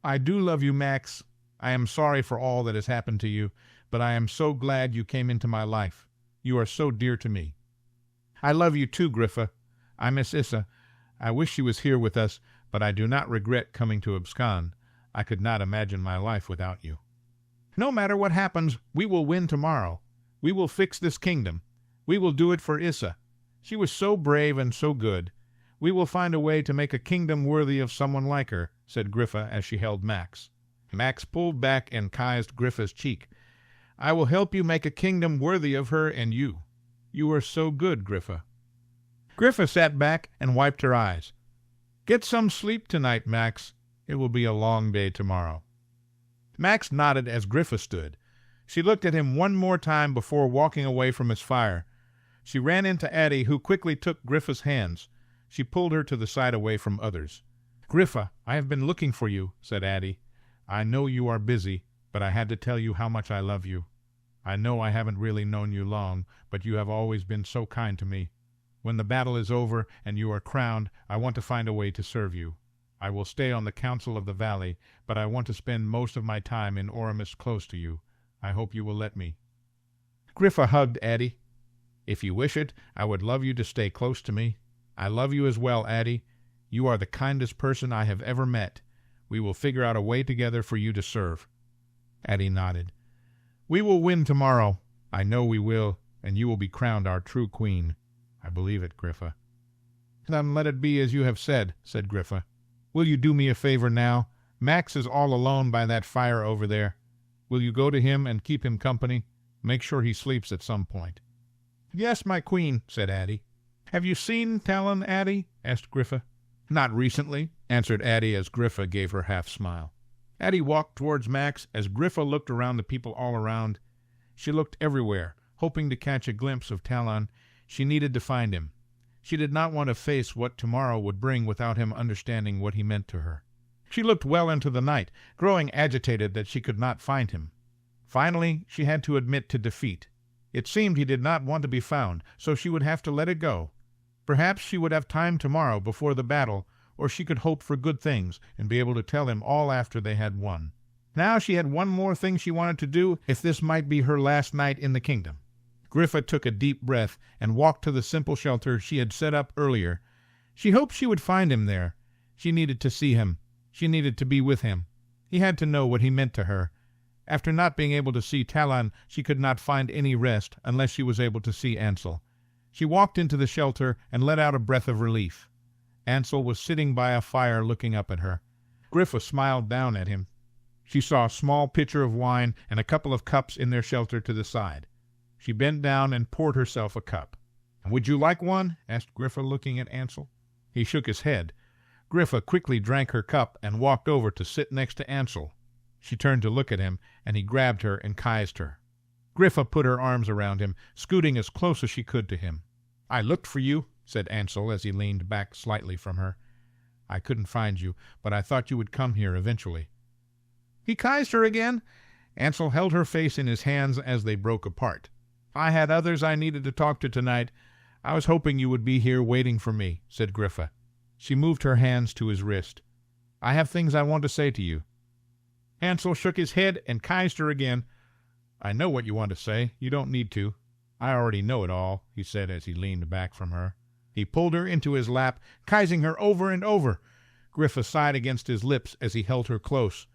"I do love you, Max. I am sorry for all that has happened to you, but I am so glad you came into my life. You are so dear to me." "I love you too, Griffa. I miss Issa. I wish she was here with us, but I do not regret coming to Abscon. I could not imagine my life without you." "No matter what happens, we will win tomorrow. We will fix this kingdom. We will do it for Issa. She was so brave and so good. We will find a way to make a kingdom worthy of someone like her," said Griffa as she held Max. Max pulled back and kissed Griffa's cheek. "I will help you make a kingdom worthy of her and you. You are so good, Griffa." Griffa sat back and wiped her eyes. "Get some sleep tonight, Max. It will be a long day tomorrow." Max nodded as Griffa stood. She looked at him one more time before walking away from his fire. She ran into Addie, who quickly took Griffa's hands. She pulled her to the side away from others. "Griffa, I have been looking for you," said Addie. "I know you are busy, but I had to tell you how much I love you. I know I haven't really known you long, but you have always been so kind to me. When the battle is over and you are crowned, I want to find a way to serve you. I will stay on the council of the valley, but I want to spend most of my time in Aurumist close to you. I hope you will let me." Griffa hugged Addie. "If you wish it, I would love you to stay close to me. I love you as well, Addie. You are the kindest person I have ever met. We will figure out a way together for you to serve." Addie nodded. "We will win tomorrow. I know we will, and you will be crowned our true queen." "I believe it, Griffa." "Then let it be as you have said," said Griffa. "Will you do me a favor now? Max is all alone by that fire over there. Will you go to him and keep him company? Make sure he sleeps at some point." "Yes, my queen," said Addie. "Have you seen Talon, Addie?" asked Griffa. "Not recently," answered Addie as Griffa gave her half-smile. Addie walked towards Max as Griffa looked around the people all around. She looked everywhere, hoping to catch a glimpse of Talon. She needed to find him. She did not want to face what tomorrow would bring without him understanding what he meant to her. She looked well into the night, growing agitated that she could not find him. Finally, she had to admit to defeat. It seemed he did not want to be found, so she would have to let it go. Perhaps she would have time tomorrow before the battle, or she could hope for good things and be able to tell him all after they had won. Now she had one more thing she wanted to do if this might be her last night in the kingdom. Griffa took a deep breath and walked to the simple shelter she had set up earlier. She hoped she would find him there. She needed to see him. She needed to be with him. He had to know what he meant to her. After not being able to see Talon, she could not find any rest unless she was able to see Ansel. She walked into the shelter and let out a breath of relief. Ansel was sitting by a fire looking up at her. Griffa smiled down at him. She saw a small pitcher of wine and a couple of cups in their shelter to the side. She bent down and poured herself a cup. "Would you like one?" asked Griffa, looking at Ansel. He shook his head. Griffa quickly drank her cup and walked over to sit next to Ansel. She turned to look at him, and he grabbed her and kissed her. Griffa put her arms around him, scooting as close as she could to him. "I looked for you," said Ansel as he leaned back slightly from her. "I couldn't find you, but I thought you would come here eventually." He kissed her again. Ansel held her face in his hands as they broke apart. "I had others I needed to talk to tonight. I was hoping you would be here waiting for me," said Griffa. She moved her hands to his wrist. "I have things I want to say to you." Ansel shook his head and kissed her again. "I know what you want to say. You don't need to. I already know it all," he said as he leaned back from her. He pulled her into his lap, kissing her over and over. Griffa sighed against his lips as he held her close.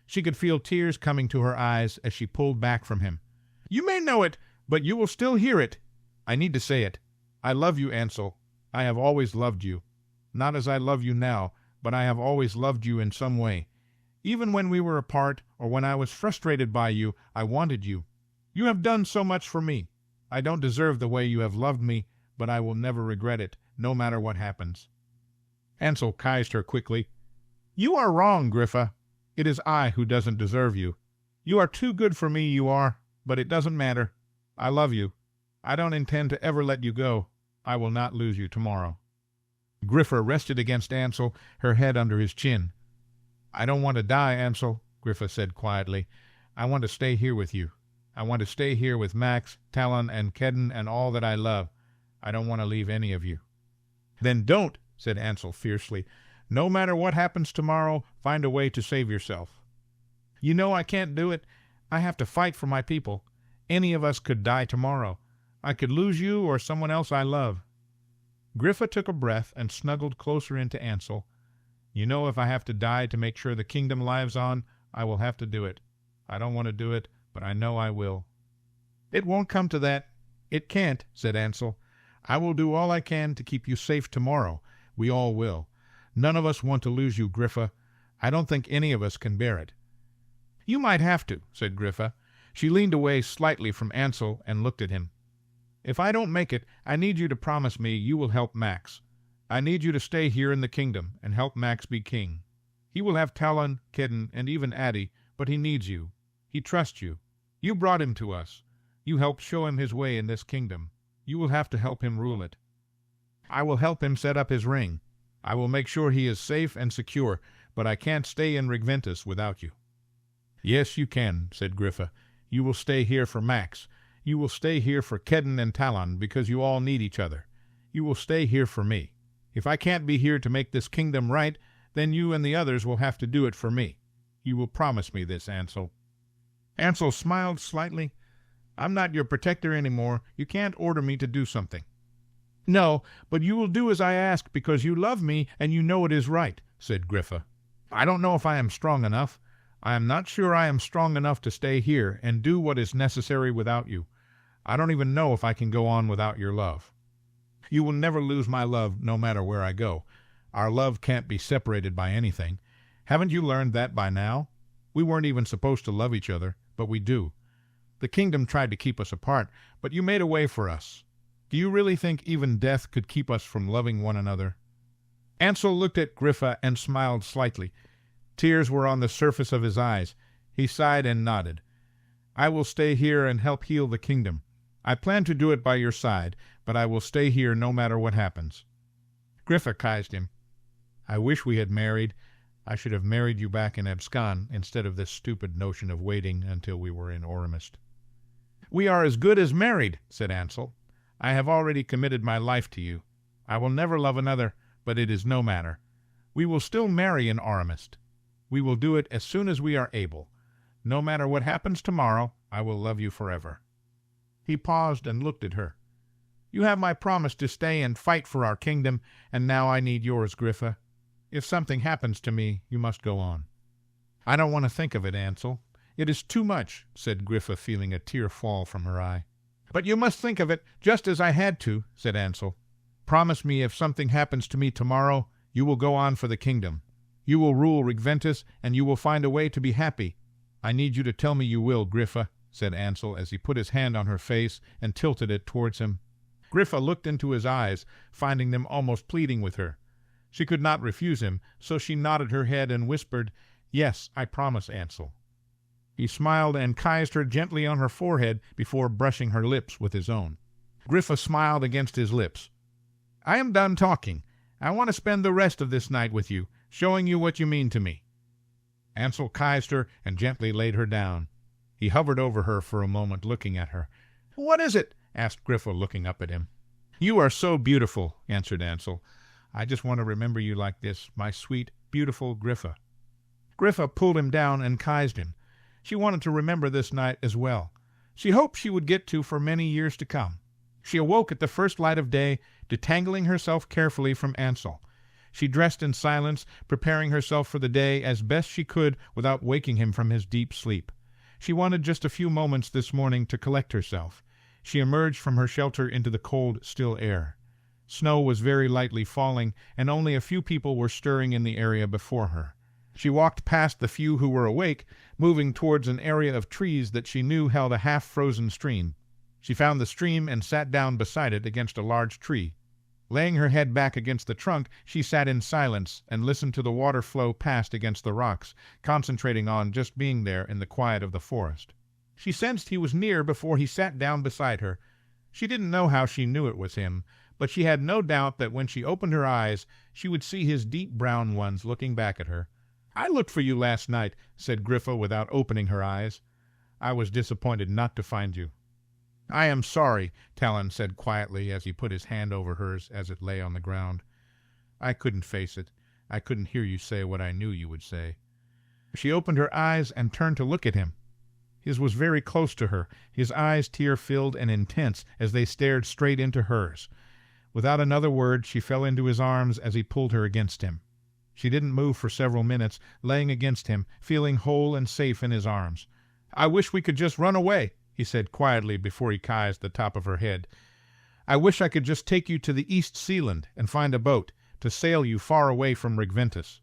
She could feel tears coming to her eyes as she pulled back from him. "You may know it, but you will still hear it. I need to say it. I love you, Ansel. I have always loved you. Not as I love you now, but I have always loved you in some way. Even when we were apart, or when I was frustrated by you, I wanted you. You have done so much for me. I don't deserve the way you have loved me, but I will never regret it, no matter what happens." Ansel kissed her quickly. "You are wrong, Griffa. It is I who doesn't deserve you. You are too good for me, you are, but it doesn't matter. I love you. I don't intend to ever let you go. I will not lose you tomorrow." Griffa rested against Ansel, her head under his chin. "I don't want to die, Ansel," Griffa said quietly. "I want to stay here with you. I want to stay here with Max, Talon, and Kedden, and all that I love. I don't want to leave any of you." "Then don't," said Ansel fiercely. "No matter what happens tomorrow, find a way to save yourself." "You know I can't do it. I have to fight for my people. Any of us could die tomorrow. I could lose you or someone else I love." Griffa took a breath and snuggled closer into Ansel. "You know, if I have to die to make sure the kingdom lives on, I will have to do it. I don't want to do it, but I know I will." "It won't come to that. It can't," said Ansel. "I will do all I can to keep you safe tomorrow. We all will. None of us want to lose you, Griffa. I don't think any of us can bear it." "You might have to," said Griffa. She leaned away slightly from Ansel and looked at him. "If I don't make it, I need you to promise me you will help Max. I need you to stay here in the kingdom and help Max be king. He will have Talon, Kedden, and even Addie, but he needs you. He trusts you. You brought him to us. You helped show him his way in this kingdom. You will have to help him rule it." "I will help him set up his ring." I will make sure he is safe and secure, but I can't stay in Regventus without you." "Yes, you can," said Griffa. "You will stay here for Max. You will stay here for Kedden and Talon, because you all need each other. You will stay here for me. If I can't be here to make this kingdom right, then you and the others will have to do it for me. You will promise me this, Ansel." Ansel smiled slightly. "I'm not your protector anymore. You can't order me to do something." "No, but you will do as I ask because you love me and you know it is right," said Griffa. "I don't know if I am strong enough. I am not sure I am strong enough to stay here and do what is necessary without you. I don't even know if I can go on without your love. You will never lose my love no matter where I go. Our love can't be separated by anything. Haven't you learned that by now? We weren't even supposed to love each other, but we do. The kingdom tried to keep us apart, but you made a way for us. Do you really think even death could keep us from loving one another?" Ansel looked at Griffa and smiled slightly. Tears were on the surface of his eyes. He sighed and nodded. "I will stay here and help heal the kingdom. I plan to do it by your side, but I will stay here no matter what happens." Griffa kissed him. "I wish we had married. I should have married you back in Abscon instead of this stupid notion of waiting until we were in Aurumist." "We are as good as married," said Ansel. "I have already committed my life to you. I will never love another, but it is no matter. We will still marry in Aurumist. We will do it as soon as we are able. No matter what happens tomorrow, I will love you forever." He paused and looked at her. "You have my promise to stay and fight for our kingdom, and now I need yours, Griffa. If something happens to me, you must go on." "I don't want to think of it, Ansel. It is too much," said Griffa, feeling a tear fall from her eye. "But you must think of it, just as I had to," said Ansel. "Promise me if something happens to me tomorrow, you will go on for the kingdom. You will rule Regventus, and you will find a way to be happy. I need you to tell me you will, Griffa," said Ansel as he put his hand on her face and tilted it towards him. Griffa looked into his eyes, finding them almost pleading with her. She could not refuse him, so she nodded her head and whispered, "Yes, I promise, Ansel." He smiled and kissed her gently on her forehead before brushing her lips with his own. Griffa smiled against his lips. "I am done talking. I want to spend the rest of this night with you, showing you what you mean to me." Ansel kissed her and gently laid her down. He hovered over her for a moment, looking at her. "What is it?" asked Griffa, looking up at him. "You are so beautiful," answered Ansel. "I just want to remember you like this, my sweet, beautiful Griffa." Griffa pulled him down and kissed him. She wanted to remember this night as well. She hoped she would get to for many years to come. She awoke at the first light of day, detangling herself carefully from Ansel. She dressed in silence, preparing herself for the day as best she could without waking him from his deep sleep. She wanted just a few moments this morning to collect herself. She emerged from her shelter into the cold, still air. Snow was very lightly falling, and only a few people were stirring in the area before her. She walked past the few who were awake, moving towards an area of trees that she knew held a half-frozen stream. She found the stream and sat down beside it against a large tree. Laying her head back against the trunk, she sat in silence and listened to the water flow past against the rocks, concentrating on just being there in the quiet of the forest. She sensed he was near before he sat down beside her. She didn't know how she knew it was him, but she had no doubt that when she opened her eyes, she would see his deep brown ones looking back at her. "I looked for you last night," said Griffa without opening her eyes. "I was disappointed not to find you." "I am sorry," Talon said quietly as he put his hand over hers as it lay on the ground. "I couldn't face it. I couldn't hear you say what I knew you would say." She opened her eyes and turned to look at him. His was very close to her, his eyes tear-filled and intense as they stared straight into hers. Without another word, she fell into his arms as he pulled her against him. She didn't move for several minutes, laying against him, feeling whole and safe in his arms. "I wish we could just run away," he said quietly before he kissed the top of her head. "I wish I could just take you to the East Sealand and find a boat, to sail you far away from Regventus."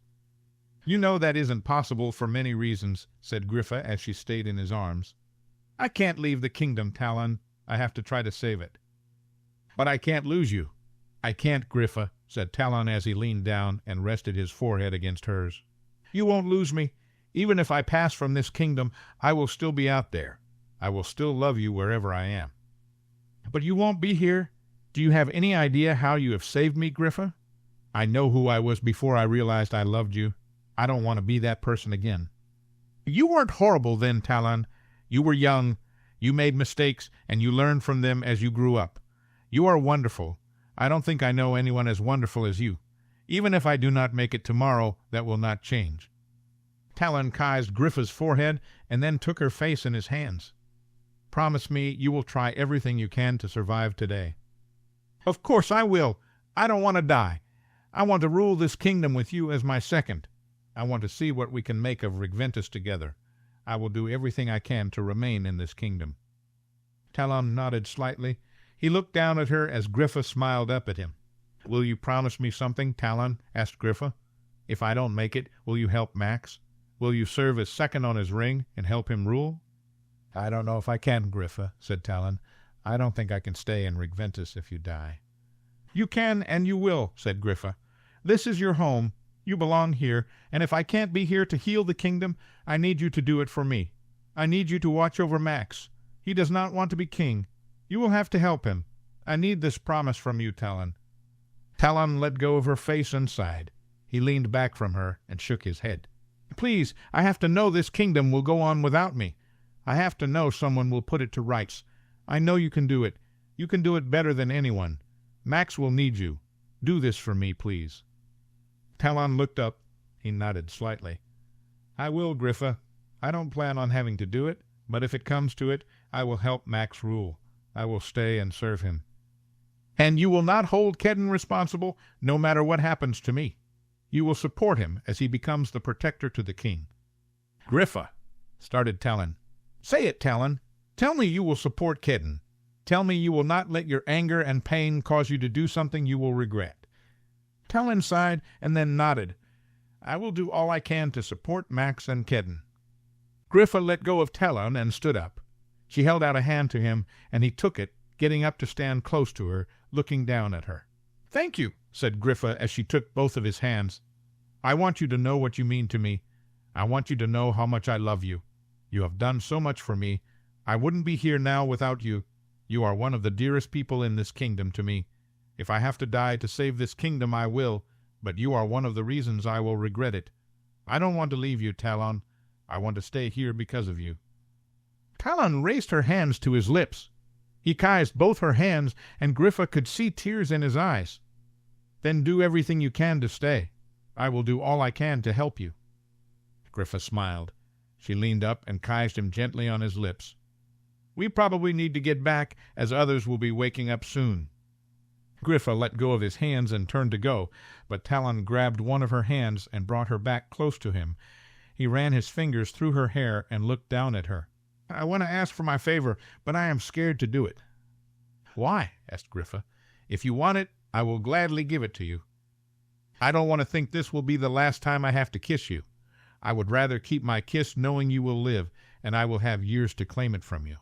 "You know that isn't possible for many reasons," said Griffa as she stayed in his arms. "I can't leave the kingdom, Talon. I have to try to save it." "But I can't lose you." "I can't, Griffa," said Talon as he leaned down and rested his forehead against hers. "You won't lose me. Even if I pass from this kingdom, I will still be out there. I will still love you wherever I am." "But you won't be here? Do you have any idea how you have saved me, Griffa?" I know who I was before I realized I loved you. I don't want to be that person again. You weren't horrible then, Talon. You were young, you made mistakes, and you learned from them as you grew up. You are wonderful. I don't think I know anyone as wonderful as you. Even if I do not make it tomorrow, that will not change. Talon kissed Griffa's forehead and then took her face in his hands. Promise me you will try everything you can to survive today. Of course I will. I don't want to die. I want to rule this kingdom with you as my second. I want to see what we can make of Regventus together. I will do everything I can to remain in this kingdom. Talon nodded slightly. He looked down at her as Griffa smiled up at him. Will you promise me something, Talon? Asked Griffa. If I don't make it, will you help Max? Will you serve as second on his ring and help him rule? I don't know if I can, Griffa, said Talon. I don't think I can stay in Regventus if you die. You can and you will, said Griffa. This is your home. You belong here, and if I can't be here to heal the kingdom, I need you to do it for me. I need you to watch over Max. He does not want to be king. You will have to help him. I need this promise from you, Talon. Talon let go of her face and sighed. He leaned back from her and shook his head. Please, I have to know this kingdom will go on without me. I have to know someone will put it to rights. I know you can do it. You can do it better than anyone. Max will need you. Do this for me, please. Talon looked up. He nodded slightly. I will, Griffa. I don't plan on having to do it, but if it comes to it, I will help Max rule. I will stay and serve him. And you will not hold Kedden responsible, no matter what happens to me. You will support him as he becomes the protector to the king. Griffa, started Talon. Say it, Talon. Tell me you will support Kedden. Tell me you will not let your anger and pain cause you to do something you will regret. Talon sighed and then nodded. I will do all I can to support Max and Kedden. Griffa let go of Talon and stood up. She held out a hand to him, and he took it, getting up to stand close to her, looking down at her. Thank you, said Griffa as she took both of his hands. I want you to know what you mean to me. I want you to know how much I love you. You have done so much for me. I wouldn't be here now without you. You are one of the dearest people in this kingdom to me. If I have to die to save this kingdom, I will, but you are one of the reasons I will regret it. I don't want to leave you, Talon. I want to stay here because of you. Talon raised her hands to his lips. He kissed both her hands, and Griffa could see tears in his eyes. Then do everything you can to stay. I will do all I can to help you. Griffa smiled. She leaned up and kissed him gently on his lips. We probably need to get back, as others will be waking up soon. Griffa let go of his hands and turned to go, but Talon grabbed one of her hands and brought her back close to him. He ran his fingers through her hair and looked down at her. I want to ask for my favor, but I am scared to do it. Why? Asked Griffa. If you want it, I will gladly give it to you. I don't want to think this will be the last time I have to kiss you. I would rather keep my kiss knowing you will live, and I will have years to claim it from you.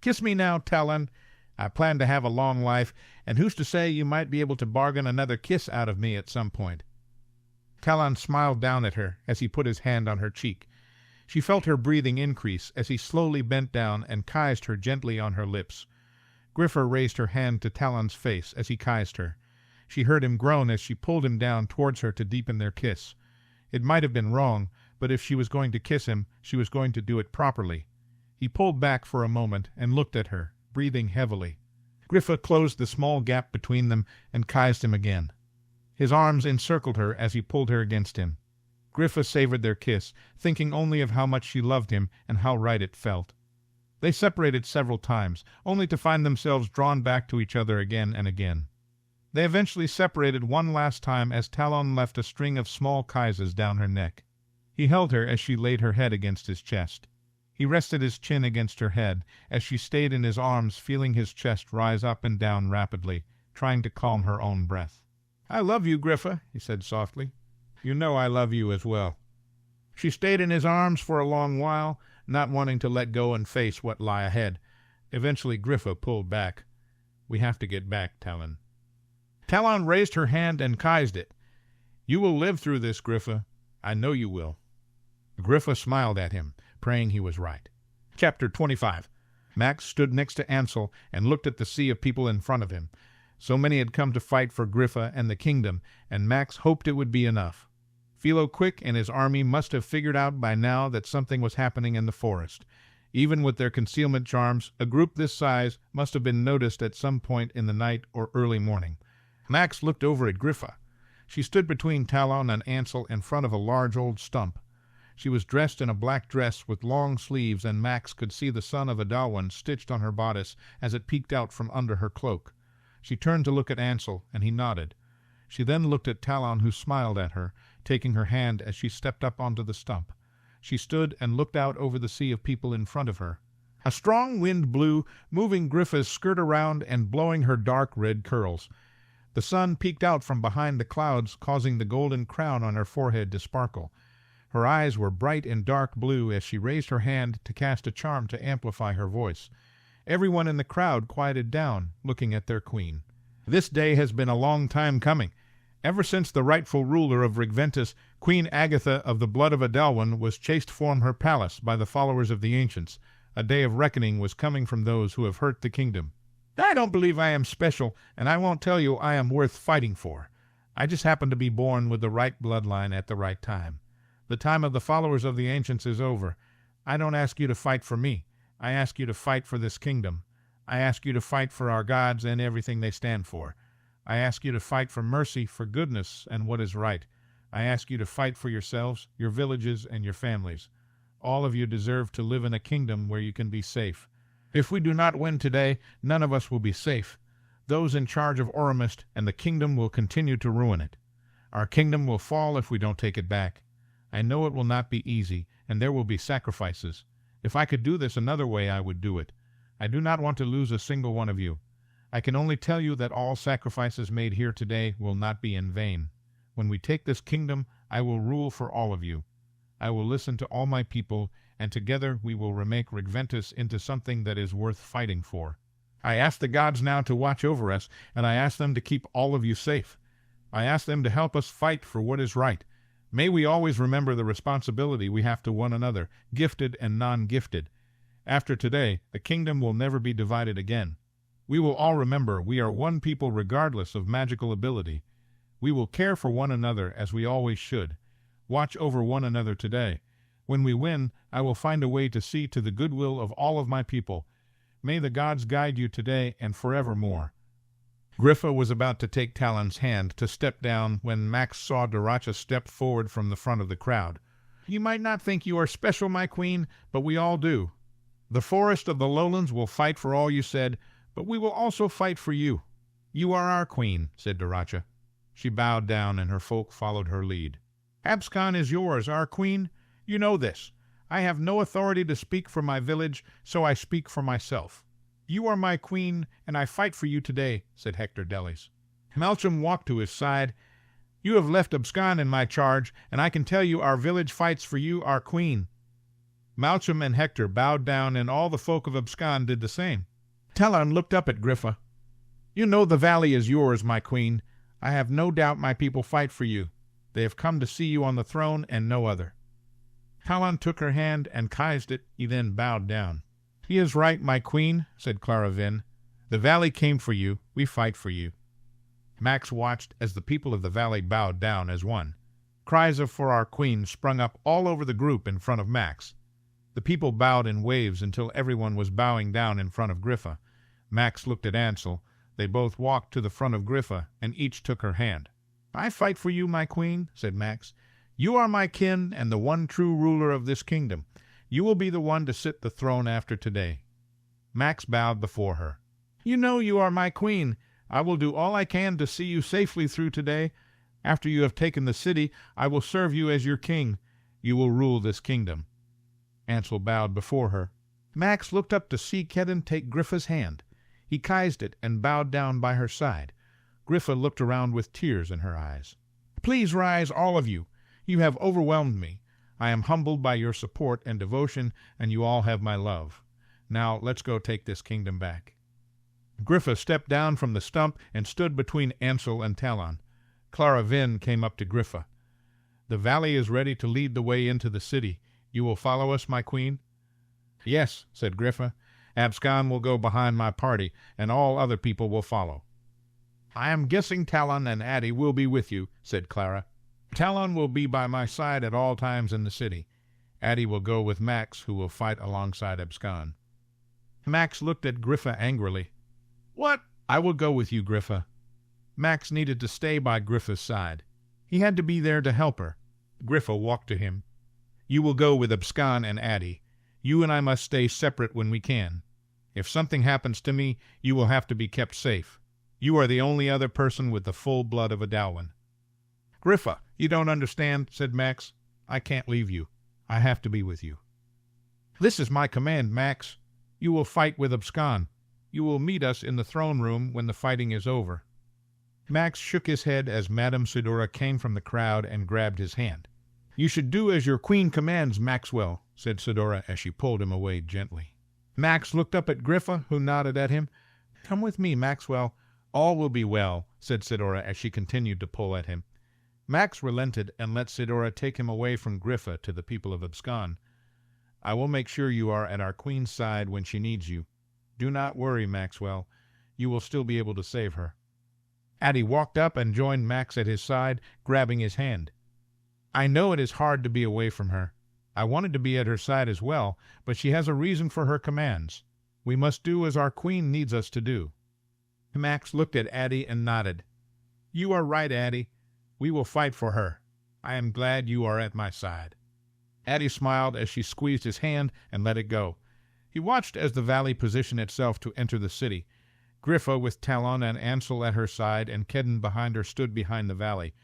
Kiss me now, Talon. I plan to have a long life, and who's to say you might be able to bargain another kiss out of me at some point? Talon smiled down at her as he put his hand on her cheek. She felt her breathing increase as he slowly bent down and kissed her gently on her lips. Griffa raised her hand to Talon's face as he kissed her. She heard him groan as she pulled him down towards her to deepen their kiss. It might have been wrong, but if she was going to kiss him, she was going to do it properly. He pulled back for a moment and looked at her, breathing heavily. Griffa closed the small gap between them and kissed him again. His arms encircled her as he pulled her against him. Griffa savored their kiss, thinking only of how much she loved him and how right it felt. They separated several times, only to find themselves drawn back to each other again and again. They eventually separated one last time as Talon left a string of small kisses down her neck. He held her as she laid her head against his chest. He rested his chin against her head as she stayed in his arms, feeling his chest rise up and down rapidly, trying to calm her own breath. I love you, Griffa, he said softly. You know I love you as well. She stayed in his arms for a long while, not wanting to let go and face what lay ahead. Eventually Griffa pulled back. We have to get back, Talon. Talon raised her hand and kissed it. You will live through this, Griffa. I know you will. Griffa smiled at him, praying he was right. Chapter 25. Max stood next to Ansel and looked at the sea of people in front of him. So many had come to fight for Griffa and the kingdom, and Max hoped it would be enough. Philo Quick and his army must have figured out by now that something was happening in the forest. Even with their concealment charms, a group this size must have been noticed at some point in the night or early morning. Max looked over at Griffa. She stood between Talon and Ansel in front of a large old stump. She was dressed in a black dress with long sleeves, and Max could see the son of Adalwin stitched on her bodice as it peeked out from under her cloak. She turned to look at Ansel, and he nodded. She then looked at Talon, who smiled at her, taking her hand as she stepped up onto the stump. She stood and looked out over the sea of people in front of her. A strong wind blew, moving Griffa's skirt around and blowing her dark red curls. The sun peeked out from behind the clouds, causing the golden crown on her forehead to sparkle. Her eyes were bright and dark blue as she raised her hand to cast a charm to amplify her voice. Everyone in the crowd quieted down, looking at their queen. This day has been a long time coming. Ever since the rightful ruler of Regventus, Queen Agatha of the blood of Adalwin, was chased from her palace by the followers of the ancients, a day of reckoning was coming from those who have hurt the kingdom. I don't believe I am special, and I won't tell you I am worth fighting for. I just happen to be born with the right bloodline at the right time. The time of the followers of the ancients is over. I don't ask you to fight for me. I ask you to fight for this kingdom. I ask you to fight for our gods and everything they stand for. I ask you to fight for mercy, for goodness, and what is right. I ask you to fight for yourselves, your villages, and your families. All of you deserve to live in a kingdom where you can be safe. If we do not win today, none of us will be safe. Those in charge of Aurumist and the kingdom will continue to ruin it. Our kingdom will fall if we don't take it back. I know it will not be easy, and there will be sacrifices. If I could do this another way, I would do it. I do not want to lose a single one of you. I can only tell you that all sacrifices made here today will not be in vain. When we take this kingdom, I will rule for all of you. I will listen to all my people, and together we will remake Regventus into something that is worth fighting for. I ask the gods now to watch over us, and I ask them to keep all of you safe. I ask them to help us fight for what is right. May we always remember the responsibility we have to one another, gifted and non-gifted. After today, the kingdom will never be divided again. We will all remember we are one people regardless of magical ability. We will care for one another as we always should. Watch over one another today. When we win, I will find a way to see to the goodwill of all of my people. May the gods guide you today and forevermore. Griffa was about to take Talon's hand to step down when Max saw Daracha step forward from the front of the crowd. You might not think you are special, my queen, but we all do. The forest of the lowlands will fight for all you said, but we will also fight for you. You are our queen, said Daracha. She bowed down, and her folk followed her lead. Abscon is yours, our queen. You know this. I have no authority to speak for my village, so I speak for myself. You are my queen, and I fight for you today, said Hector Delis. Malchum walked to his side. You have left Abscon in my charge, and I can tell you our village fights for you, our queen. Malchum and Hector bowed down, and all the folk of Abscon did the same. Talon looked up at Griffa. You know the valley is yours, my queen. I have no doubt my people fight for you. They have come to see you on the throne, and no other. Talon took her hand and kissed it. He then bowed down. He is right, my queen, said Claravin. The valley came for you. We fight for you. Max watched as the people of the valley bowed down as one. Cries of "For our queen" sprung up all over the group in front of Max. The people bowed in waves until everyone was bowing down in front of Griffa. Max looked at Ansel. They both walked to the front of Griffa, and each took her hand. I fight for you, my queen, said Max. You are my kin and the one true ruler of this kingdom. You will be the one to sit the throne after today. Max bowed before her. You know you are my queen. I will do all I can to see you safely through today. After you have taken the city, I will serve you as your king. You will rule this kingdom. Ansel bowed before her. Max looked up to see Kedden take Griffa's hand. He kissed it and bowed down by her side. Griffa looked around with tears in her eyes. Please rise, all of you. You have overwhelmed me. I am humbled by your support and devotion, and you all have my love. Now let's go take this kingdom back. Griffa stepped down from the stump and stood between Ansel and Talon. Claravin came up to Griffa. The valley is ready to lead the way into the city. You will follow us, my queen? Yes, said Griffa. Abscon will go behind my party, and all other people will follow. "I am guessing Talon and Addie will be with you," said Clara. "Talon will be by my side at all times in the city. Addie will go with Max, who will fight alongside Abscon." Max looked at Griffa angrily. "What?" "I will go with you, Griffa." Max needed to stay by Griffa's side. He had to be there to help her. Griffa walked to him. "You will go with Abscon and Addie. You and I must stay separate when we can. If something happens to me, you will have to be kept safe. You are the only other person with the full blood of a Dalwyn." "Griffa, you don't understand," said Max. "I can't leave you. I have to be with you." "This is my command, Max. You will fight with Abscon. You will meet us in the throne room when the fighting is over." Max shook his head as Madame Sidora came from the crowd and grabbed his hand. "You should do as your queen commands, Maxwell," said Sidora as she pulled him away gently. Max looked up at Griffa, who nodded at him. "Come with me, Maxwell. All will be well," said Sidora as she continued to pull at him. Max relented and let Sidora take him away from Griffa to the people of Abscon. "I will make sure you are at our queen's side when she needs you. Do not worry, Maxwell. You will still be able to save her." Addie walked up and joined Max at his side, grabbing his hand. "I know it is hard to be away from her. I wanted to be at her side as well, but she has a reason for her commands. We must do as our queen needs us to do." Max looked at Addie and nodded. "You are right, Addie. We will fight for her. I am glad you are at my side." Addie smiled as she squeezed his hand and let it go. He watched as the valley positioned itself to enter the city. Griffa, with Talon and Ansel at her side and Kedden behind her, stood behind the valley.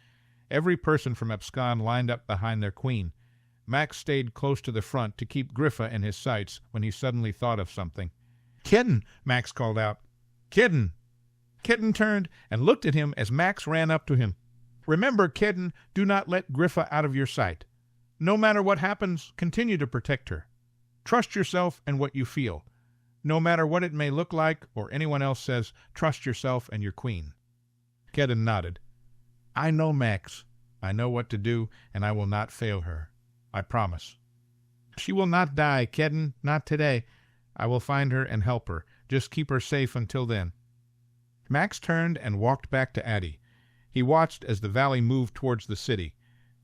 Every person from Abscon lined up behind their queen. Max stayed close to the front to keep Griffa in his sights when he suddenly thought of something. "Kedden!" Max called out. "Kedden!" Kedden turned and looked at him as Max ran up to him. "Remember, Kedden, do not let Griffa out of your sight. No matter what happens, continue to protect her. Trust yourself and what you feel. No matter what it may look like or anyone else says, trust yourself and your queen." Kedden nodded. "I know, Max. I know what to do, and I will not fail her. I promise." "She will not die, Kedden, not today. I will find her and help her. Just keep her safe until then." Max turned and walked back to Addie. He watched as the valley moved towards the city.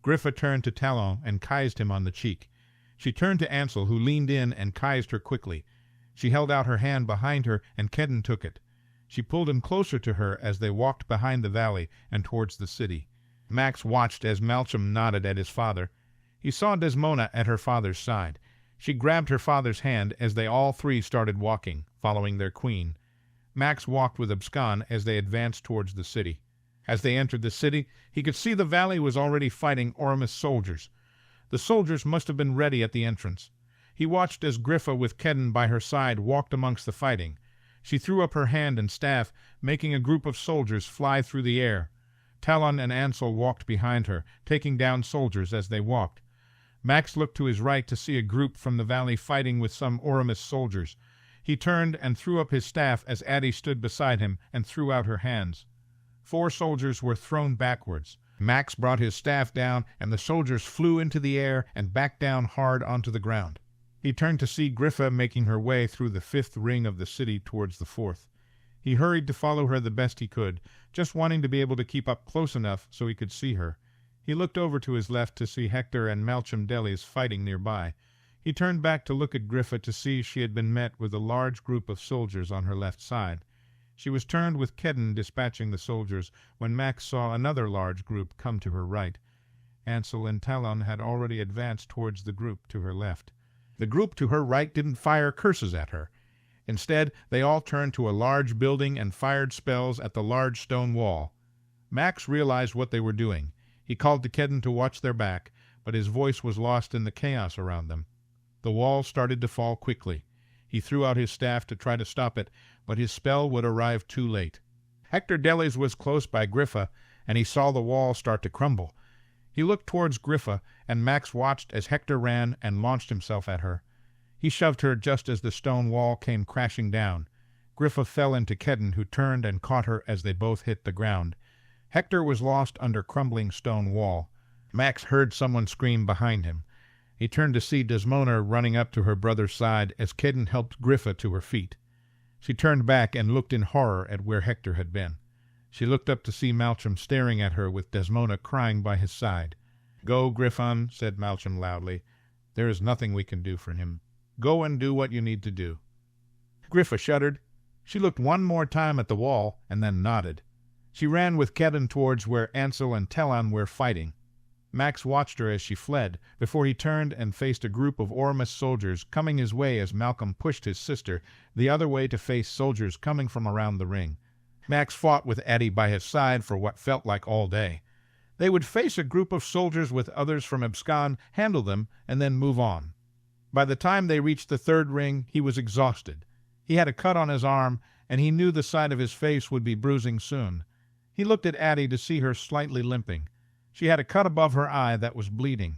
Griffa turned to Talon and kissed him on the cheek. She turned to Ansel, who leaned in and kissed her quickly. She held out her hand behind her, and Kedden took it. She pulled him closer to her as they walked behind the valley and towards the city. Max watched as Malcolm nodded at his father. He saw Desmona at her father's side. She grabbed her father's hand as they all three started walking, following their queen. Max walked with Abscon as they advanced towards the city. As they entered the city, he could see the valley was already fighting Aurumist soldiers. The soldiers must have been ready at the entrance. He watched as Griffa, with Kedden by her side, walked amongst the fighting. She threw up her hand and staff, making a group of soldiers fly through the air. Talon and Ansel walked behind her, taking down soldiers as they walked. Max looked to his right to see a group from the valley fighting with some Aurumist soldiers. He turned and threw up his staff as Addie stood beside him and threw out her hands. 4 soldiers were thrown backwards. Max brought his staff down, and the soldiers flew into the air and back down hard onto the ground. He turned to see Griffa making her way through the 5th ring of the city towards the 4th. He hurried to follow her the best he could, just wanting to be able to keep up close enough so he could see her. He looked over to his left to see Hector and Malcolm Delis fighting nearby. He turned back to look at Griffa to see she had been met with a large group of soldiers on her left side. She was turned with Kedden dispatching the soldiers when Max saw another large group come to her right. Ansel and Talon had already advanced towards the group to her left. The group to her right didn't fire curses at her. Instead, they all turned to a large building and fired spells at the large stone wall. Max realized what they were doing. He called to Kedden to watch their back, but his voice was lost in the chaos around them. The wall started to fall quickly. He threw out his staff to try to stop it, but his spell would arrive too late. Hector Delis was close by Griffa, and he saw the wall start to crumble. He looked towards Griffa, and Max watched as Hector ran and launched himself at her. He shoved her just as the stone wall came crashing down. Griffa fell into Kedden, who turned and caught her as they both hit the ground. Hector was lost under crumbling stone wall. Max heard someone scream behind him. He turned to see Desmona running up to her brother's side as Kedden helped Griffa to her feet. She turned back and looked in horror at where Hector had been. She looked up to see Malcolm staring at her with Desmona crying by his side. "Go, Griffon," said Malcolm loudly. "There is nothing we can do for him. Go and do what you need to do." Griffa shuddered. She looked one more time at the wall and then nodded. She ran with Kedden towards where Ansel and Tellan were fighting. Max watched her as she fled, before he turned and faced a group of Aurumist soldiers coming his way as Malcolm pushed his sister the other way to face soldiers coming from around the ring. Max fought with Addie by his side for what felt like all day. They would face a group of soldiers with others from Abscon, handle them, and then move on. By the time they reached the third ring, he was exhausted. He had a cut on his arm, and he knew the side of his face would be bruising soon. He looked at Addie to see her slightly limping. She had a cut above her eye that was bleeding.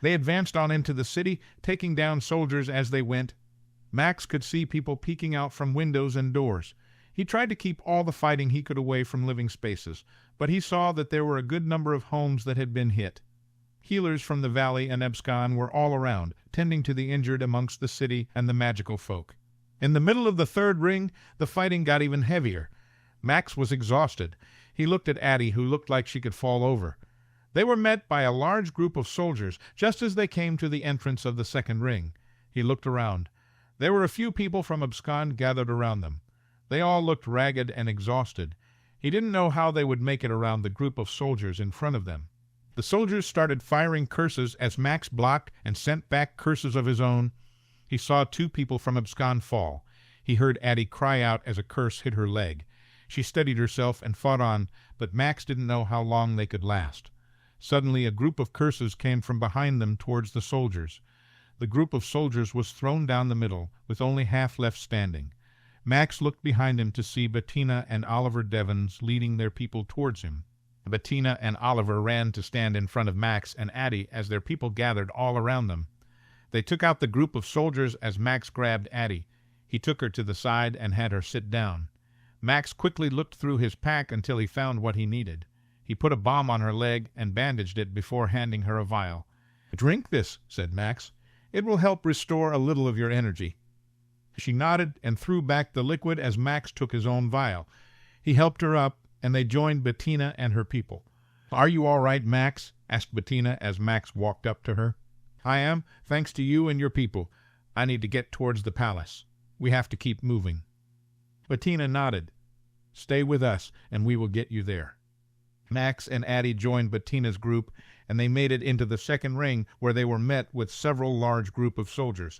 They advanced on into the city, taking down soldiers as they went. Max could see people peeking out from windows and doors. He tried to keep all the fighting he could away from living spaces, but he saw that there were a good number of homes that had been hit. Healers from the valley and Abscon were all around, tending to the injured amongst the city and the magical folk. In the middle of the third ring, the fighting got even heavier. Max was exhausted. He looked at Addie, who looked like she could fall over. They were met by a large group of soldiers just as they came to the entrance of the second ring. He looked around. There were a few people from Abscon gathered around them. They all looked ragged and exhausted. He didn't know how they would make it around the group of soldiers in front of them. The soldiers started firing curses as Max blocked and sent back curses of his own. He saw 2 people from Abscon fall. He heard Addie cry out as a curse hit her leg. She steadied herself and fought on, but Max didn't know how long they could last. Suddenly a group of curses came from behind them towards the soldiers. The group of soldiers was thrown down the middle, with only half left standing. Max looked behind him to see Bettina and Oliver Devons leading their people towards him. Bettina and Oliver ran to stand in front of Max and Addie as their people gathered all around them. They took out the group of soldiers as Max grabbed Addie. He took her to the side and had her sit down. Max quickly looked through his pack until he found what he needed. He put a balm on her leg and bandaged it before handing her a vial. "Drink this," said Max. "It will help restore a little of your energy." She nodded and threw back the liquid as Max took his own vial. He helped her up, and they joined Bettina and her people. "Are you all right, Max?" asked Bettina as Max walked up to her. "I am, thanks to you and your people. I need to get towards the palace. We have to keep moving." Bettina nodded. "Stay with us, and we will get you there." Max and Addie joined Bettina's group, and they made it into the second ring, where they were met with several large group of soldiers.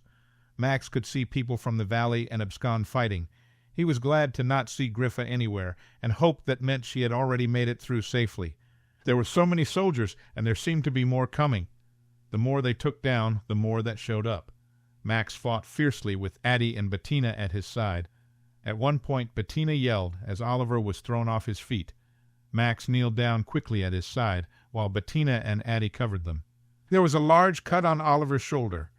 Max could see people from the valley and Abscon fighting. He was glad to not see Griffa anywhere, and hoped that meant she had already made it through safely. There were so many soldiers, and there seemed to be more coming. The more they took down, the more that showed up. Max fought fiercely with Addie and Bettina at his side. At one point Bettina yelled as Oliver was thrown off his feet. Max kneeled down quickly at his side, while Bettina and Addie covered them. There was a large cut on Oliver's shoulder.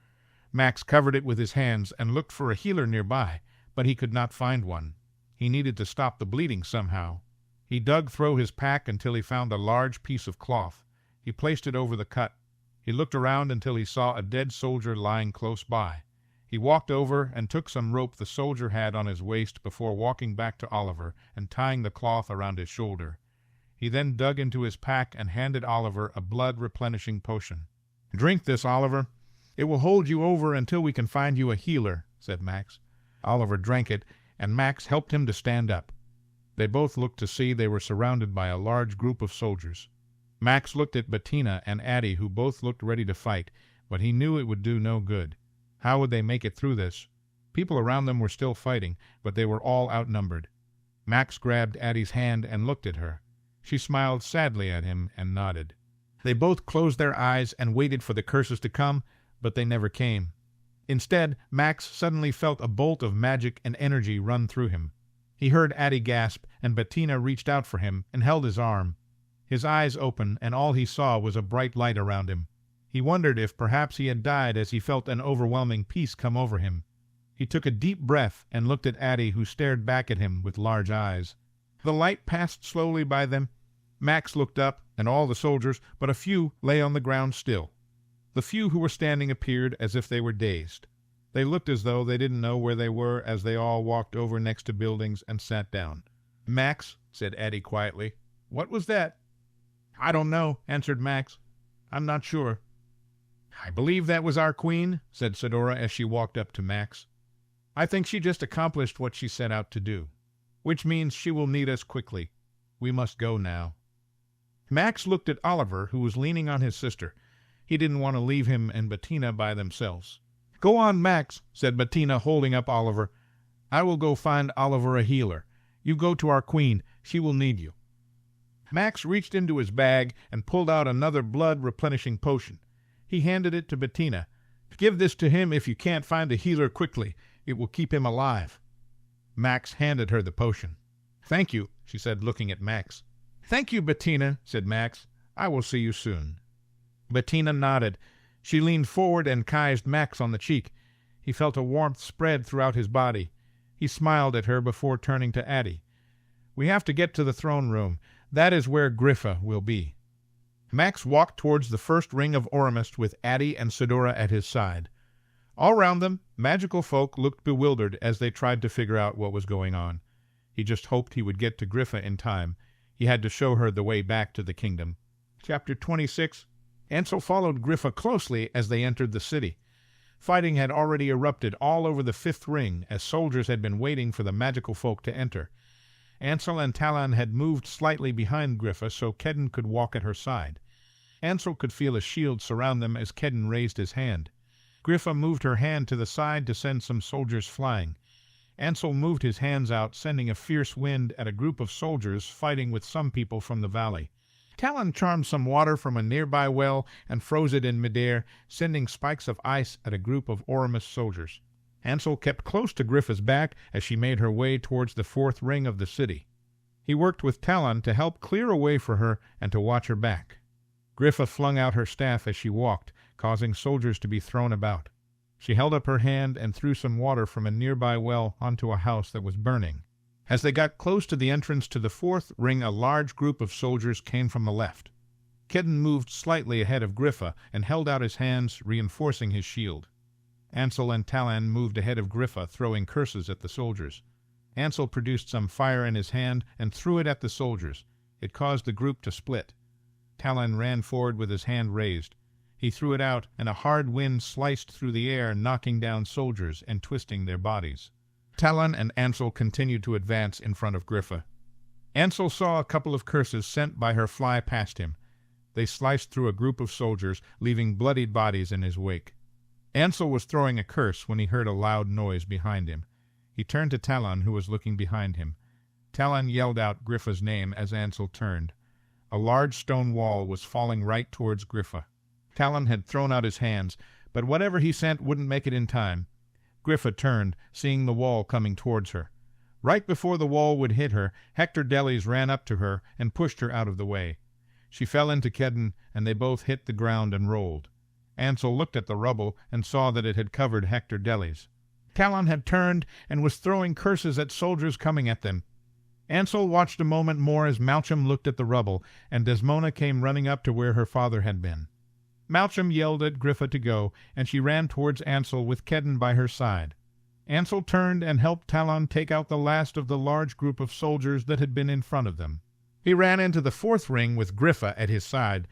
Max covered it with his hands and looked for a healer nearby, but he could not find one. He needed to stop the bleeding somehow. He dug through his pack until he found a large piece of cloth. He placed it over the cut. He looked around until he saw a dead soldier lying close by. He walked over and took some rope the soldier had on his waist before walking back to Oliver and tying the cloth around his shoulder. He then dug into his pack and handed Oliver a blood-replenishing potion. "Drink this, Oliver. It will hold you over until we can find you a healer," said Max. Oliver drank it, and Max helped him to stand up. They both looked to see they were surrounded by a large group of soldiers. Max looked at Bettina and Addie, who both looked ready to fight, but he knew it would do no good. How would they make it through this? People around them were still fighting, but they were all outnumbered. Max grabbed Addie's hand and looked at her. She smiled sadly at him and nodded. They both closed their eyes and waited for the curses to come, but they never came. Instead, Max suddenly felt a bolt of magic and energy run through him. He heard Addie gasp, and Bettina reached out for him and held his arm. His eyes opened, and all he saw was a bright light around him. He wondered if perhaps he had died as he felt an overwhelming peace come over him. He took a deep breath and looked at Addie, who stared back at him with large eyes. The light passed slowly by them. Max looked up, and all the soldiers, but a few, lay on the ground still. The few who were standing appeared as if they were dazed. They looked as though they didn't know where they were as they all walked over next to buildings and sat down. "Max," said Addie quietly. "What was that?" "I don't know," answered Max. "I'm not sure." "I believe that was our queen," said Sidora as she walked up to Max. "I think she just accomplished what she set out to do, which means she will need us quickly. We must go now." Max looked at Oliver, who was leaning on his sister. He didn't want to leave him and Bettina by themselves. "Go on, Max," said Bettina, holding up Oliver. "I will go find Oliver a healer. You go to our queen. She will need you." Max reached into his bag and pulled out another blood-replenishing potion. He handed it to Bettina. "Give this to him if you can't find a healer quickly. It will keep him alive." Max handed her the potion. "Thank you," she said, looking at Max. "Thank you, Bettina," said Max. "I will see you soon." Bettina nodded. She leaned forward and kissed Max on the cheek. He felt a warmth spread throughout his body. He smiled at her before turning to Addie. "We have to get to the throne room. That is where Griffa will be." Max walked towards the first ring of Aurumist with Addie and Sidora at his side. All round them, magical folk looked bewildered as they tried to figure out what was going on. He just hoped he would get to Griffa in time. He had to show her the way back to the kingdom. Chapter 26. Ansel followed Griffa closely as they entered the city. Fighting had already erupted all over the fifth ring, as soldiers had been waiting for the magical folk to enter. Ansel and Talon had moved slightly behind Griffa so Kedden could walk at her side. Ansel could feel a shield surround them as Kedden raised his hand. Griffa moved her hand to the side to send some soldiers flying. Ansel moved his hands out, sending a fierce wind at a group of soldiers fighting with some people from the valley. Talon charmed some water from a nearby well and froze it in midair, sending spikes of ice at a group of Aurumist soldiers. Ansel kept close to Griffa's back as she made her way towards the fourth ring of the city. He worked with Talon to help clear a way for her and to watch her back. Griffa flung out her staff as she walked, causing soldiers to be thrown about. She held up her hand and threw some water from a nearby well onto a house that was burning. As they got close to the entrance to the fourth ring, a large group of soldiers came from the left. Kedden moved slightly ahead of Griffa and held out his hands, reinforcing his shield. Ansel and Talon moved ahead of Griffa, throwing curses at the soldiers. Ansel produced some fire in his hand and threw it at the soldiers. It caused the group to split. Talon ran forward with his hand raised. He threw it out, and a hard wind sliced through the air, knocking down soldiers and twisting their bodies. Talon and Ansel continued to advance in front of Griffa. Ansel saw a couple of curses sent by her fly past him. They sliced through a group of soldiers, leaving bloodied bodies in his wake. Ansel was throwing a curse when he heard a loud noise behind him. He turned to Talon, who was looking behind him. Talon yelled out Griffa's name as Ansel turned. A large stone wall was falling right towards Griffa. Talon had thrown out his hands, but whatever he sent wouldn't make it in time. Griffa turned, seeing the wall coming towards her. Right before the wall would hit her, Hector Delis ran up to her and pushed her out of the way. She fell into Kedden, and they both hit the ground and rolled. Ansel looked at the rubble and saw that it had covered Hector Delis. Talon had turned and was throwing curses at soldiers coming at them. Ansel watched a moment more as Malchum looked at the rubble, and Desmona came running up to where her father had been. Malchum yelled at Griffa to go, and she ran towards Ansel with Kedden by her side. Ansel turned and helped Talon take out the last of the large group of soldiers that had been in front of them. He ran into the fourth ring with Griffa at his side.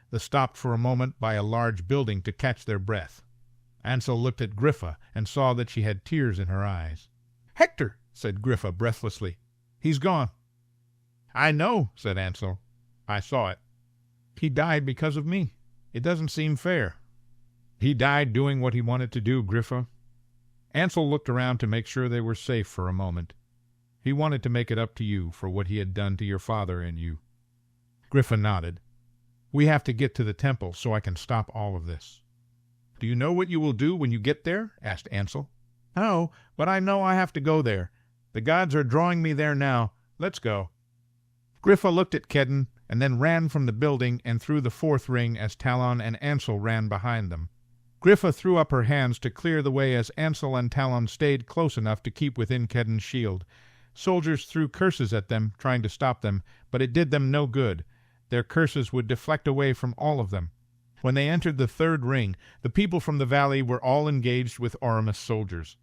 They stopped for a moment by a large building to catch their breath. Ansel looked at Griffa and saw that she had tears in her eyes. "Hector," said Griffa breathlessly. "He's gone." "I know," said Ansel. "I saw it. He died because of me. It doesn't seem fair." "He died doing what he wanted to do, Griffa." Ansel looked around to make sure they were safe for a moment. "He wanted to make it up to you for what he had done to your father and you." Griffa nodded. "We have to get to the temple so I can stop all of this." "Do you know what you will do when you get there?" asked Ansel. "No, but I know I have to go there. The gods are drawing me there now. Let's go." Griffa looked at Kedden and then ran from the building and through the fourth ring as Talon and Ansel ran behind them. Griffa threw up her hands to clear the way as Ansel and Talon stayed close enough to keep within Kedden's shield. Soldiers threw curses at them, trying to stop them, but it did them no good. Their curses would deflect away from all of them. When they entered the third ring, the people from the valley were all engaged with Aurumist soldiers.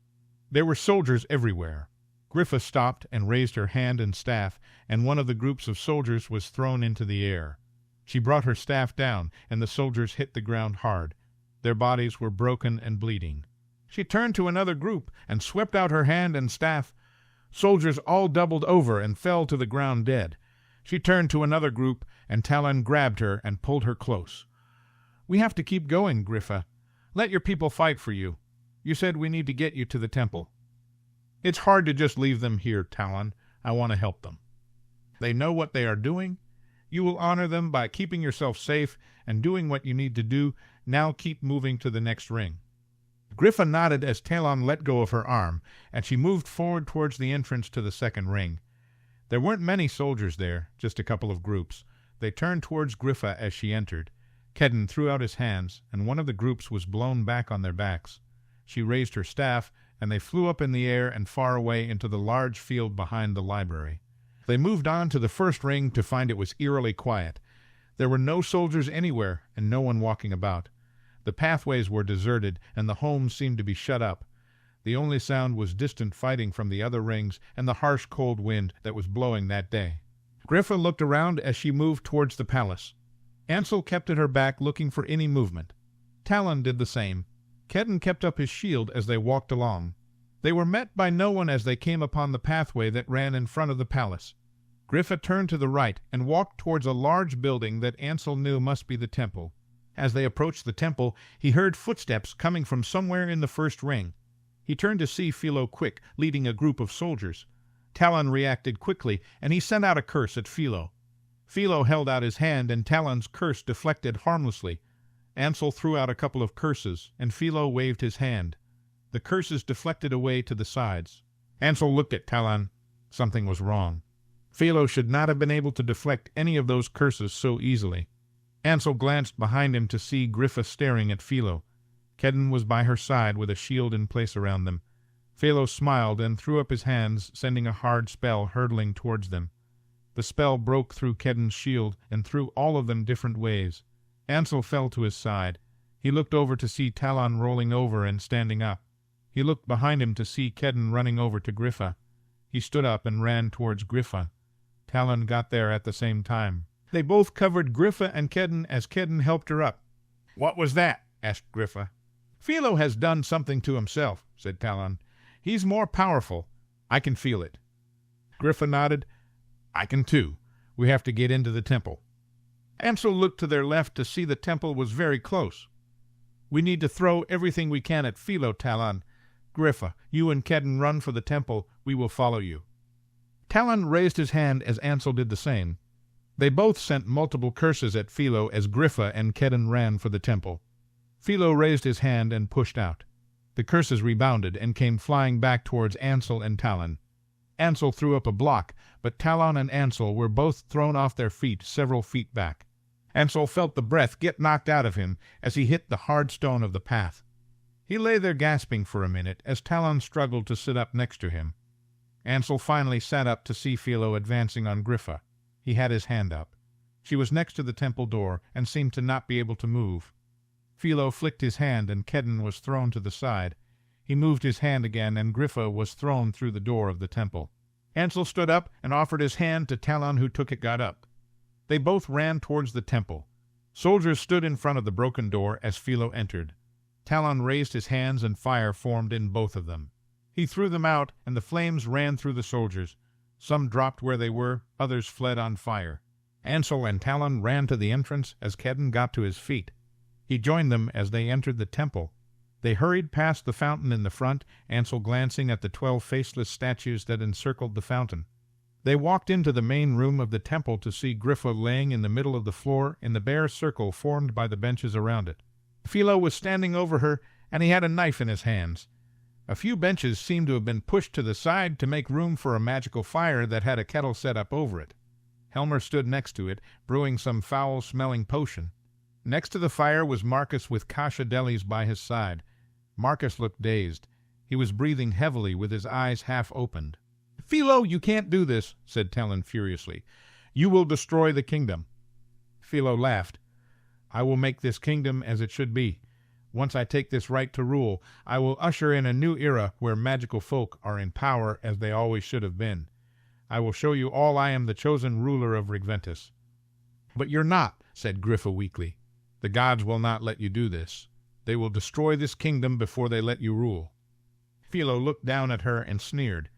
There were soldiers everywhere. Griffa stopped and raised her hand and staff, and one of the groups of soldiers was thrown into the air. She brought her staff down, and the soldiers hit the ground hard. Their bodies were broken and bleeding. She turned to another group and swept out her hand and staff. Soldiers all doubled over and fell to the ground dead. She turned to another group, and Talon grabbed her and pulled her close. "We have to keep going, Griffa. Let your people fight for you. You said we need to get you to the temple." "It's hard to just leave them here, Talon. I want to help them. They know what they are doing. You will honor them by keeping yourself safe and doing what you need to do. Now keep moving to the next ring." Griffa nodded as Talon let go of her arm, and she moved forward towards the entrance to the second ring. There weren't many soldiers there, just a couple of groups. They turned towards Griffa as she entered. Kedden threw out his hands, and one of the groups was blown back on their backs. She raised her staff, and they flew up in the air and far away into the large field behind the library. They moved on to the first ring to find it was eerily quiet. There were no soldiers anywhere, and no one walking about. The pathways were deserted, and the homes seemed to be shut up. The only sound was distant fighting from the other rings and the harsh cold wind that was blowing that day. Griffa looked around as she moved towards the palace. Ansel kept at her back looking for any movement. Talon did the same. Kedden kept up his shield as they walked along. They were met by no one as they came upon the pathway that ran in front of the palace. Griffa turned to the right and walked towards a large building that Ansel knew must be the temple. As they approached the temple, he heard footsteps coming from somewhere in the first ring. He turned to see Philo Quick leading a group of soldiers. Talon reacted quickly, and he sent out a curse at Philo. Philo held out his hand, and Talon's curse deflected harmlessly. Ansel threw out a couple of curses, and Philo waved his hand. The curses deflected away to the sides. Ansel looked at Talon. Something was wrong. Philo should not have been able to deflect any of those curses so easily. Ansel glanced behind him to see Griffa staring at Philo. Kedden was by her side with a shield in place around them. Philo smiled and threw up his hands, sending a hard spell hurtling towards them. The spell broke through Kedden's shield and threw all of them different ways. Ansel fell to his side. He looked over to see Talon rolling over and standing up. He looked behind him to see Kedden running over to Griffa. He stood up and ran towards Griffa. Talon got there at the same time. They both covered Griffa and Kedden as Kedden helped her up. "What was that?" asked Griffa. "Philo has done something to himself," said Talon. "He's more powerful. I can feel it." Griffa nodded. "I can too. We have to get into the temple." Ansel looked to their left to see the temple was very close. "We need to throw everything we can at Philo, Talon. Griffa, you and Kedden run for the temple. We will follow you." Talon raised his hand as Ansel did the same. They both sent multiple curses at Philo as Griffa and Kedden ran for the temple. Philo raised his hand and pushed out. The curses rebounded and came flying back towards Ansel and Talon. Ansel threw up a block, but Talon and Ansel were both thrown off their feet several feet back. Ansel felt the breath get knocked out of him as he hit the hard stone of the path. He lay there gasping for a minute as Talon struggled to sit up next to him. Ansel finally sat up to see Philo advancing on Griffa. He had his hand up. She was next to the temple door and seemed to not be able to move. Philo flicked his hand and Kedden was thrown to the side. He moved his hand again and Griffa was thrown through the door of the temple. Ansel stood up and offered his hand to Talon, who got up. They both ran towards the temple. Soldiers stood in front of the broken door as Philo entered. Talon raised his hands and fire formed in both of them. He threw them out and the flames ran through the soldiers. Some dropped where they were, others fled on fire. Ansel and Talon ran to the entrance as Kedden got to his feet. He joined them as they entered the temple. They hurried past the fountain in the front, Ansel glancing at the 12 faceless statues that encircled the fountain. They walked into the main room of the temple to see Griffa laying in the middle of the floor in the bare circle formed by the benches around it. Philo was standing over her, and he had a knife in his hands. A few benches seemed to have been pushed to the side to make room for a magical fire that had a kettle set up over it. Helmer stood next to it, brewing some foul-smelling potion. Next to the fire was Marcus with Kasha Delis by his side. Marcus looked dazed. He was breathing heavily with his eyes half opened. "Philo, you can't do this," said Talon furiously. "You will destroy the kingdom." Philo laughed. "I will make this kingdom as it should be. Once I take this right to rule, I will usher in a new era where magical folk are in power as they always should have been. I will show you all I am the chosen ruler of Regventus." "But you're not," said Griffa weakly. "The gods will not let you do this. They will destroy this kingdom before they let you rule." Philo looked down at her and sneered.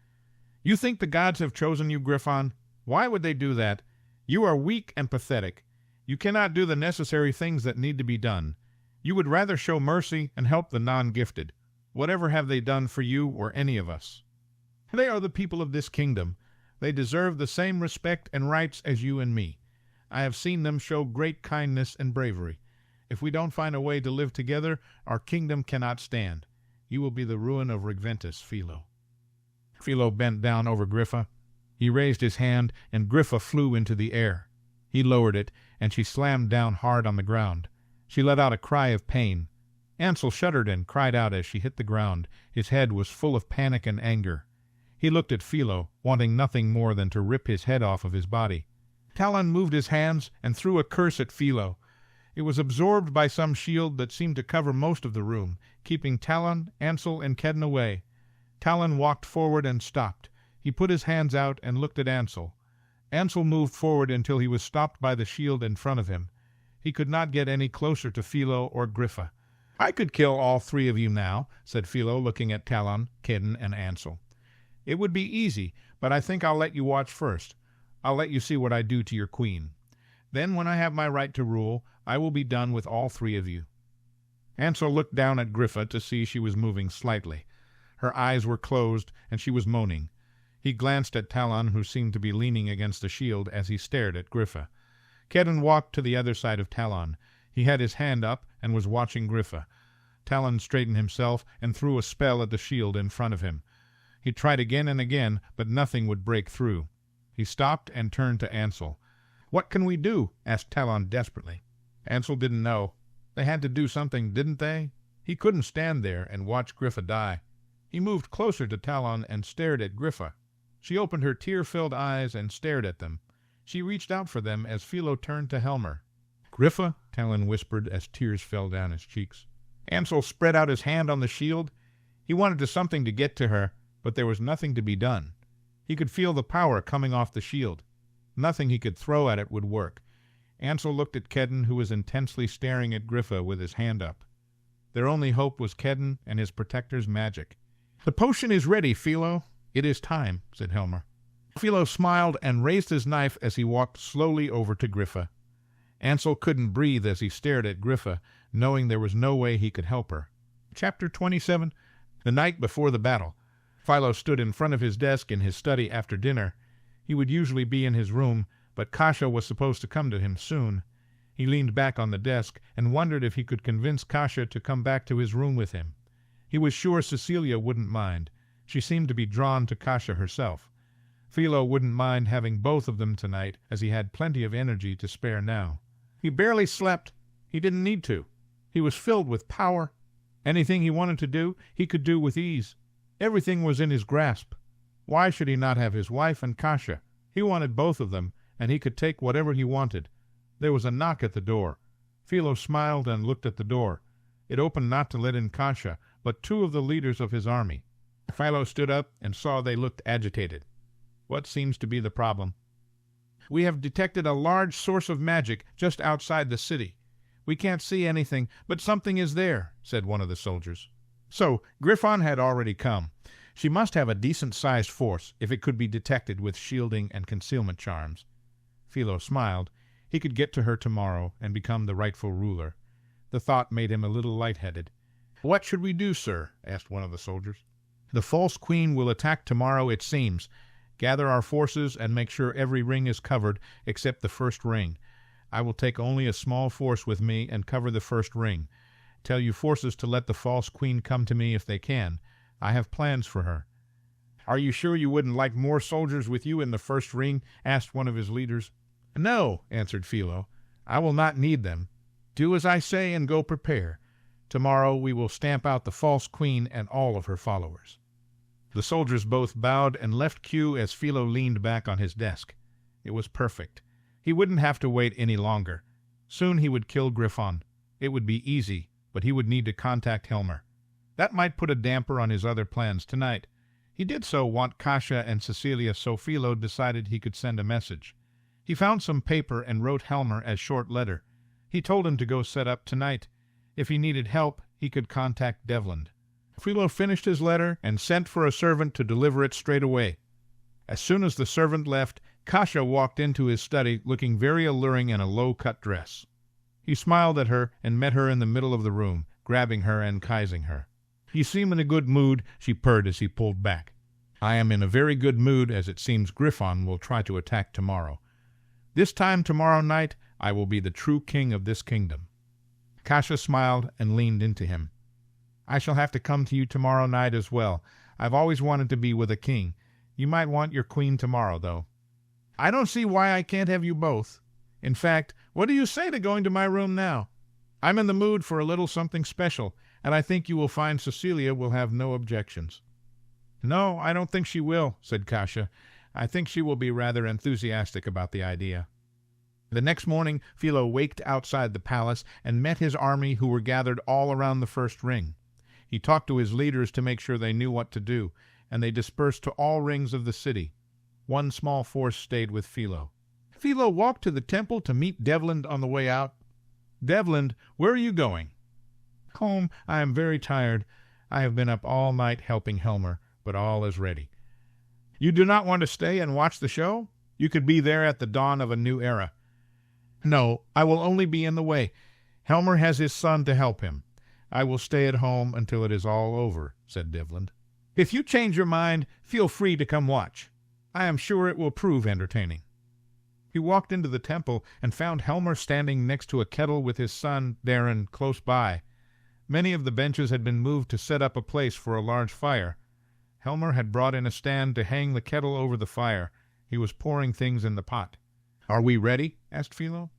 "You think the gods have chosen you, Griffon? Why would they do that? You are weak and pathetic. You cannot do the necessary things that need to be done. You would rather show mercy and help the non-gifted. Whatever have they done for you or any of us? They are the people of this kingdom. They deserve the same respect and rights as you and me. I have seen them show great kindness and bravery. If we don't find a way to live together, our kingdom cannot stand. You will be the ruin of Regventus, Philo." Philo bent down over Griffa. He raised his hand, and Griffa flew into the air. He lowered it, and she slammed down hard on the ground. She let out a cry of pain. Ansel shuddered and cried out as she hit the ground. His head was full of panic and anger. He looked at Philo, wanting nothing more than to rip his head off of his body. Talon moved his hands and threw a curse at Philo. It was absorbed by some shield that seemed to cover most of the room, keeping Talon, Ansel, and Kedden away. Talon walked forward and stopped. He put his hands out and looked at Ansel. Ansel moved forward until he was stopped by the shield in front of him. He could not get any closer to Philo or Griffa. "I could kill all three of you now," said Philo, looking at Talon, Kedden, and Ansel. "It would be easy, but I think I'll let you watch first. I'll let you see what I do to your queen. Then, when I have my right to rule, I will be done with all three of you." Ansel looked down at Griffa to see she was moving slightly. Her eyes were closed, and she was moaning. He glanced at Talon, who seemed to be leaning against the shield as he stared at Griffa. Kedden walked to the other side of Talon. He had his hand up and was watching Griffa. Talon straightened himself and threw a spell at the shield in front of him. He tried again and again, but nothing would break through. He stopped and turned to Ansel. "What can we do?" asked Talon desperately. Ansel didn't know. They had to do something, didn't they? He couldn't stand there and watch Griffa die. He moved closer to Talon and stared at Griffa. She opened her tear-filled eyes and stared at them. She reached out for them as Philo turned to Helmer. "Griffa," Talon whispered as tears fell down his cheeks. Ansel spread out his hand on the shield. He wanted to something to get to her, but there was nothing to be done. He could feel the power coming off the shield. Nothing he could throw at it would work. Ansel looked at Kedden, who was intensely staring at Griffa with his hand up. Their only hope was Kedden and his protector's magic. "The potion is ready, Philo. It is time," said Helmer. Philo smiled and raised his knife as he walked slowly over to Griffa. Ansel couldn't breathe as he stared at Griffa, knowing there was no way he could help her. Chapter 27. The night before the battle. Philo stood in front of his desk in his study after dinner. He would usually be in his room, but Kasha was supposed to come to him soon. He leaned back on the desk and wondered if he could convince Kasha to come back to his room with him. He was sure Cecilia wouldn't mind. She seemed to be drawn to Kasha herself. Philo wouldn't mind having both of them tonight, as he had plenty of energy to spare now. He barely slept. He didn't need to. He was filled with power. Anything he wanted to do, he could do with ease. Everything was in his grasp. Why should he not have his wife and Kasha? He wanted both of them, and he could take whatever he wanted. There was a knock at the door. Philo smiled and looked at the door. It opened not to let in Kasha, but two of the leaders of his army. Philo stood up and saw they looked agitated. "What seems to be the problem?" "We have detected a large source of magic just outside the city. We can't see anything, but something is there," said one of the soldiers. So Griffon had already come. She must have a decent-sized force if it could be detected with shielding and concealment charms. Philo smiled. He could get to her tomorrow and become the rightful ruler. The thought made him a little lightheaded. "What should we do, sir?" asked one of the soldiers. "The false queen will attack tomorrow, it seems. Gather our forces and make sure every ring is covered except the first ring. I will take only a small force with me and cover the first ring. Tell your forces to let the false queen come to me if they can. I have plans for her." "Are you sure you wouldn't like more soldiers with you in the first ring?" asked one of his leaders. "No," answered Philo. "I will not need them. Do as I say and go prepare. Tomorrow we will stamp out the false queen and all of her followers." The soldiers both bowed and left Q as Philo leaned back on his desk. It was perfect. He wouldn't have to wait any longer. Soon he would kill Griffon. It would be easy, but he would need to contact Helmer. That might put a damper on his other plans tonight. He did so want Kasia and Cecilia, so Philo decided he could send a message. He found some paper and wrote Helmer a short letter. He told him to go set up tonight. If he needed help, he could contact Devlin. Philo finished his letter and sent for a servant to deliver it straight away. As soon as the servant left, Kasia walked into his study looking very alluring in a low-cut dress. He smiled at her and met her in the middle of the room, grabbing her and kissing her. "You seem in a good mood," she purred as he pulled back. "I am in a very good mood, as it seems Griffon will try to attack tomorrow. This time tomorrow night I will be the true king of this kingdom." Kasia smiled and leaned into him. "I shall have to come to you tomorrow night as well. I've always wanted to be with a king. You might want your queen tomorrow, though." "I don't see why I can't have you both. In fact, what do you say to going to my room now? I'm in the mood for a little something special, and I think you will find Cecilia will have no objections." "No, I don't think she will," said Kasia. "I think she will be rather enthusiastic about the idea." The next morning Philo waked outside the palace and met his army, who were gathered all around the first ring. He talked to his leaders to make sure they knew what to do, and they dispersed to all rings of the city. One small force stayed with Philo. Philo walked to the temple to meet Devlin on the way out. "Devlin, where are you going?" "Home. I am very tired. I have been up all night helping Helmer, but all is ready." "You do not want to stay and watch the show? You could be there at the dawn of a new era." "No, I will only be in the way. Helmer has his son to help him. I will stay at home until it is all over," said Devlin. "If you change your mind, feel free to come watch. I am sure it will prove entertaining." He walked into the temple and found Helmer standing next to a kettle with his son, Darren, close by. Many of the benches had been moved to set up a place for a large fire. Helmer had brought in a stand to hang the kettle over the fire. He was pouring things in the pot. "Are we ready?" asked Philo.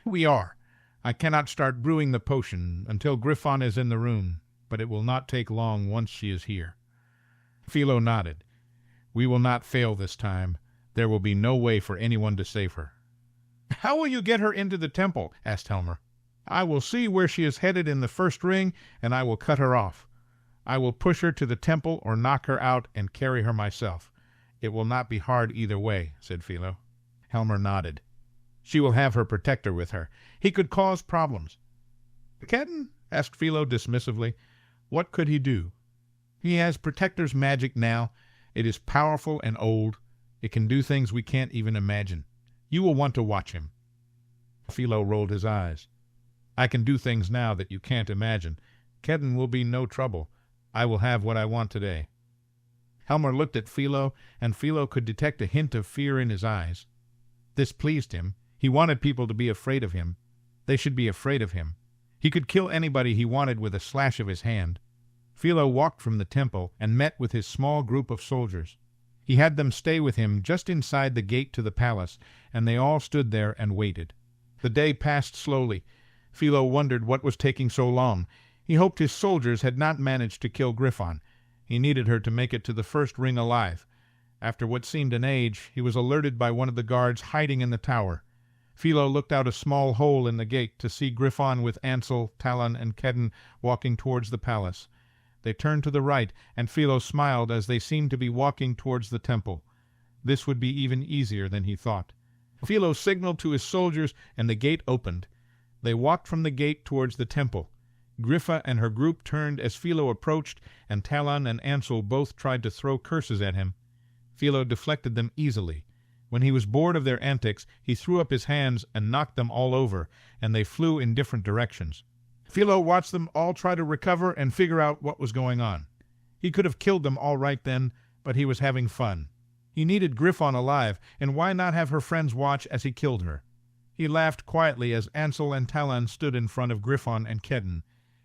"We are. I cannot start brewing the potion until Griffon is in the room, but it will not take long once she is here." Philo nodded. "We will not fail this time. There will be no way for anyone to save her." "How will you get her into the temple?" asked Helmer. "I will see where she is headed in the first ring, and I will cut her off. I will push her to the temple or knock her out and carry her myself. It will not be hard either way," said Philo. Helmer nodded. "She will have her protector with her. He could cause problems." "Kedden?" asked Philo dismissively. "What could he do?" "He has protector's magic now. It is powerful and old. It can do things we can't even imagine. You will want to watch him." Philo rolled his eyes. "I can do things now that you can't imagine. Kedden will be no trouble. I will have what I want today." Helmer looked at Philo, and Philo could detect a hint of fear in his eyes. This pleased him. He wanted people to be afraid of him. They should be afraid of him. He could kill anybody he wanted with a slash of his hand. Philo walked from the temple and met with his small group of soldiers. He had them stay with him just inside the gate to the palace, and they all stood there and waited. The day passed slowly. Philo wondered what was taking so long. He hoped his soldiers had not managed to kill Griffon. He needed her to make it to the first ring alive. After what seemed an age, he was alerted by one of the guards hiding in the tower. Philo looked out a small hole in the gate to see Griffon with Ansel, Talon, and Kedden walking towards the palace. They turned to the right, and Philo smiled as they seemed to be walking towards the temple. This would be even easier than he thought. Philo signaled to his soldiers, and the gate opened. They walked from the gate towards the temple. Griffa and her group turned as Philo approached, and Talon and Ansel both tried to throw curses at him. Philo deflected them easily. When he was bored of their antics, he threw up his hands and knocked them all over, and they flew in different directions. Philo watched them all try to recover and figure out what was going on. He could have killed them all right then, but he was having fun. He needed Griffon alive, and why not have her friends watch as he killed her? He laughed quietly as Ansel and Talon stood in front of Griffon and Kedden.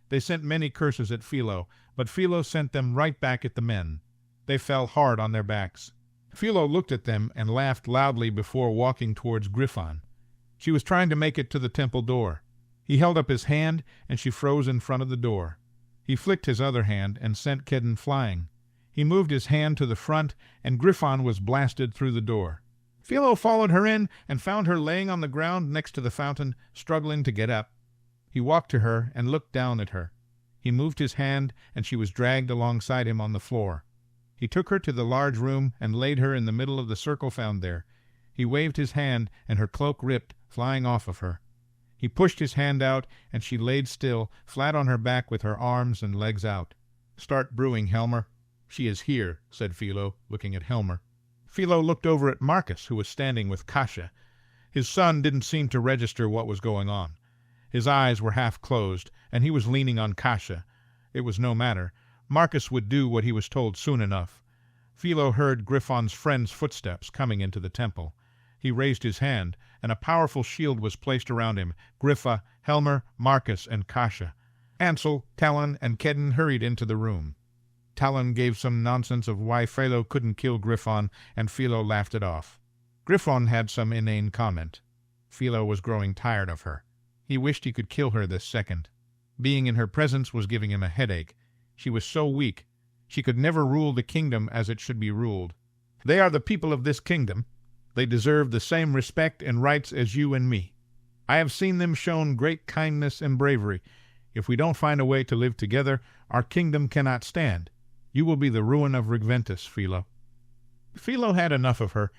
They sent many curses at Philo, but Philo sent them right back at the men. They fell hard on their backs. Philo looked at them and laughed loudly before walking towards Griffon. She was trying to make it to the temple door. He held up his hand, and she froze in front of the door. He flicked his other hand and sent Kedden flying. He moved his hand to the front, and Griffon was blasted through the door. Philo followed her in and found her laying on the ground next to the fountain, struggling to get up. He walked to her and looked down at her. He moved his hand, and she was dragged alongside him on the floor. He took her to the large room and laid her in the middle of the circle found there. He waved his hand, and her cloak ripped, flying off of her. He pushed his hand out, and she laid still, flat on her back with her arms and legs out. "Start brewing, Helmer." "She is here," said Philo, looking at Helmer. Philo looked over at Marcus, who was standing with Kasia. His son didn't seem to register what was going on. His eyes were half closed, and he was leaning on Kasia. It was no matter. Marcus would do what he was told soon enough. Philo heard Griffon's friend's footsteps coming into the temple. He raised his hand, and a powerful shield was placed around him. Griffa, Helmer, Marcus, and Kasia. Ansel, Talon, and Kedden hurried into the room. Talon gave some nonsense of why Philo couldn't kill Griffon, and Philo laughed it off. Griffon had some inane comment. Philo was growing tired of her. He wished he could kill her this second. Being in her presence was giving him a headache. She was so weak. She could never rule the kingdom as it should be ruled. "They are the people of this kingdom. They deserve the same respect and rights as you and me. I have seen them shown great kindness and bravery. If we don't find a way to live together, our kingdom cannot stand. You will be the ruin of Regventus, Philo." Philo had enough of her.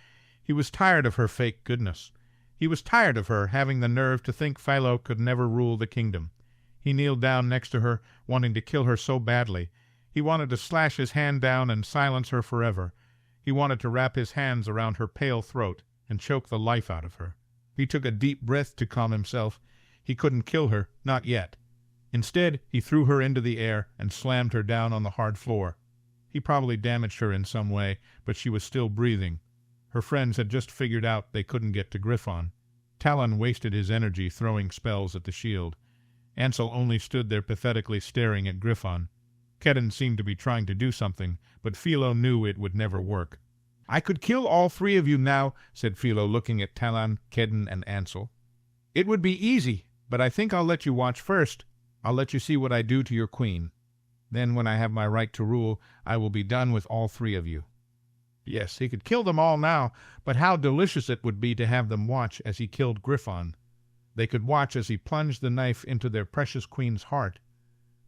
He was tired of her fake goodness. He was tired of her having the nerve to think Philo could never rule the kingdom. He kneeled down next to her, wanting to kill her so badly. He wanted to slash his hand down and silence her forever. He wanted to wrap his hands around her pale throat and choke the life out of her. He took a deep breath to calm himself. He couldn't kill her, not yet. Instead, he threw her into the air and slammed her down on the hard floor. He probably damaged her in some way, but she was still breathing. Her friends had just figured out they couldn't get to Griffon. Talon wasted his energy throwing spells at the shield. Ansel only stood there pathetically staring at Griffon. Kedden seemed to be trying to do something, but Philo knew it would never work. "I could kill all three of you now," said Philo, looking at Talon, Kedden, and Ansel. "It would be easy, but I think I'll let you watch first. I'll let you see what I do to your queen. Then, when I have my right to rule, I will be done with all three of you." Yes, he could kill them all now, but how delicious it would be to have them watch as he killed Griffon. They could watch as he plunged the knife into their precious queen's heart.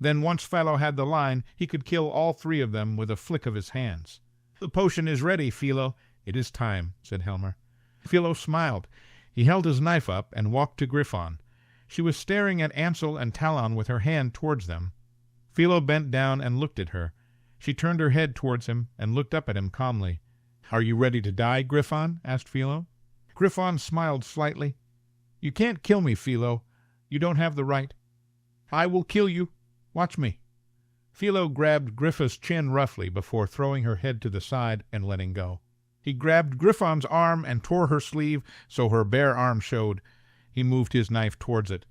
Then, once Philo had the line, he could kill all three of them with a flick of his hands. "The potion is ready, Philo." "It is time," said Helmer. Philo smiled. He held his knife up and walked to Griffon. She was staring at Ansel and Talon with her hand towards them. Philo bent down and looked at her. She turned her head towards him and looked up at him calmly. "Are you ready to die, Griffon?" asked Philo. Griffon smiled slightly. "You can't kill me, Philo. You don't have the right. I will kill you. Watch me." Philo grabbed Griffa's chin roughly before throwing her head to the side and letting go. He grabbed Griffon's arm and tore her sleeve so her bare arm showed. He moved his knife towards it.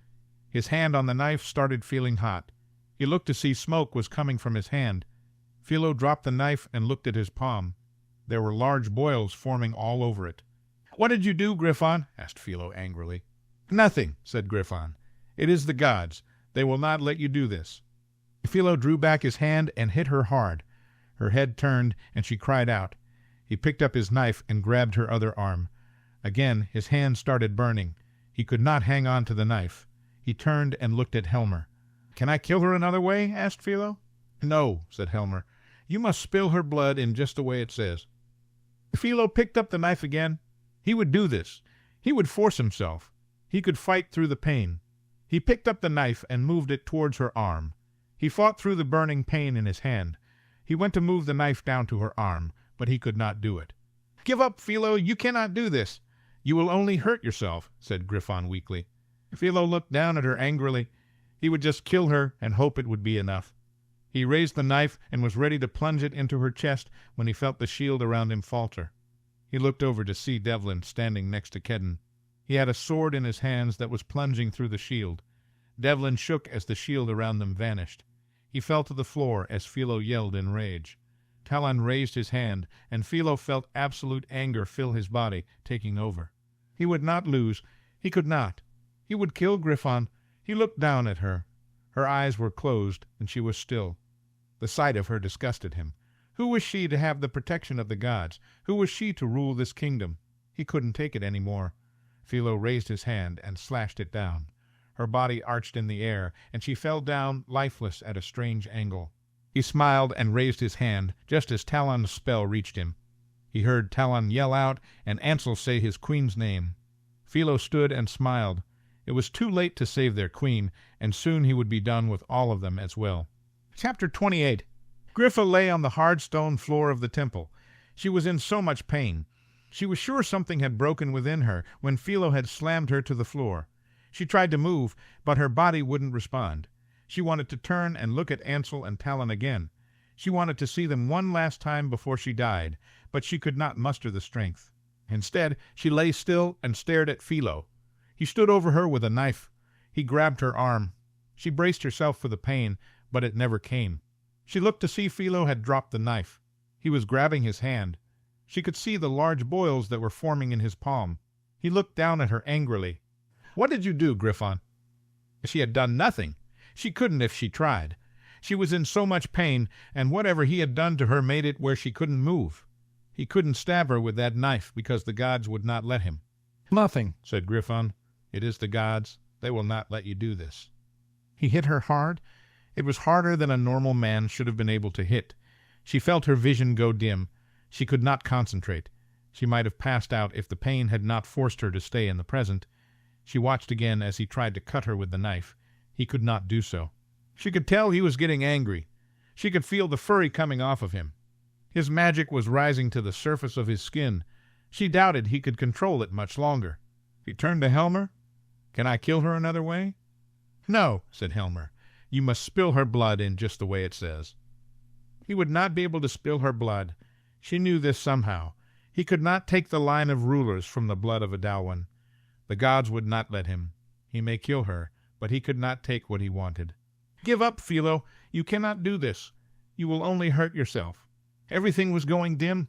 His hand on the knife started feeling hot. He looked to see smoke was coming from his hand. Philo dropped the knife and looked at his palm. There were large boils forming all over it. "What did you do, Griffon?" asked Philo angrily. "Nothing," said Griffon. "It is the gods. They will not let you do this." Philo drew back his hand and hit her hard. Her head turned, and she cried out. He picked up his knife and grabbed her other arm. Again his hand started burning. He could not hang on to the knife. He turned and looked at Helmer. "Can I kill her another way?" asked Philo. "No," said Helmer. "You must spill her blood in just the way it says." Philo picked up the knife again. He would do this. He would force himself. He could fight through the pain. He picked up the knife and moved it towards her arm. He fought through the burning pain in his hand. He went to move the knife down to her arm, but he could not do it. "Give up, Philo. You cannot do this." "You will only hurt yourself," said Griffon weakly. Philo looked down at her angrily. He would just kill her and hope it would be enough. He raised the knife and was ready to plunge it into her chest when he felt the shield around him falter. He looked over to see Devlin standing next to Kedden. He had a sword in his hands that was plunging through the shield. Devlin shook as the shield around them vanished. He fell to the floor as Philo yelled in rage. Talon raised his hand, and Philo felt absolute anger fill his body, taking over. He would not lose. He could not. He would kill Griffon. He looked down at her. Her eyes were closed, and she was still. The sight of her disgusted him. Who was she to have the protection of the gods? Who was she to rule this kingdom? He couldn't take it any more. Philo raised his hand and slashed it down. Her body arched in the air, and she fell down lifeless at a strange angle. He smiled and raised his hand, just as Talon's spell reached him. He heard Talon yell out and Ansel say his queen's name. Philo stood and smiled. It was too late to save their queen, and soon he would be done with all of them as well. Chapter 28. Griffa lay on the hard stone floor of the temple. She was in so much pain. She was sure something had broken within her when Philo had slammed her to the floor. She tried to move, but her body wouldn't respond. She wanted to turn and look at Ansel and Talon again. She wanted to see them one last time before she died, but she could not muster the strength. Instead, she lay still and stared at Philo. He stood over her with a knife. He grabbed her arm. She braced herself for the pain, but it never came. She looked to see Philo had dropped the knife. He was grabbing his hand. She could see the large boils that were forming in his palm. He looked down at her angrily. "What did you do, Griffon?" She had done nothing. She couldn't if she tried. She was in so much pain, and whatever he had done to her made it where she couldn't move. He couldn't stab her with that knife because the gods would not let him. "Nothing," said Griffon. "It is the gods. They will not let you do this." He hit her hard. It was harder than a normal man should have been able to hit. She felt her vision go dim. She could not concentrate. She might have passed out if the pain had not forced her to stay in the present. She watched again as he tried to cut her with the knife. He could not do so. She could tell he was getting angry. She could feel the fury coming off of him. His magic was rising to the surface of his skin. She doubted he could control it much longer. He turned to Helmer. "Can I kill her another way?" "No," said Helmer. "You must spill her blood in just the way it says." He would not be able to spill her blood. She knew this somehow. He could not take the line of rulers from the blood of Adalwin. The gods would not let him. He may kill her, but he could not take what he wanted. "Give up, Philo. You cannot do this. You will only hurt yourself." Everything was going dim.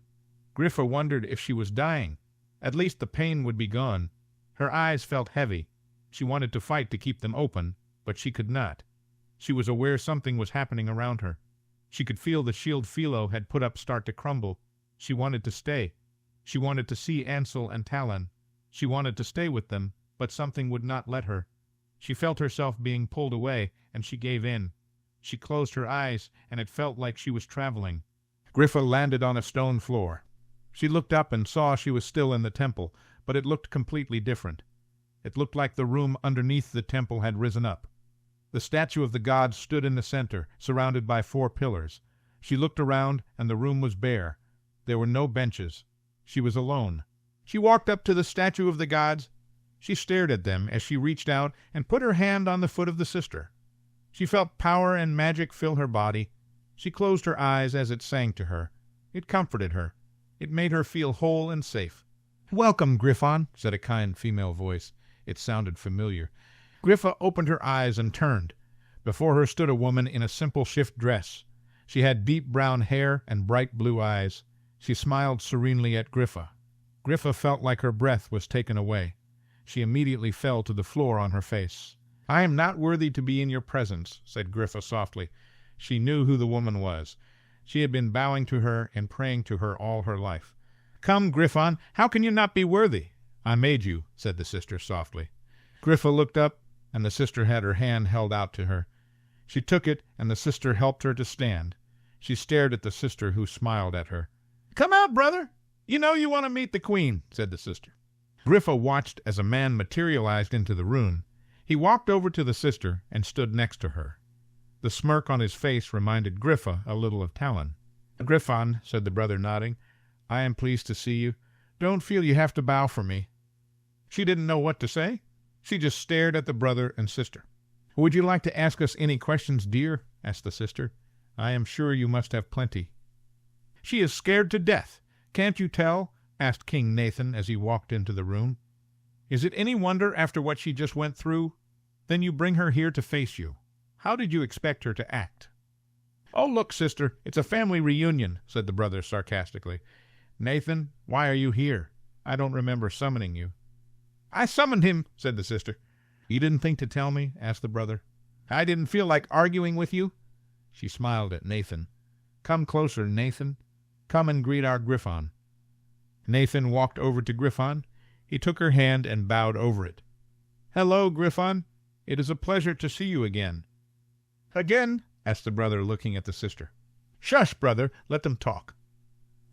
Griffa wondered if she was dying. At least the pain would be gone. Her eyes felt heavy. She wanted to fight to keep them open, but she could not. She was aware something was happening around her. She could feel the shield Philo had put up start to crumble. She wanted to stay. She wanted to see Ansel and Talon. She wanted to stay with them, but something would not let her. She felt herself being pulled away, and she gave in. She closed her eyes, and it felt like she was traveling. Griffa landed on a stone floor. She looked up and saw she was still in the temple, but it looked completely different. It looked like the room underneath the temple had risen up. The statue of the gods stood in the center, surrounded by 4 pillars. She looked around, and the room was bare. There were no benches. She was alone. She walked up to the statue of the gods. She stared at them as she reached out and put her hand on the foot of the sister. She felt power and magic fill her body. She closed her eyes as it sang to her. It comforted her. It made her feel whole and safe. "Welcome, Griffon," said a kind female voice. It sounded familiar. Griffa opened her eyes and turned. Before her stood a woman in a simple shift dress. She had deep brown hair and bright blue eyes. She smiled serenely at Griffa. Griffa felt like her breath was taken away. She immediately fell to the floor on her face. "I am not worthy to be in your presence," said Griffa softly. She knew who the woman was. She had been bowing to her and praying to her all her life. "Come, Griffon, how can you not be worthy?" "I made you," said the sister softly. Griffa looked up, and the sister had her hand held out to her. She took it, and the sister helped her to stand. She stared at the sister, who smiled at her. "Come out, brother. You know you want to meet the queen," said the sister. Griffa watched as a man materialized into the room. He walked over to the sister and stood next to her. The smirk on his face reminded Griffa a little of Talon. "Griffon," said the brother, nodding, "I am pleased to see you. Don't feel you have to bow for me." She didn't know what to say. She just stared at the brother and sister. "Would you like to ask us any questions, dear?" asked the sister. "I am sure you must have plenty." "She is scared to death. Can't you tell?" asked King Nathan as he walked into the room. "Is it any wonder after what she just went through? Then you bring her here to face you. How did you expect her to act?" "Oh, look, sister, it's a family reunion," said the brother sarcastically. "Nathan, why are you here? I don't remember summoning you." "I summoned him," said the sister. "You didn't think to tell me?" asked the brother. "I didn't feel like arguing with you." She smiled at Nathan. "Come closer, Nathan. Come and greet our Griffon." Nathan walked over to Griffon. He took her hand and bowed over it. "Hello, Griffon." It is a pleasure to see you again." "Again?" asked the brother, looking at the sister. "Shush, brother, let them talk."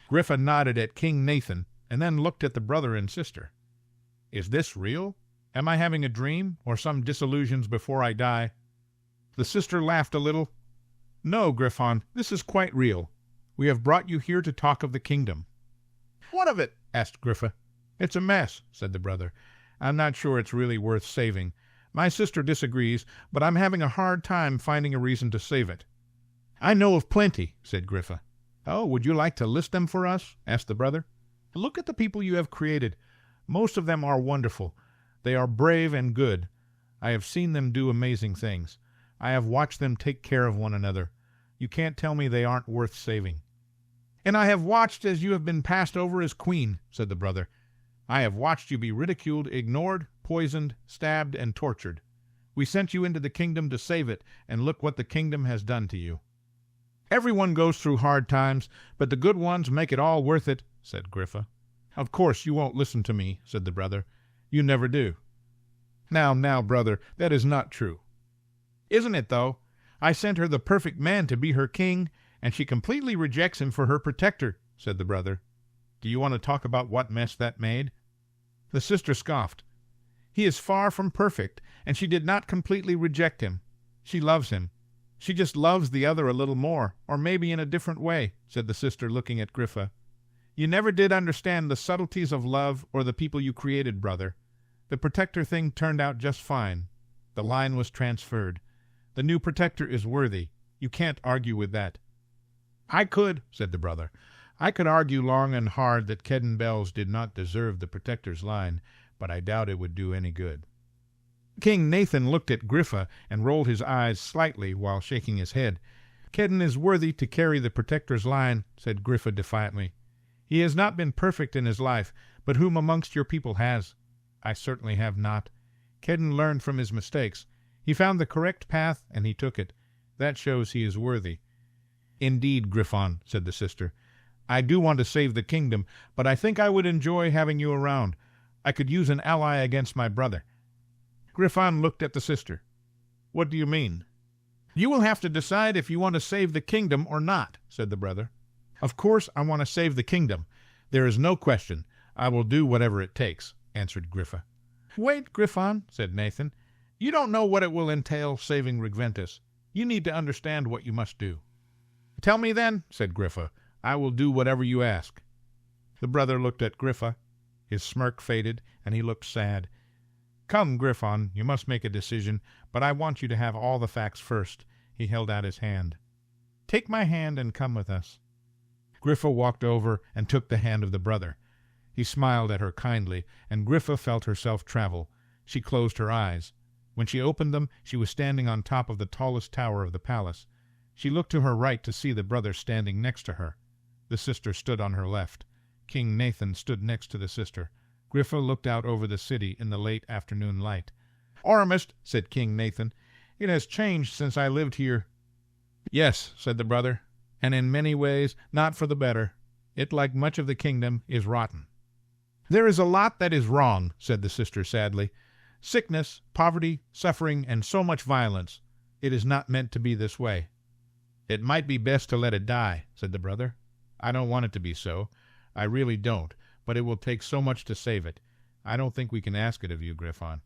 Griffa nodded at King Nathan, and then looked at the brother and sister. "Is this real? Am I having a dream, or some disillusions before I die?" The sister laughed a little. "No, Griffon, this is quite real. We have brought you here to talk of the kingdom." "What of it?" asked Griffa. "It's a mess," said the brother. "I'm not sure it's really worth saving. My sister disagrees, but I'm having a hard time finding a reason to save it." "I know of plenty," said Griffa. "Oh, would you like to list them for us?" asked the brother. "Look at the people you have created. Most of them are wonderful. They are brave and good. I have seen them do amazing things. I have watched them take care of one another. You can't tell me they aren't worth saving." "And I have watched as you have been passed over as queen," said the brother. "I have watched you be ridiculed, ignored, poisoned, stabbed, and tortured. We sent you into the kingdom to save it, and look what the kingdom has done to you." "Everyone goes through hard times, but the good ones make it all worth it," said Griffa. "Of course you won't listen to me," said the brother. "You never do." Now, brother, that is not true." "Isn't it, though? I sent her the perfect man to be her king, and she completely rejects him for her protector," said the brother. "Do you want to talk about what mess that made?" The sister scoffed. "He is far from perfect, and she did not completely reject him. She loves him. She just loves the other a little more, or maybe in a different way," said the sister, looking at Griffa. "You never did understand the subtleties of love or the people you created, brother. The protector thing turned out just fine. The line was transferred. The new protector is worthy. You can't argue with that." "I could," said the brother. "I could argue long and hard that Kedden Bells did not deserve the protector's line, but I doubt it would do any good." King Nathan looked at Griffa and rolled his eyes slightly while shaking his head. "Kedden is worthy to carry the protector's line," said Griffa defiantly. "He has not been perfect in his life, but whom amongst your people has? I certainly have not. Kedden learned from his mistakes. He found the correct path, and he took it. That shows he is worthy." "Indeed, Griffon," said the sister. "I do want to save the kingdom, but I think I would enjoy having you around. I could use an ally against my brother." Griffon looked at the sister. "What do you mean?" "You will have to decide if you want to save the kingdom or not," said the brother. "Of course I want to save the kingdom. There is no question. I will do whatever it takes," answered Griffa. "Wait, Griffon," said Nathan. "You don't know what it will entail, saving Regventus. You need to understand what you must do." "Tell me then," said Griffa. "I will do whatever you ask." The brother looked at Griffa. His smirk faded, and he looked sad. "Come, Griffon, you must make a decision, but I want you to have all the facts first." He held out his hand. "Take my hand and come with us." Griffa walked over and took the hand of the brother. He smiled at her kindly, and Griffa felt herself travel. She closed her eyes. When she opened them, she was standing on top of the tallest tower of the palace. She looked to her right to see the brother standing next to her. The sister stood on her left. King Nathan stood next to the sister. Griffa looked out over the city in the late afternoon light. "Aurumist," said King Nathan, "it has changed since I lived here." "Yes," said the brother, "and in many ways not for the better. It, like much of the kingdom, is rotten." "There is a lot that is wrong," said the sister sadly. "Sickness, poverty, suffering, and so much violence. It is not meant to be this way." "It might be best to let it die," said the brother. "I don't want it to be so. I really don't, but it will take so much to save it. I don't think we can ask it of you, Griffon."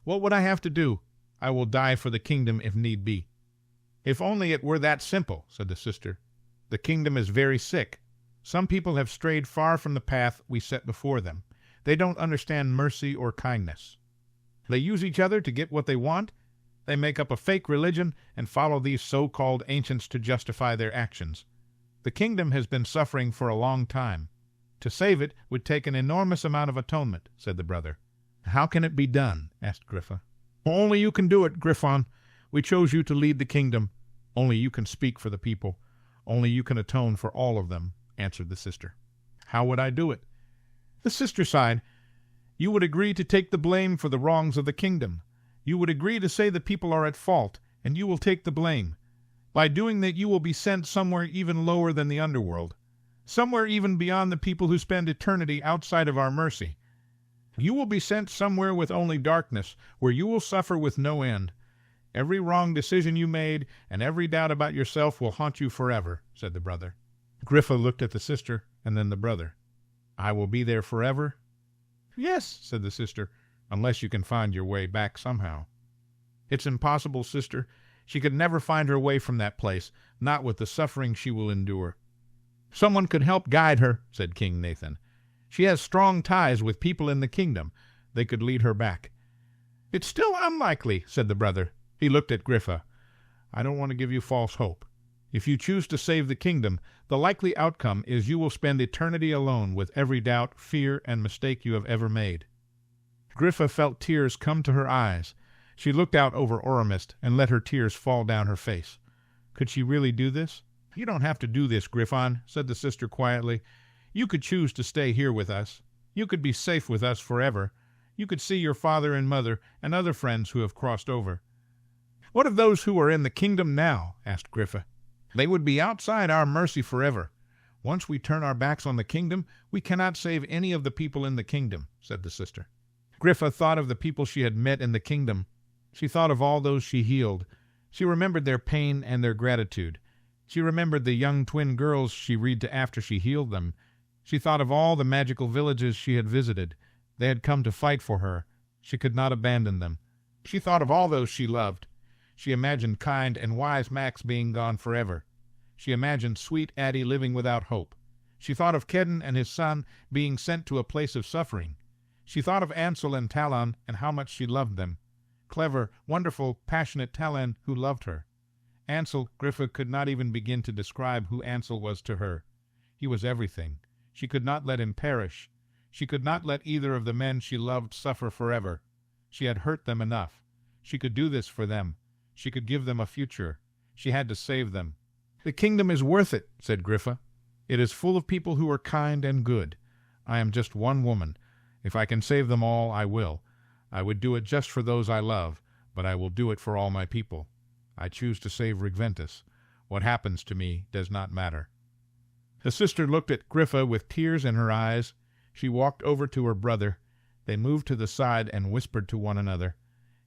"What would I have to do? I will die for the kingdom if need be." "If only it were that simple," said the sister. "The kingdom is very sick. Some people have strayed far from the path we set before them. They don't understand mercy or kindness. They use each other to get what they want. They make up a fake religion and follow these so-called ancients to justify their actions. The kingdom has been suffering for a long time. To save it would take an enormous amount of atonement," said the brother. "How can it be done?" asked Griffa. "Only you can do it, Griffon. We chose you to lead the kingdom. Only you can speak for the people. Only you can atone for all of them," answered the sister. "How would I do it?" The sister sighed. "You would agree to take the blame for the wrongs of the kingdom. You would agree to say the people are at fault, and you will take the blame. By doing that you will be sent somewhere even lower than the underworld. Somewhere even beyond the people who spend eternity outside of our mercy. You will be sent somewhere with only darkness, where you will suffer with no end. Every wrong decision you made and every doubt about yourself will haunt you forever," said the brother. Griffa looked at the sister and then the brother. "I will be there forever?" "Yes," said the sister, "unless you can find your way back somehow." "It's impossible, sister. She could never find her way from that place, not with the suffering she will endure." "Someone could help guide her," said King Nathan. "She has strong ties with people in the kingdom. They could lead her back." "It's still unlikely," said the brother. He looked at Griffa. "I don't want to give you false hope. If you choose to save the kingdom, the likely outcome is you will spend eternity alone with every doubt, fear, and mistake you have ever made." Griffa felt tears come to her eyes. She looked out over Aurumist and let her tears fall down her face. Could she really do this? "You don't have to do this, Griffon," said the sister quietly. "You could choose to stay here with us. You could be safe with us forever. You could see your father and mother and other friends who have crossed over." "What of those who are in the kingdom now?" asked Griffa. "They would be outside our mercy forever. Once we turn our backs on the kingdom, we cannot save any of the people in the kingdom," said the sister. Griffa thought of the people she had met in the kingdom. She thought of all those she healed. She remembered their pain and their gratitude. She remembered the young twin girls she read to after she healed them. She thought of all the magical villages she had visited. They had come to fight for her. She could not abandon them. She thought of all those she loved. She imagined kind and wise Max being gone forever. She imagined sweet Addie living without hope. She thought of Kedden and his son being sent to a place of suffering. She thought of Ansel and Talon and how much she loved them. Clever, wonderful, passionate Talon who loved her. Ansel, Griffa could not even begin to describe who Ansel was to her. He was everything. She could not let him perish. She could not let either of the men she loved suffer forever. She had hurt them enough. She could do this for them. She could give them a future. She had to save them. "The kingdom is worth it," said Griffa. "It is full of people who are kind and good. I am just one woman. If I can save them all, I will. I would do it just for those I love, but I will do it for all my people. I choose to save Regventus. What happens to me does not matter." The sister looked at Griffa with tears in her eyes. She walked over to her brother. They moved to the side and whispered to one another.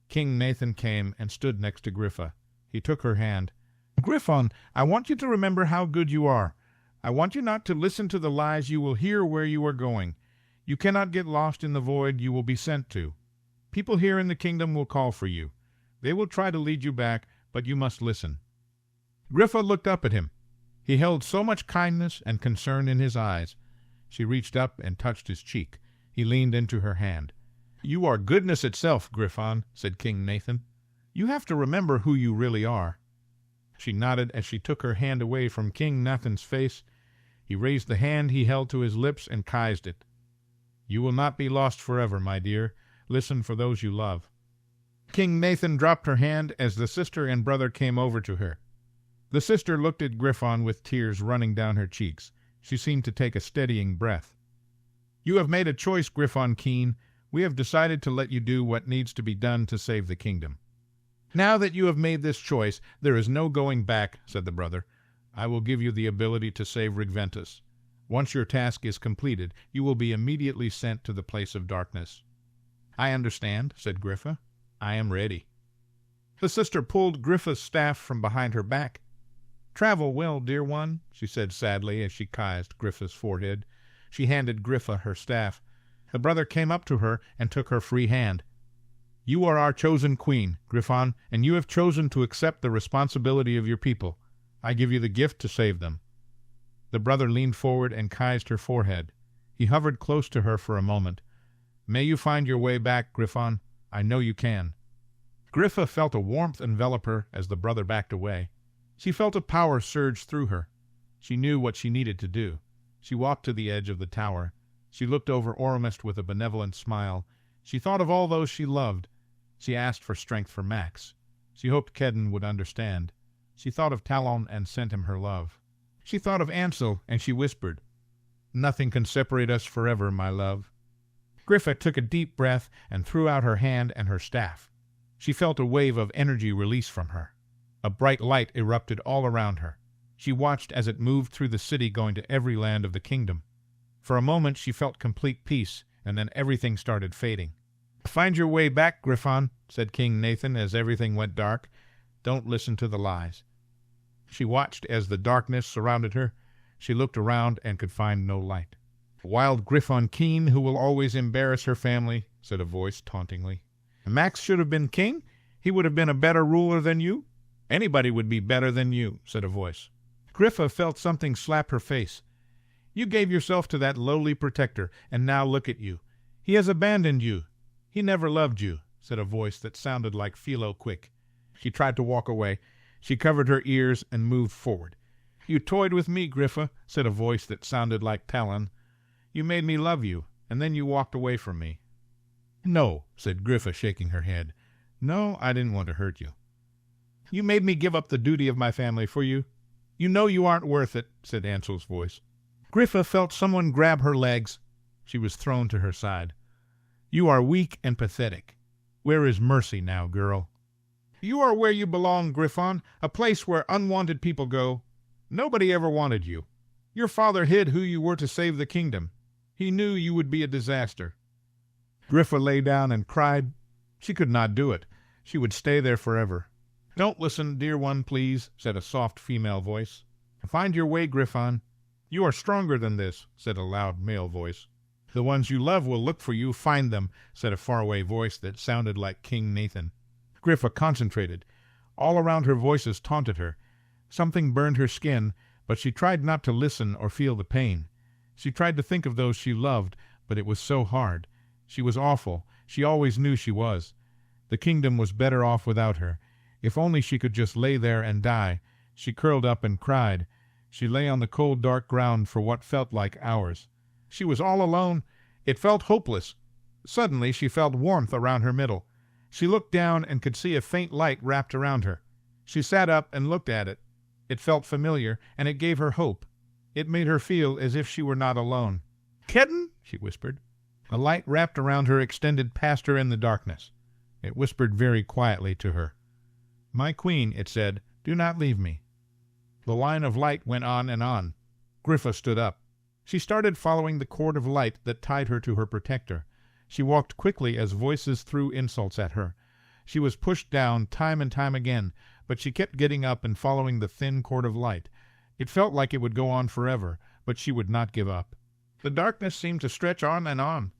King Nathan came and stood next to Griffa. He took her hand. "Griffon, I want you to remember how good you are. I want you not to listen to the lies you will hear where you are going. You cannot get lost in the void you will be sent to. People here in the kingdom will call for you. They will try to lead you back, but you must listen." Griffa looked up at him. He held so much kindness and concern in his eyes. She reached up and touched his cheek. He leaned into her hand. "You are goodness itself, Griffon," said King Nathan. "You have to remember who you really are." She nodded as she took her hand away from King Nathan's face. He raised the hand he held to his lips and kissed it. "You will not be lost forever, my dear. Listen for those you love." King Nathan dropped her hand as the sister and brother came over to her. The sister looked at Griffon with tears running down her cheeks. She seemed to take a steadying breath. "You have made a choice, Griffon Keen. We have decided to let you do what needs to be done to save the kingdom." "Now that you have made this choice, there is no going back," said the brother. "I will give you the ability to save Regventus. Once your task is completed, you will be immediately sent to the place of darkness." "I understand," said Griffa. "I am ready." The sister pulled Griffa's staff from behind her back. "Travel well, dear one," she said sadly as she kissed Griffa's forehead. She handed Griffa her staff. The brother came up to her and took her free hand. "You are our chosen queen, Griffon, and you have chosen to accept the responsibility of your people. I give you the gift to save them." The brother leaned forward and kissed her forehead. He hovered close to her for a moment. "May you find your way back, Griffon. I know you can." Griffa felt a warmth envelop her as the brother backed away. She felt a power surge through her. She knew what she needed to do. She walked to the edge of the tower. She looked over Aurumist with a benevolent smile. She thought of all those she loved. She asked for strength for Max. She hoped Kedden would understand. She thought of Talon and sent him her love. She thought of Ansel, and she whispered, "Nothing can separate us forever, my love." Griffa took a deep breath and threw out her hand and her staff. She felt a wave of energy release from her. A bright light erupted all around her. She watched as it moved through the city going to every land of the kingdom. For a moment she felt complete peace, and then everything started fading. "Find your way back, Griffon," said King Nathan as everything went dark. "Don't listen to the lies." She watched as the darkness surrounded her. She looked around and could find no light. "Wild Griffon Keen, who will always embarrass her family," said a voice tauntingly. "Max should have been king. He would have been a better ruler than you." "Anybody would be better than you," said a voice. Griffa felt something slap her face. "You gave yourself to that lowly protector, and now look at you. He has abandoned you. He never loved you," said a voice that sounded like Philo Quick. She tried to walk away. She covered her ears and moved forward. "You toyed with me, Griffa," said a voice that sounded like Talon. "You made me love you, and then you walked away from me." "No," said Griffa, shaking her head. "No, I didn't want to hurt you." "You made me give up the duty of my family for you. You know you aren't worth it," said Ansel's voice. Griffa felt someone grab her legs. She was thrown to her side. "You are weak and pathetic. Where is mercy now, girl?" "You are where you belong, Griffon, a place where unwanted people go. Nobody ever wanted you. Your father hid who you were to save the kingdom. He knew you would be a disaster." Griffa lay down and cried. She could not do it. She would stay there forever. "Don't listen, dear one, please," said a soft female voice. "Find your way, Griffon. You are stronger than this," said a loud male voice. "The ones you love will look for you. Find them," said a faraway voice that sounded like King Nathan. Griffa concentrated. All around her voices taunted her. Something burned her skin, but she tried not to listen or feel the pain. She tried to think of those she loved, but it was so hard. She was awful. She always knew she was. The kingdom was better off without her. If only she could just lay there and die. She curled up and cried. She lay on the cold, dark ground for what felt like hours. She was all alone. It felt hopeless. Suddenly she felt warmth around her middle. She looked down and could see a faint light wrapped around her. She sat up and looked at it. It felt familiar, and it gave her hope. It made her feel as if she were not alone. "Kitten," she whispered. A light wrapped around her extended past her in the darkness. It whispered very quietly to her. "My queen," it said, "do not leave me." The line of light went on and on. Griffa stood up. She started following the cord of light that tied her to her protector. She walked quickly as voices threw insults at her. She was pushed down time and time again, but she kept getting up and following the thin cord of light. It felt like it would go on forever, but she would not give up. The darkness seemed to stretch on and on.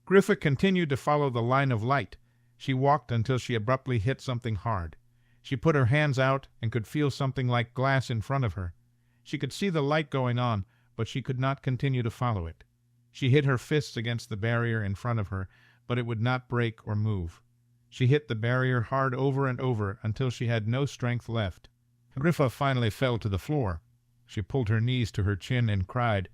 Griffa continued to follow the line of light. She walked until she abruptly hit something hard. She put her hands out and could feel something like glass in front of her. She could see the light going on, but she could not continue to follow it. She hit her fists against the barrier in front of her, but it would not break or move. She hit the barrier hard over and over until she had no strength left. Griffa finally fell to the floor. She pulled her knees to her chin and cried.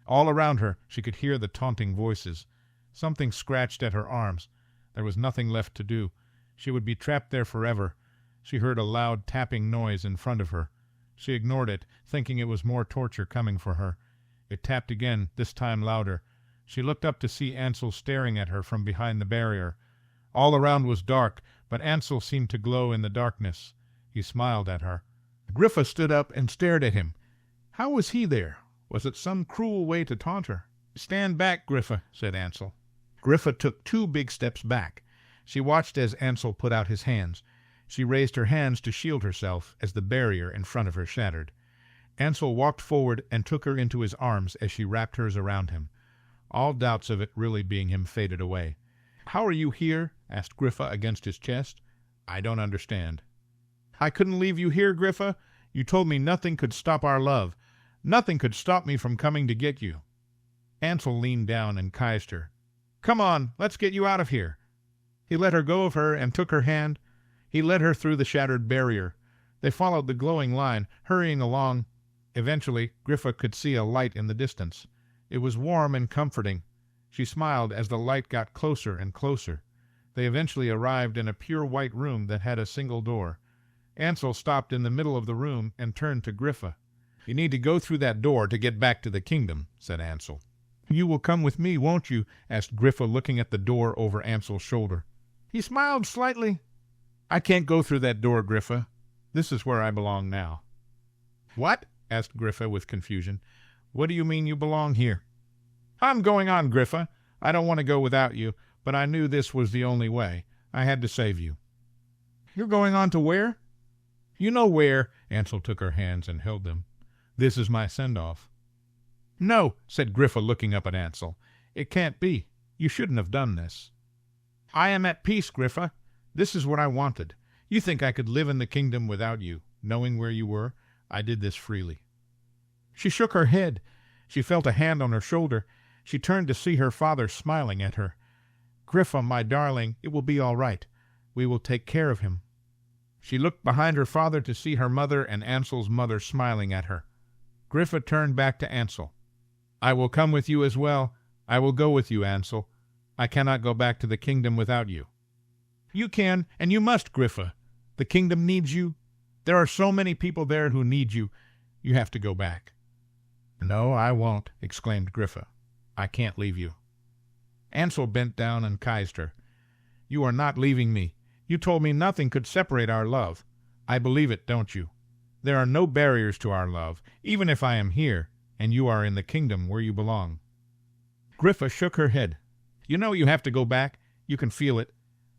All around her she could hear the taunting voices. Something scratched at her arms. There was nothing left to do. She would be trapped there forever. She heard a loud tapping noise in front of her. She ignored it, thinking it was more torture coming for her. It tapped again, this time louder. She looked up to see Ansel staring at her from behind the barrier. All around was dark, but Ansel seemed to glow in the darkness. He smiled at her. Griffa stood up and stared at him. How was he there? Was it some cruel way to taunt her? "Stand back, Griffa," said Ansel. Griffa took 2 big steps back. She watched as Ansel put out his hands. She raised her hands to shield herself as the barrier in front of her shattered. Ansel walked forward and took her into his arms as she wrapped hers around him. All doubts of it really being him faded away. "How are you here?" asked Griffa against his chest. "I don't understand." "I couldn't leave you here, Griffa. You told me nothing could stop our love. Nothing could stop me from coming to get you." Ansel leaned down and kissed her. "Come on, let's get you out of here." He let her go of her and took her hand. He led her through the shattered barrier. They followed the glowing line, hurrying along. Eventually, Griffa could see a light in the distance. It was warm and comforting. She smiled as the light got closer and closer. They eventually arrived in a pure white room that had a single door. Ansel stopped in the middle of the room and turned to Griffa. "You need to go through that door to get back to the kingdom," said Ansel. "You will come with me, won't you?" asked Griffa, looking at the door over Ansel's shoulder. He smiled slightly. "I can't go through that door, Griffa. This is where I belong now." "What?" asked Griffa with confusion. "What do you mean you belong here?" "I'm going on, Griffa. I don't want to go without you, but I knew this was the only way. I had to save you." "You're going on to where?" "You know where." Ansel took her hands and held them. "This is my send-off." "No," said Griffa, looking up at Ansel. "It can't be. You shouldn't have done this." "I am at peace, Griffa. This is what I wanted. You think I could live in the kingdom without you, knowing where you were? I did this freely." She shook her head. She felt a hand on her shoulder. She turned to see her father smiling at her. "Griffa, my darling, it will be all right. We will take care of him." She looked behind her father to see her mother and Ansel's mother smiling at her. Griffa turned back to Ansel. "I will come with you as well. I will go with you, Ansel. I cannot go back to the kingdom without you." "You can, and you must, Griffa. The kingdom needs you. There are so many people there who need you. You have to go back." "No, I won't," exclaimed Griffa. "I can't leave you." Ansel bent down and kissed her. "You are not leaving me. You told me nothing could separate our love. I believe it, don't you? There are no barriers to our love, even if I am here, and you are in the kingdom where you belong." Griffa shook her head. "You know you have to go back. You can feel it.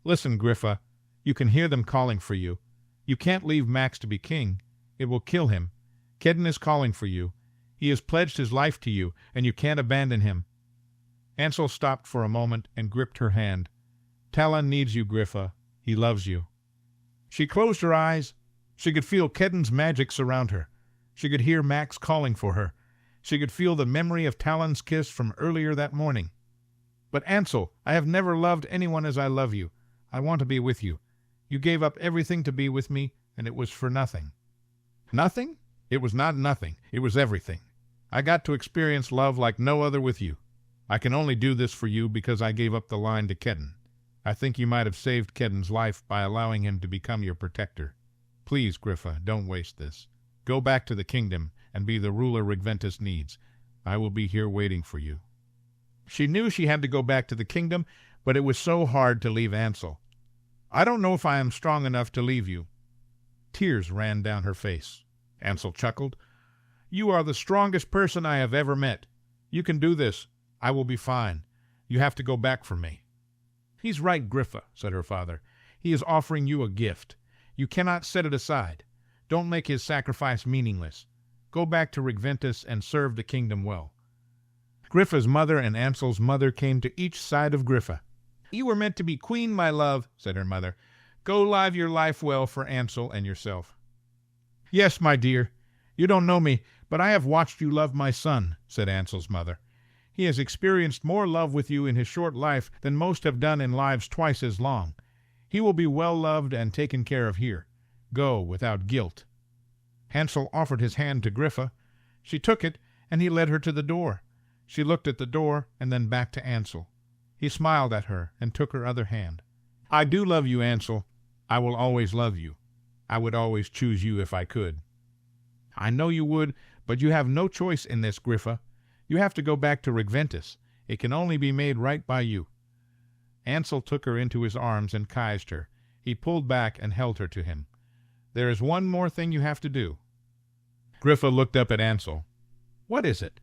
Listen, Griffa, you can hear them calling for you. You can't leave Max to be king. It will kill him. Kedden is calling for you. He has pledged his life to you, and you can't abandon him." Ansel stopped for a moment and gripped her hand. "Talon needs you, Griffa. He loves you." She closed her eyes. She could feel Kedden's magic surround her. She could hear Max calling for her. She could feel the memory of Talon's kiss from earlier that morning. "But Ansel, I have never loved anyone as I love you. I want to be with you. You gave up everything to be with me, and it was for nothing." "Nothing? It was not nothing. It was everything. I got to experience love like no other with you. I can only do this for you because I gave up the line to Kedden. I think you might have saved Kedden's life by allowing him to become your protector. Please, Griffa, don't waste this. Go back to the kingdom and be the ruler Regventus needs. I will be here waiting for you." She knew she had to go back to the kingdom, but it was so hard to leave Ansel. "I don't know if I am strong enough to leave you." Tears ran down her face. Ansel chuckled. "You are the strongest person I have ever met. You can do this. I will be fine. You have to go back for me." "He's right, Griffa," said her father. "He is offering you a gift. You cannot set it aside. Don't make his sacrifice meaningless. Go back to Regventus and serve the kingdom well." Griffa's mother and Ansel's mother came to each side of Griffa. "You were meant to be queen, my love," said her mother. "Go live your life well for Ansel and yourself." "Yes, my dear. You don't know me, but I have watched you love my son," said Ansel's mother. "He has experienced more love with you in his short life than most have done in lives twice as long. He will be well loved and taken care of here. Go without guilt." Ansel offered his hand to Griffa. She took it, and he led her to the door. She looked at the door and then back to Ansel. He smiled at her and took her other hand. "I do love you, Ansel. I will always love you. I would always choose you if I could." "I know you would, but you have no choice in this, Griffa. You have to go back to Regventus. It can only be made right by you." Ansel took her into his arms and kissed her. He pulled back and held her to him. "There is one more thing you have to do." Griffa looked up at Ansel. "What is it?"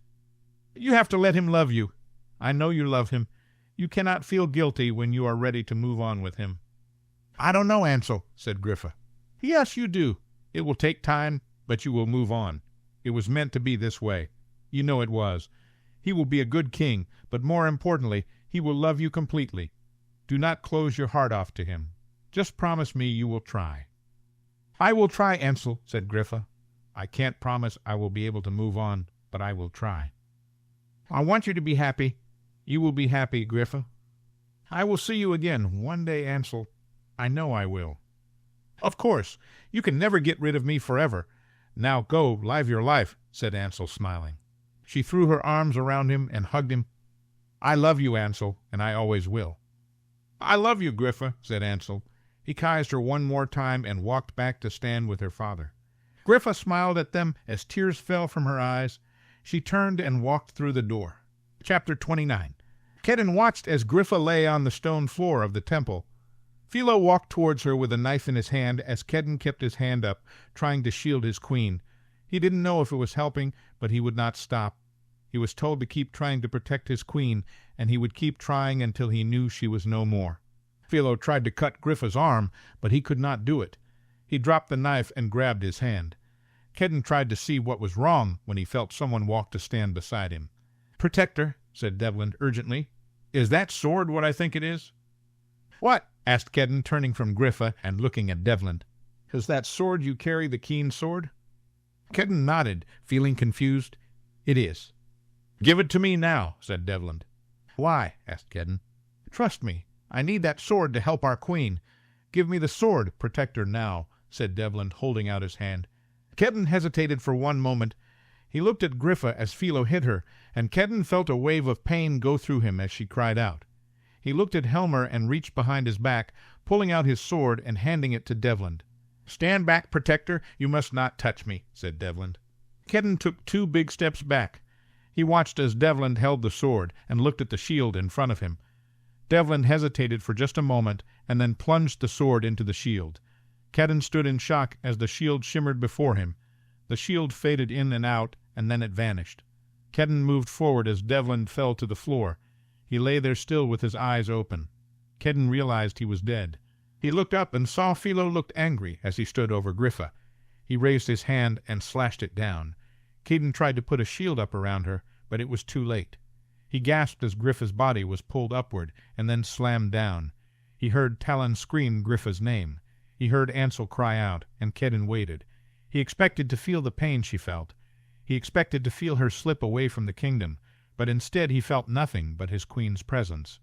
"You have to let him love you. I know you love him. You cannot feel guilty when you are ready to move on with him." "I don't know, Ansel," said Griffa. "Yes, you do. It will take time, but you will move on. It was meant to be this way. You know it was. He will be a good king, but more importantly, he will love you completely. Do not close your heart off to him. Just promise me you will try." "I will try, Ansel," said Griffa. "I can't promise I will be able to move on, but I will try." "I want you to be happy. You will be happy, Griffa. I will see you again one day, Ansel. I know I will." "Of course. You can never get rid of me forever. Now go, live your life," said Ansel, smiling. She threw her arms around him and hugged him. "I love you, Ansel, and I always will." "I love you, Griffa," said Ansel. He kissed her one more time and walked back to stand with her father. Griffa smiled at them as tears fell from her eyes. She turned and walked through the door. Chapter 29. Kedden watched as Griffa lay on the stone floor of the temple. Philo walked towards her with a knife in his hand as Kedden kept his hand up, trying to shield his queen. He didn't know if it was helping, but he would not stop. He was told to keep trying to protect his queen, and he would keep trying until he knew she was no more. Philo tried to cut Griffa's arm, but he could not do it. He dropped the knife and grabbed his hand. Kedden tried to see what was wrong when he felt someone walk to stand beside him. "Protector," said Devlin urgently, "is that sword what I think it is?" "What?" asked Kedden, turning from Griffa and looking at Devlin. "Is that sword you carry the keen sword?" Kedden nodded, feeling confused. "It is." "Give it to me now," said Devlin. "Why?" asked Kedden. "Trust me. I need that sword to help our queen. Give me the sword, Protector, now," said Devlin, holding out his hand. Kedden hesitated for one moment. He looked at Griffa as Philo hit her, and Kedden felt a wave of pain go through him as she cried out. He looked at Helmer and reached behind his back, pulling out his sword and handing it to Devlin. "Stand back, Protector. You must not touch me," said Devlin. Kedden took 2 big steps back. He watched as Devlin held the sword and looked at the shield in front of him. Devlin hesitated for just a moment and then plunged the sword into the shield. Kedden stood in shock as the shield shimmered before him. The shield faded in and out, and then it vanished. Kedden moved forward as Devlin fell to the floor. He lay there still with his eyes open. Kedden realized he was dead. He looked up and saw Philo looked angry as he stood over Griffa. He raised his hand and slashed it down. Kedden tried to put a shield up around her, but it was too late. He gasped as Griffa's body was pulled upward and then slammed down. He heard Talon scream Griffa's name. He heard Ansel cry out, and Kedden waited. He expected to feel the pain she felt. He expected to feel her slip away from the kingdom, but instead he felt nothing but his queen's presence.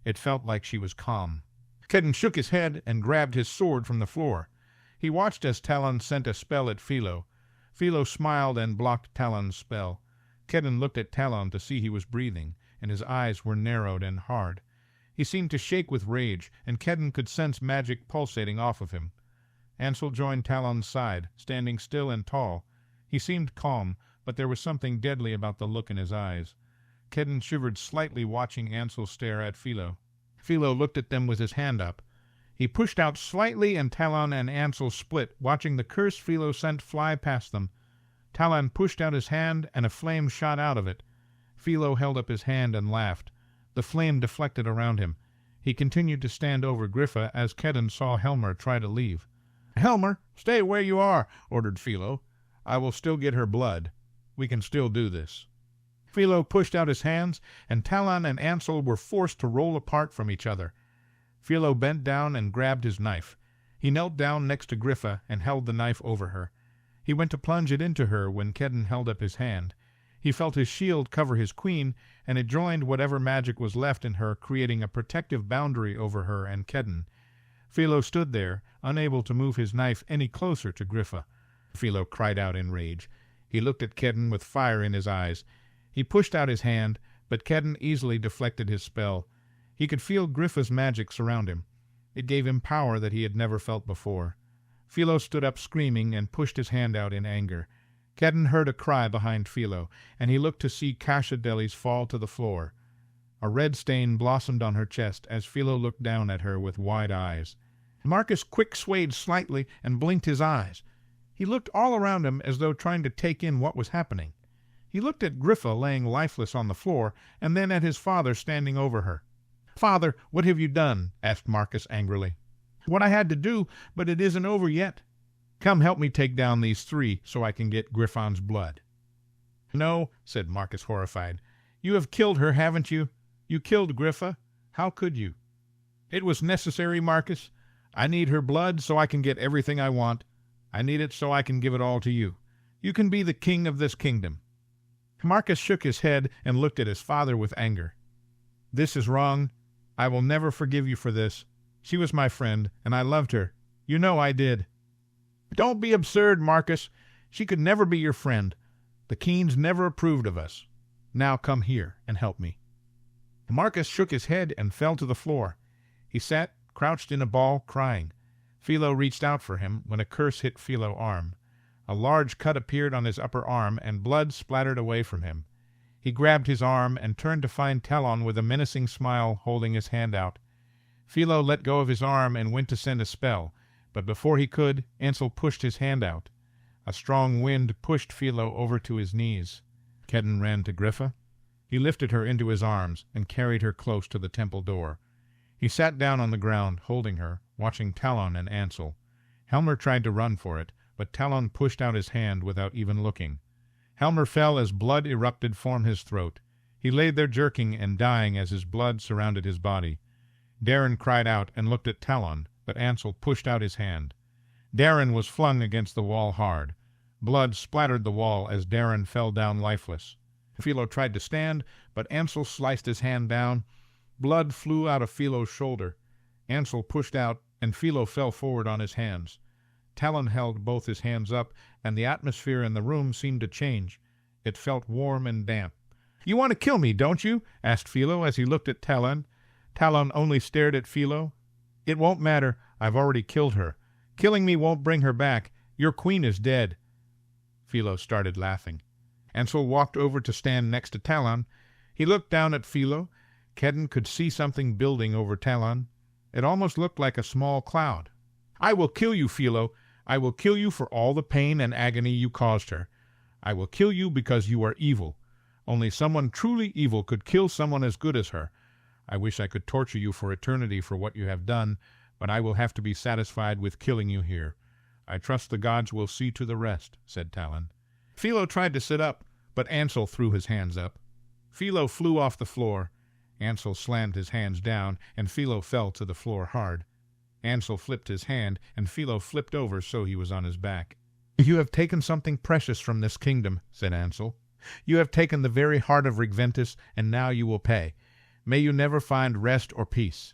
It felt like she was calm. Kedden shook his head and grabbed his sword from the floor. He watched as Talon sent a spell at Philo. Philo smiled and blocked Talon's spell. Kedden looked at Talon to see he was breathing, and his eyes were narrowed and hard. He seemed to shake with rage, and Kedden could sense magic pulsating off of him. Ansel joined Talon's side, standing still and tall. He seemed calm, but there was something deadly about the look in his eyes. Kedden shivered slightly watching Ansel stare at Philo. Philo looked at them with his hand up. He pushed out slightly, and Talon and Ansel split, watching the curse Philo sent fly past them. Talon pushed out his hand, and a flame shot out of it. Philo held up his hand and laughed. The flame deflected around him. He continued to stand over Griffa as Kedden saw Helmer try to leave. "Helmer, stay where you are," ordered Philo. "I will still get her blood. We can still do this." Philo pushed out his hands, and Talon and Ansel were forced to roll apart from each other. Philo bent down and grabbed his knife. He knelt down next to Griffa and held the knife over her. He went to plunge it into her when Kedden held up his hand. He felt his shield cover his queen, and it joined whatever magic was left in her, creating a protective boundary over her and Kedden. Philo stood there, unable to move his knife any closer to Griffa. Philo cried out in rage. He looked at Kedden with fire in his eyes. He pushed out his hand, but Kedden easily deflected his spell. He could feel Griffa's magic surround him. It gave him power that he had never felt before. Philo stood up screaming and pushed his hand out in anger. Kedden heard a cry behind Philo, and he looked to see Kashadelis fall to the floor. A red stain blossomed on her chest as Philo looked down at her with wide eyes. Marcus quick swayed slightly and blinked his eyes. He looked all around him as though trying to take in what was happening. He looked at Griffa laying lifeless on the floor, and then at his father standing over her. "Father, what have you done?" asked Marcus angrily. "What I had to do, but it isn't over yet. Come help me take down these 3 so I can get Griffon's blood." "No," said Marcus, horrified. "You have killed her, haven't you? You killed Griffa. How could you?" "It was necessary, Marcus. I need her blood so I can get everything I want. I need it so I can give it all to you. You can be the king of this kingdom." Marcus shook his head and looked at his father with anger. "This is wrong. I will never forgive you for this. She was my friend, and I loved her. You know I did." "Don't be absurd, Marcus. She could never be your friend. The Keens never approved of us. Now come here and help me." Marcus shook his head and fell to the floor. He sat, crouched in a ball, crying. Philo reached out for him when a curse hit Philo's arm. A large cut appeared on his upper arm, and blood splattered away from him. He grabbed his arm and turned to find Talon with a menacing smile holding his hand out. Philo let go of his arm and went to send a spell, but before he could, Ansel pushed his hand out. A strong wind pushed Philo over to his knees. Kedden ran to Griffa. He lifted her into his arms and carried her close to the temple door. He sat down on the ground, holding her, watching Talon and Ansel. Helmer tried to run for it, but Talon pushed out his hand without even looking. Helmer fell as blood erupted from his throat. He lay there jerking and dying as his blood surrounded his body. Darren cried out and looked at Talon, but Ansel pushed out his hand. Darren was flung against the wall hard. Blood splattered the wall as Darren fell down lifeless. Philo tried to stand, but Ansel sliced his hand down. Blood flew out of Philo's shoulder. Ansel pushed out, and Philo fell forward on his hands. Talon held both his hands up, and the atmosphere in the room seemed to change. It felt warm and damp. "You want to kill me, don't you?" asked Philo as he looked at Talon. Talon only stared at Philo. "It won't matter. I've already killed her. Killing me won't bring her back. Your queen is dead." Philo started laughing. Ansel walked over to stand next to Talon. He looked down at Philo. Kedden could see something building over Talon. It almost looked like a small cloud. "I will kill you, Philo. I will kill you for all the pain and agony you caused her. I will kill you because you are evil. Only someone truly evil could kill someone as good as her. I wish I could torture you for eternity for what you have done, but I will have to be satisfied with killing you here. I trust the gods will see to the rest," said Talon. Philo tried to sit up, but Ansel threw his hands up. Philo flew off the floor. Ansel slammed his hands down, and Philo fell to the floor hard. Ansel flipped his hand, and Philo flipped over so he was on his back. "You have taken something precious from this kingdom," said Ansel. "You have taken the very heart of Regventus, and now you will pay. May you never find rest or peace."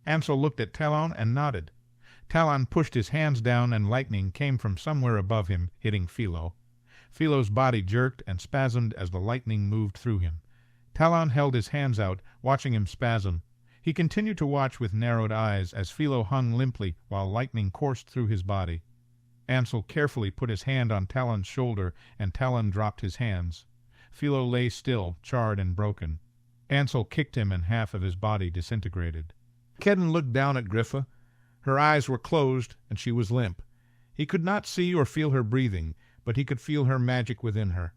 Ansel looked at Talon and nodded. Talon pushed his hands down, and lightning came from somewhere above him, hitting Philo. Philo's body jerked and spasmed as the lightning moved through him. Talon held his hands out, watching him spasm. He continued to watch with narrowed eyes as Philo hung limply while lightning coursed through his body. Ansel carefully put his hand on Talon's shoulder, and Talon dropped his hands. Philo lay still, charred and broken. Ansel kicked him, and half of his body disintegrated. Kedden looked down at Griffa. Her eyes were closed, and she was limp. He could not see or feel her breathing, but he could feel her magic within her.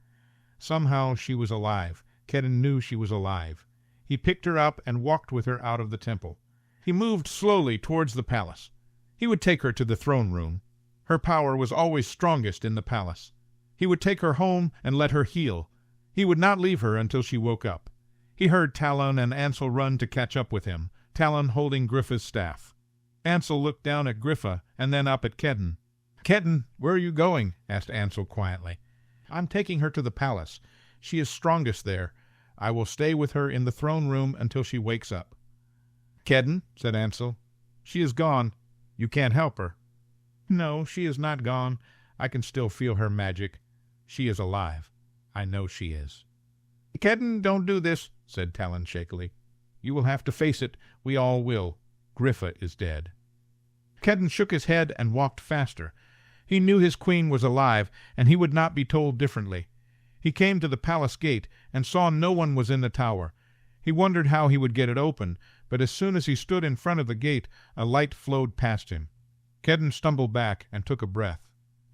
Somehow she was alive. Kedden knew she was alive. He picked her up and walked with her out of the temple. He moved slowly towards the palace. He would take her to the throne room. Her power was always strongest in the palace. He would take her home and let her heal. He would not leave her until she woke up. He heard Talon and Ansel run to catch up with him, Talon holding Griffa's staff. Ansel looked down at Griffa and then up at Kedden. "Kedden, where are you going?" asked Ansel quietly. "I'm taking her to the palace. She is strongest there. I will stay with her in the throne room until she wakes up." "Kedden," said Ansel, "she is gone. You can't help her." "No, she is not gone. I can still feel her magic. She is alive. I know she is." "Kedden, don't do this," said Talon shakily. "You will have to face it. We all will. Griffa is dead." Kedden shook his head and walked faster. He knew his queen was alive, and he would not be told differently. He came to the palace gate and saw no one was in the tower. He wondered how he would get it open, but as soon as he stood in front of the gate, a light flowed past him. Kedden stumbled back and took a breath.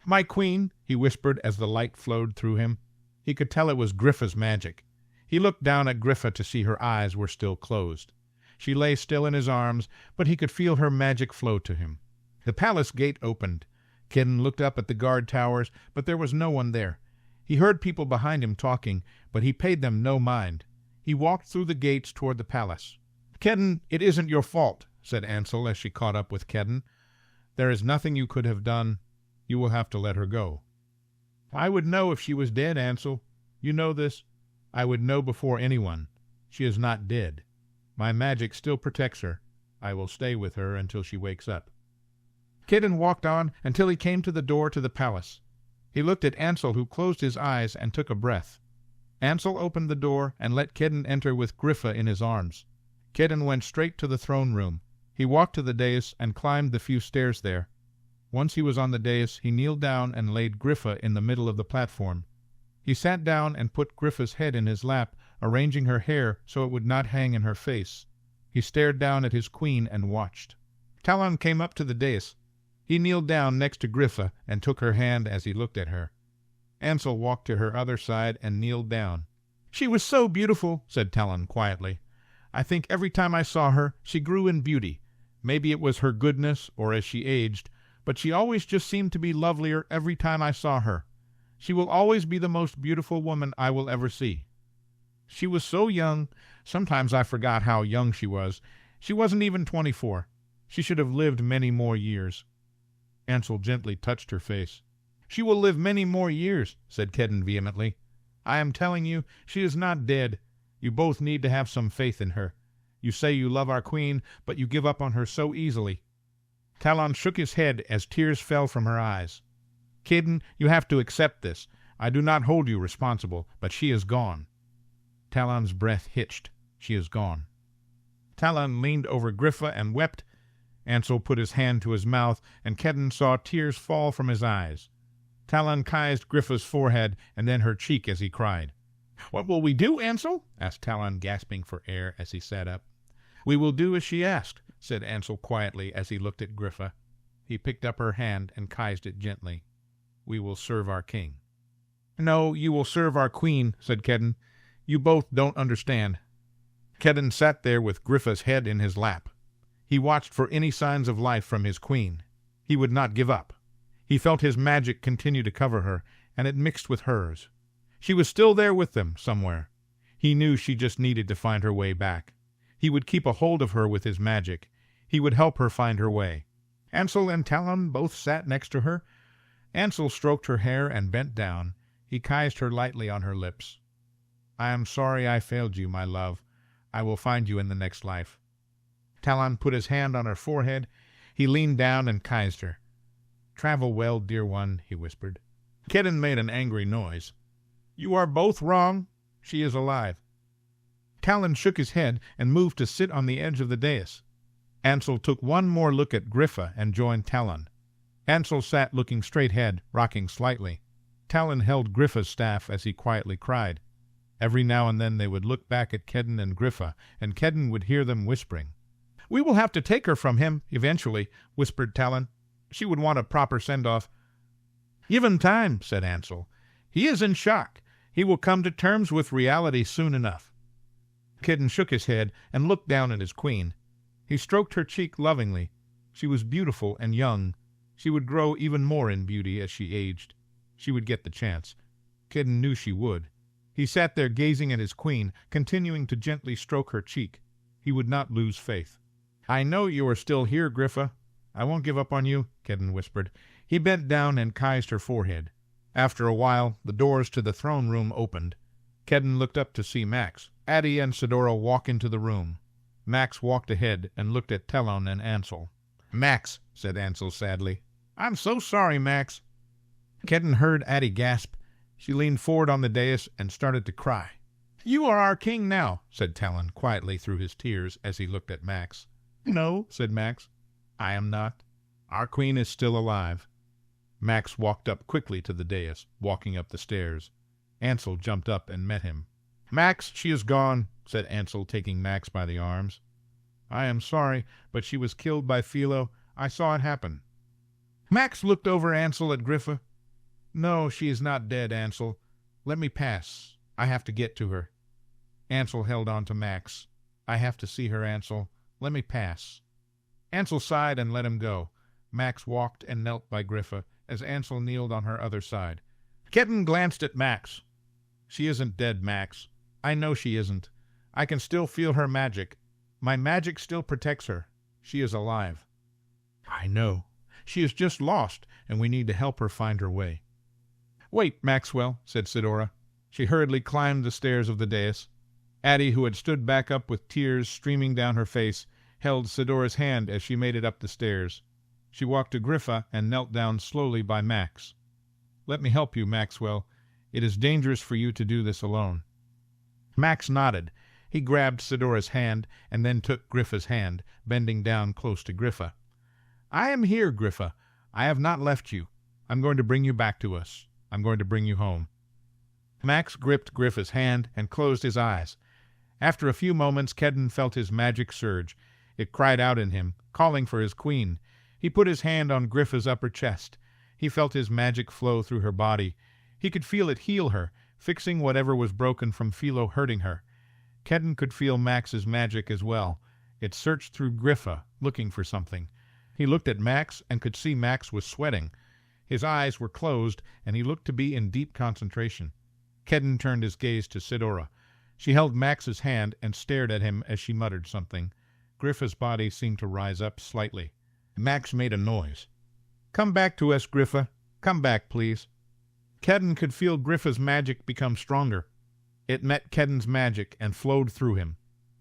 "My queen," he whispered as the light flowed through him. He could tell it was Griffa's magic. He looked down at Griffa to see her eyes were still closed. She lay still in his arms, but he could feel her magic flow to him. The palace gate opened. Kedden looked up at the guard towers, but there was no one there. He heard people behind him talking, but he paid them no mind. He walked through the gates toward the palace. "Kedden, it isn't your fault," said Ansel as she caught up with Kedden. "There is nothing you could have done. You will have to let her go." "I would know if she was dead, Ansel. You know this. I would know before anyone. She is not dead. My magic still protects her. I will stay with her until she wakes up." Kedden walked on until he came to the door to the palace. He looked at Ansel, who closed his eyes and took a breath. Ansel opened the door and let Kedden enter with Griffa in his arms. Kedden went straight to the throne room. He walked to the dais and climbed the few stairs there. Once he was on the dais, he kneeled down and laid Griffa in the middle of the platform. He sat down and put Griffa's head in his lap, arranging her hair so it would not hang in her face. He stared down at his queen and watched. Talon came up to the dais. He kneeled down next to Griffa and took her hand as he looked at her. Ansel walked to her other side and kneeled down. "She was so beautiful," said Talon quietly. "I think every time I saw her, she grew in beauty. Maybe it was her goodness, or as she aged, but she always just seemed to be lovelier every time I saw her. She will always be the most beautiful woman I will ever see. She was so young. Sometimes I forgot how young she was. She wasn't even 24. She should have lived many more years." Ansel gently touched her face. "She will live many more years," said Kedden vehemently. "I am telling you, she is not dead. You both need to have some faith in her. You say you love our queen, but you give up on her so easily." Talon shook his head as tears fell from her eyes. "Kedden, you have to accept this. I do not hold you responsible, but she is gone." Talon's breath hitched. "She is gone." Talon leaned over Griffa and wept. Ansel put his hand to his mouth, and Kedden saw tears fall from his eyes. Talon kissed Griffa's forehead and then her cheek as he cried. "What will we do, Ansel?" asked Talon, gasping for air as he sat up. "We will do as she asked," said Ansel quietly as he looked at Griffa. He picked up her hand and kissed it gently. "We will serve our king." "No, you will serve our queen," said Kedden. "You both don't understand." Kedden sat there with Griffa's head in his lap. He watched for any signs of life from his queen. He would not give up. He felt his magic continue to cover her, and it mixed with hers. She was still there with them, somewhere. He knew she just needed to find her way back. He would keep a hold of her with his magic. He would help her find her way. Ansel and Talon both sat next to her. Ansel stroked her hair and bent down. He kissed her lightly on her lips. "I am sorry I failed you, my love. I will find you in the next life." Talon put his hand on her forehead. He leaned down and kissed her. "Travel well, dear one," he whispered. Kedden made an angry noise. "You are both wrong. She is alive." Talon shook his head and moved to sit on the edge of the dais. Ansel took one more look at Griffa and joined Talon. Ansel sat looking straight ahead, rocking slightly. Talon held Griffa's staff as he quietly cried. Every now and then they would look back at Kedden and Griffa, and Kedden would hear them whispering. "We will have to take her from him, eventually," whispered Talon. "She would want a proper send-off." "Give him time," said Ansel. "He is in shock. He will come to terms with reality soon enough." Kedden shook his head and looked down at his queen. He stroked her cheek lovingly. She was beautiful and young. She would grow even more in beauty as she aged. She would get the chance. Kedden knew she would. He sat there gazing at his queen, continuing to gently stroke her cheek. He would not lose faith. "I know you are still here, Griffa. I won't give up on you," Kedden whispered. He bent down and kissed her forehead. After a while, the doors to the throne room opened. Kedden looked up to see Max, Addie, and Sidora walk into the room. Max walked ahead and looked at Talon and Ansel. "Max," said Ansel sadly. "I'm so sorry, Max." Kedden heard Addie gasp. She leaned forward on the dais and started to cry. "You are our king now," said Talon quietly through his tears as he looked at Max. "No," said Max. "I am not. Our queen is still alive." Max walked up quickly to the dais, walking up the stairs. Ansel jumped up and met him. "Max, she is gone," said Ansel, taking Max by the arms. "I am sorry, but she was killed by Philo. I saw it happen." Max looked over Ansel at Griffa. "No, she is not dead, Ansel. Let me pass. I have to get to her." Ansel held on to Max. "I have to see her, Ansel. Let me pass." Ansel sighed and let him go. Max walked and knelt by Griffa as Ansel kneeled on her other side. Kedden glanced at Max. "She isn't dead, Max. I know she isn't. I can still feel her magic. My magic still protects her. She is alive." "I know. She is just lost, and we need to help her find her way." "Wait, Maxwell," said Sidora. She hurriedly climbed the stairs of the dais. Addie, who had stood back up with tears streaming down her face, held Sidora's hand as she made it up the stairs. She walked to Griffa and knelt down slowly by Max. "Let me help you, Maxwell. It is dangerous for you to do this alone." Max nodded. He grabbed Sidora's hand and then took Griffa's hand, bending down close to Griffa. "I am here, Griffa. I have not left you. I'm going to bring you back to us. I'm going to bring you home." Max gripped Griffa's hand and closed his eyes. After a few moments, Kedden felt his magic surge. It cried out in him, calling for his queen. He put his hand on Griffa's upper chest. He felt his magic flow through her body. He could feel it heal her, fixing whatever was broken from Philo hurting her. Kedden could feel Max's magic as well. It searched through Griffa, looking for something. He looked at Max and could see Max was sweating. His eyes were closed, and he looked to be in deep concentration. Kedden turned his gaze to Sidora. She held Max's hand and stared at him as she muttered something. Griffa's body seemed to rise up slightly. Max made a noise. "Come back to us, Griffa. Come back, please." Kedden could feel Griffa's magic become stronger. It met Kedden's magic and flowed through him.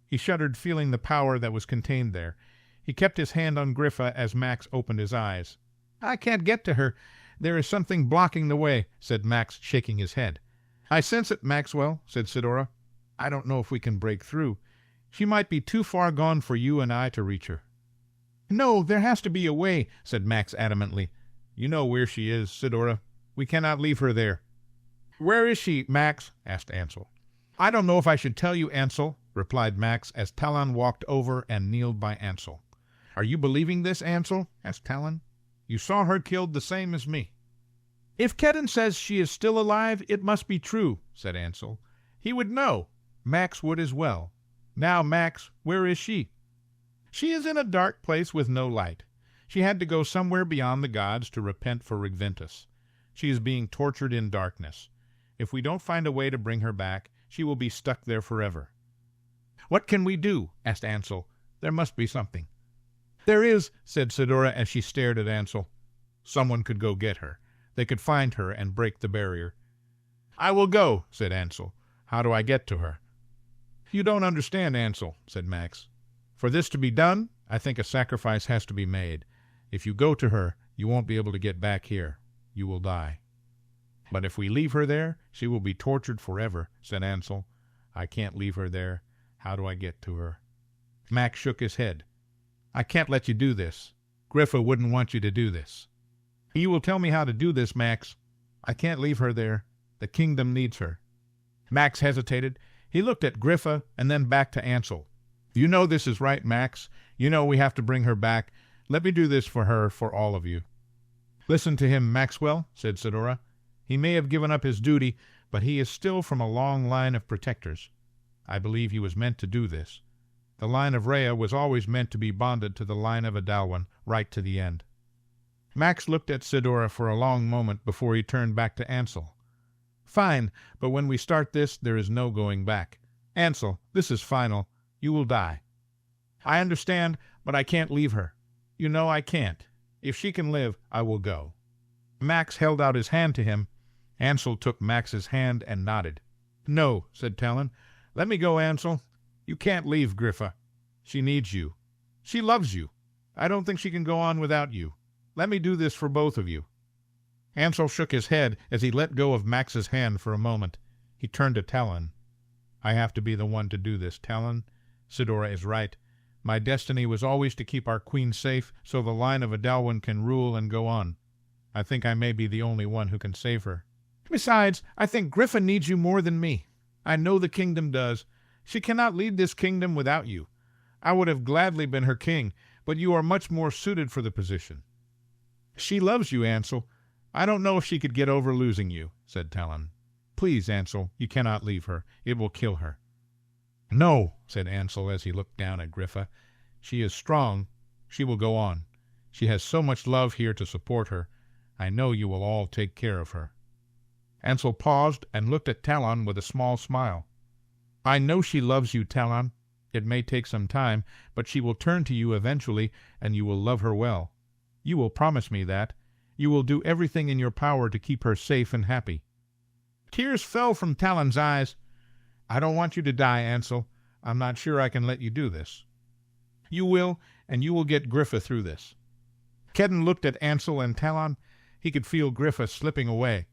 He shuddered, feeling the power that was contained there. He kept his hand on Griffa as Max opened his eyes. "I can't get to her. There is something blocking the way," said Max, shaking his head. "I sense it, Maxwell," said Sidora. "I don't know if we can break through. She might be too far gone for you and I to reach her." "No, there has to be a way," said Max adamantly. "You know where she is, Sidora. We cannot leave her there." "Where is she, Max?" asked Ansel. "I don't know if I should tell you, Ansel," replied Max as Talon walked over and kneeled by Ansel. "Are you believing this, Ansel?" asked Talon. "You saw her killed the same as me." "If Kedden says she is still alive, it must be true," said Ansel. "He would know. Max would as well. Now, Max, where is she?" "She is in a dark place with no light. She had to go somewhere beyond the gods to repent for Regventus. She is being tortured in darkness. If we don't find a way to bring her back, she will be stuck there forever." "What can we do?" asked Ansel. "There must be something." "There is," said Sidora as she stared at Ansel. "Someone could go get her. They could find her and break the barrier." "I will go," said Ansel. "How do I get to her?" "You don't understand, Ansel," said Max. "For this to be done, I think a sacrifice has to be made. If you go to her, you won't be able to get back here. You will die." "But if we leave her there, she will be tortured forever," said Ansel. "I can't leave her there. How do I get to her?" Max shook his head. "I can't let you do this. Griffa wouldn't want you to do this." "You will tell me how to do this, Max. I can't leave her there. The kingdom needs her." Max hesitated. He looked at Griffa and then back to Ansel. "You know this is right, Max. You know we have to bring her back. Let me do this for her, for all of you." "Listen to him, Maxwell," said Sidora. "He may have given up his duty, but he is still from a long line of protectors. I believe he was meant to do this. The line of Rhea was always meant to be bonded to the line of Adalwin, right to the end." Max looked at Sidora for a long moment before he turned back to Ansel. "Fine, but when we start this, there is no going back. Ansel, this is final. You will die." "I understand, but I can't leave her. You know I can't. If she can live, I will go." Max held out his hand to him. Ansel took Max's hand and nodded. "No," said Talon. "Let me go, Ansel. You can't leave Griffa. She needs you. She loves you. I don't think she can go on without you. Let me do this for both of you." Ansel shook his head as he let go of Max's hand for a moment. He turned to Talon. "I have to be the one to do this, Talon. Sidora is right. My destiny was always to keep our queen safe so the line of Adalwin can rule and go on. I think I may be the only one who can save her. Besides, I think Griffa needs you more than me. I know the kingdom does. She cannot lead this kingdom without you. I would have gladly been her king, but you are much more suited for the position." "She loves you, Ansel. I don't know if she could get over losing you," said Talon. "Please, Ansel, you cannot leave her. It will kill her." "No," said Ansel as he looked down at Griffa. "She is strong. She will go on. She has so much love here to support her. I know you will all take care of her." Ansel paused and looked at Talon with a small smile. "I know she loves you, Talon. It may take some time, but she will turn to you eventually, and you will love her well. You will promise me that. You will do everything in your power to keep her safe and happy." Tears fell from Talon's eyes. "I don't want you to die, Ansel. I'm not sure I can let you do this." "You will, and you will get Griffa through this." Kedden looked at Ansel and Talon. He could feel Griffa slipping away.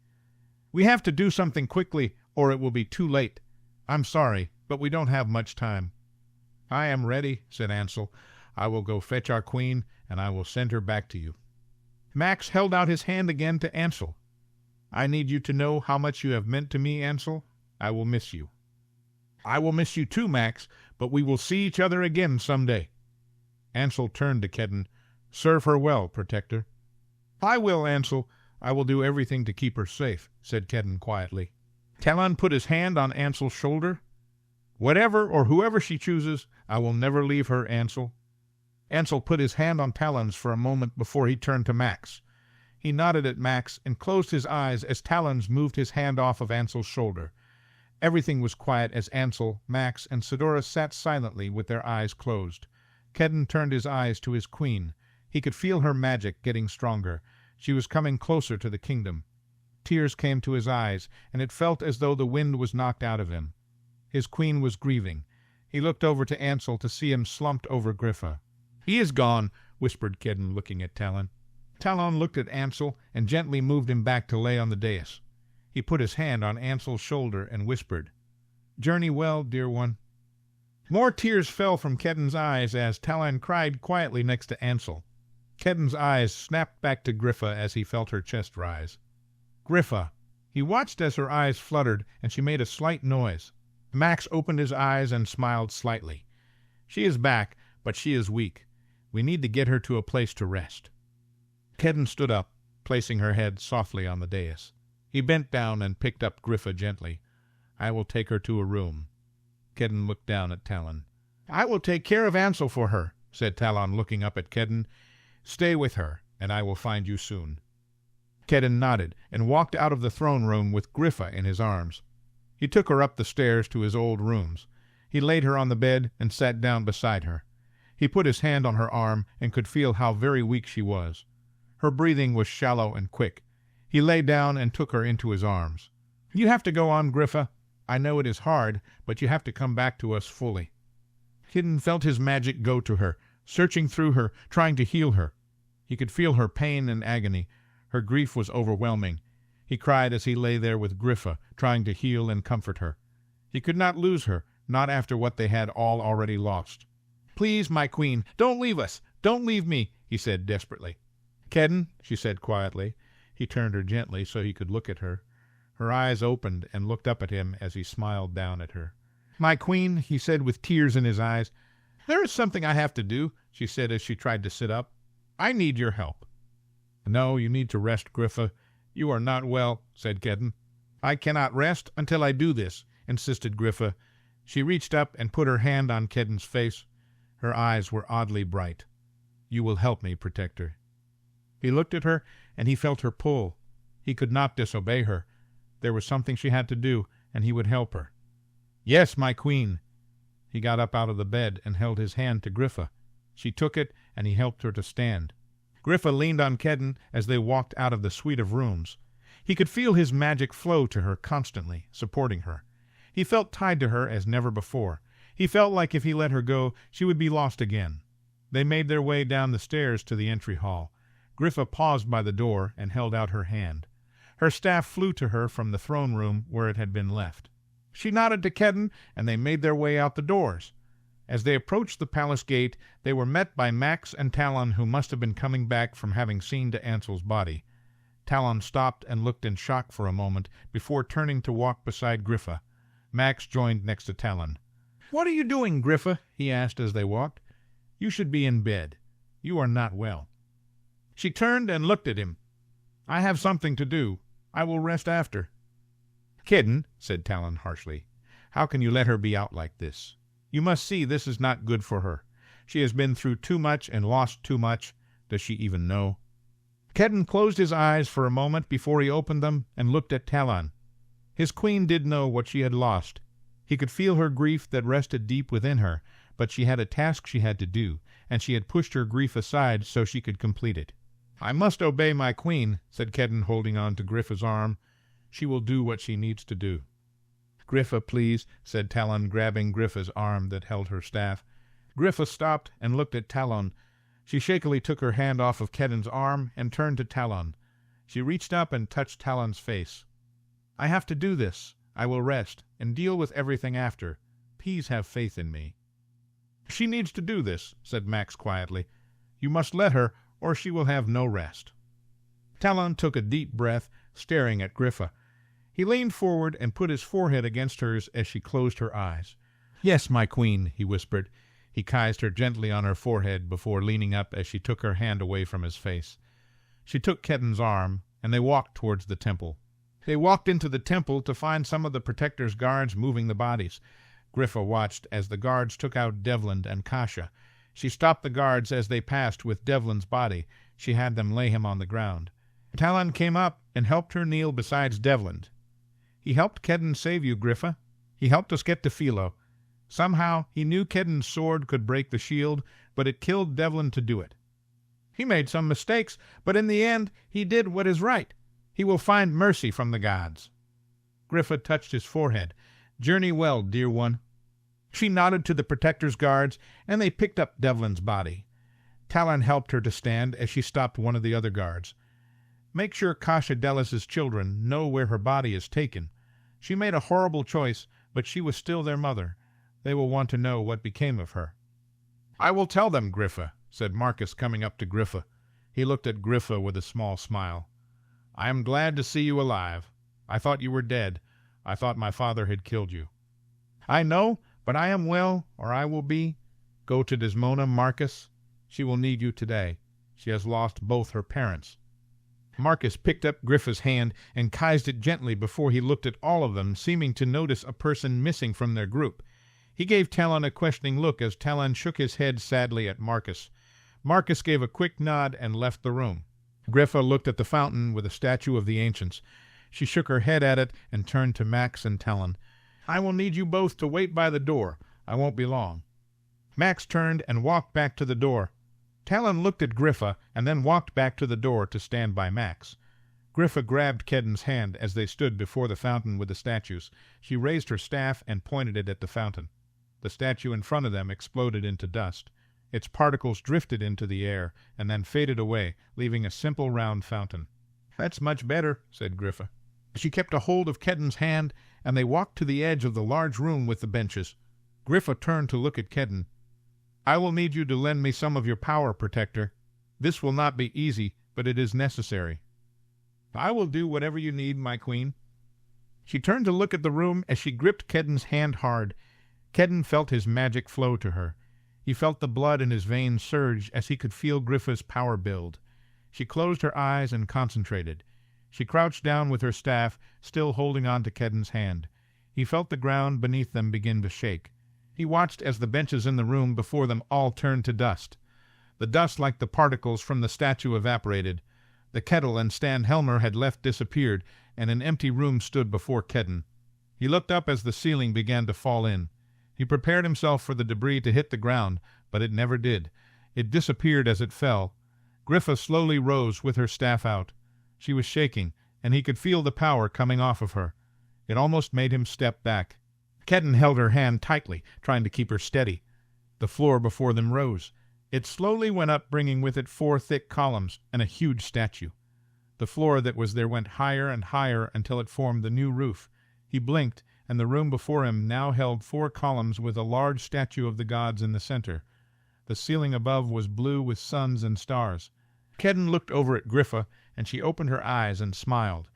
"We have to do something quickly, or it will be too late. I'm sorry, but we don't have much time." "I am ready," said Ansel. "I will go fetch our queen, and I will send her back to you." Max held out his hand again to Ansel. "I need you to know how much you have meant to me, Ansel. I will miss you." "I will miss you too, Max, but we will see each other again some day." Ansel turned to Kedden. "Serve her well, Protector." "I will, Ansel. I will do everything to keep her safe, said Kedden quietly. Talon put his hand on Ansel's shoulder. Whatever or whoever she chooses, I will never leave her, Ansel. Ansel put his hand on Talon's for a moment before he turned to Max. He nodded at Max and closed his eyes as Talon's moved his hand off of Ansel's shoulder. Everything was quiet as Ansel, Max, and Sidora sat silently with their eyes closed. Kedden turned his eyes to his queen. He could feel her magic getting stronger. She was coming closer to the kingdom. Tears came to his eyes, and it felt as though the wind was knocked out of him. His queen was grieving. He looked over to Ansel to see him slumped over Griffa. "He is gone," whispered Kedden, looking at Talon. Talon looked at Ansel and gently moved him back to lay on the dais. He put his hand on Ansel's shoulder and whispered, "Journey well, dear one." More tears fell from Kedden's eyes as Talon cried quietly next to Ansel. Kedden's eyes snapped back to Griffa as he felt her chest rise. "Griffa." He watched as her eyes fluttered and she made a slight noise. Max opened his eyes and smiled slightly. "She is back, but she is weak. We need to get her to a place to rest." Kedden stood up, placing her head softly on the dais. He bent down and picked up Griffa gently. "I will take her to a room." Kedden looked down at Talon. "I will take care of Ansel for her," said Talon, looking up at Kedden. "Stay with her, and I will find you soon." Kedden nodded and walked out of the throne room with Griffa in his arms. He took her up the stairs to his old rooms. He laid her on the bed and sat down beside her. He put his hand on her arm and could feel how very weak she was. Her breathing was shallow and quick. He lay down and took her into his arms. "You have to go on, Griffa. I know it is hard, but you have to come back to us fully." Kedden felt his magic go to her, searching through her, trying to heal her. He could feel her pain and agony. Her grief was overwhelming. He cried as he lay there with Griffa, trying to heal and comfort her. He could not lose her, not after what they had all already lost. "Please, my queen, don't leave us. Don't leave me," he said desperately. "Kedden," she said quietly. He turned her gently so he could look at her. Her eyes opened and looked up at him as he smiled down at her. "My queen," he said with tears in his eyes. "There is something I have to do," she said as she tried to sit up. "I need your help." "No, you need to rest, Griffa. You are not well," said Kedden. "I cannot rest until I do this," insisted Griffa. She reached up and put her hand on Kedden's face. Her eyes were oddly bright. "You will help me protect her." He looked at her, and he felt her pull. He could not disobey her. There was something she had to do, and he would help her. "Yes, my queen." He got up out of the bed and held his hand to Griffa. She took it, and he helped her to stand. Griffa leaned on Kedden as they walked out of the suite of rooms. He could feel his magic flow to her constantly, supporting her. He felt tied to her as never before. He felt like if he let her go, she would be lost again. They made their way down the stairs to the entry hall. Griffa paused by the door and held out her hand. Her staff flew to her from the throne room where it had been left. She nodded to Kedden, and they made their way out the doors. As they approached the palace gate, they were met by Max and Talon, who must have been coming back from having seen to Ansel's body. Talon stopped and looked in shock for a moment before turning to walk beside Griffa. Max joined next to Talon. "What are you doing, Griffa?" he asked as they walked. "You should be in bed. You are not well." She turned and looked at him. "I have something to do. I will rest after." "Kedden," said Talon harshly, "how can you let her be out like this? You must see this is not good for her. She has been through too much and lost too much. Does she even know?" Kedden closed his eyes for a moment before he opened them and looked at Talon. His queen did know what she had lost. He could feel her grief that rested deep within her, but she had a task she had to do, and she had pushed her grief aside so she could complete it. "I must obey my queen," said Kedden, holding on to Griffa's arm. "She will do what she needs to do." "Griffa, please," said Talon, grabbing Griffa's arm that held her staff. Griffa stopped and looked at Talon. She shakily took her hand off of Kedden's arm and turned to Talon. She reached up and touched Talon's face. "I have to do this. I will rest and deal with everything after. Please have faith in me." "She needs to do this," said Max quietly. "You must let her, or she will have no rest." Talon took a deep breath, staring at Griffa. He leaned forward and put his forehead against hers as she closed her eyes. "Yes, my queen," he whispered. He kissed her gently on her forehead before leaning up as she took her hand away from his face. She took Kedden's arm, and they walked towards the temple. They walked into the temple to find some of the Protector's guards moving the bodies. Griffa watched as the guards took out Devlin and Kasha. She stopped the guards as they passed with Devlin's body. She had them lay him on the ground. Talon came up and helped her kneel beside Devlin. "He helped Kedden save you, Griffa. He helped us get to Philo. Somehow he knew Kedden's sword could break the shield, but it killed Devlin to do it. He made some mistakes, but in the end he did what is right. He will find mercy from the gods." Griffa touched his forehead. "Journey well, dear one." She nodded to the Protector's guards, and they picked up Devlin's body. Talon helped her to stand as she stopped one of the other guards. "Make sure Kasha Delis's children know where her body is taken. She made a horrible choice, but she was still their mother. They will want to know what became of her." "I will tell them, Griffa," said Marcus, coming up to Griffa. He looked at Griffa with a small smile. "I am glad to see you alive. I thought you were dead. I thought my father had killed you." "I know, but I am well, or I will be. Go to Desmona, Marcus. She will need you today. She has lost both her parents." Marcus picked up Griffa's hand and kissed it gently before he looked at all of them, seeming to notice a person missing from their group. He gave Talon a questioning look as Talon shook his head sadly at Marcus. Marcus gave a quick nod and left the room. Griffa looked at the fountain with a statue of the ancients. She shook her head at it and turned to Max and Talon. "I will need you both to wait by the door. I won't be long." Max turned and walked back to the door. Talon looked at Griffa and then walked back to the door to stand by Max. Griffa grabbed Kedden's hand as they stood before the fountain with the statues. She raised her staff and pointed it at the fountain. The statue in front of them exploded into dust. Its particles drifted into the air and then faded away, leaving a simple round fountain. "That's much better," said Griffa. She kept a hold of Kedden's hand, and they walked to the edge of the large room with the benches. Griffa turned to look at Kedden. "I will need you to lend me some of your power, Protector. This will not be easy, but it is necessary." "I will do whatever you need, my queen." She turned to look at the room as she gripped Kedden's hand hard. Kedden felt his magic flow to her. He felt the blood in his veins surge as he could feel Griffa's power build. She closed her eyes and concentrated. She crouched down with her staff, still holding on to Kedden's hand. He felt the ground beneath them begin to shake. He watched as the benches in the room before them all turned to dust. The dust, like the particles from the statue, evaporated. The kettle and Stan Helmer had left disappeared, and an empty room stood before Kedden. He looked up as the ceiling began to fall in. He prepared himself for the debris to hit the ground, but it never did. It disappeared as it fell. Griffa slowly rose with her staff out. She was shaking, and he could feel the power coming off of her. It almost made him step back. Kedden held her hand tightly, trying to keep her steady. The floor before them rose. It slowly went up, bringing with it 4 thick columns and a huge statue. The floor that was there went higher and higher until it formed the new roof. He blinked, and the room before him now held 4 columns with a large statue of the gods in the center. The ceiling above was blue with suns and stars. Kedden looked over at Griffa, and she opened her eyes and smiled.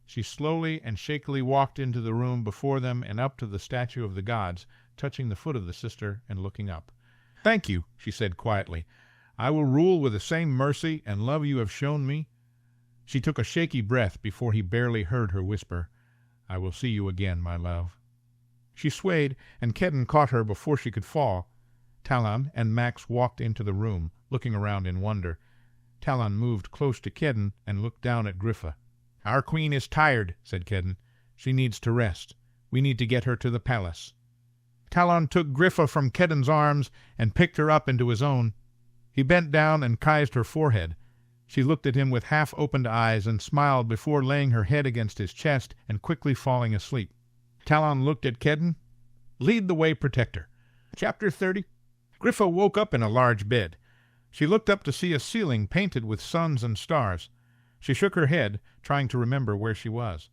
She slowly and shakily walked into the room before them and up to the statue of the gods, touching the foot of the sister and looking up. "Thank you," she said quietly. "I will rule with the same mercy and love you have shown me." She took a shaky breath before he barely heard her whisper, "I will see you again, my love." She swayed, and Kedden caught her before she could fall. Talon and Max walked into the room, looking around in wonder. Talon moved close to Kedden and looked down at Griffa. "Our queen is tired," said Kedden. "She needs to rest. We need to get her to the palace." Talon took Griffa from Kedden's arms and picked her up into his own. He bent down and kissed her forehead. She looked at him with half-opened eyes and smiled before laying her head against his chest and quickly falling asleep. Talon looked at Kedden. "Lead the way, Protector." Chapter 30. Griffa woke up in a large bed. She looked up to see a ceiling painted with suns and stars. She shook her head, trying to remember where she was.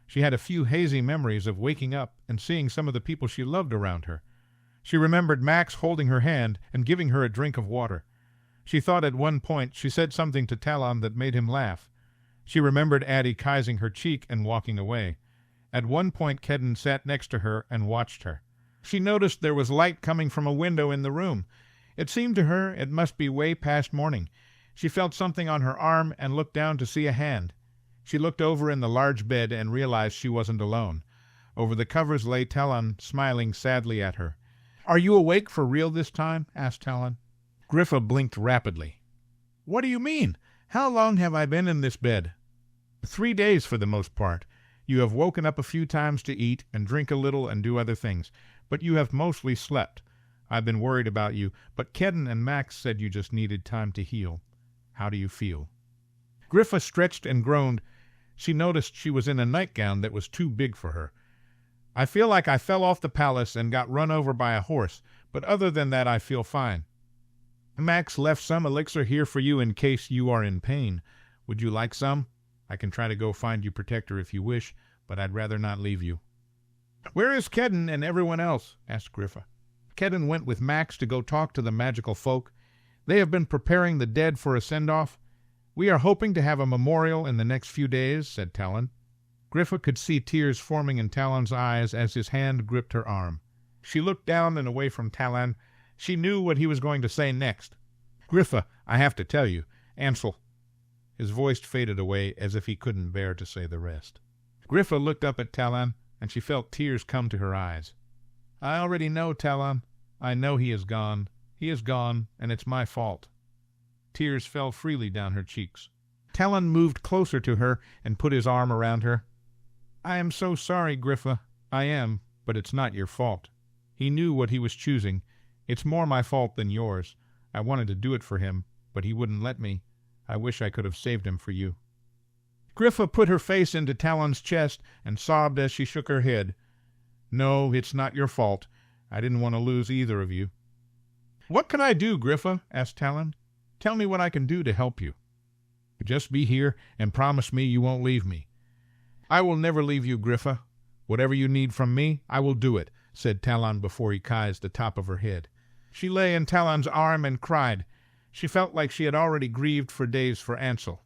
She had a few hazy memories of waking up and seeing some of the people she loved around her. She remembered Max holding her hand and giving her a drink of water. She thought at one point she said something to Talon that made him laugh. She remembered Addie kissing her cheek and walking away. At one point Kedden sat next to her and watched her. She noticed there was light coming from a window in the room. It seemed to her it must be way past morning. She felt something on her arm and looked down to see a hand. She looked over in the large bed and realized she wasn't alone. Over the covers lay Talon, smiling sadly at her. "Are you awake for real this time?" asked Talon. Griffa blinked rapidly. "What do you mean? How long have I been in this bed?" 3 days for the most part. You have woken up a few times to eat and drink a little and do other things, but you have mostly slept. I've been worried about you, but Kedden and Max said you just needed time to heal. How do you feel?" Griffa stretched and groaned. She noticed she was in a nightgown that was too big for her. "I feel like I fell off the palace and got run over by a horse, but other than that I feel fine. Max left some elixir here for you in case you are in pain. Would you like some? I can try to go find you Protector if you wish, but I'd rather not leave you." "Where is Kedden and everyone else?" asked Griffa. "Kedden went with Max to go talk to the magical folk. They have been preparing the dead for a send-off. We are hoping to have a memorial in the next few days," said Talon. Griffa could see tears forming in Talon's eyes as his hand gripped her arm. She looked down and away from Talon. She knew what he was going to say next. "Griffa, I have to tell you. Ansel—" His voice faded away as if he couldn't bear to say the rest. Griffa looked up at Talon, and she felt tears come to her eyes. "I already know, Talon. I know he is gone. He is gone, and it's my fault." Tears fell freely down her cheeks. Talon moved closer to her and put his arm around her. "I am so sorry, Griffa. I am, but it's not your fault. He knew what he was choosing. It's more my fault than yours. I wanted to do it for him, but he wouldn't let me. I wish I could have saved him for you." Griffa put her face into Talon's chest and sobbed as she shook her head. "No, it's not your fault. I didn't want to lose either of you." "What can I do, Griffa?" asked Talon. "Tell me what I can do to help you." "Just be here and promise me you won't leave me." "I will never leave you, Griffa. Whatever you need from me, I will do it," said Talon before he kissed the top of her head. She lay in Talon's arm and cried. She felt like she had already grieved for days for Ansel.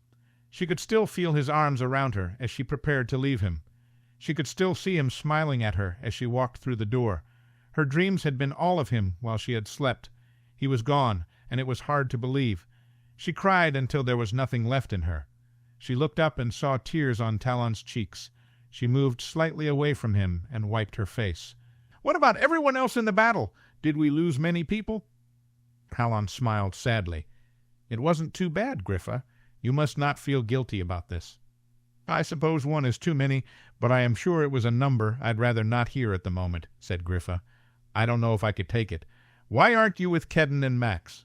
She could still feel his arms around her as she prepared to leave him. She could still see him smiling at her as she walked through the door. Her dreams had been all of him while she had slept. He was gone, and it was hard to believe. She cried until there was nothing left in her. She looked up and saw tears on Talon's cheeks. She moved slightly away from him and wiped her face. "What about everyone else in the battle? Did we lose many people?" Talon smiled sadly. "It wasn't too bad, Griffa. You must not feel guilty about this." "I suppose one is too many, but I am sure it was a number I'd rather not hear at the moment," said Griffa. "I don't know if I could take it. Why aren't you with Kedden and Max?"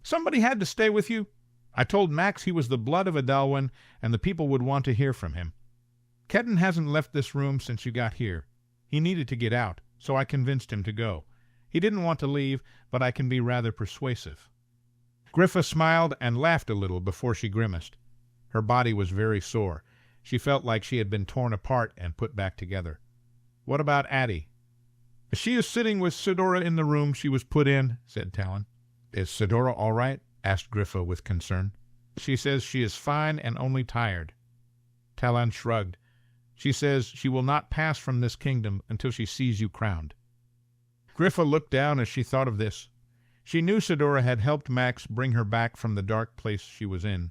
"Somebody had to stay with you. I told Max he was the blood of Adalwyn, and the people would want to hear from him. Kedden hasn't left this room since you got here. He needed to get out, so I convinced him to go. He didn't want to leave, but I can be rather persuasive." Griffa smiled and laughed a little before she grimaced. Her body was very sore. She felt like she had been torn apart and put back together. "What about Addie?" "She is sitting with Sidora in the room she was put in," said Talon. "Is Sidora all right?" asked Griffa with concern. "She says she is fine and only tired." Talon shrugged. "She says she will not pass from this kingdom until she sees you crowned." Griffa looked down as she thought of this. She knew Sidora had helped Max bring her back from the dark place she was in.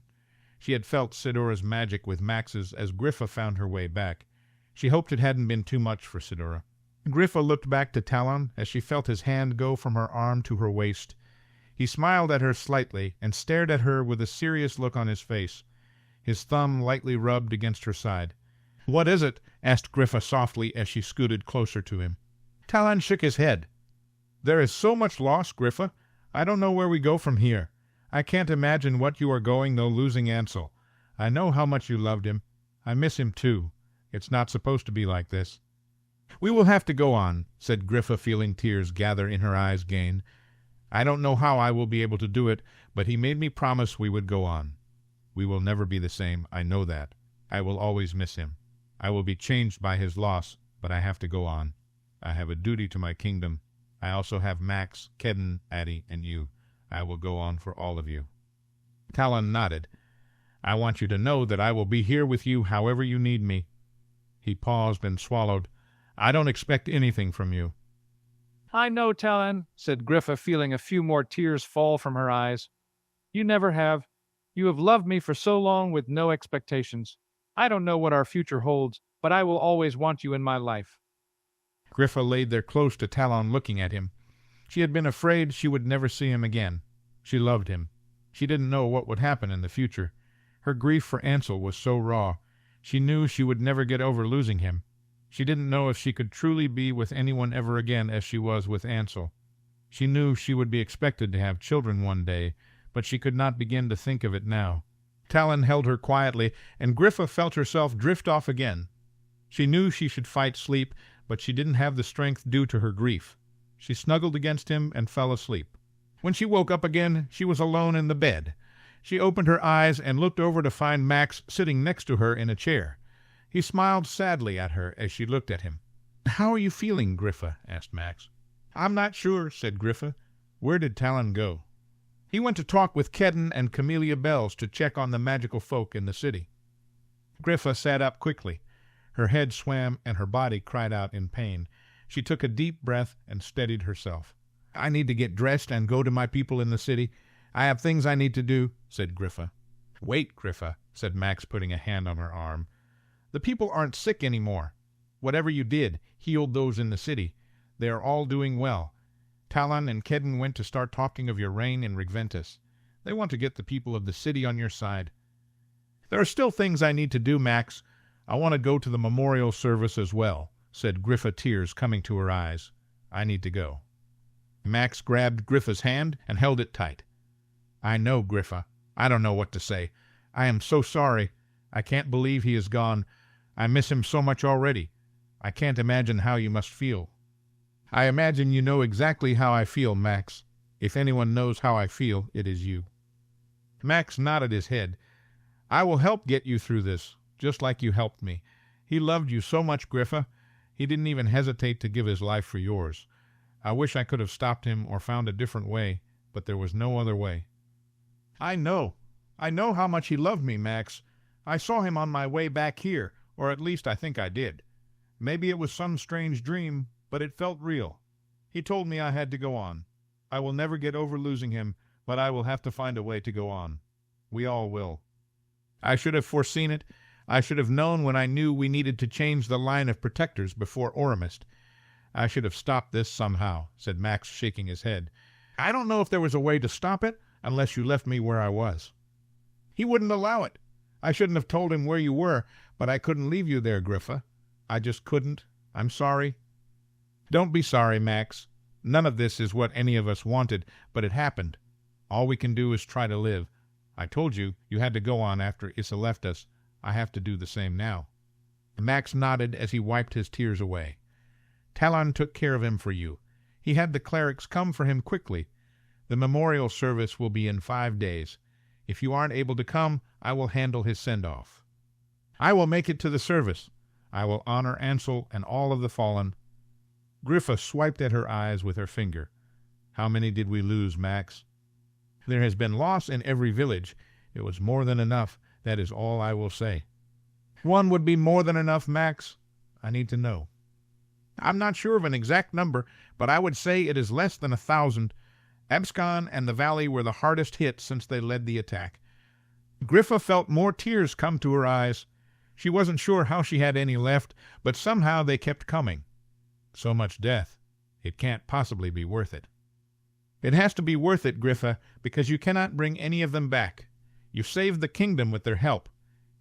She had felt Sidora's magic with Max's as Griffa found her way back. She hoped it hadn't been too much for Sidora. Griffa looked back to Talon as she felt his hand go from her arm to her waist. He smiled at her slightly and stared at her with a serious look on his face. His thumb lightly rubbed against her side. "What is it?" asked Griffa softly as she scooted closer to him. Talon shook his head. "There is so much loss, Griffa. I don't know where we go from here. I can't imagine what you are going, though, losing Ansel. I know how much you loved him. I miss him, too. It's not supposed to be like this." "We will have to go on," said Griffa, feeling tears gather in her eyes again. "I don't know how I will be able to do it, but he made me promise we would go on. We will never be the same, I know that. I will always miss him. I will be changed by his loss, but I have to go on. I have a duty to my kingdom. I also have Max, Kedden, Addie, and you. I will go on for all of you." Talon nodded. "I want you to know that I will be here with you however you need me." He paused and swallowed. "I don't expect anything from you." "I know, Talon," said Griffa, feeling a few more tears fall from her eyes. "You never have. You have loved me for so long with no expectations. I don't know what our future holds, but I will always want you in my life. Griffa laid there close to Talon, looking at him. She had been afraid she would never see him again. She loved him. She didn't know what would happen in the future. Her grief for Ansel was so raw. She knew she would never get over losing him. She didn't know if she could truly be with anyone ever again as she was with Ansel. She knew she would be expected to have children one day, but she could not begin to think of it now. Talon held her quietly, and Griffa felt herself drift off again. She knew she should fight sleep, but she didn't have the strength due to her grief. She snuggled against him and fell asleep. When she woke up again, she was alone in the bed. She opened her eyes and looked over to find Max sitting next to her in a chair. He smiled sadly at her as she looked at him. "How are you feeling, Griffa?" asked Max. "I'm not sure," said Griffa. "Where did Talon go?" "He went to talk with Kedden and Camellia Bells to check on the magical folk in the city." Griffa sat up quickly. Her head swam and her body cried out in pain. She took a deep breath and steadied herself. "I need to get dressed and go to my people in the city. I have things I need to do," said Griffa. "Wait, Griffa," said Max, putting a hand on her arm. "The people aren't sick anymore. Whatever you did healed those in the city. They are all doing well. Talon and Kedden went to start talking of your reign in Regventus. They want to get the people of the city on your side. There are still things I need to do, Max. I want to go to the memorial service as well," said Griffa, tears coming to her eyes. "I need to go." Max grabbed Griffa's hand and held it tight. "I know, Griffa. I don't know what to say. I am so sorry. I can't believe he is gone. I miss him so much already. I can't imagine how you must feel." "I imagine you know exactly how I feel, Max. If anyone knows how I feel, it is you." Max nodded his head. "I will help get you through this, just like you helped me. He loved you so much, Griffa. He didn't even hesitate to give his life for yours. I wish I could have stopped him or found a different way, but there was no other way." "I know how much he loved me, Max. I saw him on my way back here, or at least I think I did. Maybe it was some strange dream, but it felt real. He told me I had to go on. I will never get over losing him, but I will have to find a way to go on. We all will. I should have foreseen it. I should have known when I knew we needed to change the line of protectors before Aurumist. I should have stopped this somehow," said Max, shaking his head. "I don't know if there was a way to stop it, unless you left me where I was." "He wouldn't allow it. I shouldn't have told him where you were, but I couldn't leave you there, Griffa. I just couldn't. I'm sorry." "Don't be sorry, Max. None of this is what any of us wanted, but it happened. All we can do is try to live. I told you you had to go on after Issa left us. I have to do the same now." Max nodded as he wiped his tears away. "Talon took care of him for you. He had the clerics come for him quickly. The memorial service will be in 5 days. If you aren't able to come, I will handle his send-off." "I will make it to the service. I will honor Ansel and all of the fallen." Griffa swiped at her eyes with her finger. "How many did we lose, Max?" "There has been loss in every village. It was more than enough. That is all I will say." "One would be more than enough, Max." "I need to know." "I'm not sure of an exact number, but I would say it is less than 1,000. Abscon and the valley were the hardest hit since they led the attack." Griffa felt more tears come to her eyes. She wasn't sure how she had any left, but somehow they kept coming. So much death. It can't possibly be worth it. "It has to be worth it, Griffa, because you cannot bring any of them back. You saved the kingdom with their help.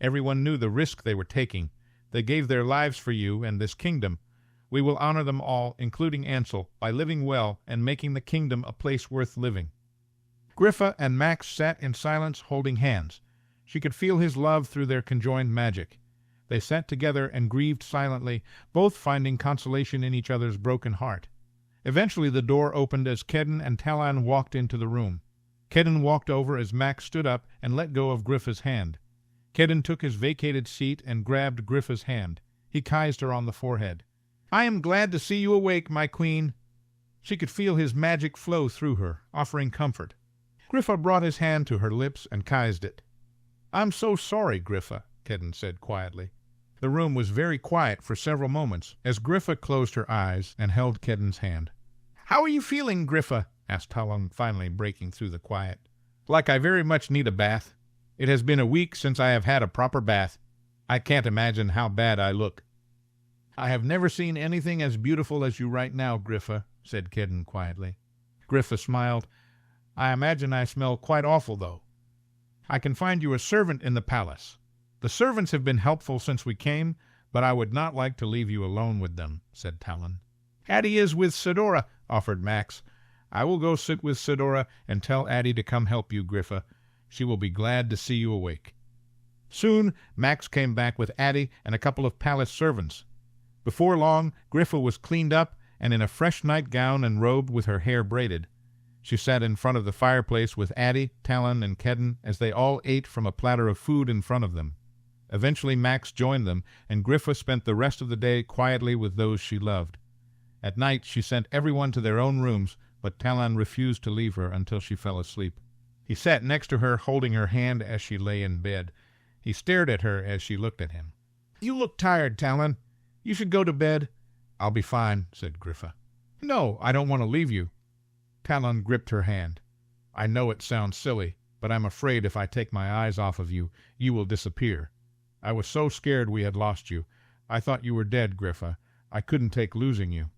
Everyone knew the risk they were taking. They gave their lives for you and this kingdom. We will honor them all, including Ansel, by living well and making the kingdom a place worth living." Griffa and Max sat in silence, holding hands. She could feel his love through their conjoined magic. They sat together and grieved silently, both finding consolation in each other's broken heart. Eventually the door opened as Kedden and Talon walked into the room. Kedden walked over as Max stood up and let go of Griffa's hand. Kedden took his vacated seat and grabbed Griffa's hand. He kissed her on the forehead. "I am glad to see you awake, my queen." She could feel his magic flow through her, offering comfort. Griffa brought his hand to her lips and kissed it. "I'm so sorry, Griffa," Kedden said quietly. The room was very quiet for several moments as Griffa closed her eyes and held Kedden's hand. "How are you feeling, Griffa?" asked Talon, finally breaking through the quiet. "Like I very much need a bath. It has been a week since I have had a proper bath." I can't imagine how bad I look." "I have never seen anything as beautiful as you right now, Griffa," said Kedden quietly. Griffa smiled. "I imagine I smell quite awful, though. I can find you a servant in the palace. The servants have been helpful since we came, but I would not like to leave you alone with them," said Talon. "Addie is with Sidora," offered Max. "I will go sit with Sidora and tell Addie to come help you, Griffa. She will be glad to see you awake." Soon Max came back with Addie and a couple of palace servants. Before long, Griffa was cleaned up and in a fresh nightgown and robe with her hair braided. She sat in front of the fireplace with Addie, Talon, and Kedden as they all ate from a platter of food in front of them. Eventually Max joined them, and Griffa spent the rest of the day quietly with those she loved. At night she sent everyone to their own rooms, but Talon refused to leave her until she fell asleep. He sat next to her, holding her hand as she lay in bed. He stared at her as she looked at him. "You look tired, Talon. You should go to bed." "I'll be fine," said Griffa. "No, I don't want to leave you." Talon gripped her hand. "I know it sounds silly, but I'm afraid if I take my eyes off of you, you will disappear. I was so scared we had lost you. I thought you were dead, Griffa. I couldn't take losing you."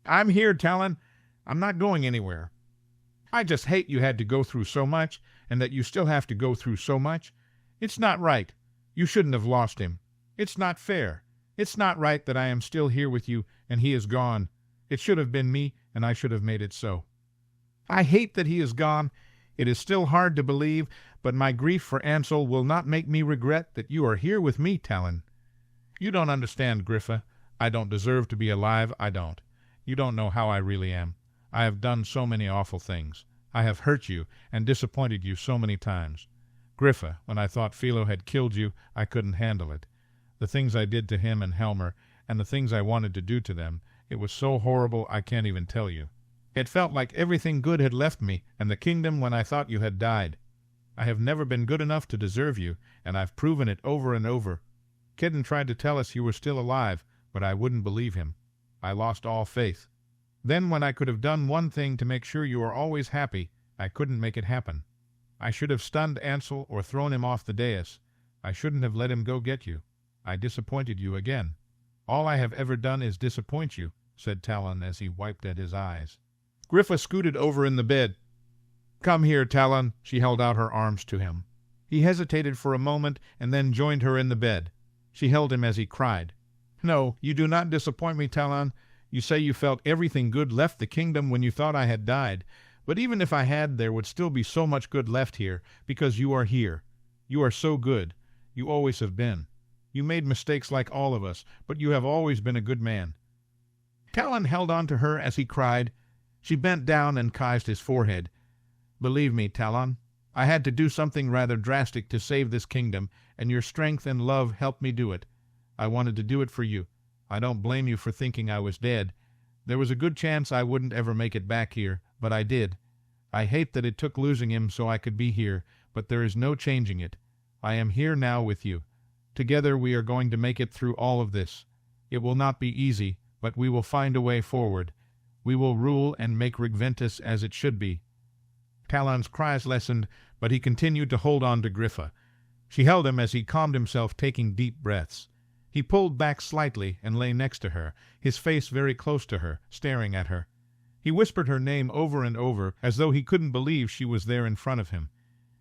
"I'm here, Talon. I'm not going anywhere. I just hate you had to go through so much, and that you still have to go through so much. It's not right. You shouldn't have lost him. It's not fair. It's not right that I am still here with you, and he is gone. It should have been me, and I should have made it so. I hate that he is gone. It is still hard to believe, but my grief for Ansel will not make me regret that you are here with me, Talon. You don't understand, Griffa. I don't deserve to be alive, I don't. You don't know how I really am. I have done so many awful things. I have hurt you and disappointed you so many times. Griffa, when I thought Philo had killed you, I couldn't handle it. The things I did to him and Helmer, and the things I wanted to do to them, it was so horrible I can't even tell you. It felt like everything good had left me, and the kingdom when I thought you had died. I have never been good enough to deserve you, and I've proven it over and over. Kedden tried to tell us you were still alive, but I wouldn't believe him. I lost all faith. Then when I could have done one thing to make sure you are always happy, I couldn't make it happen. I should have stunned Ansel or thrown him off the dais. I shouldn't have let him go get you. I disappointed you again. All I have ever done is disappoint you, said Talon as he wiped at his eyes. Griffa scooted over in the bed. Come here, Talon. She held out her arms to him. He hesitated for a moment and then joined her in the bed. She held him as he cried. No, you do not disappoint me, Talon. You say you felt everything good left the kingdom when you thought I had died. But even if I had, there would still be so much good left here, because you are here. You are so good. You always have been. You made mistakes like all of us, but you have always been a good man. Talon held on to her as he cried. She bent down and kissed his forehead. Believe me, Talon, I had to do something rather drastic to save this kingdom, and your strength and love helped me do it. I wanted to do it for you. I don't blame you for thinking I was dead. There was a good chance I wouldn't ever make it back here, but I did. I hate that it took losing him so I could be here, but there is no changing it. I am here now with you. Together we are going to make it through all of this. It will not be easy, but we will find a way forward. We will rule and make Regventus as it should be. Talon's cries lessened, but he continued to hold on to Griffa. She held him as he calmed himself, taking deep breaths. He pulled back slightly and lay next to her, his face very close to her, staring at her. He whispered her name over and over, as though he couldn't believe she was there in front of him.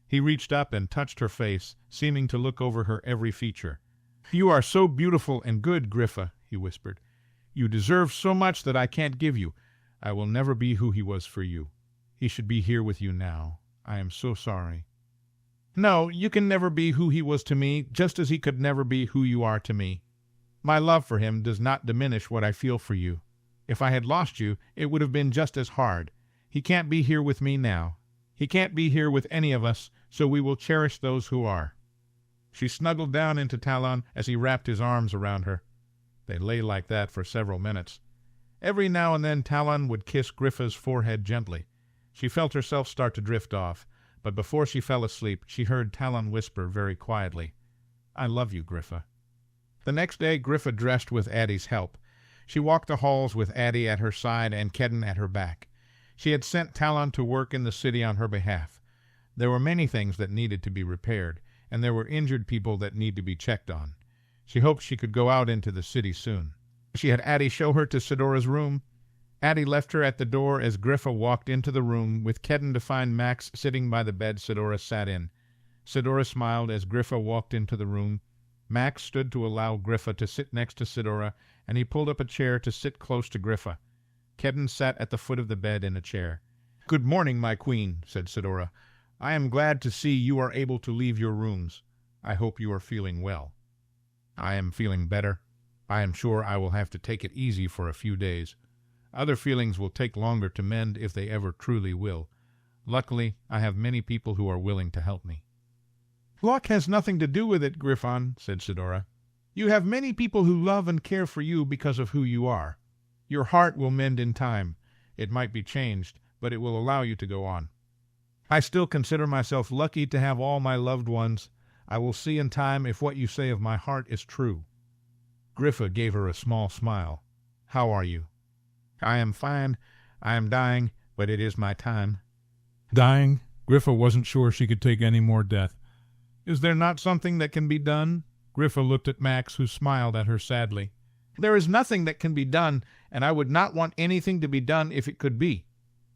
He reached up and touched her face, seeming to look over her every feature. You are so beautiful and good, Griffa, he whispered. You deserve so much that I can't give you. I will never be who he was for you. He should be here with you now. I am so sorry. No, you can never be who he was to me, just as he could never be who you are to me. My love for him does not diminish what I feel for you. If I had lost you, it would have been just as hard. He can't be here with me now. He can't be here with any of us, so we will cherish those who are. She snuggled down into Talon as he wrapped his arms around her. They lay like that for several minutes. Every now and then Talon would kiss Griffa's forehead gently. She felt herself start to drift off, but before she fell asleep she heard Talon whisper very quietly, I love you, Griffa. The next day Griffa dressed with Addie's help. She walked the halls with Addie at her side and Kedden at her back. She had sent Talon to work in the city on her behalf. There were many things that needed to be repaired, and there were injured people that need to be checked on. She hoped she could go out into the city soon. She had Addie show her to Sidora's room. Addie left her at the door as Griffa walked into the room, with Kedden to find Max sitting by the bed Sidora sat in. Sidora smiled as Griffa walked into the room. Max stood to allow Griffa to sit next to Sidora, and he pulled up a chair to sit close to Griffa. Kedden sat at the foot of the bed in a chair. "Good morning, my queen," said Sidora. "I am glad to see you are able to leave your rooms. I hope you are feeling well." "I am feeling better. I am sure I will have to take it easy for a few days. Other feelings will take longer to mend if they ever truly will. Luckily, I have many people who are willing to help me." "Luck has nothing to do with it, Griffon," said Sidora. "You have many people who love and care for you because of who you are. Your heart will mend in time. It might be changed, but it will allow you to go on. I still consider myself lucky to have all my loved ones. I will see in time if what you say of my heart is true." Griffa gave her a small smile. "How are you?" "I am fine. I am dying, but it is my time." Dying? Griffa wasn't sure she could take any more death. "Is there not something that can be done?" Griffa looked at Max, who smiled at her sadly. "There is nothing that can be done, and I would not want anything to be done if it could be.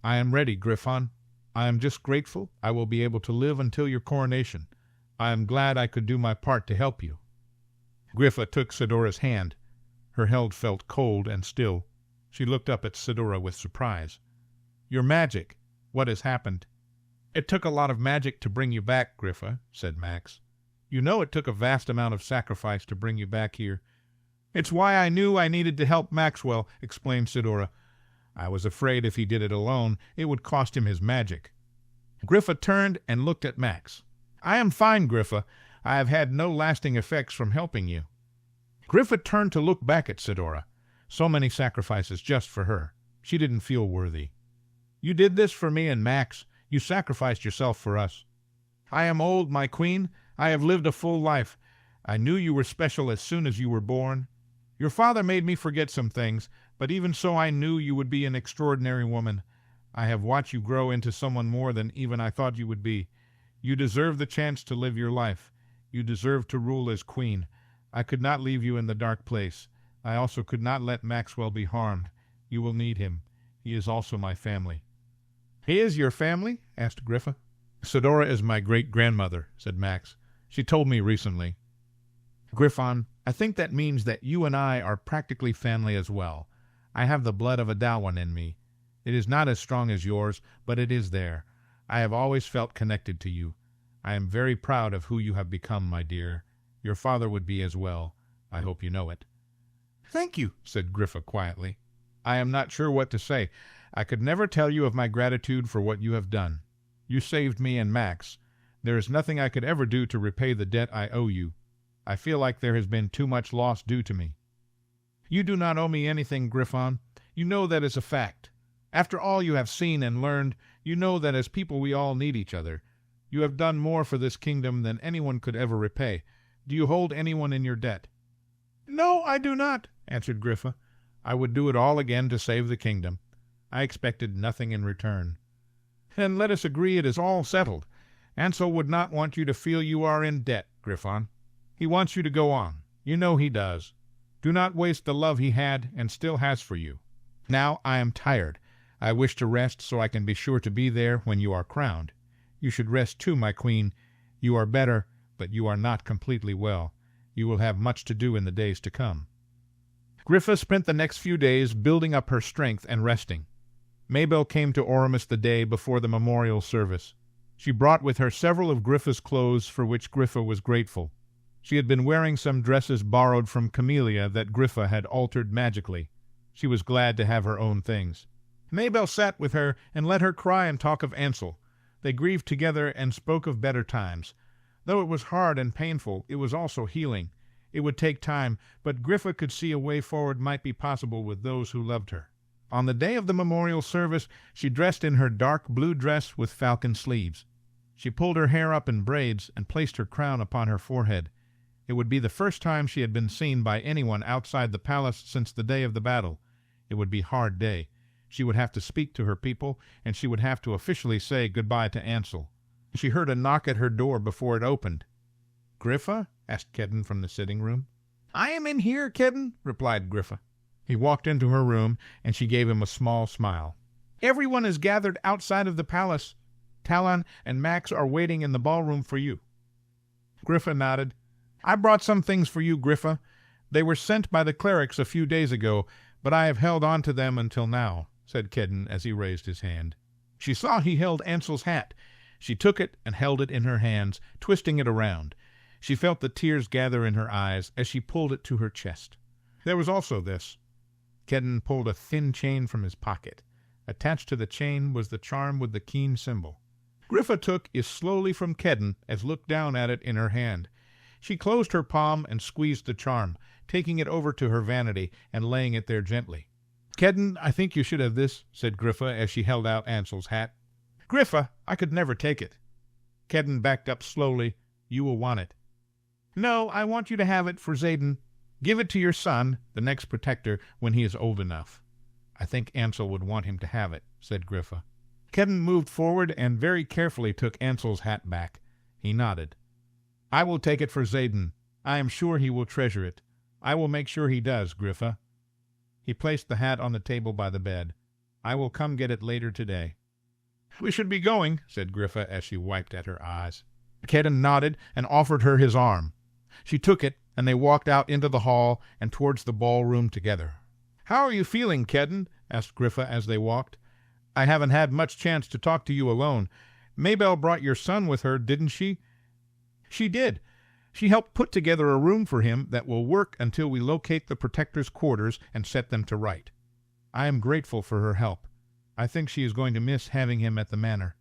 I am ready, Griffon. I am just grateful I will be able to live until your coronation. I am glad I could do my part to help you." Griffa took Sidora's hand. Her hand felt cold and still. She looked up at Sidora with surprise. "Your magic. What has happened?" "It took a lot of magic to bring you back, Griffa," said Max. "You know it took a vast amount of sacrifice to bring you back here." "It's why I knew I needed to help Maxwell," explained Sidora. "I was afraid if he did it alone, it would cost him his magic." Griffa turned and looked at Max. "I am fine, Griffa. I have had no lasting effects from helping you." Griffa turned to look back at Sidora. So many sacrifices just for her. She didn't feel worthy. "You did this for me and Max. You sacrificed yourself for us." "I am old, my queen. I have lived a full life. I knew you were special as soon as you were born. Your father made me forget some things, but even so I knew you would be an extraordinary woman. I have watched you grow into someone more than even I thought you would be. You deserve the chance to live your life. You deserve to rule as queen. I could not leave you in the dark place. I also could not let Maxwell be harmed. You will need him. He is also my family." "He is your family?" asked Griffa. "Sidora is my great-grandmother," said Max. "She told me recently." "Griffon, I think that means that you and I are practically family as well. I have the blood of a Dalwan in me. It is not as strong as yours, but it is there. I have always felt connected to you. I am very proud of who you have become, my dear. Your father would be as well. I hope you know it." "Thank you," said Griffa quietly. "I am not sure what to say. I could never tell you of my gratitude for what you have done. You saved me and Max. There is nothing I could ever do to repay the debt I owe you. I feel like there has been too much loss due to me." "You do not owe me anything, Griffon. You know that is a fact. After all you have seen and learned, you know that as people we all need each other. You have done more for this kingdom than anyone could ever repay. Do you hold anyone in your debt?" "No, I do not," answered Griffa. "I would do it all again to save the kingdom. I expected nothing in return." "Then let us agree it is all settled. Ansel would not want you to feel you are in debt, Griffon. He wants you to go on. You know he does. Do not waste the love he had and still has for you. Now I am tired. I wish to rest so I can be sure to be there when you are crowned. You should rest too, my queen. You are better, but you are not completely well. You will have much to do in the days to come." Griffa spent the next few days building up her strength and resting. Mabel came to Aurumist the day before the memorial service. She brought with her several of Griffa's clothes for which Griffa was grateful. She had been wearing some dresses borrowed from Camellia that Griffa had altered magically. She was glad to have her own things. Mabel sat with her and let her cry and talk of Ansel. They grieved together and spoke of better times. Though it was hard and painful, it was also healing. It would take time, but Griffa could see a way forward might be possible with those who loved her. On the day of the memorial service, she dressed in her dark blue dress with falcon sleeves. She pulled her hair up in braids and placed her crown upon her forehead. It would be the first time she had been seen by anyone outside the palace since the day of the battle. It would be a hard day. She would have to speak to her people, and she would have to officially say goodbye to Ansel. She heard a knock at her door before it opened. "Griffa?" asked Kedden from the sitting room. "I am in here, Kedden," replied Griffa. He walked into her room, and she gave him a small smile. "Everyone is gathered outside of the palace. Talon and Max are waiting in the ballroom for you." Griffa nodded. "I brought some things for you, Griffa. They were sent by the clerics a few days ago, but I have held on to them until now," said Kedden as he raised his hand. She saw he held Ansel's hat. She took it and held it in her hands, twisting it around. She felt the tears gather in her eyes as she pulled it to her chest. There was also this. Kedden pulled a thin chain from his pocket. Attached to the chain was the charm with the keen symbol. Griffa took it slowly from Kedden and looked down at it in her hand. She closed her palm and squeezed the charm, taking it over to her vanity and laying it there gently. "Kedden, I think you should have this," said Griffa as she held out Ansel's hat. "Griffa, I could never take it." Kedden backed up slowly. "You will want it." "No, I want you to have it for Xaden. Give it to your son, the next protector, when he is old enough." "I think Ansel would want him to have it," said Griffa. Kedden moved forward and very carefully took Ansel's hat back. He nodded. "I will take it for Xaden. I am sure he will treasure it. I will make sure he does, Griffa." He placed the hat on the table by the bed. "I will come get it later today." "We should be going," said Griffa as she wiped at her eyes. Kedden nodded and offered her his arm. She took it, and they walked out into the hall and towards the ballroom together. "How are you feeling, Kedden?" asked Griffa as they walked. "I haven't had much chance to talk to you alone. Maybelle brought your son with her, didn't she?" "She did. She helped put together a room for him that will work until we locate the protector's quarters and set them to right. I am grateful for her help. I think she is going to miss having him at the manor."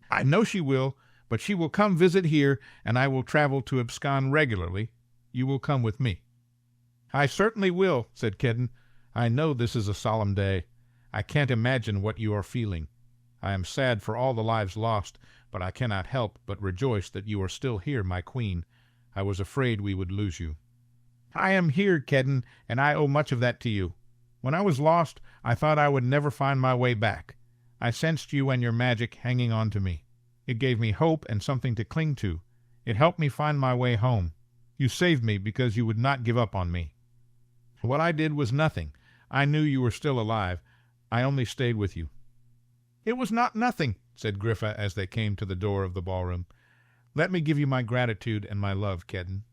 "I know she will, but she will come visit here, and I will travel to Abscon regularly. You will come with me." "I certainly will," said Kedden. "I know this is a solemn day. I can't imagine what you are feeling. I am sad for all the lives lost, but I cannot help but rejoice that you are still here, my queen. I was afraid we would lose you." "I am here, Kedden, and I owe much of that to you. When I was lost, I thought I would never find my way back. I sensed you and your magic hanging on to me. It gave me hope and something to cling to. It helped me find my way home. You saved me because you would not give up on me. What I did was nothing. I knew you were still alive. I only stayed with you." "It was not nothing," said Griffa as they came to the door of the ballroom. "Let me give you my gratitude and my love, Kedden."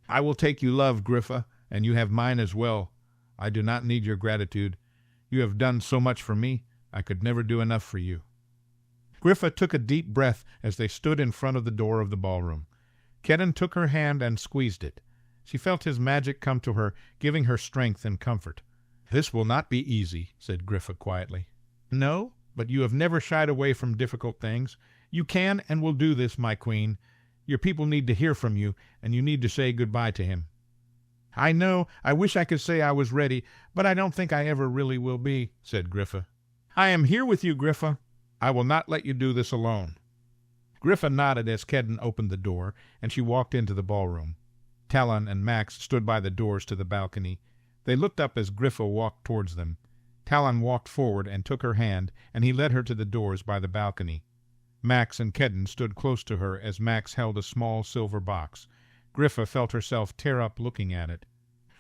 "I will take you love, Griffa, and you have mine as well. I do not need your gratitude. You have done so much for me, I could never do enough for you." Griffa took a deep breath as they stood in front of the door of the ballroom. Kedden took her hand and squeezed it. She felt his magic come to her, giving her strength and comfort. "This will not be easy," said Griffa quietly. "No, but you have never shied away from difficult things. You can and will do this, my queen. Your people need to hear from you, and you need to say goodbye to him." "I know. I wish I could say I was ready, but I don't think I ever really will be," said Griffa. "I am here with you, Griffa. I will not let you do this alone." Griffa nodded as Kedden opened the door, and she walked into the ballroom. Talon and Max stood by the doors to the balcony. They looked up as Griffa walked towards them. Talon walked forward and took her hand, and he led her to the doors by the balcony. Max and Kedden stood close to her as Max held a small silver box. Griffa felt herself tear up looking at it.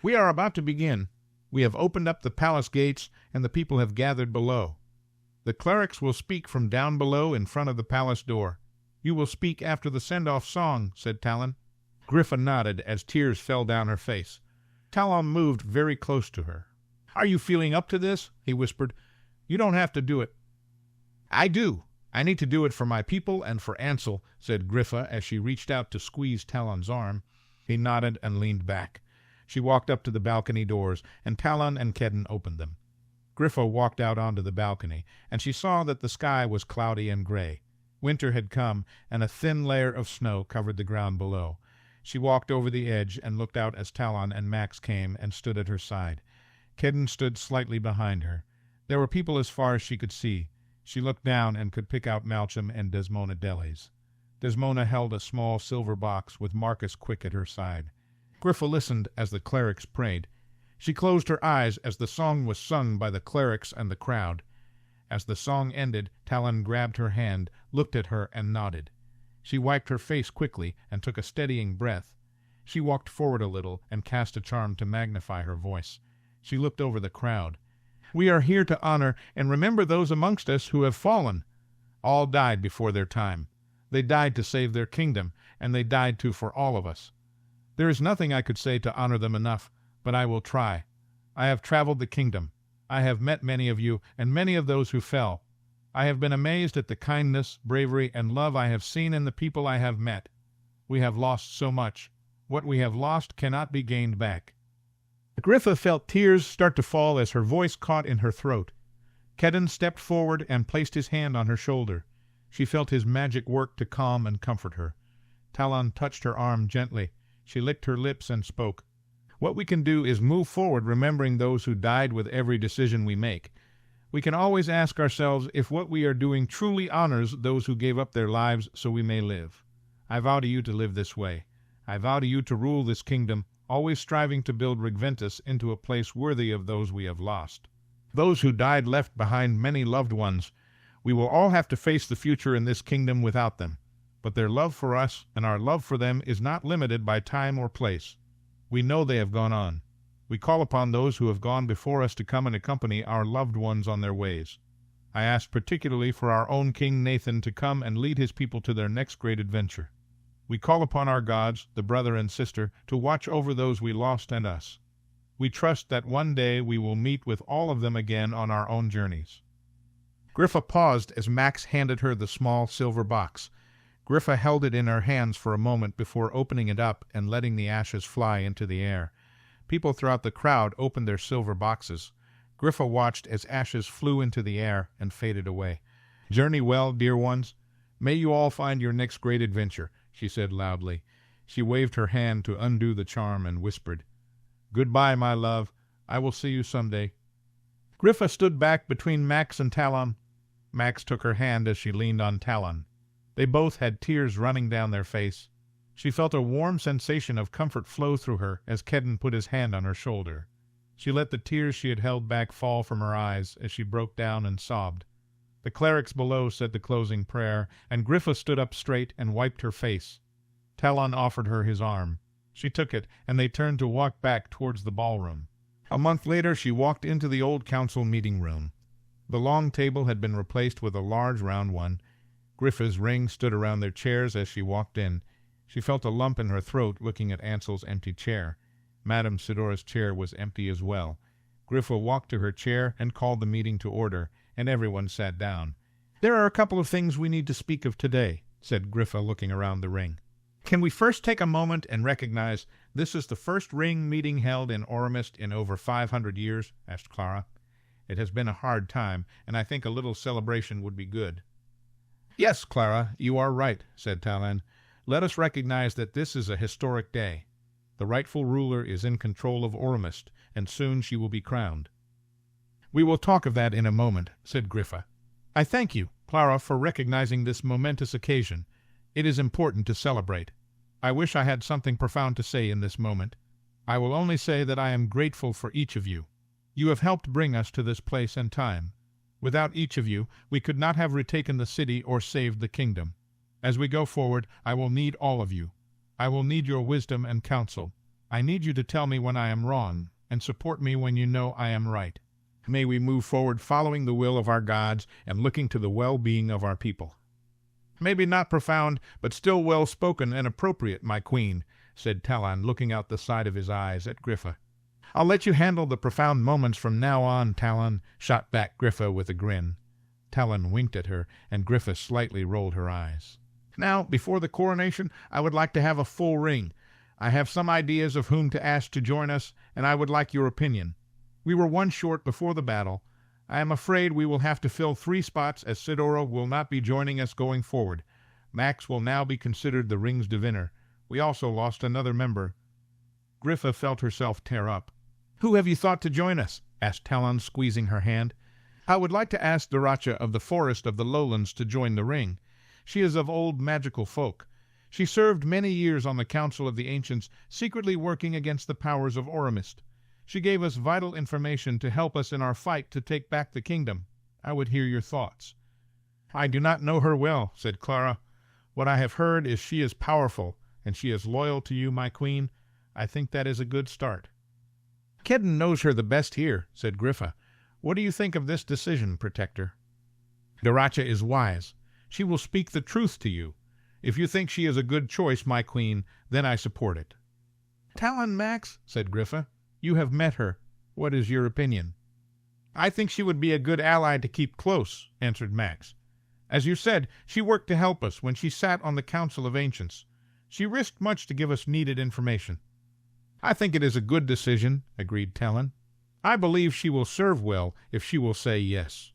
"We are about to begin. We have opened up the palace gates, and the people have gathered below. The clerics will speak from down below in front of the palace door. You will speak after the send-off song," said Talon. Griffa nodded as tears fell down her face. Talon moved very close to her. "Are you feeling up to this?" he whispered. "You don't have to do it." "I do. I need to do it for my people and for Ansel," said Griffa as she reached out to squeeze Talon's arm. He nodded and leaned back. She walked up to the balcony doors, and Talon and Kedden opened them. Griffa walked out onto the balcony, and she saw that the sky was cloudy and gray. Winter had come, and a thin layer of snow covered the ground below. She walked over the edge and looked out as Talon and Max came and stood at her side. Kedden stood slightly behind her. There were people as far as she could see. She looked down and could pick out Malcolm and Desmona Delis. Desmona held a small silver box with Marcus Quick at her side. Griffa listened as the clerics prayed. She closed her eyes as the song was sung by the clerics and the crowd. As the song ended, Talon grabbed her hand, looked at her, and nodded. She wiped her face quickly and took a steadying breath. She walked forward a little and cast a charm to magnify her voice. She looked over the crowd. "We are here to honor and remember those amongst us who have fallen. All died before their time. They died to save their kingdom, and they died for all of us. There is nothing I could say to honor them enough, but I will try. I have traveled the kingdom. I have met many of you, and many of those who fell. I have been amazed at the kindness, bravery, and love I have seen in the people I have met. We have lost so much. What we have lost cannot be gained back." Griffa felt tears start to fall as her voice caught in her throat. Kedden stepped forward and placed his hand on her shoulder. She felt his magic work to calm and comfort her. Talon touched her arm gently. She licked her lips and spoke. "What we can do is move forward remembering those who died with every decision we make. We can always ask ourselves if what we are doing truly honors those who gave up their lives so we may live. I vow to you to live this way. I vow to you to rule this kingdom, always striving to build Regventus into a place worthy of those we have lost. Those who died left behind many loved ones. We will all have to face the future in this kingdom without them. But their love for us and our love for them is not limited by time or place. We know they have gone on. We call upon those who have gone before us to come and accompany our loved ones on their ways. I ask particularly for our own King Nathan to come and lead his people to their next great adventure. We call upon our gods, the brother and sister, to watch over those we lost and us. We trust that one day we will meet with all of them again on our own journeys." Griffa paused as Max handed her the small silver box. Griffa held it in her hands for a moment before opening it up and letting the ashes fly into the air. People throughout the crowd opened their silver boxes. Griffa watched as ashes flew into the air and faded away. "Journey well, dear ones. May you all find your next great adventure," she said loudly. She waved her hand to undo the charm and whispered, "Goodbye, my love. I will see you someday." Griffa stood back between Max and Talon. Max took her hand as she leaned on Talon. They both had tears running down their face. She felt a warm sensation of comfort flow through her as Kedden put his hand on her shoulder. She let the tears she had held back fall from her eyes as she broke down and sobbed. The clerics below said the closing prayer, and Griffa stood up straight and wiped her face. Talon offered her his arm. She took it, and they turned to walk back towards the ballroom. A month later she walked into the old council meeting room. The long table had been replaced with a large round one. Griffa's ring stood around their chairs as she walked in. She felt a lump in her throat looking at Ansel's empty chair. Madame Sidora's chair was empty as well. Griffa walked to her chair and called the meeting to order, and everyone sat down. "There are a couple of things we need to speak of today," said Griffa, looking around the ring. "Can we first take a moment and recognize this is the first ring meeting held in Aurumist in over 500 years?" asked Clara. "It has been a hard time, and I think a little celebration would be good." "Yes, Clara, you are right," said Talon. "Let us recognize that this is a historic day. The rightful ruler is in control of Aurumist, and soon she will be crowned." "We will talk of that in a moment," said Griffa. "I thank you, Clara, for recognizing this momentous occasion. It is important to celebrate. I wish I had something profound to say in this moment. I will only say that I am grateful for each of you. You have helped bring us to this place and time. Without each of you, we could not have retaken the city or saved the kingdom. As we go forward, I will need all of you. I will need your wisdom and counsel. I need you to tell me when I am wrong, and support me when you know I am right. May we move forward following the will of our gods and looking to the well-being of our people." "Maybe not profound, but still well-spoken and appropriate, my queen," said Talon, looking out the side of his eyes at Griffa. "I'll let you handle the profound moments from now on, Talon," shot back Griffa with a grin. Talon winked at her, and Griffa slightly rolled her eyes. "Now, before the coronation, I would like to have a full ring. I have some ideas of whom to ask to join us, and I would like your opinion. We were one short before the battle. I am afraid we will have to fill 3 spots, as Sidora will not be joining us going forward. Max will now be considered the ring's diviner. We also lost another member." Griffa felt herself tear up. "Who have you thought to join us?" asked Talon, squeezing her hand. "I would like to ask Daracha of the Forest of the Lowlands to join the ring. She is of old magical folk. She served many years on the Council of the Ancients, secretly working against the powers of Aurumist. She gave us vital information to help us in our fight to take back the kingdom. I would hear your thoughts." "I do not know her well," said Clara. "What I have heard is she is powerful, and she is loyal to you, my queen. I think that is a good start." "Kedden knows her the best here," said Griffa. "What do you think of this decision, Protector?" "Daracha is wise. She will speak the truth to you. If you think she is a good choice, my queen, then I support it." "Talon, Max," said Griffa, "you have met her. What is your opinion?" "I think she would be a good ally to keep close," answered Max. "As you said, she worked to help us when she sat on the Council of Ancients. She risked much to give us needed information." "I think it is a good decision," agreed Talon. "I believe she will serve well if she will say yes."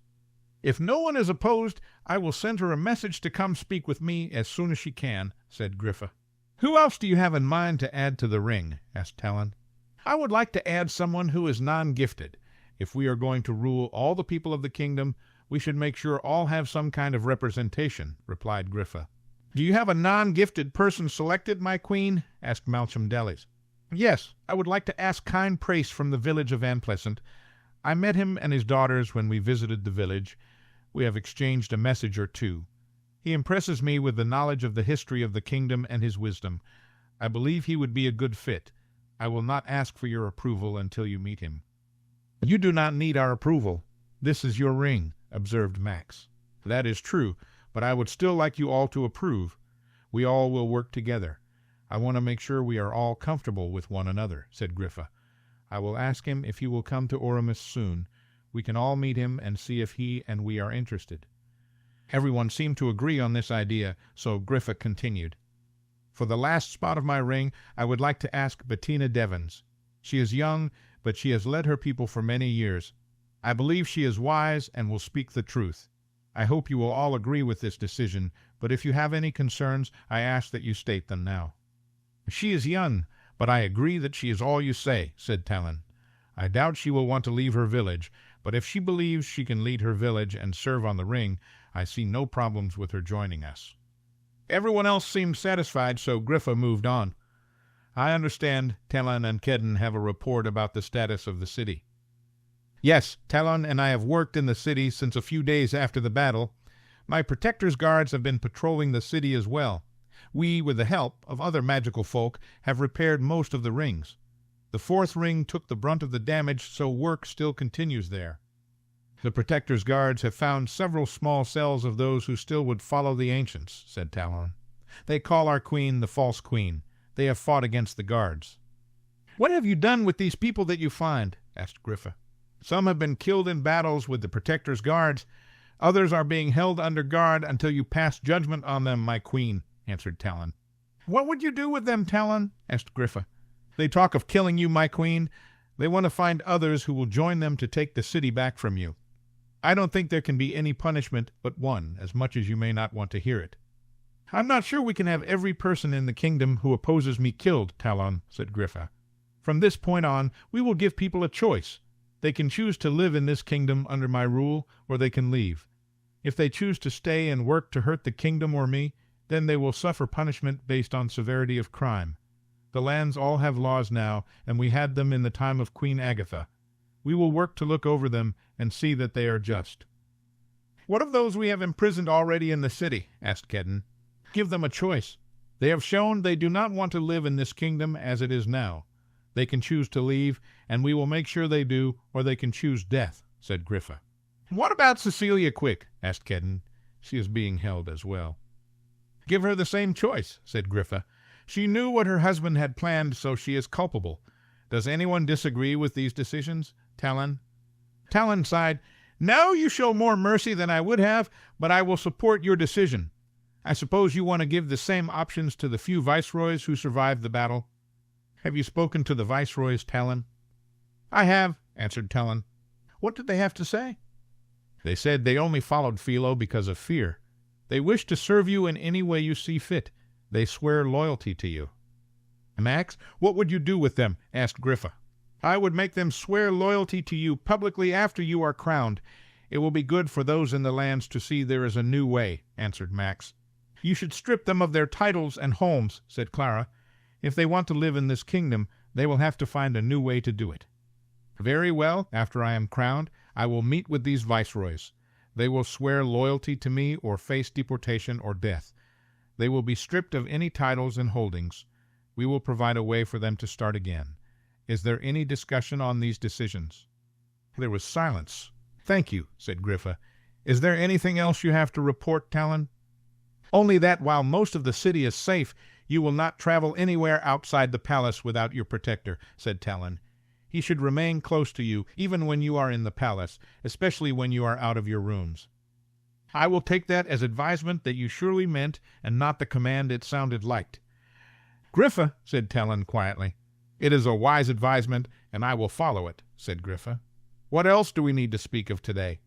"If no one is opposed, I will send her a message to come speak with me as soon as she can," said Griffa. "Who else do you have in mind to add to the ring?" asked Talon. "I would like to add someone who is non-gifted. If we are going to rule all the people of the kingdom, we should make sure all have some kind of representation," replied Griffa. "Do you have a non-gifted person selected, my queen?" asked Malcham Delis. "Yes, I would like to ask kind Prace from the village of Anpleasant. I met him and his daughters when we visited the village. We have exchanged a message or two. He impresses me with the knowledge of the history of the kingdom and his wisdom. I believe he would be a good fit. I will not ask for your approval until you meet him." "You do not need our approval. This is your ring," observed Max. "That is true, but I would still like you all to approve. We all will work together. I want to make sure we are all comfortable with one another," said Griffa. "I will ask him if he will come to Aurumist soon. We can all meet him and see if he and we are interested." Everyone seemed to agree on this idea, so Griffa continued. "For the last spot of my ring, I would like to ask Bettina Devons. She is young, but she has led her people for many years. I believe she is wise and will speak the truth. I hope you will all agree with this decision, but if you have any concerns, I ask that you state them now." "She is young, but I agree that she is all you say," said Talon. "I doubt she will want to leave her village, but if she believes she can lead her village and serve on the ring, I see no problems with her joining us." Everyone else seemed satisfied, so Griffa moved on. "I understand Talon and Kedden have a report about the status of the city." "Yes, Talon and I have worked in the city since a few days after the battle. My Protector's guards have been patrolling the city as well. We, with the help of other magical folk, have repaired most of the rings. The fourth ring took the brunt of the damage, so work still continues there. The Protector's guards have found several small cells of those who still would follow the ancients," said Talon. "They call our queen the False Queen. They have fought against the guards." "What have you done with these people that you find?" asked Griffa. "Some have been killed in battles with the Protector's guards. Others are being held under guard until you pass judgment on them, my queen," answered Talon. "What would you do with them, Talon?" asked Griffa. "They talk of killing you, my queen. They want to find others who will join them to take the city back from you. I don't think there can be any punishment but one, as much as you may not want to hear it." "I'm not sure we can have every person in the kingdom who opposes me killed, Talon," said Griffa. "From this point on, we will give people a choice. They can choose to live in this kingdom under my rule, or they can leave. If they choose to stay and work to hurt the kingdom or me, then they will suffer punishment based on severity of crime. The lands all have laws now, and we had them in the time of Queen Agatha. We will work to look over them and see that they are just." "What of those we have imprisoned already in the city?" asked Kedden. "Give them a choice. They have shown they do not want to live in this kingdom as it is now. They can choose to leave, and we will make sure they do, or they can choose death," said Griffa. "What about Cecilia Quick?" asked Kedden. "She is being held as well." "Give her the same choice," said Griffa. "She knew what her husband had planned, so she is culpable. Does anyone disagree with these decisions, Talon?" Talon sighed. "No, you show more mercy than I would have, but I will support your decision. I suppose you want to give the same options to the few viceroys who survived the battle." "Have you spoken to the viceroys, Talon?" "I have," answered Talon. "What did they have to say?" "They said they only followed Philo because of fear. They wish to serve you in any way you see fit. They swear loyalty to you." "Max, what would you do with them?" asked Griffa. "I would make them swear loyalty to you publicly after you are crowned. It will be good for those in the lands to see there is a new way," answered Max. "You should strip them of their titles and homes," said Clara. "If they want to live in this kingdom, they will have to find a new way to do it." "Very well, after I am crowned, I will meet with these viceroys. They will swear loyalty to me or face deportation or death. They will be stripped of any titles and holdings. We will provide a way for them to start again. Is there any discussion on these decisions?" There was silence. "Thank you," said Griffa. "Is there anything else you have to report, Talon?" "Only that while most of the city is safe, you will not travel anywhere outside the palace without your protector," said Talon. "He should remain close to you, even when you are in the palace, especially when you are out of your rooms." "I will take that as advisement that you surely meant, and not the command it sounded like." "Griffa," said Talon quietly. "It is a wise advisement, and I will follow it," said Griffa. "What else do we need to speak of today?"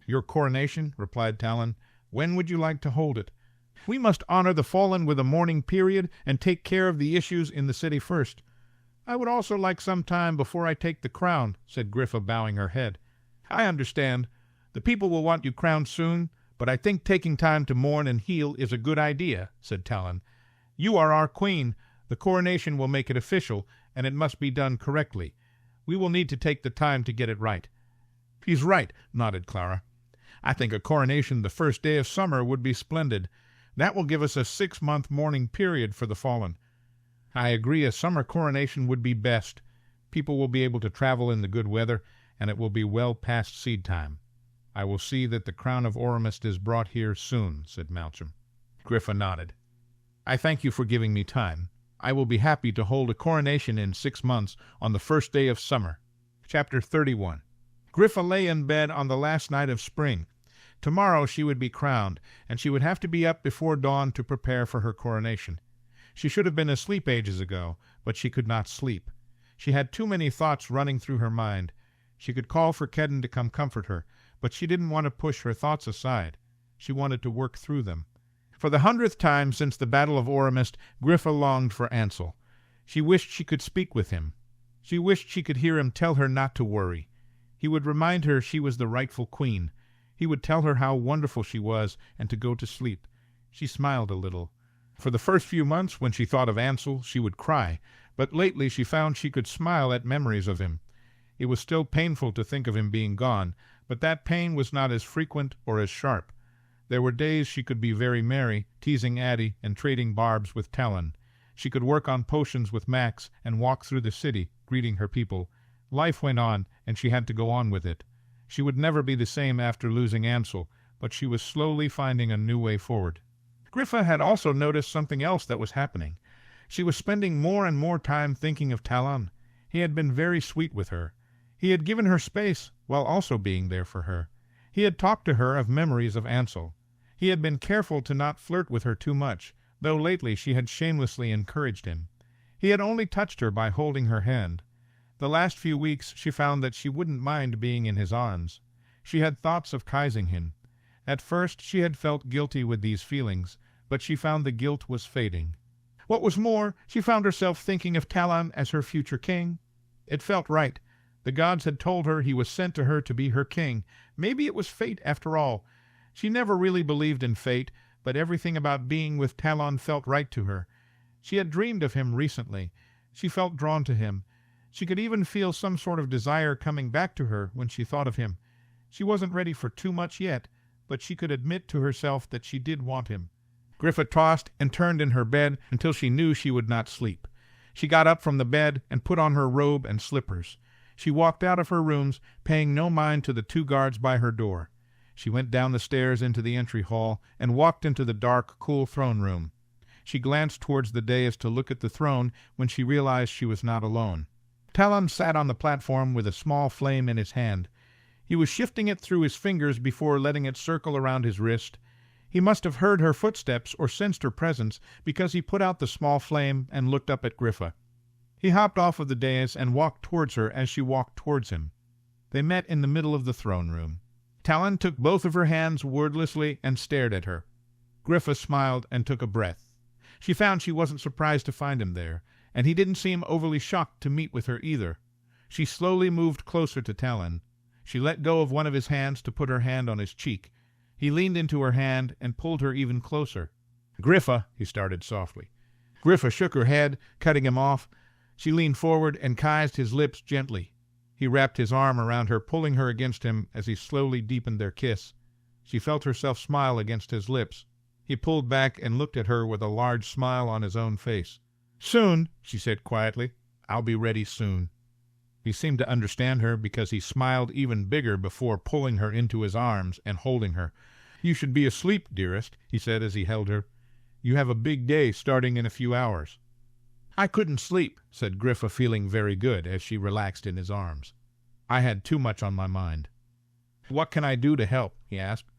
"Your coronation," replied Talon. "When would you like to hold it?" "We must honor the fallen with a mourning period, and take care of the issues in the city first." "I would also like some time before I take the crown," said Griffa, bowing her head. "I understand. The people will want you crowned soon, but I think taking time to mourn and heal is a good idea," said Talon. "You are our queen. The coronation will make it official, and it must be done correctly. We will need to take the time to get it right." "He's right," nodded Clara. "I think a coronation the first day of summer would be splendid. That will give us a 6-month mourning period for the fallen." "I agree a summer coronation would be best. People will be able to travel in the good weather, and it will be well past seed time." "I will see that the crown of Aurumist is brought here soon," said Malcolm. Griffa nodded. "I thank you for giving me time. I will be happy to hold a coronation in 6 months on the first day of summer." Chapter 31. Griffa lay in bed on the last night of spring. Tomorrow she would be crowned, and she would have to be up before dawn to prepare for her coronation. She should have been asleep ages ago, but she could not sleep. She had too many thoughts running through her mind. She could call for Kedden to come comfort her, but she didn't want to push her thoughts aside. She wanted to work through them. For the 100th time since the Battle of Aurumist, Griffa longed for Ansel. She wished she could speak with him. She wished she could hear him tell her not to worry. He would remind her she was the rightful queen. He would tell her how wonderful she was, and to go to sleep. She smiled a little. For the first few months, when she thought of Ansel, she would cry, but lately she found she could smile at memories of him. It was still painful to think of him being gone, but that pain was not as frequent or as sharp. There were days she could be very merry, teasing Addie and trading barbs with Talon. She could work on potions with Max and walk through the city, greeting her people. Life went on, and she had to go on with it. She would never be the same after losing Ansel, but she was slowly finding a new way forward. Griffa had also noticed something else that was happening. She was spending more and more time thinking of Talon. He had been very sweet with her. He had given her space while also being there for her. He had talked to her of memories of Ansel. He had been careful to not flirt with her too much, though lately she had shamelessly encouraged him. He had only touched her by holding her hand. The last few weeks she found that she wouldn't mind being in his arms. She had thoughts of kissing him. At first she had felt guilty with these feelings, but she found the guilt was fading. What was more, she found herself thinking of Talon as her future king. It felt right. The gods had told her he was sent to her to be her king. Maybe it was fate after all. She never really believed in fate, but everything about being with Talon felt right to her. She had dreamed of him recently. She felt drawn to him. She could even feel some sort of desire coming back to her when she thought of him. She wasn't ready for too much yet, but she could admit to herself that she did want him. Griffa tossed and turned in her bed until she knew she would not sleep. She got up from the bed and put on her robe and slippers. She walked out of her rooms, paying no mind to the 2 guards by her door. She went down the stairs into the entry hall and walked into the dark, cool throne room. She glanced towards the dais to look at the throne when she realized she was not alone. Talon sat on the platform with a small flame in his hand. He was shifting it through his fingers before letting it circle around his wrist. He must have heard her footsteps or sensed her presence, because he put out the small flame and looked up at Griffa. He hopped off of the dais and walked towards her as she walked towards him. They met in the middle of the throne room. Talon took both of her hands wordlessly and stared at her. Griffa smiled and took a breath. She found she wasn't surprised to find him there, and he didn't seem overly shocked to meet with her either. She slowly moved closer to Talon. She let go of one of his hands to put her hand on his cheek. He leaned into her hand and pulled her even closer. "Griffa," he started softly. Griffa shook her head, cutting him off. She leaned forward and kissed his lips gently. He wrapped his arm around her, pulling her against him as he slowly deepened their kiss. She felt herself smile against his lips. He pulled back and looked at her with a large smile on his own face. "Soon," she said quietly. "I'll be ready soon." He seemed to understand her because he smiled even bigger before pulling her into his arms and holding her. "You should be asleep, dearest," he said as he held her. "You have a big day starting in a few hours." "I couldn't sleep," said Griffa, feeling very good as she relaxed in his arms. "I had too much on my mind." "What can I do to help?" he asked.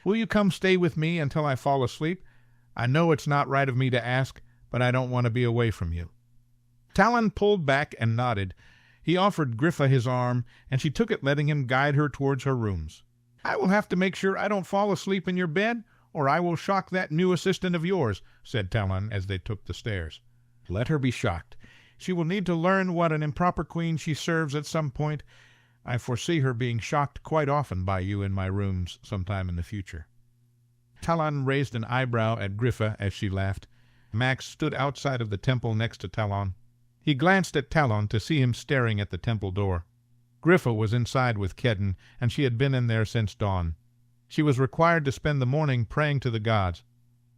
"Will you come stay with me until I fall asleep? I know it's not right of me to ask, but I don't want to be away from you." Talon pulled back and nodded. He offered Griffa his arm, and she took it, letting him guide her towards her rooms. "I will have to make sure I don't fall asleep in your bed, or I will shock that new assistant of yours," said Talon as they took the stairs. "Let her be shocked. She will need to learn what an improper queen she serves at some point. I foresee her being shocked quite often by you in my rooms sometime in the future." Talon raised an eyebrow at Griffa as she laughed. Max stood outside of the temple next to Talon. He glanced at Talon to see him staring at the temple door. Griffa was inside with Kedden, and she had been in there since dawn. She was required to spend the morning praying to the gods,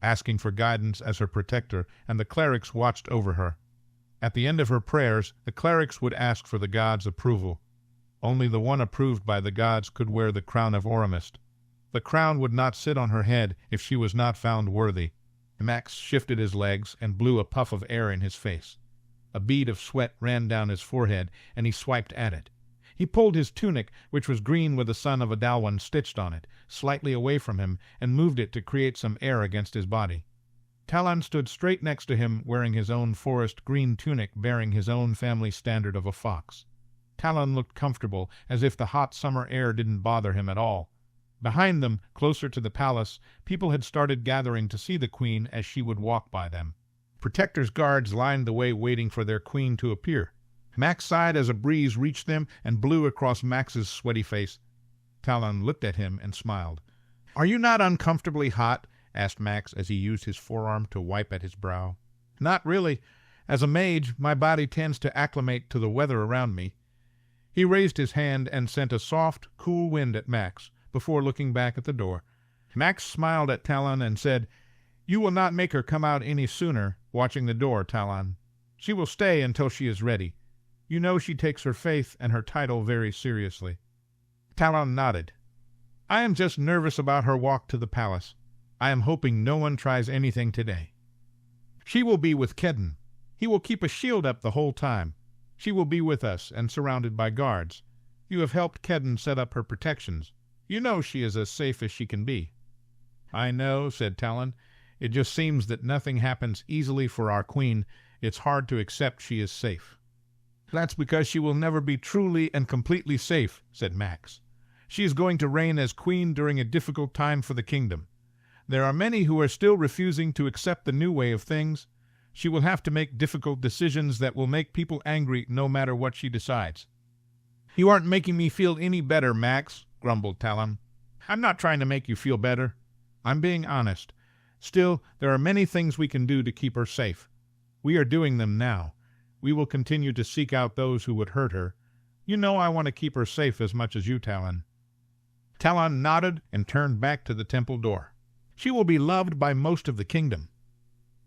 asking for guidance as her protector, and the clerics watched over her. At the end of her prayers, the clerics would ask for the gods' approval. Only the one approved by the gods could wear the crown of Aurumist. The crown would not sit on her head if she was not found worthy. Max shifted his legs and blew a puff of air in his face. A bead of sweat ran down his forehead, and he swiped at it. He pulled his tunic, which was green with the son of Adalwan stitched on it, slightly away from him, and moved it to create some air against his body. Talon stood straight next to him, wearing his own forest green tunic bearing his own family standard of a fox. Talon looked comfortable, as if the hot summer air didn't bother him at all. Behind them, closer to the palace, people had started gathering to see the queen as she would walk by them. Protector's guards lined the way waiting for their queen to appear. Max sighed as a breeze reached them and blew across Max's sweaty face. Talon looked at him and smiled. "Are you not uncomfortably hot?" asked Max as he used his forearm to wipe at his brow. "Not really. As a mage, my body tends to acclimate to the weather around me." He raised his hand and sent a soft, cool wind at Max, before looking back at the door. Max smiled at Talon and said, "You will not make her come out any sooner, watching the door, Talon. She will stay until she is ready. You know she takes her faith and her title very seriously." Talon nodded. "I am just nervous about her walk to the palace. I am hoping no one tries anything today." "She will be with Kedden. He will keep a shield up the whole time. She will be with us and surrounded by guards. You have helped Kedden set up her protections. You know she is as safe as she can be." "I know," said Talon. "It just seems that nothing happens easily for our queen. It's hard to accept she is safe." "That's because she will never be truly and completely safe," said Max. "She is going to reign as queen during a difficult time for the kingdom. There are many who are still refusing to accept the new way of things. She will have to make difficult decisions that will make people angry no matter what she decides." "You aren't making me feel any better, Max," grumbled Talon. "I'm not trying to make you feel better. I'm being honest. Still, there are many things we can do to keep her safe. We are doing them now. We will continue to seek out those who would hurt her. You know I want to keep her safe as much as you, Talon." Talon nodded and turned back to the temple door. "She will be loved by most of the kingdom."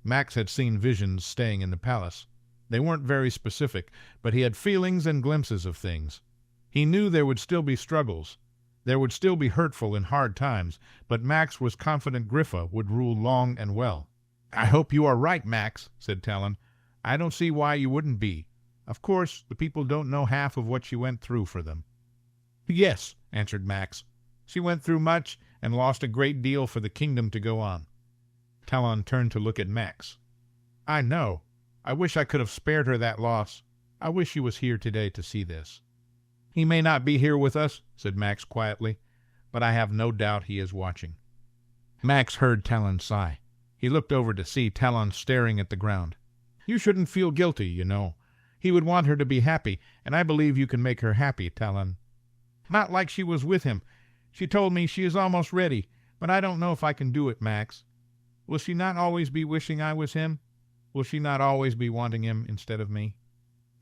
Max had seen visions staying in the palace. They weren't very specific, but he had feelings and glimpses of things. He knew there would still be struggles. There would still be hurtful and hard times, but Max was confident Griffa would rule long and well. "I hope you are right, Max," said Talon. "I don't see why you wouldn't be. Of course, the people don't know half of what she went through for them." "Yes," answered Max. "She went through much and lost a great deal for the kingdom to go on." Talon turned to look at Max. "I know. I wish I could have spared her that loss. I wish he was here today to see this." "He may not be here with us," said Max quietly, "but I have no doubt he is watching." Max heard Talon sigh. He looked over to see Talon staring at the ground. "You shouldn't feel guilty, you know. He would want her to be happy, and I believe you can make her happy, Talon." "Not like she was with him. She told me she is almost ready, but I don't know if I can do it, Max. Will she not always be wishing I was him? Will she not always be wanting him instead of me?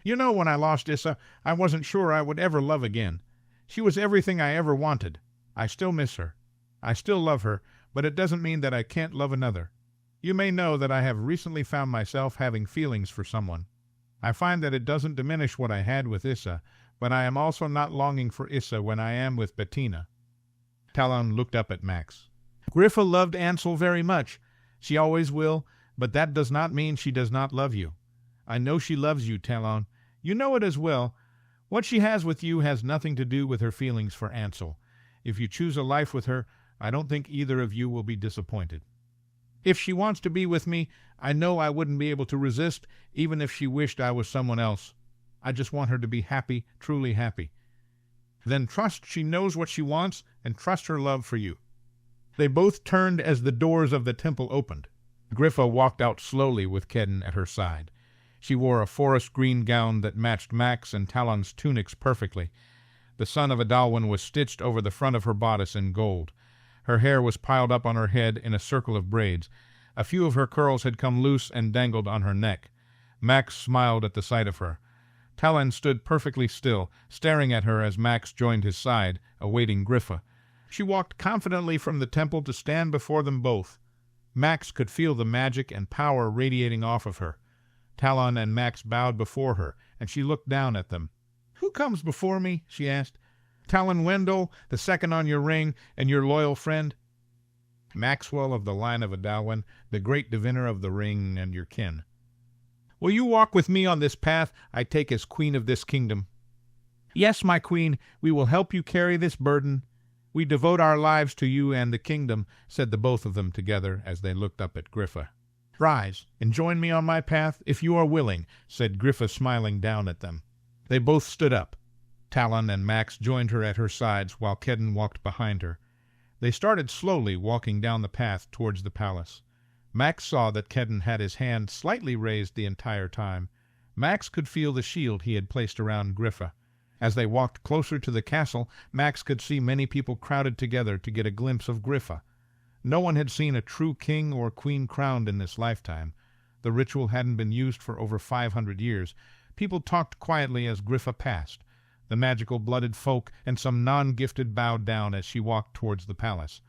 You know, when I lost Issa, I wasn't sure I would ever love again. She was everything I ever wanted. I still miss her. I still love her, but it doesn't mean that I can't love another. You may know that I have recently found myself having feelings for someone. I find that it doesn't diminish what I had with Issa, but I am also not longing for Issa when I am with Bettina." Talon looked up at Max. "Griffa loved Ansel very much. She always will, but that does not mean she does not love you. I know she loves you, Talon. You know it as well. What she has with you has nothing to do with her feelings for Ansel. If you choose a life with her, I don't think either of you will be disappointed. If she wants to be with me, I know I wouldn't be able to resist, even if she wished I was someone else. I just want her to be happy, truly happy. Then trust she knows what she wants, and trust her love for you." They both turned as the doors of the temple opened. Griffa walked out slowly with Kedden at her side. She wore a forest green gown that matched Max and Talon's tunics perfectly. The son of Adalwin was stitched over the front of her bodice in gold. Her hair was piled up on her head in a circle of braids. A few of her curls had come loose and dangled on her neck. Max smiled at the sight of her. Talon stood perfectly still, staring at her as Max joined his side, awaiting Griffa. She walked confidently from the temple to stand before them both. Max could feel the magic and power radiating off of her. Talon and Max bowed before her, and she looked down at them. "Who comes before me?" she asked. "Talon Wendell, the second on your ring, and your loyal friend?" "Maxwell of the line of Adalwin, the great diviner of the ring, and your kin." "Will you walk with me on this path I take as queen of this kingdom?" "Yes, my queen, we will help you carry this burden. We devote our lives to you and the kingdom," said the both of them together as they looked up at Griffa. "Rise, and join me on my path, if you are willing," said Griffa, smiling down at them. They both stood up. Talon and Max joined her at her sides, while Kedden walked behind her. They started slowly walking down the path towards the palace. Max saw that Kedden had his hand slightly raised the entire time. Max could feel the shield he had placed around Griffa. As they walked closer to the castle, Max could see many people crowded together to get a glimpse of Griffa. No one had seen a true king or queen crowned in this lifetime. The ritual hadn't been used for over 500 years. People talked quietly as Griffa passed. The magical-blooded folk and some non-gifted bowed down as she walked towards the palace.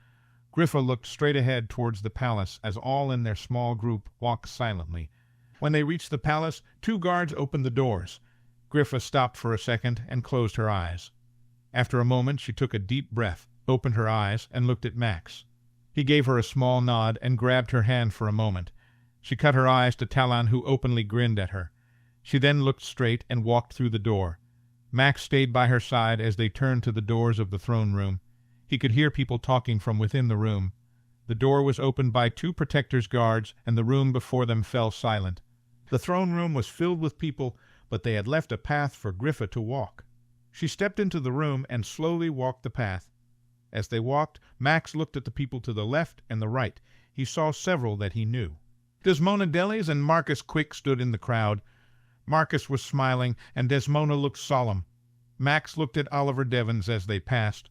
Griffa looked straight ahead towards the palace as all in their small group walked silently. When they reached the palace, 2 guards opened the doors. Griffa stopped for a second and closed her eyes. After a moment she took a deep breath, opened her eyes, and looked at Max. He gave her a small nod and grabbed her hand for a moment. She cut her eyes to Talon, who openly grinned at her. She then looked straight and walked through the door. Max stayed by her side as they turned to the doors of the throne room. He could hear people talking from within the room. The door was opened by 2 protectors' guards, and the room before them fell silent. The throne room was filled with people, but they had left a path for Griffa to walk. She stepped into the room and slowly walked the path. As they walked, Max looked at the people to the left and the right. He saw several that he knew. Desmona Delis and Marcus Quick stood in the crowd. Marcus was smiling, and Desmona looked solemn. Max looked at Oliver Devons as they passed.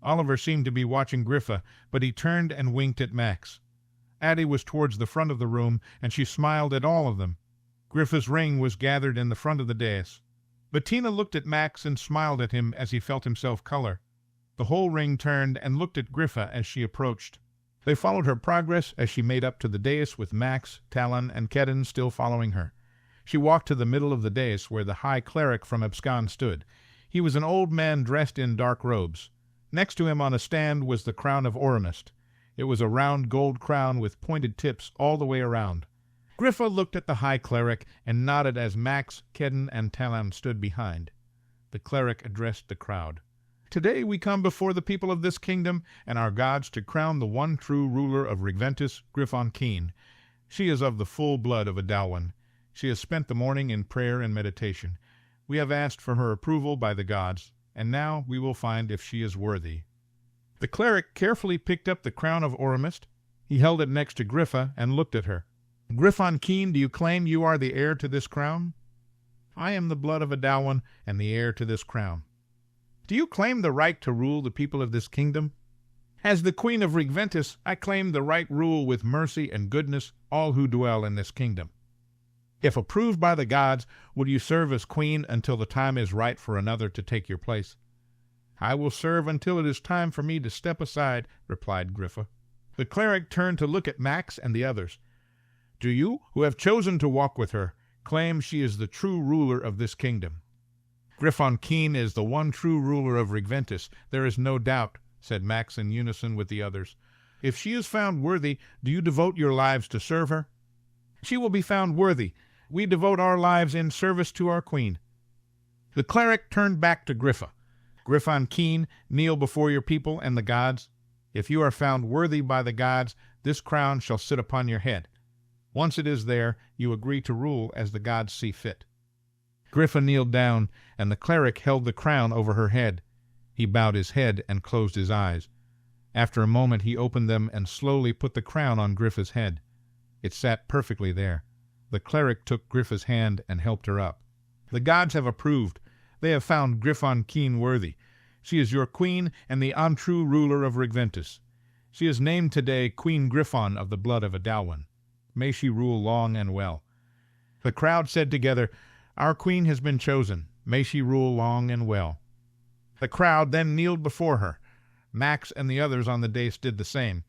Oliver seemed to be watching Griffa, but he turned and winked at Max. Addie was towards the front of the room, and she smiled at all of them. Griffa's ring was gathered in the front of the dais. Bettina looked at Max and smiled at him as he felt himself color. The whole ring turned and looked at Griffa as she approached. They followed her progress as she made up to the dais with Max, Talon, and Kedden still following her. She walked to the middle of the dais where the high cleric from Abscon stood. He was an old man dressed in dark robes. Next to him on a stand was the crown of Aurumist. It was a round gold crown with pointed tips all the way around. Griffa looked at the high cleric and nodded as Max, Kedden, and Talon stood behind. The cleric addressed the crowd. "Today we come before the people of this kingdom and our gods to crown the one true ruler of Regventus, Griffon Keen. She is of the full blood of Adalwin. She has spent the morning in prayer and meditation. We have asked for her approval by the gods, and now we will find if she is worthy." The cleric carefully picked up the crown of Aurumist. He held it next to Griffa and looked at her. "Griffon Keen, do you claim you are the heir to this crown?" "I am the blood of Adalwin and the heir to this crown." "Do you claim the right to rule the people of this kingdom?" "As the Queen of Regventus, I claim the right rule with mercy and goodness all who dwell in this kingdom." "If approved by the gods, will you serve as queen until the time is right for another to take your place?" "I will serve until it is time for me to step aside," replied Griffa. The cleric turned to look at Max and the others. Do you, who have chosen to walk with her, claim she is the true ruler of this kingdom?" "Griffon Keen is the one true ruler of Regventus, there is no doubt," said Max in unison with the others. "If she is found worthy, do you devote your lives to serve her?" "She will be found worthy. We devote our lives in service to our queen." The cleric turned back to Griffa. "Griffon Keen, kneel before your people and the gods. If you are found worthy by the gods, this crown shall sit upon your head. Once it is there, you agree to rule as the gods see fit." Griffa kneeled down, and the cleric held the crown over her head. He bowed his head and closed his eyes. After a moment he opened them and slowly put the crown on Griffa's head. It sat perfectly there. The cleric took Griffa's hand and helped her up. "The gods have approved. They have found Griffon Keen worthy. She is your queen and the untrue ruler of Regventus. She is named today Queen Griffon of the blood of Adalwin. May she rule long and well." The crowd said together, "Our queen has been chosen. May she rule long and well." The crowd then kneeled before her. Max and the others on the dais did the same.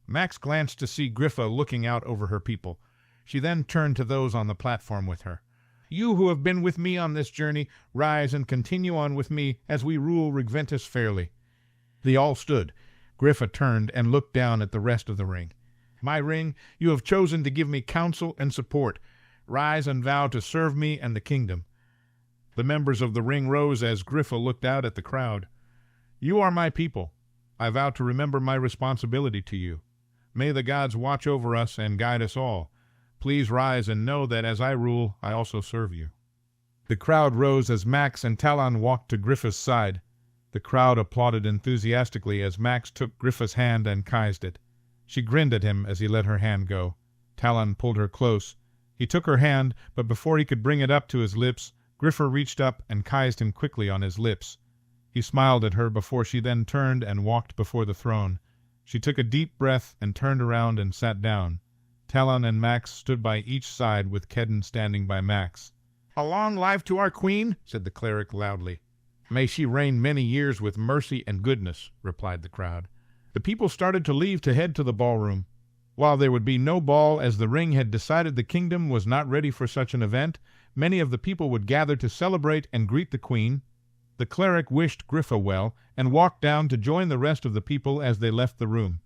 Max glanced to see Griffa looking out over her people. She then turned to those on the platform with her. "You who have been with me on this journey, rise and continue on with me as we rule Regventus fairly." They all stood. Griffa turned and looked down at the rest of the ring. "My ring, you have chosen to give me counsel and support. Rise and vow to serve me and the kingdom." The members of the ring rose as Griffa looked out at the crowd. "You are my people. I vow to remember my responsibility to you. May the gods watch over us and guide us all. Please rise and know that as I rule, I also serve you." The crowd rose as Max and Talon walked to Griffa's side. The crowd applauded enthusiastically as Max took Griffa's hand and kissed it. She grinned at him as he let her hand go. Talon pulled her close. He took her hand, but before he could bring it up to his lips, Griffa reached up and kissed him quickly on his lips. He smiled at her before she then turned and walked before the throne. She took a deep breath and turned around and sat down. Talon and Max stood by each side with Kedden standing by Max. "A long life to our queen," said the cleric loudly. "May she reign many years with mercy and goodness," replied the crowd. The people started to leave to head to the ballroom. While there would be no ball, as the ring had decided the kingdom was not ready for such an event, many of the people would gather to celebrate and greet the queen. The cleric wished Griffa well, and walked down to join the rest of the people as they left the room.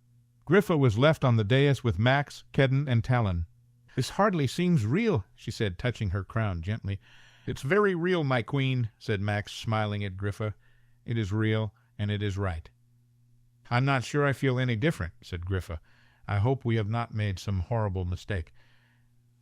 Griffa was left on the dais with Max, Kedden, and Talon. "This hardly seems real," she said, touching her crown gently. "It's very real, my queen," said Max, smiling at Griffa. "It is real, and it is right." "I'm not sure I feel any different," said Griffa. "I hope we have not made some horrible mistake."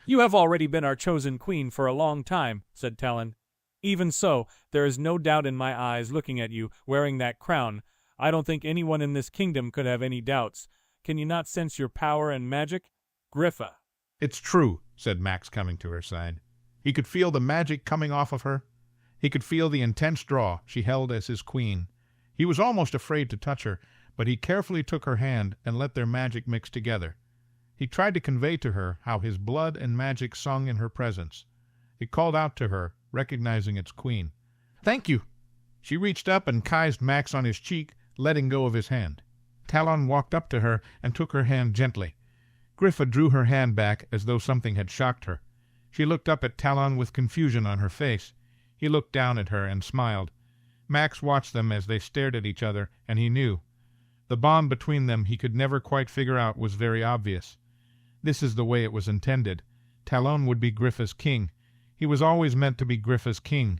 "You have already been our chosen queen for a long time," said Talon. "Even so, there is no doubt in my eyes looking at you, wearing that crown. I don't think anyone in this kingdom could have any doubts. Can you not sense your power and magic? Griffa." "It's true," said Max, coming to her side. He could feel the magic coming off of her. He could feel the intense draw she held as his queen. He was almost afraid to touch her, but he carefully took her hand and let their magic mix together. He tried to convey to her how his blood and magic sung in her presence. It called out to her, recognizing its queen. "Thank you." She reached up and kissed Max on his cheek, letting go of his hand. Talon walked up to her and took her hand gently. Griffa drew her hand back as though something had shocked her. She looked up at Talon with confusion on her face. He looked down at her and smiled. Max watched them as they stared at each other, and he knew. The bond between them he could never quite figure out was very obvious. This is the way it was intended. Talon would be Griffa's king. He was always meant to be Griffa's king.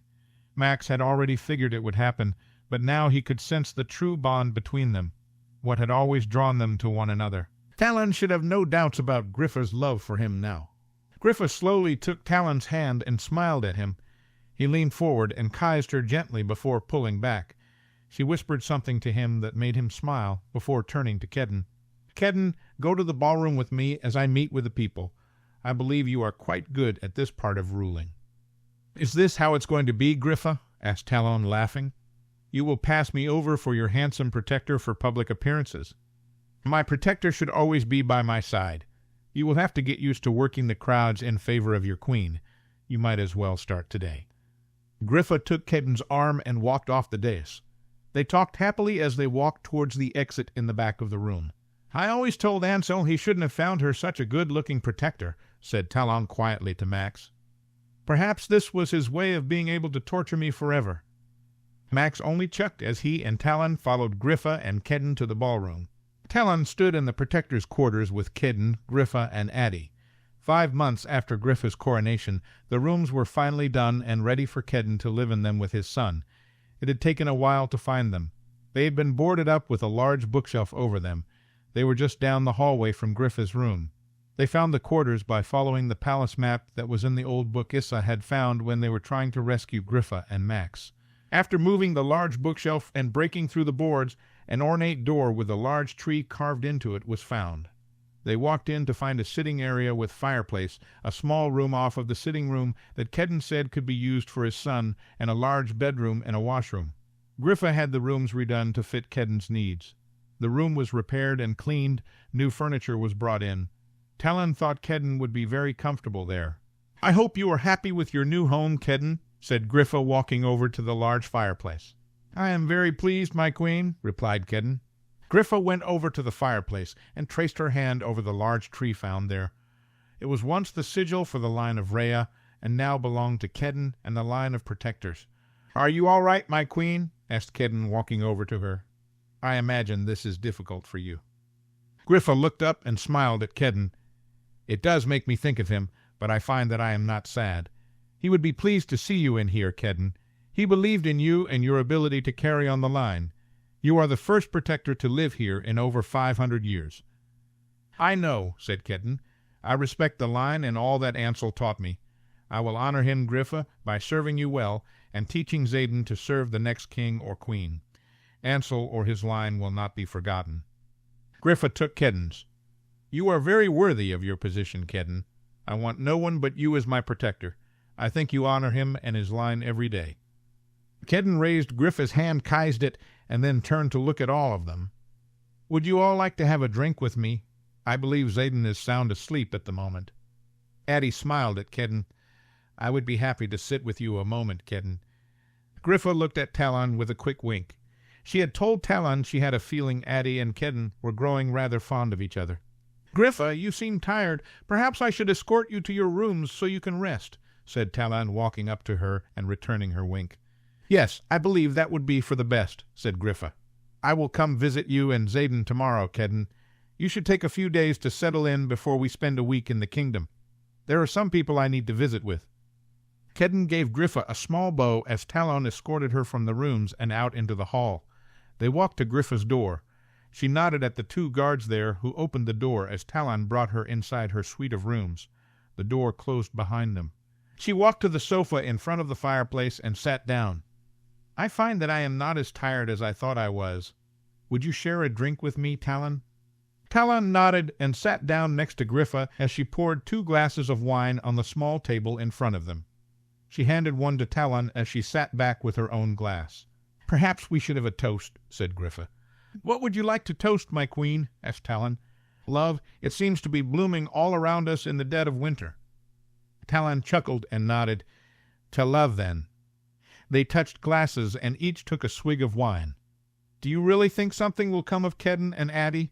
Max had already figured it would happen, but now he could sense the true bond between them, what had always drawn them to one another. Talon should have no doubts about Griffa's love for him now. Griffa slowly took Talon's hand and smiled at him. He leaned forward and kissed her gently before pulling back. She whispered something to him that made him smile before turning to Kedden. "Kedden, go to the ballroom with me as I meet with the people. I believe you are quite good at this part of ruling." "Is this how it's going to be, Griffa?" asked Talon, laughing. "You will pass me over for your handsome protector for public appearances." "My protector should always be by my side. You will have to get used to working the crowds in favor of your queen. You might as well start today." Griffa took Kedden's arm and walked off the dais. They talked happily as they walked towards the exit in the back of the room. "I always told Ansel he shouldn't have found her such a good-looking protector," said Talon quietly to Max. Perhaps this was his way of being able to torture me forever. Max only chucked as he and Talon followed Griffa and Kedden to the ballroom. Talon stood in the Protector's quarters with Kedden, Griffa, and Addie. 5 months after Griffa's coronation, the rooms were finally done and ready for Kedden to live in them with his son. It had taken a while to find them. They had been boarded up with a large bookshelf over them. They were just down the hallway from Griffa's room. They found the quarters by following the palace map that was in the old book Issa had found when they were trying to rescue Griffa and Max. After moving the large bookshelf and breaking through the boards, an ornate door with a large tree carved into it was found. They walked in to find a sitting area with fireplace, a small room off of the sitting room that Kedden said could be used for his son, and a large bedroom and a washroom. Griffa had the rooms redone to fit Kedden's needs. The room was repaired and cleaned, new furniture was brought in. Talon thought Kedden would be very comfortable there. "I hope you are happy with your new home, Kedden," said Griffa, walking over to the large fireplace. "I am very pleased, my queen," replied Kedden. Griffa went over to the fireplace and traced her hand over the large tree found there. It was once the sigil for the line of Rhea, and now belonged to Kedden and the line of protectors. "Are you all right, my queen?" asked Kedden, walking over to her. "I imagine this is difficult for you." Griffa looked up and smiled at Kedden. "It does make me think of him, but I find that I am not sad. He would be pleased to see you in here, Kedden. He believed in you and your ability to carry on the line. You are the first protector to live here in over 500 years. "I know," said Kedden. "I respect the line and all that Ansel taught me. I will honor him, Griffa, by serving you well, and teaching Xaden to serve the next king or queen. Ansel or his line will not be forgotten." Griffa took Kedden's. "You are very worthy of your position, Kedden. I want no one but you as my protector. I think you honor him and his line every day." Kedden raised Griffa's hand, kissed it, and then turned to look at all of them. "Would you all like to have a drink with me? I believe Xaden is sound asleep at the moment." Addie smiled at Kedden. "I would be happy to sit with you a moment, Kedden." Griffa looked at Talon with a quick wink. She had told Talon she had a feeling Addie and Kedden were growing rather fond of each other. "Griffa, you seem tired. Perhaps I should escort you to your rooms so you can rest," said Talon, walking up to her and returning her wink. "Yes, I believe that would be for the best," said Griffa. "I will come visit you and Xaden tomorrow, Kedden. You should take a few days to settle in before we spend a week in the kingdom. There are some people I need to visit with." Kedden gave Griffa a small bow as Talon escorted her from the rooms and out into the hall. They walked to Griffa's door. She nodded at the 2 guards there, who opened the door as Talon brought her inside her suite of rooms. The door closed behind them. She walked to the sofa in front of the fireplace and sat down. "I find that I am not as tired as I thought I was. Would you share a drink with me, Talon?" Talon nodded and sat down next to Griffa as she poured 2 glasses of wine on the small table in front of them. She handed one to Talon as she sat back with her own glass. "Perhaps we should have a toast," said Griffa. "What would you like to toast, my queen?" asked Talon. "Love, it seems to be blooming all around us in the dead of winter." Talon chuckled and nodded. "To love, then." They touched glasses and each took a swig of wine. "Do you really think something will come of Kedden and Addie?"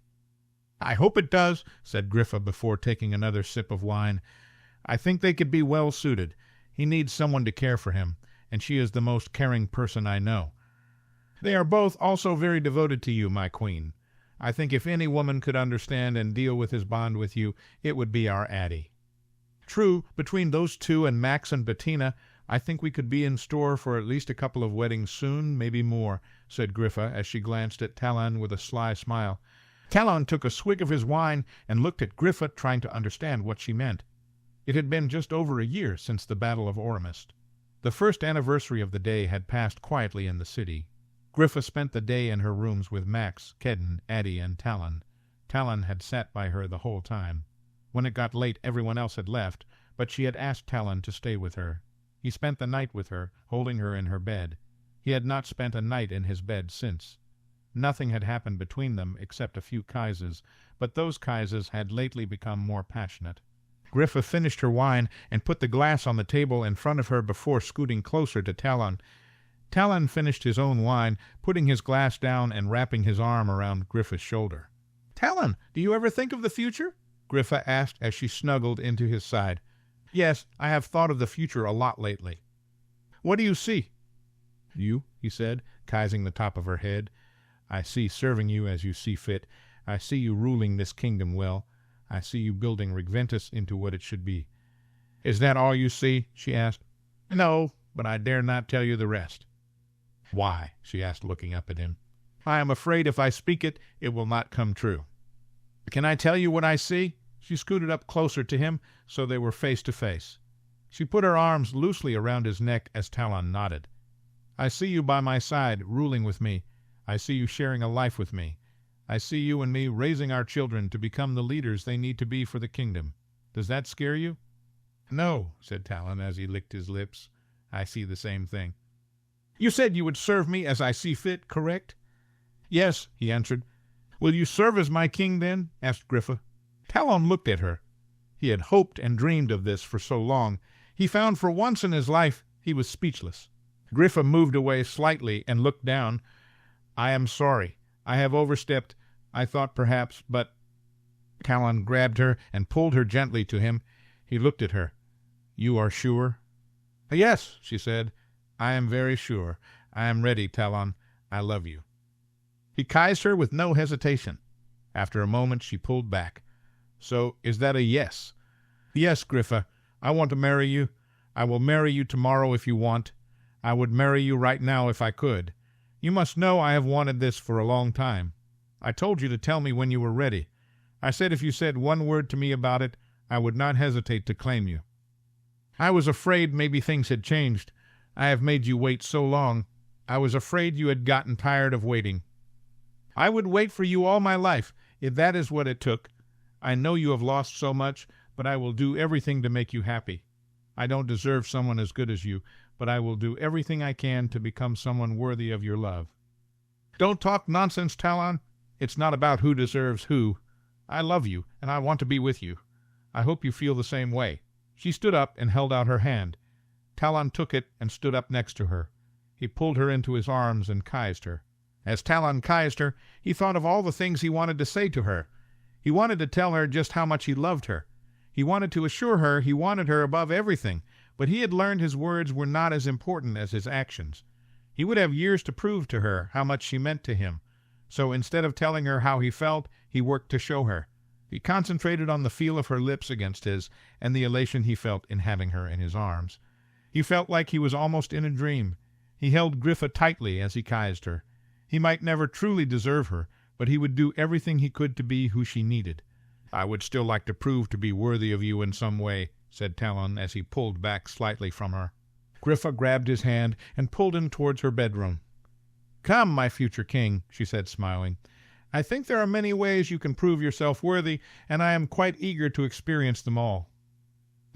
"I hope it does," said Griffa before taking another sip of wine. "I think they could be well suited. He needs someone to care for him, and she is the most caring person I know. They are both also very devoted to you, my queen. I think if any woman could understand and deal with his bond with you, it would be our Addie." "True, between those 2 and Max and Bettina, I think we could be in store for at least a couple of weddings soon, maybe more," said Griffa as she glanced at Talon with a sly smile. Talon took a swig of his wine and looked at Griffa, trying to understand what she meant. It had been just over a year since the Battle of Aurumist. The first anniversary of the day had passed quietly in the city. Griffa spent the day in her rooms with Max, Kedden, Addie, and Talon. Talon had sat by her the whole time. When it got late, everyone else had left, but she had asked Talon to stay with her. He spent the night with her, holding her in her bed. He had not spent a night in his bed since. Nothing had happened between them except a few kisses, but those kisses had lately become more passionate. Griffa finished her wine and put the glass on the table in front of her before scooting closer to Talon. Talon finished his own wine, putting his glass down and wrapping his arm around Griffa's shoulder. "Talon, do you ever think of the future?" Griffa asked as she snuggled into his side. Yes, I have thought of the future a lot lately. What do you see? You, he said, kissing the top of her head. I see serving you as you see fit. I see you ruling this kingdom well. I see you building Regventus into what it should be. Is that all you see? She asked. No, but I dare not tell you the rest. Why? She asked, looking up at him. I am afraid if I speak it, it will not come true. Can I tell you what I see? She scooted up closer to him, so they were face to face. She put her arms loosely around his neck as Talon nodded. I see you by my side, ruling with me. I see you sharing a life with me. I see you and me raising our children to become the leaders they need to be for the kingdom. Does that scare you? No, said Talon as he licked his lips. I see the same thing. You said you would serve me as I see fit, correct? Yes, he answered. Will you serve as my king then? Asked Griffa. Talon looked at her. He had hoped and dreamed of this for so long. He found for once in his life he was speechless. Griffa moved away slightly and looked down. I am sorry. I have overstepped. I thought perhaps, but... Talon grabbed her and pulled her gently to him. He looked at her. You are sure? Yes, she said. I am very sure. I am ready, Talon. I love you. He kissed her with no hesitation. After a moment she pulled back. So, is that a yes? Yes, Griffa. I want to marry you. I will marry you tomorrow if you want. I would marry you right now if I could. You must know I have wanted this for a long time. I told you to tell me when you were ready. I said if you said one word to me about it, I would not hesitate to claim you. I was afraid maybe things had changed. I have made you wait so long. I was afraid you had gotten tired of waiting. I would wait for you all my life, if that is what it took. I know you have lost so much, but I will do everything to make you happy. I don't deserve someone as good as you, but I will do everything I can to become someone worthy of your love. Don't talk nonsense, Talon. It's not about who deserves who. I love you, and I want to be with you. I hope you feel the same way. She stood up and held out her hand. Talon took it and stood up next to her. He pulled her into his arms and kissed her. As Talon kissed her, he thought of all the things he wanted to say to her. He wanted to tell her just how much he loved her. He wanted to assure her he wanted her above everything, but he had learned his words were not as important as his actions. He would have years to prove to her how much she meant to him. So instead of telling her how he felt, he worked to show her. He concentrated on the feel of her lips against his and the elation he felt in having her in his arms. He felt like he was almost in a dream. He held Griffa tightly as he kissed her. He might never truly deserve her, but he would do everything he could to be who she needed. I would still like to prove to be worthy of you in some way, said Talon as he pulled back slightly from her. Griffa grabbed his hand and pulled him towards her bedroom. Come, my future king, she said, smiling. I think there are many ways you can prove yourself worthy, and I am quite eager to experience them all.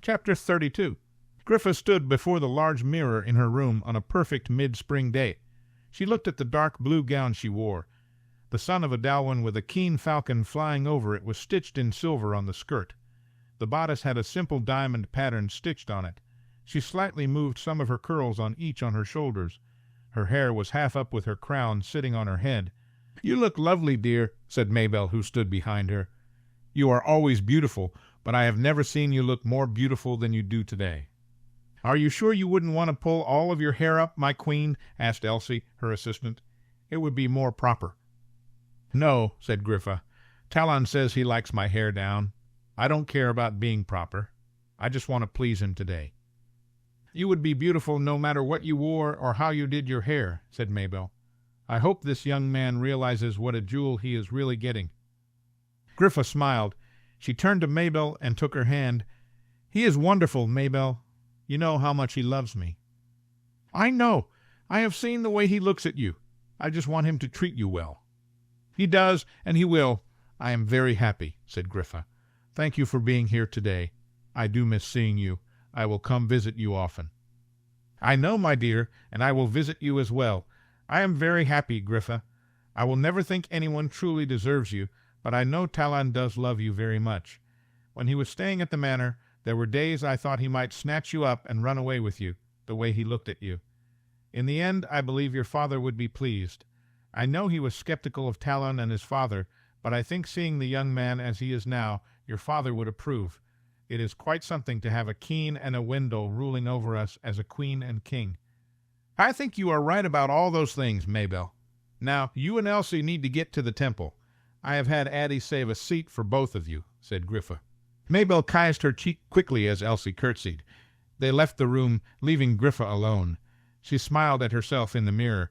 Chapter 32. Griffa stood before the large mirror in her room on a perfect mid-spring day. She looked at the dark blue gown she wore. The son of a Dalwyn with a keen falcon flying over it was stitched in silver on the skirt. The bodice had a simple diamond pattern stitched on it. She slightly moved some of her curls on each on her shoulders. Her hair was half up with her crown sitting on her head. You look lovely, dear, said Maybelle, who stood behind her. You are always beautiful, but I have never seen you look more beautiful than you do today. Are you sure you wouldn't want to pull all of your hair up, my queen? Asked Elsie, her assistant. It would be more proper. No, said Griffa. Talon says he likes my hair down. I don't care about being proper. I just want to please him today. You would be beautiful no matter what you wore or how you did your hair, said Maybelle. I hope this young man realizes what a jewel he is really getting. Griffa smiled. She turned to Maybelle and took her hand. He is wonderful, Maybelle. You know how much he loves me. I know. I have seen the way he looks at you. I just want him to treat you well. He does, and he will. I am very happy, said Griffa. Thank you for being here today. I do miss seeing you. I will come visit you often. I know, my dear, and I will visit you as well. I am very happy, Griffa. I will never think anyone truly deserves you, but I know Talon does love you very much. When he was staying at the manor, there were days I thought he might snatch you up and run away with you, the way he looked at you. In the end, I believe your father would be pleased. I know he was skeptical of Talon and his father, but I think seeing the young man as he is now, Your father would approve. It is quite something to have a Keen and a Wendell ruling over us as a queen and king." "I think you are right about all those things, Maybelle. Now, you and Elsie need to get to the temple. I have had Addie save a seat for both of you," said Griffa. Maybelle kissed her cheek quickly as Elsie curtsied. They left the room, leaving Griffa alone. She smiled at herself in the mirror.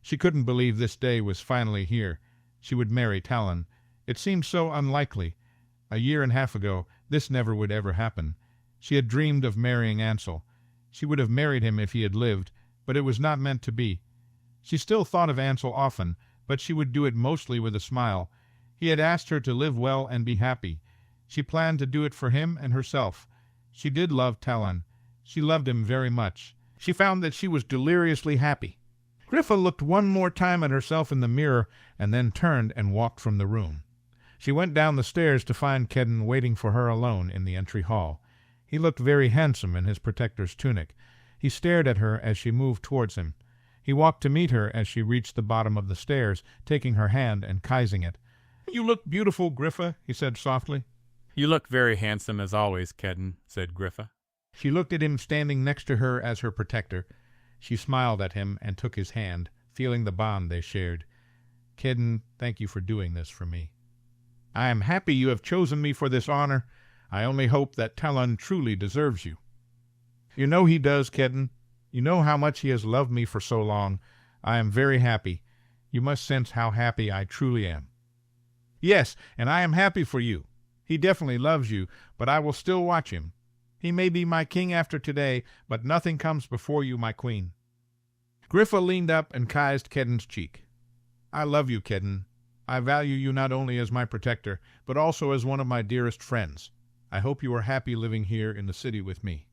She couldn't believe this day was finally here. She would marry Talon. It seemed so unlikely. A year and a half ago, this never would ever happen. She had dreamed of marrying Ansel. She would have married him if he had lived, but it was not meant to be. She still thought of Ansel often, but she would do it mostly with a smile. He had asked her to live well and be happy. She planned to do it for him and herself. She did love Talon. She loved him very much. She found that she was deliriously happy. Griffa looked one more time at herself in the mirror and then turned and walked from the room. She went down the stairs to find Kedden waiting for her alone in the entry hall. He looked very handsome in his protector's tunic. He stared at her as she moved towards him. He walked to meet her as she reached the bottom of the stairs, taking her hand and kissing it. "You look beautiful, Griffa," he said softly. "You look very handsome as always, Kedden," said Griffa. She looked at him standing next to her as her protector. She smiled at him and took his hand, feeling the bond they shared. "Kedden, thank you for doing this for me. I am happy you have chosen me for this honor. I only hope that Talon truly deserves you." "You know he does, Kedden. You know how much he has loved me for so long. I am very happy. You must sense how happy I truly am." "Yes, and I am happy for you. He definitely loves you, but I will still watch him. He may be my king after today, but nothing comes before you, my queen." Griffa leaned up and kissed Kedden's cheek. "I love you, Kedden. I value you not only as my protector, but also as one of my dearest friends. I hope you are happy living here in the city with me."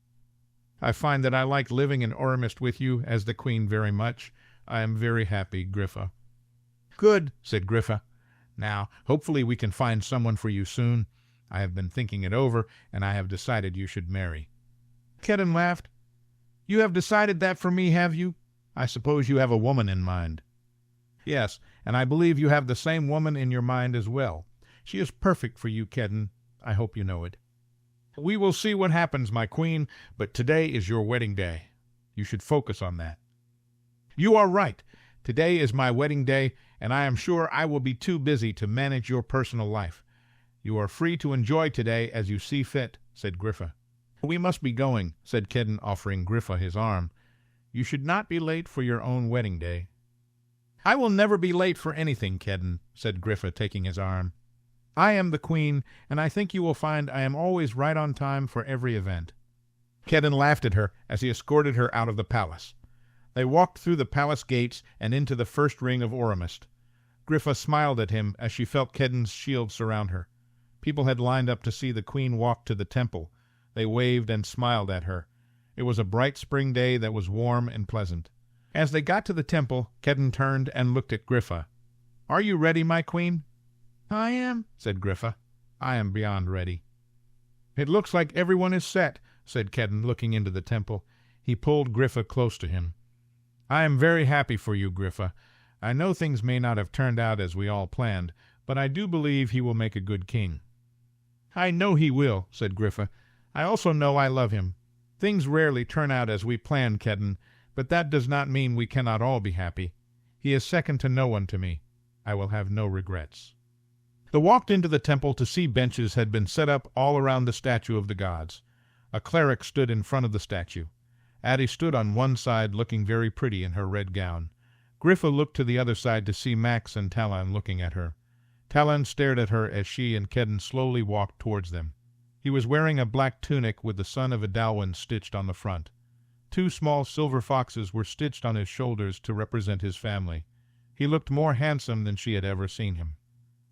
"I find that I like living in Aurumist with you as the queen very much. I am very happy, Griffa." "Good," said Griffa. "Now, hopefully we can find someone for you soon. I have been thinking it over, and I have decided you should marry." Kedden laughed. "You have decided that for me, have you? I suppose you have a woman in mind." "Yes, and I believe you have the same woman in your mind as well. She is perfect for you, Kedden. I hope you know it. We will see what happens, my queen, but today is your wedding day. You should focus on that." "You are right. Today is my wedding day, and I am sure I will be too busy to manage your personal life. You are free to enjoy today as you see fit," said Griffa. "We must be going," said Kedden, offering Griffa his arm. "You should not be late for your own wedding day." "I will never be late for anything, Kedden," said Griffa, taking his arm. "I am the queen, and I think you will find I am always right on time for every event." Kedden laughed at her as he escorted her out of the palace. They walked through the palace gates and into the first ring of Aurumist. Griffa smiled at him as she felt Kedden's shield surround her. People had lined up to see the queen walk to the temple. They waved and smiled at her. It was a bright spring day that was warm and pleasant. As they got to the temple, Kedden turned and looked at Griffa. "Are you ready, my queen?" "I am," said Griffa. "I am beyond ready." "It looks like everyone is set," said Kedden, looking into the temple. He pulled Griffa close to him. "I am very happy for you, Griffa. I know things may not have turned out as we all planned, but I do believe he will make a good king." "I know he will," said Griffa. "I also know I love him. Things rarely turn out as we planned, Kedden, but that does not mean we cannot all be happy. He is second to no one to me. I will have no regrets." They walked into the temple to see benches had been set up all around the statue of the gods. A cleric stood in front of the statue. Addie stood on one side looking very pretty in her red gown. Griffa looked to the other side to see Max and Talon looking at her. Talon stared at her as she and Kedden slowly walked towards them. He was wearing a black tunic with the son of Adalwin stitched on the front. 2 small silver foxes were stitched on his shoulders to represent his family. He looked more handsome than she had ever seen him.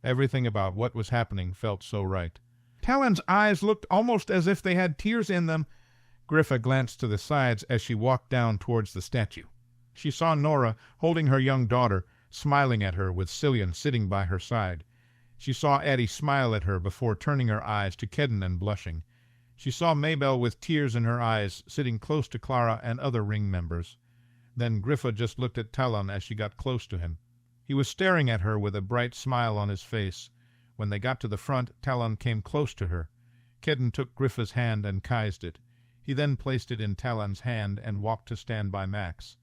Everything about what was happening felt so right. Talon's eyes looked almost as if they had tears in them. Griffa glanced to the sides as she walked down towards the statue. She saw Nora holding her young daughter, smiling at her with Cillian sitting by her side. She saw Addie smile at her before turning her eyes to Kedden and blushing. She saw Maybelle with tears in her eyes, sitting close to Clara and other ring members. Then Griffa just looked at Talon as she got close to him. He was staring at her with a bright smile on his face. When they got to the front, Talon came close to her. Kedden took Griffa's hand and kysed it. He then placed it in Talon's hand and walked to stand by Max.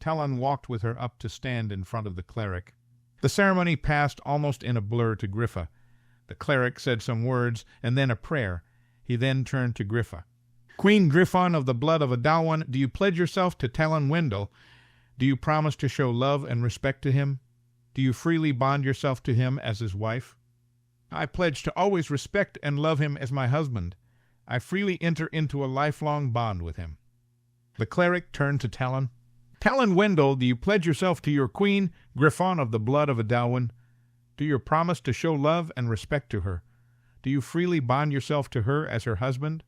Talon walked with her up to stand in front of the cleric. The ceremony passed almost in a blur to Griffa. The cleric said some words and then a prayer. He then turned to Griffa. "Queen Griffon of the blood of Adalwan, do you pledge yourself to Talon Wendell? Do you promise to show love and respect to him? Do you freely bond yourself to him as his wife?" "I pledge to always respect and love him as my husband. I freely enter into a lifelong bond with him." The cleric turned to Talon. "Talon Wendell, do you pledge yourself to your queen, Griffon of the blood of Adalwan? Do you promise to show love and respect to her? Do you freely bond yourself to her as her husband?"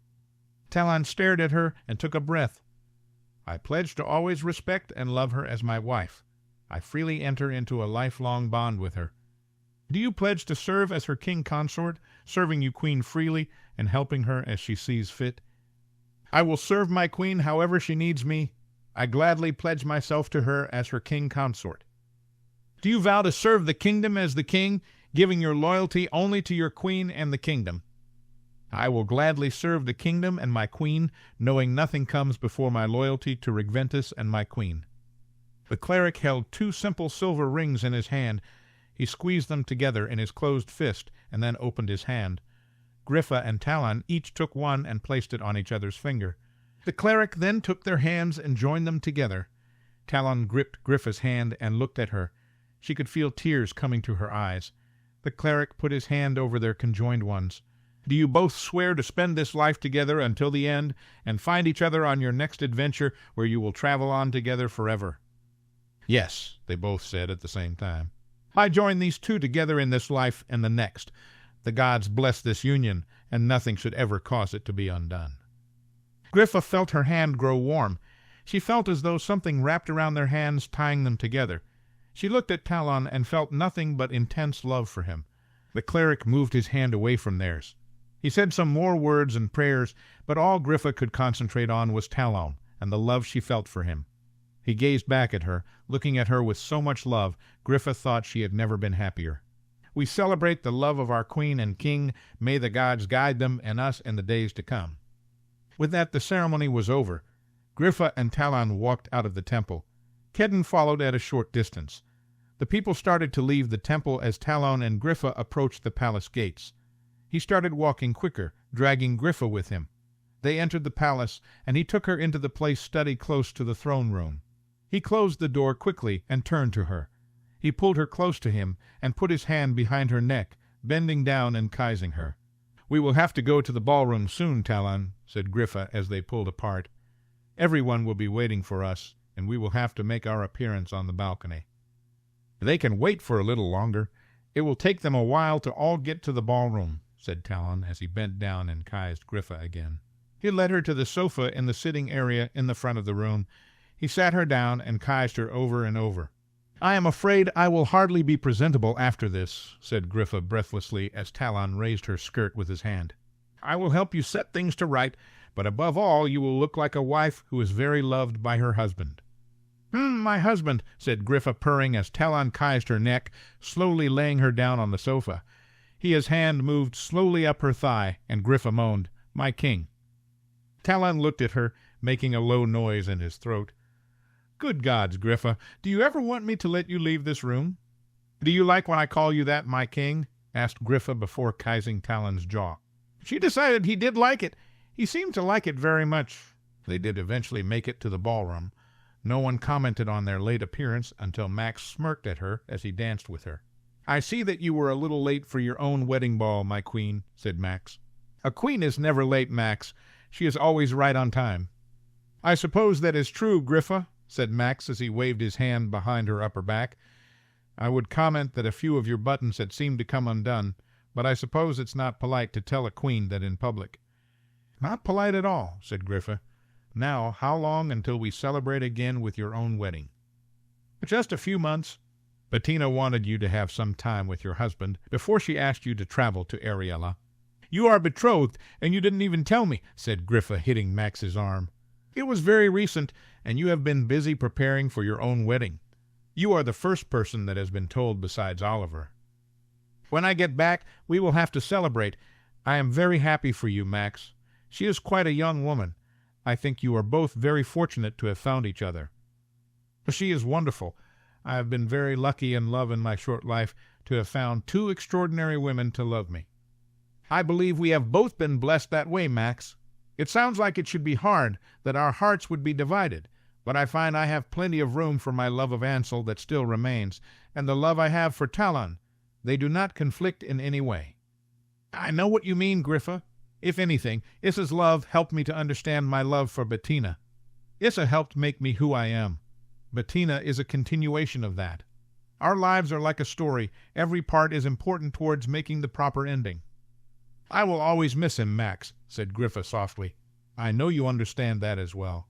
Talon stared at her and took a breath. "I pledge to always respect and love her as my wife. I freely enter into a lifelong bond with her. Do you pledge to serve as her king consort, serving you queen freely and helping her as she sees fit?" "I will serve my queen however she needs me. I gladly pledge myself to her as her king consort." "Do you vow to serve the kingdom as the king, giving your loyalty only to your queen and the kingdom?" "I will gladly serve the kingdom and my queen, knowing nothing comes before my loyalty to Regventus and my queen." The cleric held 2 simple silver rings in his hand. He squeezed them together in his closed fist and then opened his hand. Griffa and Talon each took one and placed it on each other's finger. The cleric then took their hands and joined them together. Talon gripped Griffa's hand and looked at her. She could feel tears coming to her eyes. The cleric put his hand over their conjoined ones. "Do you both swear to spend this life together until the end, and find each other on your next adventure where you will travel on together forever?" "Yes," they both said at the same time. "I join these 2 together in this life and the next. The gods bless this union, and nothing should ever cause it to be undone." Griffa felt her hand grow warm. She felt as though something wrapped around their hands, tying them together. She looked at Talon and felt nothing but intense love for him. The cleric moved his hand away from theirs. He said some more words and prayers, but all Griffa could concentrate on was Talon and the love she felt for him. He gazed back at her, looking at her with so much love, Griffa thought she had never been happier. "We celebrate the love of our queen and king. May the gods guide them and us in the days to come." With that, the ceremony was over. Griffa and Talon walked out of the temple. Kedden followed at a short distance. The people started to leave the temple as Talon and Griffa approached the palace gates. He started walking quicker, dragging Griffa with him. They entered the palace, and he took her into the place study close to the throne room. He closed the door quickly and turned to her. He pulled her close to him and put his hand behind her neck, bending down and kysing her. "We will have to go to the ballroom soon, Talon," said Griffa as they pulled apart. "Everyone will be waiting for us, and we will have to make our appearance on the balcony." "They can wait for a little longer. It will take them a while to all get to the ballroom," said Talon as he bent down and kysed Griffa again. He led her to the sofa in the sitting area in the front of the room. He sat her down and kysed her over and over. "I am afraid I will hardly be presentable after this," said Griffa breathlessly as Talon raised her skirt with his hand. "I will help you set things to right, but above all you will look like a wife who is very loved by her husband." My husband," said Griffa, purring as Talon kysed her neck, slowly laying her down on the sofa. His hand moved slowly up her thigh, and Griffa moaned, "My king." Talon looked at her, making a low noise in his throat. "Good gods, Griffa, do you ever want me to let you leave this room?" "Do you like when I call you that, my king?" asked Griffa before kysing Talon's jaw. She decided he did like it. He seemed to like it very much. They did eventually make it to the ballroom. No one commented on their late appearance until Max smirked at her as he danced with her. "I see that you were a little late for your own wedding ball, my queen," said Max. "A queen is never late, Max. She is always right on time." "I suppose that is true, Griffa," said Max as he waved his hand behind her upper back. "I would comment that a few of your buttons had seemed to come undone, but I suppose it's not polite to tell a queen that in public." "Not polite at all," said Griffa. "Now, how long until we celebrate again with your own wedding?" "Just a few months. Bettina wanted you to have some time with your husband before she asked you to travel to Ariella." "You are betrothed, and you didn't even tell me," said Griffa, hitting Max's arm. "It was very recent, and you have been busy preparing for your own wedding. You are the first person that has been told besides Oliver." When I get back, we will have to celebrate. I am very happy for you, Max. She is quite a young woman. I think you are both very fortunate to have found each other. She is wonderful. I have been very lucky in love in my short life to have found two extraordinary women to love me. I believe we have both been blessed that way, Max. It sounds like it should be hard, that our hearts would be divided, but I find I have plenty of room for my love of Ansel that still remains, and the love I have for Talon. They do not conflict in any way. I know what you mean, Griffa. If anything, Issa's love helped me to understand my love for Bettina. Issa helped make me who I am. Bettina is a continuation of that. Our lives are like a story. Every part is important towards making the proper ending. I will always miss him, Max, said Griffa softly. I know you understand that as well.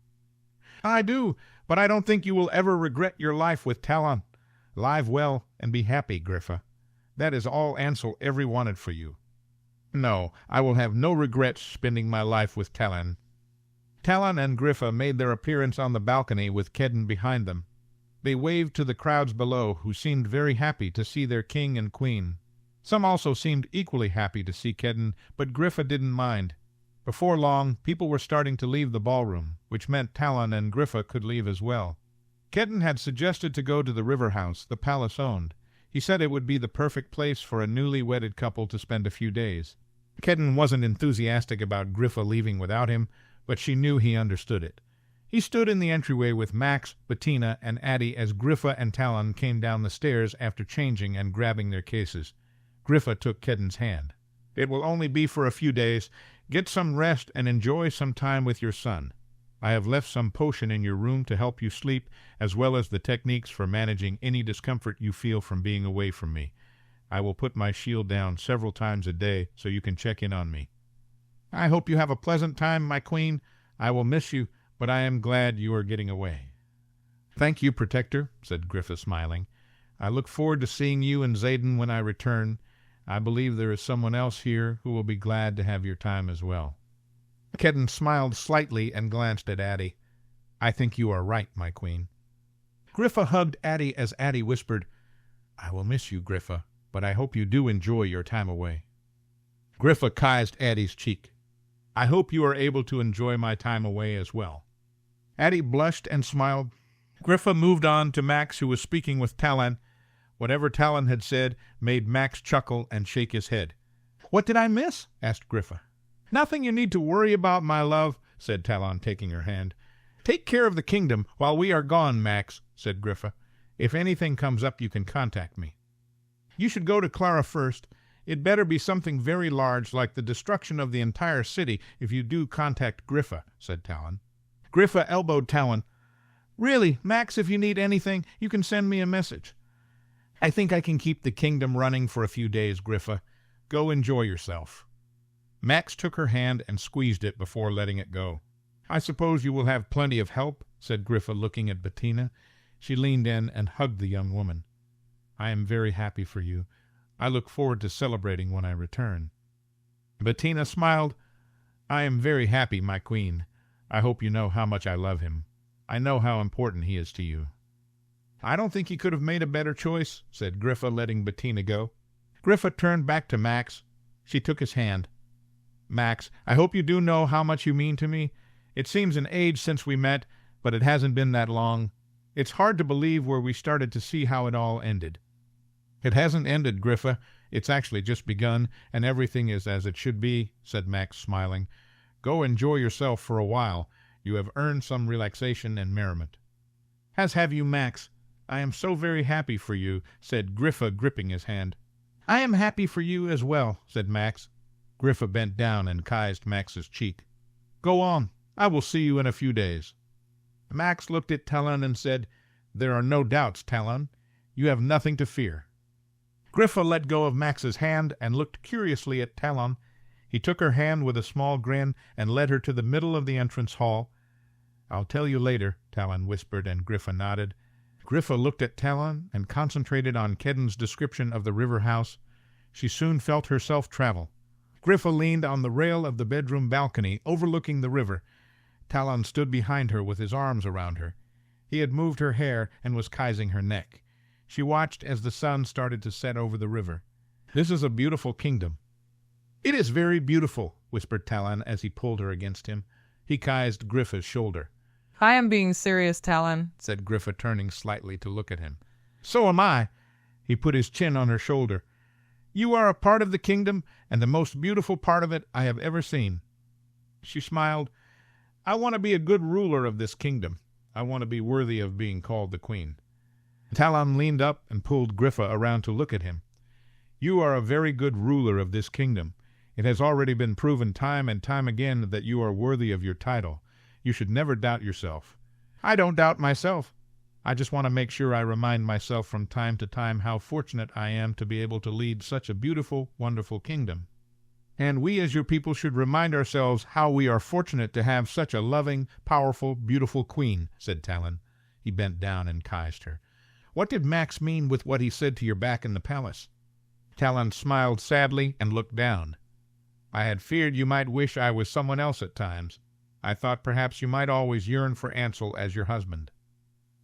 I do, but I don't think you will ever regret your life with Talon. Live well and be happy, Griffa. That is all Ansel ever wanted for you. No, I will have no regrets spending my life with Talon. Talon and Griffa made their appearance on the balcony with Kedden behind them. They waved to the crowds below, who seemed very happy to see their king and queen. Some also seemed equally happy to see Kedden, but Griffa didn't mind. Before long, people were starting to leave the ballroom, which meant Talon and Griffa could leave as well. Kedden had suggested to go to the river house the palace owned. He said it would be the perfect place for a newly wedded couple to spend a few days. Kedden wasn't enthusiastic about Griffa leaving without him, but she knew he understood it. He stood in the entryway with Max, Bettina, and Addie as Griffa and Talon came down the stairs after changing and grabbing their cases. Griffa took Kedden's hand. It will only be for a few days. Get some rest and enjoy some time with your son. I have left some potion in your room to help you sleep, as well as the techniques for managing any discomfort you feel from being away from me. I will put my shield down several times a day so you can check in on me. I hope you have a pleasant time, my queen. I will miss you, but I am glad you are getting away. Thank you, Protector, said Griffa, smiling. I look forward to seeing you and Xaden when I return. I believe there is someone else here who will be glad to have your time as well. Kedden smiled slightly and glanced at Addie. I think you are right, my queen. Griffa hugged Addie as Addie whispered, I will miss you, Griffa, but I hope you do enjoy your time away. Griffa kissed Addie's cheek. I hope you are able to enjoy my time away as well. Addie blushed and smiled. Griffa moved on to Max, who was speaking with Talon. Whatever Talon had said made Max chuckle and shake his head. What did I miss? Asked Griffa. Nothing you need to worry about, my love, said Talon, taking her hand. Take care of the kingdom while we are gone, Max, said Griffa. If anything comes up, you can contact me. You should go to Clara first. It better be something very large, like the destruction of the entire city, if you do contact Griffa, said Talon. Griffa elbowed Talon. Really, Max, if you need anything, you can send me a message. I think I can keep the kingdom running for a few days, Griffa. Go enjoy yourself. Max took her hand and squeezed it before letting it go. I suppose you will have plenty of help, said Griffa, looking at Bettina. She leaned in and hugged the young woman. I am very happy for you. I look forward to celebrating when I return. Bettina smiled. I am very happy, my queen. I hope you know how much I love him. I know how important he is to you. I don't think he could have made a better choice, said Griffa, letting Bettina go. Griffa turned back to Max. She took his hand. Max, I hope you do know how much you mean to me. It seems an age since we met, but it hasn't been that long. It's hard to believe where we started to see how it all ended. It hasn't ended, Griffa. It's actually just begun, and everything is as it should be, said Max, smiling. Go enjoy yourself for a while. You have earned some relaxation and merriment. As have you, Max. I am so very happy for you, said Griffa, gripping his hand. I am happy for you as well, said Max. Griffa bent down and kissed Max's cheek. Go on. I will see you in a few days. Max looked at Talon and said, There are no doubts, Talon. You have nothing to fear. Griffa let go of Max's hand and looked curiously at Talon. He took her hand with a small grin and led her to the middle of the entrance hall. I'll tell you later, Talon whispered, and Griffa nodded. Griffa looked at Talon and concentrated on Kedden's description of the river house. She soon felt herself travel. Griffa leaned on the rail of the bedroom balcony overlooking the river. Talon stood behind her with his arms around her. He had moved her hair and was kissing her neck. She watched as the sun started to set over the river. This is a beautiful kingdom." "It is very beautiful," whispered Talon as he pulled her against him. He kissed Griffa's shoulder. "I am being serious, Talon," said Griffa, turning slightly to look at him. "So am I." He put his chin on her shoulder. "You are a part of the kingdom, and the most beautiful part of it I have ever seen." She smiled. "I want to be a good ruler of this kingdom. I want to be worthy of being called the queen." Talon leaned up and pulled Griffa around to look at him. "You are a very good ruler of this kingdom. It has already been proven time and time again that you are worthy of your title. You should never doubt yourself." "I don't doubt myself. I just want to make sure I remind myself from time to time how fortunate I am to be able to lead such a beautiful, wonderful kingdom. And we as your people should remind ourselves how we are fortunate to have such a loving, powerful, beautiful queen," said Talon. He bent down and kissed her. "What did Max mean with what he said to your back in the palace?" Talon smiled sadly and looked down. "I had feared you might wish I was someone else at times. I thought perhaps you might always yearn for Ansel as your husband."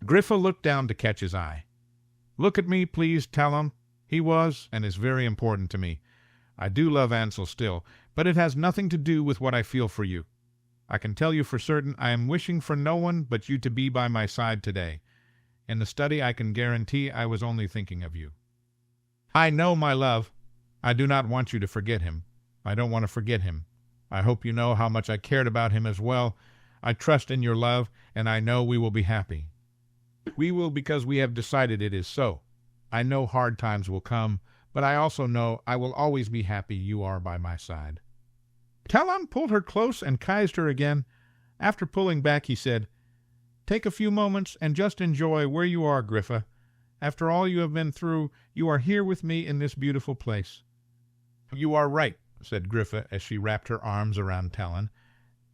Griffa looked down to catch his eye. "Look at me, please, Talon. He was and is very important to me. I do love Ansel still, but it has nothing to do with what I feel for you. I can tell you for certain I am wishing for no one but you to be by my side today. In the study I can guarantee I was only thinking of you." "I know, my love. I do not want you to forget him. I don't want to forget him. I hope you know how much I cared about him as well. I trust in your love, and I know we will be happy. We will because we have decided it is so. I know hard times will come, but I also know I will always be happy you are by my side." Talon pulled her close and kissed her again. After pulling back, he said, "Take a few moments and just enjoy where you are, Griffa. After all you have been through, you are here with me in this beautiful place." "You are right," said Griffa as she wrapped her arms around Talon.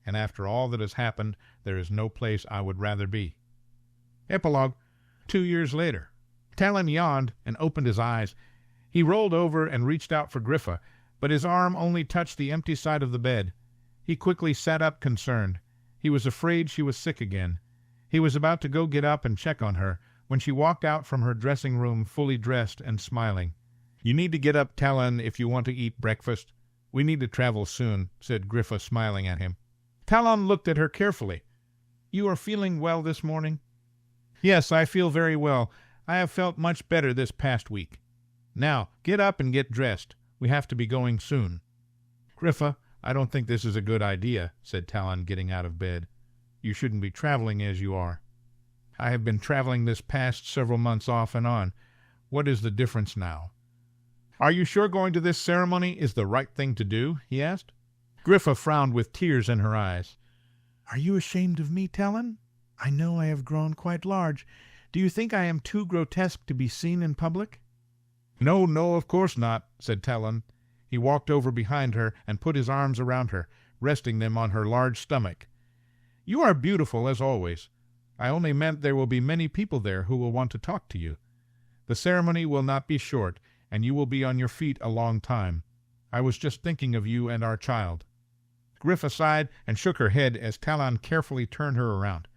"And after all that has happened, there is no place I would rather be." Epilogue. 2 years later. Talon yawned and opened his eyes. He rolled over and reached out for Griffa, but his arm only touched the empty side of the bed. He quickly sat up concerned. He was afraid she was sick again. He was about to go get up and check on her, when she walked out from her dressing room fully dressed and smiling. "You need to get up, Talon, if you want to eat breakfast. We need to travel soon," said Griffa, smiling at him. Talon looked at her carefully. "You are feeling well this morning?" "Yes, I feel very well. I have felt much better this past week." "Now, get up and get dressed. We have to be going soon." "Griffa, I don't think this is a good idea," said Talon, getting out of bed. "You shouldn't be traveling as you are." "I have been traveling this past several months off and on. What is the difference now?" "Are you sure going to this ceremony is the right thing to do?" he asked. Griffa frowned with tears in her eyes. "Are you ashamed of me, Talon? I know I have grown quite large. Do you think I am too grotesque to be seen in public?" "No, no, of course not," said Talon. He walked over behind her and put his arms around her, resting them on her large stomach. "You are beautiful, as always. I only meant there will be many people there who will want to talk to you. The ceremony will not be short, and you will be on your feet a long time. I was just thinking of you and our child." Griffa sighed and shook her head as Talon carefully turned her around.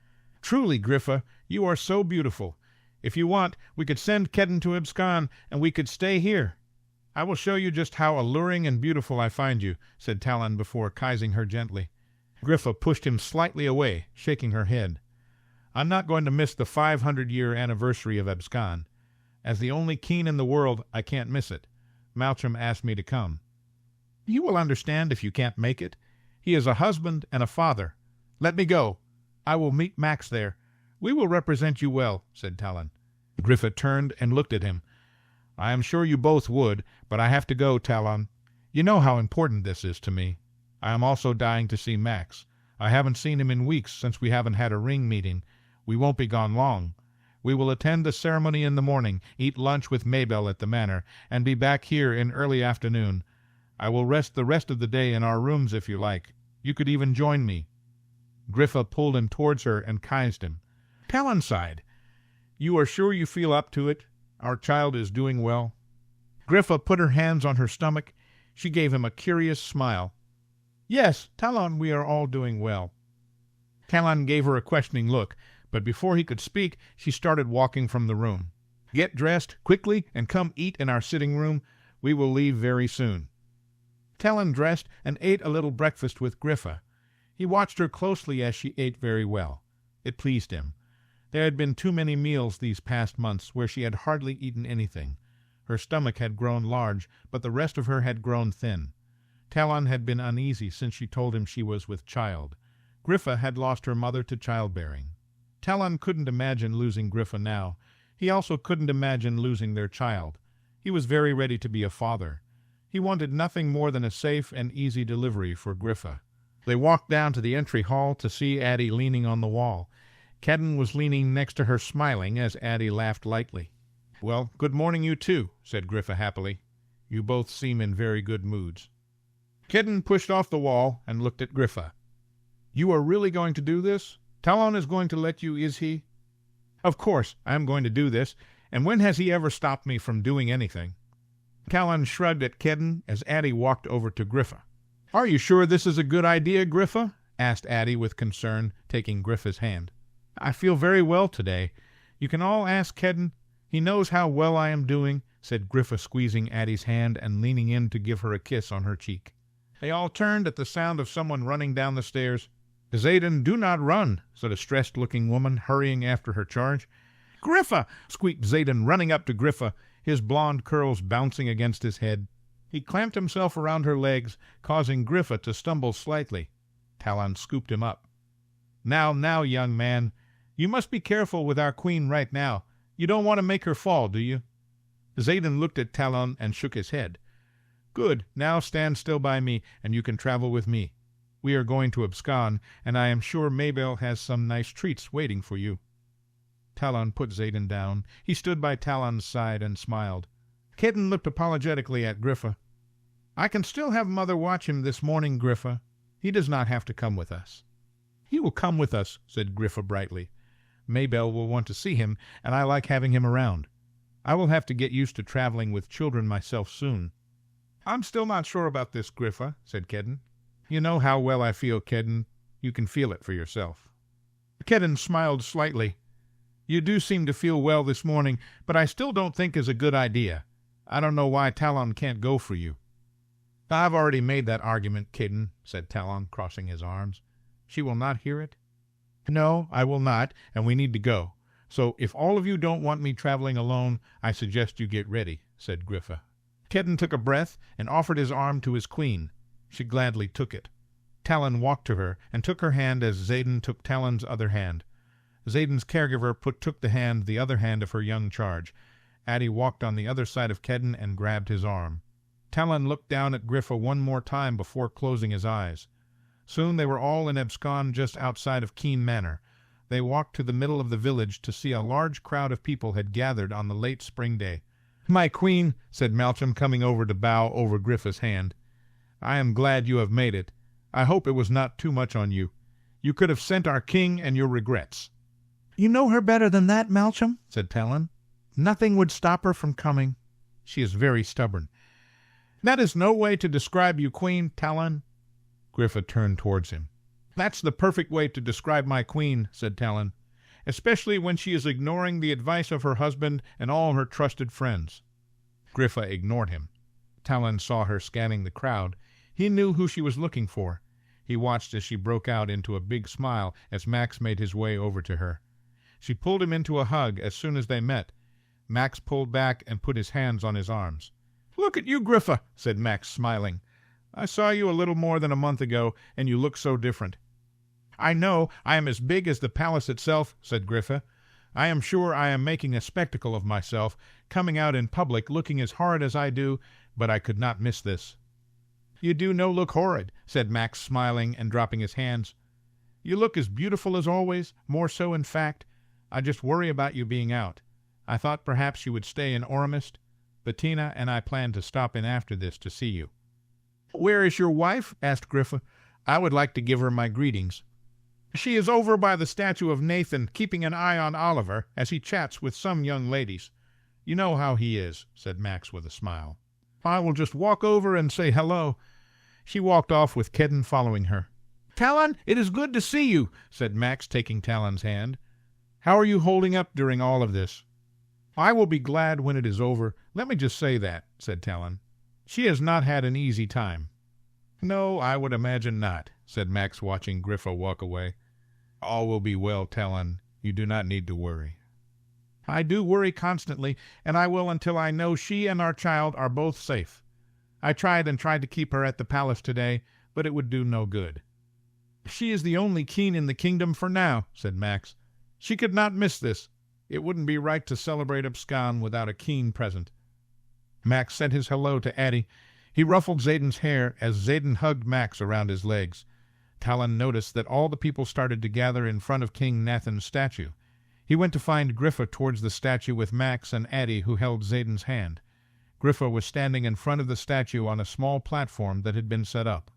"Truly, Griffa, you are so beautiful. If you want, we could send Kedden to Abscon, and we could stay here. I will show you just how alluring and beautiful I find you," said Talon before kissing her gently. Griffa pushed him slightly away, shaking her head. "I'm not going to miss the 500-year anniversary of Abscon. As the only keen in the world, I can't miss it. Malcolm asked me to come." "You will understand if you can't make it. He is a husband and a father. Let me go. I will meet Max there. We will represent you well," said Talon. Griffa turned and looked at him. "I am sure you both would, but I have to go, Talon. You know how important this is to me. I am also dying to see Max. I haven't seen him in weeks since we haven't had a ring meeting. We won't be gone long. We will attend the ceremony in the morning, eat lunch with Maybelle at the manor, and be back here in early afternoon. I will rest the rest of the day in our rooms if you like. You could even join me." Griffa pulled him towards her and kissed him. Talon sighed. "You are sure you feel up to it? Our child is doing well?" Griffa put her hands on her stomach. She gave him a curious smile. "Yes, Talon, we are all doing well." Talon gave her a questioning look, but before he could speak, she started walking from the room. "Get dressed quickly and come eat in our sitting room. We will leave very soon." Talon dressed and ate a little breakfast with Griffa. He watched her closely as she ate very well. It pleased him. There had been too many meals these past months where she had hardly eaten anything. Her stomach had grown large, but the rest of her had grown thin. Talon had been uneasy since she told him she was with child. Griffa had lost her mother to childbearing. Talon couldn't imagine losing Griffa now. He also couldn't imagine losing their child. He was very ready to be a father. He wanted nothing more than a safe and easy delivery for Griffa. They walked down to the entry hall to see Addie leaning on the wall. Kedden was leaning next to her smiling as Addie laughed lightly. "Well, good morning you too," said Griffa happily. "You both seem in very good moods." Kedden pushed off the wall and looked at Griffa. "You are really going to do this? Talon is going to let you, is he?" "Of course, I am going to do this, and when has he ever stopped me from doing anything?" Talon shrugged at Kedden as Addie walked over to Griffa. "Are you sure this is a good idea, Griffa?" asked Addie with concern, taking Griffa's hand. "I feel very well today. You can all ask Kedden. He knows how well I am doing," said Griffa, squeezing Addie's hand and leaning in to give her a kiss on her cheek. They all turned at the sound of someone running down the stairs. "Zayden, do not run," said a stressed-looking woman, hurrying after her charge. "Griffa!" squeaked Zayden, running up to Griffa, his blonde curls bouncing against his head. He clamped himself around her legs, causing Griffa to stumble slightly. Talon scooped him up. Now, young man. You must be careful with our queen right now. You don't want to make her fall, do you?" Zayden looked at Talon and shook his head. "Good. Now stand still by me, and you can travel with me. We are going to abscond, and I am sure Maybelle has some nice treats waiting for you." Talon put Zayden down. He stood by Talon's side and smiled. Kedden looked apologetically at Griffa. "I can still have Mother watch him this morning, Griffa. He does not have to come with us." "He will come with us," said Griffa brightly. "Maybelle will want to see him, and I like having him around. I will have to get used to traveling with children myself soon." "I'm still not sure about this, Griffa," said Kedden. "You know how well I feel, Kedden. You can feel it for yourself." Kedden smiled slightly. "You do seem to feel well this morning, but I still don't think it's a good idea. I don't know why Talon can't go for you." "I've already made that argument, Kedden," said Talon, crossing his arms. "She will not hear it?" "No, I will not, and we need to go. So if all of you don't want me traveling alone, I suggest you get ready," said Griffa. Kedden took a breath and offered his arm to his queen. She gladly took it. Talon walked to her and took her hand as Zayden took Talon's other hand. Zayden's caregiver took the other hand of her young charge. Addie walked on the other side of Kedden and grabbed his arm. Talon looked down at Griffa one more time before closing his eyes. Soon they were all in abscond just outside of Keene Manor. They walked to the middle of the village to see a large crowd of people had gathered on the late spring day. "My queen," said Malcolm, coming over to bow over Griffa's hand. "I am glad you have made it. I hope it was not too much on you. You could have sent our king and your regrets." "You know her better than that, Malcolm," said Talon. "Nothing would stop her from coming. She is very stubborn." "That is no way to describe you, Queen, Talon." Griffa turned towards him. "That's the perfect way to describe my queen," said Talon, "especially when she is ignoring the advice of her husband and all her trusted friends." Griffa ignored him. Talon saw her scanning the crowd. He knew who she was looking for. He watched as she broke out into a big smile as Max made his way over to her. She pulled him into a hug as soon as they met. Max pulled back and put his hands on his arms. "Look at you, Griffa," said Max, smiling. "I saw you a little more than a month ago, and you look so different." "I know I am as big as the palace itself," said Griffa. "I am sure I am making a spectacle of myself, coming out in public looking as horrid as I do, but I could not miss this." "You do no look horrid," said Max, smiling and dropping his hands. "You look as beautiful as always, more so in fact. I just worry about you being out. I thought perhaps you would stay in Aurumist. Bettina and I plan to stop in after this to see you." "Where is your wife?" asked Griffa. "I would like to give her my greetings." "She is over by the statue of Nathan, keeping an eye on Oliver as he chats with some young ladies. You know how he is," said Max with a smile. "I will just walk over and say hello." She walked off with Kedden following her. "Talon, it is good to see you," said Max, taking Talon's hand. "How are you holding up during all of this?" "I will be glad when it is over. Let me just say that," said Talon. She has not had an easy time." "No, I would imagine not," said Max, watching Griffa walk away. "All will be well, Talon. You do not need to worry." "I do worry constantly, and I will until I know she and our child are both safe. I tried to keep her at the palace today, but it would do no good." "She is the only Keen in the kingdom for now," said Max. "She could not miss this. It wouldn't be right to celebrate Abscon without a Keen present." Max said his hello to Addie. He ruffled Zayden's hair as Zayden hugged Max around his legs. Talon noticed that all the people started to gather in front of King Nathan's statue. He went to find Griffa towards the statue with Max and Addie, who held Zayden's hand. Griffa was standing in front of the statue on a small platform that had been set up.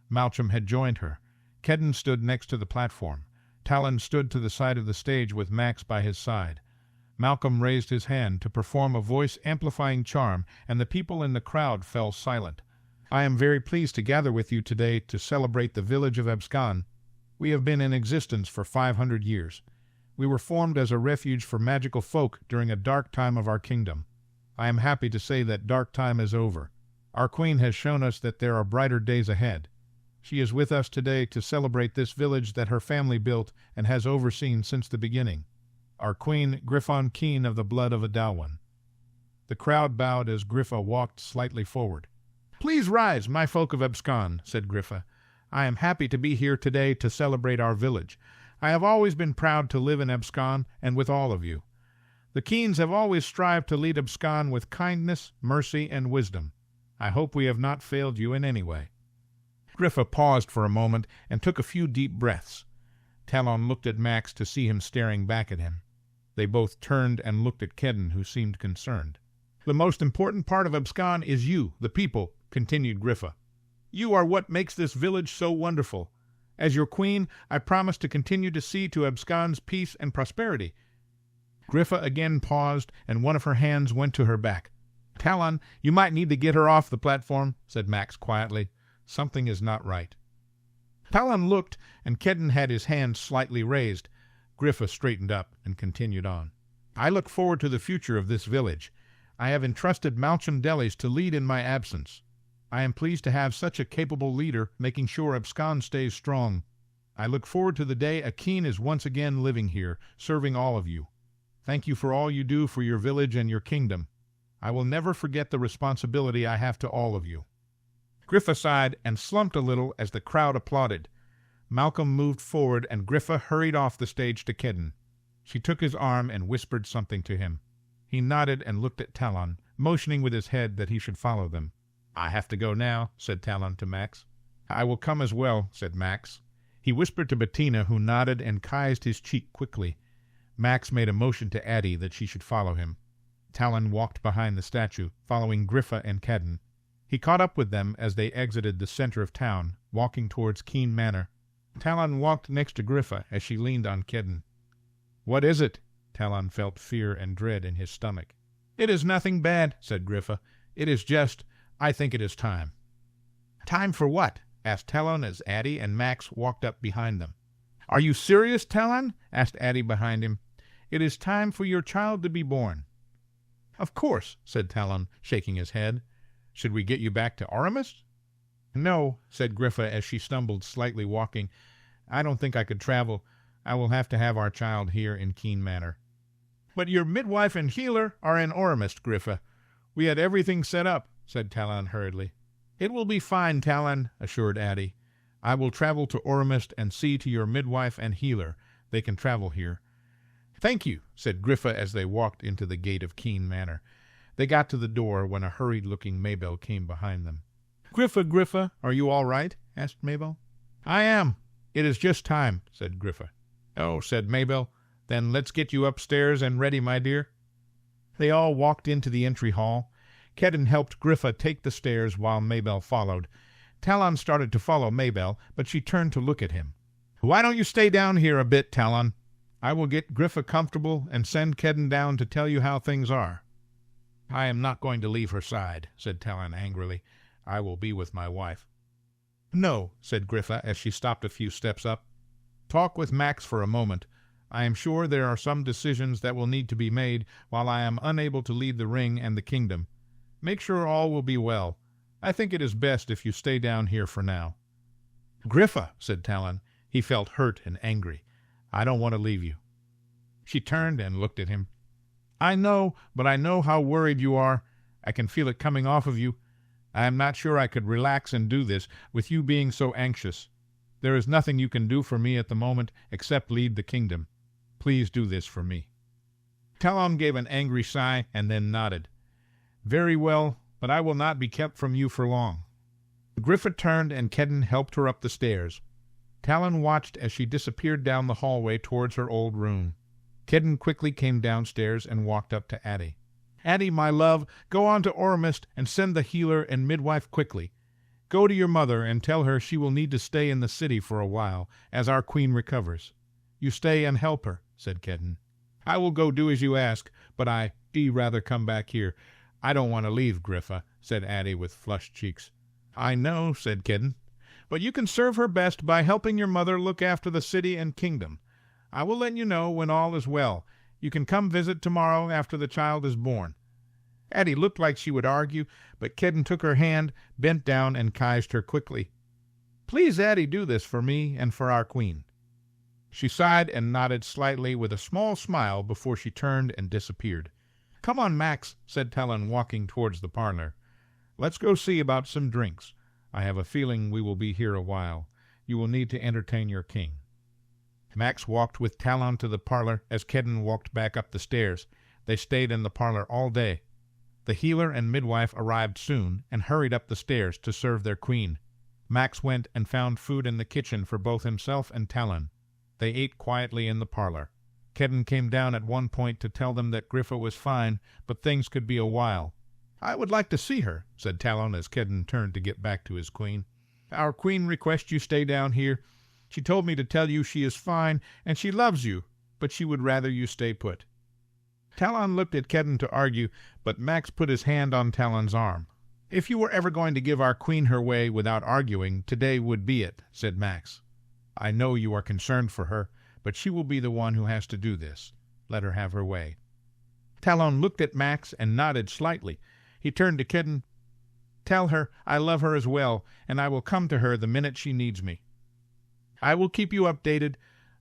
Malcolm had joined her. Kedden stood next to the platform. Talon stood to the side of the stage with Max by his side. Malcolm raised his hand to perform a voice-amplifying charm, and the people in the crowd fell silent. "I am very pleased to gather with you today to celebrate the village of Abscon. We have been in existence for 500 years. We were formed as a refuge for magical folk during a dark time of our kingdom. I am happy to say that dark time is over. Our queen has shown us that there are brighter days ahead. She is with us today to celebrate this village that her family built and has overseen since the beginning. Our queen, Griffon Keen of the blood of Adalwin." The crowd bowed as Griffa walked slightly forward. "Please rise, my folk of Abscon," said Griffa. "I am happy to be here today to celebrate our village. I have always been proud to live in Abscon and with all of you. The Keens have always strived to lead Abscon with kindness, mercy, and wisdom. I hope we have not failed you in any way." Griffa paused for a moment and took a few deep breaths. Talon looked at Max to see him staring back at him. They both turned and looked at Kedden, who seemed concerned. "The most important part of Abscon is you, the people," continued Griffa. "You are what makes this village so wonderful. As your queen, I promise to continue to see to Abscon's peace and prosperity." Griffa again paused, and one of her hands went to her back. "Talon, you might need to get her off the platform," said Max quietly. "Something is not right." Talon looked, and Kedden had his hand slightly raised. Griffa straightened up and continued on. "I look forward to the future of this village. I have entrusted Malcham Delis to lead in my absence. I am pleased to have such a capable leader making sure Abscon stays strong. I look forward to the day a Keen is once again living here, serving all of you. Thank you for all you do for your village and your kingdom. I will never forget the responsibility I have to all of you." Griffa sighed and slumped a little as the crowd applauded. Malcolm moved forward, and Griffa hurried off the stage to Kedden. She took his arm and whispered something to him. He nodded and looked at Talon, motioning with his head that he should follow them. "I have to go now," said Talon to Max. "I will come as well," said Max. He whispered to Bettina, who nodded and kissed his cheek quickly. Max made a motion to Addie that she should follow him. Talon walked behind the statue, following Griffa and Kedden. He caught up with them as they exited the center of town, walking towards Keen Manor. Talon walked next to Griffa as she leaned on Kedden. "What is it?" Talon felt fear and dread in his stomach. "It is nothing bad," said Griffa. "It is just, I think it is time." "Time for what?" asked Talon as Addie and Max walked up behind them. "Are you serious, Talon?" asked Addie behind him. "It is time for your child to be born." "Of course," said Talon, shaking his head. "Should we get you back to Aurumist?" "No," said Griffa as she stumbled, slightly walking. "I don't think I could travel. I will have to have our child here in Keen Manor." "But your midwife and healer are in Aurumist, Griffa. We had everything set up," said Talon hurriedly. "It will be fine, Talon," assured Addie. "I will travel to Aurumist and see to your midwife and healer. They can travel here." "Thank you," said Griffa as they walked into the gate of Keen Manor. They got to the door when a hurried-looking Mabel came behind them. Griffa, are you all right?" asked Mabel. "I am. It is just time," said Griffa. "Oh," said Mabel. "Then let's get you upstairs and ready, my dear." They all walked into the entry hall. Kedden helped Griffa take the stairs while Mabel followed. Talon started to follow Mabel, but she turned to look at him. "Why don't you stay down here a bit, Talon? I will get Griffa comfortable and send Kedden down to tell you how things are." "I am not going to leave her side," said Talon angrily. "I will be with my wife." "No," said Griffa as she stopped a few steps up. "Talk with Max for a moment. I am sure there are some decisions that will need to be made while I am unable to lead the ring and the kingdom. Make sure all will be well. I think it is best if you stay down here for now." "Griffa," said Talon. He felt hurt and angry. "I don't want to leave you." She turned and looked at him. "I know, but I know how worried you are. I can feel it coming off of you. I am not sure I could relax and do this, with you being so anxious. There is nothing you can do for me at the moment except lead the kingdom. Please do this for me." Talon gave an angry sigh and then nodded. "Very well, but I will not be kept from you for long." Griffa turned and Kedden helped her up the stairs. Talon watched as she disappeared down the hallway towards her old room. Kedden quickly came downstairs and walked up to Addie. "Addie, my love, go on to Aurumist and send the healer and midwife quickly. Go to your mother and tell her she will need to stay in the city for a while, as our queen recovers. You stay and help her," said Kedden. "I will go do as you ask, but I'd rather come back here. I don't want to leave, Griffa," said Addie with flushed cheeks. "I know," said Kedden, "but you can serve her best by helping your mother look after the city and kingdom. I will let you know when all is well. You can come visit tomorrow after the child is born." Addie looked like she would argue, but Kedden took her hand, bent down, and kissed her quickly. "Please, Addie, do this for me and for our queen." She sighed and nodded slightly with a small smile before she turned and disappeared. "Come on, Max," said Talon, walking towards the parlor. "Let's go see about some drinks. I have a feeling we will be here a while. You will need to entertain your king." Max walked with Talon to the parlor as Kedden walked back up the stairs. They stayed in the parlor all day. The healer and midwife arrived soon and hurried up the stairs to serve their queen. Max went and found food in the kitchen for both himself and Talon. They ate quietly in the parlor. Kedden came down at one point to tell them that Griffa was fine, but things could be a while. "I would like to see her," said Talon as Kedden turned to get back to his queen. "Our queen requests you stay down here. She told me to tell you she is fine, and she loves you, but she would rather you stay put." Talon looked at Kedden to argue, but Max put his hand on Talon's arm. "If you were ever going to give our queen her way without arguing, today would be it," said Max. "I know you are concerned for her, but she will be the one who has to do this. Let her have her way." Talon looked at Max and nodded slightly. He turned to Kedden. "Tell her I love her as well, and I will come to her the minute she needs me. I will keep you updated.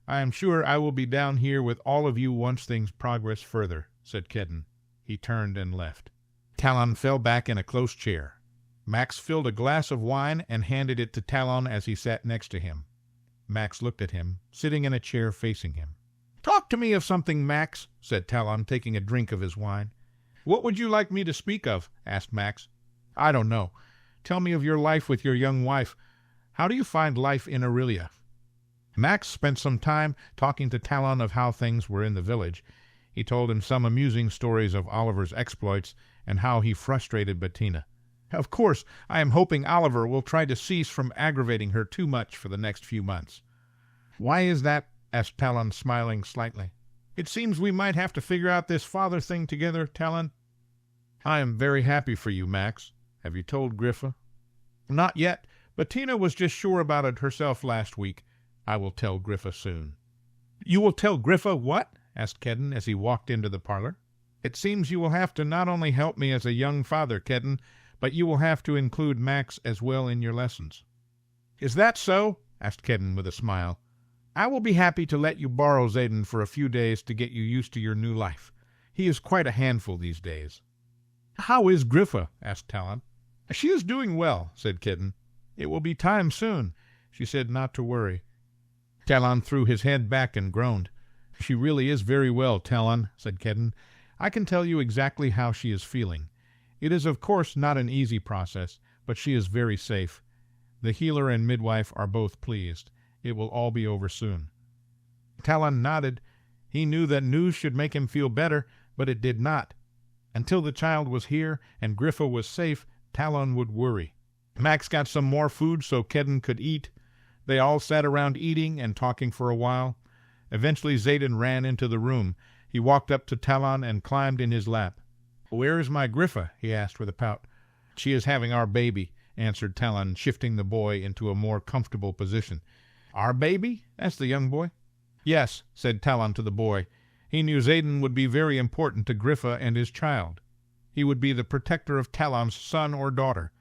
I am sure I will be down here with all of you once things progress further," said Kedden. He turned and left. Talon fell back in a close chair. Max filled a glass of wine and handed it to Talon as he sat next to him. Max looked at him, sitting in a chair facing him. "Talk to me of something, Max," said Talon, taking a drink of his wine. "What would you like me to speak of?" asked Max. "I don't know. Tell me of your life with your young wife. How do you find life in Aurelia?" Max spent some time talking to Talon of how things were in the village. He told him some amusing stories of Oliver's exploits and how he frustrated Bettina. "Of course, I am hoping Oliver will try to cease from aggravating her too much for the next few months." "Why is that?" asked Talon, smiling slightly. "It seems we might have to figure out this father thing together, Talon." "I am very happy for you, Max. Have you told Griffa?" "Not yet. Bettina was just sure about it herself last week. I will tell Griffa soon." "You will tell Griffa what?" asked Kedden as he walked into the parlor. "It seems you will have to not only help me as a young father, Kedden, but you will have to include Max as well in your lessons." "Is that so?" asked Kedden with a smile. "I will be happy to let you borrow Zayden for a few days to get you used to your new life. He is quite a handful these days." "How is Griffa?" asked Talon. "She is doing well," said Kedden. "It will be time soon. She said not to worry." Talon threw his head back and groaned. "She really is very well, Talon," said Kedden. "I can tell you exactly how she is feeling. It is of course not an easy process, but she is very safe. The healer and midwife are both pleased. It will all be over soon." Talon nodded. He knew that news should make him feel better, but it did not. Until the child was here and Griffa was safe, Talon would worry. Max got some more food so Kedden could eat. They all sat around eating and talking for a while. Eventually Zayden ran into the room. He walked up to Talon and climbed in his lap. "Where is my Griffa?" he asked with a pout. "She is having our baby," answered Talon, shifting the boy into a more comfortable position. "Our baby?" asked the young boy. "Yes," said Talon to the boy. He knew Zayden would be very important to Griffa and his child. He would be the protector of Talon's son or daughter.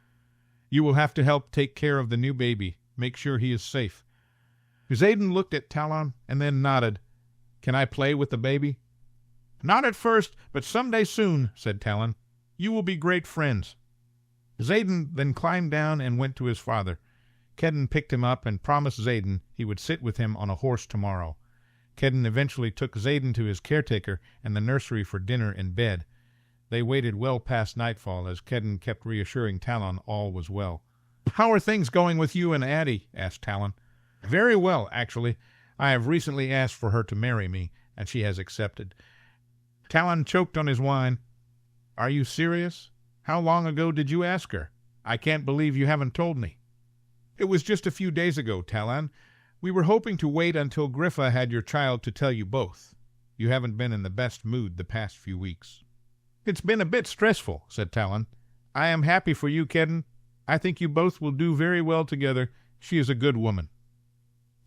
You will have to help take care of the new baby. Make sure he is safe." Xaden looked at Talon and then nodded. "Can I play with the baby?" "Not at first, but some day soon," said Talon. "You will be great friends." Xaden then climbed down and went to his father. Kedden picked him up and promised Xaden he would sit with him on a horse tomorrow. Kedden eventually took Xaden to his caretaker and the nursery for dinner and bed. They waited well past nightfall as Kedden kept reassuring Talon all was well. "How are things going with you and Addie?" asked Talon. "Very well, actually. I have recently asked for her to marry me, and she has accepted." Talon choked on his wine. "Are you serious? How long ago did you ask her? I can't believe you haven't told me." "It was just a few days ago, Talon. We were hoping to wait until Griffa had your child to tell you both. You haven't been in the best mood the past few weeks." "It's been a bit stressful," said Talon. "I am happy for you, Kedden. I think you both will do very well together. She is a good woman."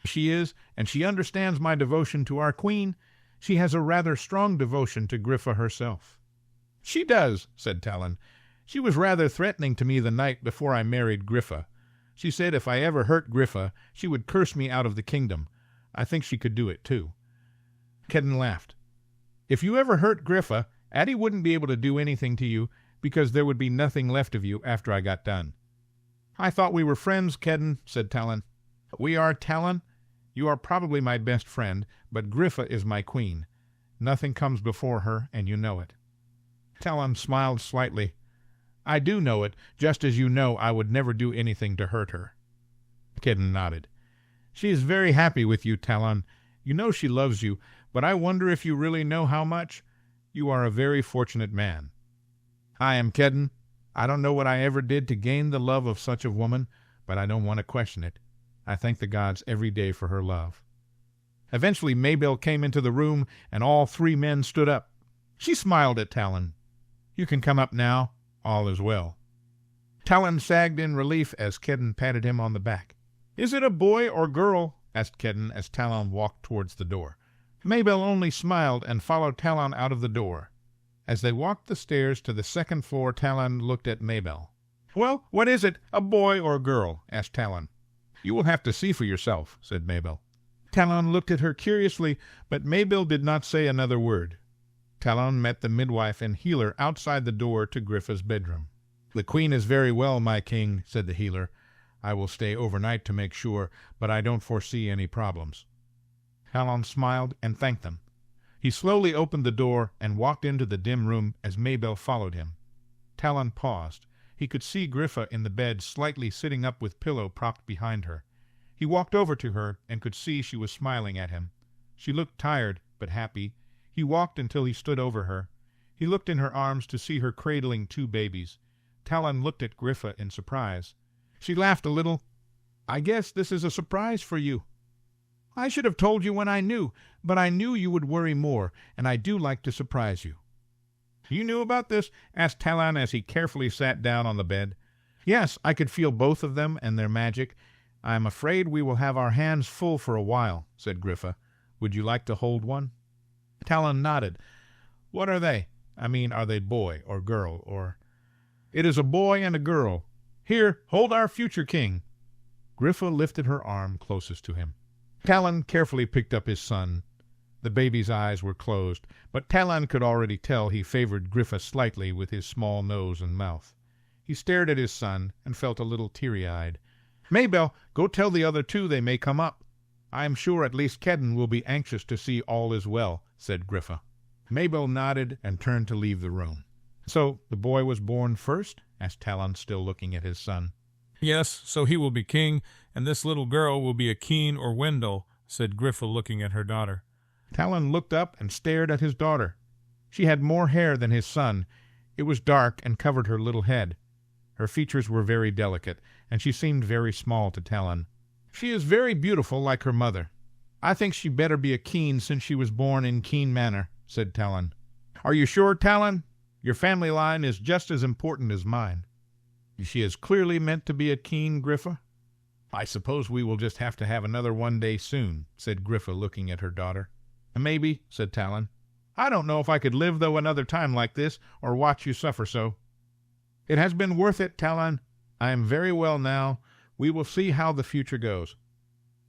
"She is, and she understands my devotion to our queen. She has a rather strong devotion to Griffa herself." "She does," said Talon. "She was rather threatening to me the night before I married Griffa. She said if I ever hurt Griffa, she would curse me out of the kingdom. I think she could do it, too." Kedden laughed. "If you ever hurt Griffa, Addie wouldn't be able to do anything to you, because there would be nothing left of you after I got done." "I thought we were friends, Kedden," said Talon. "We are, Talon. You are probably my best friend, but Griffa is my queen. Nothing comes before her, and you know it." Talon smiled slightly. "I do know it, just as you know I would never do anything to hurt her." Kedden nodded. "She is very happy with you, Talon. You know she loves you, but I wonder if you really know how much. You are a very fortunate man." "I am, Kedden. I don't know what I ever did to gain the love of such a woman, but I don't want to question it. I thank the gods every day for her love." Eventually Maybelle came into the room, and all three men stood up. She smiled at Talon. "You can come up now. All is well." Talon sagged in relief as Kedden patted him on the back. "Is it a boy or girl?" asked Kedden as Talon walked towards the door. Maybelle only smiled and followed Talon out of the door. As they walked the stairs to the second floor, Talon looked at Maybelle. "Well, what is it, a boy or a girl?" asked Talon. "You will have to see for yourself," said Maybelle. Talon looked at her curiously, but Maybelle did not say another word. Talon met the midwife and healer outside the door to Griffa's bedroom. "The queen is very well, my king," said the healer. "I will stay overnight to make sure, but I don't foresee any problems." Talon smiled and thanked them. He slowly opened the door and walked into the dim room as Maybelle followed him. Talon paused. He could see Griffa in the bed, slightly sitting up with pillow propped behind her. He walked over to her and could see she was smiling at him. She looked tired, but happy. He walked until he stood over her. He looked in her arms to see her cradling two babies. Talon looked at Griffa in surprise. She laughed a little. "I guess this is a surprise for you." "I should have told you when I knew, but I knew you would worry more, and I do like to surprise you." "You knew about this?" asked Talon as he carefully sat down on the bed. "Yes, I could feel both of them and their magic. I am afraid we will have our hands full for a while," said Griffa. "Would you like to hold one?" Talon nodded. "What are they? I mean, are they boy or girl or—" "It is a boy and a girl. Here, hold our future king." Griffa lifted her arm closest to him. Talon carefully picked up his son. The baby's eyes were closed, but Talon could already tell he favored Griffa slightly with his small nose and mouth. He stared at his son and felt a little teary-eyed. "Maybelle, go tell the other two they may come up. I am sure at least Kedden will be anxious to see all is well," said Griffa. Maybelle nodded and turned to leave the room. "So the boy was born first?" asked Talon, still looking at his son. "Yes, so he will be king, and this little girl will be a Keen or Wendell," said Griffa, looking at her daughter. Talon looked up and stared at his daughter. She had more hair than his son. It was dark and covered her little head. Her features were very delicate, and she seemed very small to Talon. "She is very beautiful, like her mother. I think she better be a Keen since she was born in Keen Manor," said Talon. "Are you sure, Talon? Your family line is just as important as mine." "She is clearly meant to be a Keen, Griffa." "I suppose we will just have to have another one day soon," said Griffa, looking at her daughter. "Maybe," said Talon. "I don't know if I could live, though, another time like this, or watch you suffer so." "It has been worth it, Talon. I am very well now. We will see how the future goes."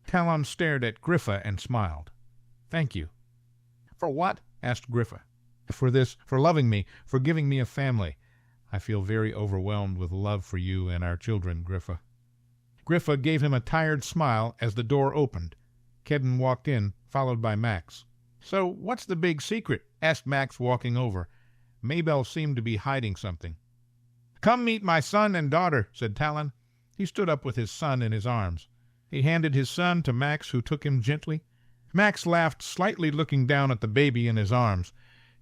Talon stared at Griffa and smiled. "Thank you." "For what?" asked Griffa. For loving me, for giving me a family. I feel very overwhelmed with love for you and our children, Griffa." Griffa gave him a tired smile as the door opened. Kedden walked in, followed by Max. "So what's the big secret?" asked Max, walking over. Maybelle seemed to be hiding something. "Come meet my son and daughter," said Talon. He stood up with his son in his arms. He handed his son to Max, who took him gently. Max laughed slightly, looking down at the baby in his arms.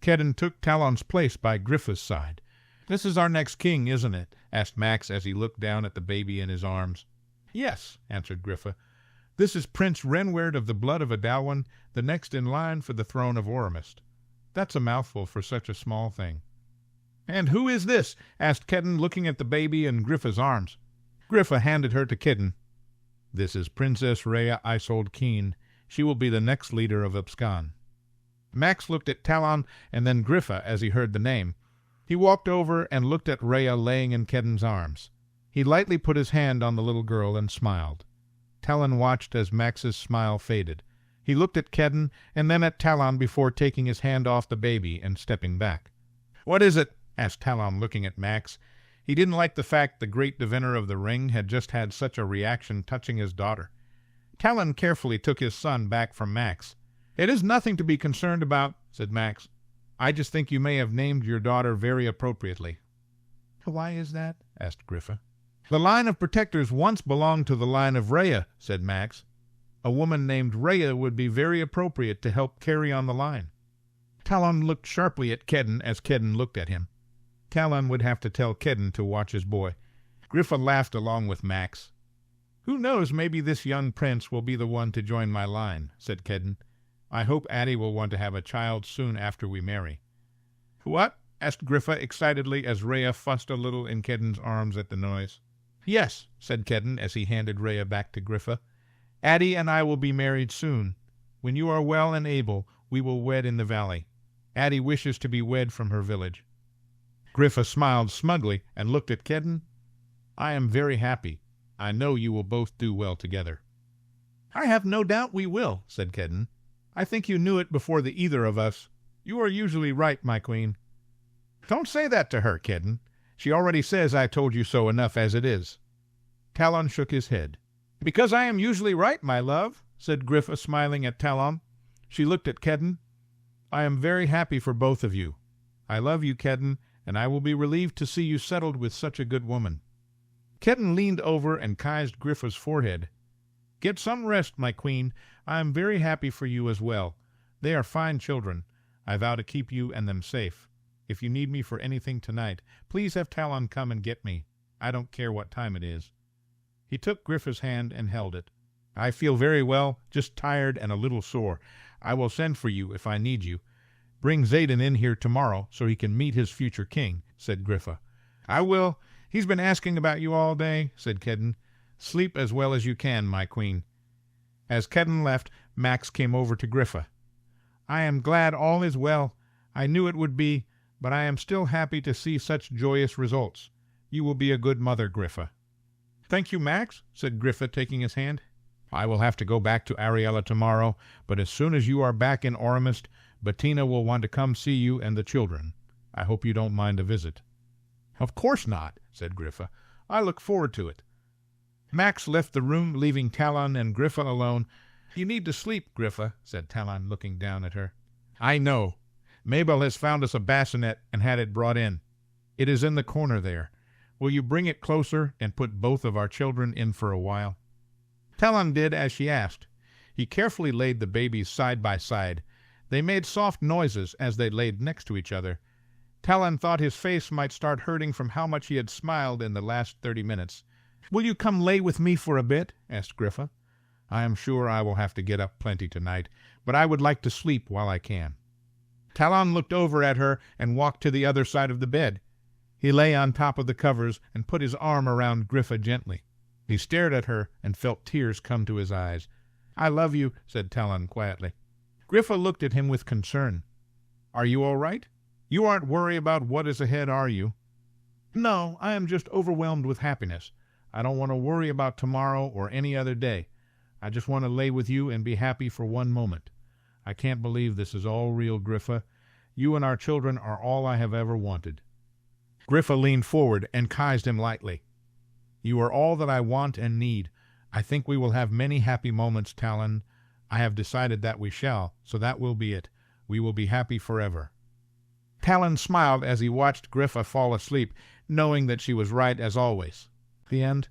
Kedden took Talon's place by Griffa's side. "This is our next king, isn't it?" asked Max as he looked down at the baby in his arms. "Yes," answered Griffa. "This is Prince Renwerd of the blood of Adalwin, the next in line for the throne of Aurumist." That's a mouthful for such a small thing. "And who is this?" asked Kedden, looking at the baby in Griffa's arms. Griffa handed her to Kedden. "This is Princess Rhea Isolde Keen. She will be the next leader of Abscon." Max looked at Talon and then Griffa as he heard the name. He walked over and looked at Rhea laying in Kedden's arms. He lightly put his hand on the little girl and smiled. Talon watched as Max's smile faded. He looked at Kedden and then at Talon before taking his hand off the baby and stepping back. "What is it?" asked Talon, looking at Max. He didn't like the fact the great diviner of the ring had just had such a reaction touching his daughter. Talon carefully took his son back from Max. "It is nothing to be concerned about," said Max. "I just think you may have named your daughter very appropriately." "Why is that?" asked Griffa. "The line of protectors once belonged to the line of Rhea," said Max. "A woman named Rhea would be very appropriate to help carry on the line." Talon looked sharply at Kedden as Kedden looked at him. Talon would have to tell Kedden to watch his boy. Griffa laughed along with Max. "Who knows, maybe this young prince will be the one to join my line," said Kedden. "I hope Addie will want to have a child soon after we marry." "What?" asked Griffa excitedly as Rhea fussed a little in Kedden's arms at the noise. "Yes," said Kedden as he handed Rhea back to Griffa. "Addie and I will be married soon. When you are well and able, we will wed in the valley. Addie wishes to be wed from her village." Griffa smiled smugly and looked at Kedden. "I am very happy. I know you will both do well together." "I have no doubt we will," said Kedden. "I think you knew it before the either of us. You are usually right, my queen." "Don't say that to her, Kedden. She already says I told you so enough as it is." Talon shook his head. "Because I am usually right, my love," said Griffa, smiling at Talon. She looked at Kedden. "I am very happy for both of you. I love you, Kedden, and I will be relieved to see you settled with such a good woman." Kedden leaned over and kissed Griffa's forehead. "Get some rest, my queen. I am very happy for you as well. They are fine children. I vow to keep you and them safe. If you need me for anything tonight, please have Talon come and get me. I don't care what time it is." He took Griffa's hand and held it. "I feel very well, just tired and a little sore. I will send for you if I need you. Bring Xaden in here tomorrow so he can meet his future king," said Griffa. "I will. He's been asking about you all day," said Kedden. "Sleep as well as you can, my queen." As Kedden left, Max came over to Griffa. "I am glad all is well. I knew it would be, but I am still happy to see such joyous results. You will be a good mother, Griffa." "Thank you, Max," said Griffa, taking his hand. "I will have to go back to Ariella tomorrow, but as soon as you are back in Aurumist, Bettina will want to come see you and the children. I hope you don't mind a visit." "Of course not," said Griffa. "I look forward to it." Max left the room, leaving Talon and Griffa alone. "You need to sleep, Griffa," said Talon, looking down at her. "I know. Mabel has found us a bassinet and had it brought in. It is in the corner there. Will you bring it closer and put both of our children in for a while?" Talon did as she asked. He carefully laid the babies side by side. They made soft noises as they laid next to each other. Talon thought his face might start hurting from how much he had smiled in the last 30 minutes. "Will you come lay with me for a bit?" asked Griffa. "I am sure I will have to get up plenty tonight, but I would like to sleep while I can." Talon looked over at her and walked to the other side of the bed. He lay on top of the covers and put his arm around Griffa gently. He stared at her and felt tears come to his eyes. "I love you," said Talon quietly. Griffa looked at him with concern. "Are you all right? You aren't worried about what is ahead, are you?" "No, I am just overwhelmed with happiness. I don't want to worry about tomorrow or any other day. I just want to lay with you and be happy for one moment. I can't believe this is all real, Griffa. You and our children are all I have ever wanted." Griffa leaned forward and kissed him lightly. "You are all that I want and need. I think we will have many happy moments, Talon. I have decided that we shall, so that will be it. We will be happy forever." Talon smiled as he watched Griffa fall asleep, knowing that she was right as always. The end.